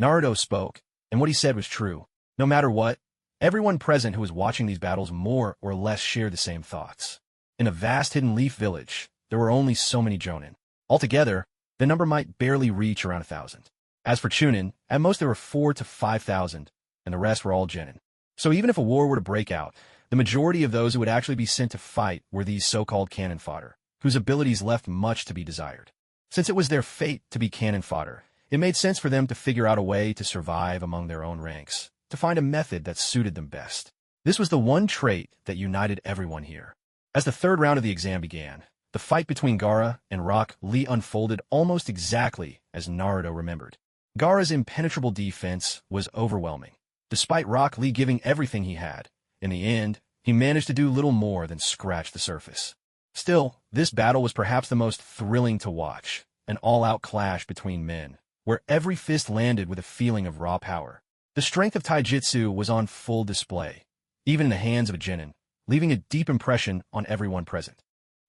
Naruto spoke, and what he said was true. No matter what, everyone present who was watching these battles more or less shared the same thoughts. In a vast hidden leaf village, there were only so many Jonin. Altogether, the number might barely reach around 1,000. As for Chunin, at most there were 4,000 to 5,000, and the rest were all genin. So even if a war were to break out, the majority of those who would actually be sent to fight were these so-called cannon fodder, whose abilities left much to be desired. Since it was their fate to be cannon fodder, it made sense for them to figure out a way to survive among their own ranks, to find a method that suited them best. This was the one trait that united everyone here. As the third round of the exam began, the fight between Gaara and Rock Lee unfolded almost exactly as Naruto remembered. Gaara's impenetrable defense was overwhelming. Despite Rock Lee giving everything he had, in the end, he managed to do little more than scratch the surface. Still, this battle was perhaps the most thrilling to watch, an all-out clash between men, where every fist landed with a feeling of raw power. The strength of taijutsu was on full display, even in the hands of a genin, leaving a deep impression on everyone present.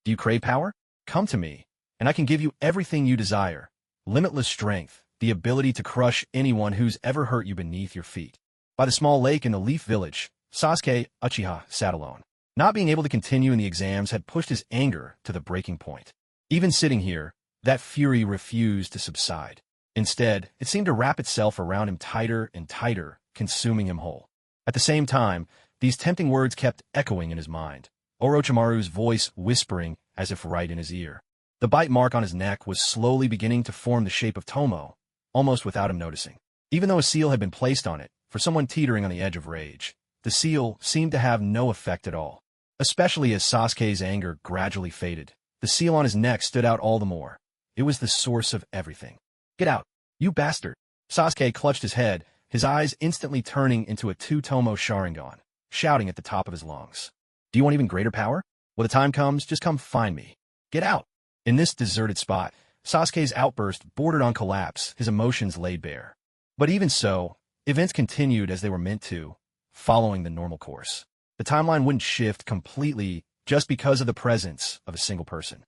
Do you crave power? Come to me, and I can give you everything you desire. Limitless strength, the ability to crush anyone who's ever hurt you beneath your feet. By the small lake in the Leaf Village, Sasuke Uchiha sat alone. Not being able to continue in the exams had pushed his anger to the breaking point. Even sitting here, that fury refused to subside. Instead, it seemed to wrap itself around him tighter and tighter, consuming him whole. At the same time, these tempting words kept echoing in his mind, Orochimaru's voice whispering as if right in his ear. The bite mark on his neck was slowly beginning to form the shape of Tomo, almost without him noticing. Even though a seal had been placed on it, for someone teetering on the edge of rage, the seal seemed to have no effect at all. Especially as Sasuke's anger gradually faded, the seal on his neck stood out all the more. It was the source of everything. Get out, you bastard! Sasuke clutched his head, his eyes instantly turning into a two-tomo Sharingan, shouting at the top of his lungs. Do you want even greater power? When the time comes, just come find me. Get out! In this deserted spot, Sasuke's outburst bordered on collapse, his emotions laid bare. But even so, events continued as they were meant to, following the normal course. The timeline wouldn't shift completely just because of the presence of a single person.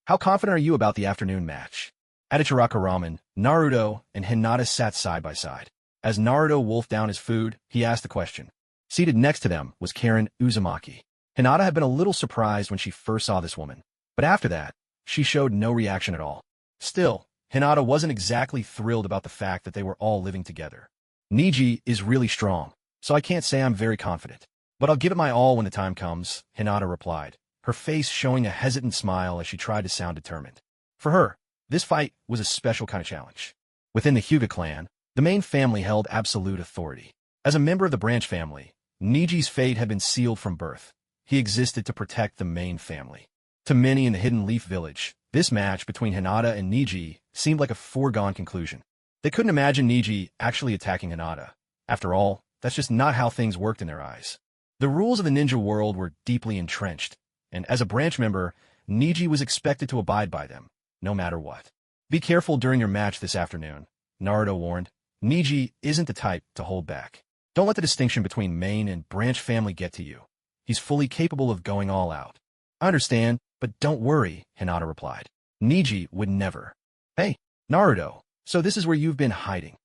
How confident are you about the afternoon match? At Ichiraka Ramen, Naruto and Hinata sat side by side. As Naruto wolfed down his food, he asked the question. Seated next to them was Karen Uzumaki. Hinata had been a little surprised when she first saw this woman, but after that, she showed no reaction at all. Still, Hinata wasn't exactly thrilled about the fact that they were all living together. Niji is really strong, so I can't say I'm very confident. But I'll give it my all when the time comes, Hinata replied, her face showing a hesitant smile as she tried to sound determined. For her, this fight was a special kind of challenge. Within the Hyuga clan, the main family held absolute authority. As a member of the branch family, Niji's fate had been sealed from birth. He existed to protect the main family. To many in the Hidden Leaf Village, this match between Hinata and Niji seemed like a foregone conclusion. They couldn't imagine Niji actually attacking Hinata. After all, that's just not how things worked in their eyes. The rules of the ninja world were deeply entrenched, and as a branch member, Niji was expected to abide by them, no matter what. Be careful during your match this afternoon, Naruto warned. Niji isn't the type to hold back. Don't let the distinction between main and branch family get to you. He's fully capable of going all out. I understand, but don't worry, Hinata replied. Niji would never. Hey, Naruto, so this is where you've been hiding.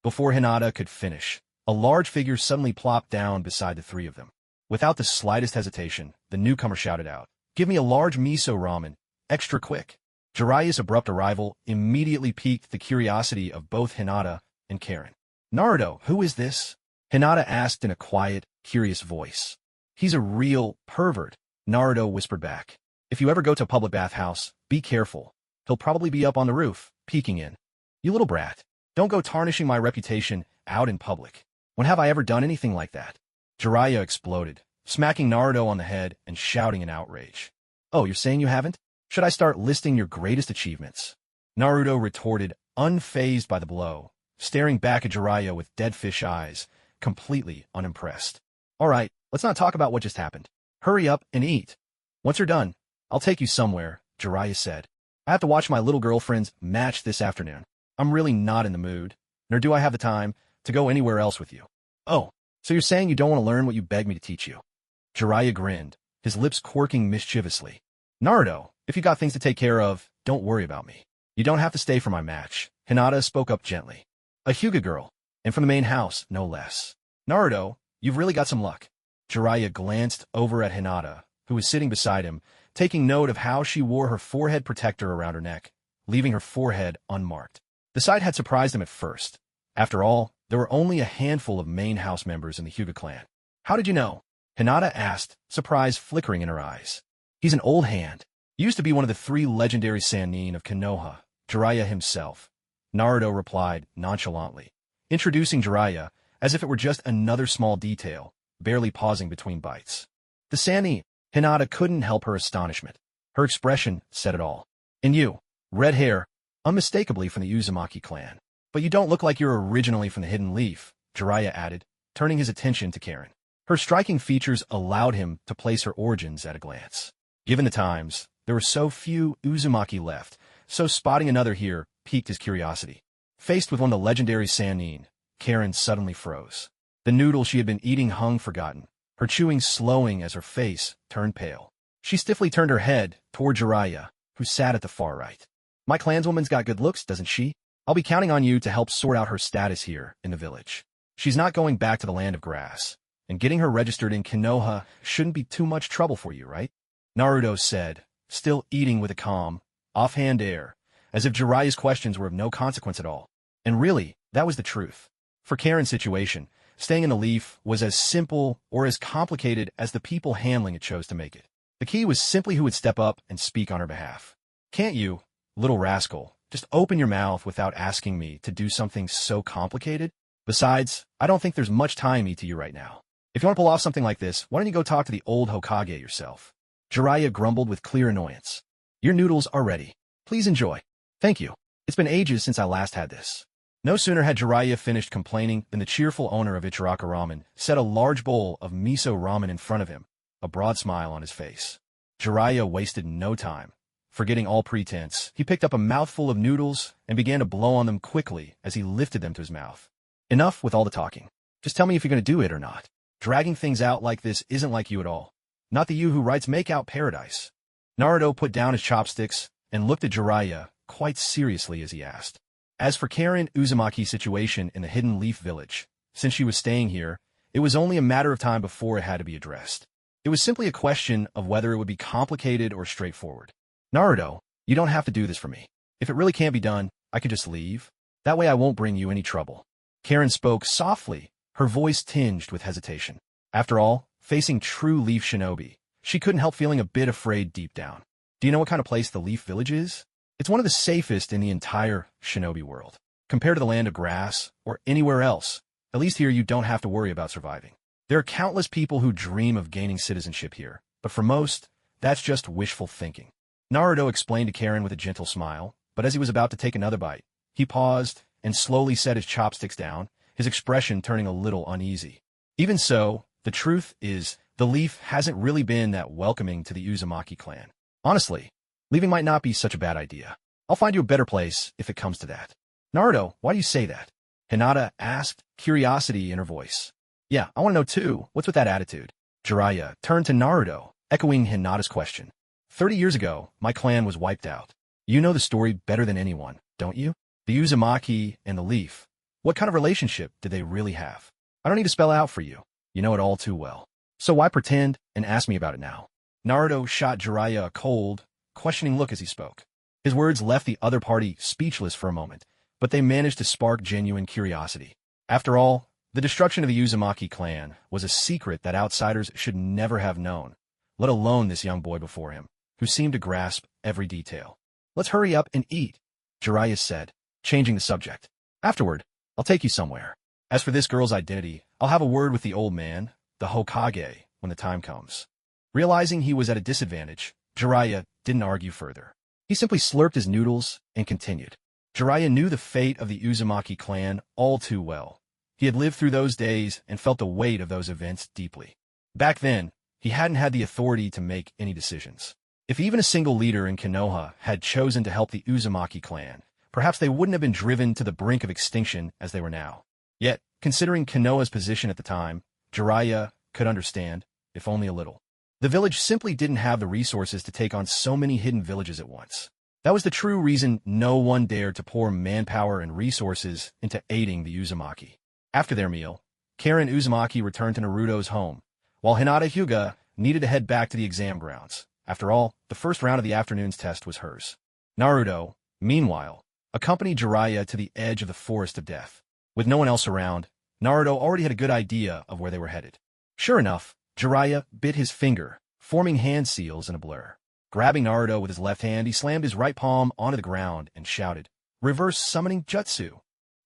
Before Hinata could finish, a large figure suddenly plopped down beside the three of them. Without the slightest hesitation, the newcomer shouted out, Give me a large miso ramen, extra quick. Jiraiya's abrupt arrival immediately piqued the curiosity of both Hinata and Karen. Naruto, who is this? Hinata asked in a quiet, curious voice. He's a real pervert, Naruto whispered back. If you ever go to a public bathhouse, be careful. He'll probably be up on the roof, peeking in. You little brat. Don't go tarnishing my reputation out in public. When have I ever done anything like that? Jiraiya exploded, smacking Naruto on the head and shouting in outrage. Oh, you're saying you haven't? Should I start listing your greatest achievements? Naruto retorted, unfazed by the blow, staring back at Jiraiya with dead fish eyes, completely unimpressed. All right, let's not talk about what just happened. Hurry up and eat. Once you're done, I'll take you somewhere, Jiraiya said. I have to watch my little girlfriend's match this afternoon. I'm really not in the mood, nor do I have the time to go anywhere else with you. Oh, so you're saying you don't want to learn what you begged me to teach you? Jiraiya grinned, his lips quirking mischievously. Naruto, if you got things to take care of, don't worry about me. You don't have to stay for my match, Hinata spoke up gently. A Hyuga girl, and from the main house, no less. Naruto, you've really got some luck. Jiraiya glanced over at Hinata, who was sitting beside him, taking note of how she wore her forehead protector around her neck, leaving her forehead unmarked. The sight had surprised him at first. After all, there were only a handful of main house members in the Hyuga clan. How did you know? Hinata asked, surprise flickering in her eyes. He's an old hand. He used to be one of the 3 legendary Sannin of Konoha, Jiraiya himself. Naruto replied nonchalantly, introducing Jiraiya as if it were just another small detail, barely pausing between bites. The Sannin, Hinata couldn't help her astonishment. Her expression said it all. And you, red hair, unmistakably from the Uzumaki clan. But you don't look like you're originally from the Hidden Leaf, Jiraiya added, turning his attention to Karen. Her striking features allowed him to place her origins at a glance. Given the times, there were so few Uzumaki left, so spotting another here piqued his curiosity. Faced with one of the legendary Sannin, Karen suddenly froze. The noodle she had been eating hung forgotten, her chewing slowing as her face turned pale. She stiffly turned her head toward Jiraiya, who sat at the far right. My clanswoman's got good looks, doesn't she? I'll be counting on you to help sort out her status here in the village. She's not going back to the land of grass, and getting her registered in Konoha shouldn't be too much trouble for you, right? Naruto said, still eating with a calm, offhand air, as if Jiraiya's questions were of no consequence at all. And really, that was the truth. For Karen's situation, staying in the leaf was as simple or as complicated as the people handling it chose to make it. The key was simply who would step up and speak on her behalf. Can't you, little rascal, just open your mouth without asking me to do something so complicated? Besides, I don't think there's much time to you right now. If you want to pull off something like this, why don't you go talk to the old Hokage yourself? Jiraiya grumbled with clear annoyance. Your noodles are ready. Please enjoy. Thank you. It's been ages since I last had this. No sooner had Jiraiya finished complaining than the cheerful owner of Ichiraka Ramen set a large bowl of miso ramen in front of him, a broad smile on his face. Jiraiya wasted no time. Forgetting all pretense, he picked up a mouthful of noodles and began to blow on them quickly as he lifted them to his mouth. Enough with all the talking. Just tell me if you're going to do it or not. Dragging things out like this isn't like you at all. Not the you who writes Make Out Paradise. Naruto put down his chopsticks and looked at Jiraiya quite seriously as he asked. As for Karen Uzumaki's situation in the Hidden Leaf Village, since she was staying here, it was only a matter of time before it had to be addressed. It was simply a question of whether it would be complicated or straightforward. Naruto, you don't have to do this for me. If it really can't be done, I could just leave. That way I won't bring you any trouble. Karen spoke softly, her voice tinged with hesitation. After all, facing true Leaf Shinobi, she couldn't help feeling a bit afraid deep down. Do you know what kind of place the Leaf Village is? It's one of the safest in the entire Shinobi world. Compared to the Land of Grass, or anywhere else, at least here you don't have to worry about surviving. There are countless people who dream of gaining citizenship here, but for most, that's just wishful thinking. Naruto explained to Karen with a gentle smile, but as he was about to take another bite, he paused and slowly set his chopsticks down, his expression turning a little uneasy. Even so, the truth is, the Leaf hasn't really been that welcoming to the Uzumaki clan. Honestly, leaving might not be such a bad idea. I'll find you a better place if it comes to that. Naruto, why do you say that? Hinata asked, curiosity in her voice. Yeah, I want to know too, what's with that attitude? Jiraiya turned to Naruto, echoing Hinata's question. 30 years ago, my clan was wiped out. You know the story better than anyone, don't you? The Uzumaki and the Leaf. What kind of relationship did they really have? I don't need to spell it out for you. You know it all too well. So why pretend and ask me about it now? Naruto shot Jiraiya a cold, questioning look as he spoke. His words left the other party speechless for a moment, but they managed to spark genuine curiosity. After all, The destruction of the Uzumaki clan was a secret that outsiders should never have known, let alone this young boy before him, who seemed to grasp every detail. "Let's hurry up and eat," Jiraiya said, changing the subject. "Afterward, I'll take you somewhere. As for this girl's identity, I'll have a word with the old man, the Hokage, when the time comes." Realizing he was at a disadvantage, Jiraiya didn't argue further. He simply slurped his noodles and continued. Jiraiya knew the fate of the Uzumaki clan all too well. He had lived through those days and felt the weight of those events deeply. Back then, he hadn't had the authority to make any decisions. If even a single leader in Konoha had chosen to help the Uzumaki clan, perhaps they wouldn't have been driven to the brink of extinction as they were now. Yet, considering Konoha's position at the time, Jiraiya could understand, if only a little. The village simply didn't have the resources to take on so many hidden villages at once. That was the true reason no one dared to pour manpower and resources into aiding the Uzumaki. After their meal, Karen Uzumaki returned to Naruto's home, while Hinata Hyuga needed to head back to the exam grounds. After all, the first round of the afternoon's test was hers. Naruto, meanwhile, accompanied Jiraiya to the edge of the Forest of Death. With no one else around, Naruto already had a good idea of where they were headed. Sure enough, Jiraiya bit his finger, forming hand seals in a blur. Grabbing Naruto with his left hand, he slammed his right palm onto the ground and shouted, "Reverse summoning jutsu!"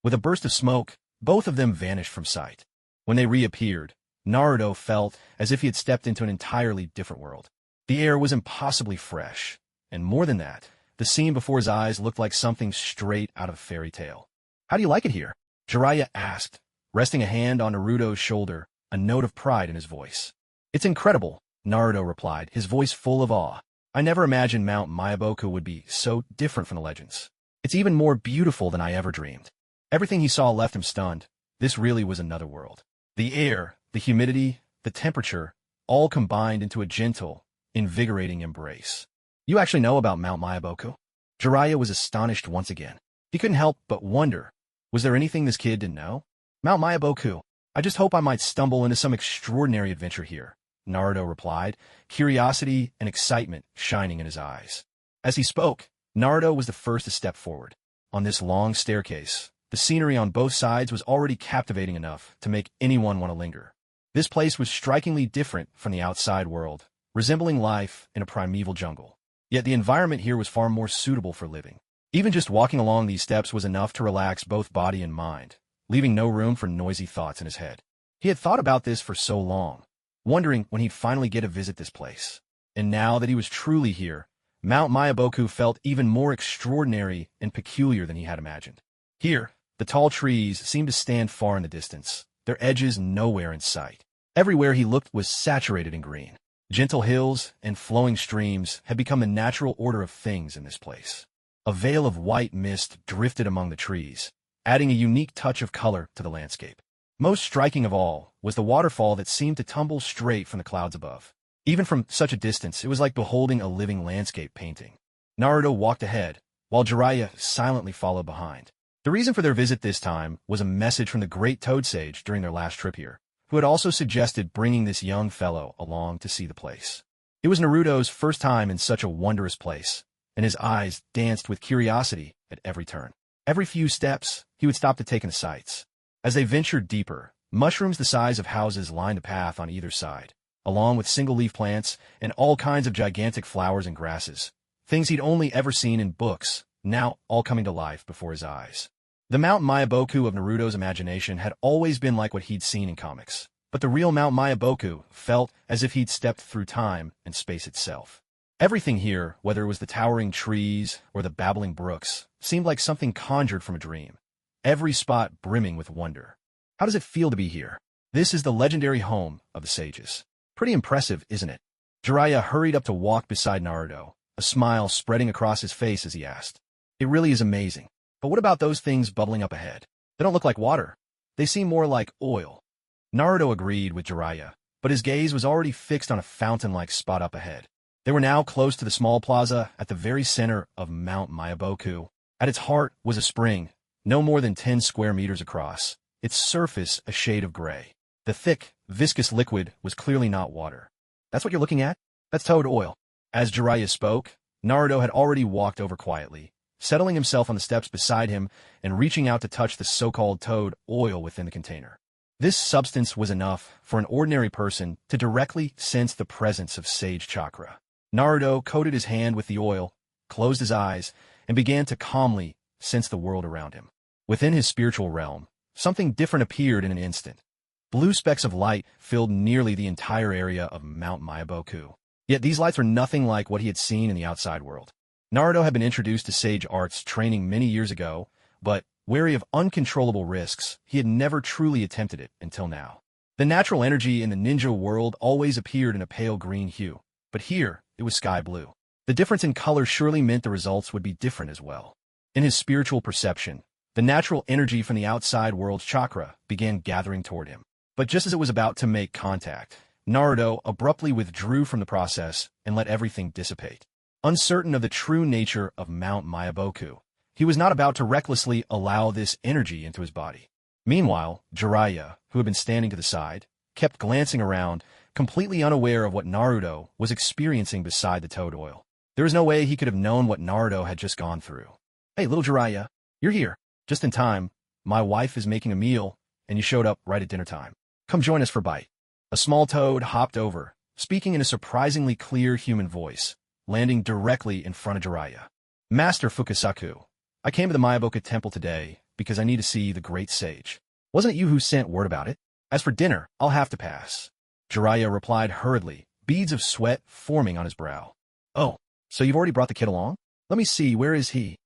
With a burst of smoke, both of them vanished from sight. When they reappeared, Naruto felt as if he had stepped into an entirely different world. The air was impossibly fresh, and more than that, the scene before his eyes looked like something straight out of a fairy tale. "How do you like it here?" Jiraiya asked, resting a hand on Naruto's shoulder, a note of pride in his voice. "It's incredible," Naruto replied, his voice full of awe. "I never imagined Mount Myaboku would be so different from the legends. It's even more beautiful than I ever dreamed." Everything he saw left him stunned. This really was another world. The air, the humidity, the temperature, all combined into a gentle, invigorating embrace. "You actually know about Mount Myaboku?" Jiraiya was astonished once again. He couldn't help but wonder, was there anything this kid didn't know? "Mount Myaboku. I just hope I might stumble into some extraordinary adventure here," Naruto replied, curiosity and excitement shining in his eyes. As he spoke, Naruto was the first to step forward. On this long staircase, the scenery on both sides was already captivating enough to make anyone want to linger. This place was strikingly different from the outside world, resembling life in a primeval jungle. Yet the environment here was far more suitable for living. Even just walking along these steps was enough to relax both body and mind, leaving no room for noisy thoughts in his head. He had thought about this for so long, wondering when he'd finally get to visit this place. And now that he was truly here, Mount Myaboku felt even more extraordinary and peculiar than he had imagined. Here, the tall trees seemed to stand far in the distance, their edges nowhere in sight. Everywhere he looked was saturated in green. Gentle hills and flowing streams had become the natural order of things in this place. A veil of white mist drifted among the trees, adding a unique touch of color to the landscape. Most striking of all was the waterfall that seemed to tumble straight from the clouds above. Even from such a distance, it was like beholding a living landscape painting. Naruto walked ahead, while Jiraiya silently followed behind. The reason for their visit this time was a message from the great Toad Sage during their last trip here, who had also suggested bringing this young fellow along to see the place. It was Naruto's first time in such a wondrous place, and his eyes danced with curiosity at every turn. Every few steps, he would stop to take in the sights. As they ventured deeper, mushrooms the size of houses lined the path on either side, along with single-leaf plants and all kinds of gigantic flowers and grasses, things he'd only ever seen in books, now all coming to life before his eyes. The Mount Myaboku of Naruto's imagination had always been like what he'd seen in comics, but the real Mount Myaboku felt as if he'd stepped through time and space itself. Everything here, whether it was the towering trees or the babbling brooks, seemed like something conjured from a dream, every spot brimming with wonder. How does it feel to be here? This is the legendary home of the sages. Pretty impressive, isn't it? Jiraiya hurried up to walk beside Naruto, a smile spreading across his face as he asked. "It really is amazing. But what about those things bubbling up ahead? They don't look like water. They seem more like oil." Naruto agreed with Jiraiya, but his gaze was already fixed on a fountain-like spot up ahead. They were now close to the small plaza at the very center of Mount Myaboku. At its heart was a spring, no more than 10 square meters across, its surface a shade of gray. The thick, viscous liquid was clearly not water. "That's what you're looking at? That's toad oil." As Jiraiya spoke, Naruto had already walked over quietly, settling himself on the steps beside him and reaching out to touch the so-called toad oil within the container. This substance was enough for an ordinary person to directly sense the presence of sage chakra. Naruto coated his hand with the oil, closed his eyes, and began to calmly sense the world around him. Within his spiritual realm, something different appeared in an instant. Blue specks of light filled nearly the entire area of Mount Myaboku. Yet these lights were nothing like what he had seen in the outside world. Naruto had been introduced to sage arts training many years ago, but, wary of uncontrollable risks, he had never truly attempted it until now. The natural energy in the ninja world always appeared in a pale green hue, but here it was sky blue. The difference in color surely meant the results would be different as well. In his spiritual perception, the natural energy from the outside world's chakra began gathering toward him. But just as it was about to make contact, Naruto abruptly withdrew from the process and let everything dissipate. Uncertain of the true nature of Mount Myaboku, he was not about to recklessly allow this energy into his body. Meanwhile, Jiraiya, who had been standing to the side, kept glancing around, completely unaware of what Naruto was experiencing beside the toad oil. There was no way he could have known what Naruto had just gone through. "Hey, little Jiraiya, you're here. Just in time. My wife is making a meal, and you showed up right at dinner time. Come join us for a bite." A small toad hopped over, speaking in a surprisingly clear human voice, landing directly in front of Jiraiya. "Master Fukasaku, I came to the Myaboku temple today because I need to see the great sage. Wasn't it you who sent word about it? As for dinner, I'll have to pass." Jiraiya replied hurriedly, beads of sweat forming on his brow. "Oh, so you've already brought the kid along? Let me see, where is he?"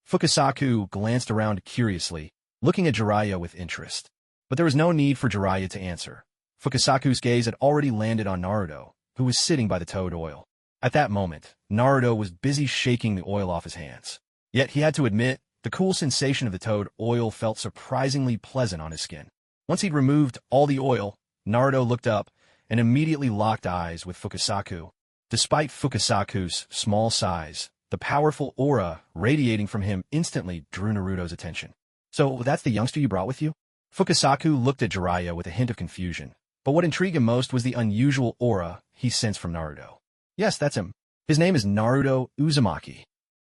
Fukasaku glanced around curiously, looking at Jiraiya with interest. But there was no need for Jiraiya to answer. Fukasaku's gaze had already landed on Naruto, who was sitting by the toad oil. At that moment, Naruto was busy shaking the oil off his hands. Yet he had to admit, the cool sensation of the toad oil felt surprisingly pleasant on his skin. Once he'd removed all the oil, Naruto looked up and immediately locked eyes with Fukasaku. Despite Fukasaku's small size, the powerful aura radiating from him instantly drew Naruto's attention. "So that's the youngster you brought with you?" Fukasaku looked at Jiraiya with a hint of confusion, but what intrigued him most was the unusual aura he sensed from Naruto. "Yes, that's him. His name is Naruto Uzumaki,"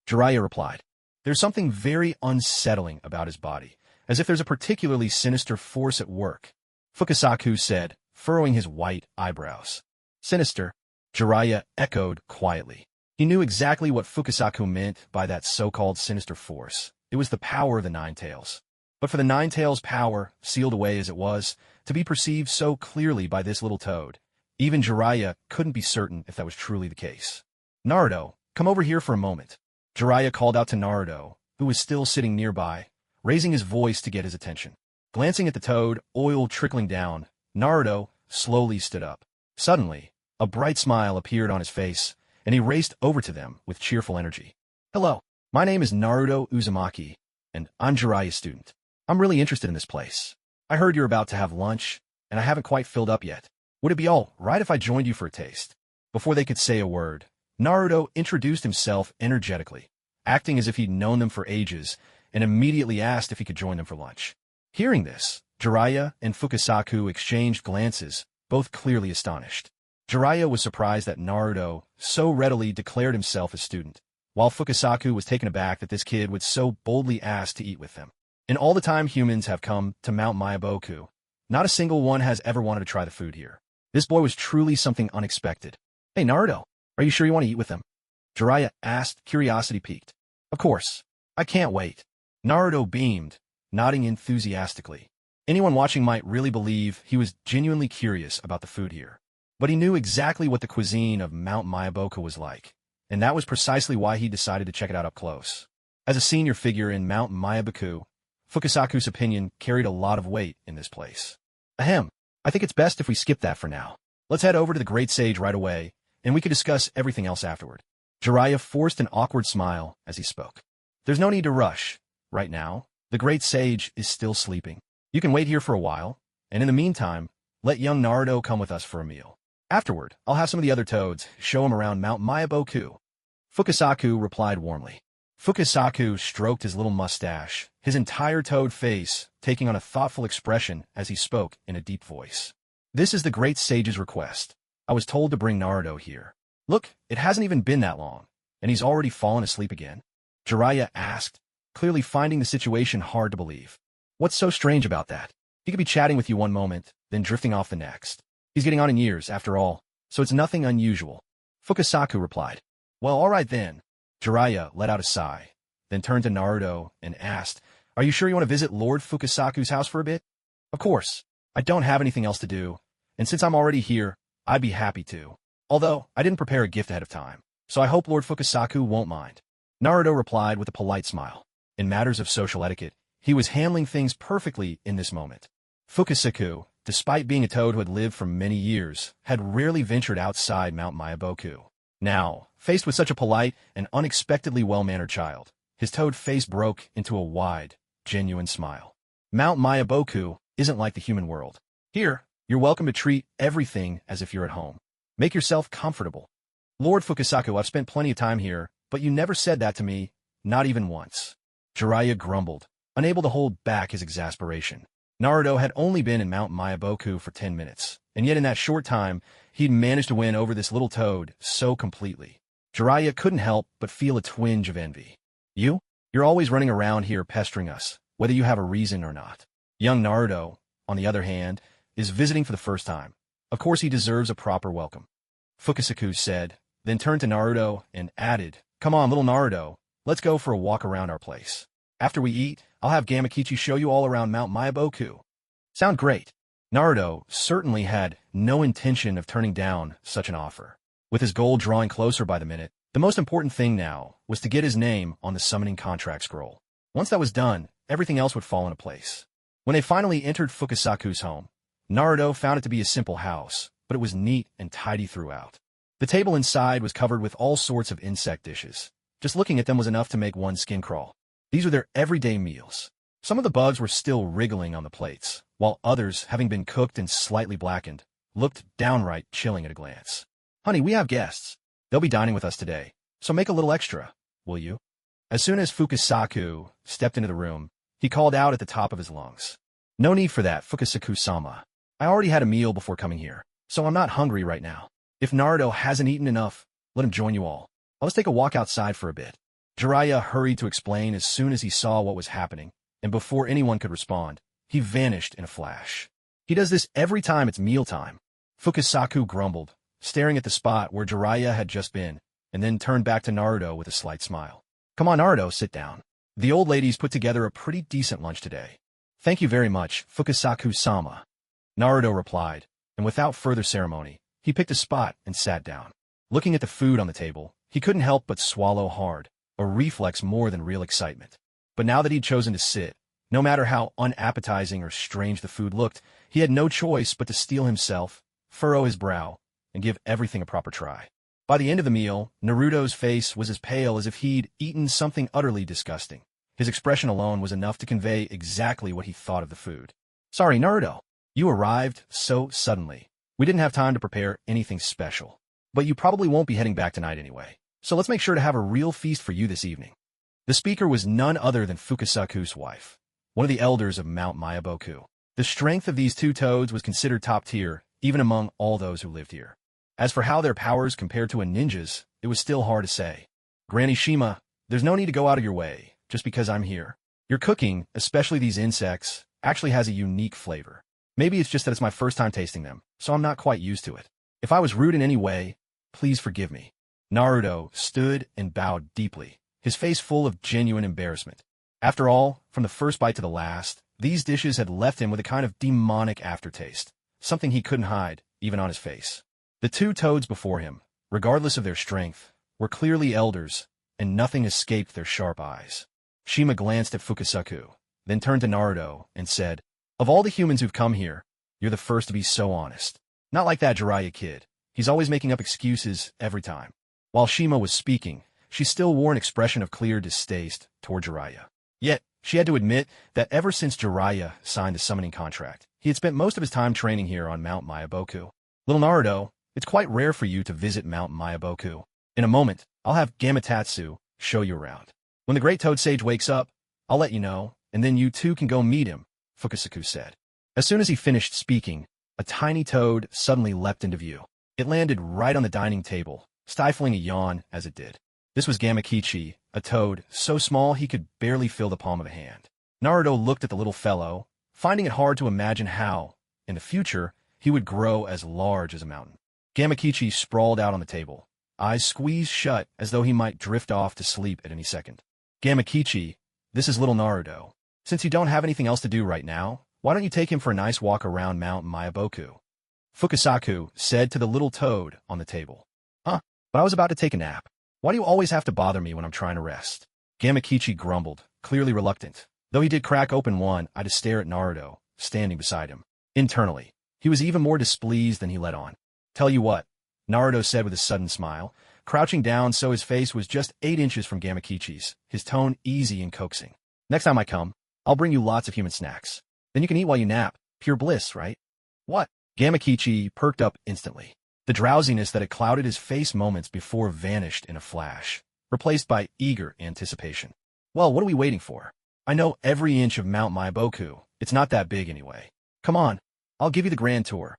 Jiraiya replied. "There's something very unsettling about his body, as if there's a particularly sinister force at work," Fukasaku said, furrowing his white eyebrows. "Sinister?" Jiraiya echoed quietly. He knew exactly what Fukasaku meant by that so-called sinister force. It was the power of the Nine Tails. But for the Nine Tails' power, sealed away as it was, to be perceived so clearly by this little toad, even Jiraiya couldn't be certain if that was truly the case. "Naruto, come over here for a moment." Jiraiya called out to Naruto, who was still sitting nearby, raising his voice to get his attention. Glancing at the toad, oil trickling down, Naruto slowly stood up. Suddenly, a bright smile appeared on his face, and he raced over to them with cheerful energy. "Hello, my name is Naruto Uzumaki, and I'm Jiraiya's student. I'm really interested in this place. I heard you're about to have lunch, and I haven't quite filled up yet. Would it be all right if I joined you for a taste?" Before they could say a word, Naruto introduced himself energetically, acting as if he'd known them for ages, and immediately asked if he could join them for lunch. Hearing this, Jiraiya and Fukasaku exchanged glances, both clearly astonished. Jiraiya was surprised that Naruto so readily declared himself a student, while Fukasaku was taken aback that this kid would so boldly ask to eat with them. In all the time humans have come to Mount Myaboku, not a single one has ever wanted to try the food here. This boy was truly something unexpected. "Hey, Naruto, are you sure you want to eat with them?" Jiraiya asked, curiosity piqued. "Of course. I can't wait." Naruto beamed, nodding enthusiastically. Anyone watching might really believe he was genuinely curious about the food here. But he knew exactly what the cuisine of Mount Myaboku was like, and that was precisely why he decided to check it out up close. As a senior figure in Mount Myaboku, Fukasaku's opinion carried a lot of weight in this place. "Ahem, I think it's best if we skip that for now. Let's head over to the Great Sage right away, and we can discuss everything else afterward." Jiraiya forced an awkward smile as he spoke. "There's no need to rush. Right now, the Great Sage is still sleeping. You can wait here for a while, and in the meantime, let young Naruto come with us for a meal. Afterward, I'll have some of the other toads show him around Mount Myaboku." Fukasaku replied warmly. Fukasaku stroked his little mustache, his entire toad face taking on a thoughtful expression as he spoke in a deep voice. "This is the Great Sage's request. I was told to bring Naruto here. Look, it hasn't even been that long, and he's already fallen asleep again?" Jiraiya asked, clearly finding the situation hard to believe. "What's so strange about that?" He could be chatting with you one moment, then drifting off the next. He's getting on in years, after all, so it's nothing unusual. Fukasaku replied. Well, all right then. Jiraiya let out a sigh, then turned to Naruto and asked, Are you sure you want to visit Lord Fukasaku's house for a bit? Of course. I don't have anything else to do, and since I'm already here, I'd be happy to. Although, I didn't prepare a gift ahead of time, so I hope Lord Fukasaku won't mind. Naruto replied with a polite smile. In matters of social etiquette, he was handling things perfectly in this moment. Fukasaku, despite being a toad who had lived for many years, had rarely ventured outside Mount Myaboku. Now, faced with such a polite and unexpectedly well-mannered child, his toad face broke into a wide, genuine smile. Mount Myaboku isn't like the human world. Here, you're welcome to treat everything as if you're at home. Make yourself comfortable. Lord Fukasaku, I've spent plenty of time here, but you never said that to me, not even once. Jiraiya grumbled, unable to hold back his exasperation. Naruto had only been in Mount Myaboku for 10 minutes, and yet in that short time, he'd managed to win over this little toad so completely. Jiraiya couldn't help but feel a twinge of envy. You're always running around here pestering us, whether you have a reason or not. Young Naruto, on the other hand, is visiting for the first time. Of course he deserves a proper welcome. Fukasaku said, then turned to Naruto and added, Come on, little Naruto, let's go for a walk around our place. After we eat, I'll have Gamakichi show you all around Mount Myaboku. Sound great. Naruto certainly had no intention of turning down such an offer. With his goal drawing closer by the minute, the most important thing now was to get his name on the summoning contract scroll. Once that was done, everything else would fall into place. When they finally entered Fukasaku's home, Naruto found it to be a simple house, but it was neat and tidy throughout. The table inside was covered with all sorts of insect dishes. Just looking at them was enough to make one's skin crawl. These were their everyday meals. Some of the bugs were still wriggling on the plates, while others, having been cooked and slightly blackened, looked downright chilling at a glance. Honey, we have guests. They'll be dining with us today, so make a little extra, will you? As soon as Fukasaku stepped into the room, he called out at the top of his lungs. No need for that, Fukasaku-sama. I already had a meal before coming here, so I'm not hungry right now. If Naruto hasn't eaten enough, let him join you all. Let's take a walk outside for a bit. Jiraiya hurried to explain as soon as he saw what was happening, and before anyone could respond, he vanished in a flash. He does this every time it's mealtime. Fukasaku grumbled, staring at the spot where Jiraiya had just been, and then turned back to Naruto with a slight smile. Come on, Naruto, sit down. The old ladies put together a pretty decent lunch today. Thank you very much, Fukasaku-sama. Naruto replied, and without further ceremony, he picked a spot and sat down. Looking at the food on the table, he couldn't help but swallow hard, a reflex more than real excitement. But now that he'd chosen to sit, no matter how unappetizing or strange the food looked, he had no choice but to steel himself, furrow his brow, and give everything a proper try. By the end of the meal, Naruto's face was as pale as if he'd eaten something utterly disgusting. His expression alone was enough to convey exactly what he thought of the food. Sorry, Naruto. You arrived so suddenly. We didn't have time to prepare anything special. But you probably won't be heading back tonight anyway. So let's make sure to have a real feast for you this evening. The speaker was none other than Fukasaku's wife, one of the elders of Mount Myaboku. The strength of these two toads was considered top tier, even among all those who lived here. As for how their powers compared to a ninja's, it was still hard to say. Granny Shima, there's no need to go out of your way, just because I'm here. Your cooking, especially these insects, actually has a unique flavor. Maybe it's just that it's my first time tasting them, so I'm not quite used to it. If I was rude in any way, please forgive me. Naruto stood and bowed deeply, his face full of genuine embarrassment. After all, from the first bite to the last, these dishes had left him with a kind of demonic aftertaste, something he couldn't hide, even on his face. The two toads before him, regardless of their strength, were clearly elders, and nothing escaped their sharp eyes. Shima glanced at Fukasaku, then turned to Naruto and said, Of all the humans who've come here, you're the first to be so honest. Not like that Jiraiya kid. He's always making up excuses every time. While Shima was speaking, she still wore an expression of clear distaste toward Jiraiya. Yet, she had to admit that ever since Jiraiya signed the summoning contract, he had spent most of his time training here on Mount Myaboku. Little Naruto, it's quite rare for you to visit Mount Myaboku. In a moment, I'll have Gamatatsu show you around. When the Great Toad Sage wakes up, I'll let you know, and then you two can go meet him, Fukasaku said. As soon as he finished speaking, a tiny toad suddenly leapt into view. It landed right on the dining table, stifling a yawn as it did. This was Gamakichi, a toad so small he could barely fill the palm of a hand. Naruto looked at the little fellow, finding it hard to imagine how, in the future, he would grow as large as a mountain. Gamakichi sprawled out on the table, eyes squeezed shut as though he might drift off to sleep at any second. Gamakichi, this is little Naruto. Since you don't have anything else to do right now, why don't you take him for a nice walk around Mount Myaboku? Fukasaku said to the little toad on the table. Huh, but I was about to take a nap. Why do you always have to bother me when I'm trying to rest? Gamakichi grumbled, clearly reluctant, though he did crack open one eye to stare at Naruto, standing beside him. Internally, he was even more displeased than he let on. Tell you what, Naruto said with a sudden smile, crouching down so his face was just 8 inches from Gamakichi's, his tone easy and coaxing. Next time I come, I'll bring you lots of human snacks. Then you can eat while you nap. Pure bliss, right? What? Gamakichi perked up instantly. The drowsiness that had clouded his face moments before vanished in a flash, replaced by eager anticipation. Well, what are we waiting for? I know every inch of Mount Myaboku. It's not that big anyway. Come on, I'll give you the grand tour.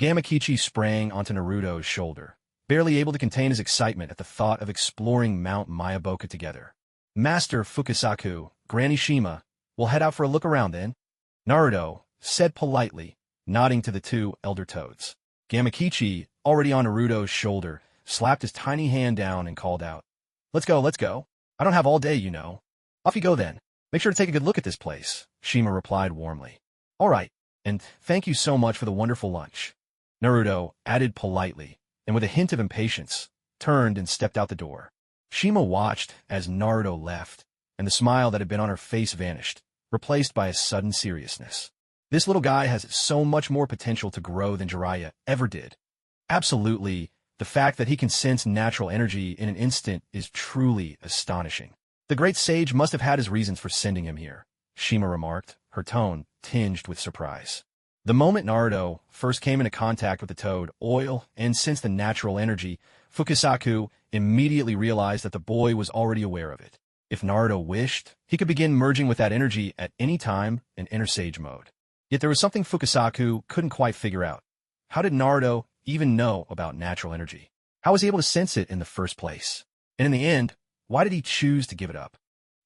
Gamakichi sprang onto Naruto's shoulder, barely able to contain his excitement at the thought of exploring Mount Myaboku together. Master Fukasaku, Granny Shima, we'll head out for a look around then. Naruto said politely, nodding to the 2 elder toads. Gamakichi, already on Naruto's shoulder, slapped his tiny hand down and called out, Let's go, let's go. I don't have all day, you know. Off you go then. Make sure to take a good look at this place, Shima replied warmly. All right, and thank you so much for the wonderful lunch. Naruto added politely, and with a hint of impatience, turned and stepped out the door. Shima watched as Naruto left, and the smile that had been on her face vanished, replaced by a sudden seriousness. This little guy has so much more potential to grow than Jiraiya ever did. Absolutely, the fact that he can sense natural energy in an instant is truly astonishing. The great sage must have had his reasons for sending him here, Shima remarked, her tone tinged with surprise. The moment Naruto first came into contact with the toad oil and sensed the natural energy, Fukasaku immediately realized that the boy was already aware of it. If Naruto wished, he could begin merging with that energy at any time in Inner Sage mode. Yet there was something Fukasaku couldn't quite figure out. How did Naruto even know about natural energy? How was he able to sense it in the first place? And in the end, why did he choose to give it up?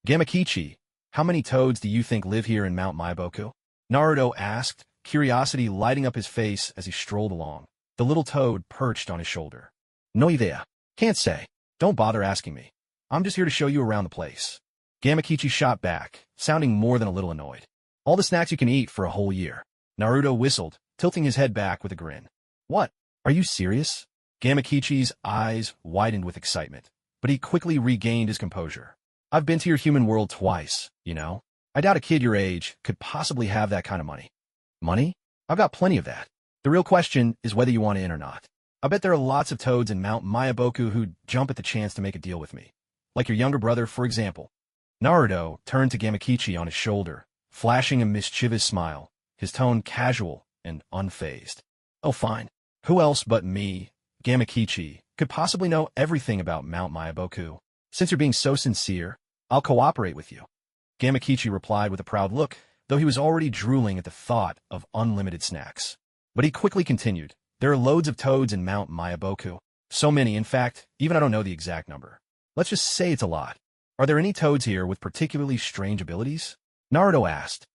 Gamakichi, how many toads do you think live here in Mount Myaboku? Naruto asked, curiosity lighting up his face as he strolled along. The little toad perched on his shoulder. No idea. Can't say. Don't bother asking me. I'm just here to show you around the place. Gamakichi shot back, sounding more than a little annoyed. All the snacks you can eat for a whole year. Naruto whistled, tilting his head back with a grin. What? Are you serious? Gamakichi's eyes widened with excitement, but he quickly regained his composure. I've been to your human world twice, you know. I doubt a kid your age could possibly have that kind of money. Money? I've got plenty of that. The real question is whether you want in or not. I bet there are lots of toads in Mount Myaboku who'd jump at the chance to make a deal with me. Like your younger brother, for example. Naruto turned to Gamakichi on his shoulder, flashing a mischievous smile, his tone casual and unfazed. Oh, fine. Who else but me, Gamakichi, could possibly know everything about Mount Myaboku? Since you're being so sincere, I'll cooperate with you. Gamakichi replied with a proud look, though he was already drooling at the thought of unlimited snacks. But he quickly continued, there are loads of toads in Mount Myaboku. So many, in fact, even I don't know the exact number. Let's just say it's a lot. Are there any toads here with particularly strange abilities? Naruto asked.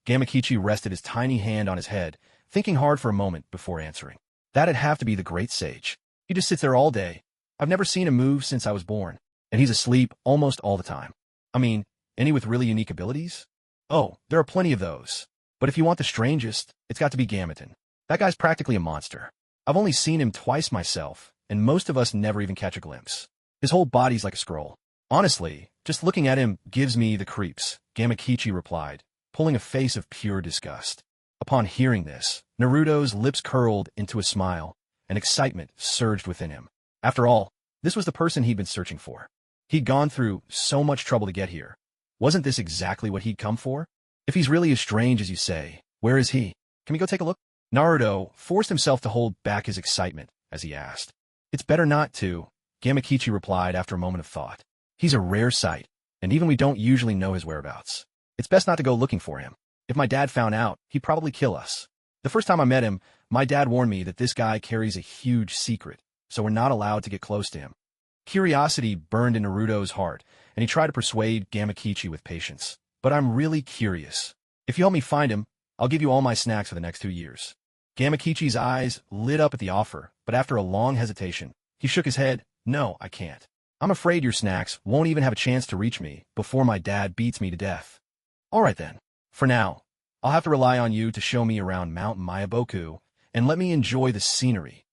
Gamakichi rested his tiny hand on his head, thinking hard for a moment before answering. That'd have to be the great sage. He just sits there all day. I've never seen him move since I was born, and he's asleep almost all the time. I mean, any with really unique abilities? Oh, there are plenty of those. But if you want the strangest, it's got to be Gamaton. That guy's practically a monster. I've only seen him twice myself, and most of us never even catch a glimpse. His whole body's like a scroll. Honestly, just looking at him gives me the creeps, Gamakichi replied, pulling a face of pure disgust. Upon hearing this, Naruto's lips curled into a smile, and excitement surged within him. After all, this was the person he'd been searching for. He'd gone through so much trouble to get here. Wasn't this exactly what he'd come for? If he's really as strange as you say, where is he? Can we go take a look? Naruto forced himself to hold back his excitement as he asked. It's better not to, Gamakichi replied after a moment of thought. He's a rare sight, and even we don't usually know his whereabouts. It's best not to go looking for him. If my dad found out, he'd probably kill us. The first time I met him, my dad warned me that this guy carries a huge secret, so we're not allowed to get close to him. Curiosity burned in Naruto's heart, and he tried to persuade Gamakichi with patience. But I'm really curious. If you help me find him, I'll give you all my snacks for the next 2 years. Gamakichi's eyes lit up at the offer, but after a long hesitation, he shook his head. No, I can't. I'm afraid your snacks won't even have a chance to reach me before my dad beats me to death. All right then. For now, I'll have to rely on you to show me around Mount Myaboku and let me enjoy the scenery.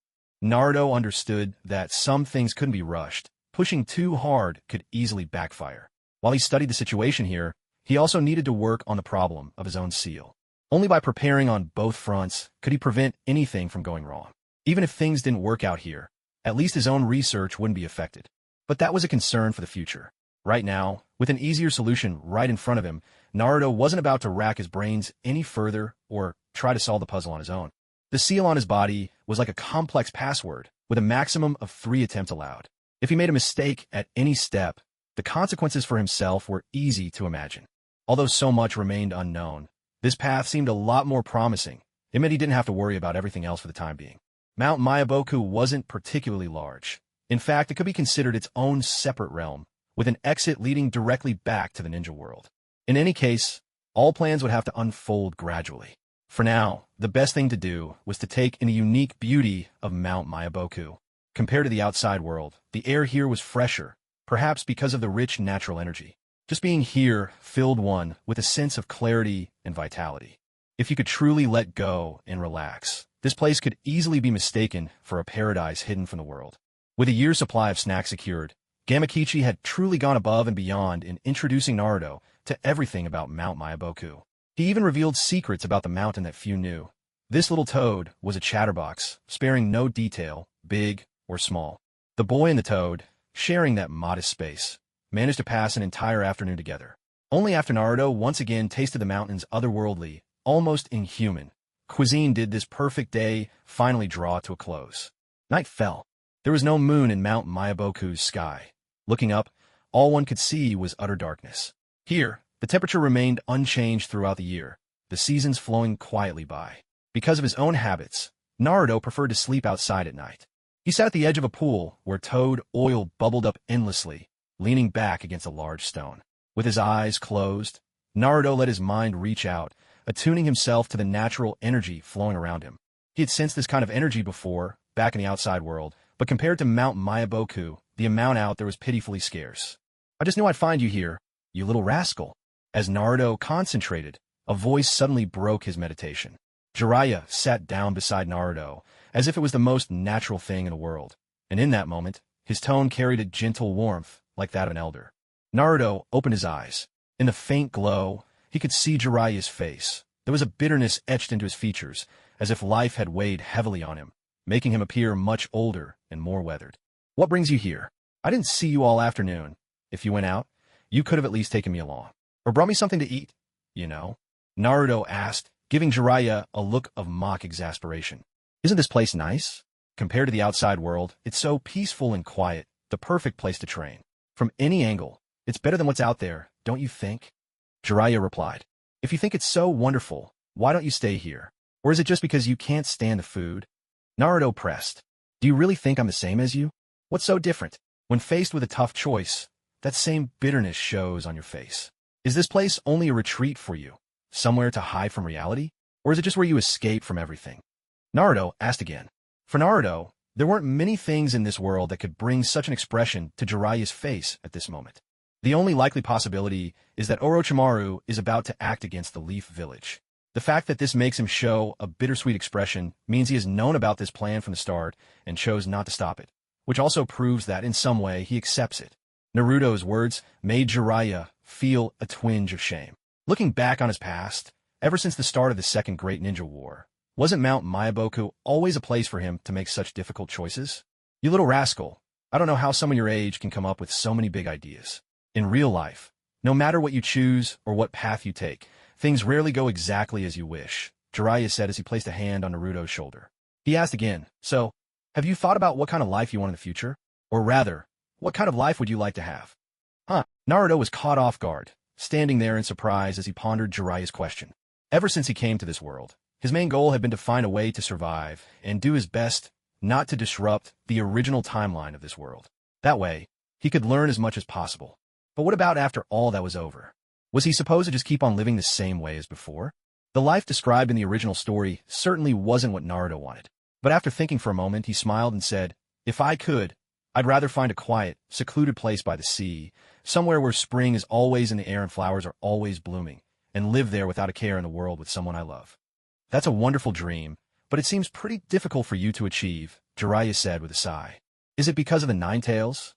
Naruto understood that some things couldn't be rushed. Pushing too hard could easily backfire. While he studied the situation here, he also needed to work on the problem of his own seal. Only by preparing on both fronts could he prevent anything from going wrong. Even if things didn't work out here, at least his own research wouldn't be affected. But that was a concern for the future. Right now, with an easier solution right in front of him, Naruto wasn't about to rack his brains any further or try to solve the puzzle on his own. The seal on his body was like a complex password with a maximum of 3 attempts allowed. If he made a mistake at any step, the consequences for himself were easy to imagine. Although so much remained unknown, this path seemed a lot more promising. It meant he didn't have to worry about everything else for the time being. Mount Myaboku wasn't particularly large. In fact, it could be considered its own separate realm, with an exit leading directly back to the ninja world. In any case, all plans would have to unfold gradually. For now, the best thing to do was to take in the unique beauty of Mount Myaboku. Compared to the outside world, the air here was fresher, perhaps because of the rich natural energy. Just being here filled one with a sense of clarity and vitality. If you could truly let go and relax, this place could easily be mistaken for a paradise hidden from the world. With a year's supply of snacks secured, Gamakichi had truly gone above and beyond in introducing Naruto to everything about Mount Myaboku. He even revealed secrets about the mountain that few knew. This little toad was a chatterbox, sparing no detail, big or small. The boy and the toad, sharing that modest space, managed to pass an entire afternoon together. Only after Naruto once again tasted the mountain's otherworldly, almost inhuman cuisine did this perfect day finally draw to a close. Night fell. There was no moon in Mount Myaboku's sky. Looking up, all one could see was utter darkness. Here, the temperature remained unchanged throughout the year, the seasons flowing quietly by. Because of his own habits, Naruto preferred to sleep outside at night. He sat at the edge of a pool where toad oil bubbled up endlessly, leaning back against a large stone. With his eyes closed, Naruto let his mind reach out, attuning himself to the natural energy flowing around him. He had sensed this kind of energy before, back in the outside world, but compared to Mount Myaboku, the amount out there was pitifully scarce. I just knew I'd find you here, you little rascal. As Naruto concentrated, a voice suddenly broke his meditation. Jiraiya sat down beside Naruto, as if it was the most natural thing in the world, and in that moment, his tone carried a gentle warmth, like that of an elder. Naruto opened his eyes. In the faint glow, he could see Jiraiya's face. There was a bitterness etched into his features, as if life had weighed heavily on him, making him appear much older and more weathered. What brings you here? I didn't see you all afternoon. If you went out, you could have at least taken me along. Or brought me something to eat, you know? Naruto asked, giving Jiraiya a look of mock exasperation. Isn't this place nice? Compared to the outside world, it's so peaceful and quiet, the perfect place to train. From any angle, it's better than what's out there, don't you think? Jiraiya replied, if you think it's so wonderful, why don't you stay here? Or is it just because you can't stand the food? Naruto pressed, do you really think I'm the same as you? What's so different? When faced with a tough choice, that same bitterness shows on your face. Is this place only a retreat for you? Somewhere to hide from reality? Or is it just where you escape from everything? Naruto asked again. For Naruto, there weren't many things in this world that could bring such an expression to Jiraiya's face at this moment. The only likely possibility is that Orochimaru is about to act against the Leaf Village. The fact that this makes him show a bittersweet expression means he has known about this plan from the start and chose not to stop it, which also proves that in some way he accepts it. Naruto's words made Jiraiya feel a twinge of shame. Looking back on his past, ever since the start of the Second Great Ninja War, wasn't Mount Myaboku always a place for him to make such difficult choices? You little rascal, I don't know how someone your age can come up with so many big ideas. In real life, no matter what you choose or what path you take, things rarely go exactly as you wish, Jiraiya said as he placed a hand on Naruto's shoulder. He asked again, so, have you thought about what kind of life you want in the future? Or rather, what kind of life would you like to have? Naruto was caught off guard, standing there in surprise as he pondered Jiraiya's question. Ever since he came to this world, his main goal had been to find a way to survive and do his best not to disrupt the original timeline of this world. That way, he could learn as much as possible. But what about after all that was over? Was he supposed to just keep on living the same way as before? The life described in the original story certainly wasn't what Naruto wanted. But after thinking for a moment, he smiled and said, "If I could, I'd rather find a quiet, secluded place by the sea, somewhere where spring is always in the air and flowers are always blooming, and live there without a care in the world with someone I love." "That's a wonderful dream, but it seems pretty difficult for you to achieve," Jiraiya said with a sigh. "Is it because of the Nine Tails?"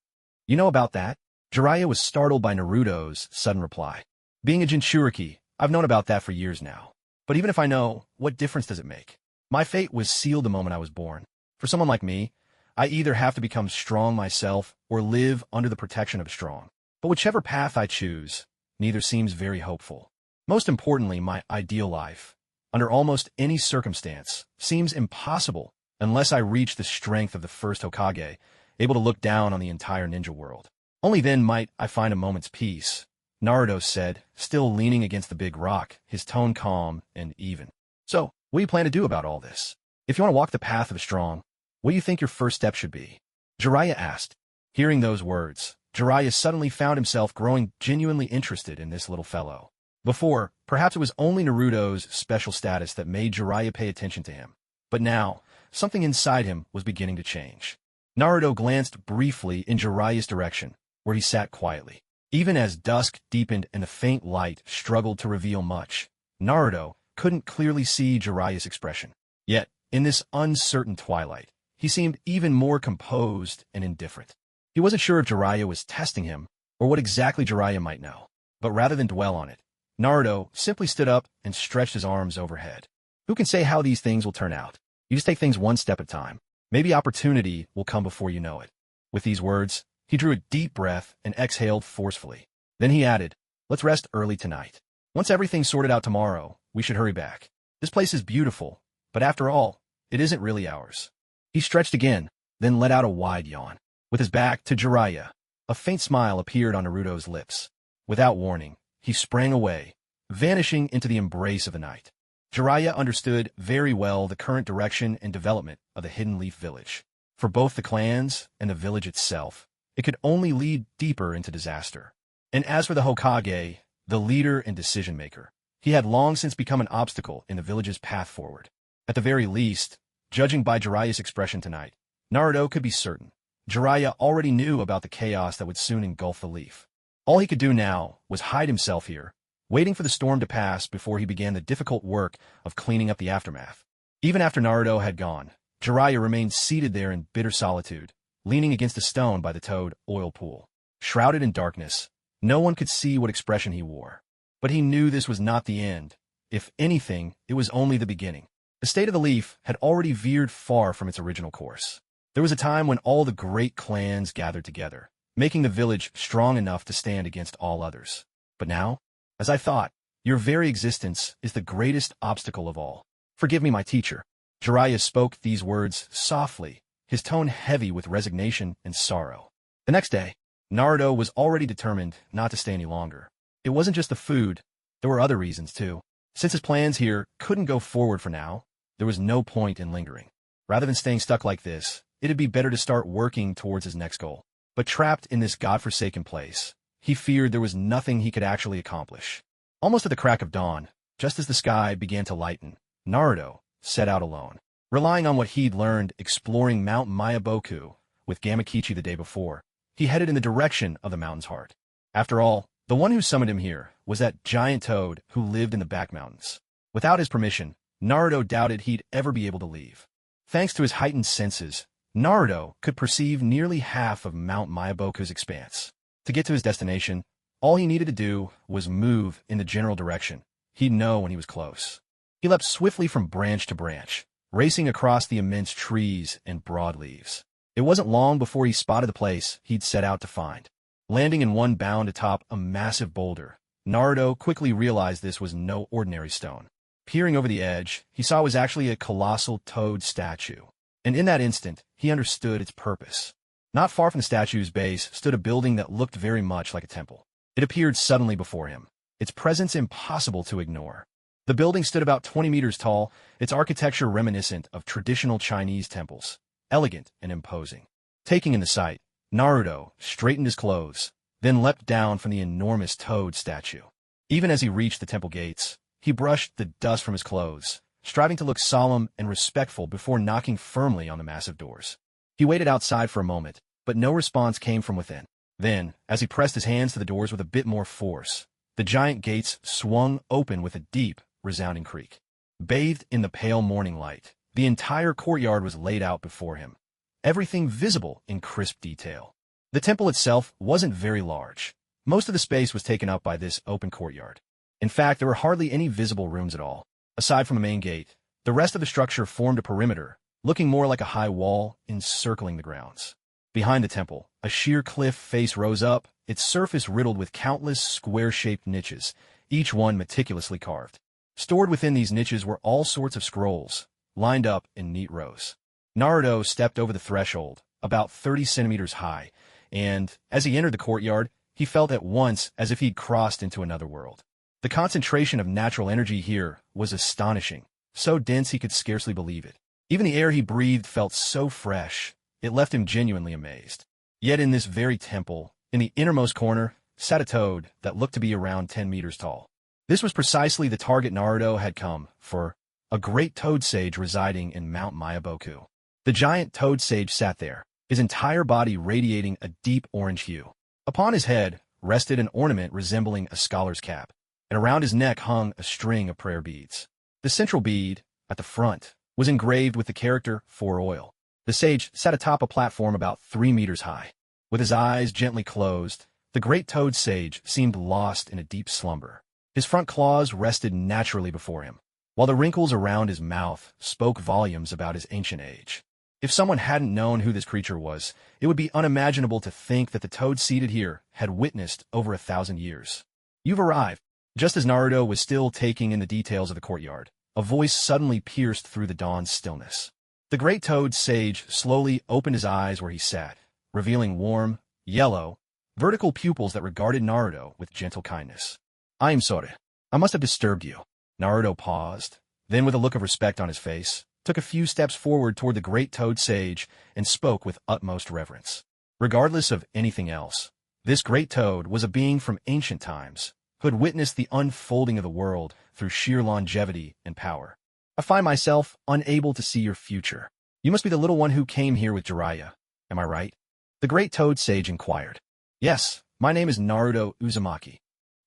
"You know about that?" Jiraiya was startled by Naruto's sudden reply. "Being a Jinchuriki, I've known about that for years now. But even if I know, what difference does it make? My fate was sealed the moment I was born. For someone like me, I either have to become strong myself or live under the protection of strong. But whichever path I choose, neither seems very hopeful. Most importantly, my ideal life, under almost any circumstance, seems impossible unless I reach the strength of the first Hokage, able to look down on the entire ninja world. Only then might I find a moment's peace," Naruto said, still leaning against the big rock, his tone calm and even. "So, what do you plan to do about all this? If you want to walk the path of the strong, what do you think your first step should be?" Jiraiya asked. Hearing those words, Jiraiya suddenly found himself growing genuinely interested in this little fellow. Before, perhaps it was only Naruto's special status that made Jiraiya pay attention to him. But now, something inside him was beginning to change. Naruto glanced briefly in Jiraiya's direction, where he sat quietly. Even as dusk deepened and the faint light struggled to reveal much, Naruto couldn't clearly see Jiraiya's expression. Yet, in this uncertain twilight, he seemed even more composed and indifferent. He wasn't sure if Jiraiya was testing him, or what exactly Jiraiya might know. But rather than dwell on it, Naruto simply stood up and stretched his arms overhead. Who can say how these things will turn out? You just take things one step at a time. Maybe opportunity will come before you know it. With these words, he drew a deep breath and exhaled forcefully. Then he added, "Let's rest early tonight. Once everything's sorted out tomorrow, we should hurry back. This place is beautiful, but after all, it isn't really ours." He stretched again, then let out a wide yawn. With his back to Jiraiya, a faint smile appeared on Naruto's lips. Without warning, he sprang away, vanishing into the embrace of the night. Jiraiya understood very well the current direction and development of the Hidden Leaf Village. For both the clans and the village itself, it could only lead deeper into disaster. And as for the Hokage, the leader and decision-maker, he had long since become an obstacle in the village's path forward. At the very least, judging by Jiraiya's expression tonight, Naruto could be certain. Jiraiya already knew about the chaos that would soon engulf the leaf. All he could do now was hide himself here, waiting for the storm to pass before he began the difficult work of cleaning up the aftermath. Even after Naruto had gone, Jiraiya remained seated there in bitter solitude, leaning against a stone by the Toad oil pool. Shrouded in darkness, no one could see what expression he wore. But he knew this was not the end. If anything, it was only the beginning. The state of the leaf had already veered far from its original course. There was a time when all the great clans gathered together, making the village strong enough to stand against all others. But now, as I thought, your very existence is the greatest obstacle of all. Forgive me, my teacher. Jiraiya spoke these words softly, his tone heavy with resignation and sorrow. The next day, Naruto was already determined not to stay any longer. It wasn't just the food, there were other reasons too. Since his plans here couldn't go forward for now, there was no point in lingering. Rather than staying stuck like this, it'd be better to start working towards his next goal. But trapped in this godforsaken place, he feared there was nothing he could actually accomplish. Almost at the crack of dawn, just as the sky began to lighten, Naruto set out alone. Relying on what he'd learned exploring Mount Myaboku with Gamakichi the day before, he headed in the direction of the mountain's heart. After all, the one who summoned him here was that giant toad who lived in the back mountains. Without his permission, Naruto doubted he'd ever be able to leave. Thanks to his heightened senses, Naruto could perceive nearly half of Mount Myaboku's expanse. To get to his destination, all he needed to do was move in the general direction. He'd know when he was close. He leapt swiftly from branch to branch, racing across the immense trees and broad leaves. It wasn't long before he spotted the place he'd set out to find. Landing in one bound atop a massive boulder, Naruto quickly realized this was no ordinary stone. Peering over the edge, he saw it was actually a colossal toad statue. And in that instant, he understood its purpose. Not far from the statue's base stood a building that looked very much like a temple. It appeared suddenly before him, its presence impossible to ignore. The building stood about 20 meters tall, its architecture reminiscent of traditional Chinese temples, elegant and imposing. Taking in the sight, Naruto straightened his clothes, then leapt down from the enormous toad statue. Even as he reached the temple gates, he brushed the dust from his clothes, striving to look solemn and respectful before knocking firmly on the massive doors. He waited outside for a moment, but no response came from within. Then, as he pressed his hands to the doors with a bit more force, the giant gates swung open with a deep, resounding creak. Bathed in the pale morning light, the entire courtyard was laid out before him, everything visible in crisp detail. The temple itself wasn't very large. Most of the space was taken up by this open courtyard. In fact, there were hardly any visible rooms at all. Aside from the main gate, the rest of the structure formed a perimeter, looking more like a high wall encircling the grounds. Behind the temple, a sheer cliff face rose up, its surface riddled with countless square-shaped niches, each one meticulously carved. Stored within these niches were all sorts of scrolls, lined up in neat rows. Naruto stepped over the threshold, about 30 centimeters high, and, as he entered the courtyard, he felt at once as if he'd crossed into another world. The concentration of natural energy here was astonishing, so dense he could scarcely believe it. Even the air he breathed felt so fresh, it left him genuinely amazed. Yet in this very temple, in the innermost corner, sat a toad that looked to be around 10 meters tall. This was precisely the target Naruto had come for, a great toad sage residing in Mount Myaboku. The giant toad sage sat there, his entire body radiating a deep orange hue. Upon his head rested an ornament resembling a scholar's cap, and around his neck hung a string of prayer beads. The central bead, at the front, was engraved with the character "For Oil." The sage sat atop a platform about 3 meters high. With his eyes gently closed, the great toad sage seemed lost in a deep slumber. His front claws rested naturally before him, while the wrinkles around his mouth spoke volumes about his ancient age. If someone hadn't known who this creature was, it would be unimaginable to think that the toad seated here had witnessed over 1,000 years. "You've arrived." Just as Naruto was still taking in the details of the courtyard, a voice suddenly pierced through the dawn's stillness. The great toad sage slowly opened his eyes where he sat, revealing warm, yellow, vertical pupils that regarded Naruto with gentle kindness. "I am sorry. I must have disturbed you." Naruto paused, then with a look of respect on his face, took a few steps forward toward the great toad sage and spoke with utmost reverence. Regardless of anything else, this great toad was a being from ancient times, who had witnessed the unfolding of the world through sheer longevity and power. "I find myself unable to see your future. You must be the little one who came here with Jiraiya. Am I right?" The great toad sage inquired. "Yes, my name is Naruto Uzumaki.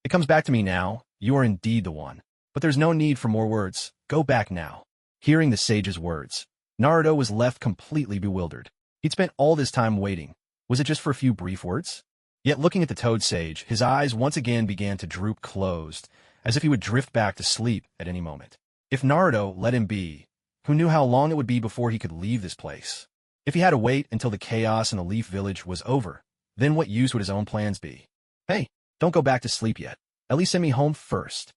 It comes back to me now, you are indeed the one. But there's no need for more words. Go back now." Hearing the sage's words, Naruto was left completely bewildered. He'd spent all this time waiting. Was it just for a few brief words? Yet looking at the toad sage, his eyes once again began to droop closed, as if he would drift back to sleep at any moment. If Naruto let him be, who knew how long it would be before he could leave this place? If he had to wait until the chaos in the Leaf Village was over, then what use would his own plans be? "Hey, don't go back to sleep yet. At least send me home first,"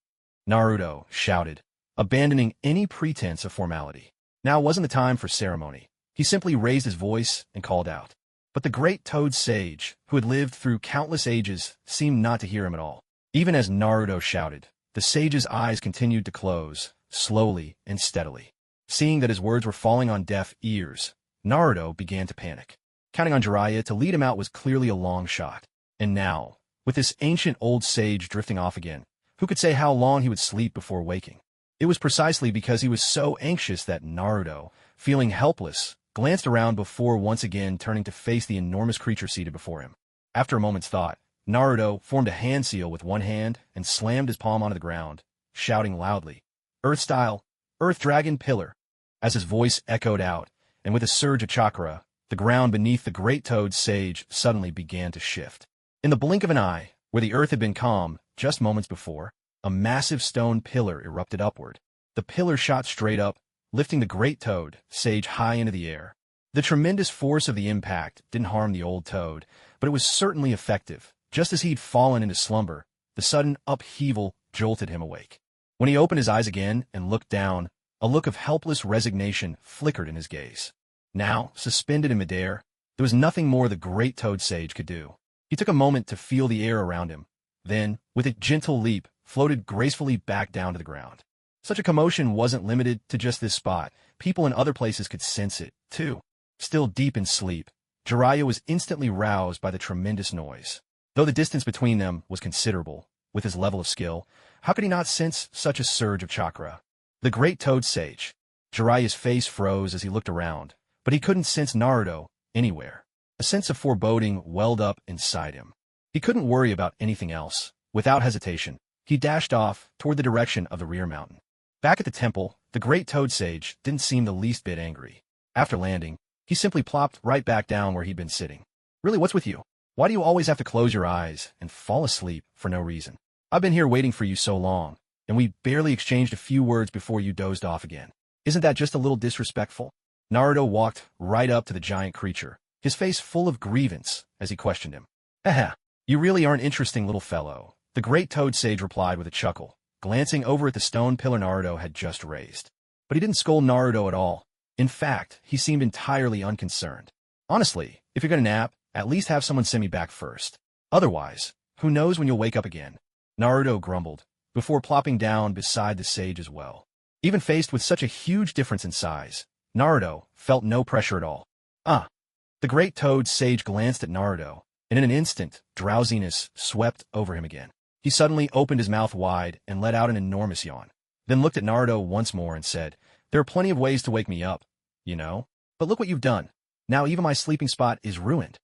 Naruto shouted, abandoning any pretense of formality. Now wasn't the time for ceremony. He simply raised his voice and called out. But the great toad sage, who had lived through countless ages, seemed not to hear him at all. Even as Naruto shouted, the sage's eyes continued to close, slowly and steadily. Seeing that his words were falling on deaf ears, Naruto began to panic. Counting on Jiraiya to lead him out was clearly a long shot. And now, with this ancient old sage drifting off again, who could say how long he would sleep before waking? It was precisely because he was so anxious that Naruto, feeling helpless, glanced around before once again turning to face the enormous creature seated before him. After a moment's thought, Naruto formed a hand seal with one hand and slammed his palm onto the ground, shouting loudly, "Earth style, Earth Dragon Pillar." As his voice echoed out, and with a surge of chakra, the ground beneath the great toad sage suddenly began to shift. In the blink of an eye, where the earth had been calm just moments before, a massive stone pillar erupted upward. The pillar shot straight up, lifting the great toad sage high into the air. The tremendous force of the impact didn't harm the old toad, but it was certainly effective. Just as he'd fallen into slumber, the sudden upheaval jolted him awake. When he opened his eyes again and looked down, a look of helpless resignation flickered in his gaze. Now, suspended in midair, there was nothing more the great toad sage could do. He took a moment to feel the air around him, then, with a gentle leap, floated gracefully back down to the ground. Such a commotion wasn't limited to just this spot. People in other places could sense it, too. Still deep in sleep, Jiraiya was instantly roused by the tremendous noise. Though the distance between them was considerable, with his level of skill, how could he not sense such a surge of chakra? The great toad sage. Jiraiya's face froze as he looked around, but he couldn't sense Naruto anywhere. A sense of foreboding welled up inside him. He couldn't worry about anything else. Without hesitation, he dashed off toward the direction of the rear mountain. Back at the temple, the great toad sage didn't seem the least bit angry. After landing, he simply plopped right back down where he'd been sitting. Really, what's with you? Why do you always have to close your eyes and fall asleep for no reason? I've been here waiting for you so long, and we barely exchanged a few words before you dozed off again. Isn't that just a little disrespectful? Naruto walked right up to the giant creature, his face full of grievance as he questioned him. Haha, you really are an interesting little fellow, the great toad sage replied with a chuckle, glancing over at the stone pillar Naruto had just raised. But he didn't scold Naruto at all. In fact, he seemed entirely unconcerned. Honestly, if you're gonna nap, at least have someone send me back first. Otherwise, who knows when you'll wake up again? Naruto grumbled, before plopping down beside the sage as well. Even faced with such a huge difference in size, Naruto felt no pressure at all. The great toad sage glanced at Naruto, and in an instant, drowsiness swept over him again. He suddenly opened his mouth wide and let out an enormous yawn, then looked at Naruto once more and said, "There are plenty of ways to wake me up, you know? But look what you've done. Now even my sleeping spot is ruined."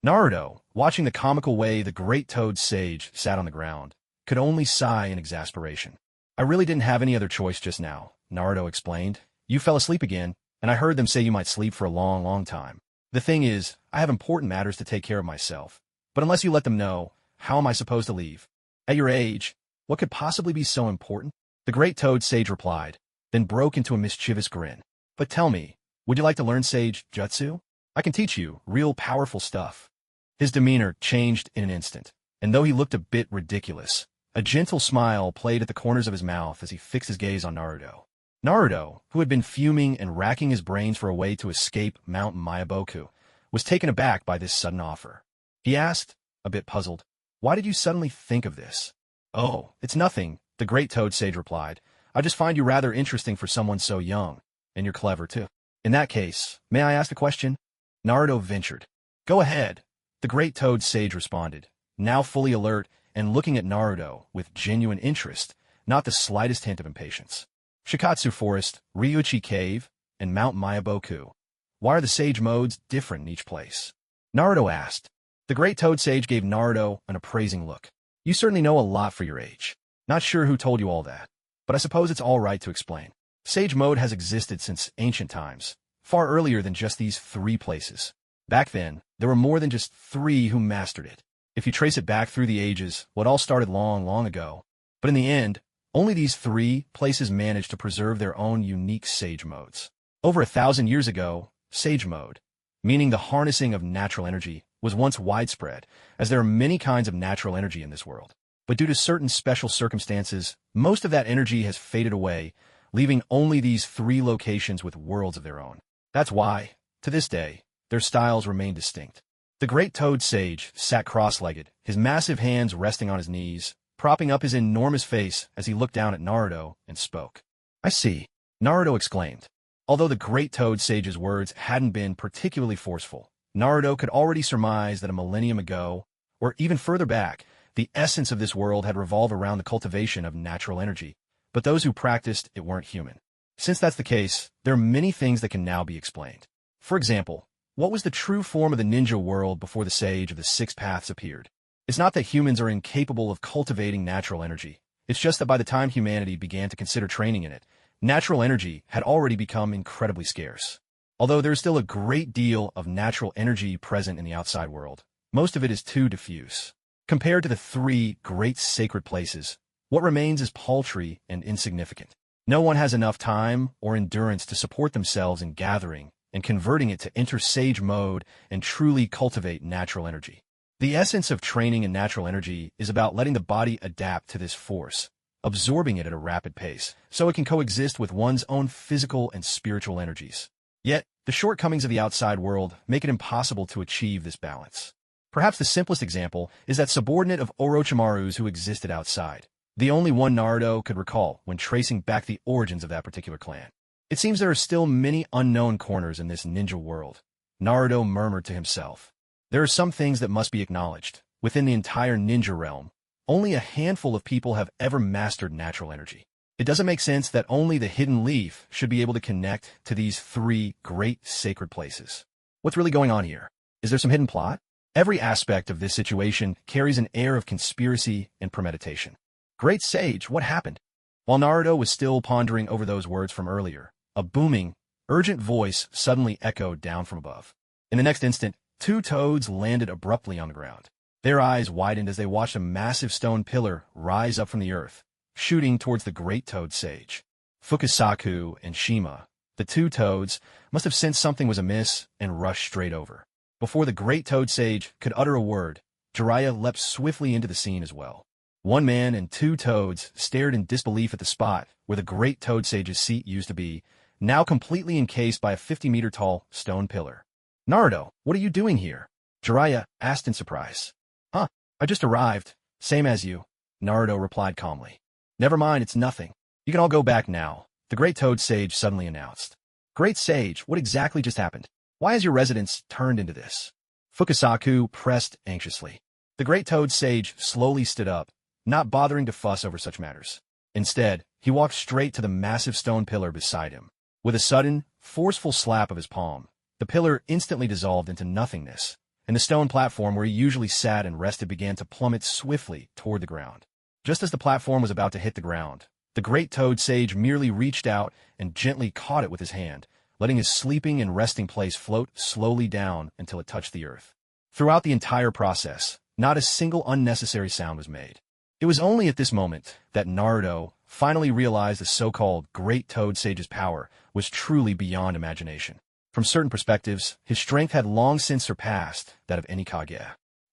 Naruto, watching the comical way the great toad sage sat on the ground, could only sigh in exasperation. "I really didn't have any other choice just now," Naruto explained. "You fell asleep again, and I heard them say you might sleep for a long, long time. The thing is, I have important matters to take care of myself. But unless you let them know, how am I supposed to leave? At your age, what could possibly be so important?" The great toad sage replied, then broke into a mischievous grin. "But tell me, would you like to learn sage jutsu? I can teach you real powerful stuff." His demeanor changed in an instant, and though he looked a bit ridiculous, a gentle smile played at the corners of his mouth as he fixed his gaze on Naruto. Naruto, who had been fuming and racking his brains for a way to escape Mount Myaboku, was taken aback by this sudden offer. He asked, a bit puzzled, "Why did you suddenly think of this?" "Oh, it's nothing," the great toad sage replied. "I just find you rather interesting for someone so young, and you're clever too." "In that case, may I ask a question?" Naruto ventured. "Go ahead," the great toad sage responded, now fully alert and looking at Naruto with genuine interest, not the slightest hint of impatience. "Shikatsu Forest, Ryuchi Cave, and Mount Myaboku. Why are the sage modes different in each place?" Naruto asked. The great toad sage gave Naruto an appraising look. "You certainly know a lot for your age. Not sure who told you all that, but I suppose it's all right to explain. Sage mode has existed since ancient times, far earlier than just these 3 places. Back then, there were more than just 3 who mastered it. If you trace it back through the ages, what all started long, long ago. But in the end, only these 3 places managed to preserve their own unique sage modes. Over 1,000 years ago, sage mode, meaning the harnessing of natural energy, was once widespread, as there are many kinds of natural energy in this world. But due to certain special circumstances, most of that energy has faded away, leaving only these 3 locations with worlds of their own. That's why, to this day, their styles remain distinct. The great toad sage sat cross-legged, his massive hands resting on his knees, propping up his enormous face as he looked down at Naruto and spoke. "I see," Naruto exclaimed. Although the great toad sage's words hadn't been particularly forceful, Naruto could already surmise that a millennium ago, or even further back, the essence of this world had revolved around the cultivation of natural energy, but those who practiced it weren't human. Since that's the case, there are many things that can now be explained. For example, what was the true form of the ninja world before the sage of the 6 paths appeared? It's not that humans are incapable of cultivating natural energy. It's just that by the time humanity began to consider training in it, natural energy had already become incredibly scarce. Although there's still a great deal of natural energy present in the outside world, most of it is too diffuse. Compared to the 3 great sacred places, what remains is paltry and insignificant. No one has enough time or endurance to support themselves in gathering and converting it to enter sage mode and truly cultivate natural energy. The essence of training in natural energy is about letting the body adapt to this force, absorbing it at a rapid pace, so it can coexist with one's own physical and spiritual energies. Yet, the shortcomings of the outside world make it impossible to achieve this balance. Perhaps the simplest example is that subordinate of Orochimaru's who existed outside, the only one Naruto could recall when tracing back the origins of that particular clan. It seems there are still many unknown corners in this ninja world, Naruto murmured to himself. There are some things that must be acknowledged. Within the entire ninja realm, only a handful of people have ever mastered natural energy. It doesn't make sense that only the hidden leaf should be able to connect to these three great sacred places. What's really going on here? Is there some hidden plot? Every aspect of this situation carries an air of conspiracy and premeditation. Great sage, what happened? While Naruto was still pondering over those words from earlier, a booming, urgent voice suddenly echoed down from above. In the next instant, two toads landed abruptly on the ground. Their eyes widened as they watched a massive stone pillar rise up from the earth, shooting towards the great toad sage. Fukasaku and Shima, the two toads, must have sensed something was amiss and rushed straight over. Before the great toad sage could utter a word, Jiraiya leapt swiftly into the scene as well. One man and two toads stared in disbelief at the spot where the great toad sage's seat used to be, now completely encased by a 50-meter-tall stone pillar. "Naruto, what are you doing here?" Jiraiya asked in surprise. "Huh, I just arrived. Same as you," Naruto replied calmly. "Never mind, it's nothing. You can all go back now," the great toad sage suddenly announced. "Great sage, what exactly just happened? Why has your residence turned into this?" Fukasaku pressed anxiously. The great toad sage slowly stood up, not bothering to fuss over such matters. Instead, he walked straight to the massive stone pillar beside him. With a sudden, forceful slap of his palm, the pillar instantly dissolved into nothingness, and the stone platform where he usually sat and rested began to plummet swiftly toward the ground. Just as the platform was about to hit the ground, the great toad sage merely reached out and gently caught it with his hand, letting his sleeping and resting place float slowly down until it touched the earth. Throughout the entire process, not a single unnecessary sound was made. It was only at this moment that Naruto finally realized the so-called Great Toad Sage's power was truly beyond imagination. From certain perspectives, his strength had long since surpassed that of any Kage.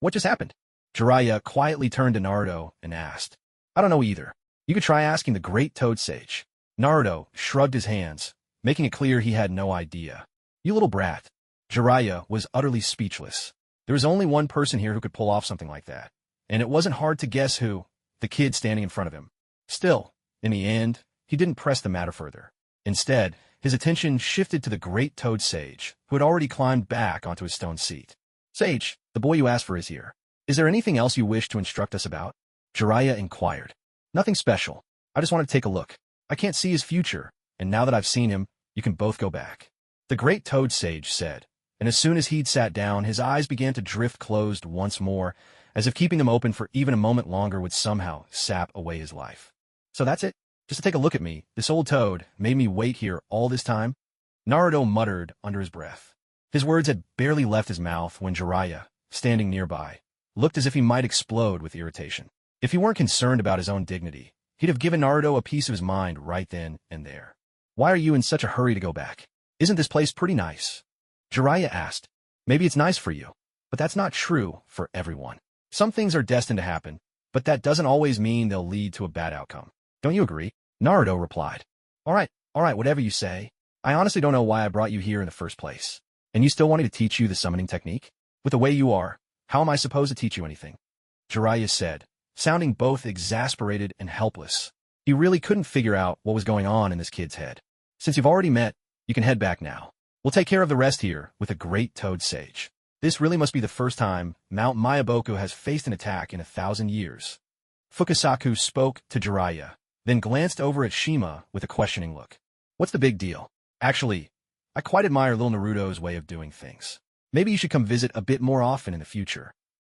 "What just happened?" Jiraiya quietly turned to Naruto and asked. "I don't know either. You could try asking the Great Toad Sage." Naruto shrugged his hands, making it clear he had no idea. "You little brat." Jiraiya was utterly speechless. There was only one person here who could pull off something like that, and it wasn't hard to guess who: the kid standing in front of him. Still, in the end, he didn't press the matter further. Instead, his attention shifted to the great toad sage, who had already climbed back onto his stone seat. "Sage, the boy you asked for is here. Is there anything else you wish to instruct us about?" Jiraiya inquired. "Nothing special. I just want to take a look. I can't see his future, and now that I've seen him, you can both go back," the great toad sage said, and as soon as he'd sat down, his eyes began to drift closed once more, as if keeping them open for even a moment longer would somehow sap away his life. "So that's it? Just to take a look at me, this old toad made me wait here all this time?" Naruto muttered under his breath. His words had barely left his mouth when Jiraiya, standing nearby, looked as if he might explode with irritation. If he weren't concerned about his own dignity, he'd have given Naruto a piece of his mind right then and there. "Why are you in such a hurry to go back? Isn't this place pretty nice?" Jiraiya asked. "Maybe it's nice for you, but that's not true for everyone. Some things are destined to happen, but that doesn't always mean they'll lead to a bad outcome. Don't you agree?" Naruto replied. All right, whatever you say. I honestly don't know why I brought you here in the first place. And you still want me to teach you the summoning technique? With the way you are, how am I supposed to teach you anything?" Jiraiya said, sounding both exasperated and helpless. He really couldn't figure out what was going on in this kid's head. "Since you've already met, you can head back now. We'll take care of the rest here with a great toad sage. This really must be the first time Mount Myaboku has faced an attack in 1,000 years. Fukasaku spoke to Jiraiya, then glanced over at Shima with a questioning look. "What's the big deal? Actually, I quite admire little Naruto's way of doing things. Maybe you should come visit a bit more often in the future."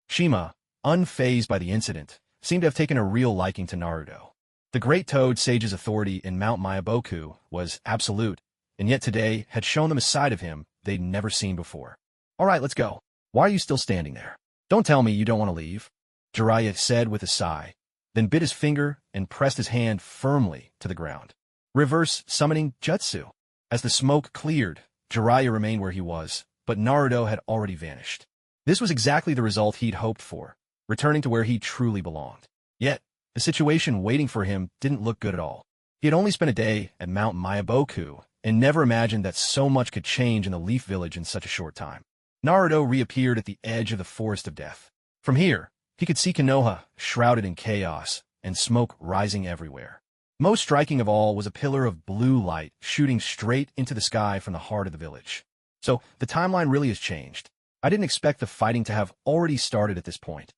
Shima, unfazed by the incident, seemed to have taken a real liking to Naruto. The great toad sage's authority in Mount Myaboku was absolute, and yet today had shown them a side of him they'd never seen before. "All right, let's go. Why are you still standing there? Don't tell me you don't want to leave," Jiraiya said with a sigh, then bit his finger and pressed his hand firmly to the ground. Reverse summoning jutsu. As the smoke cleared, Jiraiya remained where he was, but Naruto had already vanished. This was exactly the result he'd hoped for, returning to where he truly belonged. Yet, the situation waiting for him didn't look good at all. He had only spent a day at Mount Myaboku, and never imagined that so much could change in the Leaf Village in such a short time. Naruto reappeared at the edge of the Forest of Death. From here, he could see Konoha shrouded in chaos and smoke rising everywhere. Most striking of all was a pillar of blue light shooting straight into the sky from the heart of the village. So, the timeline really has changed. I didn't expect the fighting to have already started at this point.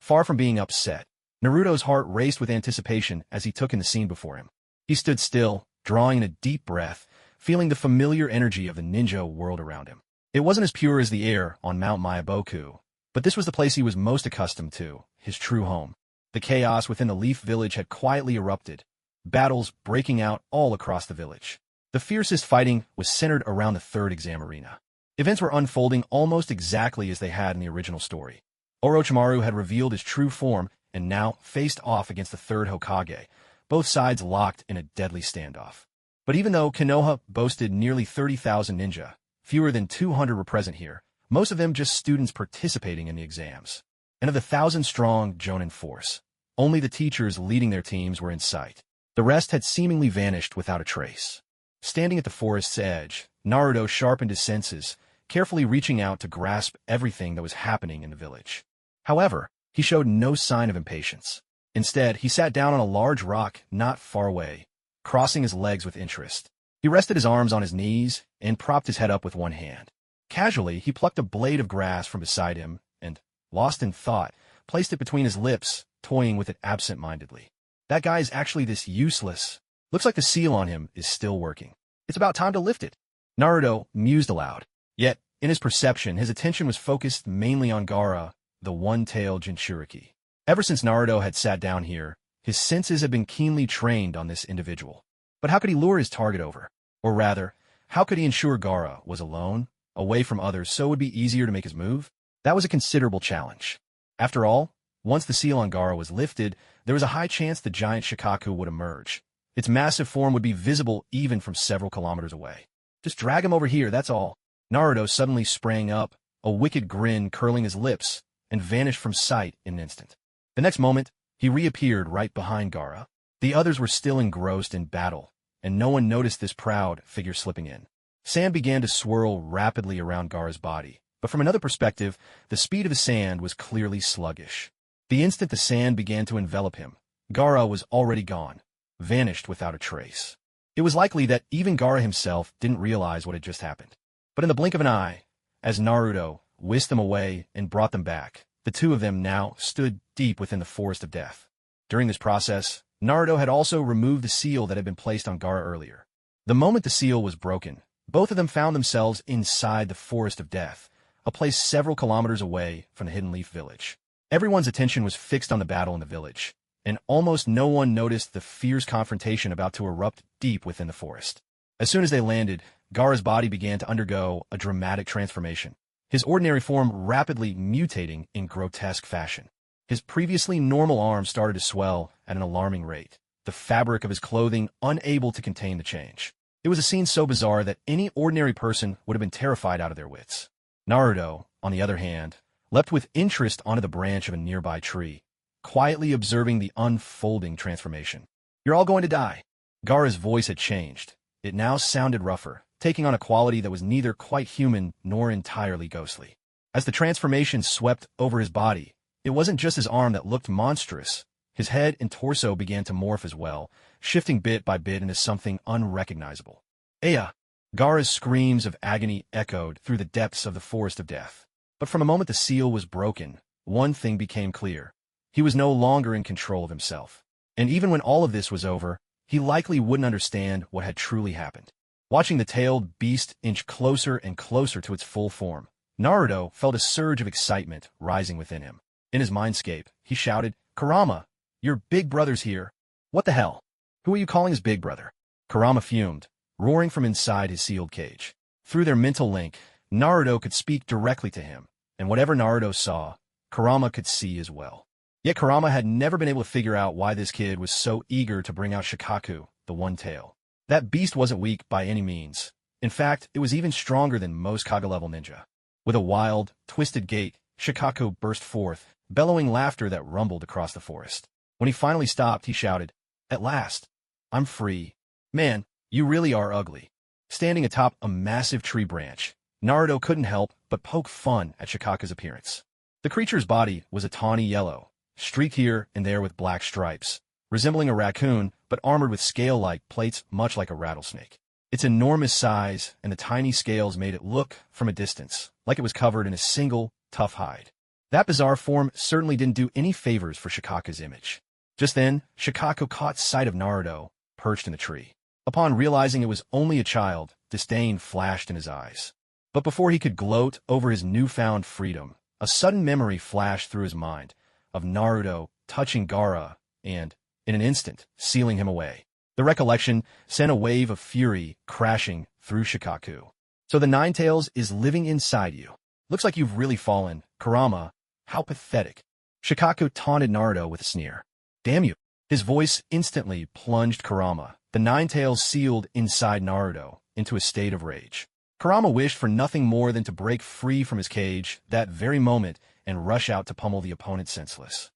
Far from being upset, Naruto's heart raced with anticipation as he took in the scene before him. He stood still, drawing in a deep breath, feeling the familiar energy of the ninja world around him. It wasn't as pure as the air on Mount Myaboku, but this was the place he was most accustomed to, his true home. The chaos within the Leaf Village had quietly erupted, battles breaking out all across the village. The fiercest fighting was centered around the third exam arena. Events were unfolding almost exactly as they had in the original story. Orochimaru had revealed his true form and now faced off against the third Hokage, both sides locked in a deadly standoff. But even though Konoha boasted nearly 30,000 ninja, fewer than 200 were present here, most of them just students participating in the exams. And of the 1,000-strong Jonin force, only the teachers leading their teams were in sight. The rest had seemingly vanished without a trace. Standing at the forest's edge, Naruto sharpened his senses, carefully reaching out to grasp everything that was happening in the village. However, he showed no sign of impatience. Instead, he sat down on a large rock not far away, crossing his legs with interest. He rested his arms on his knees and propped his head up with one hand. Casually, he plucked a blade of grass from beside him and, lost in thought, placed it between his lips, toying with it absent-mindedly. That guy is actually this useless. Looks like the seal on him is still working. It's about time to lift it. Naruto mused aloud. Yet, in his perception, his attention was focused mainly on Gaara, the one-tailed Jinchuriki. Ever since Naruto had sat down here, his senses had been keenly trained on this individual. But how could he lure his target over? Or rather, how could he ensure Gaara was alone, away from others, so it would be easier to make his move? That was a considerable challenge. After all, once the seal on Gaara was lifted, there was a high chance the giant Shikaku would emerge. Its massive form would be visible even from several kilometers away. Just drag him over here, that's all. Naruto suddenly sprang up, a wicked grin curling his lips, and vanished from sight in an instant. The next moment, he reappeared right behind Gaara. The others were still engrossed in battle, and no one noticed this proud figure slipping in. Sand began to swirl rapidly around Gaara's body, but from another perspective, the speed of the sand was clearly sluggish. The instant the sand began to envelop him, Gaara was already gone, vanished without a trace. It was likely that even Gaara himself didn't realize what had just happened. But in the blink of an eye, as Naruto whisked them away and brought them back, the two of them now stood deep within the forest of death. During this process, Naruto had also removed the seal that had been placed on Gaara earlier. The moment the seal was broken, both of them found themselves inside the forest of death, a place several kilometers away from the Hidden Leaf Village. Everyone's attention was fixed on the battle in the village, and almost no one noticed the fierce confrontation about to erupt deep within the forest. As soon as they landed, Gaara's body began to undergo a dramatic transformation, his ordinary form rapidly mutating in grotesque fashion. His previously normal arms started to swell at an alarming rate, the fabric of his clothing unable to contain the change. It was a scene so bizarre that any ordinary person would have been terrified out of their wits. Naruto, on the other hand, leapt with interest onto the branch of a nearby tree, quietly observing the unfolding transformation. "You're all going to die." Gaara's voice had changed. It now sounded rougher, taking on a quality that was neither quite human nor entirely ghostly. As the transformation swept over his body, it wasn't just his arm that looked monstrous. His head and torso began to morph as well, shifting bit by bit into something unrecognizable. "Aya!" Gaara's screams of agony echoed through the depths of the forest of death. But from the moment the seal was broken, one thing became clear. He was no longer in control of himself. And even when all of this was over, he likely wouldn't understand what had truly happened. Watching the tailed beast inch closer and closer to its full form, Naruto felt a surge of excitement rising within him. In his mindscape, he shouted, "Kurama, your big brother's here." "What the hell? Who are you calling his big brother?" Kurama fumed, roaring from inside his sealed cage. Through their mental link, Naruto could speak directly to him, and whatever Naruto saw, Kurama could see as well. Yet Kurama had never been able to figure out why this kid was so eager to bring out Shikaku, the One Tail. That beast wasn't weak by any means. In fact, it was even stronger than most Kage-level ninja. With a wild, twisted gait, Shikaku burst forth, bellowing laughter that rumbled across the forest. When he finally stopped, he shouted, "At last! I'm free. Man, you really are ugly." Standing atop a massive tree branch, Naruto couldn't help but poke fun at Shikaku's appearance. The creature's body was a tawny yellow, streaked here and there with black stripes, resembling a raccoon but armored with scale-like plates much like a rattlesnake. Its enormous size and the tiny scales made it look, from a distance, like it was covered in a single, tough hide. That bizarre form certainly didn't do any favors for Shikaku's image. Just then, Shikaku caught sight of Naruto, perched in the tree. Upon realizing it was only a child, disdain flashed in his eyes. But before he could gloat over his newfound freedom, a sudden memory flashed through his mind of Naruto touching Gaara and, in an instant, sealing him away. The recollection sent a wave of fury crashing through Shikaku. So the Ninetales is living inside you. Looks like you've really fallen, Kurama. How pathetic. Shikaku taunted Naruto with a sneer. Damn you. His voice instantly plunged Kurama, the Ninetales sealed inside Naruto, into a state of rage. Kurama wished for nothing more than to break free from his cage that very moment and rush out to pummel the opponent senseless.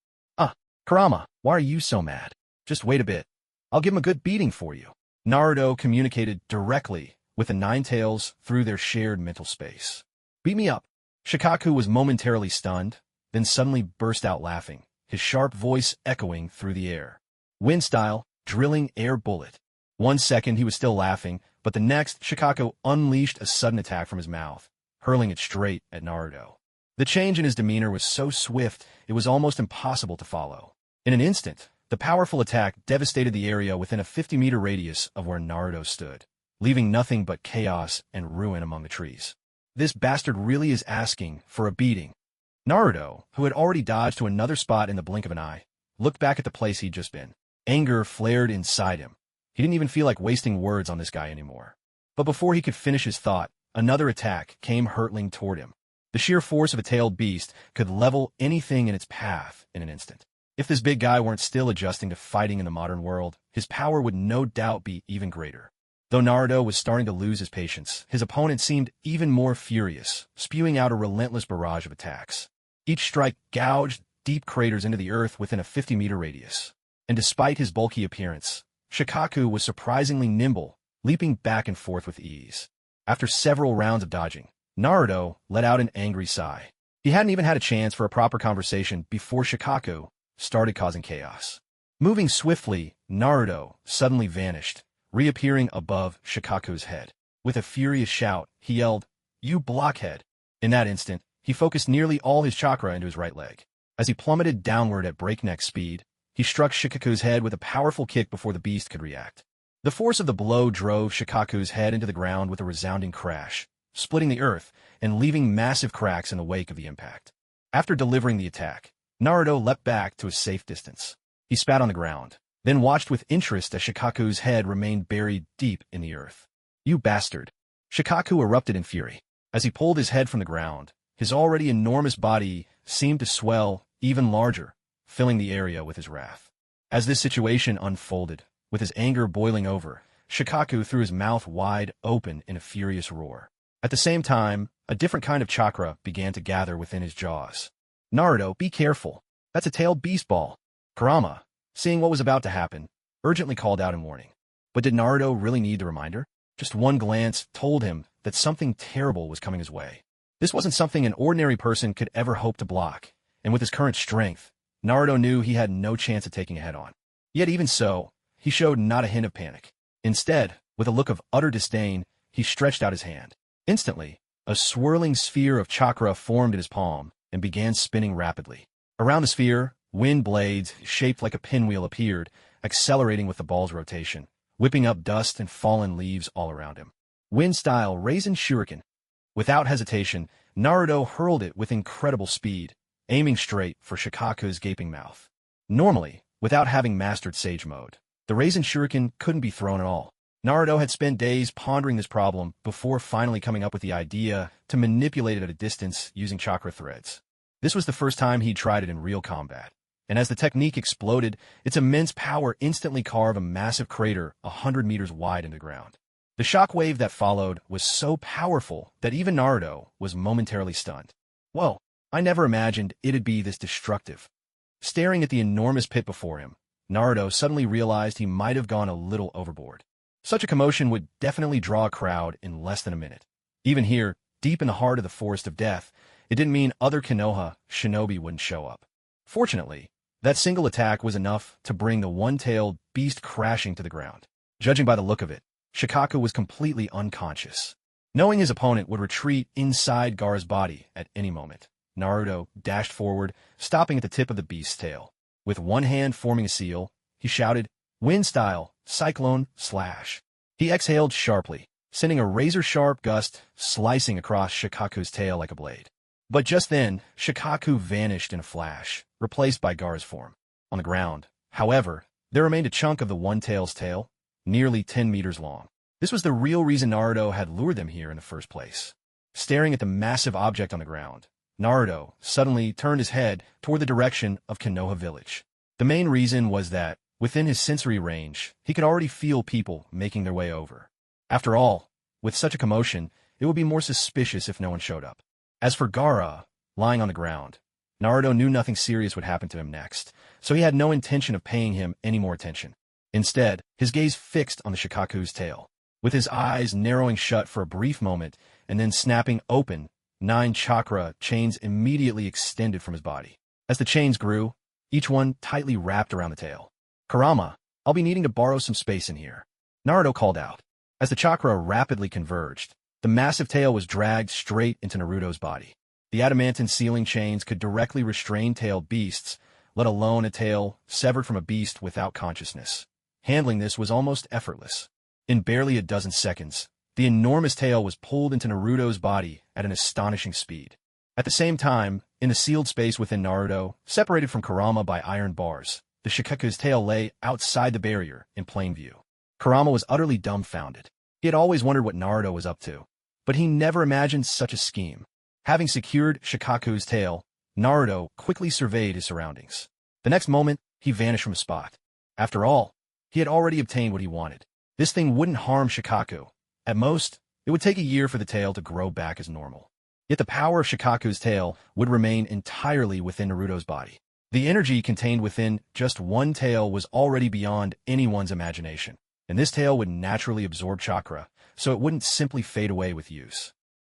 Kurama, why are you so mad? Just wait a bit. I'll give him a good beating for you. Naruto communicated directly with the Ninetales through their shared mental space. Beat me up. Shikaku was momentarily stunned, then suddenly burst out laughing, his sharp voice echoing through the air. Wind style, drilling air bullet. 1 second he was still laughing, but the next Shikaku unleashed a sudden attack from his mouth, hurling it straight at Naruto. The change in his demeanor was so swift it was almost impossible to follow. In an instant, the powerful attack devastated the area within a 50-meter radius of where Naruto stood, leaving nothing but chaos and ruin among the trees. This bastard really is asking for a beating. Naruto, who had already dodged to another spot in the blink of an eye, looked back at the place he'd just been. Anger flared inside him. He didn't even feel like wasting words on this guy anymore. But before he could finish his thought, another attack came hurtling toward him. The sheer force of a tailed beast could level anything in its path in an instant. If this big guy weren't still adjusting to fighting in the modern world, his power would no doubt be even greater. Though Naruto was starting to lose his patience, his opponent seemed even more furious, spewing out a relentless barrage of attacks. Each strike gouged deep craters into the earth within a 50-meter radius. And despite his bulky appearance, Shikaku was surprisingly nimble, leaping back and forth with ease. After several rounds of dodging, Naruto let out an angry sigh. He hadn't even had a chance for a proper conversation before Shikaku started causing chaos. Moving swiftly, Naruto suddenly vanished, reappearing above Shikaku's head. With a furious shout, he yelled, "You blockhead!" In that instant, he focused nearly all his chakra into his right leg. As he plummeted downward at breakneck speed, he struck Shikaku's head with a powerful kick before the beast could react. The force of the blow drove Shikaku's head into the ground with a resounding crash, splitting the earth and leaving massive cracks in the wake of the impact. After delivering the attack, Naruto leapt back to a safe distance. He spat on the ground, then watched with interest as Shikaku's head remained buried deep in the earth. "You bastard!" Shikaku erupted in fury. As he pulled his head from the ground, his already enormous body seemed to swell even larger, filling the area with his wrath. As this situation unfolded, with his anger boiling over, Shikaku threw his mouth wide open in a furious roar. At the same time, a different kind of chakra began to gather within his jaws. "Naruto, be careful. That's a tailed beast ball." Kurama, seeing what was about to happen, urgently called out in warning. But did Naruto really need the reminder? Just one glance told him that something terrible was coming his way. This wasn't something an ordinary person could ever hope to block, and with his current strength, Naruto knew he had no chance of taking it head-on. Yet even so, he showed not a hint of panic. Instead, with a look of utter disdain, he stretched out his hand. Instantly, a swirling sphere of chakra formed in his palm and began spinning rapidly. Around the sphere, wind blades shaped like a pinwheel appeared, accelerating with the ball's rotation, whipping up dust and fallen leaves all around him. Wind-style Raisin Shuriken. Without hesitation, Naruto hurled it with incredible speed, aiming straight for Shikaku's gaping mouth. Normally, without having mastered Sage Mode, the Raisin Shuriken couldn't be thrown at all. Naruto had spent days pondering this problem before finally coming up with the idea to manipulate it at a distance using chakra threads. This was the first time he'd tried it in real combat, and as the technique exploded, its immense power instantly carved a massive crater 100 meters wide into the ground. The shockwave that followed was so powerful that even Naruto was momentarily stunned. Whoa, I never imagined it'd be this destructive. Staring at the enormous pit before him, Naruto suddenly realized he might have gone a little overboard. Such a commotion would definitely draw a crowd in less than a minute. Even here, deep in the heart of the Forest of Death, it didn't mean other Konoha shinobi wouldn't show up. Fortunately, that single attack was enough to bring the one-tailed beast crashing to the ground. Judging by the look of it, Shikaku was completely unconscious. Knowing his opponent would retreat inside Gaara's body at any moment, Naruto dashed forward, stopping at the tip of the beast's tail. With one hand forming a seal, he shouted, "Wind style, cyclone, slash." He exhaled sharply, sending a razor-sharp gust slicing across Shikaku's tail like a blade. But just then, Shikaku vanished in a flash, replaced by Gaara's form. On the ground, however, there remained a chunk of the One-Tail's tail, nearly 10 meters long. This was the real reason Naruto had lured them here in the first place. Staring at the massive object on the ground, Naruto suddenly turned his head toward the direction of Konoha village. The main reason was that, within his sensory range, he could already feel people making their way over. After all, with such a commotion, it would be more suspicious if no one showed up. As for Gaara, lying on the ground, Naruto knew nothing serious would happen to him next, so he had no intention of paying him any more attention. Instead, his gaze fixed on the Shikaku's tail. With his eyes narrowing shut for a brief moment and then snapping open, 9 chakra chains immediately extended from his body. As the chains grew, each one tightly wrapped around the tail. "Kurama, I'll be needing to borrow some space in here," Naruto called out. As the chakra rapidly converged, the massive tail was dragged straight into Naruto's body. The adamantine sealing chains could directly restrain tailed beasts, let alone a tail severed from a beast without consciousness. Handling this was almost effortless. In barely a dozen seconds, the enormous tail was pulled into Naruto's body at an astonishing speed. At the same time, in the sealed space within Naruto, separated from Kurama by iron bars, the Shikaku's tail lay outside the barrier in plain view. Kurama was utterly dumbfounded. He had always wondered what Naruto was up to, but he never imagined such a scheme. Having secured Shikaku's tail, Naruto quickly surveyed his surroundings. The next moment, he vanished from a spot. After all, he had already obtained what he wanted. This thing wouldn't harm Shikaku. At most, it would take a year for the tail to grow back as normal. Yet the power of Shikaku's tail would remain entirely within Naruto's body. The energy contained within just one tail was already beyond anyone's imagination, and this tail would naturally absorb chakra, so it wouldn't simply fade away with use.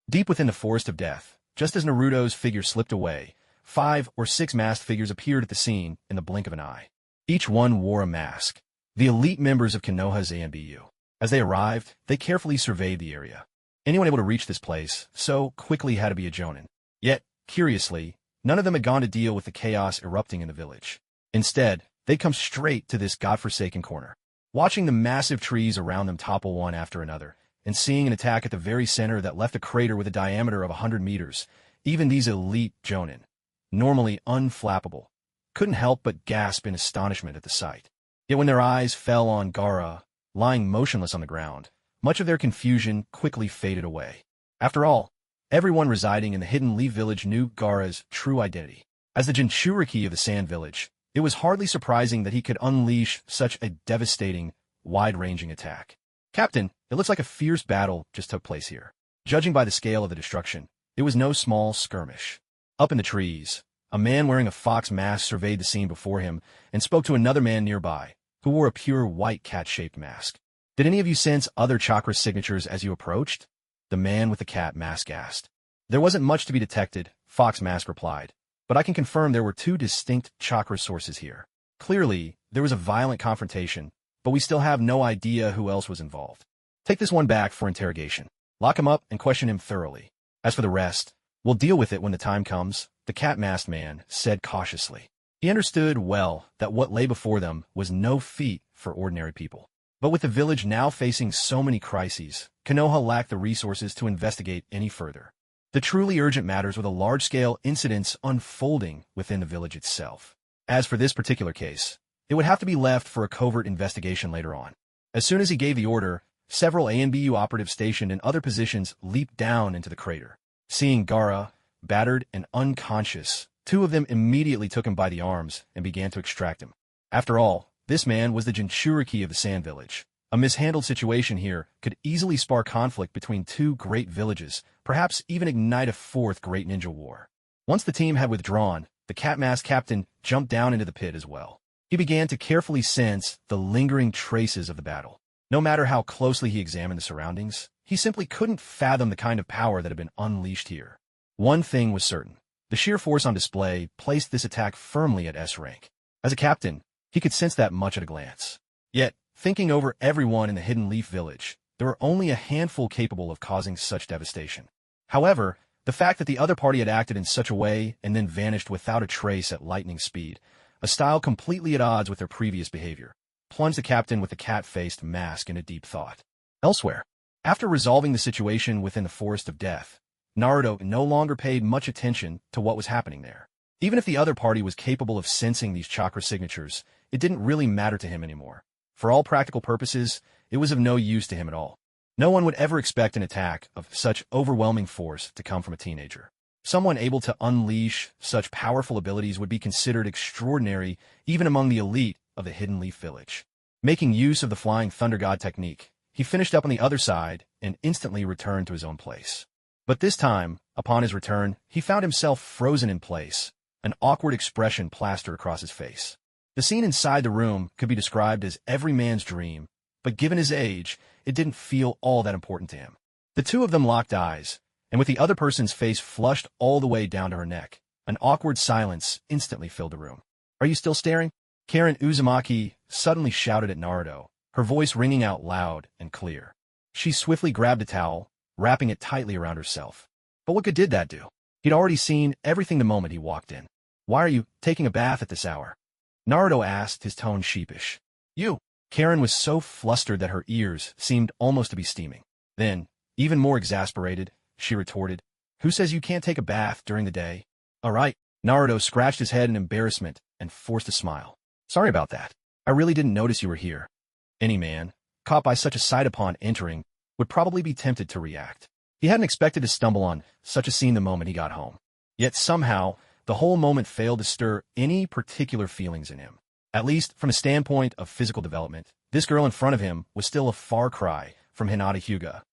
Deep within the forest of death, just as Naruto's figure slipped away, 5 or 6 masked figures appeared at the scene in the blink of an eye. Each one wore a mask. The elite members of Konoha's ANBU. As they arrived, they carefully surveyed the area. Anyone able to reach this place so quickly had to be a jonin. Yet, curiously, none of them had gone to deal with the chaos erupting in the village. Instead, they'd come straight to this godforsaken corner. Watching the massive trees around them topple one after another, and seeing an attack at the very center that left a crater with a diameter of 100 meters, even these elite jonin, normally unflappable, couldn't help but gasp in astonishment at the sight. Yet when their eyes fell on Gaara, lying motionless on the ground, much of their confusion quickly faded away. After all, everyone residing in the Hidden Leaf Village knew Gaara's true identity. As the Jinchuriki of the Sand Village, it was hardly surprising that he could unleash such a devastating, wide-ranging attack. "Captain, it looks like a fierce battle just took place here." Judging by the scale of the destruction, it was no small skirmish. Up in the trees, a man wearing a fox mask surveyed the scene before him and spoke to another man nearby, who wore a pure white cat-shaped mask. "Did any of you sense other chakra signatures as you approached?" The man with the cat mask asked. "There wasn't much to be detected," Fox Mask replied, "but I can confirm there were 2 distinct chakra sources here. Clearly, there was a violent confrontation, but we still have no idea who else was involved. Take this one back for interrogation. Lock him up and question him thoroughly. As for the rest, we'll deal with it when the time comes," the cat-masked man said cautiously. He understood well that what lay before them was no feat for ordinary people. But with the village now facing so many crises, Konoha lacked the resources to investigate any further. The truly urgent matters were the large-scale incidents unfolding within the village itself. As for this particular case, it would have to be left for a covert investigation later on. As soon as he gave the order, several ANBU operatives stationed in other positions leaped down into the crater. Seeing Gaara, battered and unconscious, 2 of them immediately took him by the arms and began to extract him. After all, this man was the Jinchuriki of the Sand Village. A mishandled situation here could easily spark conflict between 2 great villages, perhaps even ignite a 4th great ninja war. Once the team had withdrawn, the cat mask captain jumped down into the pit as well. He began to carefully sense the lingering traces of the battle. No matter how closely he examined the surroundings, he simply couldn't fathom the kind of power that had been unleashed here. One thing was certain. The sheer force on display placed this attack firmly at S rank. As a captain, he could sense that much at a glance. Yet, thinking over everyone in the Hidden Leaf Village, there were only a handful capable of causing such devastation. However, The fact that the other party had acted in such a way and then vanished without a trace at lightning speed, a style completely at odds with their previous behavior, plunged the captain with the cat-faced mask into deep thought. Elsewhere, after resolving the situation within the Forest of Death, Naruto no longer paid much attention to what was happening there. Even if the other party was capable of sensing these chakra signatures, it didn't really matter to him anymore. For all practical purposes, it was of no use to him at all. No one would ever expect an attack of such overwhelming force to come from a teenager. Someone able to unleash such powerful abilities would be considered extraordinary even among the elite of the Hidden Leaf Village. Making use of the Flying Thunder God technique, he finished up on the other side and instantly returned to his own place. But this time, upon his return, he found himself frozen in place, an awkward expression plastered across his face. The scene inside the room could be described as every man's dream, but given his age, it didn't feel all that important to him. The two of them locked eyes, and with the other person's face flushed all the way down to her neck, an awkward silence instantly filled the room. "Are you still staring?" Karen Uzumaki suddenly shouted at Naruto, her voice ringing out loud and clear. She swiftly grabbed a towel, wrapping it tightly around herself. But what good did that do? He'd already seen everything the moment he walked in. "Why are you taking a bath at this hour?" Naruto asked, his tone sheepish. "You." Karen was so flustered that her ears seemed almost to be steaming. Then, even more exasperated, she retorted, "Who says you can't take a bath during the day?" "All right." Naruto scratched his head in embarrassment and forced a smile. "Sorry about that. I really didn't notice you were here." Any man, caught by such a sight upon entering, would probably be tempted to react. He hadn't expected to stumble on such a scene the moment he got home. Yet somehow, the whole moment failed to stir any particular feelings in him. At least, from a standpoint of physical development, this girl in front of him was still a far cry from Hinata Hyuga.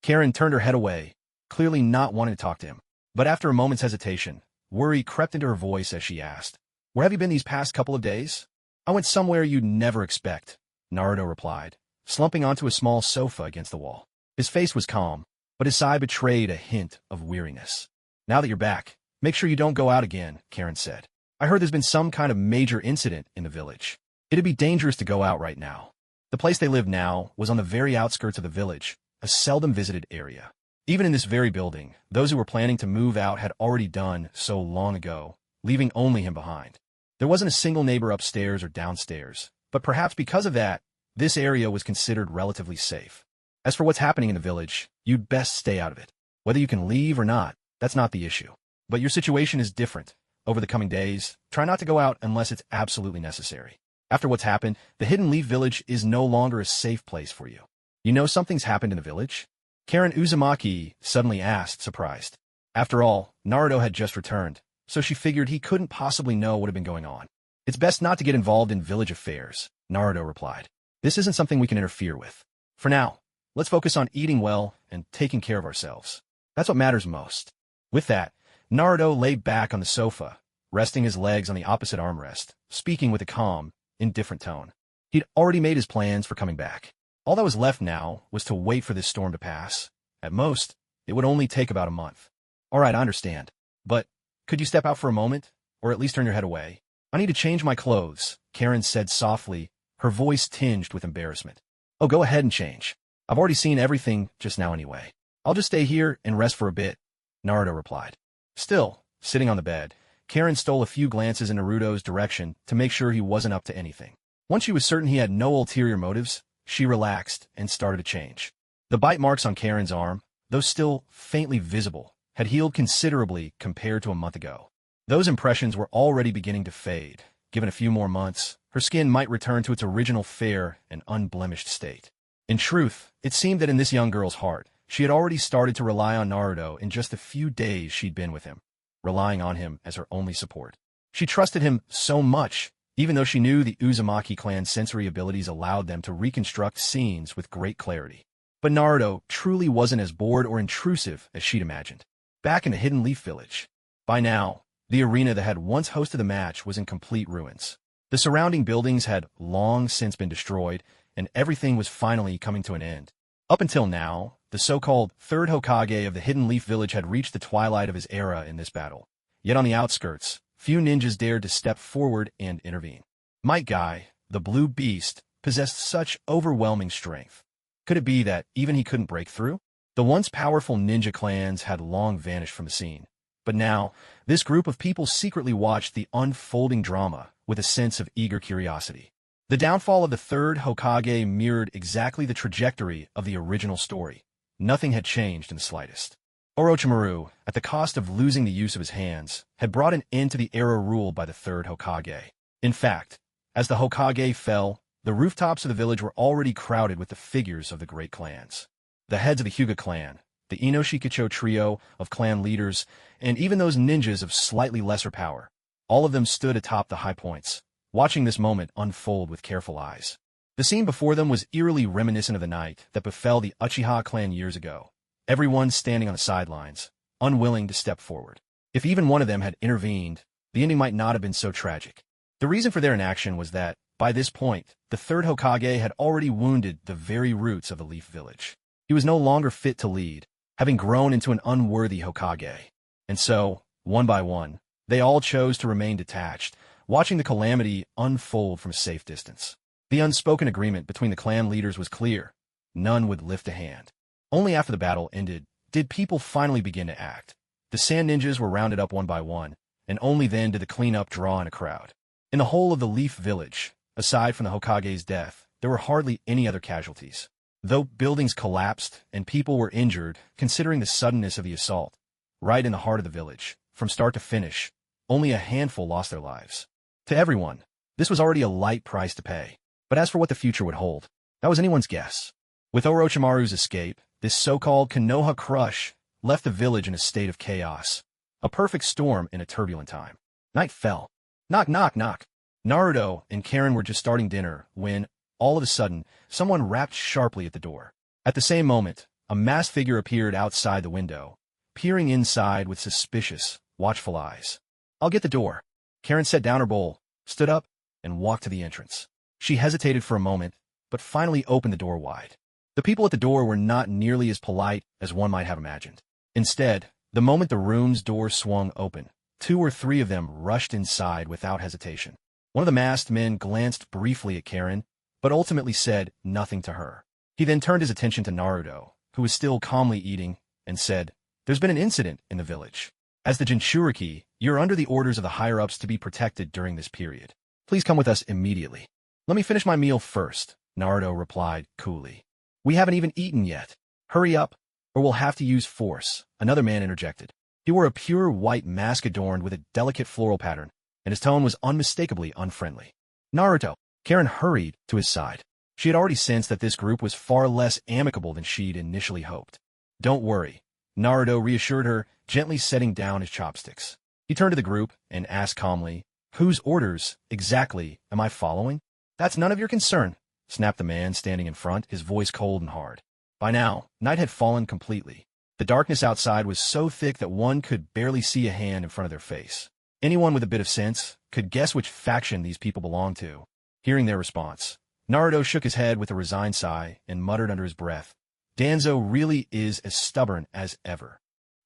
Karen turned her head away, clearly not wanting to talk to him. But after a moment's hesitation, worry crept into her voice as she asked, "Where have you been these past couple of days?" "I went somewhere you'd never expect," Naruto replied, slumping onto a small sofa against the wall. His face was calm, but his sigh betrayed a hint of weariness. "Now that you're back, make sure you don't go out again," Karen said. "I heard there's been some kind of major incident in the village. It'd be dangerous to go out right now." The place they lived now was on the very outskirts of the village, a seldom visited area. Even in this very building, those who were planning to move out had already done so long ago, leaving only him behind. There wasn't a single neighbor upstairs or downstairs, but perhaps because of that, this area was considered relatively safe. As for what's happening in the village, you'd best stay out of it. Whether you can leave or not, that's not the issue. But your situation is different. Over the coming days, try not to go out unless it's absolutely necessary. After what's happened, the Hidden Leaf Village is no longer a safe place for you. "You know something's happened in the village?" Karen Uzumaki suddenly asked, surprised. After all, Naruto had just returned, so she figured he couldn't possibly know what had been going on. "It's best not to get involved in village affairs," Naruto replied. "This isn't something we can interfere with. For now, let's focus on eating well and taking care of ourselves. That's what matters most." With that, Naruto lay back on the sofa, resting his legs on the opposite armrest, speaking with a calm, indifferent tone. He'd already made his plans for coming back. All that was left now was to wait for this storm to pass. At most, it would only take about a month. "All right, I understand. But could you step out for a moment, or at least turn your head away?" "I need to change my clothes," Karen said softly, her voice tinged with embarrassment. "Oh, go ahead and change. I've already seen everything just now anyway. I'll just stay here and rest for a bit," Naruto replied. Still, sitting on the bed, Karen stole a few glances in Naruto's direction to make sure he wasn't up to anything. Once she was certain he had no ulterior motives, she relaxed and started to change. The bite marks on Karen's arm, though still faintly visible, had healed considerably compared to a month ago. Those impressions were already beginning to fade. Given a few more months, her skin might return to its original fair and unblemished state. In truth, it seemed that in this young girl's heart, she had already started to rely on Naruto in just the few days she'd been with him, relying on him as her only support. She trusted him so much, even though she knew the Uzumaki clan's sensory abilities allowed them to reconstruct scenes with great clarity. But Naruto truly wasn't as bored or intrusive as she'd imagined. Back in the Hidden Leaf Village, by now, the arena that had once hosted the match was in complete ruins. The surrounding buildings had long since been destroyed, and everything was finally coming to an end. Up until now, the so-called third Hokage of the Hidden Leaf Village had reached the twilight of his era in this battle. Yet on the outskirts, few ninjas dared to step forward and intervene. Might Guy, the blue beast, possessed such overwhelming strength. Could it be that even he couldn't break through? The once powerful ninja clans had long vanished from the scene. But now, this group of people secretly watched the unfolding drama with a sense of eager curiosity. The downfall of the third Hokage mirrored exactly the trajectory of the original story. Nothing had changed in the slightest. Orochimaru, at the cost of losing the use of his hands, had brought an end to the era ruled by the third Hokage. In fact, as the Hokage fell, the rooftops of the village were already crowded with the figures of the great clans. The heads of the Hyuga clan, the Inoshikacho trio of clan leaders, and even those ninjas of slightly lesser power, all of them stood atop the high points, watching this moment unfold with careful eyes. The scene before them was eerily reminiscent of the night that befell the Uchiha clan years ago. Everyone standing on the sidelines, unwilling to step forward. If even one of them had intervened, the ending might not have been so tragic. The reason for their inaction was that, by this point, the third Hokage had already wounded the very roots of the Leaf Village. He was no longer fit to lead, having grown into an unworthy Hokage. And so, one by one, they all chose to remain detached, watching the calamity unfold from a safe distance. The unspoken agreement between the clan leaders was clear. None would lift a hand. Only after the battle ended did people finally begin to act. The sand ninjas were rounded up one by one, and only then did the cleanup draw in a crowd. In the whole of the Leaf Village, aside from the Hokage's death, there were hardly any other casualties. Though buildings collapsed and people were injured, considering the suddenness of the assault, right in the heart of the village, from start to finish, only a handful lost their lives. To everyone, this was already a light price to pay. But as for what the future would hold, that was anyone's guess. With Orochimaru's escape, this so-called Konoha crush left the village in a state of chaos. A perfect storm in a turbulent time. Night fell. Knock, knock, knock. Naruto and Karen were just starting dinner when, all of a sudden, someone rapped sharply at the door. At the same moment, a masked figure appeared outside the window, peering inside with suspicious, watchful eyes. "I'll get the door." Karen set down her bowl, stood up, and walked to the entrance. She hesitated for a moment, but finally opened the door wide. The people at the door were not nearly as polite as one might have imagined. Instead, the moment the room's door swung open, 2 or 3 of them rushed inside without hesitation. One of the masked men glanced briefly at Karen, but ultimately said nothing to her. He then turned his attention to Naruto, who was still calmly eating, and said, "There's been an incident in the village. As the Jinchuriki, you're under the orders of the higher-ups to be protected during this period. Please come with us immediately." "Let me finish my meal first," Naruto replied coolly. "We haven't even eaten yet. Hurry up, or we'll have to use force," another man interjected. He wore a pure white mask adorned with a delicate floral pattern, and his tone was unmistakably unfriendly. "Naruto." Karen hurried to his side. She had already sensed that this group was far less amicable than she'd initially hoped. "Don't worry," Naruto reassured her, gently setting down his chopsticks. He turned to the group and asked calmly, "Whose orders, exactly, am I following?" "That's none of your concern," snapped the man standing in front, his voice cold and hard. By now, night had fallen completely. The darkness outside was so thick that one could barely see a hand in front of their face. Anyone with a bit of sense could guess which faction these people belonged to. Hearing their response, Naruto shook his head with a resigned sigh and muttered under his breath, "Danzo really is as stubborn as ever."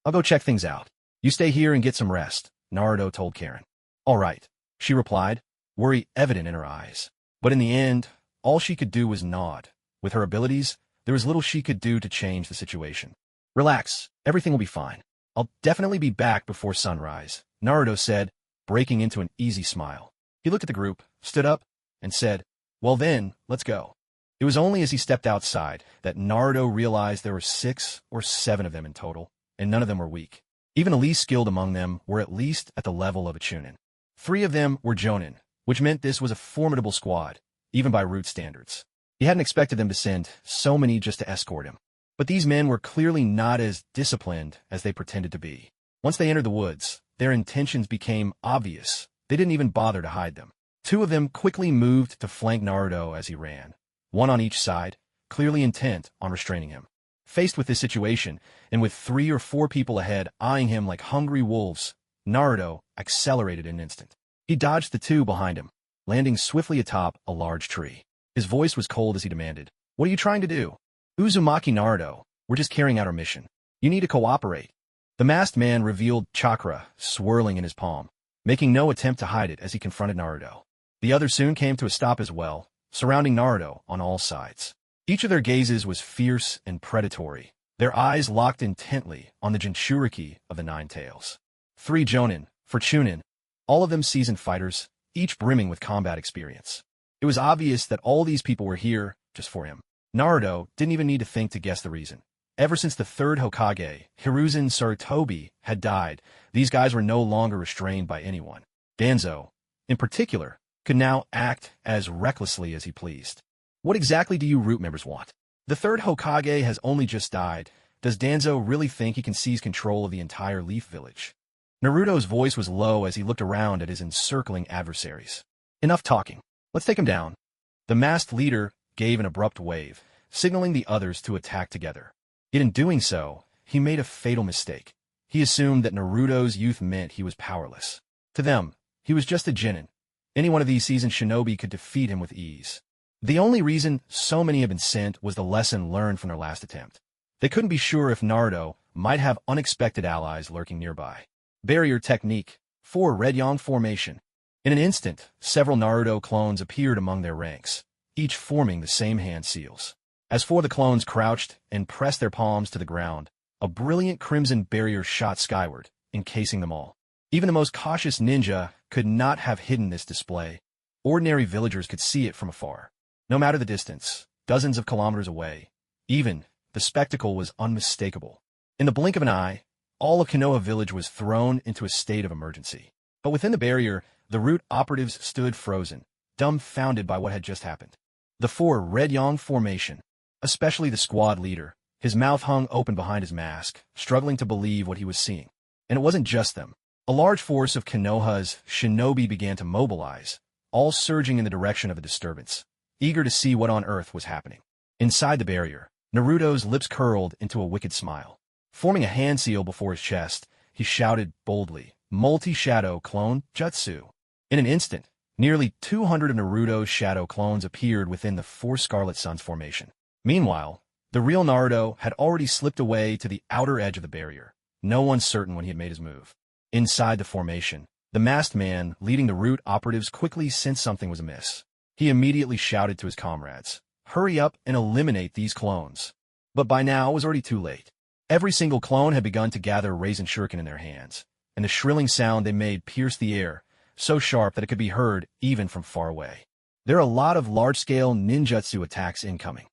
"I'll go check things out. You stay here and get some rest," Naruto told Karen. "All right," she replied, worry evident in her eyes. But in the end, all she could do was nod. With her abilities, there was little she could do to change the situation. "Relax, everything will be fine. I'll definitely be back before sunrise," Naruto said, breaking into an easy smile. He looked at the group, stood up, and said, "Well then, let's go." It was only as he stepped outside that Naruto realized there were 6 or 7 of them in total, and none of them were weak. Even the least skilled among them were at least at the level of a chunin. 3 of them were jonin, which meant this was a formidable squad, even by Root standards. He hadn't expected them to send so many just to escort him. But these men were clearly not as disciplined as they pretended to be. Once they entered the woods, their intentions became obvious. They didn't even bother to hide them. 2 of them quickly moved to flank Naruto as he ran, one on each side, clearly intent on restraining him. Faced with this situation, and with 3 or 4 people ahead eyeing him like hungry wolves, Naruto accelerated in an instant. He dodged the 2 behind him, landing swiftly atop a large tree. His voice was cold as he demanded, "What are you trying to do?" "Uzumaki Naruto, we're just carrying out our mission. You need to cooperate." The masked man revealed chakra swirling in his palm, making no attempt to hide it as he confronted Naruto. The others soon came to a stop as well, surrounding Naruto on all sides. Each of their gazes was fierce and predatory, their eyes locked intently on the Jinchuriki of the Nine Tails. 3 Jonin, for Chunin, all of them seasoned fighters, each brimming with combat experience. It was obvious that all these people were here just for him. Naruto didn't even need to think to guess the reason. Ever since the third Hokage, Hiruzen Sarutobi, had died, these guys were no longer restrained by anyone. Danzo, in particular, could now act as recklessly as he pleased. What exactly do you root members want? The third Hokage has only just died. Does Danzo really think he can seize control of the entire Leaf Village? Naruto's voice was low as he looked around at his encircling adversaries. Enough talking. Let's take him down. The masked leader gave an abrupt wave, signaling the others to attack together. Yet in doing so, he made a fatal mistake. He assumed that Naruto's youth meant he was powerless. To them, he was just a genin. Any one of these seasoned shinobi could defeat him with ease. The only reason so many had been sent was the lesson learned from their last attempt. They couldn't be sure if Naruto might have unexpected allies lurking nearby. Barrier technique. 4 Red Yang formation. In an instant, several Naruto clones appeared among their ranks, each forming the same hand seals. As 4 of the clones crouched and pressed their palms to the ground, a brilliant crimson barrier shot skyward, encasing them all. Even the most cautious ninja could not have hidden this display. Ordinary villagers could see it from afar. No matter the distance, dozens of kilometers away, even, the spectacle was unmistakable. In the blink of an eye, all of Konoha village was thrown into a state of emergency. But within the barrier, the root operatives stood frozen, dumbfounded by what had just happened. The 4 Red Yang formation, especially the squad leader, his mouth hung open behind his mask, struggling to believe what he was seeing. And it wasn't just them. A large force of Konoha's shinobi began to mobilize, all surging in the direction of the disturbance, eager to see what on earth was happening. Inside the barrier, Naruto's lips curled into a wicked smile. Forming a hand seal before his chest, he shouted boldly, "Multi-shadow clone jutsu." In an instant, nearly 200 of Naruto's shadow clones appeared within the 4 Scarlet Suns formation. Meanwhile, the real Naruto had already slipped away to the outer edge of the barrier, no one certain when he had made his move. Inside the formation, the masked man leading the root operatives quickly sensed something was amiss. He immediately shouted to his comrades, "Hurry up and eliminate these clones." But by now it was already too late. Every single clone had begun to gather Raisin Shuriken in their hands, and the shrilling sound they made pierced the air, so sharp that it could be heard even from far away. There are a lot of large-scale ninjutsu attacks incoming.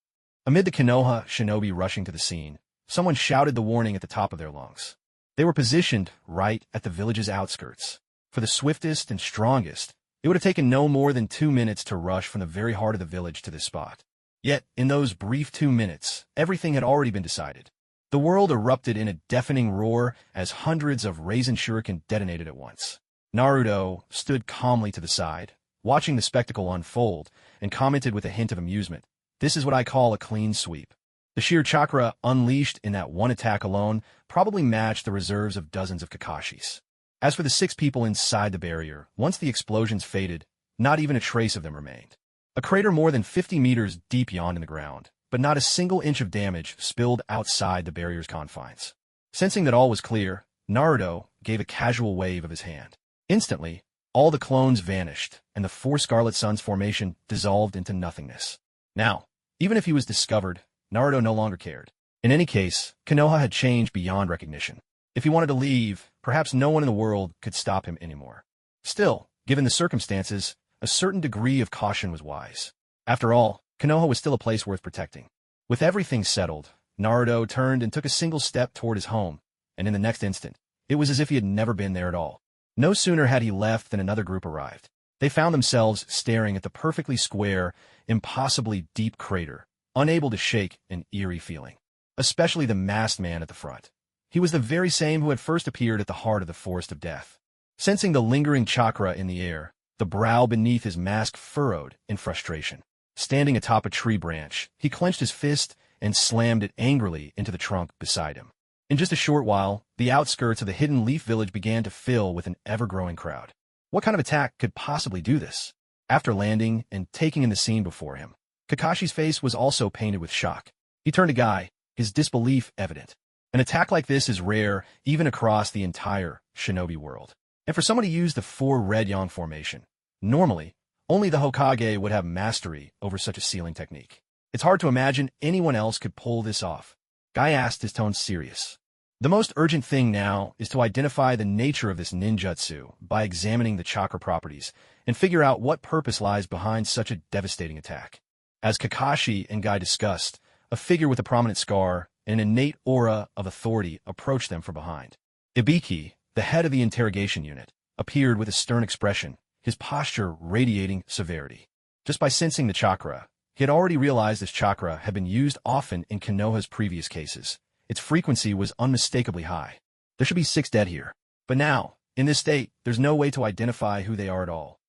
Amid the Konoha shinobi rushing to the scene, someone shouted the warning at the top of their lungs. They were positioned right at the village's outskirts. For the swiftest and strongest, it would have taken no more than 2 minutes to rush from the very heart of the village to this spot. Yet, in those brief 2 minutes, everything had already been decided. The world erupted in a deafening roar as hundreds of Raisin Shuriken detonated at once. Naruto stood calmly to the side, watching the spectacle unfold, and commented with a hint of amusement, "This is what I call a clean sweep." The sheer chakra unleashed in that one attack alone probably matched the reserves of dozens of Kakashis. As for the 6 people inside the barrier, once the explosions faded, not even a trace of them remained. A crater more than 50 meters deep yawned in the ground, but not a single inch of damage spilled outside the barrier's confines. Sensing that all was clear, Naruto gave a casual wave of his hand. Instantly, all the clones vanished, and the 4 Scarlet Suns formation dissolved into nothingness. Now, even if he was discovered, Naruto no longer cared. In any case, Konoha had changed beyond recognition. If he wanted to leave, perhaps no one in the world could stop him anymore. Still, given the circumstances, a certain degree of caution was wise. After all, Konoha was still a place worth protecting. With everything settled, Naruto turned and took a single step toward his home, and in the next instant, it was as if he had never been there at all. No sooner had he left than another group arrived. They found themselves staring at the perfectly square, impossibly deep crater, unable to shake an eerie feeling. Especially the masked man at the front. He was the very same who had first appeared at the heart of the Forest of Death. Sensing the lingering chakra in the air, the brow beneath his mask furrowed in frustration. Standing atop a tree branch, he clenched his fist and slammed it angrily into the trunk beside him. In just a short while, the outskirts of the hidden leaf village began to fill with an ever-growing crowd. What kind of attack could possibly do this? After landing and taking in the scene before him, Kakashi's face was also painted with shock. He turned to Guy, his disbelief evident. An attack like this is rare even across the entire shinobi world. And for someone to use the 4 Red Yang formation, normally, only the Hokage would have mastery over such a sealing technique. It's hard to imagine anyone else could pull this off. Guy asked, his tone serious. The most urgent thing now is to identify the nature of this ninjutsu by examining the chakra properties and figure out what purpose lies behind such a devastating attack. As Kakashi and Guy discussed, a figure with a prominent scar and an innate aura of authority approached them from behind. Ibiki, the head of the interrogation unit, appeared with a stern expression, his posture radiating severity. Just by sensing the chakra, he had already realized this chakra had been used often in Konoha's previous cases. Its frequency was unmistakably high. There should be 6 dead here. But now, in this state, there's no way to identify who they are at all.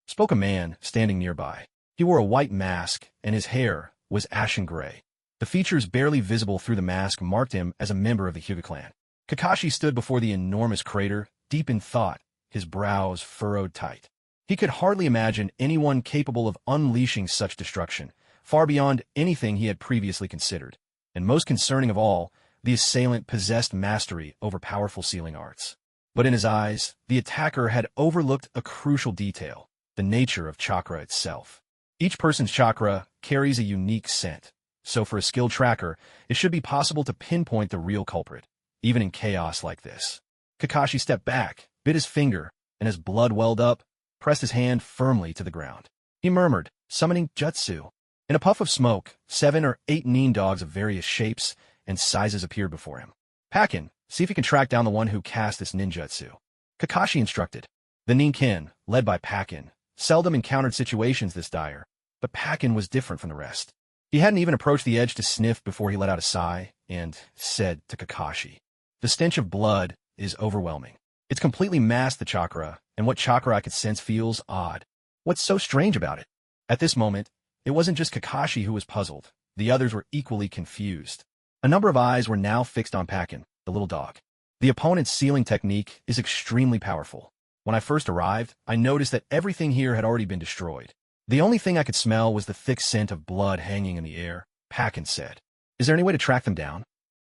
Spoke a man standing nearby. He wore a white mask, and his hair was ashen gray. The features barely visible through the mask marked him as a member of the Hyuga clan. Kakashi stood before the enormous crater, deep in thought, his brows furrowed tight. He could hardly imagine anyone capable of unleashing such destruction, far beyond anything he had previously considered. And most concerning of all, the assailant possessed mastery over powerful sealing arts. But in his eyes, the attacker had overlooked a crucial detail, the nature of chakra itself. Each person's chakra carries a unique scent, so for a skilled tracker, it should be possible to pinpoint the real culprit, even in chaos like this. Kakashi stepped back, bit his finger, and as blood welled up, pressed his hand firmly to the ground. He murmured, summoning jutsu. In a puff of smoke, 7 or 8 nin dogs of various shapes and sizes appeared before him. Pakin, see if you can track down the one who cast this ninjutsu. Kakashi instructed. The ninkin, led by Pakin, seldom encountered situations this dire, but Pakin was different from the rest. He hadn't even approached the edge to sniff before he let out a sigh and said to Kakashi, the stench of blood is overwhelming. It's completely masked the chakra, and what chakra I could sense feels odd. What's so strange about it? At this moment, it wasn't just Kakashi who was puzzled. The others were equally confused. A number of eyes were now fixed on Pakin, the little dog. The opponent's sealing technique is extremely powerful. When I first arrived, I noticed that everything here had already been destroyed. The only thing I could smell was the thick scent of blood hanging in the air, Pakin said. Is there any way to track them down?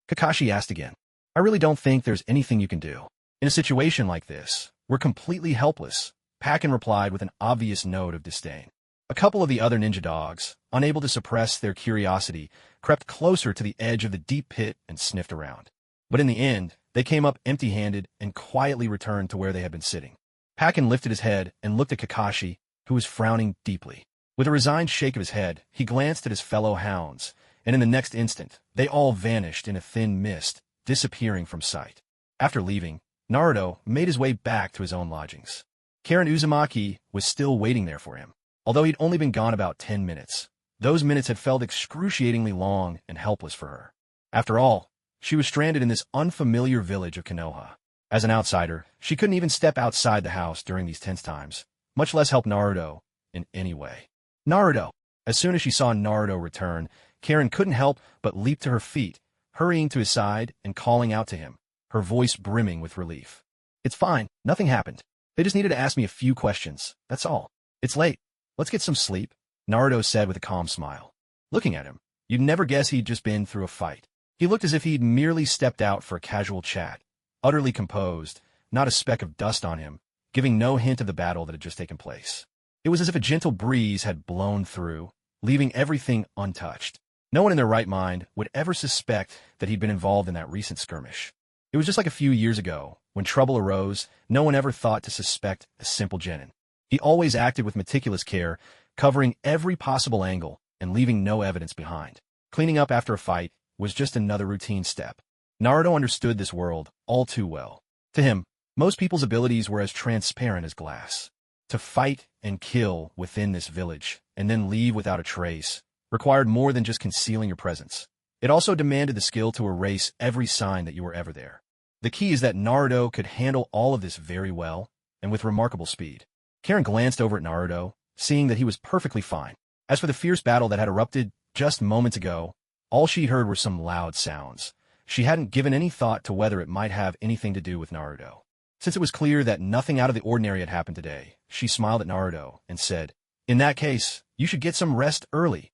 Kakashi asked again. I really don't think there's anything you can do. In a situation like this, we're completely helpless, Pakin replied with an obvious note of disdain. A couple of the other ninja dogs, unable to suppress their curiosity, crept closer to the edge of the deep pit and sniffed around. But in the end, they came up empty-handed and quietly returned to where they had been sitting. Pakin lifted his head and looked at Kakashi, who was frowning deeply. With a resigned shake of his head, he glanced at his fellow hounds, and in the next instant, they all vanished in a thin mist, disappearing from sight. After leaving, Naruto made his way back to his own lodgings. Karen Uzumaki was still waiting there for him. Although he'd only been gone about 10 minutes, those minutes had felt excruciatingly long and helpless for her. After all, she was stranded in this unfamiliar village of Konoha. As an outsider, she couldn't even step outside the house during these tense times, much less help Naruto in any way. Naruto! As soon as she saw Naruto return, Karen couldn't help but leap to her feet, hurrying to his side and calling out to him, her voice brimming with relief. It's fine, nothing happened. They just needed to ask me a few questions, that's all. It's late. Let's get some sleep, Naruto said with a calm smile. Looking at him, you'd never guess he'd just been through a fight. He looked as if he'd merely stepped out for a casual chat, utterly composed, not a speck of dust on him, giving no hint of the battle that had just taken place. It was as if a gentle breeze had blown through, leaving everything untouched. No one in their right mind would ever suspect that he'd been involved in that recent skirmish. It was just like a few years ago, when trouble arose, no one ever thought to suspect a simple genin. He always acted with meticulous care, covering every possible angle and leaving no evidence behind. Cleaning up after a fight was just another routine step. Naruto understood this world all too well. To him, most people's abilities were as transparent as glass. To fight and kill within this village, and then leave without a trace, required more than just concealing your presence. It also demanded the skill to erase every sign that you were ever there. The key is that Naruto could handle all of this very well, and with remarkable speed. Karen glanced over at Naruto, seeing that he was perfectly fine. As for the fierce battle that had erupted just moments ago, all she heard were some loud sounds. She hadn't given any thought to whether it might have anything to do with Naruto. Since it was clear that nothing out of the ordinary had happened today, she smiled at Naruto and said, "In that case, you should get some rest early."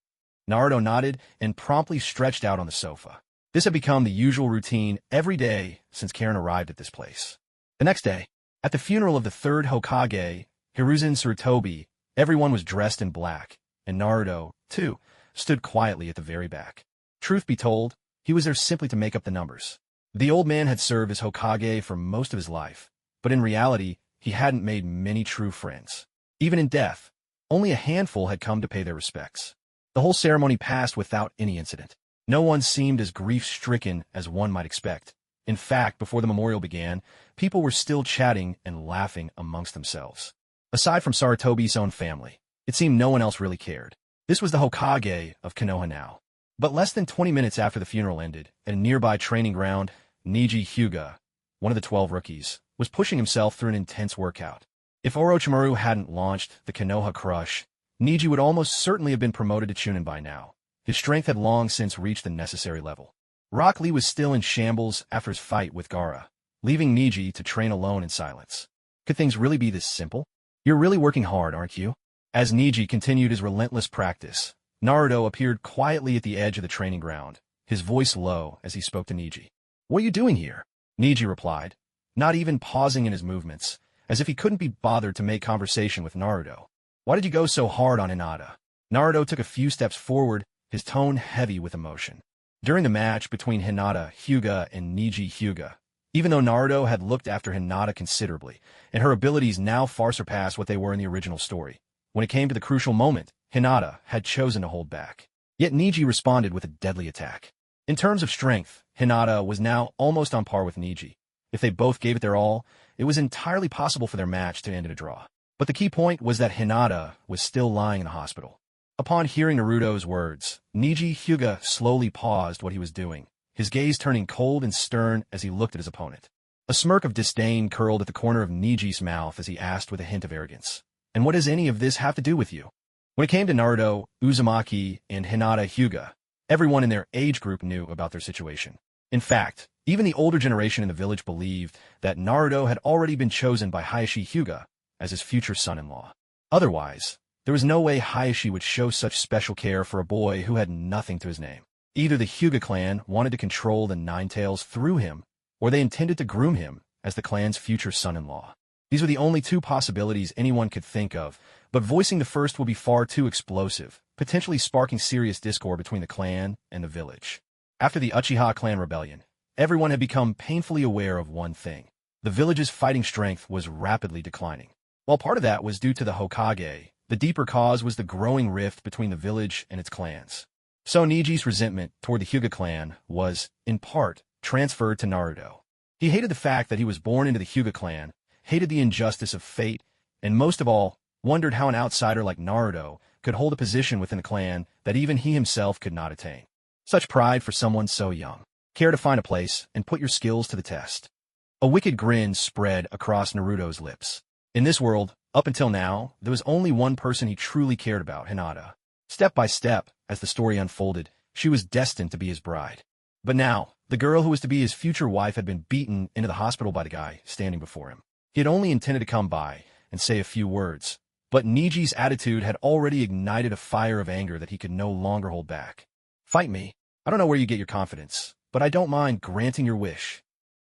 Naruto nodded and promptly stretched out on the sofa. This had become the usual routine every day since Karen arrived at this place. The next day, at the funeral of the third Hokage, Hiruzen Sarutobi, everyone was dressed in black, and Naruto, too, stood quietly at the very back. Truth be told, He was there simply to make up the numbers. The old man had served as Hokage for most of his life, but in reality, he hadn't made many true friends. Even in death, only a handful had come to pay their respects. The whole ceremony passed without any incident. No one seemed as grief-stricken as one might expect. In fact, before the memorial began, people were still chatting and laughing amongst themselves. Aside from Sarutobi's own family, it seemed no one else really cared. This was the Hokage of Konoha now. But less than 20 minutes after the funeral ended, at a nearby training ground, Neji Hyuga, one of the 12 rookies, was pushing himself through an intense workout. If Orochimaru hadn't launched the Konoha Crush, Neji would almost certainly have been promoted to Chunin by now. His strength had long since reached the necessary level. Rock Lee was still in shambles after his fight with Gaara, leaving Neji to train alone in silence. Could things really be this simple? You're really working hard, aren't you? As Neji continued his relentless practice, Naruto appeared quietly at the edge of the training ground, his voice low as he spoke to Neji. What are you doing here? Neji replied, not even pausing in his movements, as if he couldn't be bothered to make conversation with Naruto. Why did you go so hard on Hinata? Naruto took a few steps forward, his tone heavy with emotion. During the match between Hinata Hyuga and Neji Hyuga, even though Naruto had looked after Hinata considerably, and her abilities now far surpassed what they were in the original story, when it came to the crucial moment, Hinata had chosen to hold back. Yet Neji responded with a deadly attack. In terms of strength, Hinata was now almost on par with Neji. If they both gave it their all, it was entirely possible for their match to end in a draw. But the key point was that Hinata was still lying in the hospital. Upon hearing Naruto's words, Neji Hyuga slowly paused what he was doing, his gaze turning cold and stern as he looked at his opponent. A smirk of disdain curled at the corner of Neji's mouth as he asked with a hint of arrogance, "And what does any of this have to do with you?" When it came to Naruto, Uzumaki, and Hinata Hyuga, everyone in their age group knew about their situation. In fact, even the older generation in the village believed that Naruto had already been chosen by Hayashi Hyuga as his future son-in-law. Otherwise, there was no way Hayashi would show such special care for a boy who had nothing to his name. Either the Hyuga clan wanted to control the Nine Tails through him, or they intended to groom him as the clan's future son-in-law. These were the only two possibilities anyone could think of, but voicing the first would be far too explosive, potentially sparking serious discord between the clan and the village. After the Uchiha clan rebellion, everyone had become painfully aware of one thing. The village's fighting strength was rapidly declining. While part of that was due to the Hokage, the deeper cause was the growing rift between the village and its clans. So Neji's resentment toward the Hyuga clan was, in part, transferred to Naruto. He hated the fact that he was born into the Hyuga clan, hated the injustice of fate, and most of all, wondered how an outsider like Naruto could hold a position within the clan that even he himself could not attain. Such pride for someone so young. Care to find a place and put your skills to the test. A wicked grin spread across Naruto's lips. In this world, up until now, there was only one person he truly cared about, Hinata. Step by step, as the story unfolded, she was destined to be his bride. But now, the girl who was to be his future wife had been beaten into the hospital by the guy standing before him. He had only intended to come by and say a few words, but Neji's attitude had already ignited a fire of anger that he could no longer hold back. Fight me. I don't know where you get your confidence, but I don't mind granting your wish.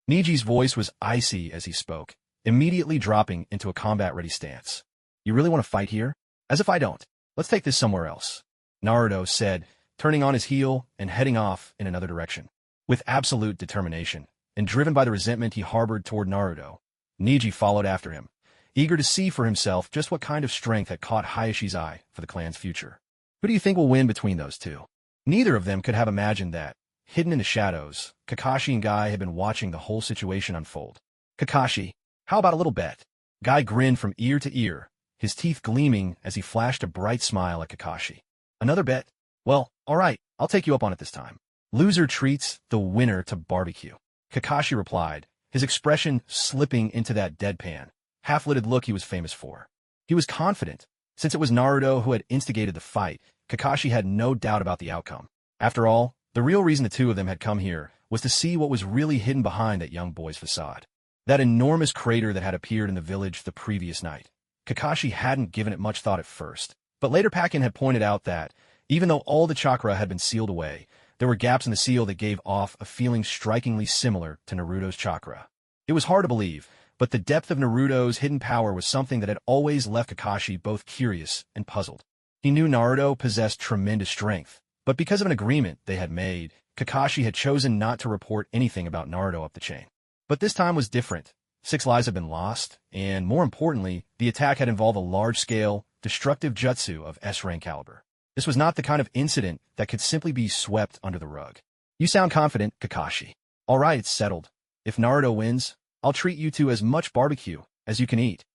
Neji's voice was icy as he spoke, immediately dropping into a combat-ready stance. You really want to fight here? As if I don't. Let's take this somewhere else, Naruto said, turning on his heel and heading off in another direction. With absolute determination, and driven by the resentment he harbored toward Naruto, Neji followed after him, eager to see for himself just what kind of strength had caught Hayashi's eye for the clan's future. Who do you think will win between those two? Neither of them could have imagined that, hidden in the shadows, Kakashi and Guy had been watching the whole situation unfold. Kakashi, how about a little bet? Guy grinned from ear to ear, his teeth gleaming as he flashed a bright smile at Kakashi. Another bet? Well, all right, I'll take you up on it this time. Loser treats the winner to barbecue. Kakashi replied, his expression slipping into that deadpan, half-lidded look he was famous for. He was confident. Since it was Naruto who had instigated the fight, Kakashi had no doubt about the outcome. After all, the real reason the two of them had come here was to see what was really hidden behind that young boy's facade. That enormous crater that had appeared in the village the previous night. Kakashi hadn't given it much thought at first, but later Pakin had pointed out that, even though all the chakra had been sealed away, there were gaps in the seal that gave off a feeling strikingly similar to Naruto's chakra. It was hard to believe, but the depth of Naruto's hidden power was something that had always left Kakashi both curious and puzzled. He knew Naruto possessed tremendous strength, but because of an agreement they had made, Kakashi had chosen not to report anything about Naruto up the chain. But this time was different. 6 lives had been lost, and more importantly, the attack had involved a large-scale, destructive jutsu of S-rank caliber. This was not the kind of incident that could simply be swept under the rug. You sound confident, Kakashi. All right, it's settled. If Naruto wins, I'll treat you to as much barbecue as you can eat.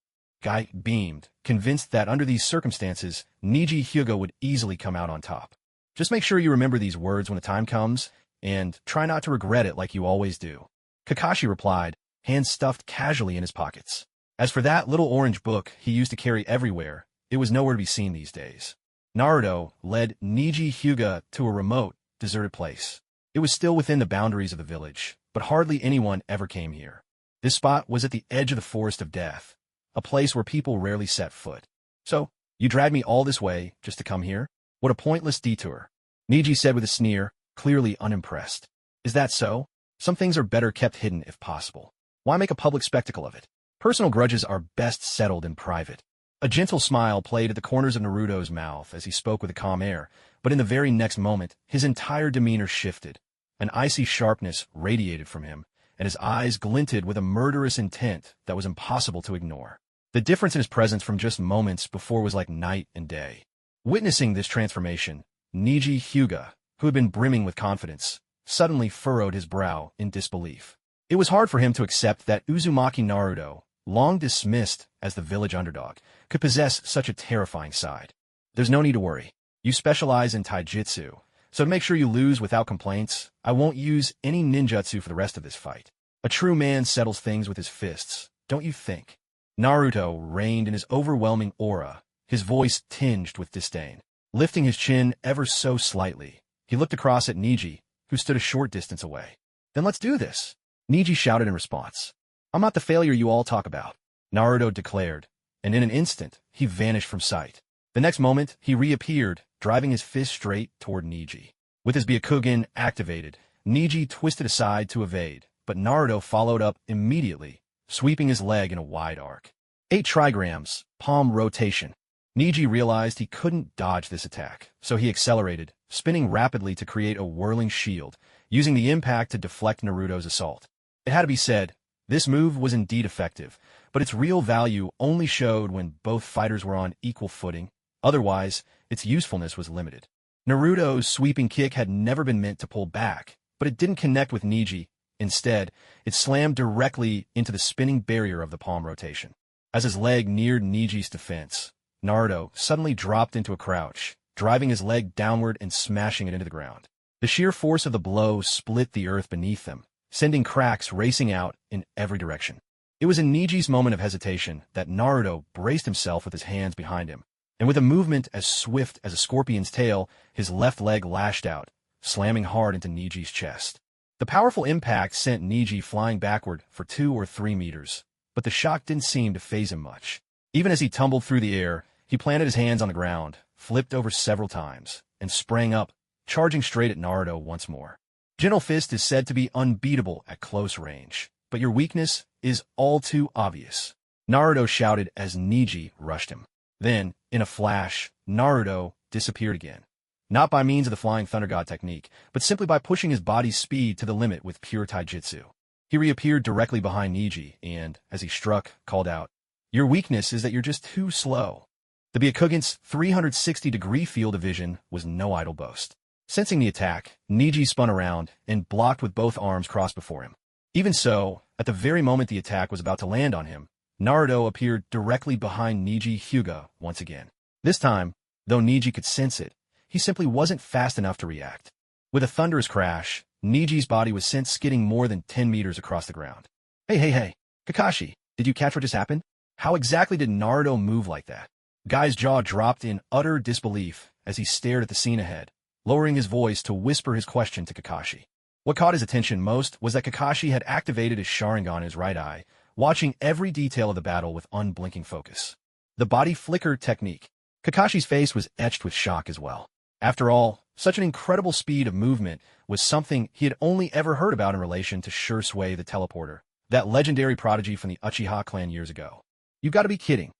Guy beamed, convinced that under these circumstances, Niji Hyuga would easily come out on top. Just make sure you remember these words when the time comes, and try not to regret it like you always do. Kakashi replied, hands stuffed casually in his pockets. As for that little orange book he used to carry everywhere, it was nowhere to be seen these days. Naruto led Niji Hyuga to a remote, deserted place. It was still within the boundaries of the village, but hardly anyone ever came here. This spot was at the edge of the Forest of Death, a place where people rarely set foot. So, you dragged me all this way just to come here? What a pointless detour. Niji said with a sneer, clearly unimpressed. Is that so? Some things are better kept hidden if possible. Why make a public spectacle of it? Personal grudges are best settled in private. A gentle smile played at the corners of Naruto's mouth as he spoke with a calm air, but in the very next moment, his entire demeanor shifted. An icy sharpness radiated from him, and his eyes glinted with a murderous intent that was impossible to ignore. The difference in his presence from just moments before was like night and day. Witnessing this transformation, Niji Hyuga, who had been brimming with confidence, suddenly furrowed his brow in disbelief. It was hard for him to accept that Uzumaki Naruto, long dismissed as the village underdog, could possess such a terrifying side. There's no need to worry. You specialize in taijutsu, so to make sure you lose without complaints, I won't use any ninjutsu for the rest of this fight. A true man settles things with his fists, don't you think? Naruto reigned in his overwhelming aura, his voice tinged with disdain. Lifting his chin ever so slightly, he looked across at Niji, who stood a short distance away. Then let's do this, Niji shouted in response. I'm not the failure you all talk about, Naruto declared, and in an instant, he vanished from sight. The next moment, he reappeared, driving his fist straight toward Niji. With his Byakugan activated, Niji twisted aside to evade, but Naruto followed up immediately, sweeping his leg in a wide arc. 8 trigrams, palm rotation. Niji realized he couldn't dodge this attack, so he accelerated, spinning rapidly to create a whirling shield, using the impact to deflect Naruto's assault. It had to be said, this move was indeed effective, but its real value only showed when both fighters were on equal footing. Otherwise, its usefulness was limited. Naruto's sweeping kick had never been meant to pull back, but it didn't connect with Niji. Instead, it slammed directly into the spinning barrier of the palm rotation. As his leg neared Niji's defense, Naruto suddenly dropped into a crouch, driving his leg downward and smashing it into the ground. The sheer force of the blow split the earth beneath them, sending cracks racing out in every direction. It was in Niji's moment of hesitation that Naruto braced himself with his hands behind him, and with a movement as swift as a scorpion's tail, his left leg lashed out, slamming hard into Niji's chest. The powerful impact sent Niji flying backward for 2 or 3 meters, but the shock didn't seem to faze him much. Even as he tumbled through the air, he planted his hands on the ground, flipped over several times, and sprang up, charging straight at Naruto once more. Gentle Fist is said to be unbeatable at close range, but your weakness is all too obvious, Naruto shouted as Niji rushed him. Then, in a flash, Naruto disappeared again. Not by means of the Flying Thunder God technique, but simply by pushing his body's speed to the limit with pure taijutsu. He reappeared directly behind Niji and, as he struck, called out, "Your weakness is that you're just too slow." The Byakugan's 360-degree field of vision was no idle boast. Sensing the attack, Niji spun around and blocked with both arms crossed before him. Even so, at the very moment the attack was about to land on him, Naruto appeared directly behind Niji Hyuga once again. This time, though Niji could sense it, he simply wasn't fast enough to react. With a thunderous crash, Niji's body was sent skidding more than 10 meters across the ground. Hey, Kakashi, did you catch what just happened? How exactly did Naruto move like that? Guy's jaw dropped in utter disbelief as he stared at the scene ahead, lowering his voice to whisper his question to Kakashi. What caught his attention most was that Kakashi had activated his Sharingan in his right eye, watching every detail of the battle with unblinking focus. The body flicker technique. Kakashi's face was etched with shock as well. After all, such an incredible speed of movement was something he had only ever heard about in relation to Shursui the Teleporter, that legendary prodigy from the Uchiha clan years ago. "You've got to be kidding."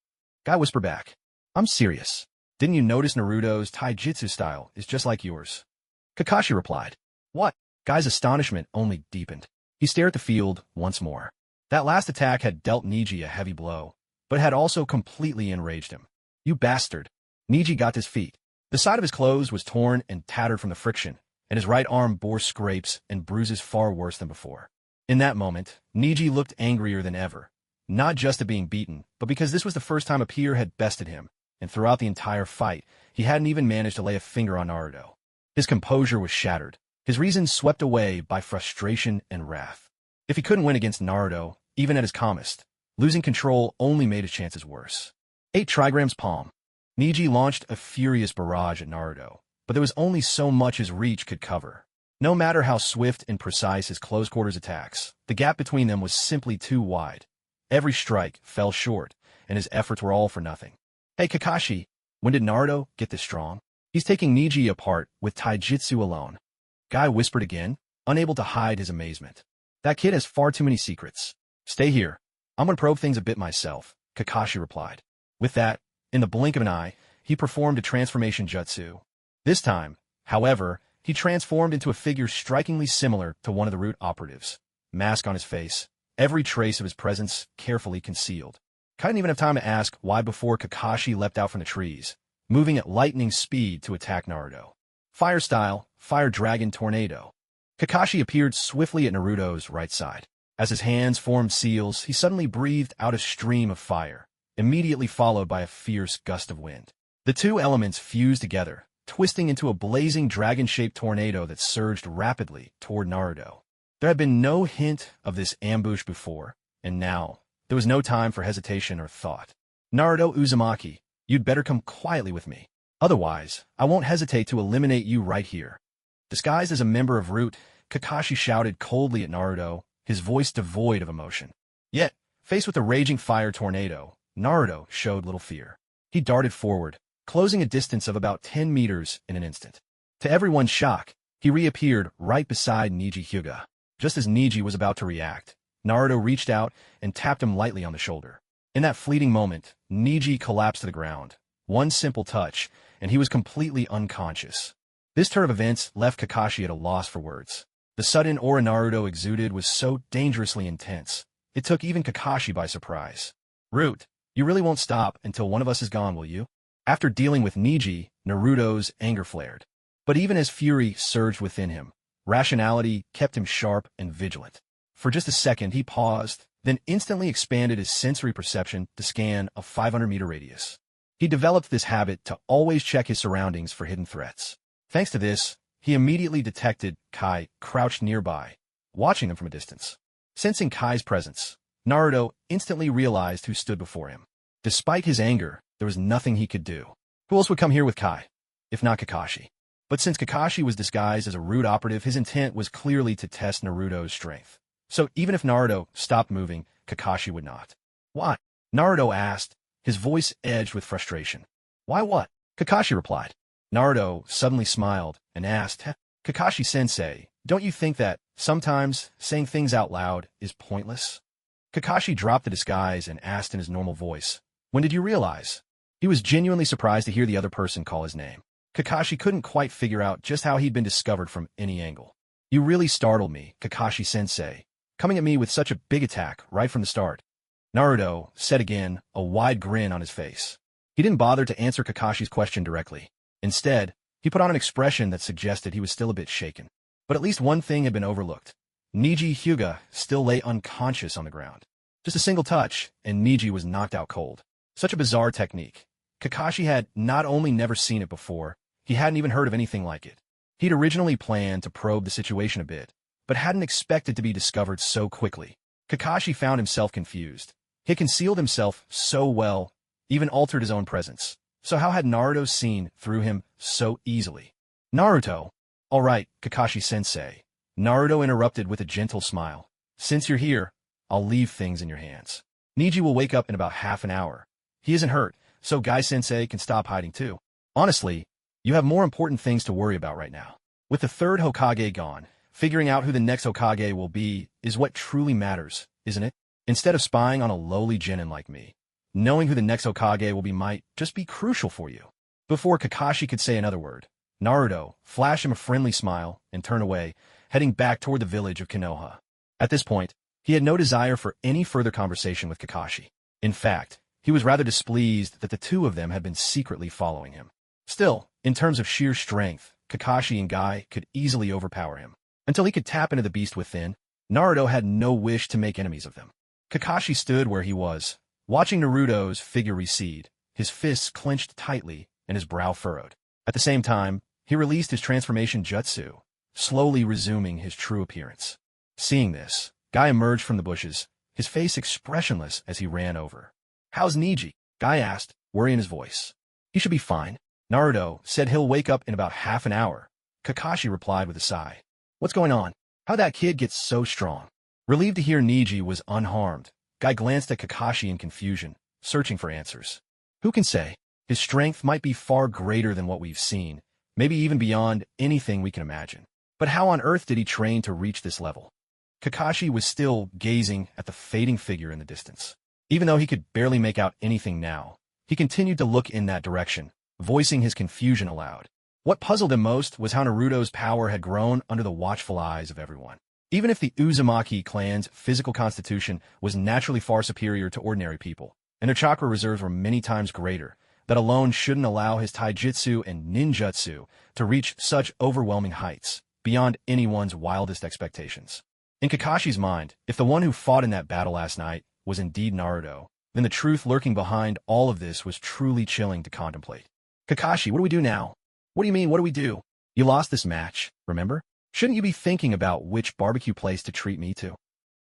Guy whispered back. "I'm serious. Didn't you notice Naruto's taijutsu style is just like yours?" Kakashi replied. "What? Guy's astonishment only deepened. He stared at the field once more. That last attack had dealt Niji a heavy blow, but had also completely enraged him. You bastard. Niji got to his feet. The side of his clothes was torn and tattered from the friction, and his right arm bore scrapes and bruises far worse than before. In that moment, Niji looked angrier than ever, not just at being beaten, but because this was the first time a peer had bested him, and throughout the entire fight, he hadn't even managed to lay a finger on Naruto. His composure was shattered, his reason swept away by frustration and wrath. If he couldn't win against Naruto, even at his calmest, losing control only made his chances worse. 8 trigrams palm. Niji launched a furious barrage at Naruto, but there was only so much his reach could cover. No matter how swift and precise his close-quarters attacks, the gap between them was simply too wide. Every strike fell short, and his efforts were all for nothing. Hey Kakashi, when did Naruto get this strong? He's taking Niji apart with taijutsu alone. Guy whispered again, unable to hide his amazement. That kid has far too many secrets. Stay here. I'm gonna probe things a bit myself, Kakashi replied. With that, in the blink of an eye, he performed a transformation jutsu. This time, however, he transformed into a figure strikingly similar to one of the root operatives. Mask on his face, every trace of his presence carefully concealed. Kai didn't even have time to ask why before Kakashi leapt out from the trees, moving at lightning speed to attack Naruto. Fire style, Fire Dragon Tornado. Kakashi appeared swiftly at Naruto's right side. As his hands formed seals, he suddenly breathed out a stream of fire, immediately followed by a fierce gust of wind. The two elements fused together, twisting into a blazing dragon-shaped tornado that surged rapidly toward Naruto. There had been no hint of this ambush before, and now, there was no time for hesitation or thought. Naruto Uzumaki, you'd better come quietly with me. Otherwise, I won't hesitate to eliminate you right here. Disguised as a member of Root, Kakashi shouted coldly at Naruto, his voice devoid of emotion. Yet, faced with a raging fire tornado, Naruto showed little fear. He darted forward, closing a distance of about 10 meters in an instant. To everyone's shock, he reappeared right beside Niji Hyuga. Just as Niji was about to react, Naruto reached out and tapped him lightly on the shoulder. In that fleeting moment, Niji collapsed to the ground. One simple touch, and he was completely unconscious. This turn of events left Kakashi at a loss for words. The sudden aura Naruto exuded was so dangerously intense, it took even Kakashi by surprise. Root, you really won't stop until one of us is gone, will you? After dealing with Niji, Naruto's anger flared. But even as fury surged within him, rationality kept him sharp and vigilant. For just a second he paused, then instantly expanded his sensory perception to scan a 500-meter radius. He developed this habit to always check his surroundings for hidden threats. Thanks to this, he immediately detected Kai crouched nearby, watching him from a distance. Sensing Kai's presence, Naruto instantly realized who stood before him. Despite his anger, there was nothing he could do. Who else would come here with Kai, if not Kakashi? But since Kakashi was disguised as a Root operative, his intent was clearly to test Naruto's strength. So even if Naruto stopped moving, Kakashi would not. Why? Naruto asked, his voice edged with frustration. Why what? Kakashi replied. Naruto suddenly smiled and asked, Kakashi-sensei, don't you think that sometimes saying things out loud is pointless? Kakashi dropped the disguise and asked in his normal voice, when did you realize? He was genuinely surprised to hear the other person call his name. Kakashi couldn't quite figure out just how he'd been discovered from any angle. You really startled me, Kakashi-sensei, coming at me with such a big attack right from the start. Naruto said again, a wide grin on his face. He didn't bother to answer Kakashi's question directly. Instead, he put on an expression that suggested he was still a bit shaken. But at least one thing had been overlooked. Niji Hyuga still lay unconscious on the ground. Just a single touch, and Niji was knocked out cold. Such a bizarre technique. Kakashi had not only never seen it before, he hadn't even heard of anything like it. He'd originally planned to probe the situation a bit, but hadn't expected to be discovered so quickly. Kakashi found himself confused. He had concealed himself so well, even altered his own presence. So how had Naruto seen through him so easily? Naruto. All right, Kakashi-sensei. Naruto interrupted with a gentle smile. Since you're here, I'll leave things in your hands. Niji will wake up in about half an hour. He isn't hurt, so Guy-sensei can stop hiding too. Honestly, you have more important things to worry about right now. With the third Hokage gone, figuring out who the next Hokage will be is what truly matters, isn't it? Instead of spying on a lowly genin like me, knowing who the next Hokage will be might just be crucial for you. Before Kakashi could say another word, Naruto flashed him a friendly smile and turned away, heading back toward the village of Konoha. At this point, he had no desire for any further conversation with Kakashi. In fact, he was rather displeased that the two of them had been secretly following him. Still, in terms of sheer strength, Kakashi and Guy could easily overpower him. Until he could tap into the beast within, Naruto had no wish to make enemies of them. Kakashi stood where he was, watching Naruto's figure recede, his fists clenched tightly and his brow furrowed. At the same time, he released his transformation jutsu, slowly resuming his true appearance. Seeing this, Guy emerged from the bushes, his face expressionless as he ran over. "How's Neji?" Guy asked, worry in his voice. "He should be fine." Naruto said he'll wake up in about half an hour. Kakashi replied with a sigh. "What's going on? How'd that kid get so strong?" Relieved to hear Neji was unharmed, Guy glanced at Kakashi in confusion, searching for answers. Who can say? His strength might be far greater than what we've seen, maybe even beyond anything we can imagine. But how on earth did he train to reach this level? Kakashi was still gazing at the fading figure in the distance. Even though he could barely make out anything now, he continued to look in that direction, voicing his confusion aloud. What puzzled him most was how Naruto's power had grown under the watchful eyes of everyone. Even if the Uzumaki clan's physical constitution was naturally far superior to ordinary people, and their chakra reserves were many times greater, that alone shouldn't allow his taijutsu and ninjutsu to reach such overwhelming heights, beyond anyone's wildest expectations. In Kakashi's mind, if the one who fought in that battle last night was indeed Naruto, then the truth lurking behind all of this was truly chilling to contemplate. "Kakashi, what do we do now?" "What do you mean, what do we do? You lost this match, remember? Shouldn't you be thinking about which barbecue place to treat me to?"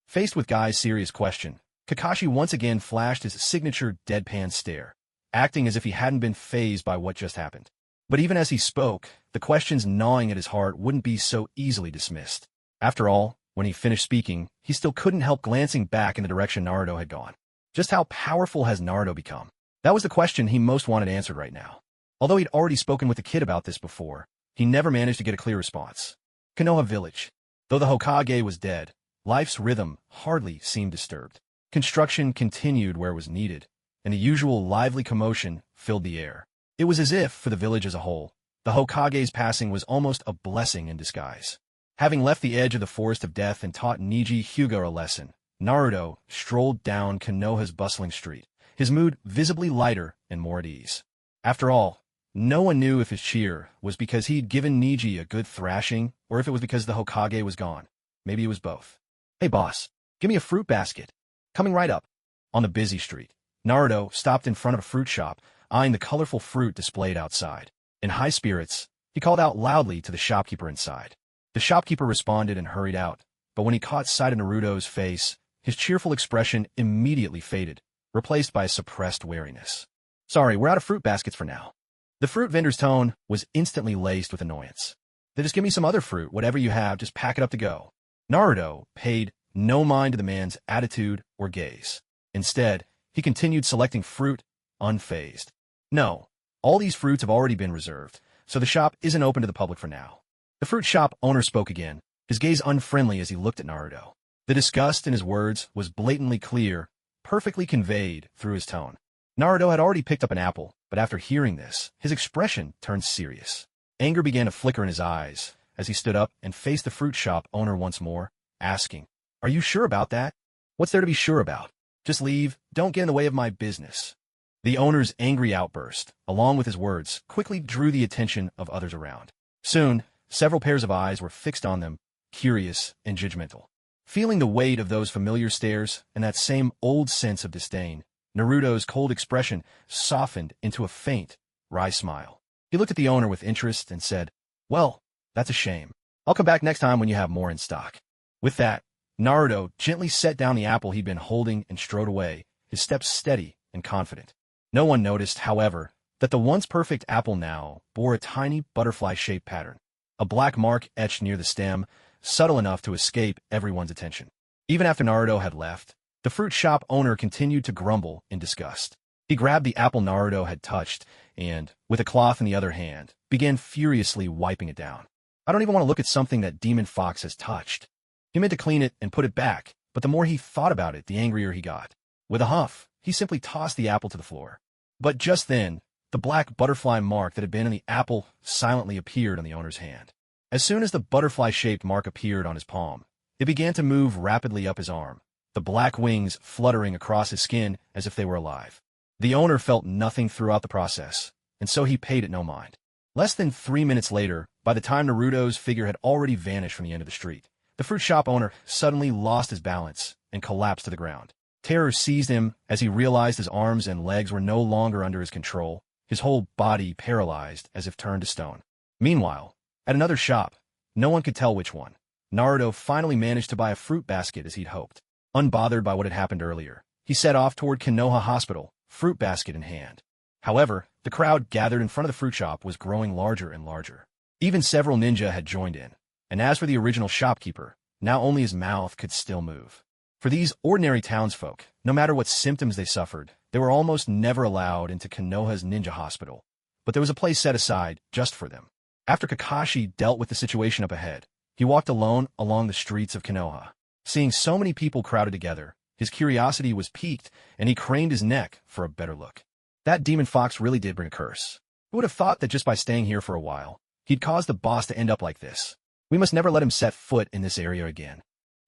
Faced with Guy's serious question, Kakashi once again flashed his signature deadpan stare, acting as if he hadn't been fazed by what just happened. But even as he spoke, the questions gnawing at his heart wouldn't be so easily dismissed. After all, when he finished speaking, he still couldn't help glancing back in the direction Naruto had gone. Just how powerful has Naruto become? That was the question he most wanted answered right now. Although he'd already spoken with the kid about this before, he never managed to get a clear response. Konoha Village. Though the Hokage was dead, life's rhythm hardly seemed disturbed. Construction continued where it was needed, and the usual lively commotion filled the air. It was as if, for the village as a whole, the Hokage's passing was almost a blessing in disguise. Having left the edge of the forest of death and taught Neji Hyuga a lesson, Naruto strolled down Konoha's bustling street, his mood visibly lighter and more at ease. After all, no one knew if his cheer was because he'd given Neji a good thrashing or if it was because the Hokage was gone. Maybe it was both. "Hey boss, give me a fruit basket." "Coming right up." On the busy street, Naruto stopped in front of a fruit shop, eyeing the colorful fruit displayed outside. In high spirits, he called out loudly to the shopkeeper inside. The shopkeeper responded and hurried out, but when he caught sight of Naruto's face, his cheerful expression immediately faded, replaced by a suppressed wariness. "Sorry, we're out of fruit baskets for now." The fruit vendor's tone was instantly laced with annoyance. "Then just give me some other fruit, whatever you have, just pack it up to go." Naruto paid no mind to the man's attitude or gaze. Instead, he continued selecting fruit, unfazed. "No, all these fruits have already been reserved, so the shop isn't open to the public for now." The fruit shop owner spoke again, his gaze unfriendly as he looked at Naruto. The disgust in his words was blatantly clear, perfectly conveyed through his tone. Naruto had already picked up an apple, but after hearing this, his expression turned serious. Anger began to flicker in his eyes as he stood up and faced the fruit shop owner once more, asking, "Are you sure about that?" "What's there to be sure about? Just leave, don't get in the way of my business." The owner's angry outburst, along with his words, quickly drew the attention of others around. Soon, several pairs of eyes were fixed on them, curious and judgmental. Feeling the weight of those familiar stares and that same old sense of disdain, Naruto's cold expression softened into a faint, wry smile. He looked at the owner with interest and said, "Well, that's a shame. I'll come back next time when you have more in stock." With that, Naruto gently set down the apple he'd been holding and strode away, his steps steady and confident. No one noticed, however, that the once perfect apple now bore a tiny butterfly-shaped pattern, a black mark etched near the stem, subtle enough to escape everyone's attention. Even after Naruto had left, the fruit shop owner continued to grumble in disgust. He grabbed the apple Naruto had touched and, with a cloth in the other hand, began furiously wiping it down. "I don't even want to look at something that Demon Fox has touched." He meant to clean it and put it back, but the more he thought about it, the angrier he got. With a huff, he simply tossed the apple to the floor. But just then, the black butterfly mark that had been in the apple silently appeared on the owner's hand. As soon as the butterfly-shaped mark appeared on his palm, it began to move rapidly up his arm, the black wings fluttering across his skin as if they were alive. The owner felt nothing throughout the process, and so he paid it no mind. Less than 3 minutes later, by the time Naruto's figure had already vanished from the end of the street, the fruit shop owner suddenly lost his balance and collapsed to the ground. Terror seized him as he realized his arms and legs were no longer under his control, his whole body paralyzed as if turned to stone. Meanwhile, at another shop, no one could tell which one, Naruto finally managed to buy a fruit basket as he'd hoped. Unbothered by what had happened earlier, he set off toward Konoha Hospital, fruit basket in hand. However, the crowd gathered in front of the fruit shop was growing larger and larger. Even several ninja had joined in, and as for the original shopkeeper, now only his mouth could still move. For these ordinary townsfolk, no matter what symptoms they suffered, they were almost never allowed into Konoha's ninja hospital, but there was a place set aside just for them. After Kakashi dealt with the situation up ahead, he walked alone along the streets of Konoha. Seeing so many people crowded together, his curiosity was piqued, and he craned his neck for a better look. That demon fox really did bring a curse. Who would have thought that just by staying here for a while, he'd cause the boss to end up like this? We must never let him set foot in this area again.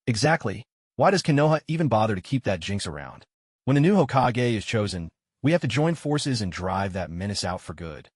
Exactly. Why does Konoha even bother to keep that jinx around? When a new Hokage is chosen, we have to join forces and drive that menace out for good.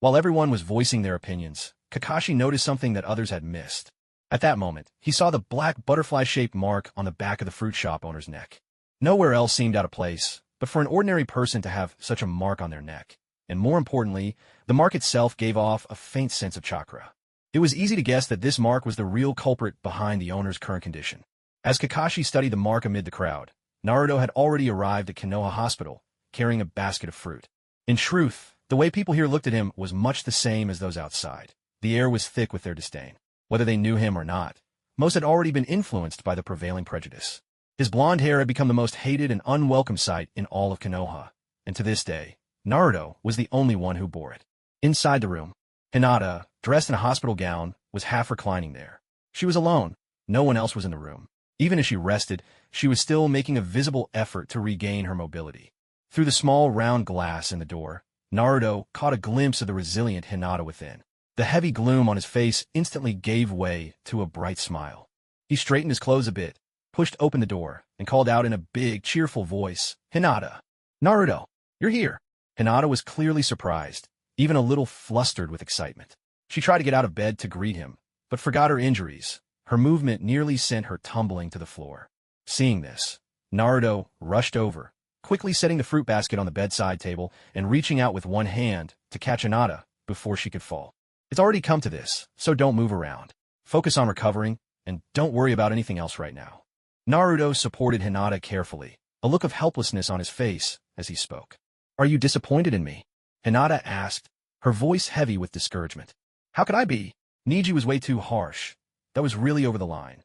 While everyone was voicing their opinions, Kakashi noticed something that others had missed. At that moment, he saw the black butterfly-shaped mark on the back of the fruit shop owner's neck. Nowhere else seemed out of place, but for an ordinary person to have such a mark on their neck. And more importantly, the mark itself gave off a faint sense of chakra. It was easy to guess that this mark was the real culprit behind the owner's current condition. As Kakashi studied the mark amid the crowd, Naruto had already arrived at Konoha Hospital, carrying a basket of fruit. In truth, the way people here looked at him was much the same as those outside. The air was thick with their disdain. Whether they knew him or not, most had already been influenced by the prevailing prejudice. His blonde hair had become the most hated and unwelcome sight in all of Konoha, and to this day, Naruto was the only one who bore it. Inside the room, Hinata, dressed in a hospital gown, was half reclining there. She was alone. No one else was in the room. Even as she rested, she was still making a visible effort to regain her mobility. Through the small round glass in the door, Naruto caught a glimpse of the resilient Hinata within. The heavy gloom on his face instantly gave way to a bright smile. He straightened his clothes a bit, pushed open the door, and called out in a big, cheerful voice, "Hinata! Naruto, you're here!" Hinata was clearly surprised, even a little flustered with excitement. She tried to get out of bed to greet him, but forgot her injuries. Her movement nearly sent her tumbling to the floor. Seeing this, Naruto rushed over, quickly setting the fruit basket on the bedside table and reaching out with one hand to catch Hinata before she could fall. It's already come to this, so don't move around. Focus on recovering, and don't worry about anything else right now. Naruto supported Hinata carefully, a look of helplessness on his face as he spoke. "Are you disappointed in me?" Hinata asked, her voice heavy with discouragement. "How could I be? Niji was way too harsh. That was really over the line."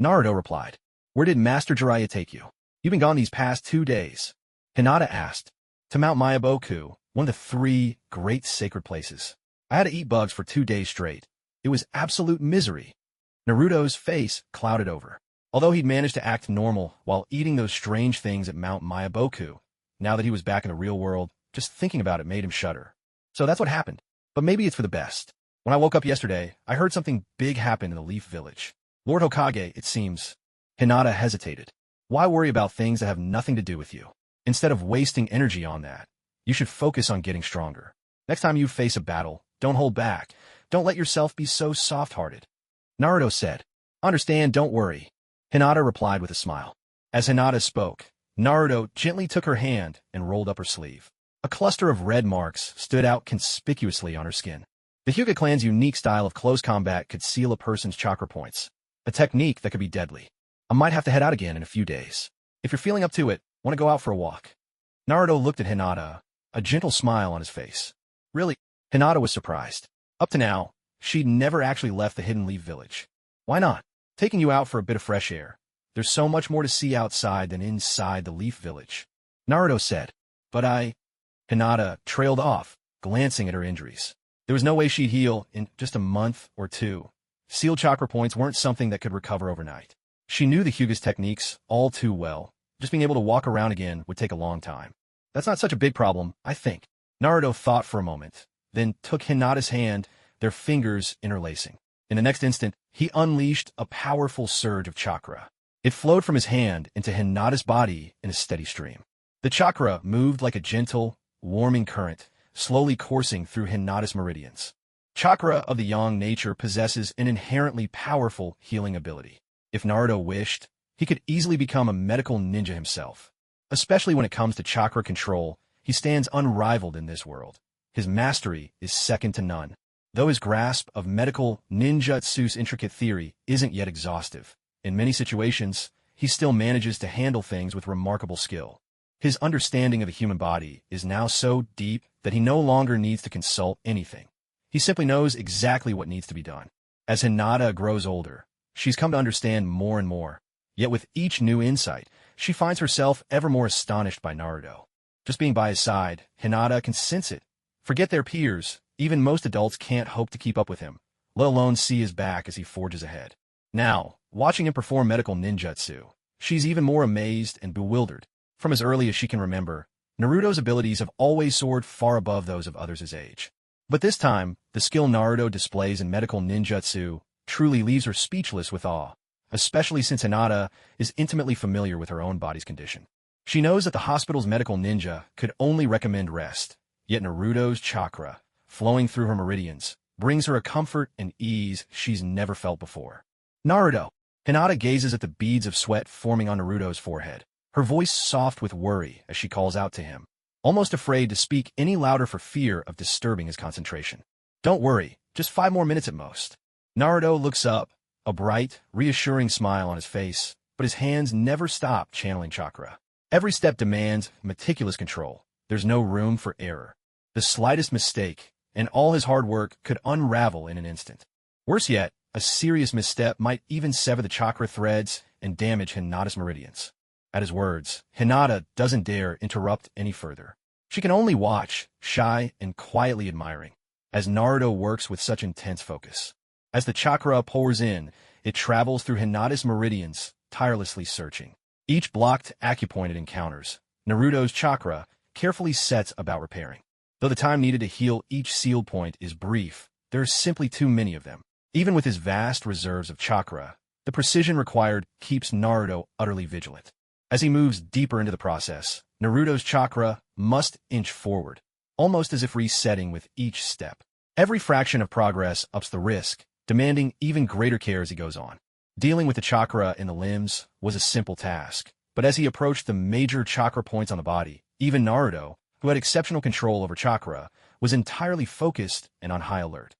Naruto replied, "Where did Master Jiraiya take you? You've been gone these past 2 days." Hinata asked, "To Mount Myaboku, one of the 3 great sacred places. I had to eat bugs for 2 days straight. It was absolute misery." Naruto's face clouded over. Although he'd managed to act normal while eating those strange things at Mount Myaboku, now that he was back in the real world, just thinking about it made him shudder. So that's what happened. But maybe it's for the best. When I woke up yesterday, I heard something big happen in the Leaf Village. Lord Hokage, it seems. Hinata hesitated. Why worry about things that have nothing to do with you? Instead of wasting energy on that, you should focus on getting stronger. Next time you face a battle, don't hold back. Don't let yourself be so soft-hearted. Naruto said, "Understand, don't worry." Hinata replied with a smile. As Hinata spoke, Naruto gently took her hand and rolled up her sleeve. A cluster of red marks stood out conspicuously on her skin. The Hyuga clan's unique style of close combat could seal a person's chakra points, a technique that could be deadly. I might have to head out again in a few days. If you're feeling up to it, want to go out for a walk? Naruto looked at Hinata, a gentle smile on his face. Really? Hinata was surprised. Up to now, she'd never actually left the Hidden Leaf Village. Why not? Taking you out for a bit of fresh air. There's so much more to see outside than inside the Leaf Village. Naruto said, but Hinata trailed off, glancing at her injuries. There was no way she'd heal in just a month or 2. Sealed chakra points weren't something that could recover overnight. She knew the Hyuga's techniques all too well. Just being able to walk around again would take a long time. That's not such a big problem, I think. Naruto thought for a moment, then took Hinata's hand, their fingers interlacing. In the next instant, he unleashed a powerful surge of chakra. It flowed from his hand into Hinata's body in a steady stream. The chakra moved like a gentle, warming current, slowly coursing through Hinata's meridians. Chakra of the yang nature possesses an inherently powerful healing ability. If Naruto wished, he could easily become a medical ninja himself. Especially when it comes to chakra control, he stands unrivaled in this world. His mastery is second to none. Though his grasp of medical ninjutsu's intricate theory isn't yet exhaustive, in many situations, he still manages to handle things with remarkable skill. His understanding of the human body is now so deep that he no longer needs to consult anything. He simply knows exactly what needs to be done. As Hinata grows older, she's come to understand more and more. Yet with each new insight, she finds herself ever more astonished by Naruto. Just being by his side, Hinata can sense it. Forget their peers, even most adults can't hope to keep up with him, let alone see his back as he forges ahead. Now, watching him perform medical ninjutsu, she's even more amazed and bewildered. From as early as she can remember, Naruto's abilities have always soared far above those of others his age. But this time, the skill Naruto displays in medical ninjutsu truly leaves her speechless with awe, especially since Hinata is intimately familiar with her own body's condition. She knows that the hospital's medical ninja could only recommend rest, yet Naruto's chakra, flowing through her meridians, brings her a comfort and ease she's never felt before. Naruto! Hinata gazes at the beads of sweat forming on Naruto's forehead, her voice soft with worry as she calls out to him, almost afraid to speak any louder for fear of disturbing his concentration. Don't worry, just 5 more minutes at most. Naruto looks up, a bright, reassuring smile on his face, but his hands never stop channeling chakra. Every step demands meticulous control. There's no room for error. The slightest mistake, and all his hard work could unravel in an instant. Worse yet, a serious misstep might even sever the chakra threads and damage Hinata's meridians. At his words, Hinata doesn't dare interrupt any further. She can only watch, shy and quietly admiring, as Naruto works with such intense focus. As the chakra pours in, it travels through Hinata's meridians, tirelessly searching. Each blocked acupoint it encounters, Naruto's chakra carefully sets about repairing. Though the time needed to heal each sealed point is brief, there are simply too many of them. Even with his vast reserves of chakra, the precision required keeps Naruto utterly vigilant. As he moves deeper into the process, Naruto's chakra must inch forward, almost as if resetting with each step. Every fraction of progress ups the risk, demanding even greater care as he goes on. Dealing with the chakra in the limbs was a simple task, but as he approached the major chakra points on the body, even Naruto, who had exceptional control over chakra, was entirely focused and on high alert.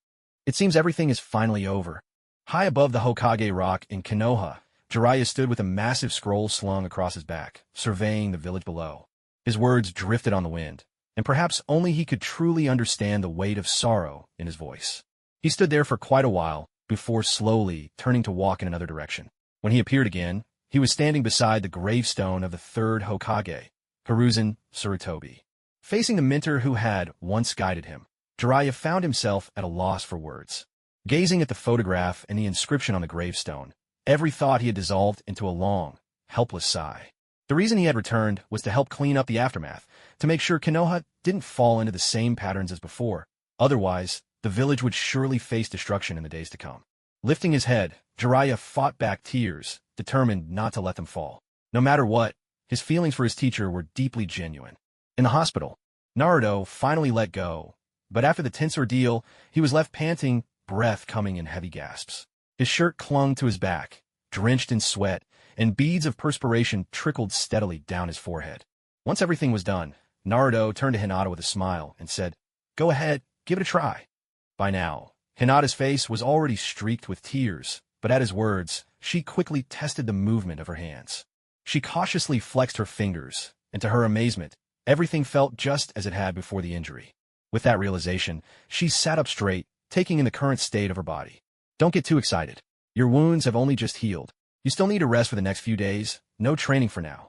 It seems everything is finally over. High above the Hokage rock in Konoha, Jiraiya stood with a massive scroll slung across his back, surveying the village below. His words drifted on the wind, and perhaps only he could truly understand the weight of sorrow in his voice. He stood there for quite a while, before slowly turning to walk in another direction. When he appeared again, he was standing beside the gravestone of the third Hokage, Hiruzen Sarutobi. Facing the mentor who had once guided him, Jiraiya found himself at a loss for words. Gazing at the photograph and the inscription on the gravestone, every thought he had dissolved into a long, helpless sigh. The reason he had returned was to help clean up the aftermath, to make sure Konoha didn't fall into the same patterns as before. Otherwise, the village would surely face destruction in the days to come. Lifting his head, Jiraiya fought back tears, determined not to let them fall. No matter what, his feelings for his teacher were deeply genuine. In the hospital, Naruto finally let go, but after the tense ordeal, he was left panting, breath coming in heavy gasps. His shirt clung to his back, drenched in sweat, and beads of perspiration trickled steadily down his forehead. Once everything was done, Naruto turned to Hinata with a smile and said, "Go ahead, give it a try." By now, Hinata's face was already streaked with tears, but at his words, she quickly tested the movement of her hands. She cautiously flexed her fingers, and to her amazement, everything felt just as it had before the injury. With that realization, she sat up straight, taking in the current state of her body. "Don't get too excited. Your wounds have only just healed. You still need to rest for the next few days. No training for now,"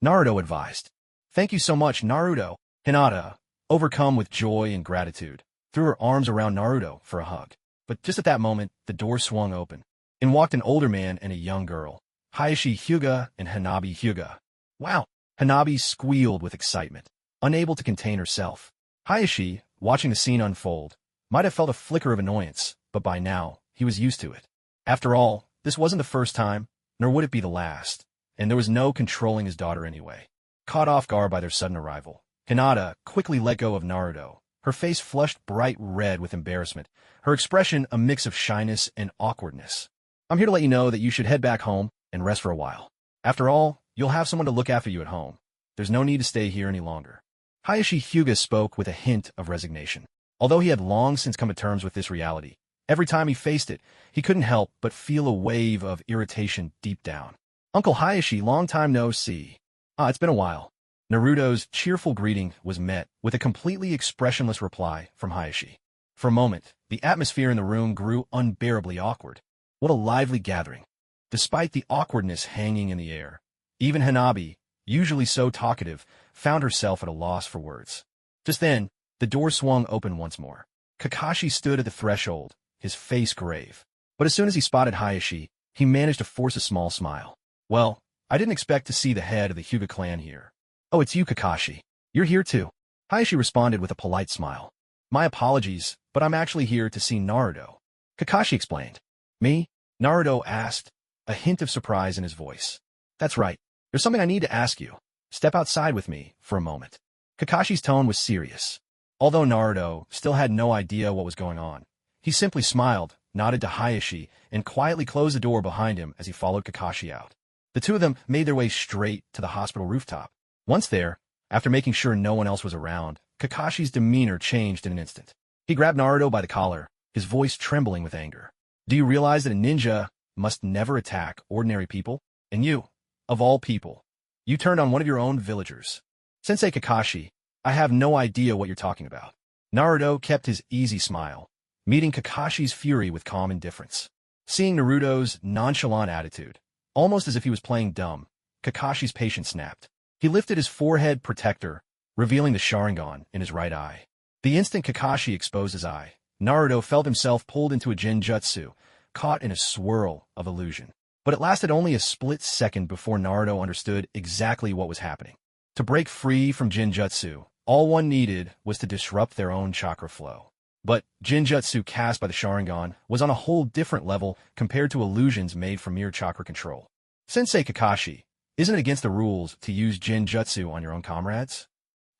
Naruto advised. "Thank you so much, Naruto." Hinata, overcome with joy and gratitude, threw her arms around Naruto for a hug. But just at that moment, the door swung open. In walked an older man and a young girl, Hayashi Hyuga and Hanabi Hyuga. "Wow!" Hanabi squealed with excitement, unable to contain herself. Hayashi, watching the scene unfold, might have felt a flicker of annoyance, but by now, he was used to it. After all, this wasn't the first time, nor would it be the last, and there was no controlling his daughter anyway. Caught off guard by their sudden arrival, Hinata quickly let go of Naruto, her face flushed bright red with embarrassment, her expression a mix of shyness and awkwardness. I'm here to let you know that you should head back home and rest for a while. After all, you'll have someone to look after you at home. There's no need to stay here any longer. Hayashi Hyuga spoke with a hint of resignation. Although he had long since come to terms with this reality, every time he faced it, he couldn't help but feel a wave of irritation deep down. Uncle Hayashi, long time no see. It's been a while. Naruto's cheerful greeting was met with a completely expressionless reply from Hayashi. For a moment, the atmosphere in the room grew unbearably awkward. What a lively gathering. Despite the awkwardness hanging in the air, even Hanabi, usually so talkative, found herself at a loss for words. Just then, the door swung open once more. Kakashi stood at the threshold, his face grave. But as soon as he spotted Hayashi, he managed to force a small smile. Well, I didn't expect to see the head of the Hyuga clan here. Oh, it's you, Kakashi. You're here too. Hayashi responded with a polite smile. My apologies, but I'm actually here to see Naruto. Kakashi explained. Me? Naruto asked, a hint of surprise in his voice. That's right. There's something I need to ask you. Step outside with me for a moment. Kakashi's tone was serious. Although Naruto still had no idea what was going on, he simply smiled, nodded to Hayashi, and quietly closed the door behind him as he followed Kakashi out. The two of them made their way straight to the hospital rooftop. Once there, after making sure no one else was around, Kakashi's demeanor changed in an instant. He grabbed Naruto by the collar, his voice trembling with anger. Do you realize that a ninja must never attack ordinary people? And you, of all people, you turned on one of your own villagers. Sensei Kakashi, I have no idea what you're talking about. Naruto kept his easy smile, meeting Kakashi's fury with calm indifference. Seeing Naruto's nonchalant attitude, almost as if he was playing dumb, Kakashi's patience snapped. He lifted his forehead protector, revealing the Sharingan in his right eye. The instant Kakashi exposed his eye, Naruto felt himself pulled into a Genjutsu, caught in a swirl of illusion. But it lasted only a split second before Naruto understood exactly what was happening. To break free from Genjutsu, all one needed was to disrupt their own chakra flow. But Genjutsu cast by the Sharingan was on a whole different level compared to illusions made from mere chakra control. Sensei Kakashi, isn't it against the rules to use Genjutsu on your own comrades?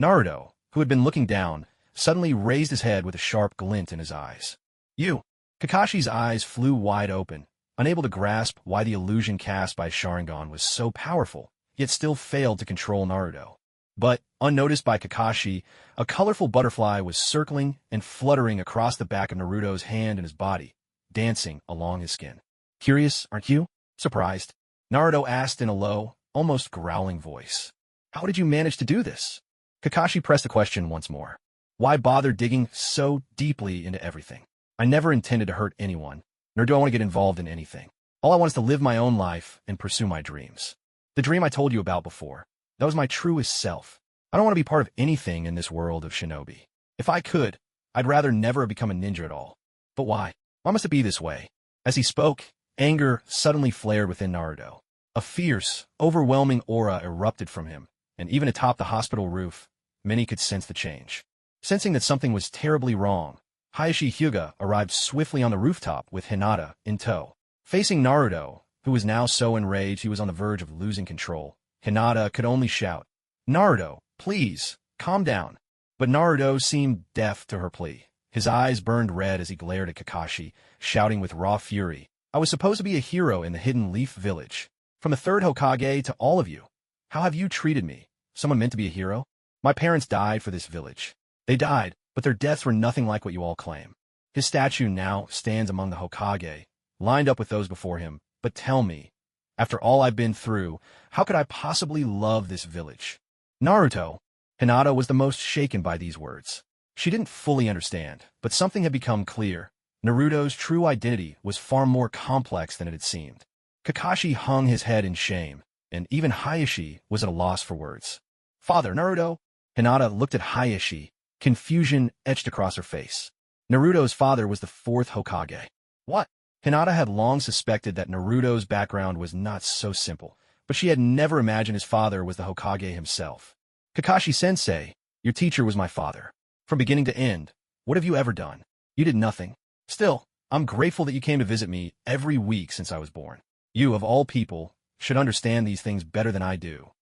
Naruto, who had been looking down, suddenly raised his head with a sharp glint in his eyes. You! Kakashi's eyes flew wide open, unable to grasp why the illusion cast by Sharingan was so powerful, yet still failed to control Naruto. But, unnoticed by Kakashi, a colorful butterfly was circling and fluttering across the back of Naruto's hand and his body, dancing along his skin. Curious, aren't you? Surprised? Naruto asked in a low, almost growling voice. How did you manage to do this? Kakashi pressed the question once more. Why bother digging so deeply into everything? I never intended to hurt anyone, nor do I want to get involved in anything. All I want is to live my own life and pursue my dreams. The dream I told you about before, that was my truest self. I don't want to be part of anything in this world of shinobi. If I could, I'd rather never have become a ninja at all. But why? Why must it be this way? As he spoke, anger suddenly flared within Naruto. A fierce, overwhelming aura erupted from him, and even atop the hospital roof, many could sense the change. Sensing that something was terribly wrong, Hayashi Hyuga arrived swiftly on the rooftop with Hinata in tow. Facing Naruto, who was now so enraged he was on the verge of losing control, Hinata could only shout, Naruto, please, calm down. But Naruto seemed deaf to her plea. His eyes burned red as he glared at Kakashi, shouting with raw fury, I was supposed to be a hero in the Hidden Leaf Village. From the third Hokage to all of you. How have you treated me? Someone meant to be a hero? My parents died for this village. They died, but their deaths were nothing like what you all claim. His statue now stands among the Hokage, lined up with those before him. But tell me, after all I've been through, how could I possibly love this village? Naruto. Hinata was the most shaken by these words. She didn't fully understand, but something had become clear. Naruto's true identity was far more complex than it had seemed. Kakashi hung his head in shame, and even Hayashi was at a loss for words. Father, Naruto? Hinata looked at Hayashi, confusion etched across her face. Naruto's father was the fourth Hokage. What? Hinata had long suspected that Naruto's background was not so simple, but she had never imagined his father was the Hokage himself. Kakashi-sensei, your teacher was my father. From beginning to end, what have you ever done? You did nothing. Still, I'm grateful that you came to visit me every week since I was born. You, of all people, should understand these things better than I do.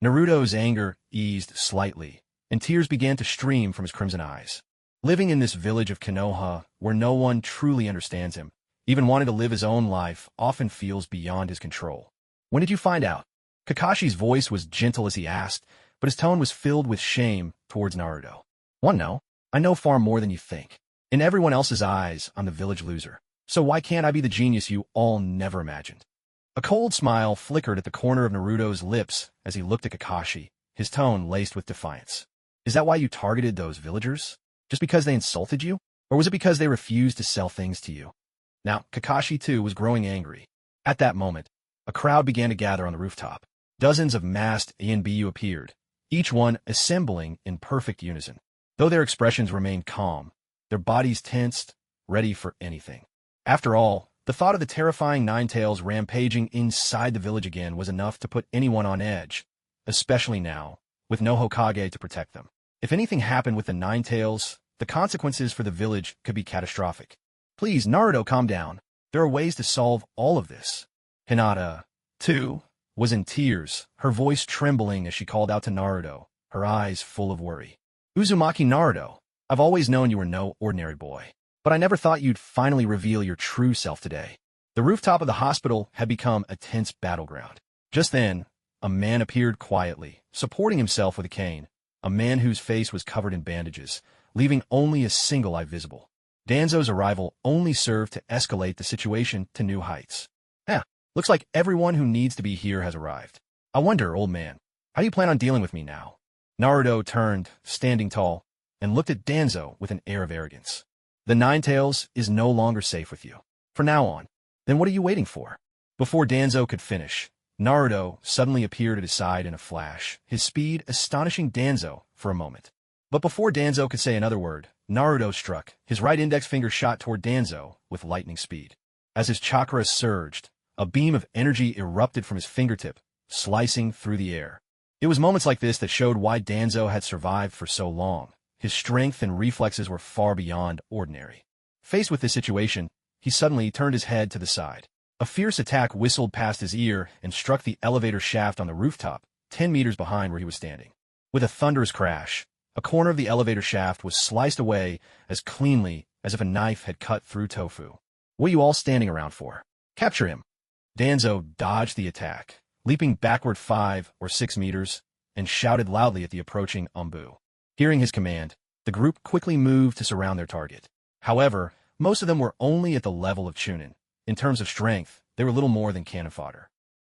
Naruto's anger eased slightly, and tears began to stream from his crimson eyes. Living in this village of Konoha, where no one truly understands him, even wanting to live his own life, often feels beyond his control. When did you find out? Kakashi's voice was gentle as he asked, but his tone was filled with shame towards Naruto. No, I know far more than you think. In everyone else's eyes, I'm the village loser. So why can't I be the genius you all never imagined? A cold smile flickered at the corner of Naruto's lips as he looked at Kakashi, his tone laced with defiance. Is that why you targeted those villagers? Just because they insulted you? Or was it because they refused to sell things to you? Now, Kakashi too was growing angry. At that moment, a crowd began to gather on the rooftop. Dozens of masked ANBU appeared, each one assembling in perfect unison. Though their expressions remained calm, their bodies tensed, ready for anything. After all, the thought of the terrifying Ninetales rampaging inside the village again was enough to put anyone on edge, especially now, with no Hokage to protect them. If anything happened with the Ninetales, the consequences for the village could be catastrophic. Please, Naruto, calm down. There are ways to solve all of this. Hinata, too, was in tears, her voice trembling as she called out to Naruto, her eyes full of worry. Uzumaki Naruto, I've always known you were no ordinary boy, but I never thought you'd finally reveal your true self today. The rooftop of the hospital had become a tense battleground. Just then, a man appeared quietly, supporting himself with a cane, a man whose face was covered in bandages, leaving only a single eye visible. Danzo's arrival only served to escalate the situation to new heights. Looks like everyone who needs to be here has arrived. I wonder, old man, how do you plan on dealing with me now? Naruto turned, standing tall, and looked at Danzo with an air of arrogance. The Ninetales is no longer safe with you. From now on. Then what are you waiting for? Before Danzo could finish, Naruto suddenly appeared at his side in a flash, his speed astonishing Danzo for a moment. But before Danzo could say another word, Naruto struck, his right index finger shot toward Danzo with lightning speed. As his chakra surged, a beam of energy erupted from his fingertip, slicing through the air. It was moments like this that showed why Danzo had survived for so long. His strength and reflexes were far beyond ordinary. Faced with this situation, he suddenly turned his head to the side. A fierce attack whistled past his ear and struck the elevator shaft on the rooftop, 10 meters behind where he was standing. With a thunderous crash, a corner of the elevator shaft was sliced away as cleanly as if a knife had cut through tofu. What are you all standing around for? Capture him! Danzo dodged the attack, leaping backward 5 or 6 meters, and shouted loudly at the approaching Umbu. Hearing his command, the group quickly moved to surround their target. However, most of them were only at the level of Chunin. In terms of strength, they were little more than cannon fodder.